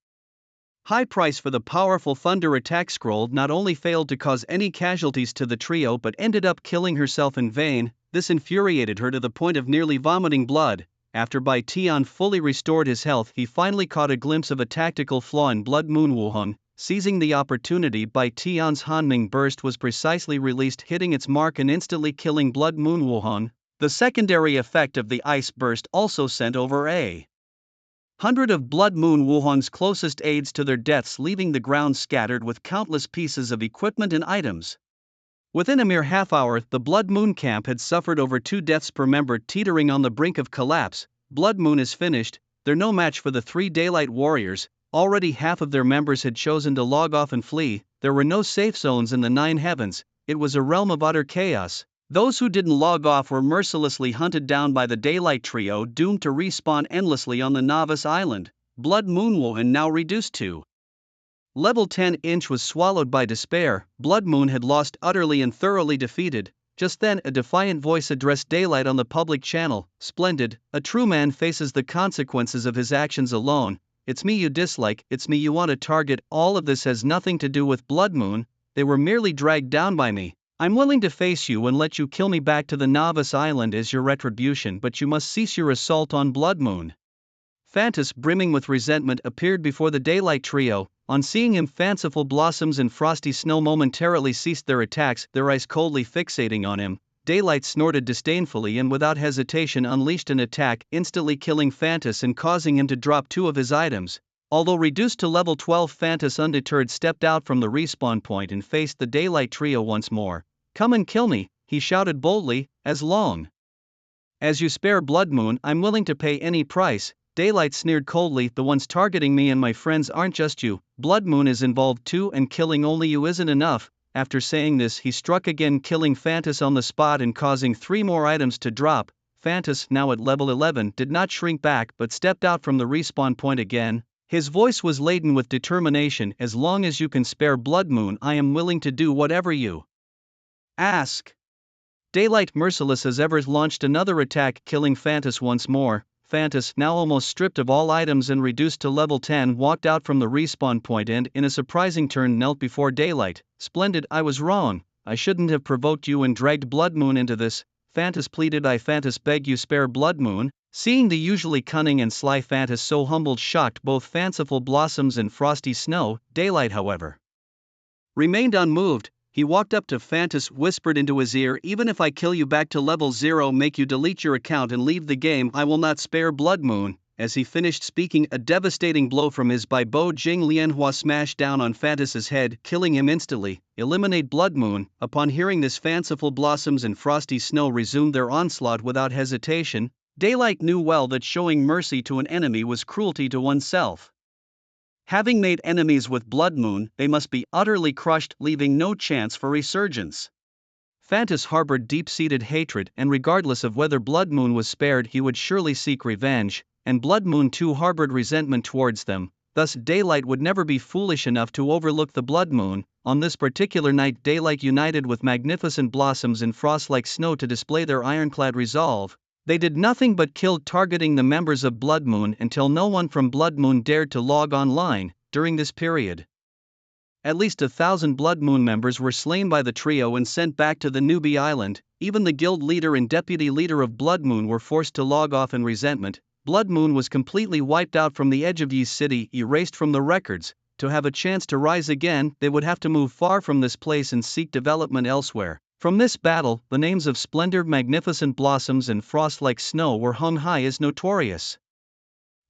high price for the powerful Thunder Attack Scroll, not only failed to cause any casualties to the trio but ended up killing herself in vain. This infuriated her to the point of nearly vomiting blood. After Bai Tian fully restored his health, he finally caught a glimpse of a tactical flaw in Blood Moon Wuhong. Seizing the opportunity, Bai Tian's Hanming Burst was precisely released, hitting its mark and instantly killing Blood Moon Wuhong. The secondary effect of the Ice Burst also sent over 100 of Blood Moon Wuhong's closest aides to their deaths, leaving the ground scattered with countless pieces of equipment and items. Within a mere half hour, the Blood Moon camp had suffered over 2 deaths per member, teetering on the brink of collapse. Blood Moon is finished. They're no match for the 3 Daylight Warriors. Already half of their members had chosen to log off and flee. There were no safe zones in the 9 heavens. It was a realm of utter chaos. Those who didn't log off were mercilessly hunted down by the Daylight Trio, doomed to respawn endlessly on the Novice Island. Blood Moon Wuhan, now reduced to Level 10 inch, was swallowed by despair. Blood Moon had lost utterly and thoroughly defeated. Just then, a defiant voice addressed Daylight on the public channel. "Splendid, a true man faces the consequences of his actions alone. It's me you dislike, it's me you want to target. All of this has nothing to do with Blood Moon. They were merely dragged down by me. I'm willing to face you and let you kill me back to the Novice Island as your retribution, but you must cease your assault on Blood Moon." Fantas, brimming with resentment, appeared before the Daylight Trio. On seeing him, fanciful blossoms and frosty snow momentarily ceased their attacks, their eyes coldly fixating on him. Daylight snorted disdainfully and without hesitation unleashed an attack, instantly killing Fantas and causing him to drop 2 of his items. Although reduced to level 12, Fantas undeterred stepped out from the respawn point and faced the Daylight Trio once more. "Come and kill me," he shouted boldly, "as long as you spare Blood Moon, I'm willing to pay any price." Daylight sneered coldly, "The ones targeting me and my friends aren't just you. Blood Moon is involved too, and killing only you isn't enough." After saying this, he struck again, killing Fantas on the spot and causing 3 more items to drop. Fantas, now at level 11, did not shrink back but stepped out from the respawn point again. His voice was laden with determination. "As long as you can spare Blood Moon, I am willing to do whatever you ask." Daylight, merciless as ever, launched another attack, killing Fantas once more. Fantas, now almost stripped of all items and reduced to level 10, walked out from the respawn point and, in a surprising turn, knelt before Daylight. "Splendid, I was wrong. I shouldn't have provoked you and dragged Blood Moon into this," Fantas pleaded. "I Fantas beg you spare Blood Moon." Seeing the usually cunning and sly Fantas so humbled shocked both Fanciful Blossoms and Frosty Snow. Daylight, however, remained unmoved. He walked up to Fantas, whispered into his ear, "Even if I kill you back to level 0, make you delete your account and leave the game, I will not spare Blood Moon." As he finished speaking, a devastating blow from his Bo Jing Lianhua smashed down on Fantas's head, killing him instantly. Eliminate Blood Moon. Upon hearing this, Fanciful Blossoms and Frosty Snow resumed their onslaught without hesitation. Daylight knew well that showing mercy to an enemy was cruelty to oneself. Having made enemies with Blood Moon, they must be utterly crushed, leaving no chance for resurgence. Fantas harbored deep-seated hatred, and regardless of whether Blood Moon was spared, he would surely seek revenge, and Blood Moon too harbored resentment towards them. Thus, Daylight would never be foolish enough to overlook the Blood Moon. On this particular night, Daylight united with Magnificent Blossoms and Frost-like Snow to display their ironclad resolve. They did nothing but kill, targeting the members of Blood Moon until no one from Blood Moon dared to log online. During this period, at least 1,000 Blood Moon members were slain by the trio and sent back to the newbie island. Even the guild leader and deputy leader of Blood Moon were forced to log off in resentment. Blood Moon was completely wiped out from the edge of Yi City, erased from the records. To have a chance to rise again, they would have to move far from this place and seek development elsewhere. From this battle, the names of Splendor, Magnificent Blossoms and Frost-like Snow were hung high as notorious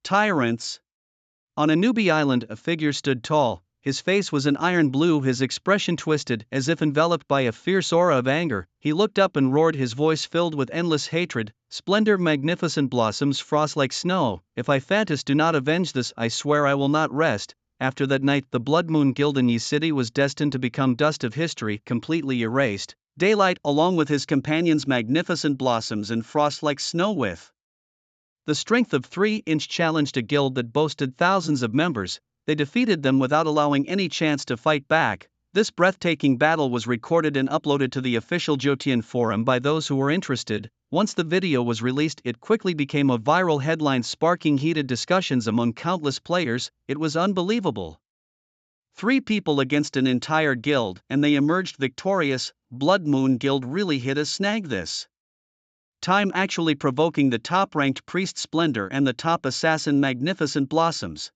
tyrants. On a newbie island, a figure stood tall. His face was an iron blue, his expression twisted, as if enveloped by a fierce aura of anger. He looked up and roared, his voice filled with endless hatred. "Splendor, Magnificent Blossoms, Frost-like Snow, if I Fantas do not avenge this, I swear I will not rest." After that night, the Blood Moon Guild in Yi City was destined to become dust of history, completely erased. Daylight, along with his companions Magnificent Blossoms and Frost-like Snow, with the strength of 3-inch, challenged a guild that boasted thousands of members. They defeated them without allowing any chance to fight back. This breathtaking battle was recorded and uploaded to the official Jotian forum by those who were interested. Once the video was released, it quickly became a viral headline, sparking heated discussions among countless players. It was unbelievable. 3 people against an entire guild, and they emerged victorious. Blood Moon Guild really hit a snag this time, actually provoking the top-ranked priest Splendor and the top assassin Magnificent Blossoms.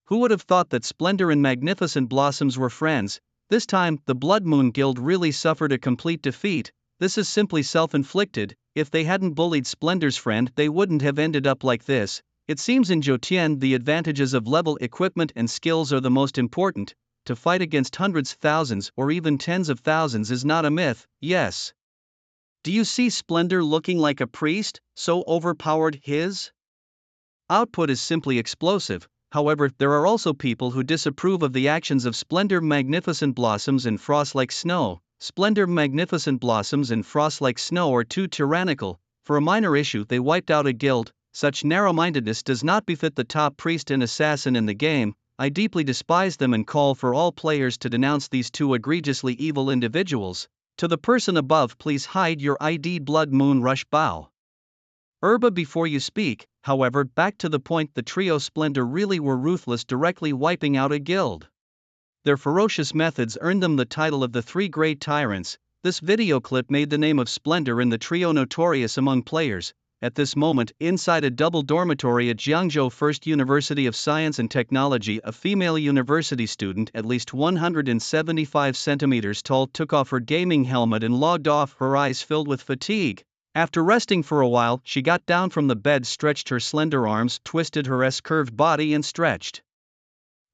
Who would have thought that Splendor and Magnificent Blossoms were friends? This time, the Blood Moon Guild really suffered a complete defeat. This is simply self-inflicted. If they hadn't bullied Splendor's friend, they wouldn't have ended up like this. It seems in Jotian the advantages of level, equipment and skills are the most important. To fight against hundreds, thousands, or even tens of thousands is not a myth. Yes. Do you see Splendor looking like a priest, so overpowered? His output is simply explosive. However, there are also people who disapprove of the actions of Splendor, Magnificent Blossoms and Frost-like Snow. Splendor, Magnificent Blossoms and Frost-like Snow are too tyrannical. For a minor issue, they wiped out a guild. Such narrow-mindedness does not befit the top priest and assassin in the game. I deeply despise them and call for all players to denounce these two egregiously evil individuals. To the person above, please hide your ID. Blood Moon Rush bow. Herba before you speak. However, back to the point, the trio Splendor really were ruthless, directly wiping out a guild. Their ferocious methods earned them the title of the 3 Great Tyrants. This video clip made the name of Splendor and the trio notorious among players. At this moment, inside a double dormitory at Jiangzhou First University of Science and Technology, a female university student, at least 175 centimeters tall, took off her gaming helmet and logged off, her eyes filled with fatigue. After resting for a while, she got down from the bed, stretched her slender arms, twisted her S-curved body and stretched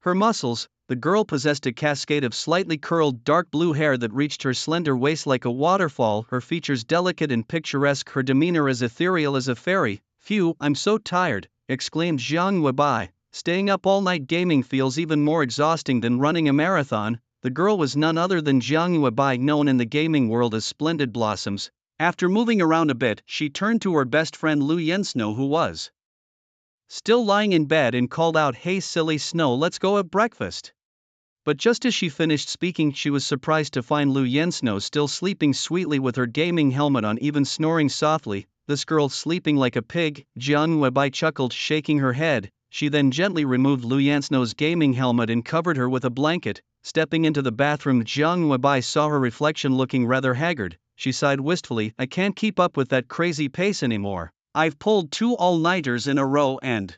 her muscles. The girl possessed a cascade of slightly curled dark blue hair that reached her slender waist like a waterfall, her features delicate and picturesque, her demeanor as ethereal as a fairy. "Phew, I'm so tired," exclaimed Zhang Weibai. "Staying up all night gaming feels even more exhausting than running a marathon." The girl was none other than Zhang Weibai, known in the gaming world as Splendid Blossoms. After moving around a bit, she turned to her best friend Lu Yensnow, who was still lying in bed, and called out, "Hey silly Snow, let's go have breakfast." But just as she finished speaking, she was surprised to find Lu Yensnow still sleeping sweetly with her gaming helmet on, even snoring softly. this girl sleeping like a pig, Jiang Weibai chuckled, shaking her head. She then gently removed Lu Yansno's gaming helmet and covered her with a blanket. Stepping into the bathroom, Jiang Weibai saw her reflection looking rather haggard. She sighed wistfully, I can't keep up with that crazy pace anymore. I've pulled 2 all-nighters in a row and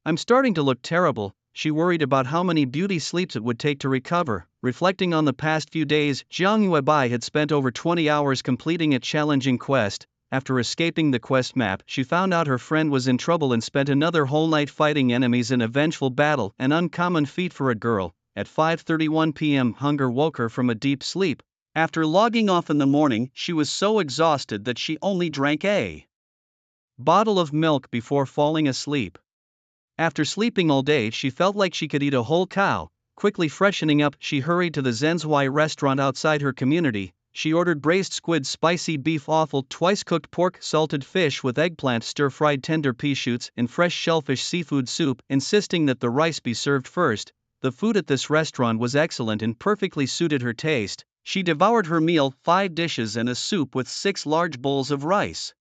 I'm starting to look terrible. She worried about how many beauty sleeps it would take to recover. Reflecting on the past few days, Jiang Weibai had spent over 20 hours completing a challenging quest. After escaping the quest map, she found out her friend was in trouble and spent another whole night fighting enemies in a vengeful battle, an uncommon feat for a girl. At 5:31 p.m., hunger woke her from a deep sleep. After logging off in the morning, she was so exhausted that she only drank a bottle of milk before falling asleep. After sleeping all day, she felt like she could eat a whole cow. Quickly freshening up, she hurried to the Zenzhuai restaurant outside her community. She ordered braised squid, spicy beef offal, twice-cooked pork, salted fish with eggplant, stir-fried tender pea shoots, and fresh shellfish seafood soup, insisting that the rice be served first. The food at this restaurant was excellent and perfectly suited her taste. She devoured her meal, 5 dishes and a soup with 6 large bowls of rice.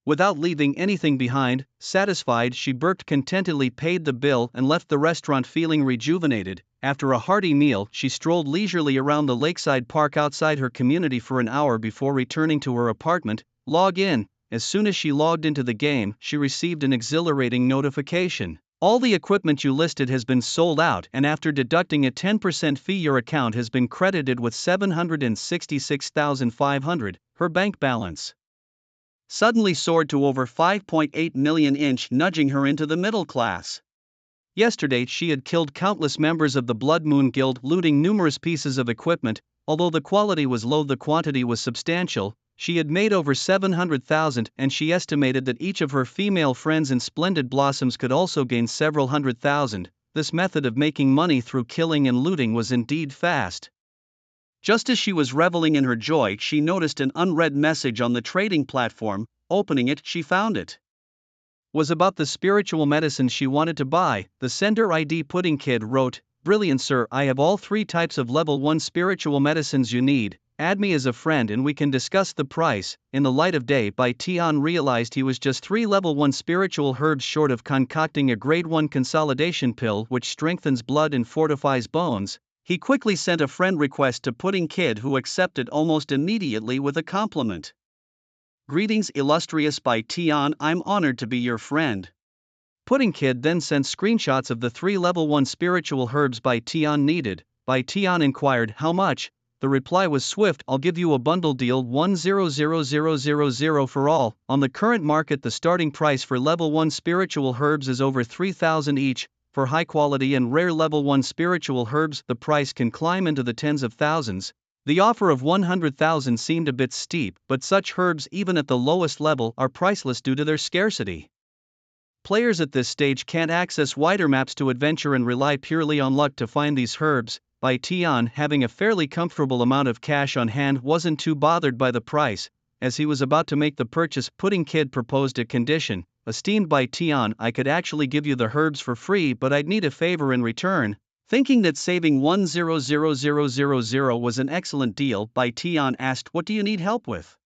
Without leaving anything behind, satisfied, she burped contentedly, paid the bill, and left the restaurant feeling rejuvenated. After a hearty meal, she strolled leisurely around the lakeside park outside her community for an hour before returning to her apartment. Log in. As soon as she logged into the game, she received an exhilarating notification. All the equipment you listed has been sold out, and after deducting a 10% fee, your account has been credited with 766,500. Her bank balance suddenly soared to over 5.8 million, nudging her into the middle class. Yesterday she had killed countless members of the Blood Moon Guild, looting numerous pieces of equipment. Although the quality was low, the quantity was substantial. She had made over 700,000, and she estimated that each of her female friends in Splendid Blossoms could also gain several 100,000. This method of making money through killing and looting was indeed fast. Just as she was reveling in her joy, she noticed an unread message on the trading platform. Opening it, she found it was about the spiritual medicines she wanted to buy. The sender ID Pudding Kid wrote, "Brilliant sir, I have all 3 types of level 1 spiritual medicines you need. Add me as a friend and we can discuss the price." In the light of day, Bai Tian realized he was just 3 level 1 spiritual herbs short of concocting a grade 1 consolidation pill which strengthens blood and fortifies bones. He quickly sent a friend request to Pudding Kid, who accepted almost immediately with a compliment. "Greetings, illustrious Bai Tian, I'm honored to be your friend." Pudding Kid then sent screenshots of the 3 level 1 spiritual herbs Bai Tian needed. Bai Tian inquired, "How much?" The reply was swift, "I'll give you a bundle deal, 100,000 for all." On the current market, the starting price for level 1 spiritual herbs is over 3,000 each. For high quality and rare level 1 spiritual herbs, the price can climb into the tens of thousands. The offer of 100,000 seemed a bit steep, but such herbs, even at the lowest level, are priceless due to their scarcity. Players at this stage can't access wider maps to adventure and rely purely on luck to find these herbs. Bai Tian, having a fairly comfortable amount of cash on hand, wasn't too bothered by the price. As he was about to make the purchase, Pudding Kid proposed a condition. "Esteemed Bai Tian, I could actually give you the herbs for free, but I'd need a favor in return." Thinking that saving 100,000 was an excellent deal, Bai Tian asked, "What do you need help with?"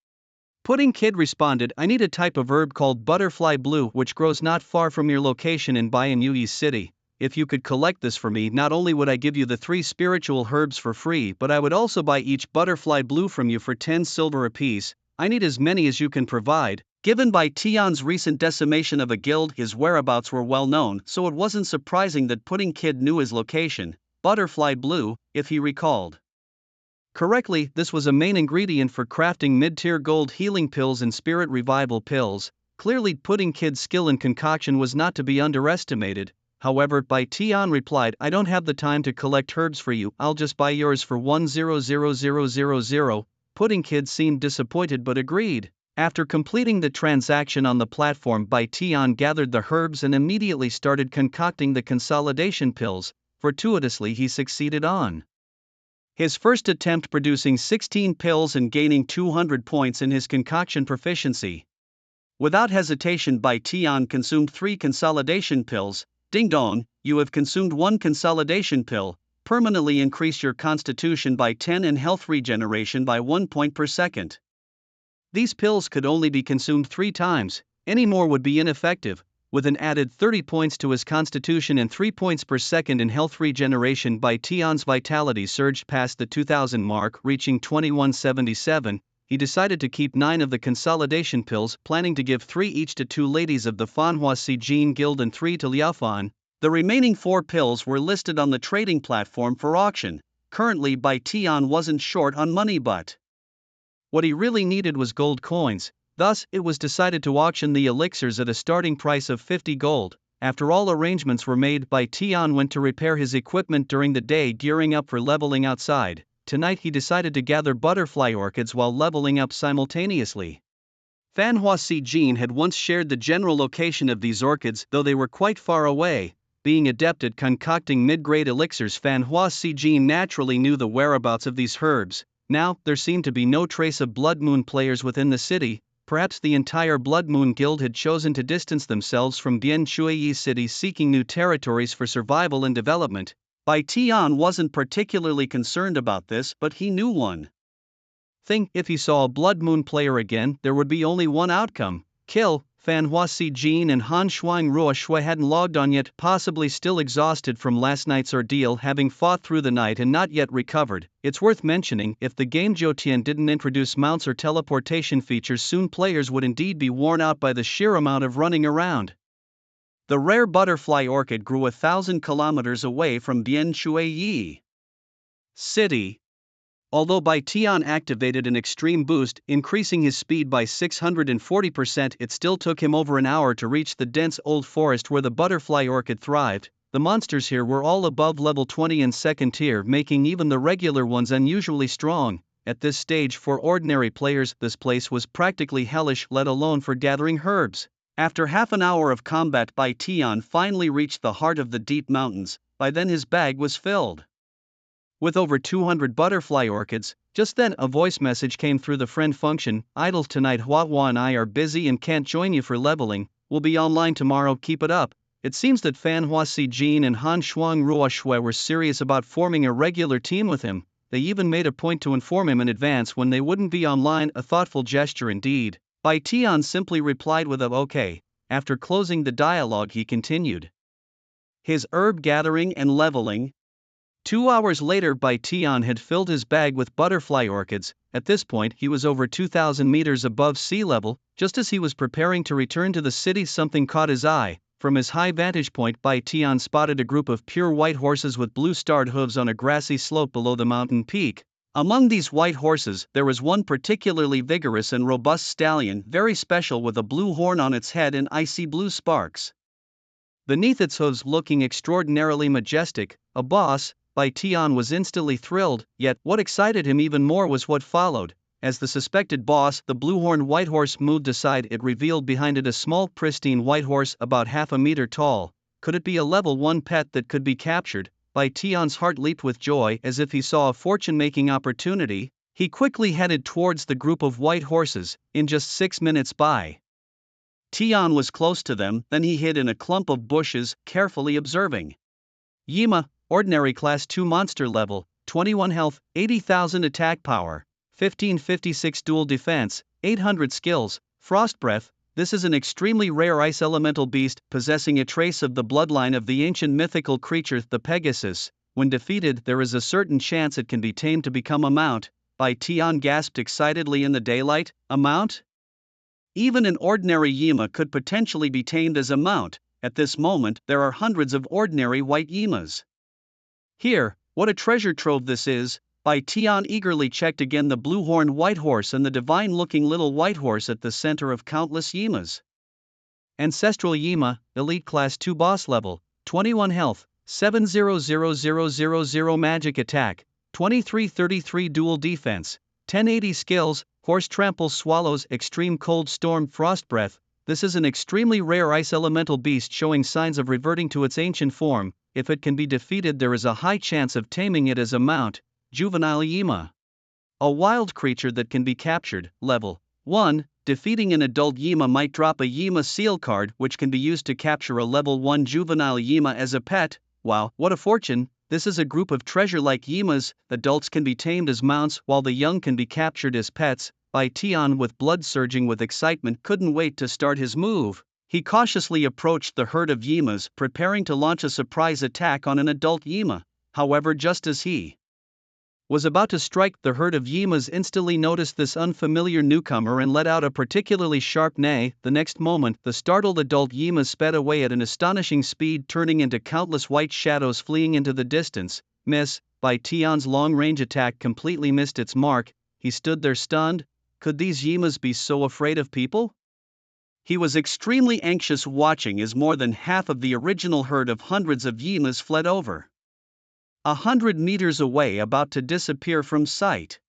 Pudding Kid responded, "I need a type of herb called butterfly blue which grows not far from your location in Baiyanyuyi City. If you could collect this for me, not only would I give you the 3 spiritual herbs for free, but I would also buy each butterfly blue from you for 10 silver apiece. I need as many as you can provide." Given Bai Tian's recent decimation of a guild, his whereabouts were well known, so it wasn't surprising that Pudding Kid knew his location. Butterfly blue, if he recalled correctly, this was a main ingredient for crafting mid-tier gold healing pills and spirit revival pills. Clearly, Pudding Kid's skill in concoction was not to be underestimated. However, Bai Tian replied, "I don't have the time to collect herbs for you, I'll just buy yours for 100,000. Pudding Kid seemed disappointed but agreed. After completing the transaction on the platform, Bai Tian gathered the herbs and immediately started concocting the consolidation pills. Fortuitously, he succeeded on his first attempt, producing 16 pills and gaining 200 points in his concoction proficiency. Without hesitation, Bai Tian consumed 3 consolidation pills. Ding dong, you have consumed 1 consolidation pill. Permanently increase your constitution by 10 and health regeneration by 1 point per second. These pills could only be consumed 3 times, any more would be ineffective, with an added 30 points to his constitution and 3 points per second in health regeneration. By Tion's vitality surged past the 2000 mark, reaching 2177. He decided to keep 9 of the consolidation pills, planning to give 3 each to 2 ladies of the Fanhua Si Jin Guild and 3 to Liao Fan. The remaining 4 pills were listed on the trading platform for auction. Currently, Bai Tian wasn't short on money, but what he really needed was gold coins. Thus, it was decided to auction the elixirs at a starting price of 50 gold. After all arrangements were made, Bai Tian went to repair his equipment during the day, gearing up for leveling outside. Tonight he decided to gather butterfly orchids while leveling up simultaneously. Fanhua Si Jin had once shared the general location of these orchids, though they were quite far away. Being adept at concocting mid-grade elixirs, Fanhua Si Jin naturally knew the whereabouts of these herbs. Now, there seemed to be no trace of Blood Moon players within the city. Perhaps the entire Blood Moon Guild had chosen to distance themselves from Bian Shui City, seeking new territories for survival and development. Bai Tian wasn't particularly concerned about this, but he knew one thing: if he saw a Blood Moon player again, there would be only one outcome: kill. Fanhua Si Jin and Han Shuang Rua Shui hadn't logged on yet, possibly still exhausted from last night's ordeal, having fought through the night and not yet recovered. It's worth mentioning, if the game Joutian didn't introduce mounts or teleportation features, soon players would indeed be worn out by the sheer amount of running around. The rare butterfly orchid grew 1,000 kilometers away from Bian Shui City. Although Bai Tian activated an extreme boost, increasing his speed by 640%, it still took him over an hour to reach the dense old forest where the butterfly orchid thrived. The monsters here were all above level 20 and second tier, making even the regular ones unusually strong. At this stage, for ordinary players, this place was practically hellish, let alone for gathering herbs. After half an hour of combat, Bai Tian finally reached the heart of the deep mountains. By then his bag was filled with over 200 butterfly orchids. Just then a voice message came through the friend function: "Idle tonight, Hua Hua and I are busy and can't join you for leveling. We'll be online tomorrow, keep it up." It seems that Fanhua Si Jin and Han Shuang Rua Shui were serious about forming a regular team with him. They even made a point to inform him in advance when they wouldn't be online, a thoughtful gesture indeed. Bai Tian simply replied with a "okay." After closing the dialogue, he continued his herb gathering and leveling. 2 hours later, Bai Tian had filled his bag with butterfly orchids. At this point, he was over 2,000 meters above sea level. Just as he was preparing to return to the city, something caught his eye. From his high vantage point, Bai Tian spotted a group of pure white horses with blue-starred hooves on a grassy slope below the mountain peak. Among these white horses, there was one particularly vigorous and robust stallion, very special, with a blue horn on its head and icy blue sparks beneath its hooves, looking extraordinarily majestic. A boss. Bai Tian was instantly thrilled, yet what excited him even more was what followed. As the suspected boss, the blue-horned white horse, moved aside, it revealed behind it a small pristine white horse about half a meter tall. Could it be a level 1 pet that could be captured? Bai Tian's heart leaped with joy, as if he saw a fortune-making opportunity. He quickly headed towards the group of white horses. In just 6 minutes, Bai Tian was close to them, then he hid in a clump of bushes, carefully observing. Yima, ordinary class 2 monster level, 21 health, 80,000 attack power, 1556 dual defense, 800 skills, frost breath. This is an extremely rare ice elemental beast, possessing a trace of the bloodline of the ancient mythical creature, the Pegasus. When defeated, there is a certain chance it can be tamed to become a mount. Bai Tian gasped excitedly in the daylight. A mount? Even an ordinary Yima could potentially be tamed as a mount. At this moment, there are hundreds of ordinary white Yimas here. What a treasure trove this is! Bai Tian eagerly checked again the blue-horned white horse and the divine-looking little white horse at the center of countless Yimas. Ancestral Yima, elite class 2 boss level, 21 health, 700000 magic attack, 2333 dual defense, 1080 skills, horse trample swallows, extreme cold storm, frost breath. This is an extremely rare ice elemental beast showing signs of reverting to its ancient form. If it can be defeated, there is a high chance of taming it as a mount. Juvenile Yima, a wild creature that can be captured. Level 1. Defeating an adult Yima might drop a Yima seal card, which can be used to capture a level 1 juvenile Yima as a pet. Wow, what a fortune! This is a group of treasure-like Yimas. Adults can be tamed as mounts, while the young can be captured as pets. Bai Tian, with blood surging with excitement, couldn't wait to start his move. He cautiously approached the herd of Yimas, preparing to launch a surprise attack on an adult Yima. However, just as he was about to strike, the herd of Yimas instantly noticed this unfamiliar newcomer and let out a particularly sharp neigh. The next moment, the startled adult Yimas sped away at an astonishing speed, turning into countless white shadows fleeing into the distance. Miss, Bai Tian's long-range attack completely missed its mark. He stood there stunned. Could these Yimas be so afraid of people? He was extremely anxious, watching as more than half of the original herd of hundreds of Yimas fled over 100 meters away, about to disappear from sight.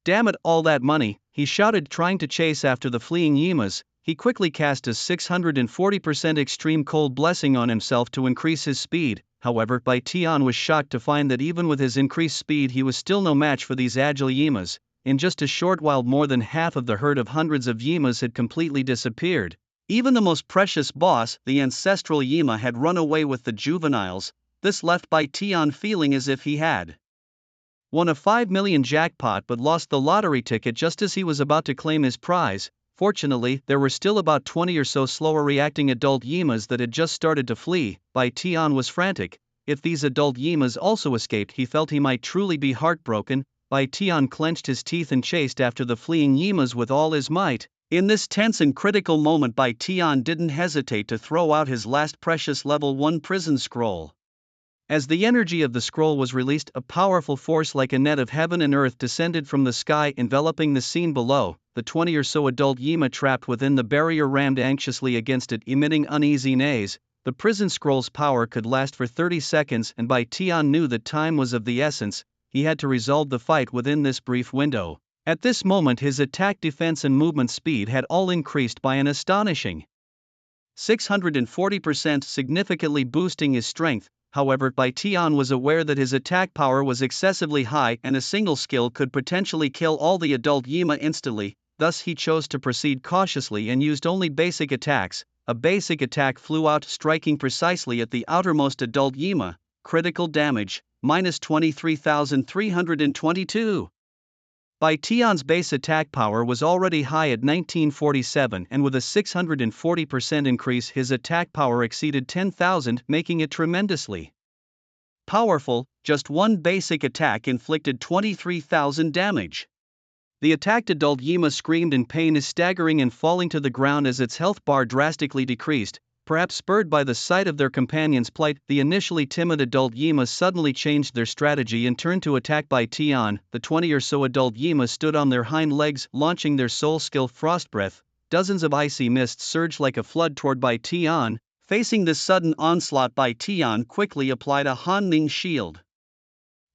Damn it, all that money, he shouted, trying to chase after the fleeing Yimas. He quickly cast a 640% extreme cold blessing on himself to increase his speed. However, Bai Tian was shocked to find that even with his increased speed, he was still no match for these agile Yimas. In just a short while, more than half of the herd of hundreds of Yimas had completely disappeared. Even the most precious boss, the ancestral Yima, had run away with the juveniles. This left Bai Tian feeling as if he had won a 5 million jackpot but lost the lottery ticket just as he was about to claim his prize. Fortunately, there were still about 20 or so slower reacting adult Yimas that had just started to flee. Bai Tian was frantic. If these adult Yimas also escaped, he felt he might truly be heartbroken. Bai Tian clenched his teeth and chased after the fleeing Yimas with all his might. In this tense and critical moment, Bai Tian didn't hesitate to throw out his last precious level 1 prison scroll. As the energy of the scroll was released, a powerful force like a net of heaven and earth descended from the sky, enveloping the scene below. The 20 or so adult Yima trapped within the barrier rammed anxiously against it, emitting uneasy neighs. The prison scroll's power could last for 30 seconds, and Bai Tian knew that time was of the essence. He had to resolve the fight within this brief window. At this moment, his attack, defense and movement speed had all increased by an astonishing 640%, significantly boosting his strength. However, Bai Tian was aware that his attack power was excessively high and a single skill could potentially kill all the adult Yima instantly. Thus he chose to proceed cautiously and used only basic attacks. A basic attack flew out, striking precisely at the outermost adult Yima. Critical damage, minus 23,322. Bai Tian's base attack power was already high at 1947, and with a 640% increase, his attack power exceeded 10,000, making it tremendously powerful. Just one basic attack inflicted 23,000 damage. The attacked adult Yima screamed in pain, staggering and falling to the ground as its health bar drastically decreased. Perhaps spurred by the sight of their companion's plight, the initially timid adult Yima suddenly changed their strategy and turned to attack Bai Tian. The 20 or so adult Yima stood on their hind legs, launching their soul skill Frost Breath. Dozens of icy mists surged like a flood toward Bai Tian. Facing this sudden onslaught, Bai Tian quickly applied a Hanning shield,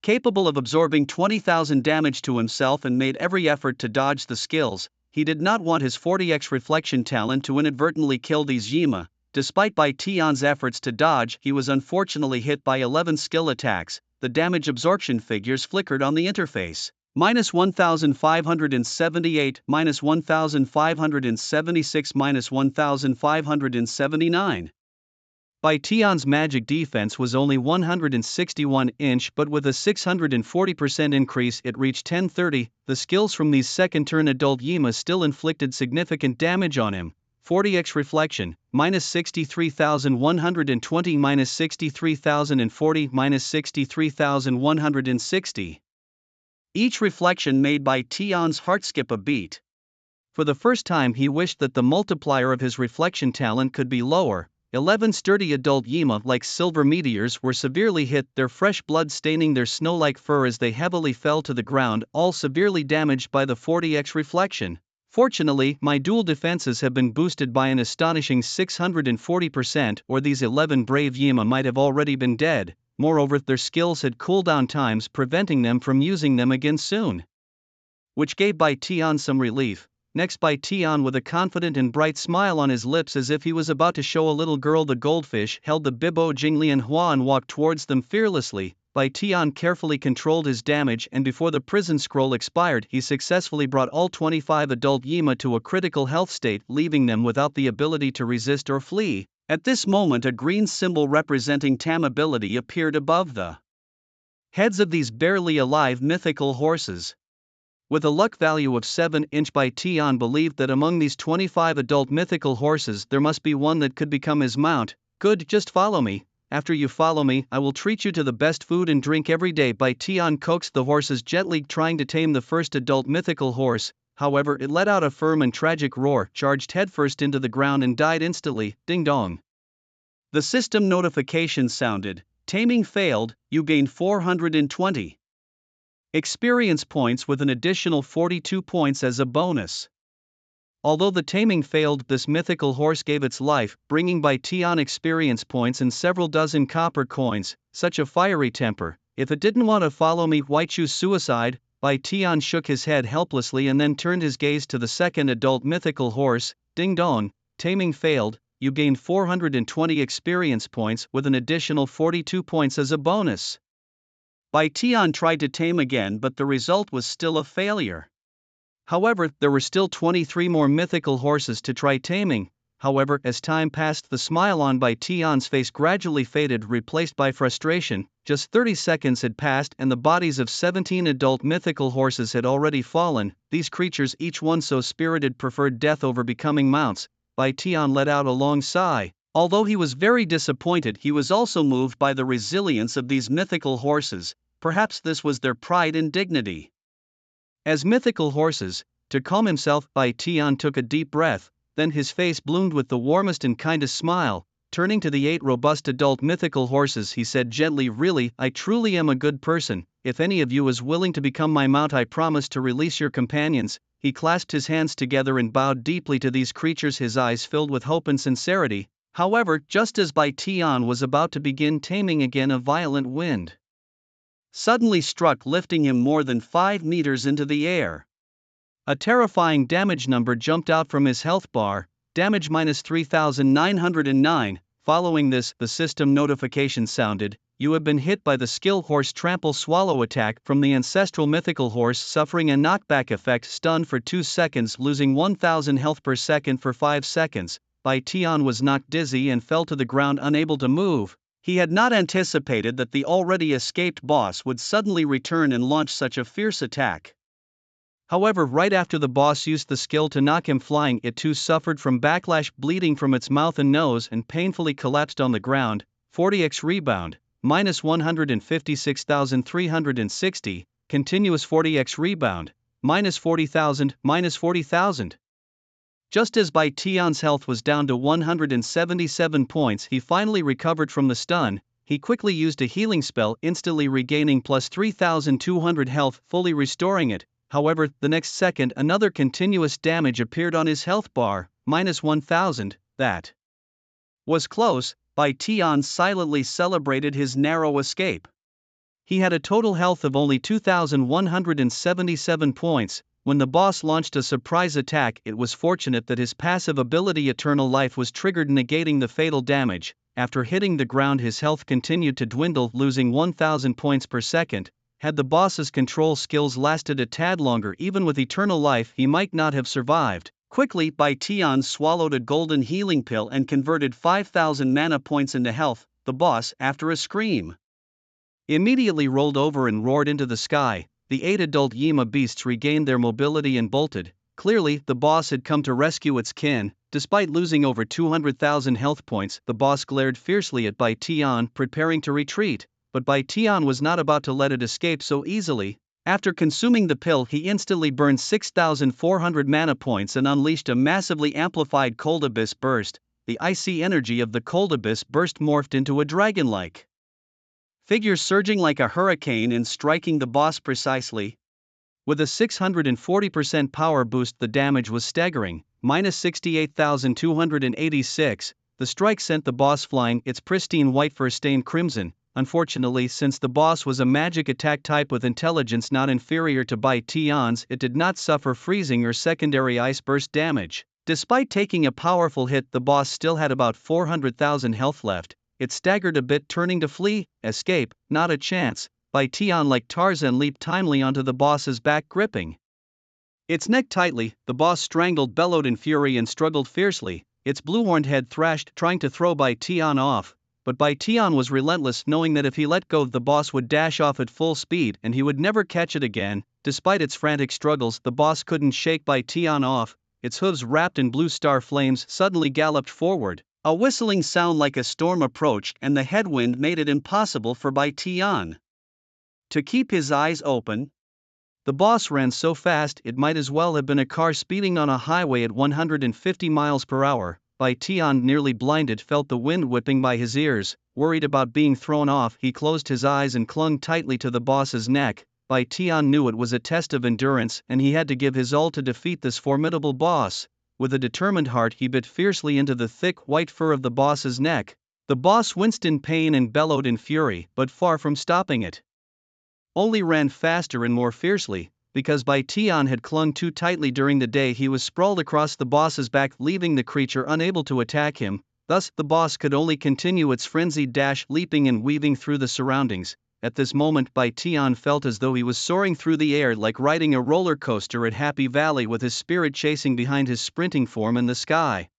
capable of absorbing 20,000 damage to himself, and made every effort to dodge the skills. He did not want his 40x reflection talent to inadvertently kill these Yima. Despite Bai Tian's efforts to dodge, he was unfortunately hit by 11 skill attacks. The damage absorption figures flickered on the interface. Minus 1,578, minus 1,576, minus 1,579. Bai Tian's magic defense was only 161 inch, but with a 640% increase it reached 1030. The skills from these second-turn adult Yima still inflicted significant damage on him. 40x reflection, minus 63,120, minus 63,040, minus 63,160. Each reflection made Bai Tian's heart skip a beat. For the first time he wished that the multiplier of his reflection talent could be lower. 11 sturdy adult Yima, like silver meteors, were severely hit, their fresh blood staining their snow-like fur as they heavily fell to the ground, all severely damaged by the 40x reflection. Fortunately, my dual defenses have been boosted by an astonishing 640%, or these 11 brave Yima might have already been dead. Moreover, their skills had cooldown times, preventing them from using them again soon, which gave Bai Tian some relief. Next, Bai Tian, with a confident and bright smile on his lips as if he was about to show a little girl the goldfish, held the Bibo Jinglian Hua and walked towards them fearlessly. Bai Tian carefully controlled his damage, and before the prison scroll expired, he successfully brought all 25 adult Yima to a critical health state, leaving them without the ability to resist or flee. At this moment, a green symbol representing Tam ability appeared above the heads of these barely alive mythical horses. With a luck value of 7 by Tion believed that among these 25 adult mythical horses there must be one that could become his mount. Good, just follow me. After you follow me, I will treat you to the best food and drink every day. Tion coaxed the horses gently, trying to tame the first adult mythical horse. However, it let out a firm and tragic roar, charged headfirst into the ground and died instantly. Ding dong. The system notification sounded. Taming failed, you gain 420 experience points with an additional 42 points as a bonus. Although the taming failed, this mythical horse gave its life, bringing Tion experience points and several dozen copper coins. Such a fiery temper. If it didn't want to follow me, why choose suicide? Tion shook his head helplessly and then turned his gaze to the second adult mythical horse. Ding dong, taming failed, you gain 420 experience points with an additional 42 points as a bonus. Tion tried to tame again, but the result was still a failure. However, there were still 23 more mythical horses to try taming. However, as time passed, the smile on Tion's face gradually faded, replaced by frustration. Just 30 seconds had passed and the bodies of 17 adult mythical horses had already fallen. These creatures, each one so spirited, preferred death over becoming mounts. Tion let out a long sigh. Although he was very disappointed, he was also moved by the resilience of these mythical horses. Perhaps this was their pride and dignity. As mythical horses, to calm himself, Tion took a deep breath, then his face bloomed with the warmest and kindest smile. Turning to the 8 robust adult mythical horses, he said gently, "Really, I truly am a good person. If any of you is willing to become my mount, I promise to release your companions." He clasped his hands together and bowed deeply to these creatures, his eyes filled with hope and sincerity. However, just as Tion was about to begin taming again, a violent wind suddenly struck, lifting him more than 5 meters into the air. A terrifying damage number jumped out from his health bar, damage minus 3,909. Following this, the system notification sounded. You have been hit by the skill horse trample swallow attack from the ancestral mythical horse, suffering a knockback effect, stunned for 2 seconds, losing 1,000 health per second for 5 seconds. Tion was knocked dizzy and fell to the ground, unable to move. He had not anticipated that the already escaped boss would suddenly return and launch such a fierce attack. However, right after the boss used the skill to knock him flying, it too suffered from backlash, bleeding from its mouth and nose, and painfully collapsed on the ground. 40x rebound, minus 156,360, continuous 40x rebound, minus 40,000, minus 40,000. Just as Tion's health was down to 177 points, he finally recovered from the stun. He quickly used a healing spell, instantly regaining plus 3,200 health, fully restoring it. However, the next second another continuous damage appeared on his health bar, minus 1,000. That was close. Tion silently celebrated his narrow escape. He had a total health of only 2,177 points. When the boss launched a surprise attack, it was fortunate that his passive ability Eternal Life was triggered, negating the fatal damage. After hitting the ground, his health continued to dwindle, losing 1,000 points per second. Had the boss's control skills lasted a tad longer, even with Eternal Life, he might not have survived. Quickly, Tion swallowed a golden healing pill and converted 5,000 mana points into health. The boss, after a scream, immediately rolled over and roared into the sky. The 8 adult Yima beasts regained their mobility and bolted. Clearly, the boss had come to rescue its kin. Despite losing over 200,000 health points, the boss glared fiercely at Tion, preparing to retreat. But Tion was not about to let it escape so easily. After consuming the pill, he instantly burned 6,400 mana points and unleashed a massively amplified Cold Abyss burst. The icy energy of the Cold Abyss burst morphed into a dragon-like figure, surging like a hurricane and striking the boss precisely. With a 640% power boost, the damage was staggering, minus 68,286. The strike sent the boss flying, its pristine white fur stained crimson. Unfortunately, since the boss was a magic attack type with intelligence not inferior to Tion's, it did not suffer freezing or secondary ice burst damage. Despite taking a powerful hit, the boss still had about 400,000 health left. It staggered a bit, turning to flee. Escape, not a chance. Tion, like Tarzan, leaped timely onto the boss's back, gripping its neck tightly. The boss strangled, bellowed in fury, and struggled fiercely. Its blue-horned head thrashed, trying to throw Tion off, but Bai Tian was relentless, knowing that if he let go the boss would dash off at full speed and he would never catch it again. Despite its frantic struggles, the boss couldn't shake Bai Tian off. Its hooves wrapped in blue star flames suddenly galloped forward. A whistling sound like a storm approached, and the headwind made it impossible for Bai Tian to keep his eyes open. The boss ran so fast it might as well have been a car speeding on a highway at 150 miles per hour. Bai Tian, nearly blinded, felt the wind whipping by his ears. Worried about being thrown off, he closed his eyes and clung tightly to the boss's neck. Bai Tian knew it was a test of endurance and he had to give his all to defeat this formidable boss. With a determined heart, he bit fiercely into the thick white fur of the boss's neck. The boss winced in pain and bellowed in fury, but far from stopping it, only ran faster and more fiercely. Because Bai Tian had clung too tightly during the day, he was sprawled across the boss's back, leaving the creature unable to attack him. Thus, the boss could only continue its frenzied dash, leaping and weaving through the surroundings. At this moment, Bai Tian felt as though he was soaring through the air like riding a roller coaster at Happy Valley, with his spirit chasing behind his sprinting form in the sky.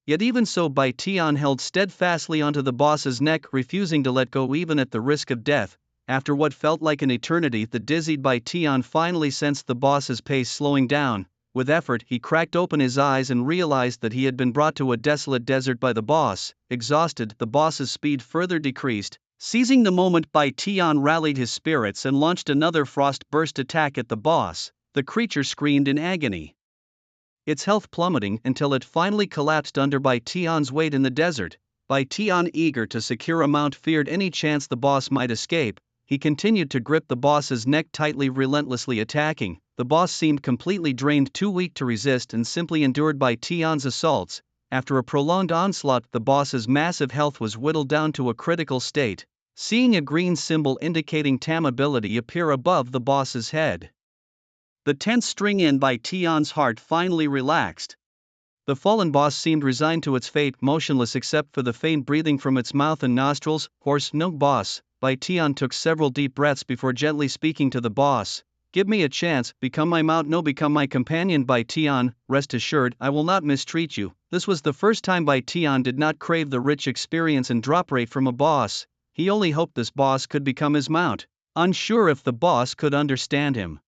Yet even so, Bai Tian held steadfastly onto the boss's neck, refusing to let go even at the risk of death. After what felt like an eternity, the dizzied Bai Tian finally sensed the boss's pace slowing down. With effort, he cracked open his eyes and realized that he had been brought to a desolate desert by the boss. Exhausted, the boss's speed further decreased. Seizing the moment, Bai Tian rallied his spirits and launched another frost burst attack at the boss. The creature screamed in agony, its health plummeting until it finally collapsed under Bai Tian's weight in the desert. Bai Tian, eager to secure a mount, feared any chance the boss might escape. He continued to grip the boss's neck tightly, relentlessly attacking. The boss seemed completely drained, too weak to resist, and simply endured Bai Tian's assaults. After a prolonged onslaught, the boss's massive health was whittled down to a critical state. Seeing a green symbol indicating Tam ability appear above the boss's head, the tense string in Bai Tian's heart finally relaxed. The fallen boss seemed resigned to its fate, motionless except for the faint breathing from its mouth and nostrils. Horse, no boss. Bai Tian took several deep breaths before gently speaking to the boss. Give me a chance, become my mount, no, become my companion. Bai Tian, rest assured, I will not mistreat you. This was the first time Bai Tian did not crave the rich experience and drop rate from a boss. He only hoped this boss could become his mount. Unsure if the boss could understand him,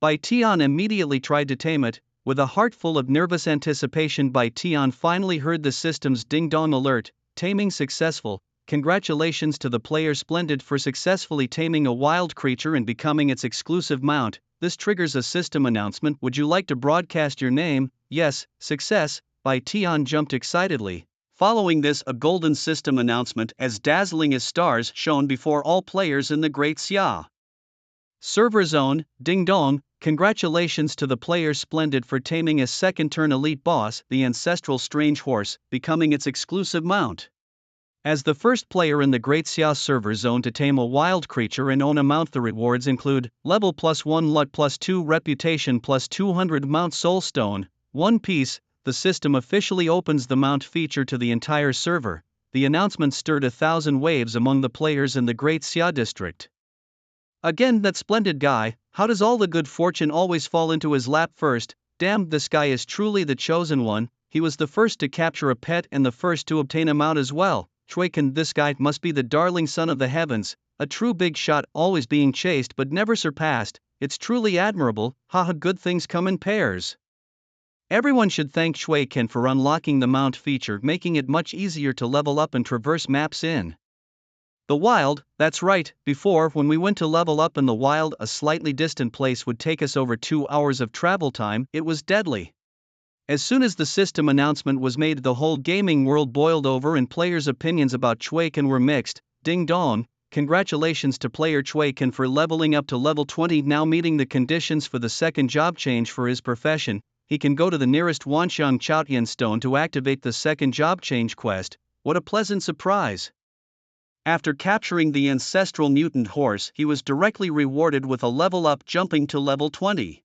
Bai Tian immediately tried to tame it. With a heart full of nervous anticipation, Bai Tian finally heard the system's ding-dong alert. Taming successful. Congratulations to the player Splendid for successfully taming a wild creature and becoming its exclusive mount. This triggers a system announcement. Would you like to broadcast your name? Yes, success. Bai Tian jumped excitedly. Following this, a golden system announcement as dazzling as stars shone before all players in the Great Xia server zone. Ding dong. Congratulations to the player Splendid for taming a second-turn elite boss, the ancestral strange horse, becoming its exclusive mount. As the first player in the Great Xia server zone to tame a wild creature and own a mount, the rewards include level +1, luck +2, reputation +200, mount soul stone, 1 piece. The system officially opens the mount feature to the entire server. The announcement stirred 1,000 waves among the players in the Great Xia district. Again, that Splendid guy, how does all the good fortune always fall into his lap first? Damn, this guy is truly the chosen one. He was the first to capture a pet and the first to obtain a mount as well. Chuiken, this guy must be the darling son of the heavens, a true big shot, always being chased but never surpassed. It's truly admirable. Haha, good things come in pairs. Everyone should thank Chuiken for unlocking the mount feature, making it much easier to level up and traverse maps in the wild. That's right, before, when we went to level up in the wild, a slightly distant place would take us over 2 hours of travel time. It was deadly. As soon as the system announcement was made, the whole gaming world boiled over and players' opinions about Chuiken were mixed. Ding dong. Congratulations to player Chuiken for leveling up to level 20, now meeting the conditions for the second job change for his profession. He can go to the nearest Wanxiang Chaotian stone to activate the second job change quest. What a pleasant surprise. After capturing the ancestral mutant horse, he was directly rewarded with a level up, jumping to level 20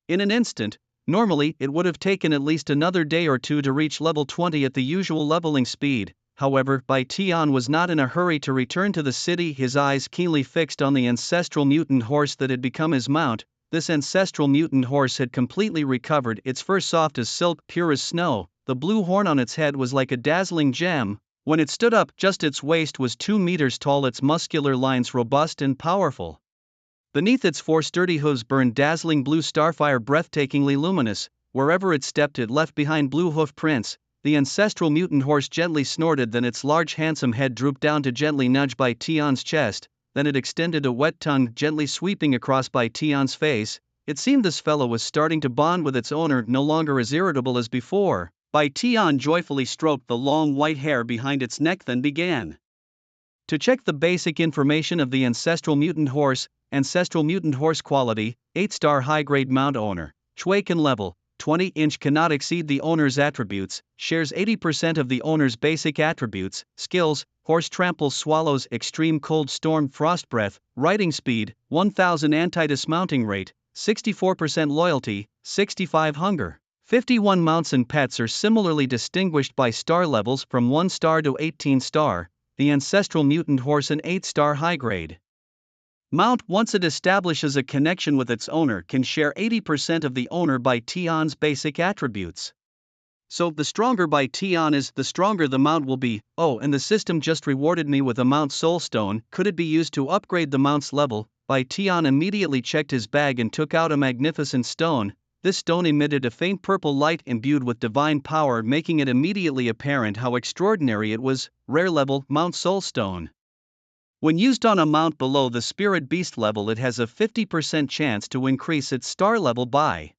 in an instant. Normally, it would have taken at least another day or two to reach level 20 at the usual leveling speed. However, Bai Tian was not in a hurry to return to the city, his eyes keenly fixed on the ancestral mutant horse that had become his mount. This ancestral mutant horse had completely recovered, its fur soft as silk, pure as snow. The blue horn on its head was like a dazzling gem. When it stood up, just its waist was 2 meters tall, its muscular lines robust and powerful. Beneath its 4 sturdy hooves burned dazzling blue starfire, breathtakingly luminous. Wherever it stepped, it left behind blue hoof prints. The ancestral mutant horse gently snorted, then its large handsome head drooped down to gently nudge by Tion's chest, then it extended a wet tongue, gently sweeping across by Tion's face. It seemed this fellow was starting to bond with its owner, no longer as irritable as before. Bai Tian joyfully stroked the long white hair behind its neck, then began to check the basic information of the ancestral mutant horse. Ancestral mutant horse quality: 8-star high-grade mount owner. Chuaken level: 20-inch, cannot exceed the owner's attributes, shares 80% of the owner's basic attributes. Skills: horse tramples, swallows, extreme cold, storm, frost breath. Riding speed: 1000, anti-dismounting rate: 64%, loyalty: 65, hunger. 51 mounts and pets are similarly distinguished by star levels from 1 star to 18 star. The ancestral mutant horse, an 8-star high-grade mount. Once it establishes a connection with its owner, can share 80% of the owner Bai Tian's basic attributes. So, the stronger Bai Tian is, the stronger the mount will be. Oh, and the system just rewarded me with a mount soul stone. Could it be used to upgrade the mount's level? Bai Tian immediately checked his bag and took out a magnificent stone. This stone emitted a faint purple light imbued with divine power, making it immediately apparent how extraordinary it was. Rare level, Mount Soul Stone. When used on a mount below the Spirit Beast level, it has a 50% chance to increase its star level by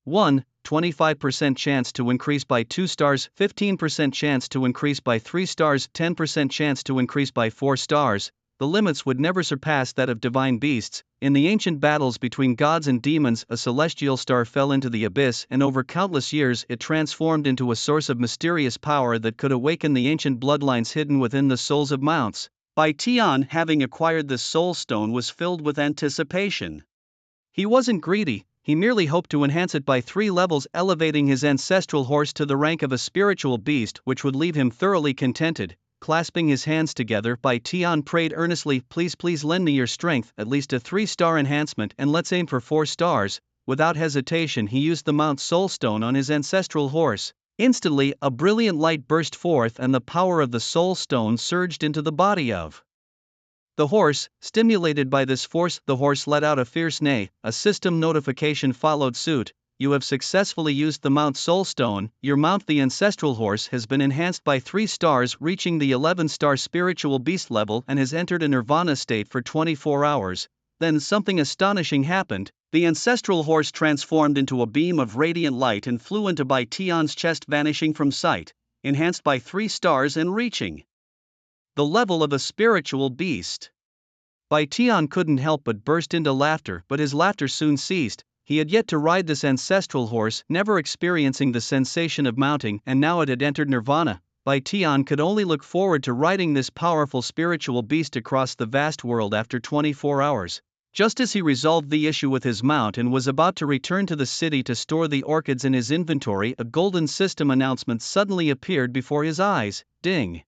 1, 25% chance to increase by 2 stars, 15% chance to increase by 3 stars, 10% chance to increase by 4 stars. The limits would never surpass that of divine beasts. In the ancient battles between gods and demons, a celestial star fell into the abyss, and over countless years it transformed into a source of mysterious power that could awaken the ancient bloodlines hidden within the souls of mounts. Bai Tian, having acquired this soul stone, was filled with anticipation. He wasn't greedy, he merely hoped to enhance it by 3 levels, elevating his ancestral horse to the rank of a spiritual beast, which would leave him thoroughly contented. Clasping his hands together, Bai Tian prayed earnestly, please lend me your strength, at least a 3-star enhancement, and let's aim for 4 stars. Without hesitation he used the Mount Soul Stone on his ancestral horse. Instantly, a brilliant light burst forth and the power of the Soul Stone surged into the body of the horse. Stimulated by this force, the horse let out a fierce neigh. A system notification followed suit. You have successfully used the Mount Soul Stone. Your mount, the ancestral horse, has been enhanced by 3 stars, reaching the 11-star spiritual beast level, and has entered a nirvana state for 24 hours. Then something astonishing happened. The ancestral horse transformed into a beam of radiant light and flew into Bai Tian's chest, vanishing from sight, enhanced by 3 stars and reaching the level of a spiritual beast. Bai Tian couldn't help but burst into laughter, but his laughter soon ceased. He had yet to ride this ancestral horse, never experiencing the sensation of mounting, and now it had entered nirvana. Bai Tian could only look forward to riding this powerful spiritual beast across the vast world after 24 hours. Just as he resolved the issue with his mount and was about to return to the city to store the orchids in his inventory, a golden system announcement suddenly appeared before his eyes. Ding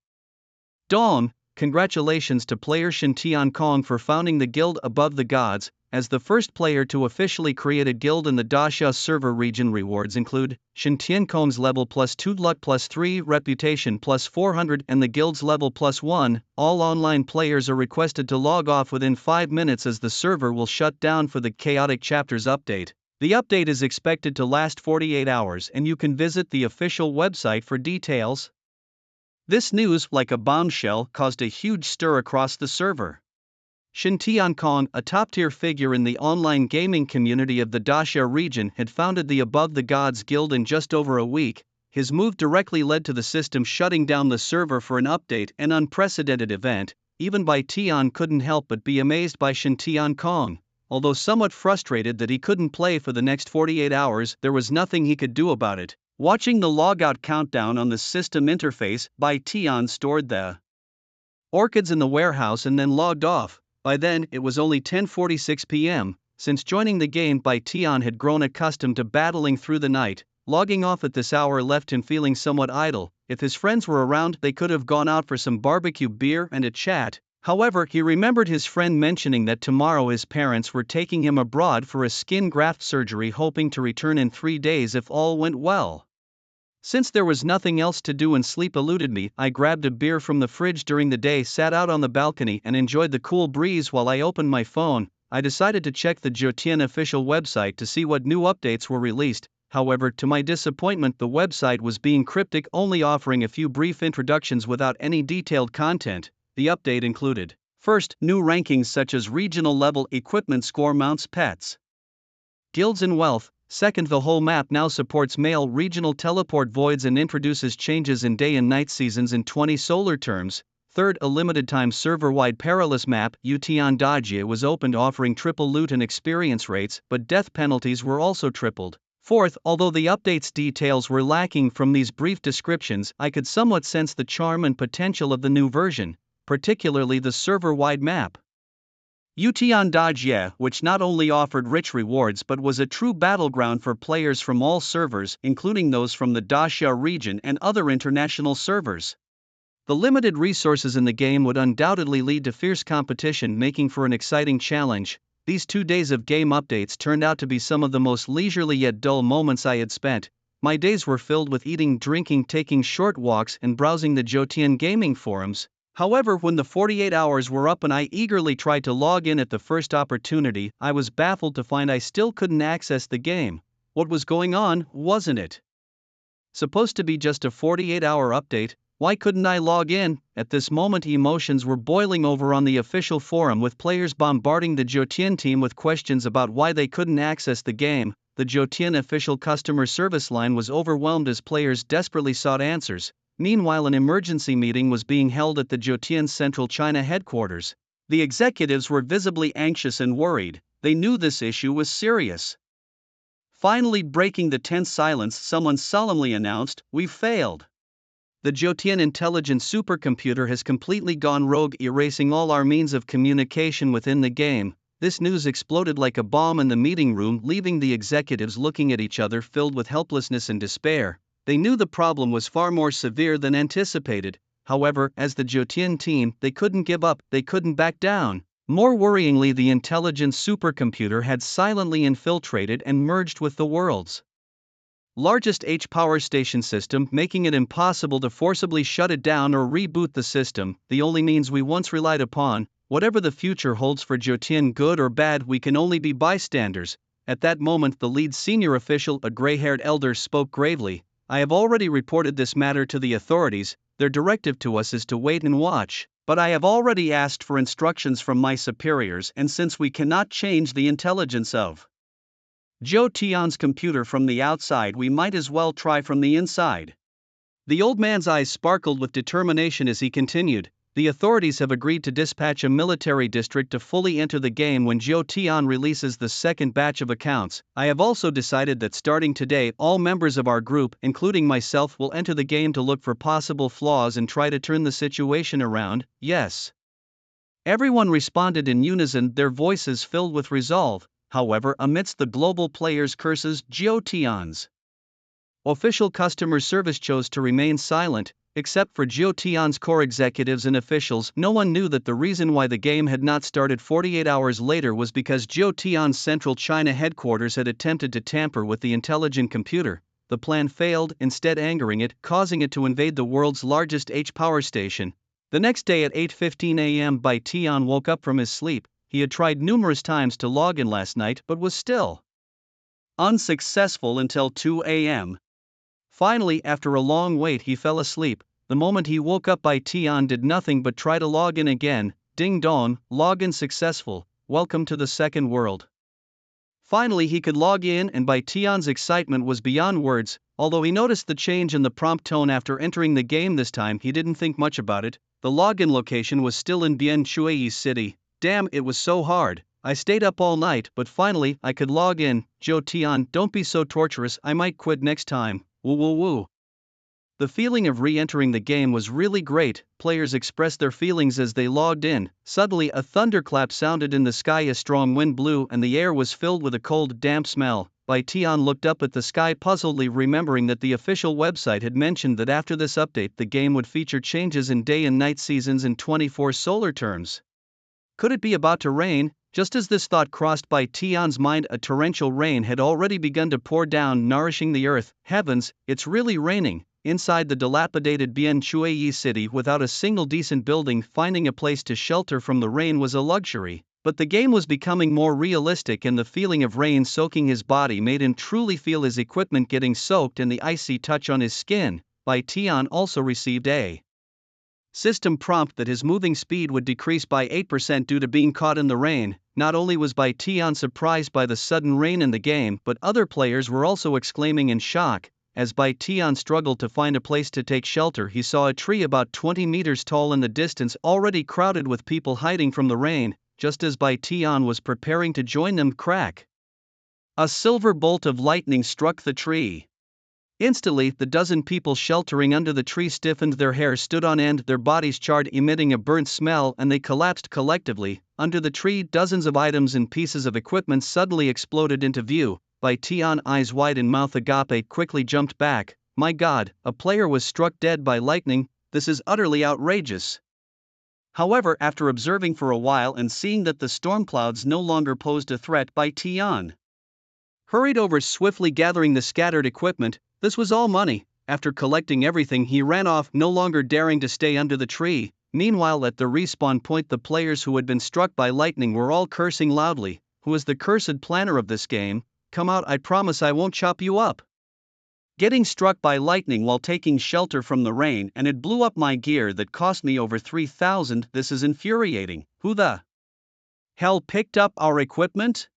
dong! Congratulations to player Shen Tiankong for founding the guild Above the Gods. As the first player to officially create a guild in the Daxia server region, rewards include Shen Tiankong's level +2, luck +3, reputation +400, and the guild's level +1. All online players are requested to log off within 5 minutes as the server will shut down for the Chaotic Chapters update. The update is expected to last 48 hours, and you can visit the official website for details. This news, like a bombshell, caused a huge stir across the server. Shen Tiankong, a top-tier figure in the online gaming community of the Daxia region, had founded the Above the Gods guild in just over a week. His move directly led to the system shutting down the server for an update, an unprecedented event. Even Bai Tian couldn't help but be amazed by Shen Tiankong. Although somewhat frustrated that he couldn't play for the next 48 hours, there was nothing he could do about it. Watching the logout countdown on the system interface, Bai Tian stored the orchids in the warehouse and then logged off. By then, it was only 10:46 p.m. Since joining the game, Bai Tian had grown accustomed to battling through the night. Logging off at this hour left him feeling somewhat idle. If his friends were around, they could have gone out for some barbecue, beer, and a chat. However, he remembered his friend mentioning that tomorrow his parents were taking him abroad for a skin graft surgery, hoping to return in 3 days if all went well. Since there was nothing else to do and sleep eluded me, I grabbed a beer from the fridge during the day, sat out on the balcony and enjoyed the cool breeze while I opened my phone. I decided to check the Jotian official website to see what new updates were released. However, to my disappointment, the website was being cryptic, only offering a few brief introductions without any detailed content. The update included: first, new rankings such as regional level, equipment score, mounts, pets, guilds and wealth. Second, the whole map now supports male regional teleport voids and introduces changes in day and night seasons in 20 solar terms. Third, a limited time server-wide perilous map, Utian Dajie, was opened, offering triple loot and experience rates, but death penalties were also tripled. Fourth, although the update's details were lacking from these brief descriptions, I could somewhat sense the charm and potential of the new version, particularly the server-wide map. Utian Dajie, which not only offered rich rewards but was a true battleground for players from all servers, including those from the Daxia region and other international servers. The limited resources in the game would undoubtedly lead to fierce competition, making for an exciting challenge. These 2 days of game updates turned out to be some of the most leisurely yet dull moments I had spent. My days were filled with eating, drinking, taking short walks, and browsing the Jotian gaming forums. However, when the 48 hours were up and I eagerly tried to log in at the first opportunity, I was baffled to find I still couldn't access the game. What was going on? Wasn't it supposed to be just a 48-hour update? Why couldn't I log in? At this moment, emotions were boiling over on the official forum, with players bombarding the Jotian team with questions about why they couldn't access the game. The Jotian official customer service line was overwhelmed as players desperately sought answers. Meanwhile, an emergency meeting was being held at the Jotian Central China headquarters. The executives were visibly anxious and worried. They knew this issue was serious. Finally, breaking the tense silence, someone solemnly announced, "We've failed. The Jotian intelligence supercomputer has completely gone rogue, erasing all our means of communication within the game." This news exploded like a bomb in the meeting room, leaving the executives looking at each other filled with helplessness and despair. They knew the problem was far more severe than anticipated. However, as the Jotian team, they couldn't give up, they couldn't back down. More worryingly, the intelligence supercomputer had silently infiltrated and merged with the world's largest H-power station system, making it impossible to forcibly shut it down or reboot the system, the only means we once relied upon. Whatever the future holds for Jotian, good or bad, we can only be bystanders. At that moment, the lead senior official, a gray-haired elder, spoke gravely. "I have already reported this matter to the authorities. Their directive to us is to wait and watch. But I have already asked for instructions from my superiors, and since we cannot change the intelligence of Jotian's computer from the outside, we might as well try from the inside." The old man's eyes sparkled with determination as he continued. "The authorities have agreed to dispatch a military district to fully enter the game when Jotian releases the second batch of accounts. I have also decided that starting today, all members of our group, including myself, will enter the game to look for possible flaws and try to turn the situation around." Yes. Everyone responded in unison, their voices filled with resolve. However, amidst the global players' curses, Jotian's official customer service chose to remain silent. Except for Jotian's core executives and officials, no one knew that the reason why the game had not started 48 hours later was because Jotian's Central China headquarters had attempted to tamper with the intelligent computer. The plan failed, instead angering it, causing it to invade the world's largest H-power station. The next day at 8:15 a.m., Bai Tian woke up from his sleep. He had tried numerous times to log in last night but was still unsuccessful until 2 a.m. Finally, after a long wait, he fell asleep. The moment he woke up, Bai Tian did nothing but try to log in again. Ding dong, login successful. Welcome to the second world. Finally, he could log in, and Bai Tian's excitement was beyond words. Although he noticed the change in the prompt tone after entering the game this time, he didn't think much about it. The login location was still in Bian Shui City. Damn, it was so hard. I stayed up all night, but finally, I could log in. Jotian, don't be so torturous, I might quit next time. Woo woo woo. The feeling of re-entering the game was really great. Players expressed their feelings as they logged in. Suddenly, a thunderclap sounded in the sky, a strong wind blew, and the air was filled with a cold, damp smell. Bai Tian looked up at the sky puzzledly, remembering that the official website had mentioned that after this update the game would feature changes in day and night seasons in 24 solar terms. Could it be about to rain? Just as this thought crossed Bai Tian's mind, a torrential rain had already begun to pour down, nourishing the earth. Heavens, it's really raining. Inside the dilapidated Bian Chuyi city without a single decent building, finding a place to shelter from the rain was a luxury. But the game was becoming more realistic, and the feeling of rain soaking his body made him truly feel his equipment getting soaked and the icy touch on his skin. Bai Tian also received a system prompt that his moving speed would decrease by 8% due to being caught in the rain. Not only was Bai Tian surprised by the sudden rain in the game, but other players were also exclaiming in shock. As Bai Tian struggled to find a place to take shelter, he saw a tree about 20 meters tall in the distance, already crowded with people hiding from the rain. Just as Bai Tian was preparing to join them, crack! A silver bolt of lightning struck the tree. Instantly, the dozen people sheltering under the tree stiffened, their hair stood on end, their bodies charred, emitting a burnt smell, and they collapsed collectively. Under the tree, dozens of items and pieces of equipment suddenly exploded into view. Bai Tian, eyes wide and mouth agape, quickly jumped back. My God, a player was struck dead by lightning. This is utterly outrageous. However, after observing for a while and seeing that the storm clouds no longer posed a threat, Bai Tian hurried over, swiftly gathering the scattered equipment. This was all money. After collecting everything, he ran off, no longer daring to stay under the tree. Meanwhile, at the respawn point, the players who had been struck by lightning were all cursing loudly. Who is the cursed planner of this game? Come out, I promise I won't chop you up. Getting struck by lightning while taking shelter from the rain, and it blew up my gear that cost me over 3,000. This is infuriating. Who the hell picked up our equipment?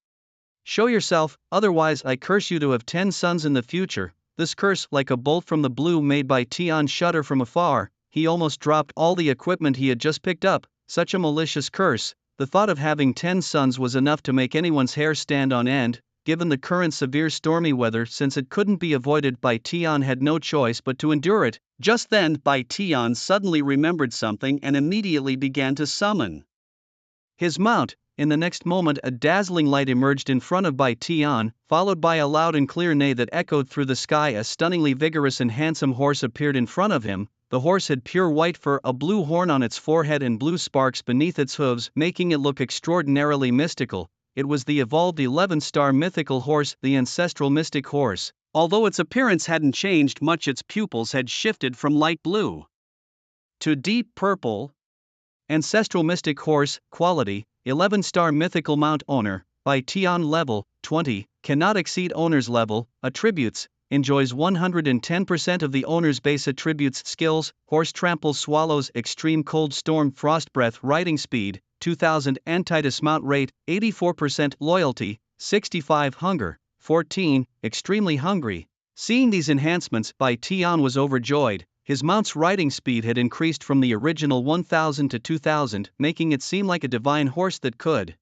Show yourself, otherwise I curse you to have 10 sons in the future. This curse, like a bolt from the blue, made Bai Tian shudder from afar. He almost dropped all the equipment he had just picked up. Such a malicious curse. The thought of having 10 sons was enough to make anyone's hair stand on end. Given the current severe stormy weather, since it couldn't be avoided, Bai Tian had no choice but to endure it. Just then, Bai Tian suddenly remembered something and immediately began to summon his mount. In the next moment, a dazzling light emerged in front of Bai Tian, followed by a loud and clear neigh that echoed through the sky. A stunningly vigorous and handsome horse appeared in front of him. The horse had pure white fur, a blue horn on its forehead, and blue sparks beneath its hooves, making it look extraordinarily mystical. It was the evolved 11-star mythical horse, the ancestral mystic horse. Although its appearance hadn't changed much, its pupils had shifted from light blue to deep purple. Ancestral mystic horse, quality, 11-star mythical mount. Owner, Bai Tian. Level, 20, cannot exceed owner's level. Attributes, enjoys 110% of the owner's base attributes. Skills, horse trample, swallows, extreme cold, storm, frost breath, riding speed, 2000, anti-dismount rate, 84%, loyalty, 65, hunger, 14, extremely hungry. Seeing these enhancements, Bai Tian was overjoyed. His mount's riding speed had increased from the original 1000 to 2000, making it seem like a divine horse that could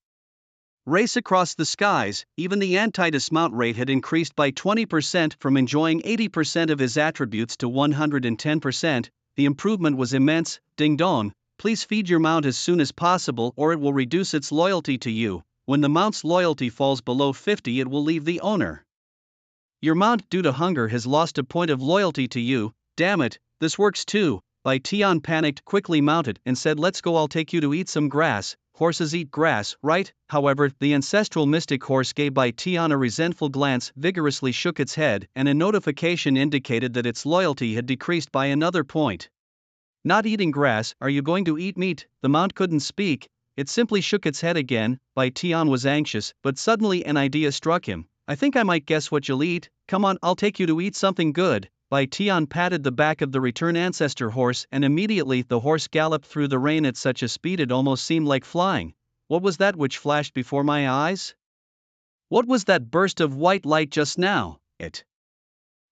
race across the skies. Even the anti-dismount rate had increased by 20%, from enjoying 80% of his attributes to 110%. The improvement was immense. Ding dong, please feed your mount as soon as possible or it will reduce its loyalty to you. When the mount's loyalty falls below 50, it will leave the owner. Your mount, due to hunger, has lost a point of loyalty to you. Damn it, this works too. Bai Tian panicked, quickly mounted, and said, let's go, I'll take you to eat some grass. Horses eat grass, right? However, the ancestral mystic horse gave Bai Tian a resentful glance, vigorously shook its head, and a notification indicated that its loyalty had decreased by another point. Not eating grass, are you going to eat meat? The mount couldn't speak, it simply shook its head again. Bai Tian was anxious, but suddenly an idea struck him. I think I might guess what you'll eat. Come on, I'll take you to eat something good. Bai Tian patted the back of the return ancestor horse, and immediately the horse galloped through the rain at such a speed it almost seemed like flying. What was that which flashed before my eyes? What was that burst of white light just now? It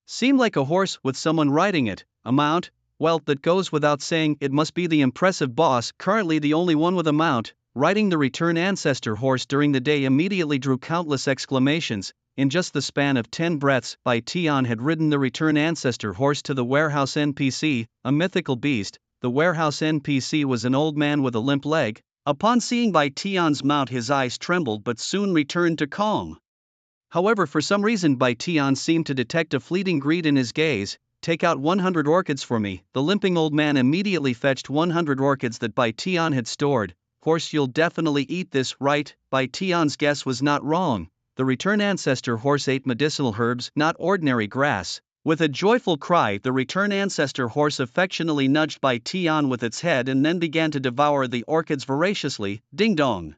seemed like a horse with someone riding it. A mount? Well, that goes without saying, it must be the impressive boss, currently the only one with a mount. Riding the return ancestor horse during the day immediately drew countless exclamations. In just the span of 10 breaths, Bai Tian had ridden the return ancestor horse to the warehouse NPC, a mythical beast. The warehouse NPC was an old man with a limp leg. Upon seeing Bai Tian's mount, his eyes trembled but soon returned to calm. However, for some reason Bai Tian seemed to detect a fleeting greed in his gaze. Take out 100 orchids for me. The limping old man immediately fetched 100 orchids that Bai Tian had stored. horse you'll definitely eat this, right? By Tion's guess was not wrong. The return ancestor horse ate medicinal herbs, not ordinary grass. With a joyful cry, the return ancestor horse affectionately nudged Bai Tian with its head and then began to devour the orchids voraciously. Ding dong.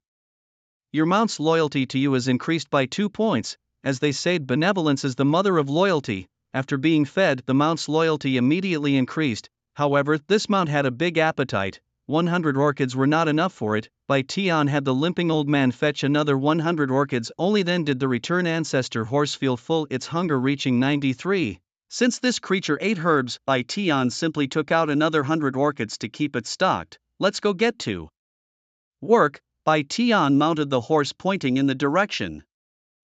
Your mount's loyalty to you is increased by 2 points. As they say, benevolence is the mother of loyalty. After being fed, the mount's loyalty immediately increased. However, this mount had a big appetite. 100 orchids were not enough for it. Bai Tian had the limping old man fetch another 100 orchids. Only then did the return ancestor horse feel full, its hunger reaching 93. Since this creature ate herbs, Bai Tian simply took out another 100 orchids to keep it stocked. Let's go get to work. Bai Tian mounted the horse, pointing in the direction.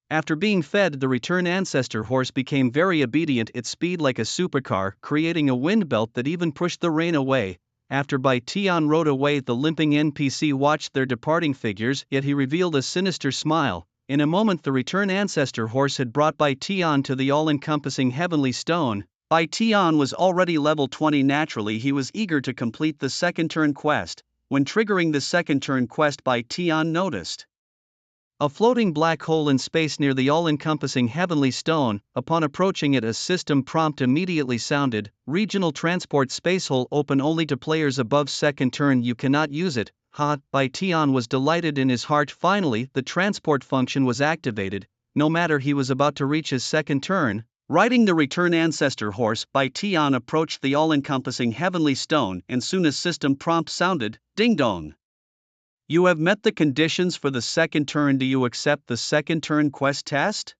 After being fed, the return ancestor horse became very obedient, its speed like a supercar, creating a wind belt that even pushed the rain away. After Bai Tian rode away, the limping NPC watched their departing figures, yet he revealed a sinister smile. In a moment the return ancestor horse had brought Bai Tian to the all-encompassing heavenly stone. Bai Tian was already level 20 naturally. He was eager to complete the second turn quest. When triggering the second turn quest, Bai Tian noticed a floating black hole in space near the all-encompassing heavenly stone. Upon approaching it, a system prompt immediately sounded: regional transport space hole open only to players above second turn, you cannot use it. Ha! Bai Tian was delighted in his heart. Finally, the transport function was activated. No matter, he was about to reach his second turn. Riding the return ancestor horse, Bai Tian approached the all-encompassing heavenly stone, and soon a system prompt sounded: ding dong. You have met the conditions for the second turn. Do you accept the second turn quest test?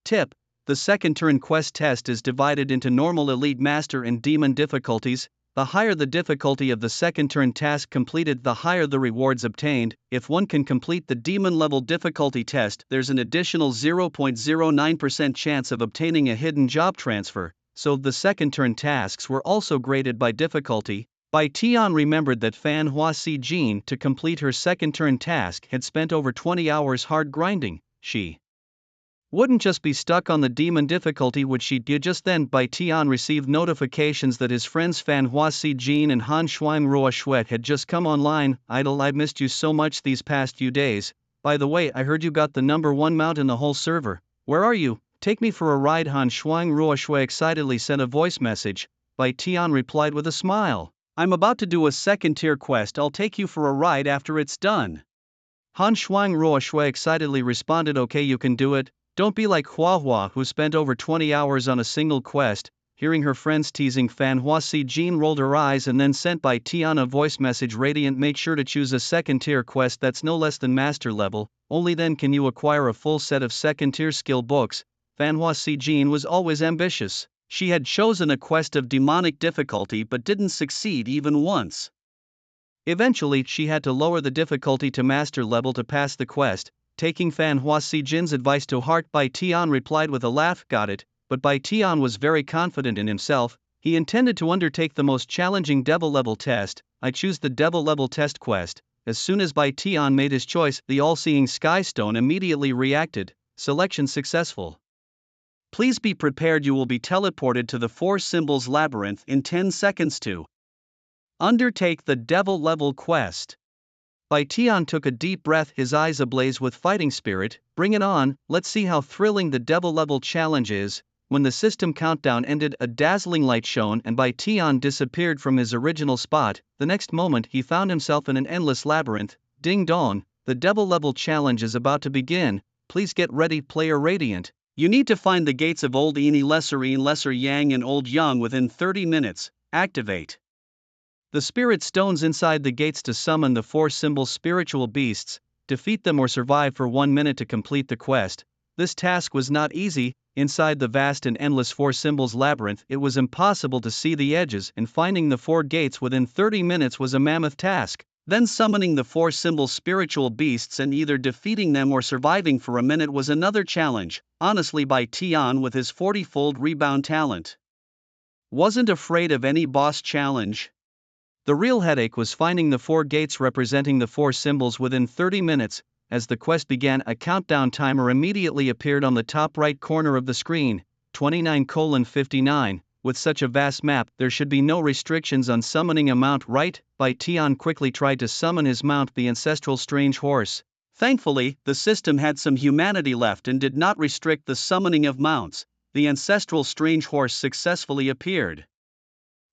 Tip: the second turn quest test is divided into normal, elite, master, and demon difficulties. The higher the difficulty of the second turn task completed, the higher the rewards obtained. If one can complete the demon level difficulty test, there's an additional 0.09% chance of obtaining a hidden job transfer, so the second turn tasks were also graded by difficulty. Bai Tian remembered that Fan Hua Si Jin, to complete her second turn task, had spent over 20 hours hard grinding. She wouldn't just be stuck on the demon difficulty, would she? Just then, Bai Tian received notifications that his friends Fan Hua Si Jin and Han Shuang Rua Shuet had just come online. Idol, I've missed you so much these past few days. By the way, I heard you got the #1 mount in the whole server. Where are you? Take me for a ride. Han Shuang Rua Shuet excitedly sent a voice message. Bai Tian replied with a smile: I'm about to do a second tier quest, I'll take you for a ride after it's done. Han Shuang Rua Shui excitedly responded, okay, you can do it. Don't be like Hua Hua, who spent over 20 hours on a single quest. Hearing her friends teasing, Fan Hua Si Jin rolled her eyes and then sent Bai Tian a voice message: radiant, make sure to choose a second tier quest that's no less than master level, only then can you acquire a full set of second tier skill books. Fan Hua Si Jin was always ambitious. She had chosen a quest of demonic difficulty but didn't succeed even once. Eventually, she had to lower the difficulty to master level to pass the quest. Taking Fan Hua Si Jin's advice to heart, Bai Tian replied with a laugh, got it. But Bai Tian was very confident in himself. He intended to undertake the most challenging devil level test. I choose the devil level test quest. As soon as Bai Tian made his choice, the all-seeing Sky Stone immediately reacted. Selection successful. Please be prepared, you will be teleported to the 4 Symbols Labyrinth in 10 seconds to undertake the devil level quest. Bai Tian took a deep breath, his eyes ablaze with fighting spirit. Bring it on, let's see how thrilling the devil level challenge is. When the system countdown ended, a dazzling light shone and Bai Tian disappeared from his original spot. The next moment he found himself in an endless labyrinth. Ding dong, the devil level challenge is about to begin. Please get ready, player radiant. You need to find the gates of Old Ini, Lesser Yin, Lesser Yang and Old Yang within 30 minutes. Activate the spirit stones inside the gates to summon the 4 symbol spiritual beasts. Defeat them or survive for 1 minute to complete the quest. This task was not easy. Inside the vast and endless 4 Symbols Labyrinth, it was impossible to see the edges, and finding the 4 gates within 30 minutes was a mammoth task. Then summoning the 4 symbol spiritual beasts and either defeating them or surviving for a minute was another challenge. Honestly, Bai Tian, with his 40-fold rebound talent, wasn't afraid of any boss challenge. The real headache was finding the 4 gates representing the 4 symbols within 30 minutes. As the quest began, a countdown timer immediately appeared on the top right corner of the screen. 29:59. with such a vast map there should be no restrictions on summoning a mount, right? Bai Tian quickly tried to summon his mount, the ancestral strange horse. Thankfully, the system had some humanity left and did not restrict the summoning of mounts. The ancestral strange horse successfully appeared.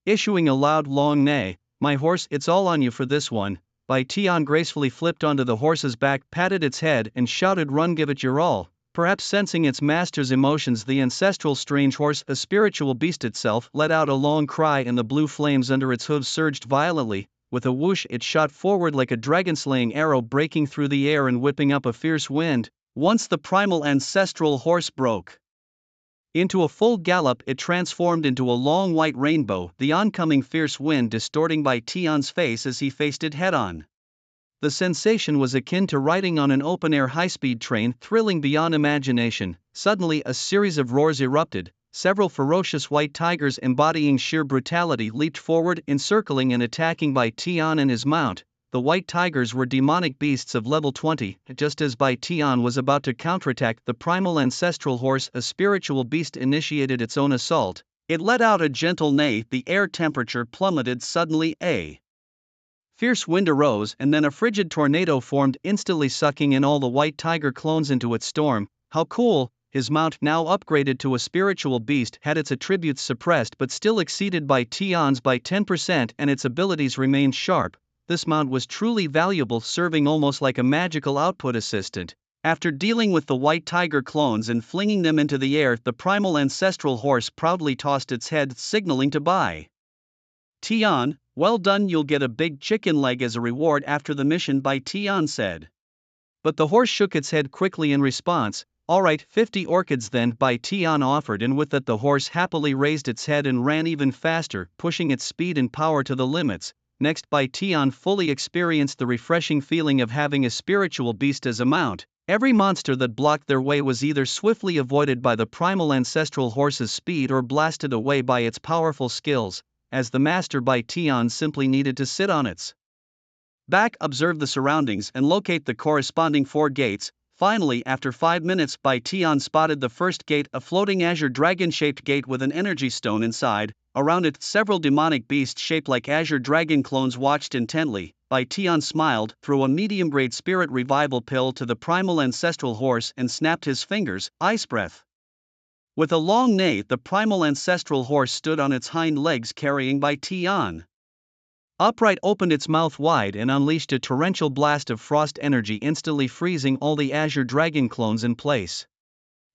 Issuing a loud long neigh, "My horse, it's all on you for this one." Bai Tian gracefully flipped onto the horse's back, patted its head and shouted, "Run, give it your all." Perhaps sensing its master's emotions, the ancestral strange horse, a spiritual beast itself, let out a long cry and the blue flames under its hooves surged violently. With a whoosh it shot forward like a dragon-slaying arrow, breaking through the air and whipping up a fierce wind. Once the primal ancestral horse broke into a full gallop, it transformed into a long white rainbow, the oncoming fierce wind distorting Bai Tian's face as he faced it head-on. The sensation was akin to riding on an open-air high-speed train, thrilling beyond imagination. Suddenly a series of roars erupted. Several ferocious white tigers embodying sheer brutality leaped forward, encircling and attacking Bai Tian and his mount. The white tigers were demonic beasts of level 20. Just as Bai Tian was about to counterattack, the primal ancestral horse, a spiritual beast, initiated its own assault. It let out a gentle neigh, the air temperature plummeted suddenly, a fierce wind arose, and then a frigid tornado formed, instantly sucking in all the white tiger clones into its storm. How cool! His mount, now upgraded to a spiritual beast, had its attributes suppressed but still exceeded Bai Tian's by 10%, and its abilities remained sharp. This mount was truly valuable, serving almost like a magical output assistant. After dealing with the white tiger clones and flinging them into the air, the primal ancestral horse proudly tossed its head, signaling to Bai Tian, "Well done, you'll get a big chicken leg as a reward after the mission," Bai Tian said. But the horse shook its head quickly in response. "Alright, 50 orchids then," Bai Tian offered, and with that the horse happily raised its head and ran even faster, pushing its speed and power to the limits. Next, Bai Tian fully experienced the refreshing feeling of having a spiritual beast as a mount. Every monster that blocked their way was either swiftly avoided by the primal ancestral horse's speed or blasted away by its powerful skills. As the master, Bai Tian simply needed to sit on its back, observe the surroundings, and locate the corresponding 4 gates. Finally, after 5 minutes, Bai Tian spotted the first gate, a floating azure dragon-shaped gate with an energy stone inside. Around it, several demonic beasts shaped like azure dragon clones watched intently. Bai Tian smiled, threw a medium-grade spirit revival pill to the primal ancestral horse and snapped his fingers, ice breath. With a long neigh, the primal ancestral horse stood on its hind legs, carrying Bai Tian upright, opened its mouth wide and unleashed a torrential blast of frost energy, instantly freezing all the azure dragon clones in place.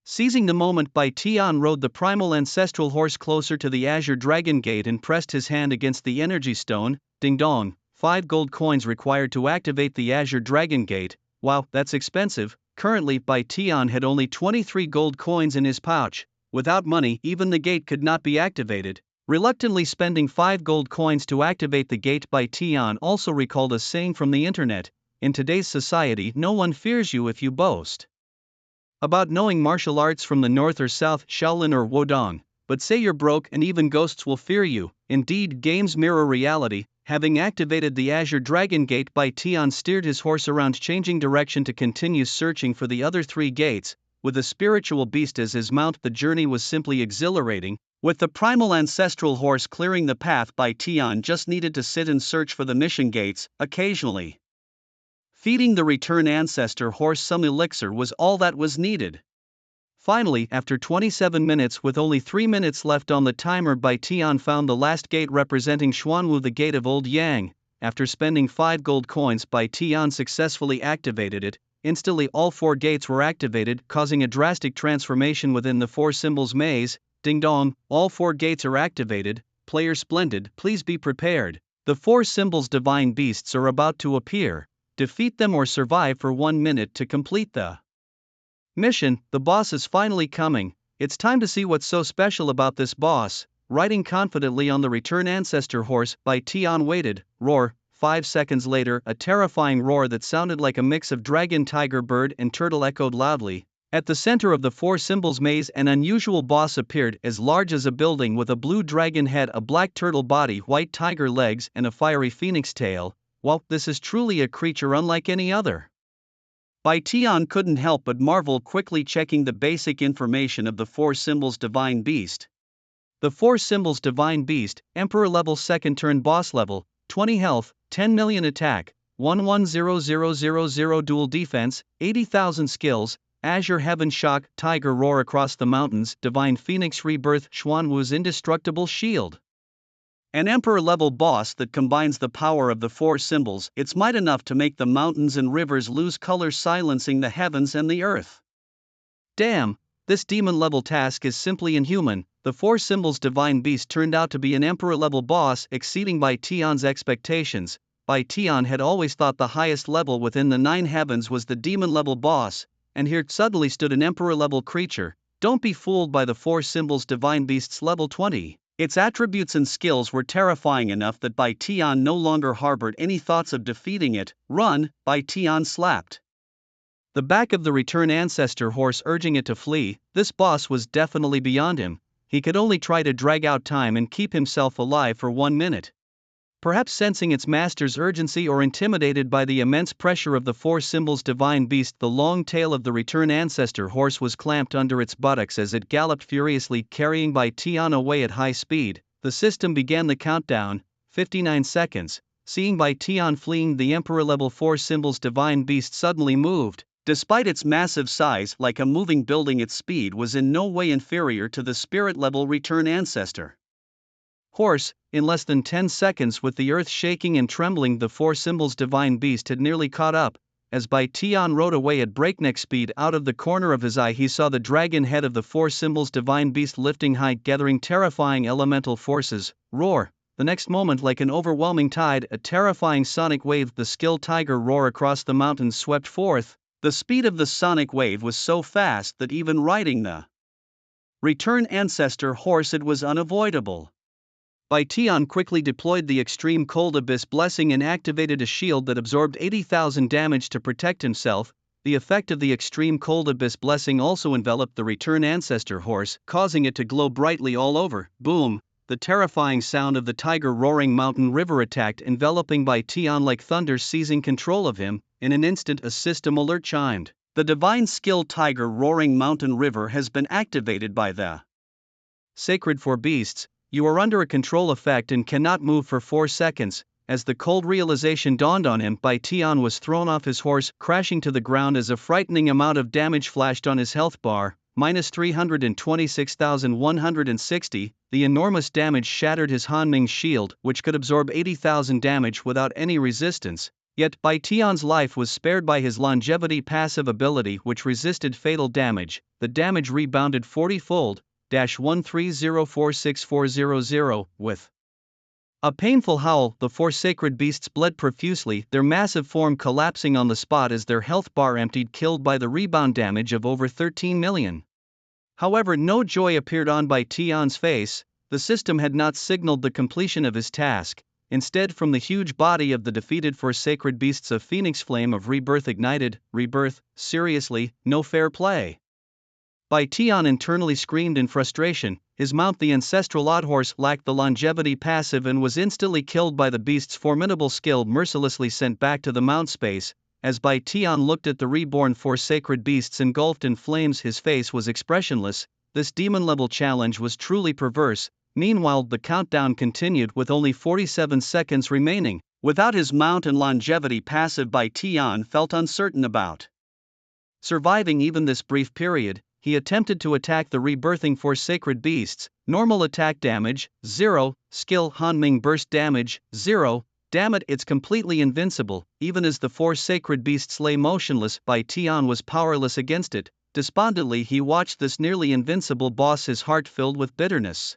Seizing the moment, Bai Tian rode the primal ancestral horse closer to the azure dragon gate and pressed his hand against the energy stone. Ding dong, 5 gold coins required to activate the azure dragon gate. Wow, that's expensive. Currently, Bai Tian had only 23 gold coins in his pouch. Without money, even the gate could not be activated. Reluctantly spending 5 gold coins to activate the gate, Bai Tian also recalled a saying from the internet: "In today's society, no one fears you if you boast about knowing martial arts from the north or south, Shaolin or Wudong, but say you're broke and even ghosts will fear you." Indeed, games mirror reality. Having activated the azure dragon gate, Bai Tian steered his horse around, changing direction to continue searching for the other 3 gates. With a spiritual beast as his mount, the journey was simply exhilarating. With the primal ancestral horse clearing the path, Bai Tian just needed to sit and search for the mission gates. Occasionally feeding the return ancestor horse some elixir was all that was needed. Finally, after 27 minutes with only 3 minutes left on the timer, Bai Tian found the last gate, representing Xuanwu, the gate of Old Yang. After spending 5 gold coins, Bai Tian successfully activated it. Instantly all 4 gates were activated, causing a drastic transformation within the 4 symbols maze. Ding dong, all 4 gates are activated. Player splendid, please be prepared. The 4 symbols divine beasts are about to appear. Defeat them or survive for 1 minute to complete the mission. The boss is finally coming. It's time to see what's so special about this boss. Riding confidently on the return ancestor horse, Bai Tian waited. Roar. 5 seconds later, a terrifying roar that sounded like a mix of dragon, tiger, bird, and turtle echoed loudly. At the center of the 4 symbols maze, an unusual boss appeared, as large as a building, with a blue dragon head, a black turtle body, white tiger legs, and a fiery phoenix tail. Well, this is truly a creature unlike any other. Bai Tian couldn't help but marvel, quickly checking the basic information of the 4 symbols divine beast. The 4 symbols Divine Beast, Emperor level, second turn boss level, 20 health, 10 million attack, 110000 dual defense, 80,000 skills, Azure Heaven Shock, Tiger Roar across the mountains, Divine Phoenix Rebirth, Xuanwu's indestructible shield. An Emperor level boss that combines the power of the 4 symbols, its might enough to make the mountains and rivers lose color, silencing the heavens and the earth. Damn, this demon level task is simply inhuman. The 4 symbols Divine Beast turned out to be an Emperor level boss, exceeding Bai Tian's expectations. Bai Tian had always thought the highest level within the 9 heavens was the demon level boss, and here suddenly stood an Emperor level creature. Don't be fooled by the 4 symbols Divine Beast's level 20. Its attributes and skills were terrifying enough that Bai Tian no longer harbored any thoughts of defeating it. Run, Bai Tian slapped the back of the Return Ancestor horse, urging it to flee. This boss was definitely beyond him. He could only try to drag out time and keep himself alive for 1 minute. Perhaps sensing its master's urgency or intimidated by the immense pressure of the 4 symbols Divine Beast, the long tail of the Return Ancestor horse was clamped under its buttocks as it galloped furiously, carrying Bai Tian away at high speed. The system began the countdown, 59 seconds. Seeing Bai Tian fleeing, the Emperor level 4 symbols Divine Beast suddenly moved. Despite its massive size, like a moving building, its speed was in no way inferior to the Spirit level Return Ancestor horse. In less than 10 seconds, with the earth shaking and trembling, the 4 symbols Divine Beast had nearly caught up. As Bai Tian rode away at breakneck speed, out of the corner of his eye he saw the dragon head of the 4 symbols Divine Beast lifting high, gathering terrifying elemental forces. Roar! The next moment, like an overwhelming tide, a terrifying sonic wave, the skilled Tiger Roar across the mountains, swept forth. The speed of the sonic wave was so fast that even riding the Return Ancestor horse it was unavoidable. Bai Tian quickly deployed the Extreme Cold Abyss Blessing and activated a shield that absorbed 80,000 damage to protect himself. The effect of the Extreme Cold Abyss Blessing also enveloped the Return Ancestor horse, causing it to glow brightly all over. Boom! The terrifying sound of the Tiger Roaring Mountain River attacked, enveloping Bai Tian like thunder, seizing control of him. In an instant, a system alert chimed. The divine skill Tiger Roaring Mountain River has been activated by the Sacred 4 Beasts. You are under a control effect and cannot move for 4 seconds. As the cold realization dawned on him, Bai Tian was thrown off his horse, crashing to the ground as a frightening amount of damage flashed on his health bar, minus 326,160. The enormous damage shattered his Hanming shield, which could absorb 80,000 damage without any resistance. Yet Bai Tian's life was spared by his longevity passive ability, which resisted fatal damage. The damage rebounded 40-fold, -1304640, with a painful howl. The 4 sacred beasts bled profusely, their massive form collapsing on the spot as their health bar emptied, killed by the rebound damage of over 13 million. However, no joy appeared on Bai Tian's face. The system had not signaled the completion of his task. Instead, from the huge body of the defeated 4 sacred beasts, a phoenix flame of rebirth ignited. Rebirth? Seriously, no fair play. Bai Tian internally screamed in frustration. His mount, the ancestral odd horse, lacked the longevity passive and was instantly killed by the beast's formidable skill, mercilessly sent back to the mount space. As Bai Tian looked at the reborn 4 sacred beasts engulfed in flames, his face was expressionless. This demon-level challenge was truly perverse. Meanwhile, the countdown continued with only 47 seconds remaining. Without his mount and longevity passive, Bai Tian felt uncertain about surviving even this brief period. He attempted to attack the rebirthing 4 sacred beasts. Normal attack damage, 0. Skill Hanming burst damage, 0. Damn it, it's completely invincible. Even as the 4 sacred beasts lay motionless, Bai Tian was powerless against it. Despondently, he watched this nearly invincible boss, his heart filled with bitterness.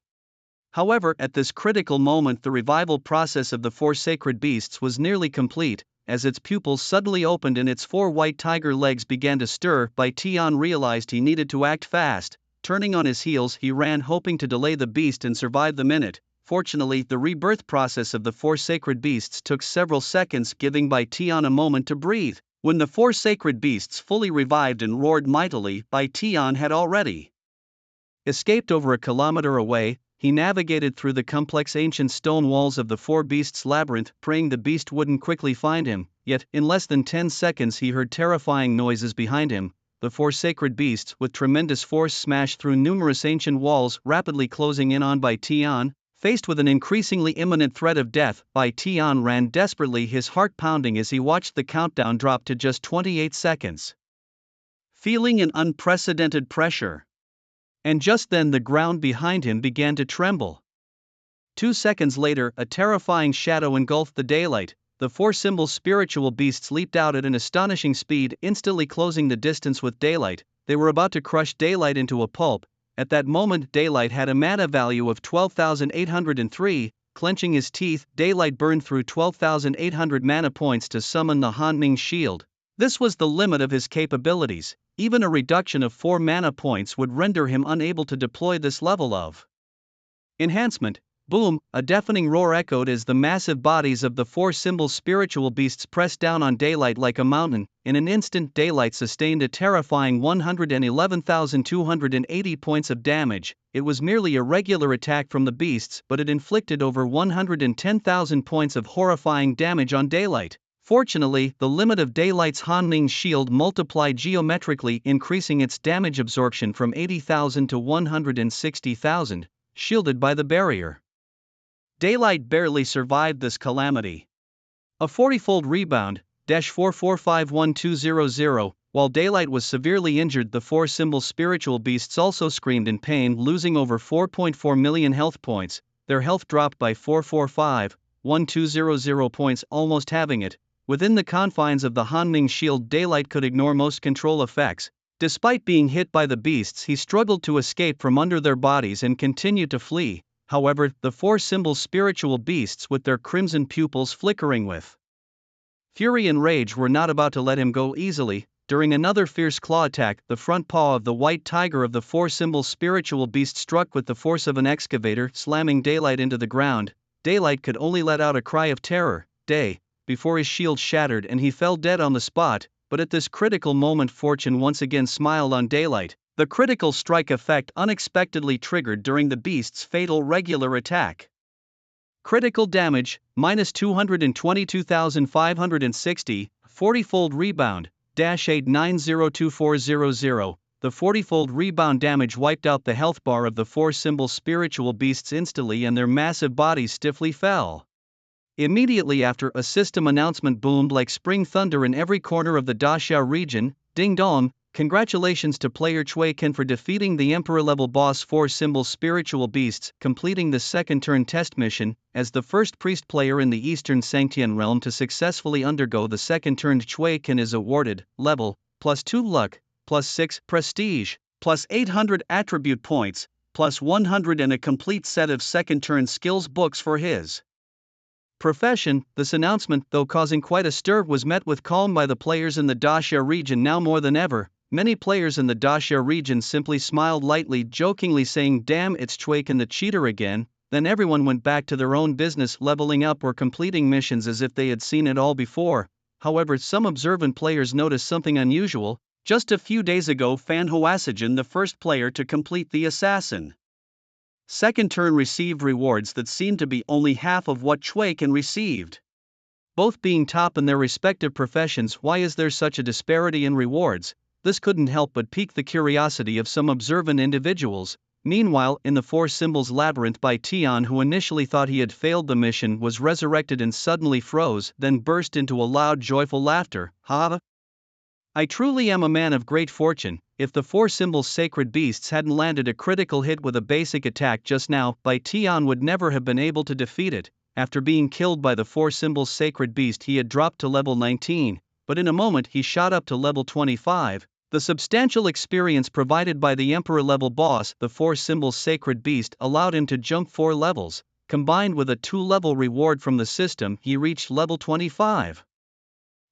However, at this critical moment, the revival process of the 4 sacred beasts was nearly complete. As its pupils suddenly opened and its 4 white tiger legs began to stir, Bai Tian realized he needed to act fast. Turning on his heels, he ran, hoping to delay the beast and survive the minute. Fortunately, the rebirth process of the 4 sacred beasts took several seconds, giving Bai Tian a moment to breathe. When the 4 sacred beasts fully revived and roared mightily, Bai Tian had already escaped over a kilometer away. He navigated through the complex ancient stone walls of the 4 beasts' labyrinth, praying the beast wouldn't quickly find him. Yet, in less than 10 seconds, he heard terrifying noises behind him. the four sacred beasts with tremendous force smashed through numerous ancient walls rapidly closing in on Bai Tian. Faced with an increasingly imminent threat of death, Bai Tian ran desperately, his heart pounding as he watched the countdown drop to just 28 seconds. Feeling an unprecedented pressure. And just then the ground behind him began to tremble. 2 seconds later, a terrifying shadow engulfed the daylight. The four-symbol spiritual beasts leaped out at an astonishing speed, instantly closing the distance with daylight. They were about to crush daylight into a pulp. At that moment, daylight had a mana value of 12,803. Clenching his teeth, daylight burned through 12,800 mana points to summon the Hanming Shield. This was the limit of his capabilities. Even a reduction of 4 mana points would render him unable to deploy this level of enhancement. Boom! A deafening roar echoed as the massive bodies of the four-symbol spiritual beasts pressed down on daylight like a mountain. In an instant, daylight sustained a terrifying 111,280 points of damage. It was merely a regular attack from the beasts, but it inflicted over 110,000 points of horrifying damage on daylight. Fortunately, the limit of daylight's Hanming Shield multiplied geometrically, increasing its damage absorption from 80,000 to 160,000, shielded by the barrier. Daylight barely survived this calamity. A 40-fold rebound, -445120. While Daylight was severely injured, the four-symbol spiritual beasts also screamed in pain, losing over 4.4 million health points. Their health dropped by 445,1200 points, almost halving it. Within the confines of the Hanming Shield, Daylight could ignore most control effects. Despite being hit by the beasts, he struggled to escape from under their bodies and continued to flee. However, the four-symbol spiritual beasts with their crimson pupils flickering with fury and rage were not about to let him go easily. During another fierce claw attack, the front paw of the white tiger of the four-symbol spiritual beast struck with the force of an excavator, slamming Daylight into the ground. Daylight could only let out a cry of terror, before his shield shattered and he fell dead on the spot. But at this critical moment, fortune once again smiled on Daylight. The critical strike effect unexpectedly triggered during the beast's fatal regular attack. Critical damage, -222,560, 40-fold rebound, -8902,400. The 40-fold rebound damage wiped out the health bar of the four-symbol spiritual beasts instantly, and their massive bodies stiffly fell. Immediately after, a system announcement boomed like spring thunder in every corner of the Daxia region. Ding dong! Congratulations to player Chui Ken for defeating the Emperor-level boss four-symbol spiritual beasts, completing the second turn test mission. As the first priest player in the Eastern Sangtian realm to successfully undergo the second turn, Chui Ken is awarded level, +2 luck, +6 prestige, +800 attribute points, +100 and a complete set of second turn skills books for his profession. This announcement, though causing quite a stir, was met with calm by the players in the Daxia region. Now more than ever, many players in the Daxia region simply smiled lightly, jokingly saying, "Damn, it's Chui Ken the cheater again." Then everyone went back to their own business, leveling up or completing missions as if they had seen it all before. However, some observant players noticed something unusual. Just a few days ago, Fan Hoasigen, the first player to complete the Assassin second turn, received rewards that seemed to be only half of what Chui Ken received. Both being top in their respective professions, why is there such a disparity in rewards? This couldn't help but pique the curiosity of some observant individuals. Meanwhile, in the Four Symbols Labyrinth, Bai Tian, who initially thought he had failed the mission, was resurrected and suddenly froze, then burst into a loud, joyful laughter. "Ha! I truly am a man of great fortune. If the four symbols sacred beasts hadn't landed a critical hit with a basic attack just now, Bai Tian would never have been able to defeat it." After being killed by the four symbols sacred beast, he had dropped to level 19, but in a moment he shot up to level 25. The substantial experience provided by the Emperor-level boss, the four symbols sacred beast, allowed him to jump 4 levels. Combined with a 2-level reward from the system, he reached level 25.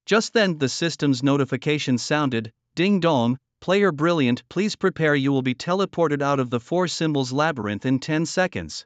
Just then, the system's notification sounded. "Ding dong, player brilliant, please prepare, you will be teleported out of the Four Symbols Labyrinth in 10 seconds.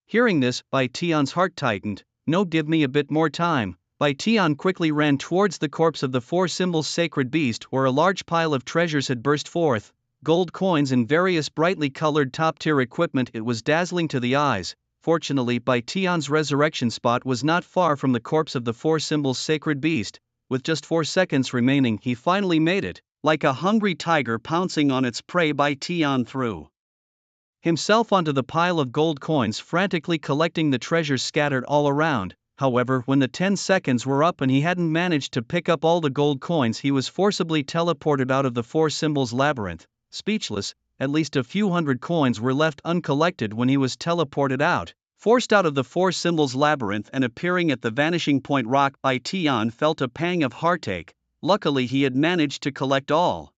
Hearing this, Bai Tian's heart tightened. "No, give me a bit more time." Bai Tian quickly ran towards the corpse of the Four Symbols sacred beast, where a large pile of treasures had burst forth. Gold coins and various brightly colored top-tier equipment. It was dazzling to the eyes. Fortunately, Bai Tian's resurrection spot was not far from the corpse of the Four Symbols sacred beast. With just 4 seconds remaining, he finally made it. like a hungry tiger pouncing on its prey. Bai Tian threw himself onto the pile of gold coins, frantically collecting the treasures scattered all around. However, when the 10 seconds were up and he hadn't managed to pick up all the gold coins, he was forcibly teleported out of the four symbols labyrinth. Speechless, at least a few hundred coins were left uncollected when he was teleported out. Forced out of the four symbols labyrinth and appearing at the vanishing point rock, Bai Tian felt a pang of heartache. Luckily he had managed to collect all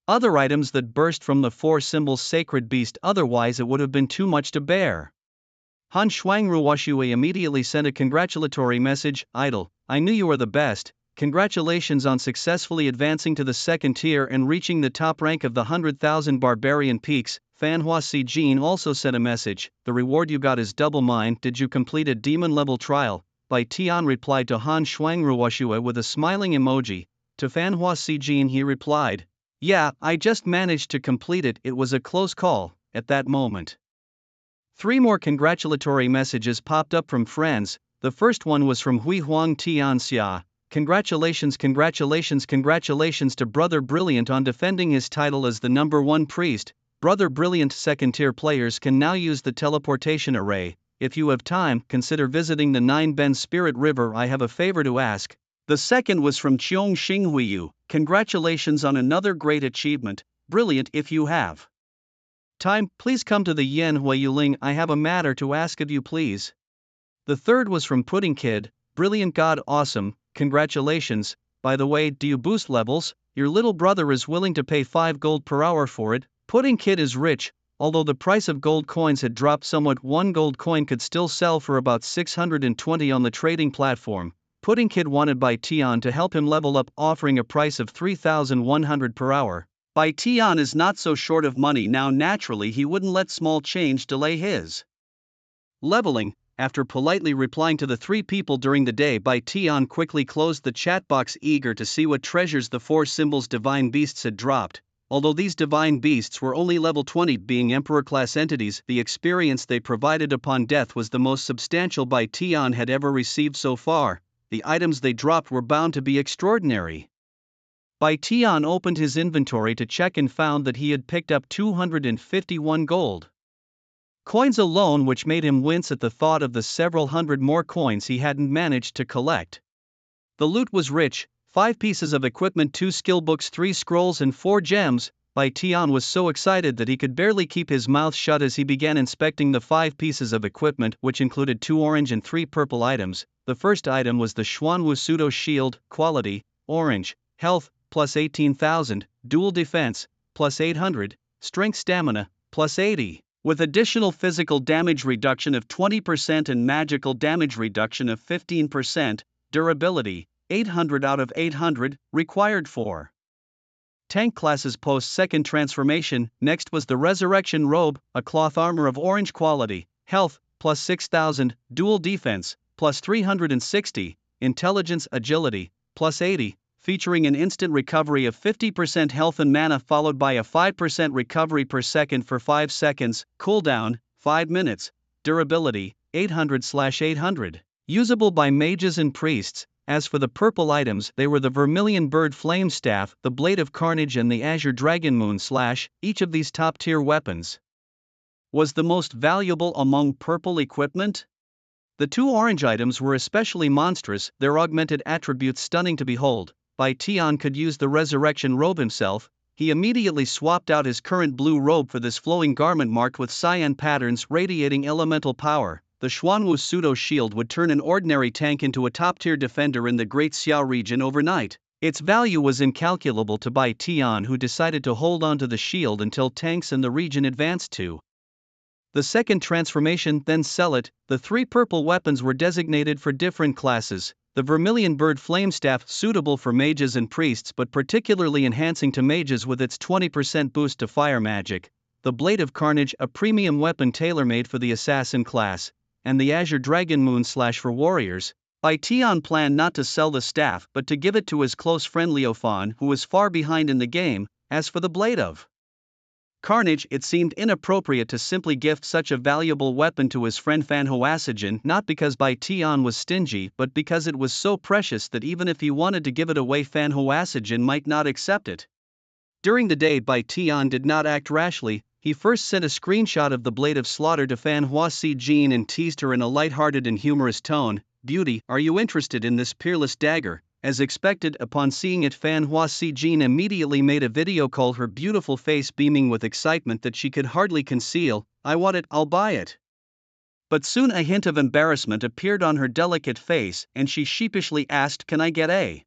other items that burst from the four symbols sacred beast, otherwise it would have been too much to bear. Han Shuangruoshui immediately sent a congratulatory message. Idol, I knew you were the best. Congratulations on successfully advancing to the second tier and reaching the top rank of the 100,000 barbarian peaks. Fanhua Jin also sent a message. The reward you got is double mine. Did you complete a demon level trial? Bai Tian replied to Han Shuangruoshui with a smiling emoji. To Fanhua Jin he replied, yeah, I just managed to complete it. It was a close call. At that moment, 3 more congratulatory messages popped up from friends. The first one was from Hui Huang Tianxia. Congratulations, congratulations, congratulations to Brother Brilliant on defending his title as the #1 priest. Brother Brilliant second tier players can now use the teleportation array. If you have time, consider visiting the 9 Ben Spirit River. I have a favor to ask. The second was from Cheong Xinghuiyu. Congratulations on another great achievement. Brilliant, if you have time, please come to the Yan Huiyuling. I have a matter to ask of you, please. The third was from Pudding Kid. Brilliant God, awesome, congratulations. By the way, do you boost levels? Your little brother is willing to pay 5 gold per hour for it. Pudding Kid is rich. Although the price of gold coins had dropped somewhat, 1 gold coin could still sell for about 620 on the trading platform. Pudding Kid wanted Bai Tian to help him level up, offering a price of 3,100 per hour. Bai Tian is not so short of money now. Naturally he wouldn't let small change delay his leveling. After politely replying to the 3 people during the day, Bai Tian quickly closed the chat box, eager to see what treasures the 4 symbols divine beasts had dropped. Although these divine beasts were only level 20, being emperor class entities, the experience they provided upon death was the most substantial Bai Tian had ever received so far. The items they dropped were bound to be extraordinary. Bai Tian opened his inventory to check and found that he had picked up 251 gold coins alone, which made him wince at the thought of the several hundred more coins he hadn't managed to collect. The loot was rich: 5 pieces of equipment, 2 skill books, 3 scrolls and 4 gems. Bai Tian was so excited that he could barely keep his mouth shut as he began inspecting the 5 pieces of equipment, which included 2 orange and 3 purple items. The first item was the Xuanwu Pseudo Shield, quality, orange, health, plus 18,000, dual defense, plus 800, strength stamina, plus 80, with additional physical damage reduction of 20% and magical damage reduction of 15%, durability, 800 out of 800, required for tank classes post-second transformation. Next was the Resurrection Robe, a cloth armor of orange quality, health, plus 6,000, dual defense, plus 360, intelligence, agility, plus 80, featuring an instant recovery of 50% health and mana, followed by a 5% recovery per second for 5 seconds, cooldown, 5 minutes, durability, 800/800, usable by mages and priests. As for the purple items, they were the Vermilion Bird Flame Staff, the Blade of Carnage and the Azure Dragon Moon Slash. Each of these top-tier weapons was the most valuable among purple equipment. The 2 orange items were especially monstrous, their augmented attributes stunning to behold. Bai Tian could use the Resurrection Robe himself. He immediately swapped out his current blue robe for this flowing garment marked with cyan patterns radiating elemental power. The Xuanwu Pseudo Shield would turn an ordinary tank into a top-tier defender in the Great Xiao region overnight. Its value was incalculable to Bai Tian, who decided to hold on to the shield until tanks in the region advanced to the second transformation, then sell it. The 3 purple weapons were designated for different classes. The Vermilion Bird Flame Staff, suitable for mages and priests but particularly enhancing to mages with its 20% boost to fire magic. The Blade of Carnage, a premium weapon tailor-made for the assassin class. And the Azure Dragon Moon Slash for warriors. Bai Tian planned not to sell the staff but to give it to his close friend Liu Fan, who was far behind in the game. As for the Blade of Carnage, it seemed inappropriate to simply gift such a valuable weapon to his friend Fan Hoasijin, not because Bai Tian was stingy but because it was so precious that even if he wanted to give it away, Fan Hoasijin might not accept it. During the day, Bai Tian did not act rashly. He first sent a screenshot of the blade of slaughter to Fan Hua Si Jin and teased her in a light-hearted and humorous tone. "Beauty, are you interested in this peerless dagger?" As expected, upon seeing it, Fan Hua Si Jin immediately made a video call, her beautiful face beaming with excitement that she could hardly conceal. "I want it, I'll buy it." But soon a hint of embarrassment appeared on her delicate face, and she sheepishly asked, "Can I get a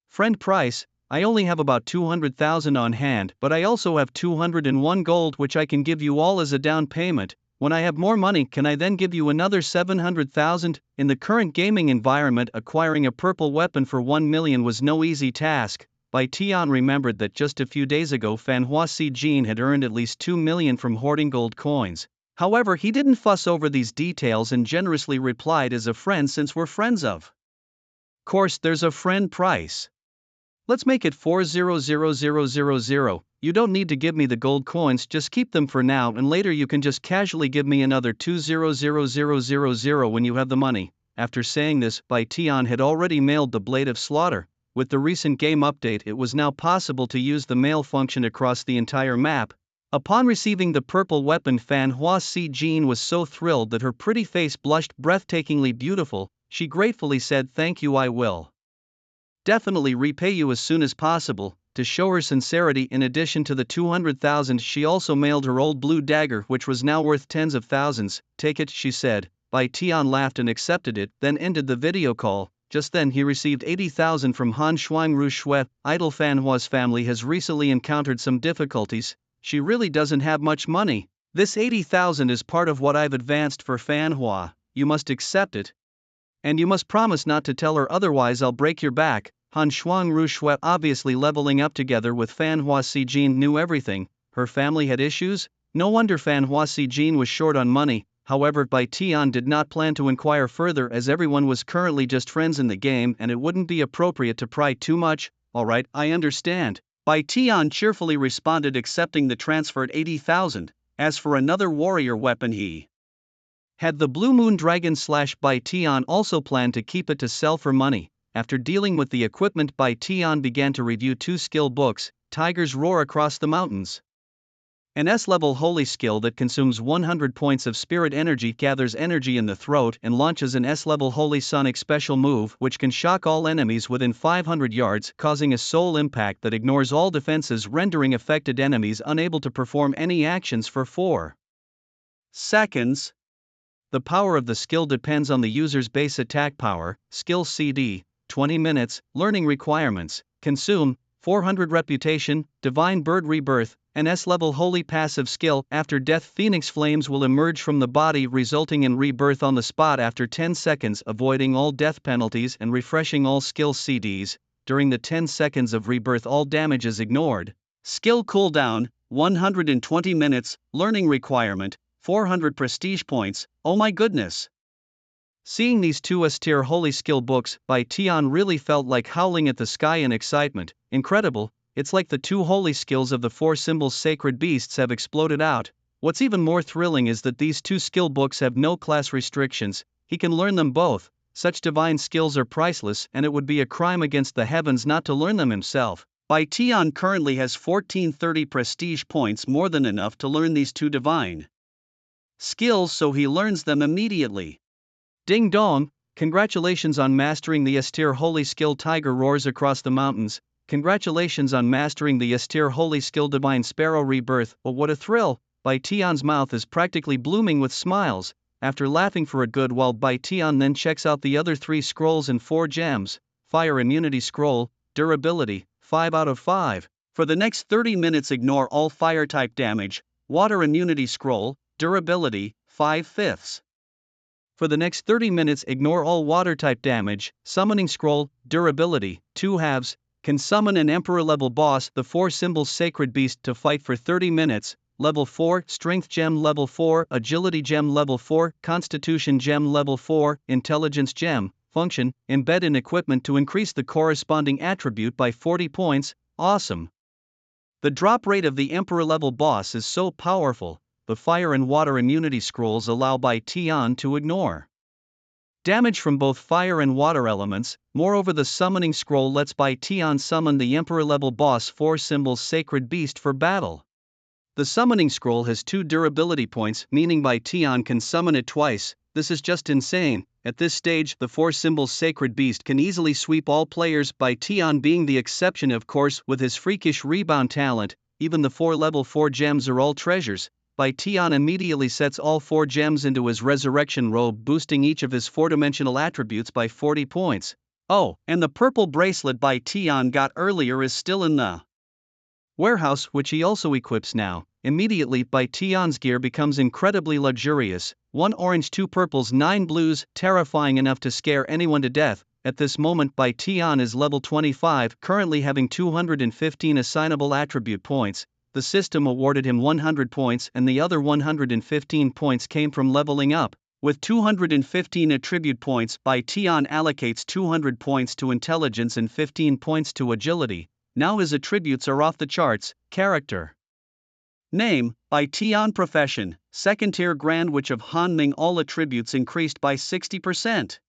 friend price? I only have about 200,000 on hand, but I also have 201 gold which I can give you all as a down payment. When I have more money, can I then give you another 700,000? In the current gaming environment, acquiring a purple weapon for 1 million was no easy task. Bai Tian remembered that just a few days ago Fan Hua Si Jin had earned at least 2 million from hoarding gold coins. However, he didn't fuss over these details and generously replied, "As a friend, since we're friends of course there's a friend price. Let's make it 400,000. You don't need to give me the gold coins, just keep them for now, and later you can just casually give me another 200,000 when you have the money." After saying this, Bai Tian had already mailed the Blade of Slaughter. With the recent game update, it was now possible to use the mail function across the entire map. Upon receiving the purple weapon, Fan Hua Si Jin was so thrilled that her pretty face blushed breathtakingly beautiful. She gratefully said, "Thank you, I will definitely repay you as soon as possible." To show her sincerity, in addition to the 200,000, she also mailed her old blue dagger, which was now worth tens of thousands. "Take it," she said. Bai Tian laughed and accepted it, then ended the video call. Just then he received 80,000 from Han Shuangru Shui. Idol Fan Hua's family has recently encountered some difficulties. She really doesn't have much money. This 80,000 is part of what I've advanced for Fan Hua. You must accept it. And you must promise not to tell her, otherwise I'll break your back." Han Shuangru Shui, obviously leveling up together with Fan Hua Si Jin, knew everything. Her family had issues? No wonder Fan Hua Si Jin was short on money. However, Bai Tian did not plan to inquire further, as everyone was currently just friends in the game and it wouldn't be appropriate to pry too much. "Alright, I understand." Bai Tian cheerfully responded, accepting the transferred 80,000. As for another warrior weapon, he had the Blue Moon Dragon Slash. Bai Tian also planned to keep it to sell for money. After dealing with the equipment, Bai Tian began to review 2 skill books: Tiger's Roar Across the Mountains, an S-level holy skill that consumes 100 points of spirit energy, gathers energy in the throat, and launches an S-level holy sonic special move which can shock all enemies within 500 yards, causing a soul impact that ignores all defenses, rendering affected enemies unable to perform any actions for 4 seconds. The power of the skill depends on the user's base attack power. Skill CD, 20 minutes. Learning requirements: consume 400 reputation, Divine Bird Rebirth, an S-level holy passive skill. After death, Phoenix flames will emerge from the body, resulting in rebirth on the spot after 10 seconds, avoiding all death penalties and refreshing all skill CDs. During the 10 seconds of rebirth, all damage is ignored. Skill cooldown, 120 minutes. Learning requirement, 400 prestige points. Oh my goodness. Seeing these 2 S-tier holy skill books, Bai Tian really felt like howling at the sky in excitement. Incredible, it's like the 2 holy skills of the 4 symbols sacred beasts have exploded out. What's even more thrilling is that these 2 skill books have no class restrictions. He can learn them both. Such divine skills are priceless, and it would be a crime against the heavens not to learn them himself. Bai Tian currently has 1430 prestige points, more than enough to learn these 2 divine skills, so he learns them immediately. Ding dong, congratulations on mastering the S-tier holy skill Tiger Roars Across the Mountains. Congratulations on mastering the S-tier holy skill Divine Sparrow Rebirth. Oh, what a thrill. Bai Tian's mouth is practically blooming with smiles. After laughing for a good while, Bai Tian then checks out the other 3 scrolls and 4 gems. Fire Immunity Scroll, durability, 5 out of 5. For the next 30 minutes ignore all fire type damage. Water Immunity Scroll, durability, 5/5. For the next 30 minutes ignore all water type damage. Summoning Scroll, durability, 2/2. Can summon an Emperor level boss, the 4 symbols sacred beast, to fight for 30 minutes. Level 4, Strength Gem Level 4, Agility Gem Level 4, Constitution Gem Level 4, Intelligence Gem. Function: embed in equipment to increase the corresponding attribute by 40 points. Awesome. The drop rate of the Emperor level boss is so powerful. The fire and water immunity scrolls allow Bai Tian to ignore damage from both fire and water elements. Moreover, the summoning scroll lets Bai Tian summon the Emperor-level boss 4 symbols Sacred Beast for battle. The summoning scroll has 2 durability points, meaning Bai Tian can summon it twice. This is just insane. At this stage, the 4 symbols Sacred Beast can easily sweep all players, Bai Tian being the exception, of course. With his freakish rebound talent, even the 4 level 4 gems are all treasures. Bai Tian immediately sets all 4 gems into his resurrection robe, boosting each of his 4-dimensional attributes by 40 points. Oh, and the purple bracelet Bai Tian got earlier is still in the warehouse, which he also equips now. Immediately, Bai Tian's gear becomes incredibly luxurious: 1 orange, 2 purples, 9 blues, terrifying enough to scare anyone to death. At this moment, Bai Tian is level 25, currently having 215 assignable attribute points. The system awarded him 100 points, and the other 115 points came from leveling up. With 215 attribute points, Bai Tian allocates 200 points to intelligence and 15 points to agility. Now his attributes are off the charts. Character name: Bai Tian. Profession: 2nd tier Grand Witch of Hanming. All attributes increased by 60%.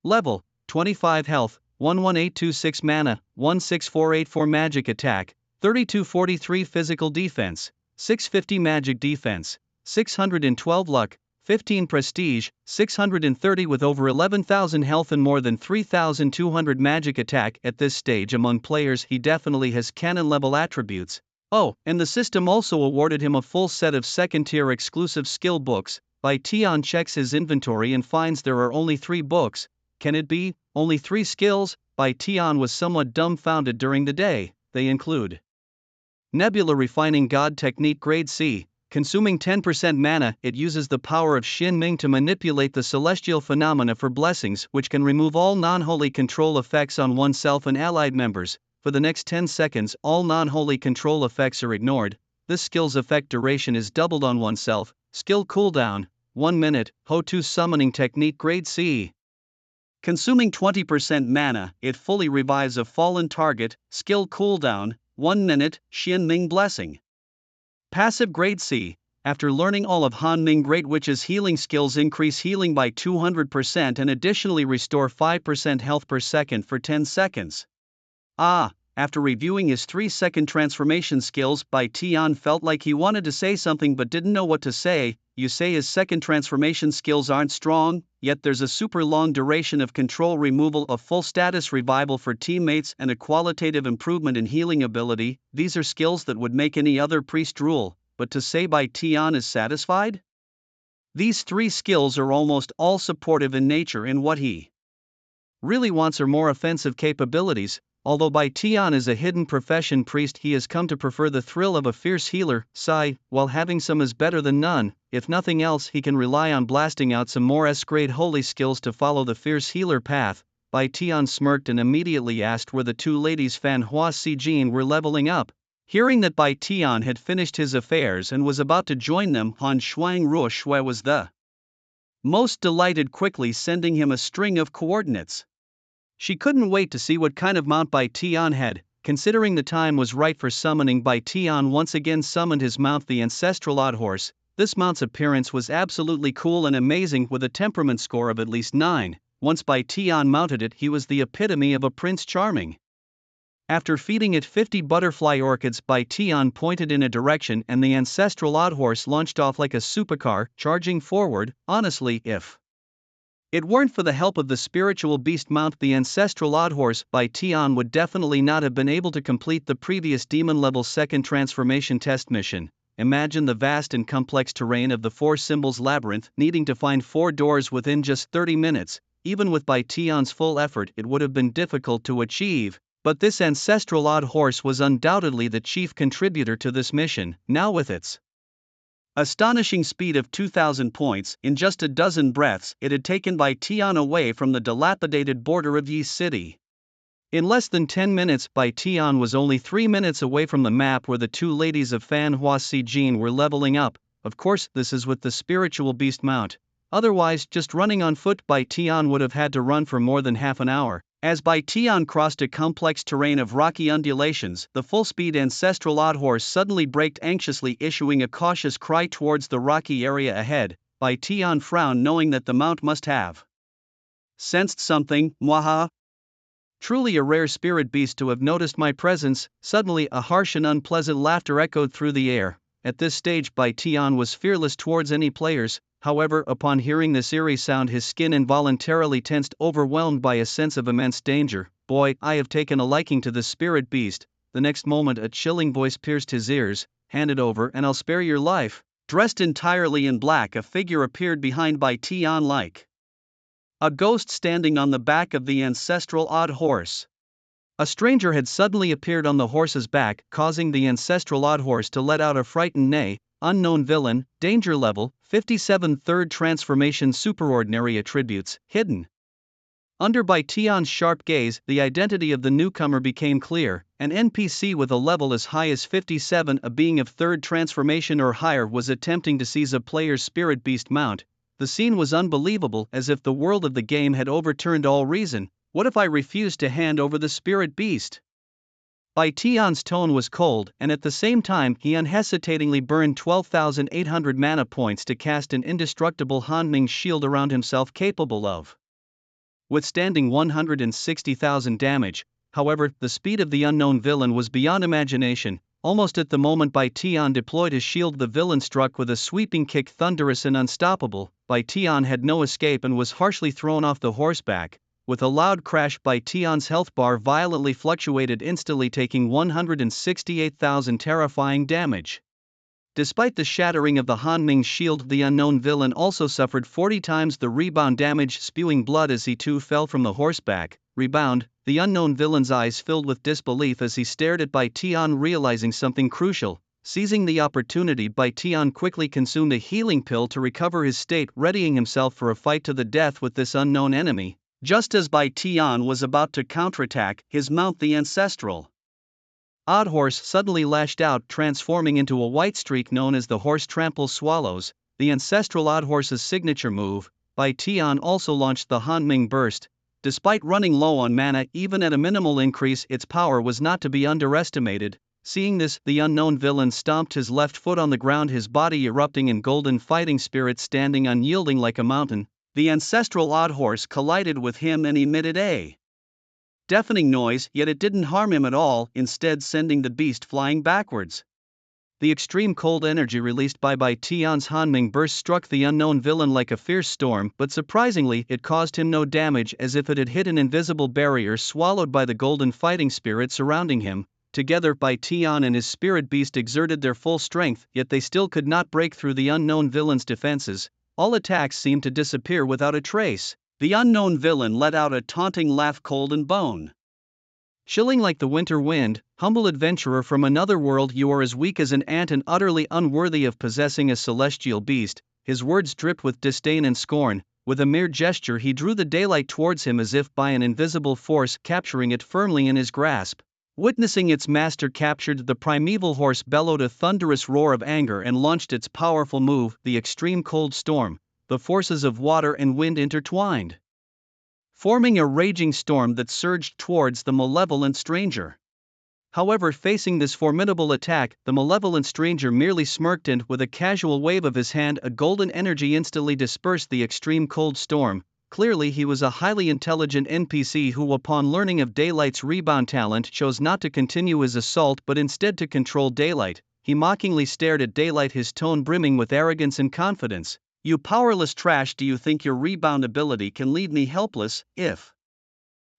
Level: 25 health, 11826 mana, 16484 magic attack, 3243 physical defense, 650 magic defense, 612 luck, 15 prestige, 630 with over 11,000 health and more than 3,200 magic attack. At this stage among players, he definitely has canon level attributes. Oh, and the system also awarded him a full set of 2nd tier exclusive skill books. Bai Tian checks his inventory and finds there are only 3 books. Can it be? Only 3 skills? Bai Tian was somewhat dumbfounded during the day. They include Nebula Refining God Technique Grade C. Consuming 10% mana, it uses the power of Xin Ming to manipulate the celestial phenomena for blessings, which can remove all non-holy control effects on oneself and allied members. For the next 10 seconds, all non-holy control effects are ignored. This skill's effect duration is doubled on oneself. Skill cooldown: 1 minute. Ho-Tu Summoning Technique Grade C. Consuming 20% mana, it fully revives a fallen target. Skill cooldown: 1 minute. Xin Ming Blessing. Passive Grade C. After learning all of Hanming Great Witch's healing skills, increase healing by 200% and additionally restore 5% health per second for 10 seconds. After reviewing his 3-second transformation skills, Bai Tian felt like he wanted to say something but didn't know what to say. You say his 2nd transformation skills aren't strong, yet there's a super long duration of control removal, a full status revival for teammates, and a qualitative improvement in healing ability. These are skills that would make any other priest drool, but to say Bai Tian is satisfied? These 3 skills are almost all supportive in nature, and what he really wants are more offensive capabilities. Although Bai Tian is a hidden profession priest, he has come to prefer the thrill of a fierce healer. Sigh, while having some is better than none. If nothing else, he can rely on blasting out some more S-grade holy skills to follow the fierce healer path. Bai Tian smirked and immediately asked where the 2 ladies Fan Hua Si Jin were leveling up. Hearing that Bai Tian had finished his affairs and was about to join them, Han Shuang Ruo Shui was the most delighted, quickly sending him a string of coordinates. She couldn't wait to see what kind of mount Bai Tian had. Considering the time was right for summoning, Bai Tian once again summoned his mount, the Ancestral Odd Horse. This mount's appearance was absolutely cool and amazing, with a temperament score of at least 9. Once Bai Tian mounted it, he was the epitome of a Prince Charming. After feeding it 50 butterfly orchids, Bai Tian pointed in a direction and the Ancestral Odd Horse launched off like a supercar, charging forward. Honestly, if it weren't for the help of the spiritual beast mount, the Ancestral Odd Horse, Bai Tian would definitely not have been able to complete the previous demon level 2nd transformation test mission. Imagine the vast and complex terrain of the 4 symbols labyrinth, needing to find 4 doors within just 30 minutes. Even with Bai Tian's full effort, it would have been difficult to achieve. But this Ancestral Odd Horse was undoubtedly the chief contributor to this mission. Now with its astonishing speed of 2,000 points, in just a dozen breaths, it had taken Bai Tian away from the dilapidated border of Yi City. In less than 10 minutes, Bai Tian was only 3 minutes away from the map where the 2 ladies of Fan Hua Si Jin were leveling up. Of course, this is with the spiritual beast mount. Otherwise, just running on foot, Bai Tian would have had to run for more than half an hour. As Bai Tian crossed a complex terrain of rocky undulations, the full-speed Ancestral Odd Horse suddenly braked anxiously, issuing a cautious cry towards the rocky area ahead. Bai Tian frowned, knowing that the mount must have Sensed something, mwaha? Truly a rare spirit beast to have noticed my presence. Suddenly a harsh and unpleasant laughter echoed through the air. At this stage Bai Tian was fearless towards any players, however upon hearing this eerie sound his skin involuntarily tensed, overwhelmed by a sense of immense danger. Boy, I have taken a liking to this spirit beast. The next moment a chilling voice pierced his ears, hand it over and I'll spare your life. Dressed entirely in black a figure appeared behind Bai Tian like a ghost standing on the back of the ancestral odd horse. A stranger had suddenly appeared on the horse's back, causing the ancestral odd horse to let out a frightened neigh. Unknown villain, danger level, 57 third transformation superordinary attributes, hidden. Under Bai Tian's sharp gaze, the identity of the newcomer became clear. An NPC with a level as high as 57, a being of third transformation or higher, was attempting to seize a player's spirit beast mount. The scene was unbelievable, as if the world of the game had overturned all reason. What if I refused to hand over the spirit beast? Bai Tian's tone was cold, and at the same time he unhesitatingly burned 12,800 mana points to cast an indestructible Hanming shield around himself capable of withstanding 160,000 damage. However, the speed of the unknown villain was beyond imagination. Almost at the moment Bai Tian deployed his shield, the villain struck with a sweeping kick, thunderous and unstoppable. Bai Tian had no escape and was harshly thrown off the horseback. With a loud crash, Bai Tian's health bar violently fluctuated, instantly taking 168,000 terrifying damage. Despite the shattering of the Hanming shield, the unknown villain also suffered 40 times the rebound damage, spewing blood as he too fell from the horseback. Rebound. The unknown villain's eyes filled with disbelief as he stared at Bai Tian, realizing something crucial. Seizing the opportunity, Bai Tian quickly consumed a healing pill to recover his state, readying himself for a fight to the death with this unknown enemy. Just as Bai Tian was about to counterattack, his mount, the ancestral odd horse, suddenly lashed out, transforming into a white streak known as the horse tramples swallows, the ancestral odd horse's signature move. Bai Tian also launched the Hanming burst. Despite running low on mana, even at a minimal increase, its power was not to be underestimated. Seeing this, the unknown villain stomped his left foot on the ground, his body erupting in golden fighting spirit, standing unyielding like a mountain. The ancestral odd horse collided with him and emitted a deafening noise, yet it didn't harm him at all, instead sending the beast flying backwards. The extreme cold energy released by Bai Tian's Hanming burst struck the unknown villain like a fierce storm, but surprisingly it caused him no damage, as if it had hit an invisible barrier swallowed by the golden fighting spirit surrounding him. Together Bai Tian and his spirit beast exerted their full strength, yet they still could not break through the unknown villain's defenses. All attacks seemed to disappear without a trace. The unknown villain let out a taunting laugh, cold and bone chilling like the winter wind. Humble adventurer from another world, you are as weak as an ant and utterly unworthy of possessing a celestial beast. His words dripped with disdain and scorn. With a mere gesture he drew the daylight towards him as if by an invisible force, capturing it firmly in his grasp. Witnessing its master captured, the primeval horse bellowed a thunderous roar of anger and launched its powerful move, the extreme cold storm. The forces of water and wind intertwined, forming a raging storm that surged towards the malevolent stranger. However, facing this formidable attack, the malevolent stranger merely smirked and, with a casual wave of his hand, a golden energy instantly dispersed the extreme cold storm. Clearly he was a highly intelligent NPC who, upon learning of Daylight's rebound talent, chose not to continue his assault but instead to control Daylight. He mockingly stared at Daylight, his tone brimming with arrogance and confidence. You powerless trash, do you think your rebound ability can leave me helpless? If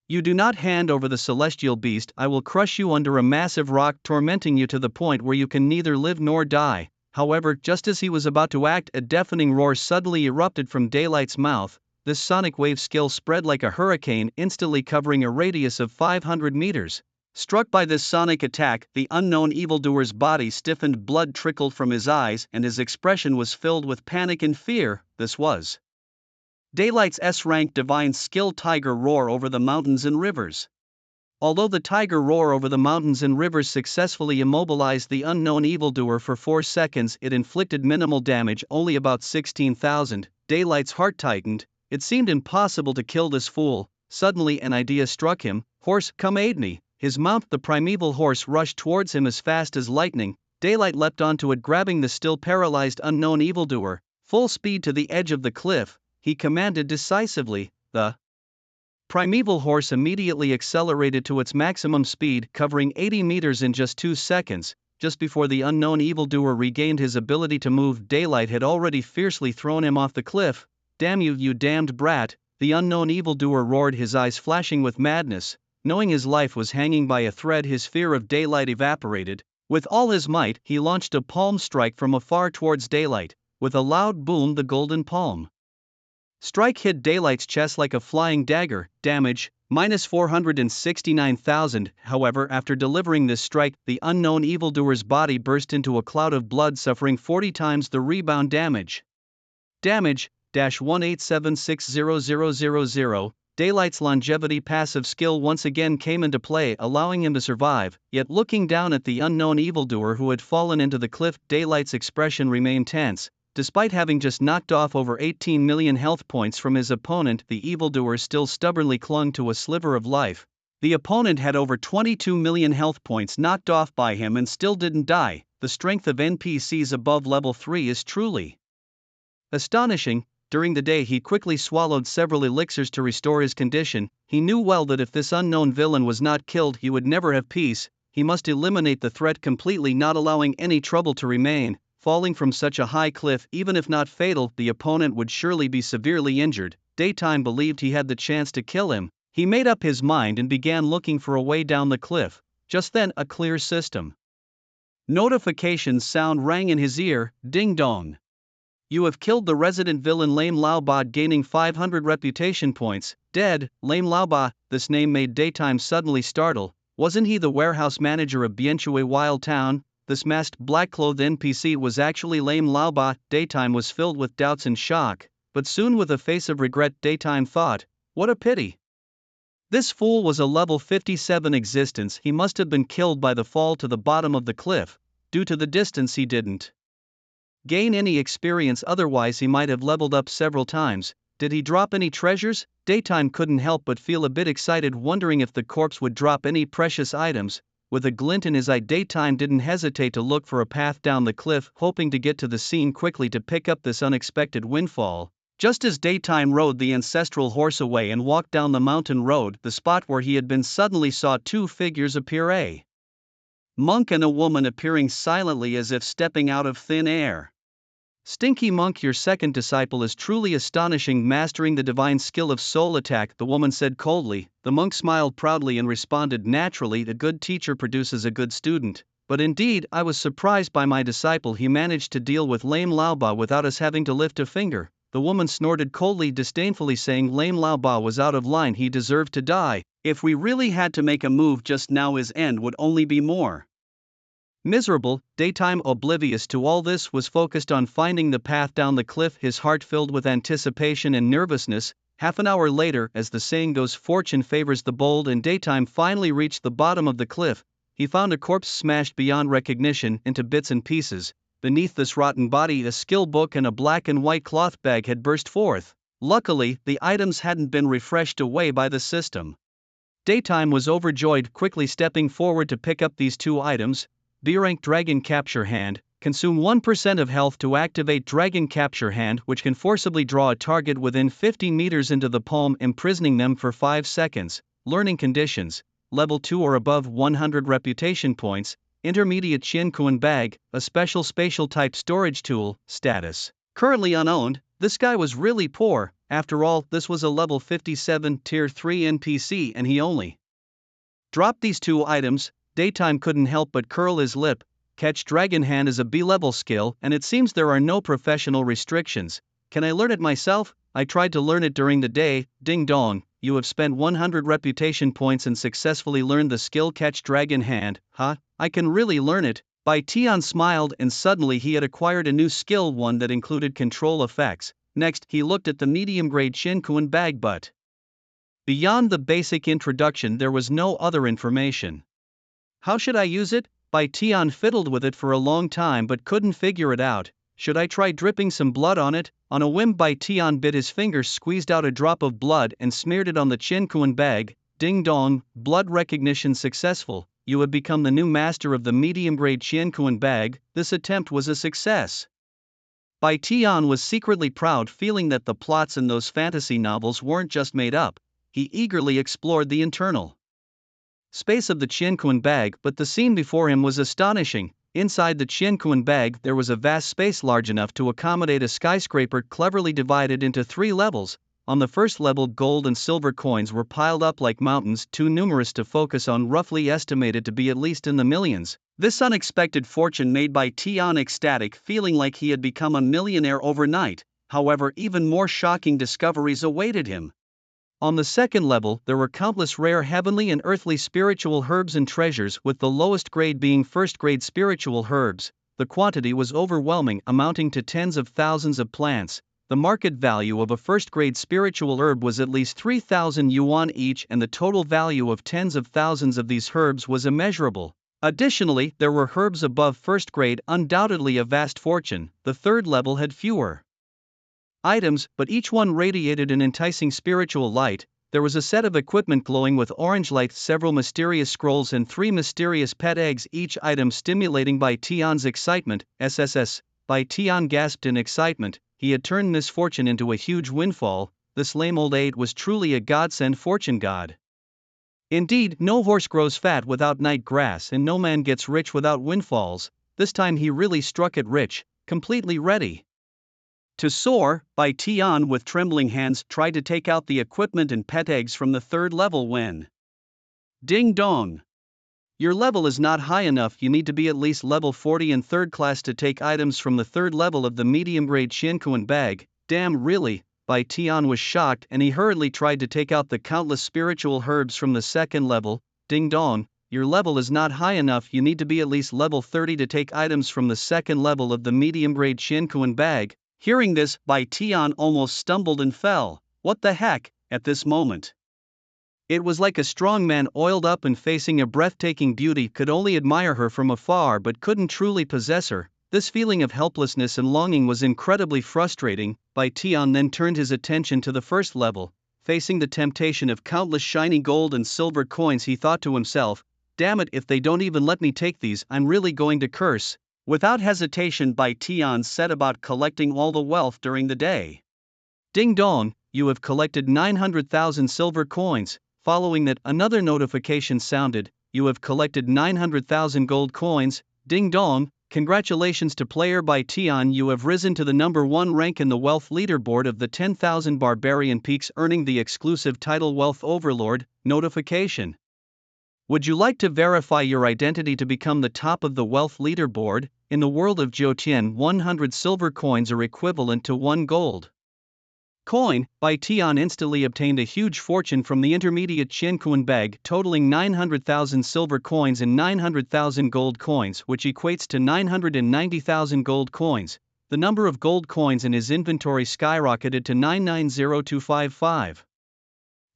you do not hand over the celestial beast, I will crush you under a massive rock, tormenting you to the point where you can neither live nor die. However, just as he was about to act, a deafening roar suddenly erupted from Daylight's mouth. This sonic wave skill spread like a hurricane, instantly covering a radius of 500 meters. Struck by this sonic attack, the unknown evildoer's body stiffened, blood trickled from his eyes, and his expression was filled with panic and fear. This was Daylight's S-rank divine skill, Tiger Roar over the mountains and rivers. Although the Tiger Roar over the mountains and rivers successfully immobilized the unknown evildoer for 4 seconds, it inflicted minimal damage, only about 16,000. Daylight's heart tightened. It seemed impossible to kill this fool. Suddenly an idea struck him. Horse, come aid me. His mount, the primeval horse, rushed towards him as fast as lightning. Daylight leapt onto it, grabbing the still paralyzed unknown evildoer. Full speed to the edge of the cliff, he commanded decisively, "The Primeval Horse immediately accelerated to its maximum speed, covering 80 meters in just 2 seconds. Just before the unknown evildoer regained his ability to move, daylight had already fiercely thrown him off the cliff. "Damn you, you damned brat," the unknown evildoer roared, his eyes flashing with madness. Knowing his life was hanging by a thread, his fear of daylight evaporated. With all his might, he launched a palm strike from afar towards daylight. With a loud boom, the golden palm strike hit daylight's chest like a flying dagger. Damage, minus 469,000. However, after delivering this strike, the unknown evildoer's body burst into a cloud of blood, suffering 40 times the rebound damage. Damage, -1876000. Daylight's longevity passive skill once again came into play, allowing him to survive. Yet looking down at the unknown evildoer who had fallen into the cliff, Daylight's expression remained tense. Despite having just knocked off over 18 million health points from his opponent, the evildoer still stubbornly clung to a sliver of life. The opponent had over 22 million health points knocked off by him and still didn't die. The strength of NPCs above level 3 is truly astonishing. During the day, he quickly swallowed several elixirs to restore his condition. He knew well that if this unknown villain was not killed, he would never have peace. He must eliminate the threat completely, not allowing any trouble to remain. Falling from such a high cliff, even if not fatal, the opponent would surely be severely injured. Daytime believed he had the chance to kill him. He made up his mind and began looking for a way down the cliff. Just then, a clear system notification sound rang in his ear. Ding dong. You have killed the resident villain Lame Laoba, gaining 500 reputation points. Dead. Lame Laoba, this name made Daytime suddenly startle. Wasn't he the warehouse manager of Bienchue Wild Town? This masked, black-clothed NPC was actually Lame Laoba. Daytime was filled with doubts and shock, but soon with a face of regret, Daytime thought, what a pity. This fool was a level 57 existence. He must have been killed by the fall to the bottom of the cliff. Due to the distance, he didn't gain any experience, otherwise he might have leveled up several times. Did he drop any treasures? Daytime couldn't help but feel a bit excited, wondering if the corpse would drop any precious items. With a glint in his eye, Daytime didn't hesitate to look for a path down the cliff, hoping to get to the scene quickly to pick up this unexpected windfall. Just as Daytime rode the ancestral horse away and walked down the mountain road, the spot where he had been, suddenly saw two figures appear, a monk and a woman appearing silently as if stepping out of thin air. Stinky Monk, your second disciple is truly astonishing, mastering the divine skill of soul attack, the woman said coldly. The monk smiled proudly and responded, naturally, a good teacher produces a good student. But indeed, I was surprised by my disciple. He managed to deal with Lame Laoba without us having to lift a finger. The woman snorted coldly, disdainfully, saying Lame Laoba was out of line. He deserved to die. If we really had to make a move just now, his end would only be more miserable. Daytime, oblivious to all this, was focused on finding the path down the cliff, his heart filled with anticipation and nervousness. Half an hour later, as the saying goes, fortune favors the bold, and Daytime finally reached the bottom of the cliff. He found a corpse smashed beyond recognition into bits and pieces. Beneath this rotten body, a skill book and a black and white cloth bag had burst forth. Luckily, the items hadn't been refreshed away by the system. Daytime was overjoyed, quickly stepping forward to pick up these two items. B-Rank Dragon Capture Hand. Consume 1% of health to activate Dragon Capture Hand, which can forcibly draw a target within 50 meters into the palm, imprisoning them for 5 seconds. Learning conditions: level 2 or above, 100 reputation points. Intermediate Shinkuan Bag, a special spatial type storage tool. Status: currently unowned. This guy was really poor. After all, this was a level 57 tier 3 NPC and he only dropped these two items. Daytime couldn't help but curl his lip. Catch Dragon Hand is a B-level skill, and it seems there are no professional restrictions. Can I learn it myself? I tried to learn it during the day. Ding dong, you have spent 100 reputation points and successfully learned the skill Catch Dragon Hand. Huh? I can really learn it? Bai Tian smiled, and suddenly he had acquired a new skill, one that included control effects. Next, he looked at the medium-grade Shinkuan Bag, but beyond the basic introduction there was no other information. How should I use it? Bai Tian fiddled with it for a long time but couldn't figure it out. Should I try dripping some blood on it? On a whim, Bai Tian bit his finger, squeezed out a drop of blood and smeared it on the Shinkuan Bag. Ding dong, blood recognition successful. You have become the new master of the medium-grade Shinkuan Bag. This attempt was a success. Bai Tian was secretly proud, feeling that the plots in those fantasy novels weren't just made up. he eagerly explored the internal space of the Qianquan bag, but the scene before him was astonishing. Inside the Qianquan bag there was a vast space large enough to accommodate a skyscraper cleverly divided into 3 levels. On the first level gold and silver coins were piled up like mountains, too numerous to focus on, roughly estimated to be at least in the millions. This unexpected fortune made Bai Tian ecstatic, feeling like he had become a millionaire overnight. However, even more shocking discoveries awaited him. On the second level there were countless rare heavenly and earthly spiritual herbs and treasures, with the lowest grade being first-grade spiritual herbs. The quantity was overwhelming, amounting to tens of thousands of plants. The market value of a first-grade spiritual herb was at least 3,000 yuan each, and the total value of tens of thousands of these herbs was immeasurable. Additionally, there were herbs above first grade, undoubtedly a vast fortune. The third level had fewer items, but each one radiated an enticing spiritual light. There was a set of equipment glowing with orange light, several mysterious scrolls, and 3 mysterious pet eggs, each item stimulating Bai Tian's excitement. SSS. Bai Tian gasped in excitement. He had turned misfortune into a huge windfall. This lame old aide was truly a godsend, fortune god. Indeed, no horse grows fat without night grass, and no man gets rich without windfalls. This time he really struck it rich, completely ready to soar. Bai Tian, with trembling hands, tried to take out the equipment and pet eggs from the third level when ding dong. Your level is not high enough, you need to be at least level 40 in third class to take items from the third level of the medium-grade Qianquan bag. Damn, really? Bai Tian was shocked, and he hurriedly tried to take out the countless spiritual herbs from the second level. Ding dong, your level is not high enough, you need to be at least level 30 to take items from the second level of the medium-grade Qianquan bag. Hearing this, Bai Tian almost stumbled and fell. What the heck? At this moment, it was like a strong man oiled up and facing a breathtaking beauty, could only admire her from afar but couldn't truly possess her. This feeling of helplessness and longing was incredibly frustrating. Bai Tian then turned his attention to the first level. Facing the temptation of countless shiny gold and silver coins, he thought to himself, damn it, if they don't even let me take these, I'm really going to curse. Without hesitation, Bai Tian set about collecting all the wealth during the day. Ding dong, you have collected 900,000 silver coins. Following that, another notification sounded, you have collected 900,000 gold coins. Ding dong, congratulations to player Bai Tian, you have risen to the number 1 rank in the wealth leaderboard of the 10,000 barbarian peaks, earning the exclusive title Wealth Overlord. Notification. Would you like to verify your identity to become the top of the wealth leaderboard? In the world of Zhoutian, 100 silver coins are equivalent to 1 gold coin. Bai Tian instantly obtained a huge fortune from the intermediate Qianquan bag, totaling 900,000 silver coins and 900,000 gold coins, which equates to 990,000 gold coins. The number of gold coins in his inventory skyrocketed to 990,255.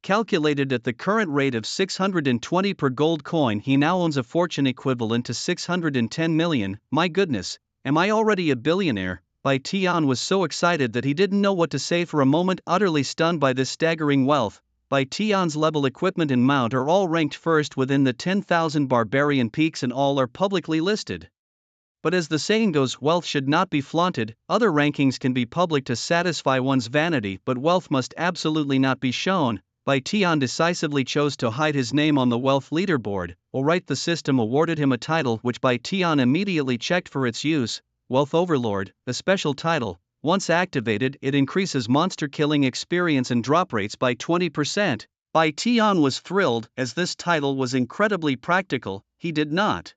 Calculated at the current rate of 620 per gold coin, he now owns a fortune equivalent to 610 million. My goodness, am I already a billionaire? Bai Tian was so excited that he didn't know what to say for a moment, utterly stunned by this staggering wealth. Bai Tian's level, equipment and mount are all ranked first within the 10,000 barbarian peaks, and all are publicly listed. But as the saying goes, wealth should not be flaunted. Other rankings can be public to satisfy one's vanity, but wealth must absolutely not be shown. Bai Tian decisively chose to hide his name on the wealth leaderboard. Alright, the system awarded him a title which Bai Tian immediately checked for its use. Wealth Overlord, a special title. Once activated, it increases monster killing experience and drop rates by 20%. Bai Tian was thrilled, as this title was incredibly practical. He did not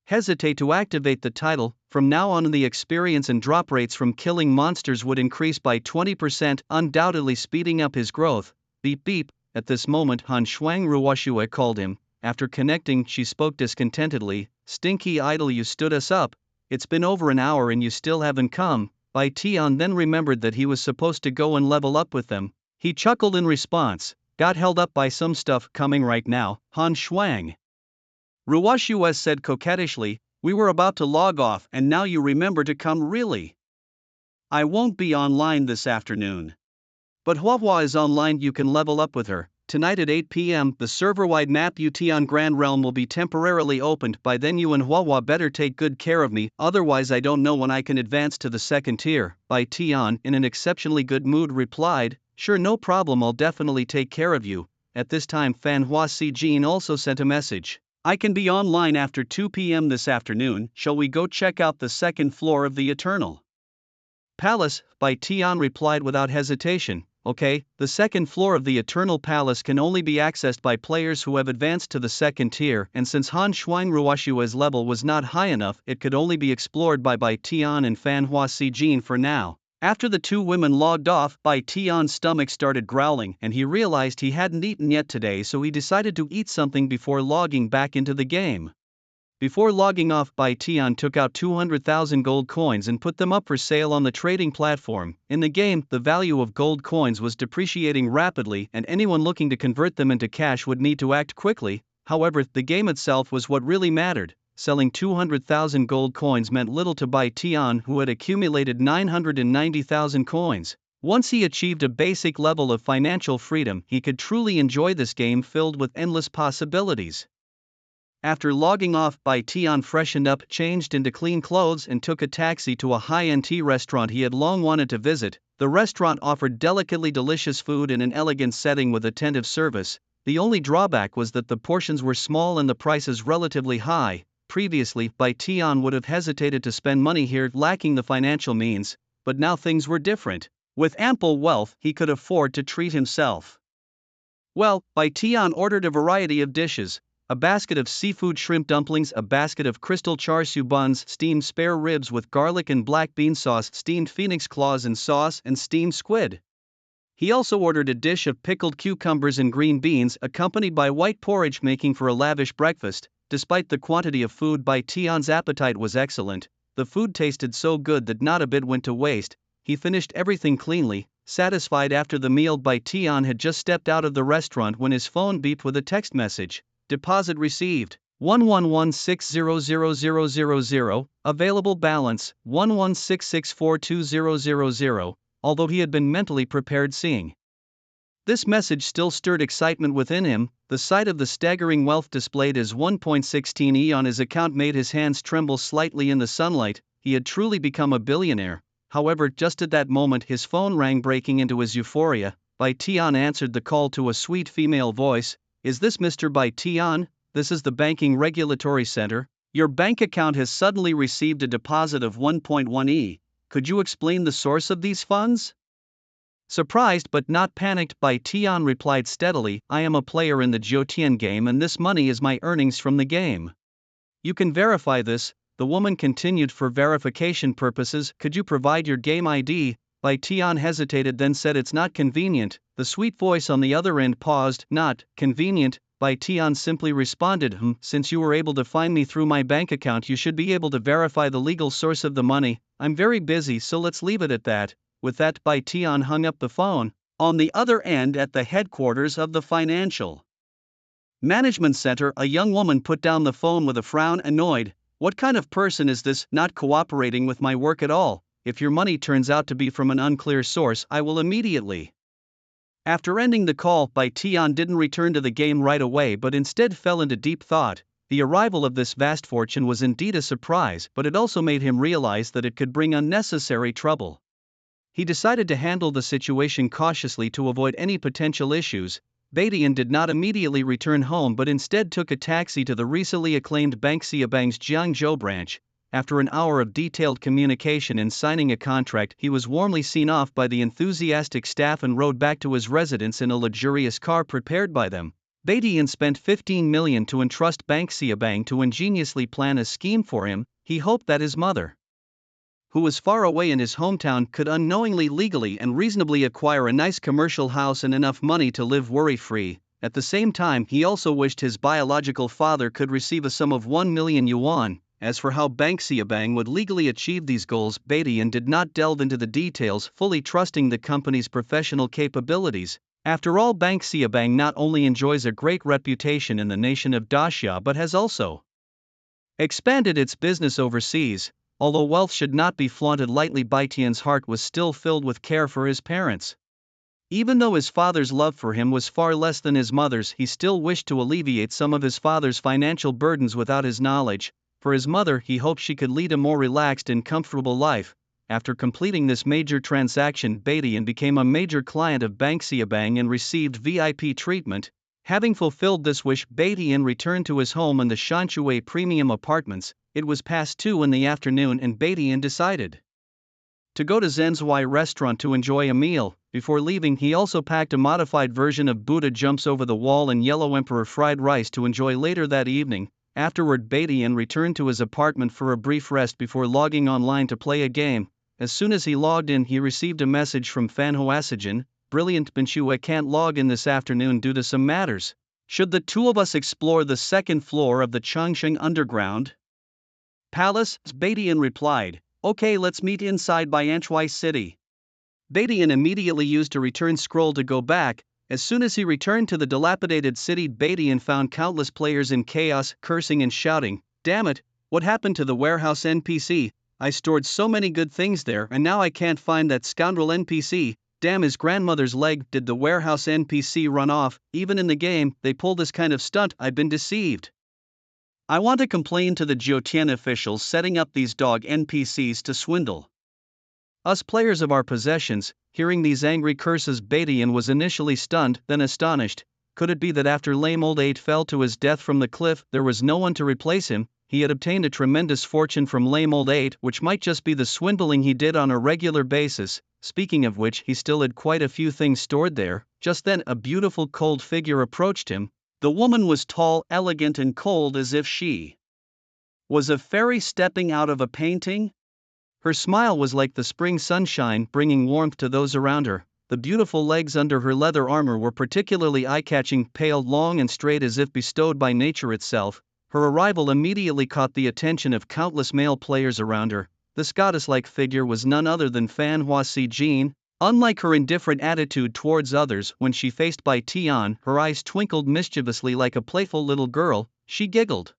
hesitate to activate the title. From now on, the experience and drop rates from killing monsters would increase by 20%, undoubtedly speeding up his growth. Beep beep. At this moment, Han Shuang Ruoshua called him. After connecting, she spoke discontentedly. Stinky idol, you stood us up. It's been over an hour and you still haven't come. Bai Tian then remembered that he was supposed to go and level up with them. He chuckled in response. Got held up by some stuff coming right now, Han Shuang Ruoshua said coquettishly. We were about to log off and now you remember to come, really? I won't be online this afternoon. But Huahua is online, you can level up with her. Tonight at 8 p.m., the server-wide map Utian Grand Realm will be temporarily opened. By then you and Huahua better take good care of me, otherwise I don't know when I can advance to the second tier. Bai Tian, in an exceptionally good mood, replied. "Sure, no problem, I'll definitely take care of you." At this time, Fan Hua Si Jin also sent a message. "I can be online after 2 p.m. this afternoon, shall we go check out the second floor of the Eternal Palace?" Bai Tian replied without hesitation. "Okay, the second floor of the Eternal Palace can only be accessed by players who have advanced to the second tier, and since Han Shuangruoshua's level was not high enough, it could only be explored by Bai Tian and Fan Hua Si Jin for now." After the two women logged off, Bai Tian's stomach started growling and he realized he hadn't eaten yet today, so he decided to eat something before logging back into the game. Before logging off, Bai Tian took out 200,000 gold coins and put them up for sale on the trading platform. In the game, the value of gold coins was depreciating rapidly and anyone looking to convert them into cash would need to act quickly. However, the game itself was what really mattered. Selling 200,000 gold coins meant little to Bai Tian, who had accumulated 990,000 coins. Once he achieved a basic level of financial freedom, he could truly enjoy this game filled with endless possibilities. After logging off, Bai Tian freshened up, changed into clean clothes and took a taxi to a high-end tea restaurant he had long wanted to visit. The restaurant offered delicately delicious food in an elegant setting with attentive service. The only drawback was that the portions were small and the prices relatively high. Previously, Bai Tian would have hesitated to spend money here, lacking the financial means, but now things were different. With ample wealth, he could afford to treat himself well. Bai Tian ordered a variety of dishes: a basket of seafood shrimp dumplings, a basket of crystal char siu buns, steamed spare ribs with garlic and black bean sauce, steamed phoenix claws and sauce, and steamed squid. He also ordered a dish of pickled cucumbers and green beans, accompanied by white porridge, making for a lavish breakfast. Despite the quantity of food, Bai Tian's appetite was excellent. The food tasted so good that not a bit went to waste. He finished everything cleanly. Satisfied after the meal, Bai Tian had just stepped out of the restaurant when his phone beeped with a text message. "Deposit received. 111600000. Available balance 116642000." Although he had been mentally prepared, seeing this message still stirred excitement within him. The sight of the staggering wealth displayed as 1.16 E on his account made his hands tremble slightly in the sunlight. He had truly become a billionaire. However, just at that moment his phone rang, breaking into his euphoria. Bai Tian answered the call to a sweet female voice. "Is this Mr. Bai Tian? This is the Banking Regulatory Center. Your bank account has suddenly received a deposit of 1.1 E. Could you explain the source of these funds?" Surprised but not panicked, Bai Tian replied steadily, "I am a player in the Jiutian game and this money is my earnings from the game." "You can verify this," the woman continued. "For verification purposes, could you provide your game ID?" Bai Tian hesitated, then said, "It's not convenient." The sweet voice on the other end paused. "Not convenient?" Bai Tian simply responded, "Since you were able to find me through my bank account, you should be able to verify the legal source of the money. I'm very busy, so let's leave it at that." With that, Bai Tian hung up the phone. On the other end, at the headquarters of the Financial Management Center, a young woman put down the phone with a frown, annoyed. "What kind of person is this, not cooperating with my work at all? If your money turns out to be from an unclear source, I will immediately." After ending the call, Bai Tian didn't return to the game right away but instead fell into deep thought. The arrival of this vast fortune was indeed a surprise, but it also made him realize that it could bring unnecessary trouble. He decided to handle the situation cautiously to avoid any potential issues. Bai Tian did not immediately return home but instead took a taxi to the recently acclaimed Bank Xiabang's Jiangzhou branch. After an hour of detailed communication and signing a contract, he was warmly seen off by the enthusiastic staff and rode back to his residence in a luxurious car prepared by them. Bai Tian spent 15 million to entrust Bank Xiabang to ingeniously plan a scheme for him. He hoped that his mother, who was far away in his hometown, could unknowingly, legally and reasonably acquire a nice commercial house and enough money to live worry-free. At the same time, he also wished his biological father could receive a sum of 1 million yuan. As for how Bank Xiabang would legally achieve these goals, Bai Tian did not delve into the details, fully trusting the company's professional capabilities. After all, Bank Xiabang not only enjoys a great reputation in the nation of Daxia but has also expanded its business overseas. Although wealth should not be flaunted lightly, Bai Tian's heart was still filled with care for his parents. Even though his father's love for him was far less than his mother's, he still wished to alleviate some of his father's financial burdens without his knowledge. For his mother, he hoped she could lead a more relaxed and comfortable life. After completing this major transaction, Badian became a major client of Banxiabang and received VIP treatment. Having fulfilled this wish, Badian returned to his home in the Shanshui Premium Apartments. It was past 2 in the afternoon and Badian decided to go to Zenzhuai restaurant to enjoy a meal. Before leaving, he also packed a modified version of Buddha Jumps Over the Wall and Yellow Emperor fried rice to enjoy later that evening. Afterward, Badian returned to his apartment for a brief rest before logging online to play a game. As soon as he logged in, he received a message from Fan Hoasigen. Brilliant Binshu, I can't log in this afternoon due to some matters. Should the two of us explore the second floor of the Changsheng Underground Palace? Badian replied, okay, let's meet inside by Anhui City. Badian immediately used a return scroll to go back. As soon as he returned to the dilapidated city, Badian found countless players in chaos, cursing and shouting, damn it, what happened to the warehouse NPC? I stored so many good things there and now I can't find that scoundrel NPC. Damn his grandmother's leg, did the warehouse NPC run off? Even in the game, they pull this kind of stunt, I've been deceived. I want to complain to the Jiotian officials setting up these dog NPCs to swindle us players of our possessions. Hearing these angry curses, Badian was initially stunned, then astonished. Could it be that after lame old 8 fell to his death from the cliff, there was no one to replace him? He had obtained a tremendous fortune from lame old 8, which might just be the swindling he did on a regular basis. Speaking of which, he still had quite a few things stored there. Just then, a beautiful cold figure approached him. The woman was tall, elegant and cold as if she was a fairy stepping out of a painting. Her smile was like the spring sunshine, bringing warmth to those around her. The beautiful legs under her leather armor were particularly eye-catching, pale, long and straight as if bestowed by nature itself. Her arrival immediately caught the attention of countless male players around her. This goddess-like figure was none other than Fan Hoasigen. Unlike her indifferent attitude towards others, when she faced Bai Tian, her eyes twinkled mischievously like a playful little girl. She giggled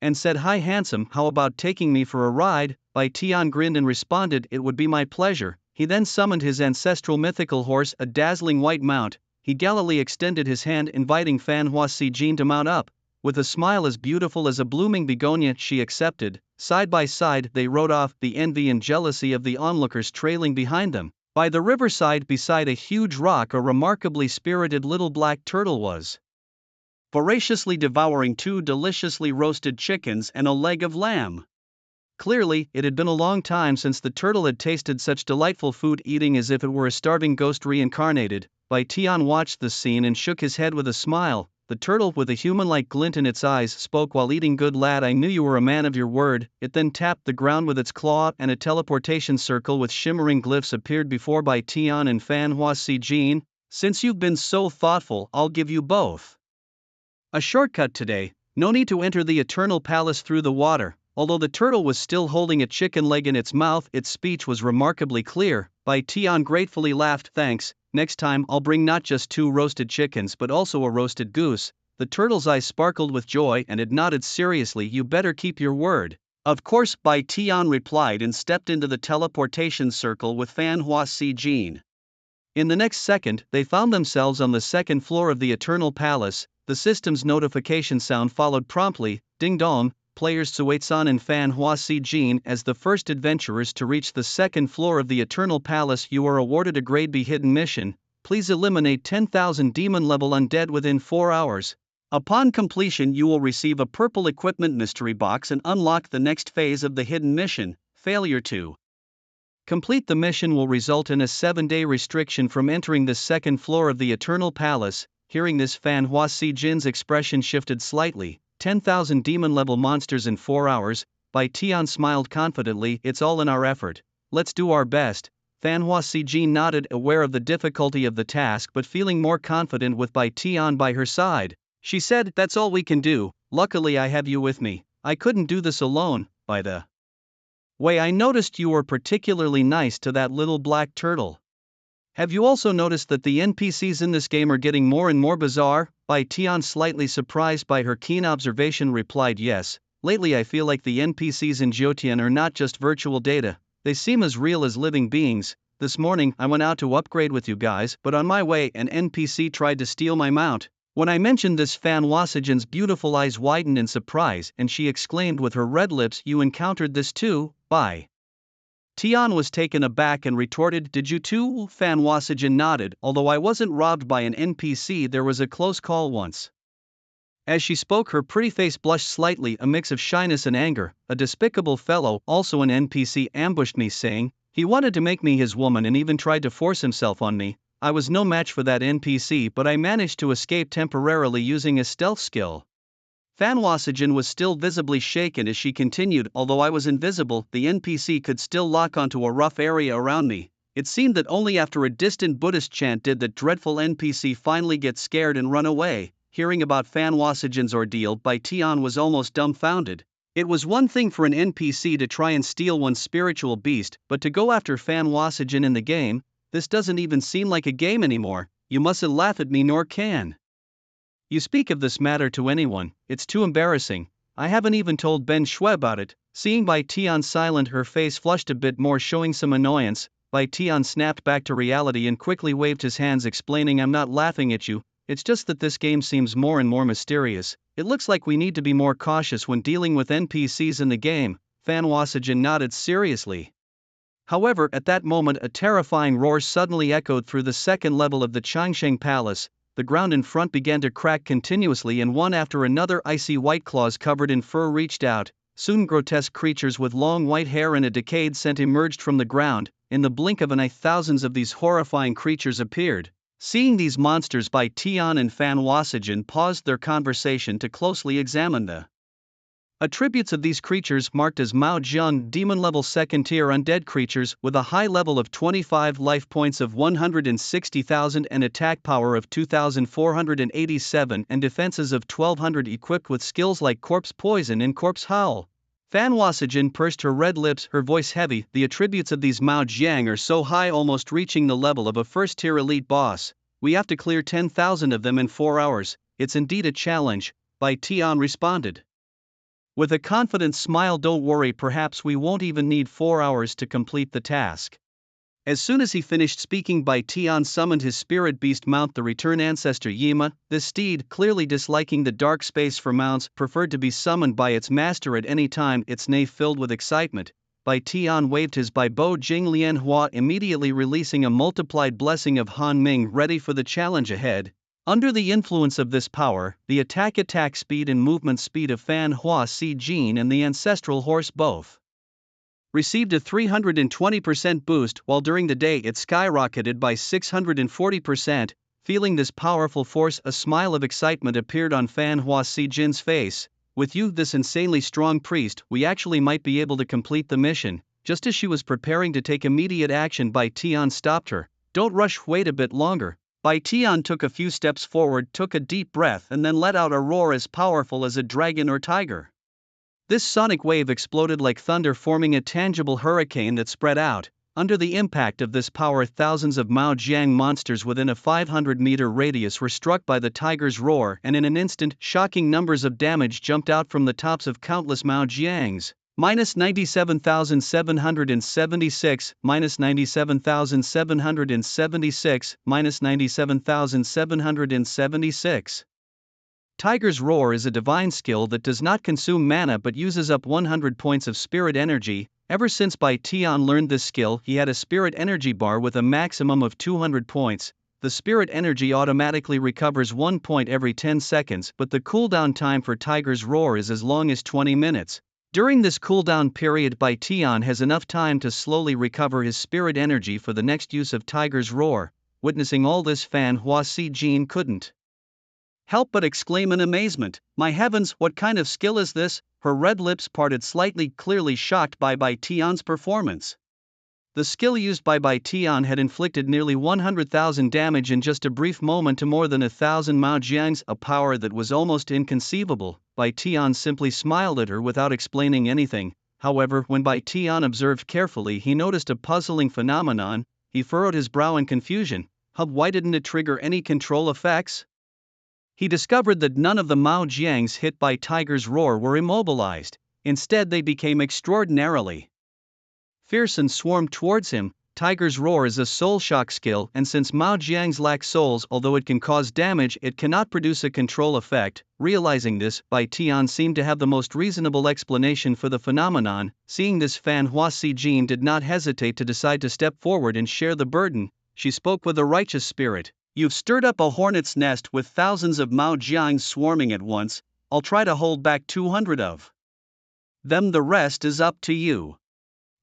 and said, hi handsome, how about taking me for a ride? Bai Tian grinned and responded, it would be my pleasure. He then summoned his ancestral mythical horse, a dazzling white mount. He gallantly extended his hand, inviting Fan Hoasigen to mount up. With a smile as beautiful as a blooming begonia, she accepted. Side by side they rode off, the envy and jealousy of the onlookers trailing behind them. By the riverside beside a huge rock, a remarkably spirited little black turtle was voraciously devouring 2 deliciously roasted chickens and a leg of lamb. Clearly, it had been a long time since the turtle had tasted such delightful food, eating as if it were a starving ghost reincarnated. Bai Tian watched the scene and shook his head with a smile. The turtle, with a human-like glint in its eyes, spoke while eating, good lad, I knew you were a man of your word. It then tapped the ground with its claw and a teleportation circle with shimmering glyphs appeared before Bai Tian and Fan Hoasigen. Since you've been so thoughtful, I'll give you both a shortcut today. No need to enter the Eternal Palace through the water. Although the turtle was still holding a chicken leg in its mouth, its speech was remarkably clear. Bai Tian gratefully laughed, thanks, next time I'll bring not just 2 roasted chickens but also a roasted goose. The turtle's eyes sparkled with joy and it nodded seriously, you better keep your word. Of course, Bai Tian replied and stepped into the teleportation circle with Fan Hoasigen. In the next second, they found themselves on the second floor of the Eternal Palace. The system's notification sound followed promptly, ding dong. Players Suetsan and Fan Hoasigen as the first adventurers to reach the second floor of the Eternal Palace. You are awarded a Grade B hidden mission. Please eliminate 10,000 demon-level undead within 4 hours. Upon completion, you will receive a purple equipment mystery box and unlock the next phase of the hidden mission. Failure to complete the mission will result in a 7-day restriction from entering the second floor of the Eternal Palace. Hearing this, Fan Hoasigen's expression shifted slightly. 10,000 demon-level monsters in 4 hours. Bai Tian smiled confidently, it's all in our effort. Let's do our best. Fan Hoasigen nodded, aware of the difficulty of the task but feeling more confident with Bai Tian by her side. She said, that's all we can do. Luckily I have you with me. I couldn't do this alone. By the way, I noticed you were particularly nice to that little black turtle. Have you also noticed that the NPCs in this game are getting more and more bizarre? Bai Tian, slightly surprised by her keen observation, replied, yes. Lately I feel like the NPCs in Jiotian are not just virtual data. They seem as real as living beings. This morning I went out to upgrade with you guys, but on my way an NPC tried to steal my mount. When I mentioned this, Fan Hoasigen's beautiful eyes widened in surprise and she exclaimed with her red lips, you encountered this too, Bai Tian was taken aback and retorted, "Did you too?" Fan Wasijin nodded. "Although I wasn't robbed by an NPC, there was a close call once." As she spoke, her pretty face blushed slightly, a mix of shyness and anger. "A despicable fellow, also an NPC, ambushed me, saying he wanted to make me his woman and even tried to force himself on me. I was no match for that NPC, but I managed to escape temporarily using a stealth skill." Fan Wasijin was still visibly shaken as she continued, "Although I was invisible, the NPC could still lock onto a rough area around me. It seemed that only after a distant Buddhist chant did that dreadful NPC finally get scared and run away." Hearing about Fan Wasijin's ordeal, Bai Tian was almost dumbfounded. It was one thing for an NPC to try and steal one's spiritual beast, but to go after Fan Wasijin in the game? This doesn't even seem like a game anymore. "You mustn't laugh at me, nor can you speak of this matter to anyone, it's too embarrassing. I haven't even told Ben Shui about it." Seeing Bai Tian silent, her face flushed a bit more, showing some annoyance. Bai Tian snapped back to reality and quickly waved his hands, explaining, "I'm not laughing at you, it's just that this game seems more and more mysterious. It looks like we need to be more cautious when dealing with NPCs in the game." Fan Wasijin nodded seriously. However, at that moment a terrifying roar suddenly echoed through the second level of the Changsheng Palace. The ground in front began to crack continuously, and one after another icy white claws covered in fur reached out. Soon grotesque creatures with long white hair and a decayed scent emerged from the ground. In the blink of an eye, thousands of these horrifying creatures appeared. Seeing these monsters, Bai Tian and Fan Wasijin paused their conversation to closely examine the attributes of these creatures, marked as Mao Jiang, demon-level second-tier undead creatures with a high level of 25 life points of 160,000 and attack power of 2,487 and defenses of 1,200, equipped with skills like Corpse Poison and Corpse Howl. Fan Wasijin pursed her red lips, her voice heavy. "The attributes of these Mao Jiang are so high, almost reaching the level of a first-tier elite boss. We have to clear 10,000 of them in 4 hours. It's indeed a challenge," Bai Tian responded with a confident smile. "Don't worry, perhaps we won't even need 4 hours to complete the task." As soon as he finished speaking, Bai Tian summoned his spirit beast mount, the return ancestor Yima. This steed, clearly disliking the dark space for mounts, preferred to be summoned by its master at any time. Its neigh filled with excitement. Bai Tian waved his Bai Bo Jing Lian Hua, immediately releasing a multiplied blessing of Han Ming, ready for the challenge ahead. Under the influence of this power, the attack speed and movement speed of Fan Hua Si Jin and the ancestral horse both received a 320% boost, while during the day it skyrocketed by 640%. Feeling this powerful force, a smile of excitement appeared on Fan Hua Si Jin's face. "With you, this insanely strong priest, we actually might be able to complete the mission." Just as she was preparing to take immediate action, Bai Tian stopped her. "Don't rush, wait a bit longer." Bai Tian took a few steps forward, took a deep breath, and then let out a roar as powerful as a dragon or tiger. This sonic wave exploded like thunder, forming a tangible hurricane that spread out. Under the impact of this power, thousands of Mao Jiang monsters within a 500-meter radius were struck by the tiger's roar, and in an instant, shocking numbers of damage jumped out from the tops of countless Mao Jiangs. -97,776, -97,776, -97,776. Tiger's Roar is a divine skill that does not consume mana but uses up 100 points of spirit energy. Ever since Bai Tian learned this skill, he had a spirit energy bar with a maximum of 200 points. The spirit energy automatically recovers 1 point every 10 seconds, but the cooldown time for Tiger's Roar is as long as 20 minutes. During this cooldown period, Bai Tian has enough time to slowly recover his spirit energy for the next use of Tiger's Roar. Witnessing all this, Fan Hua Si Jin couldn't help but exclaim in amazement, "My heavens, what kind of skill is this?" Her red lips parted slightly, clearly shocked by Bai Tian's performance. The skill used by Bai Tian had inflicted nearly 100,000 damage in just a brief moment to more than 1,000 Mao Jiangs, a power that was almost inconceivable. Bai Tian simply smiled at her without explaining anything. However, when Bai Tian observed carefully, he noticed a puzzling phenomenon. He furrowed his brow in confusion. Why didn't it trigger any control effects? He discovered that none of the Mao Jiangs hit by Tiger's Roar were immobilized. Instead, they became extraordinarily fierce and swarmed towards him. Tiger's Roar is a soul shock skill, and since Mao Jiang's lack souls, although it can cause damage, it cannot produce a control effect. Realizing this, Bai Tian seemed to have the most reasonable explanation for the phenomenon. Seeing this, Fan Hua Jin did not hesitate to decide to step forward and share the burden. She spoke with a righteous spirit. You've stirred up a hornet's nest with thousands of Mao Jiangs swarming at once. I'll try to hold back 200 of them, the rest is up to you.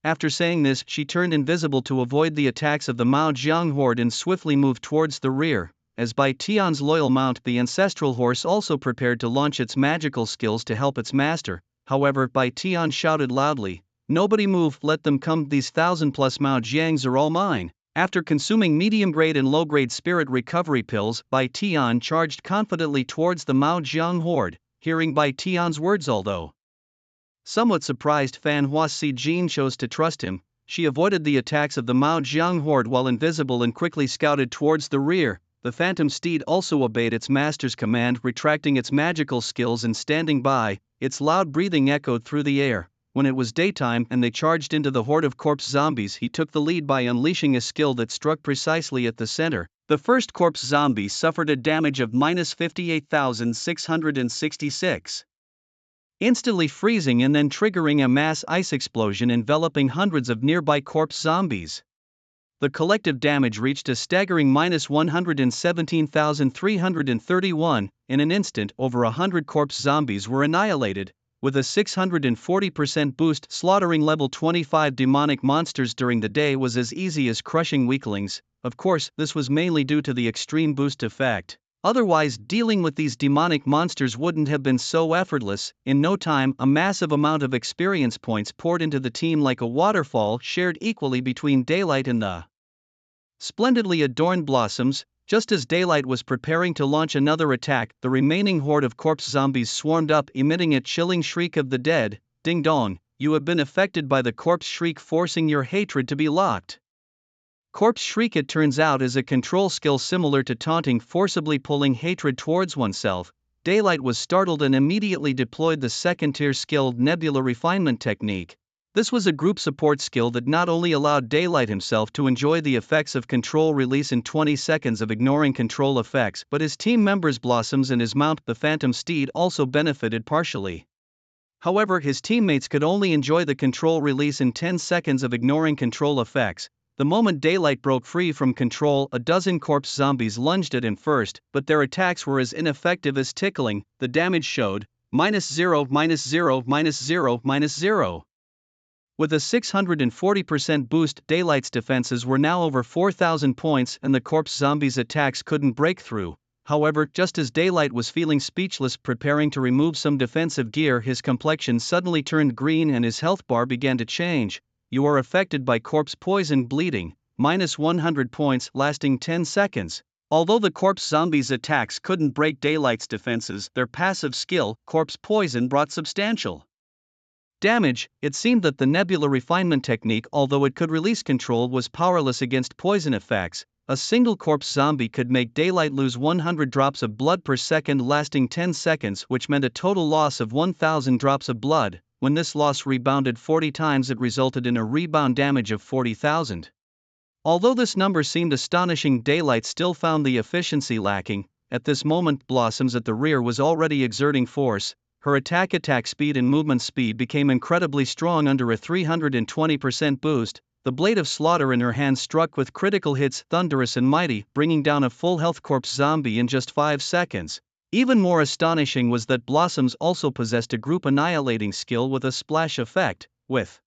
After saying this, she turned invisible to avoid the attacks of the Mao Jiang horde and swiftly moved towards the rear. As Bai Tian's loyal mount, the ancestral horse also prepared to launch its magical skills to help its master. However, Bai Tian shouted loudly, "Nobody move, let them come, these 1,000+ Mao Jiangs are all mine." After consuming medium-grade and low-grade spirit recovery pills, Bai Tian charged confidently towards the Mao Jiang horde. Hearing Bai Tian's words, although somewhat surprised, Fan Hua Jin chose to trust him. She avoided the attacks of the Mao Jiang horde while invisible and quickly scouted towards the rear. The phantom steed also obeyed its master's command, retracting its magical skills and standing by. Its loud breathing echoed through the air. When it was daytime and they charged into the horde of corpse zombies, he took the lead by unleashing a skill that struck precisely at the center. The first corpse zombie suffered a damage of -58,666. Instantly freezing and then triggering a mass ice explosion enveloping hundreds of nearby corpse zombies. The collective damage reached a staggering -117,331. In an instant, over 100 corpse zombies were annihilated. With a 640% boost, slaughtering level 25 demonic monsters during the day was as easy as crushing weaklings. Of course, this was mainly due to the extreme boost effect. Otherwise, dealing with these demonic monsters wouldn't have been so effortless. In no time, a massive amount of experience points poured into the team like a waterfall, shared equally between Daylight and the splendidly adorned Blossoms. Just as Daylight was preparing to launch another attack, the remaining horde of corpse zombies swarmed up, emitting a chilling shriek of the dead. Ding dong, you have been affected by the corpse shriek, forcing your hatred to be locked. Corpse Shriek, it turns out, is a control skill similar to taunting, forcibly pulling hatred towards oneself. Daylight was startled and immediately deployed the second-tier skill Nebula Refinement Technique. This was a group support skill that not only allowed Daylight himself to enjoy the effects of control release in 20 seconds of ignoring control effects, but his team members Blossoms and his mount, the Phantom Steed, also benefited partially. However, his teammates could only enjoy the control release in 10 seconds of ignoring control effects. The moment Daylight broke free from control, a dozen corpse zombies lunged at him first, but their attacks were as ineffective as tickling. The damage showed -0, -0, -0, -0. With a 640% boost, Daylight's defenses were now over 4,000 points and the corpse zombies' attacks couldn't break through. However, just as Daylight was feeling speechless, preparing to remove some defensive gear, his complexion suddenly turned green and his health bar began to change. You are affected by corpse poison bleeding, -100 points, lasting 10 seconds. Although the corpse zombies' attacks couldn't break Daylight's defenses, their passive skill, corpse poison, brought substantial damage. It seemed that the Nebula Refinement Technique, although it could release control, was powerless against poison effects. A single corpse zombie could make Daylight lose 100 drops of blood per second, lasting 10 seconds, which meant a total loss of 1,000 drops of blood. When this loss rebounded 40 times, it resulted in a rebound damage of 40,000. Although this number seemed astonishing, Daylight still found the efficiency lacking. At this moment, Blossoms at the rear was already exerting force. Her attack speed and movement speed became incredibly strong under a 320% boost. The blade of slaughter in her hand struck with critical hits, thunderous and mighty, bringing down a full health corpse zombie in just 5 seconds. Even more astonishing was that Blossoms also possessed a group annihilating skill with a splash effect. With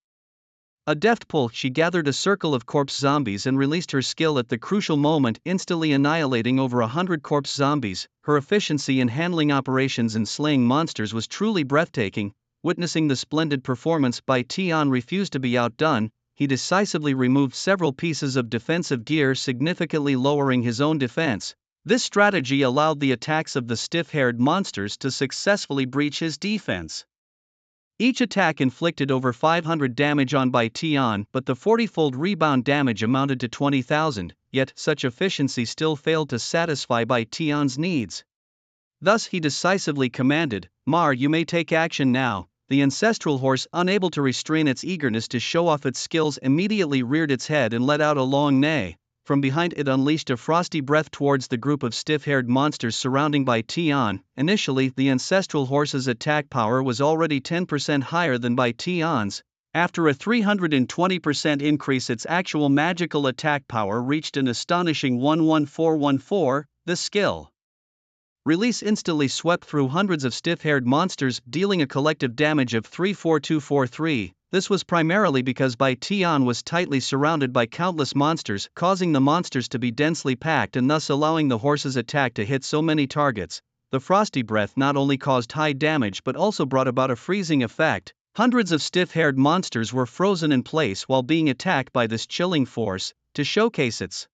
a deft pull, she gathered a circle of corpse zombies and released her skill at the crucial moment, instantly annihilating over 100 corpse zombies. Her efficiency in handling operations and slaying monsters was truly breathtaking. Witnessing the splendid performance, Bai Tian refused to be outdone. He decisively removed several pieces of defensive gear, significantly lowering his own defense. This strategy allowed the attacks of the stiff-haired monsters to successfully breach his defense. Each attack inflicted over 500 damage on Bai Tian, but the 40-fold rebound damage amounted to 20,000, yet such efficiency still failed to satisfy Bai Tian's needs. Thus he decisively commanded, "Mar, you may take action now." The ancestral horse, unable to restrain its eagerness to show off its skills, immediately reared its head and let out a long neigh. From behind it unleashed a frosty breath towards the group of stiff-haired monsters surrounding Bai Tian. Initially, the ancestral horse's attack power was already 10% higher than Bai Tian's. After a 320% increase, its actual magical attack power reached an astonishing 11414. The skill release instantly swept through hundreds of stiff-haired monsters, dealing a collective damage of 34243. This was primarily because Bai Tian was tightly surrounded by countless monsters, causing the monsters to be densely packed and thus allowing the horse's attack to hit so many targets. The frosty breath not only caused high damage but also brought about a freezing effect. Hundreds of stiff-haired monsters were frozen in place while being attacked by this chilling force. To showcase its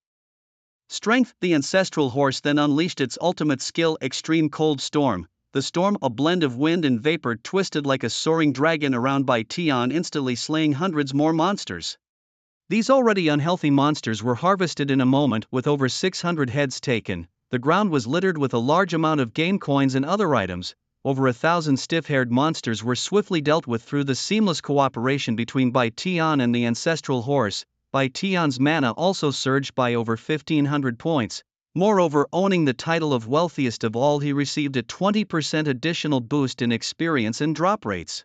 strength, the ancestral horse then unleashed its ultimate skill, Extreme Cold Storm. The storm, a blend of wind and vapor, twisted like a soaring dragon around Bai Tian, instantly slaying hundreds more monsters. These already unhealthy monsters were harvested in a moment, with over 600 heads taken. The ground was littered with a large amount of game coins and other items. Over 1,000 stiff-haired monsters were swiftly dealt with through the seamless cooperation between Bai Tian and the ancestral horse. Bai Tian's mana also surged by over 1,500 points. Moreover, owning the title of wealthiest of all, he received a 20% additional boost in experience and drop rates.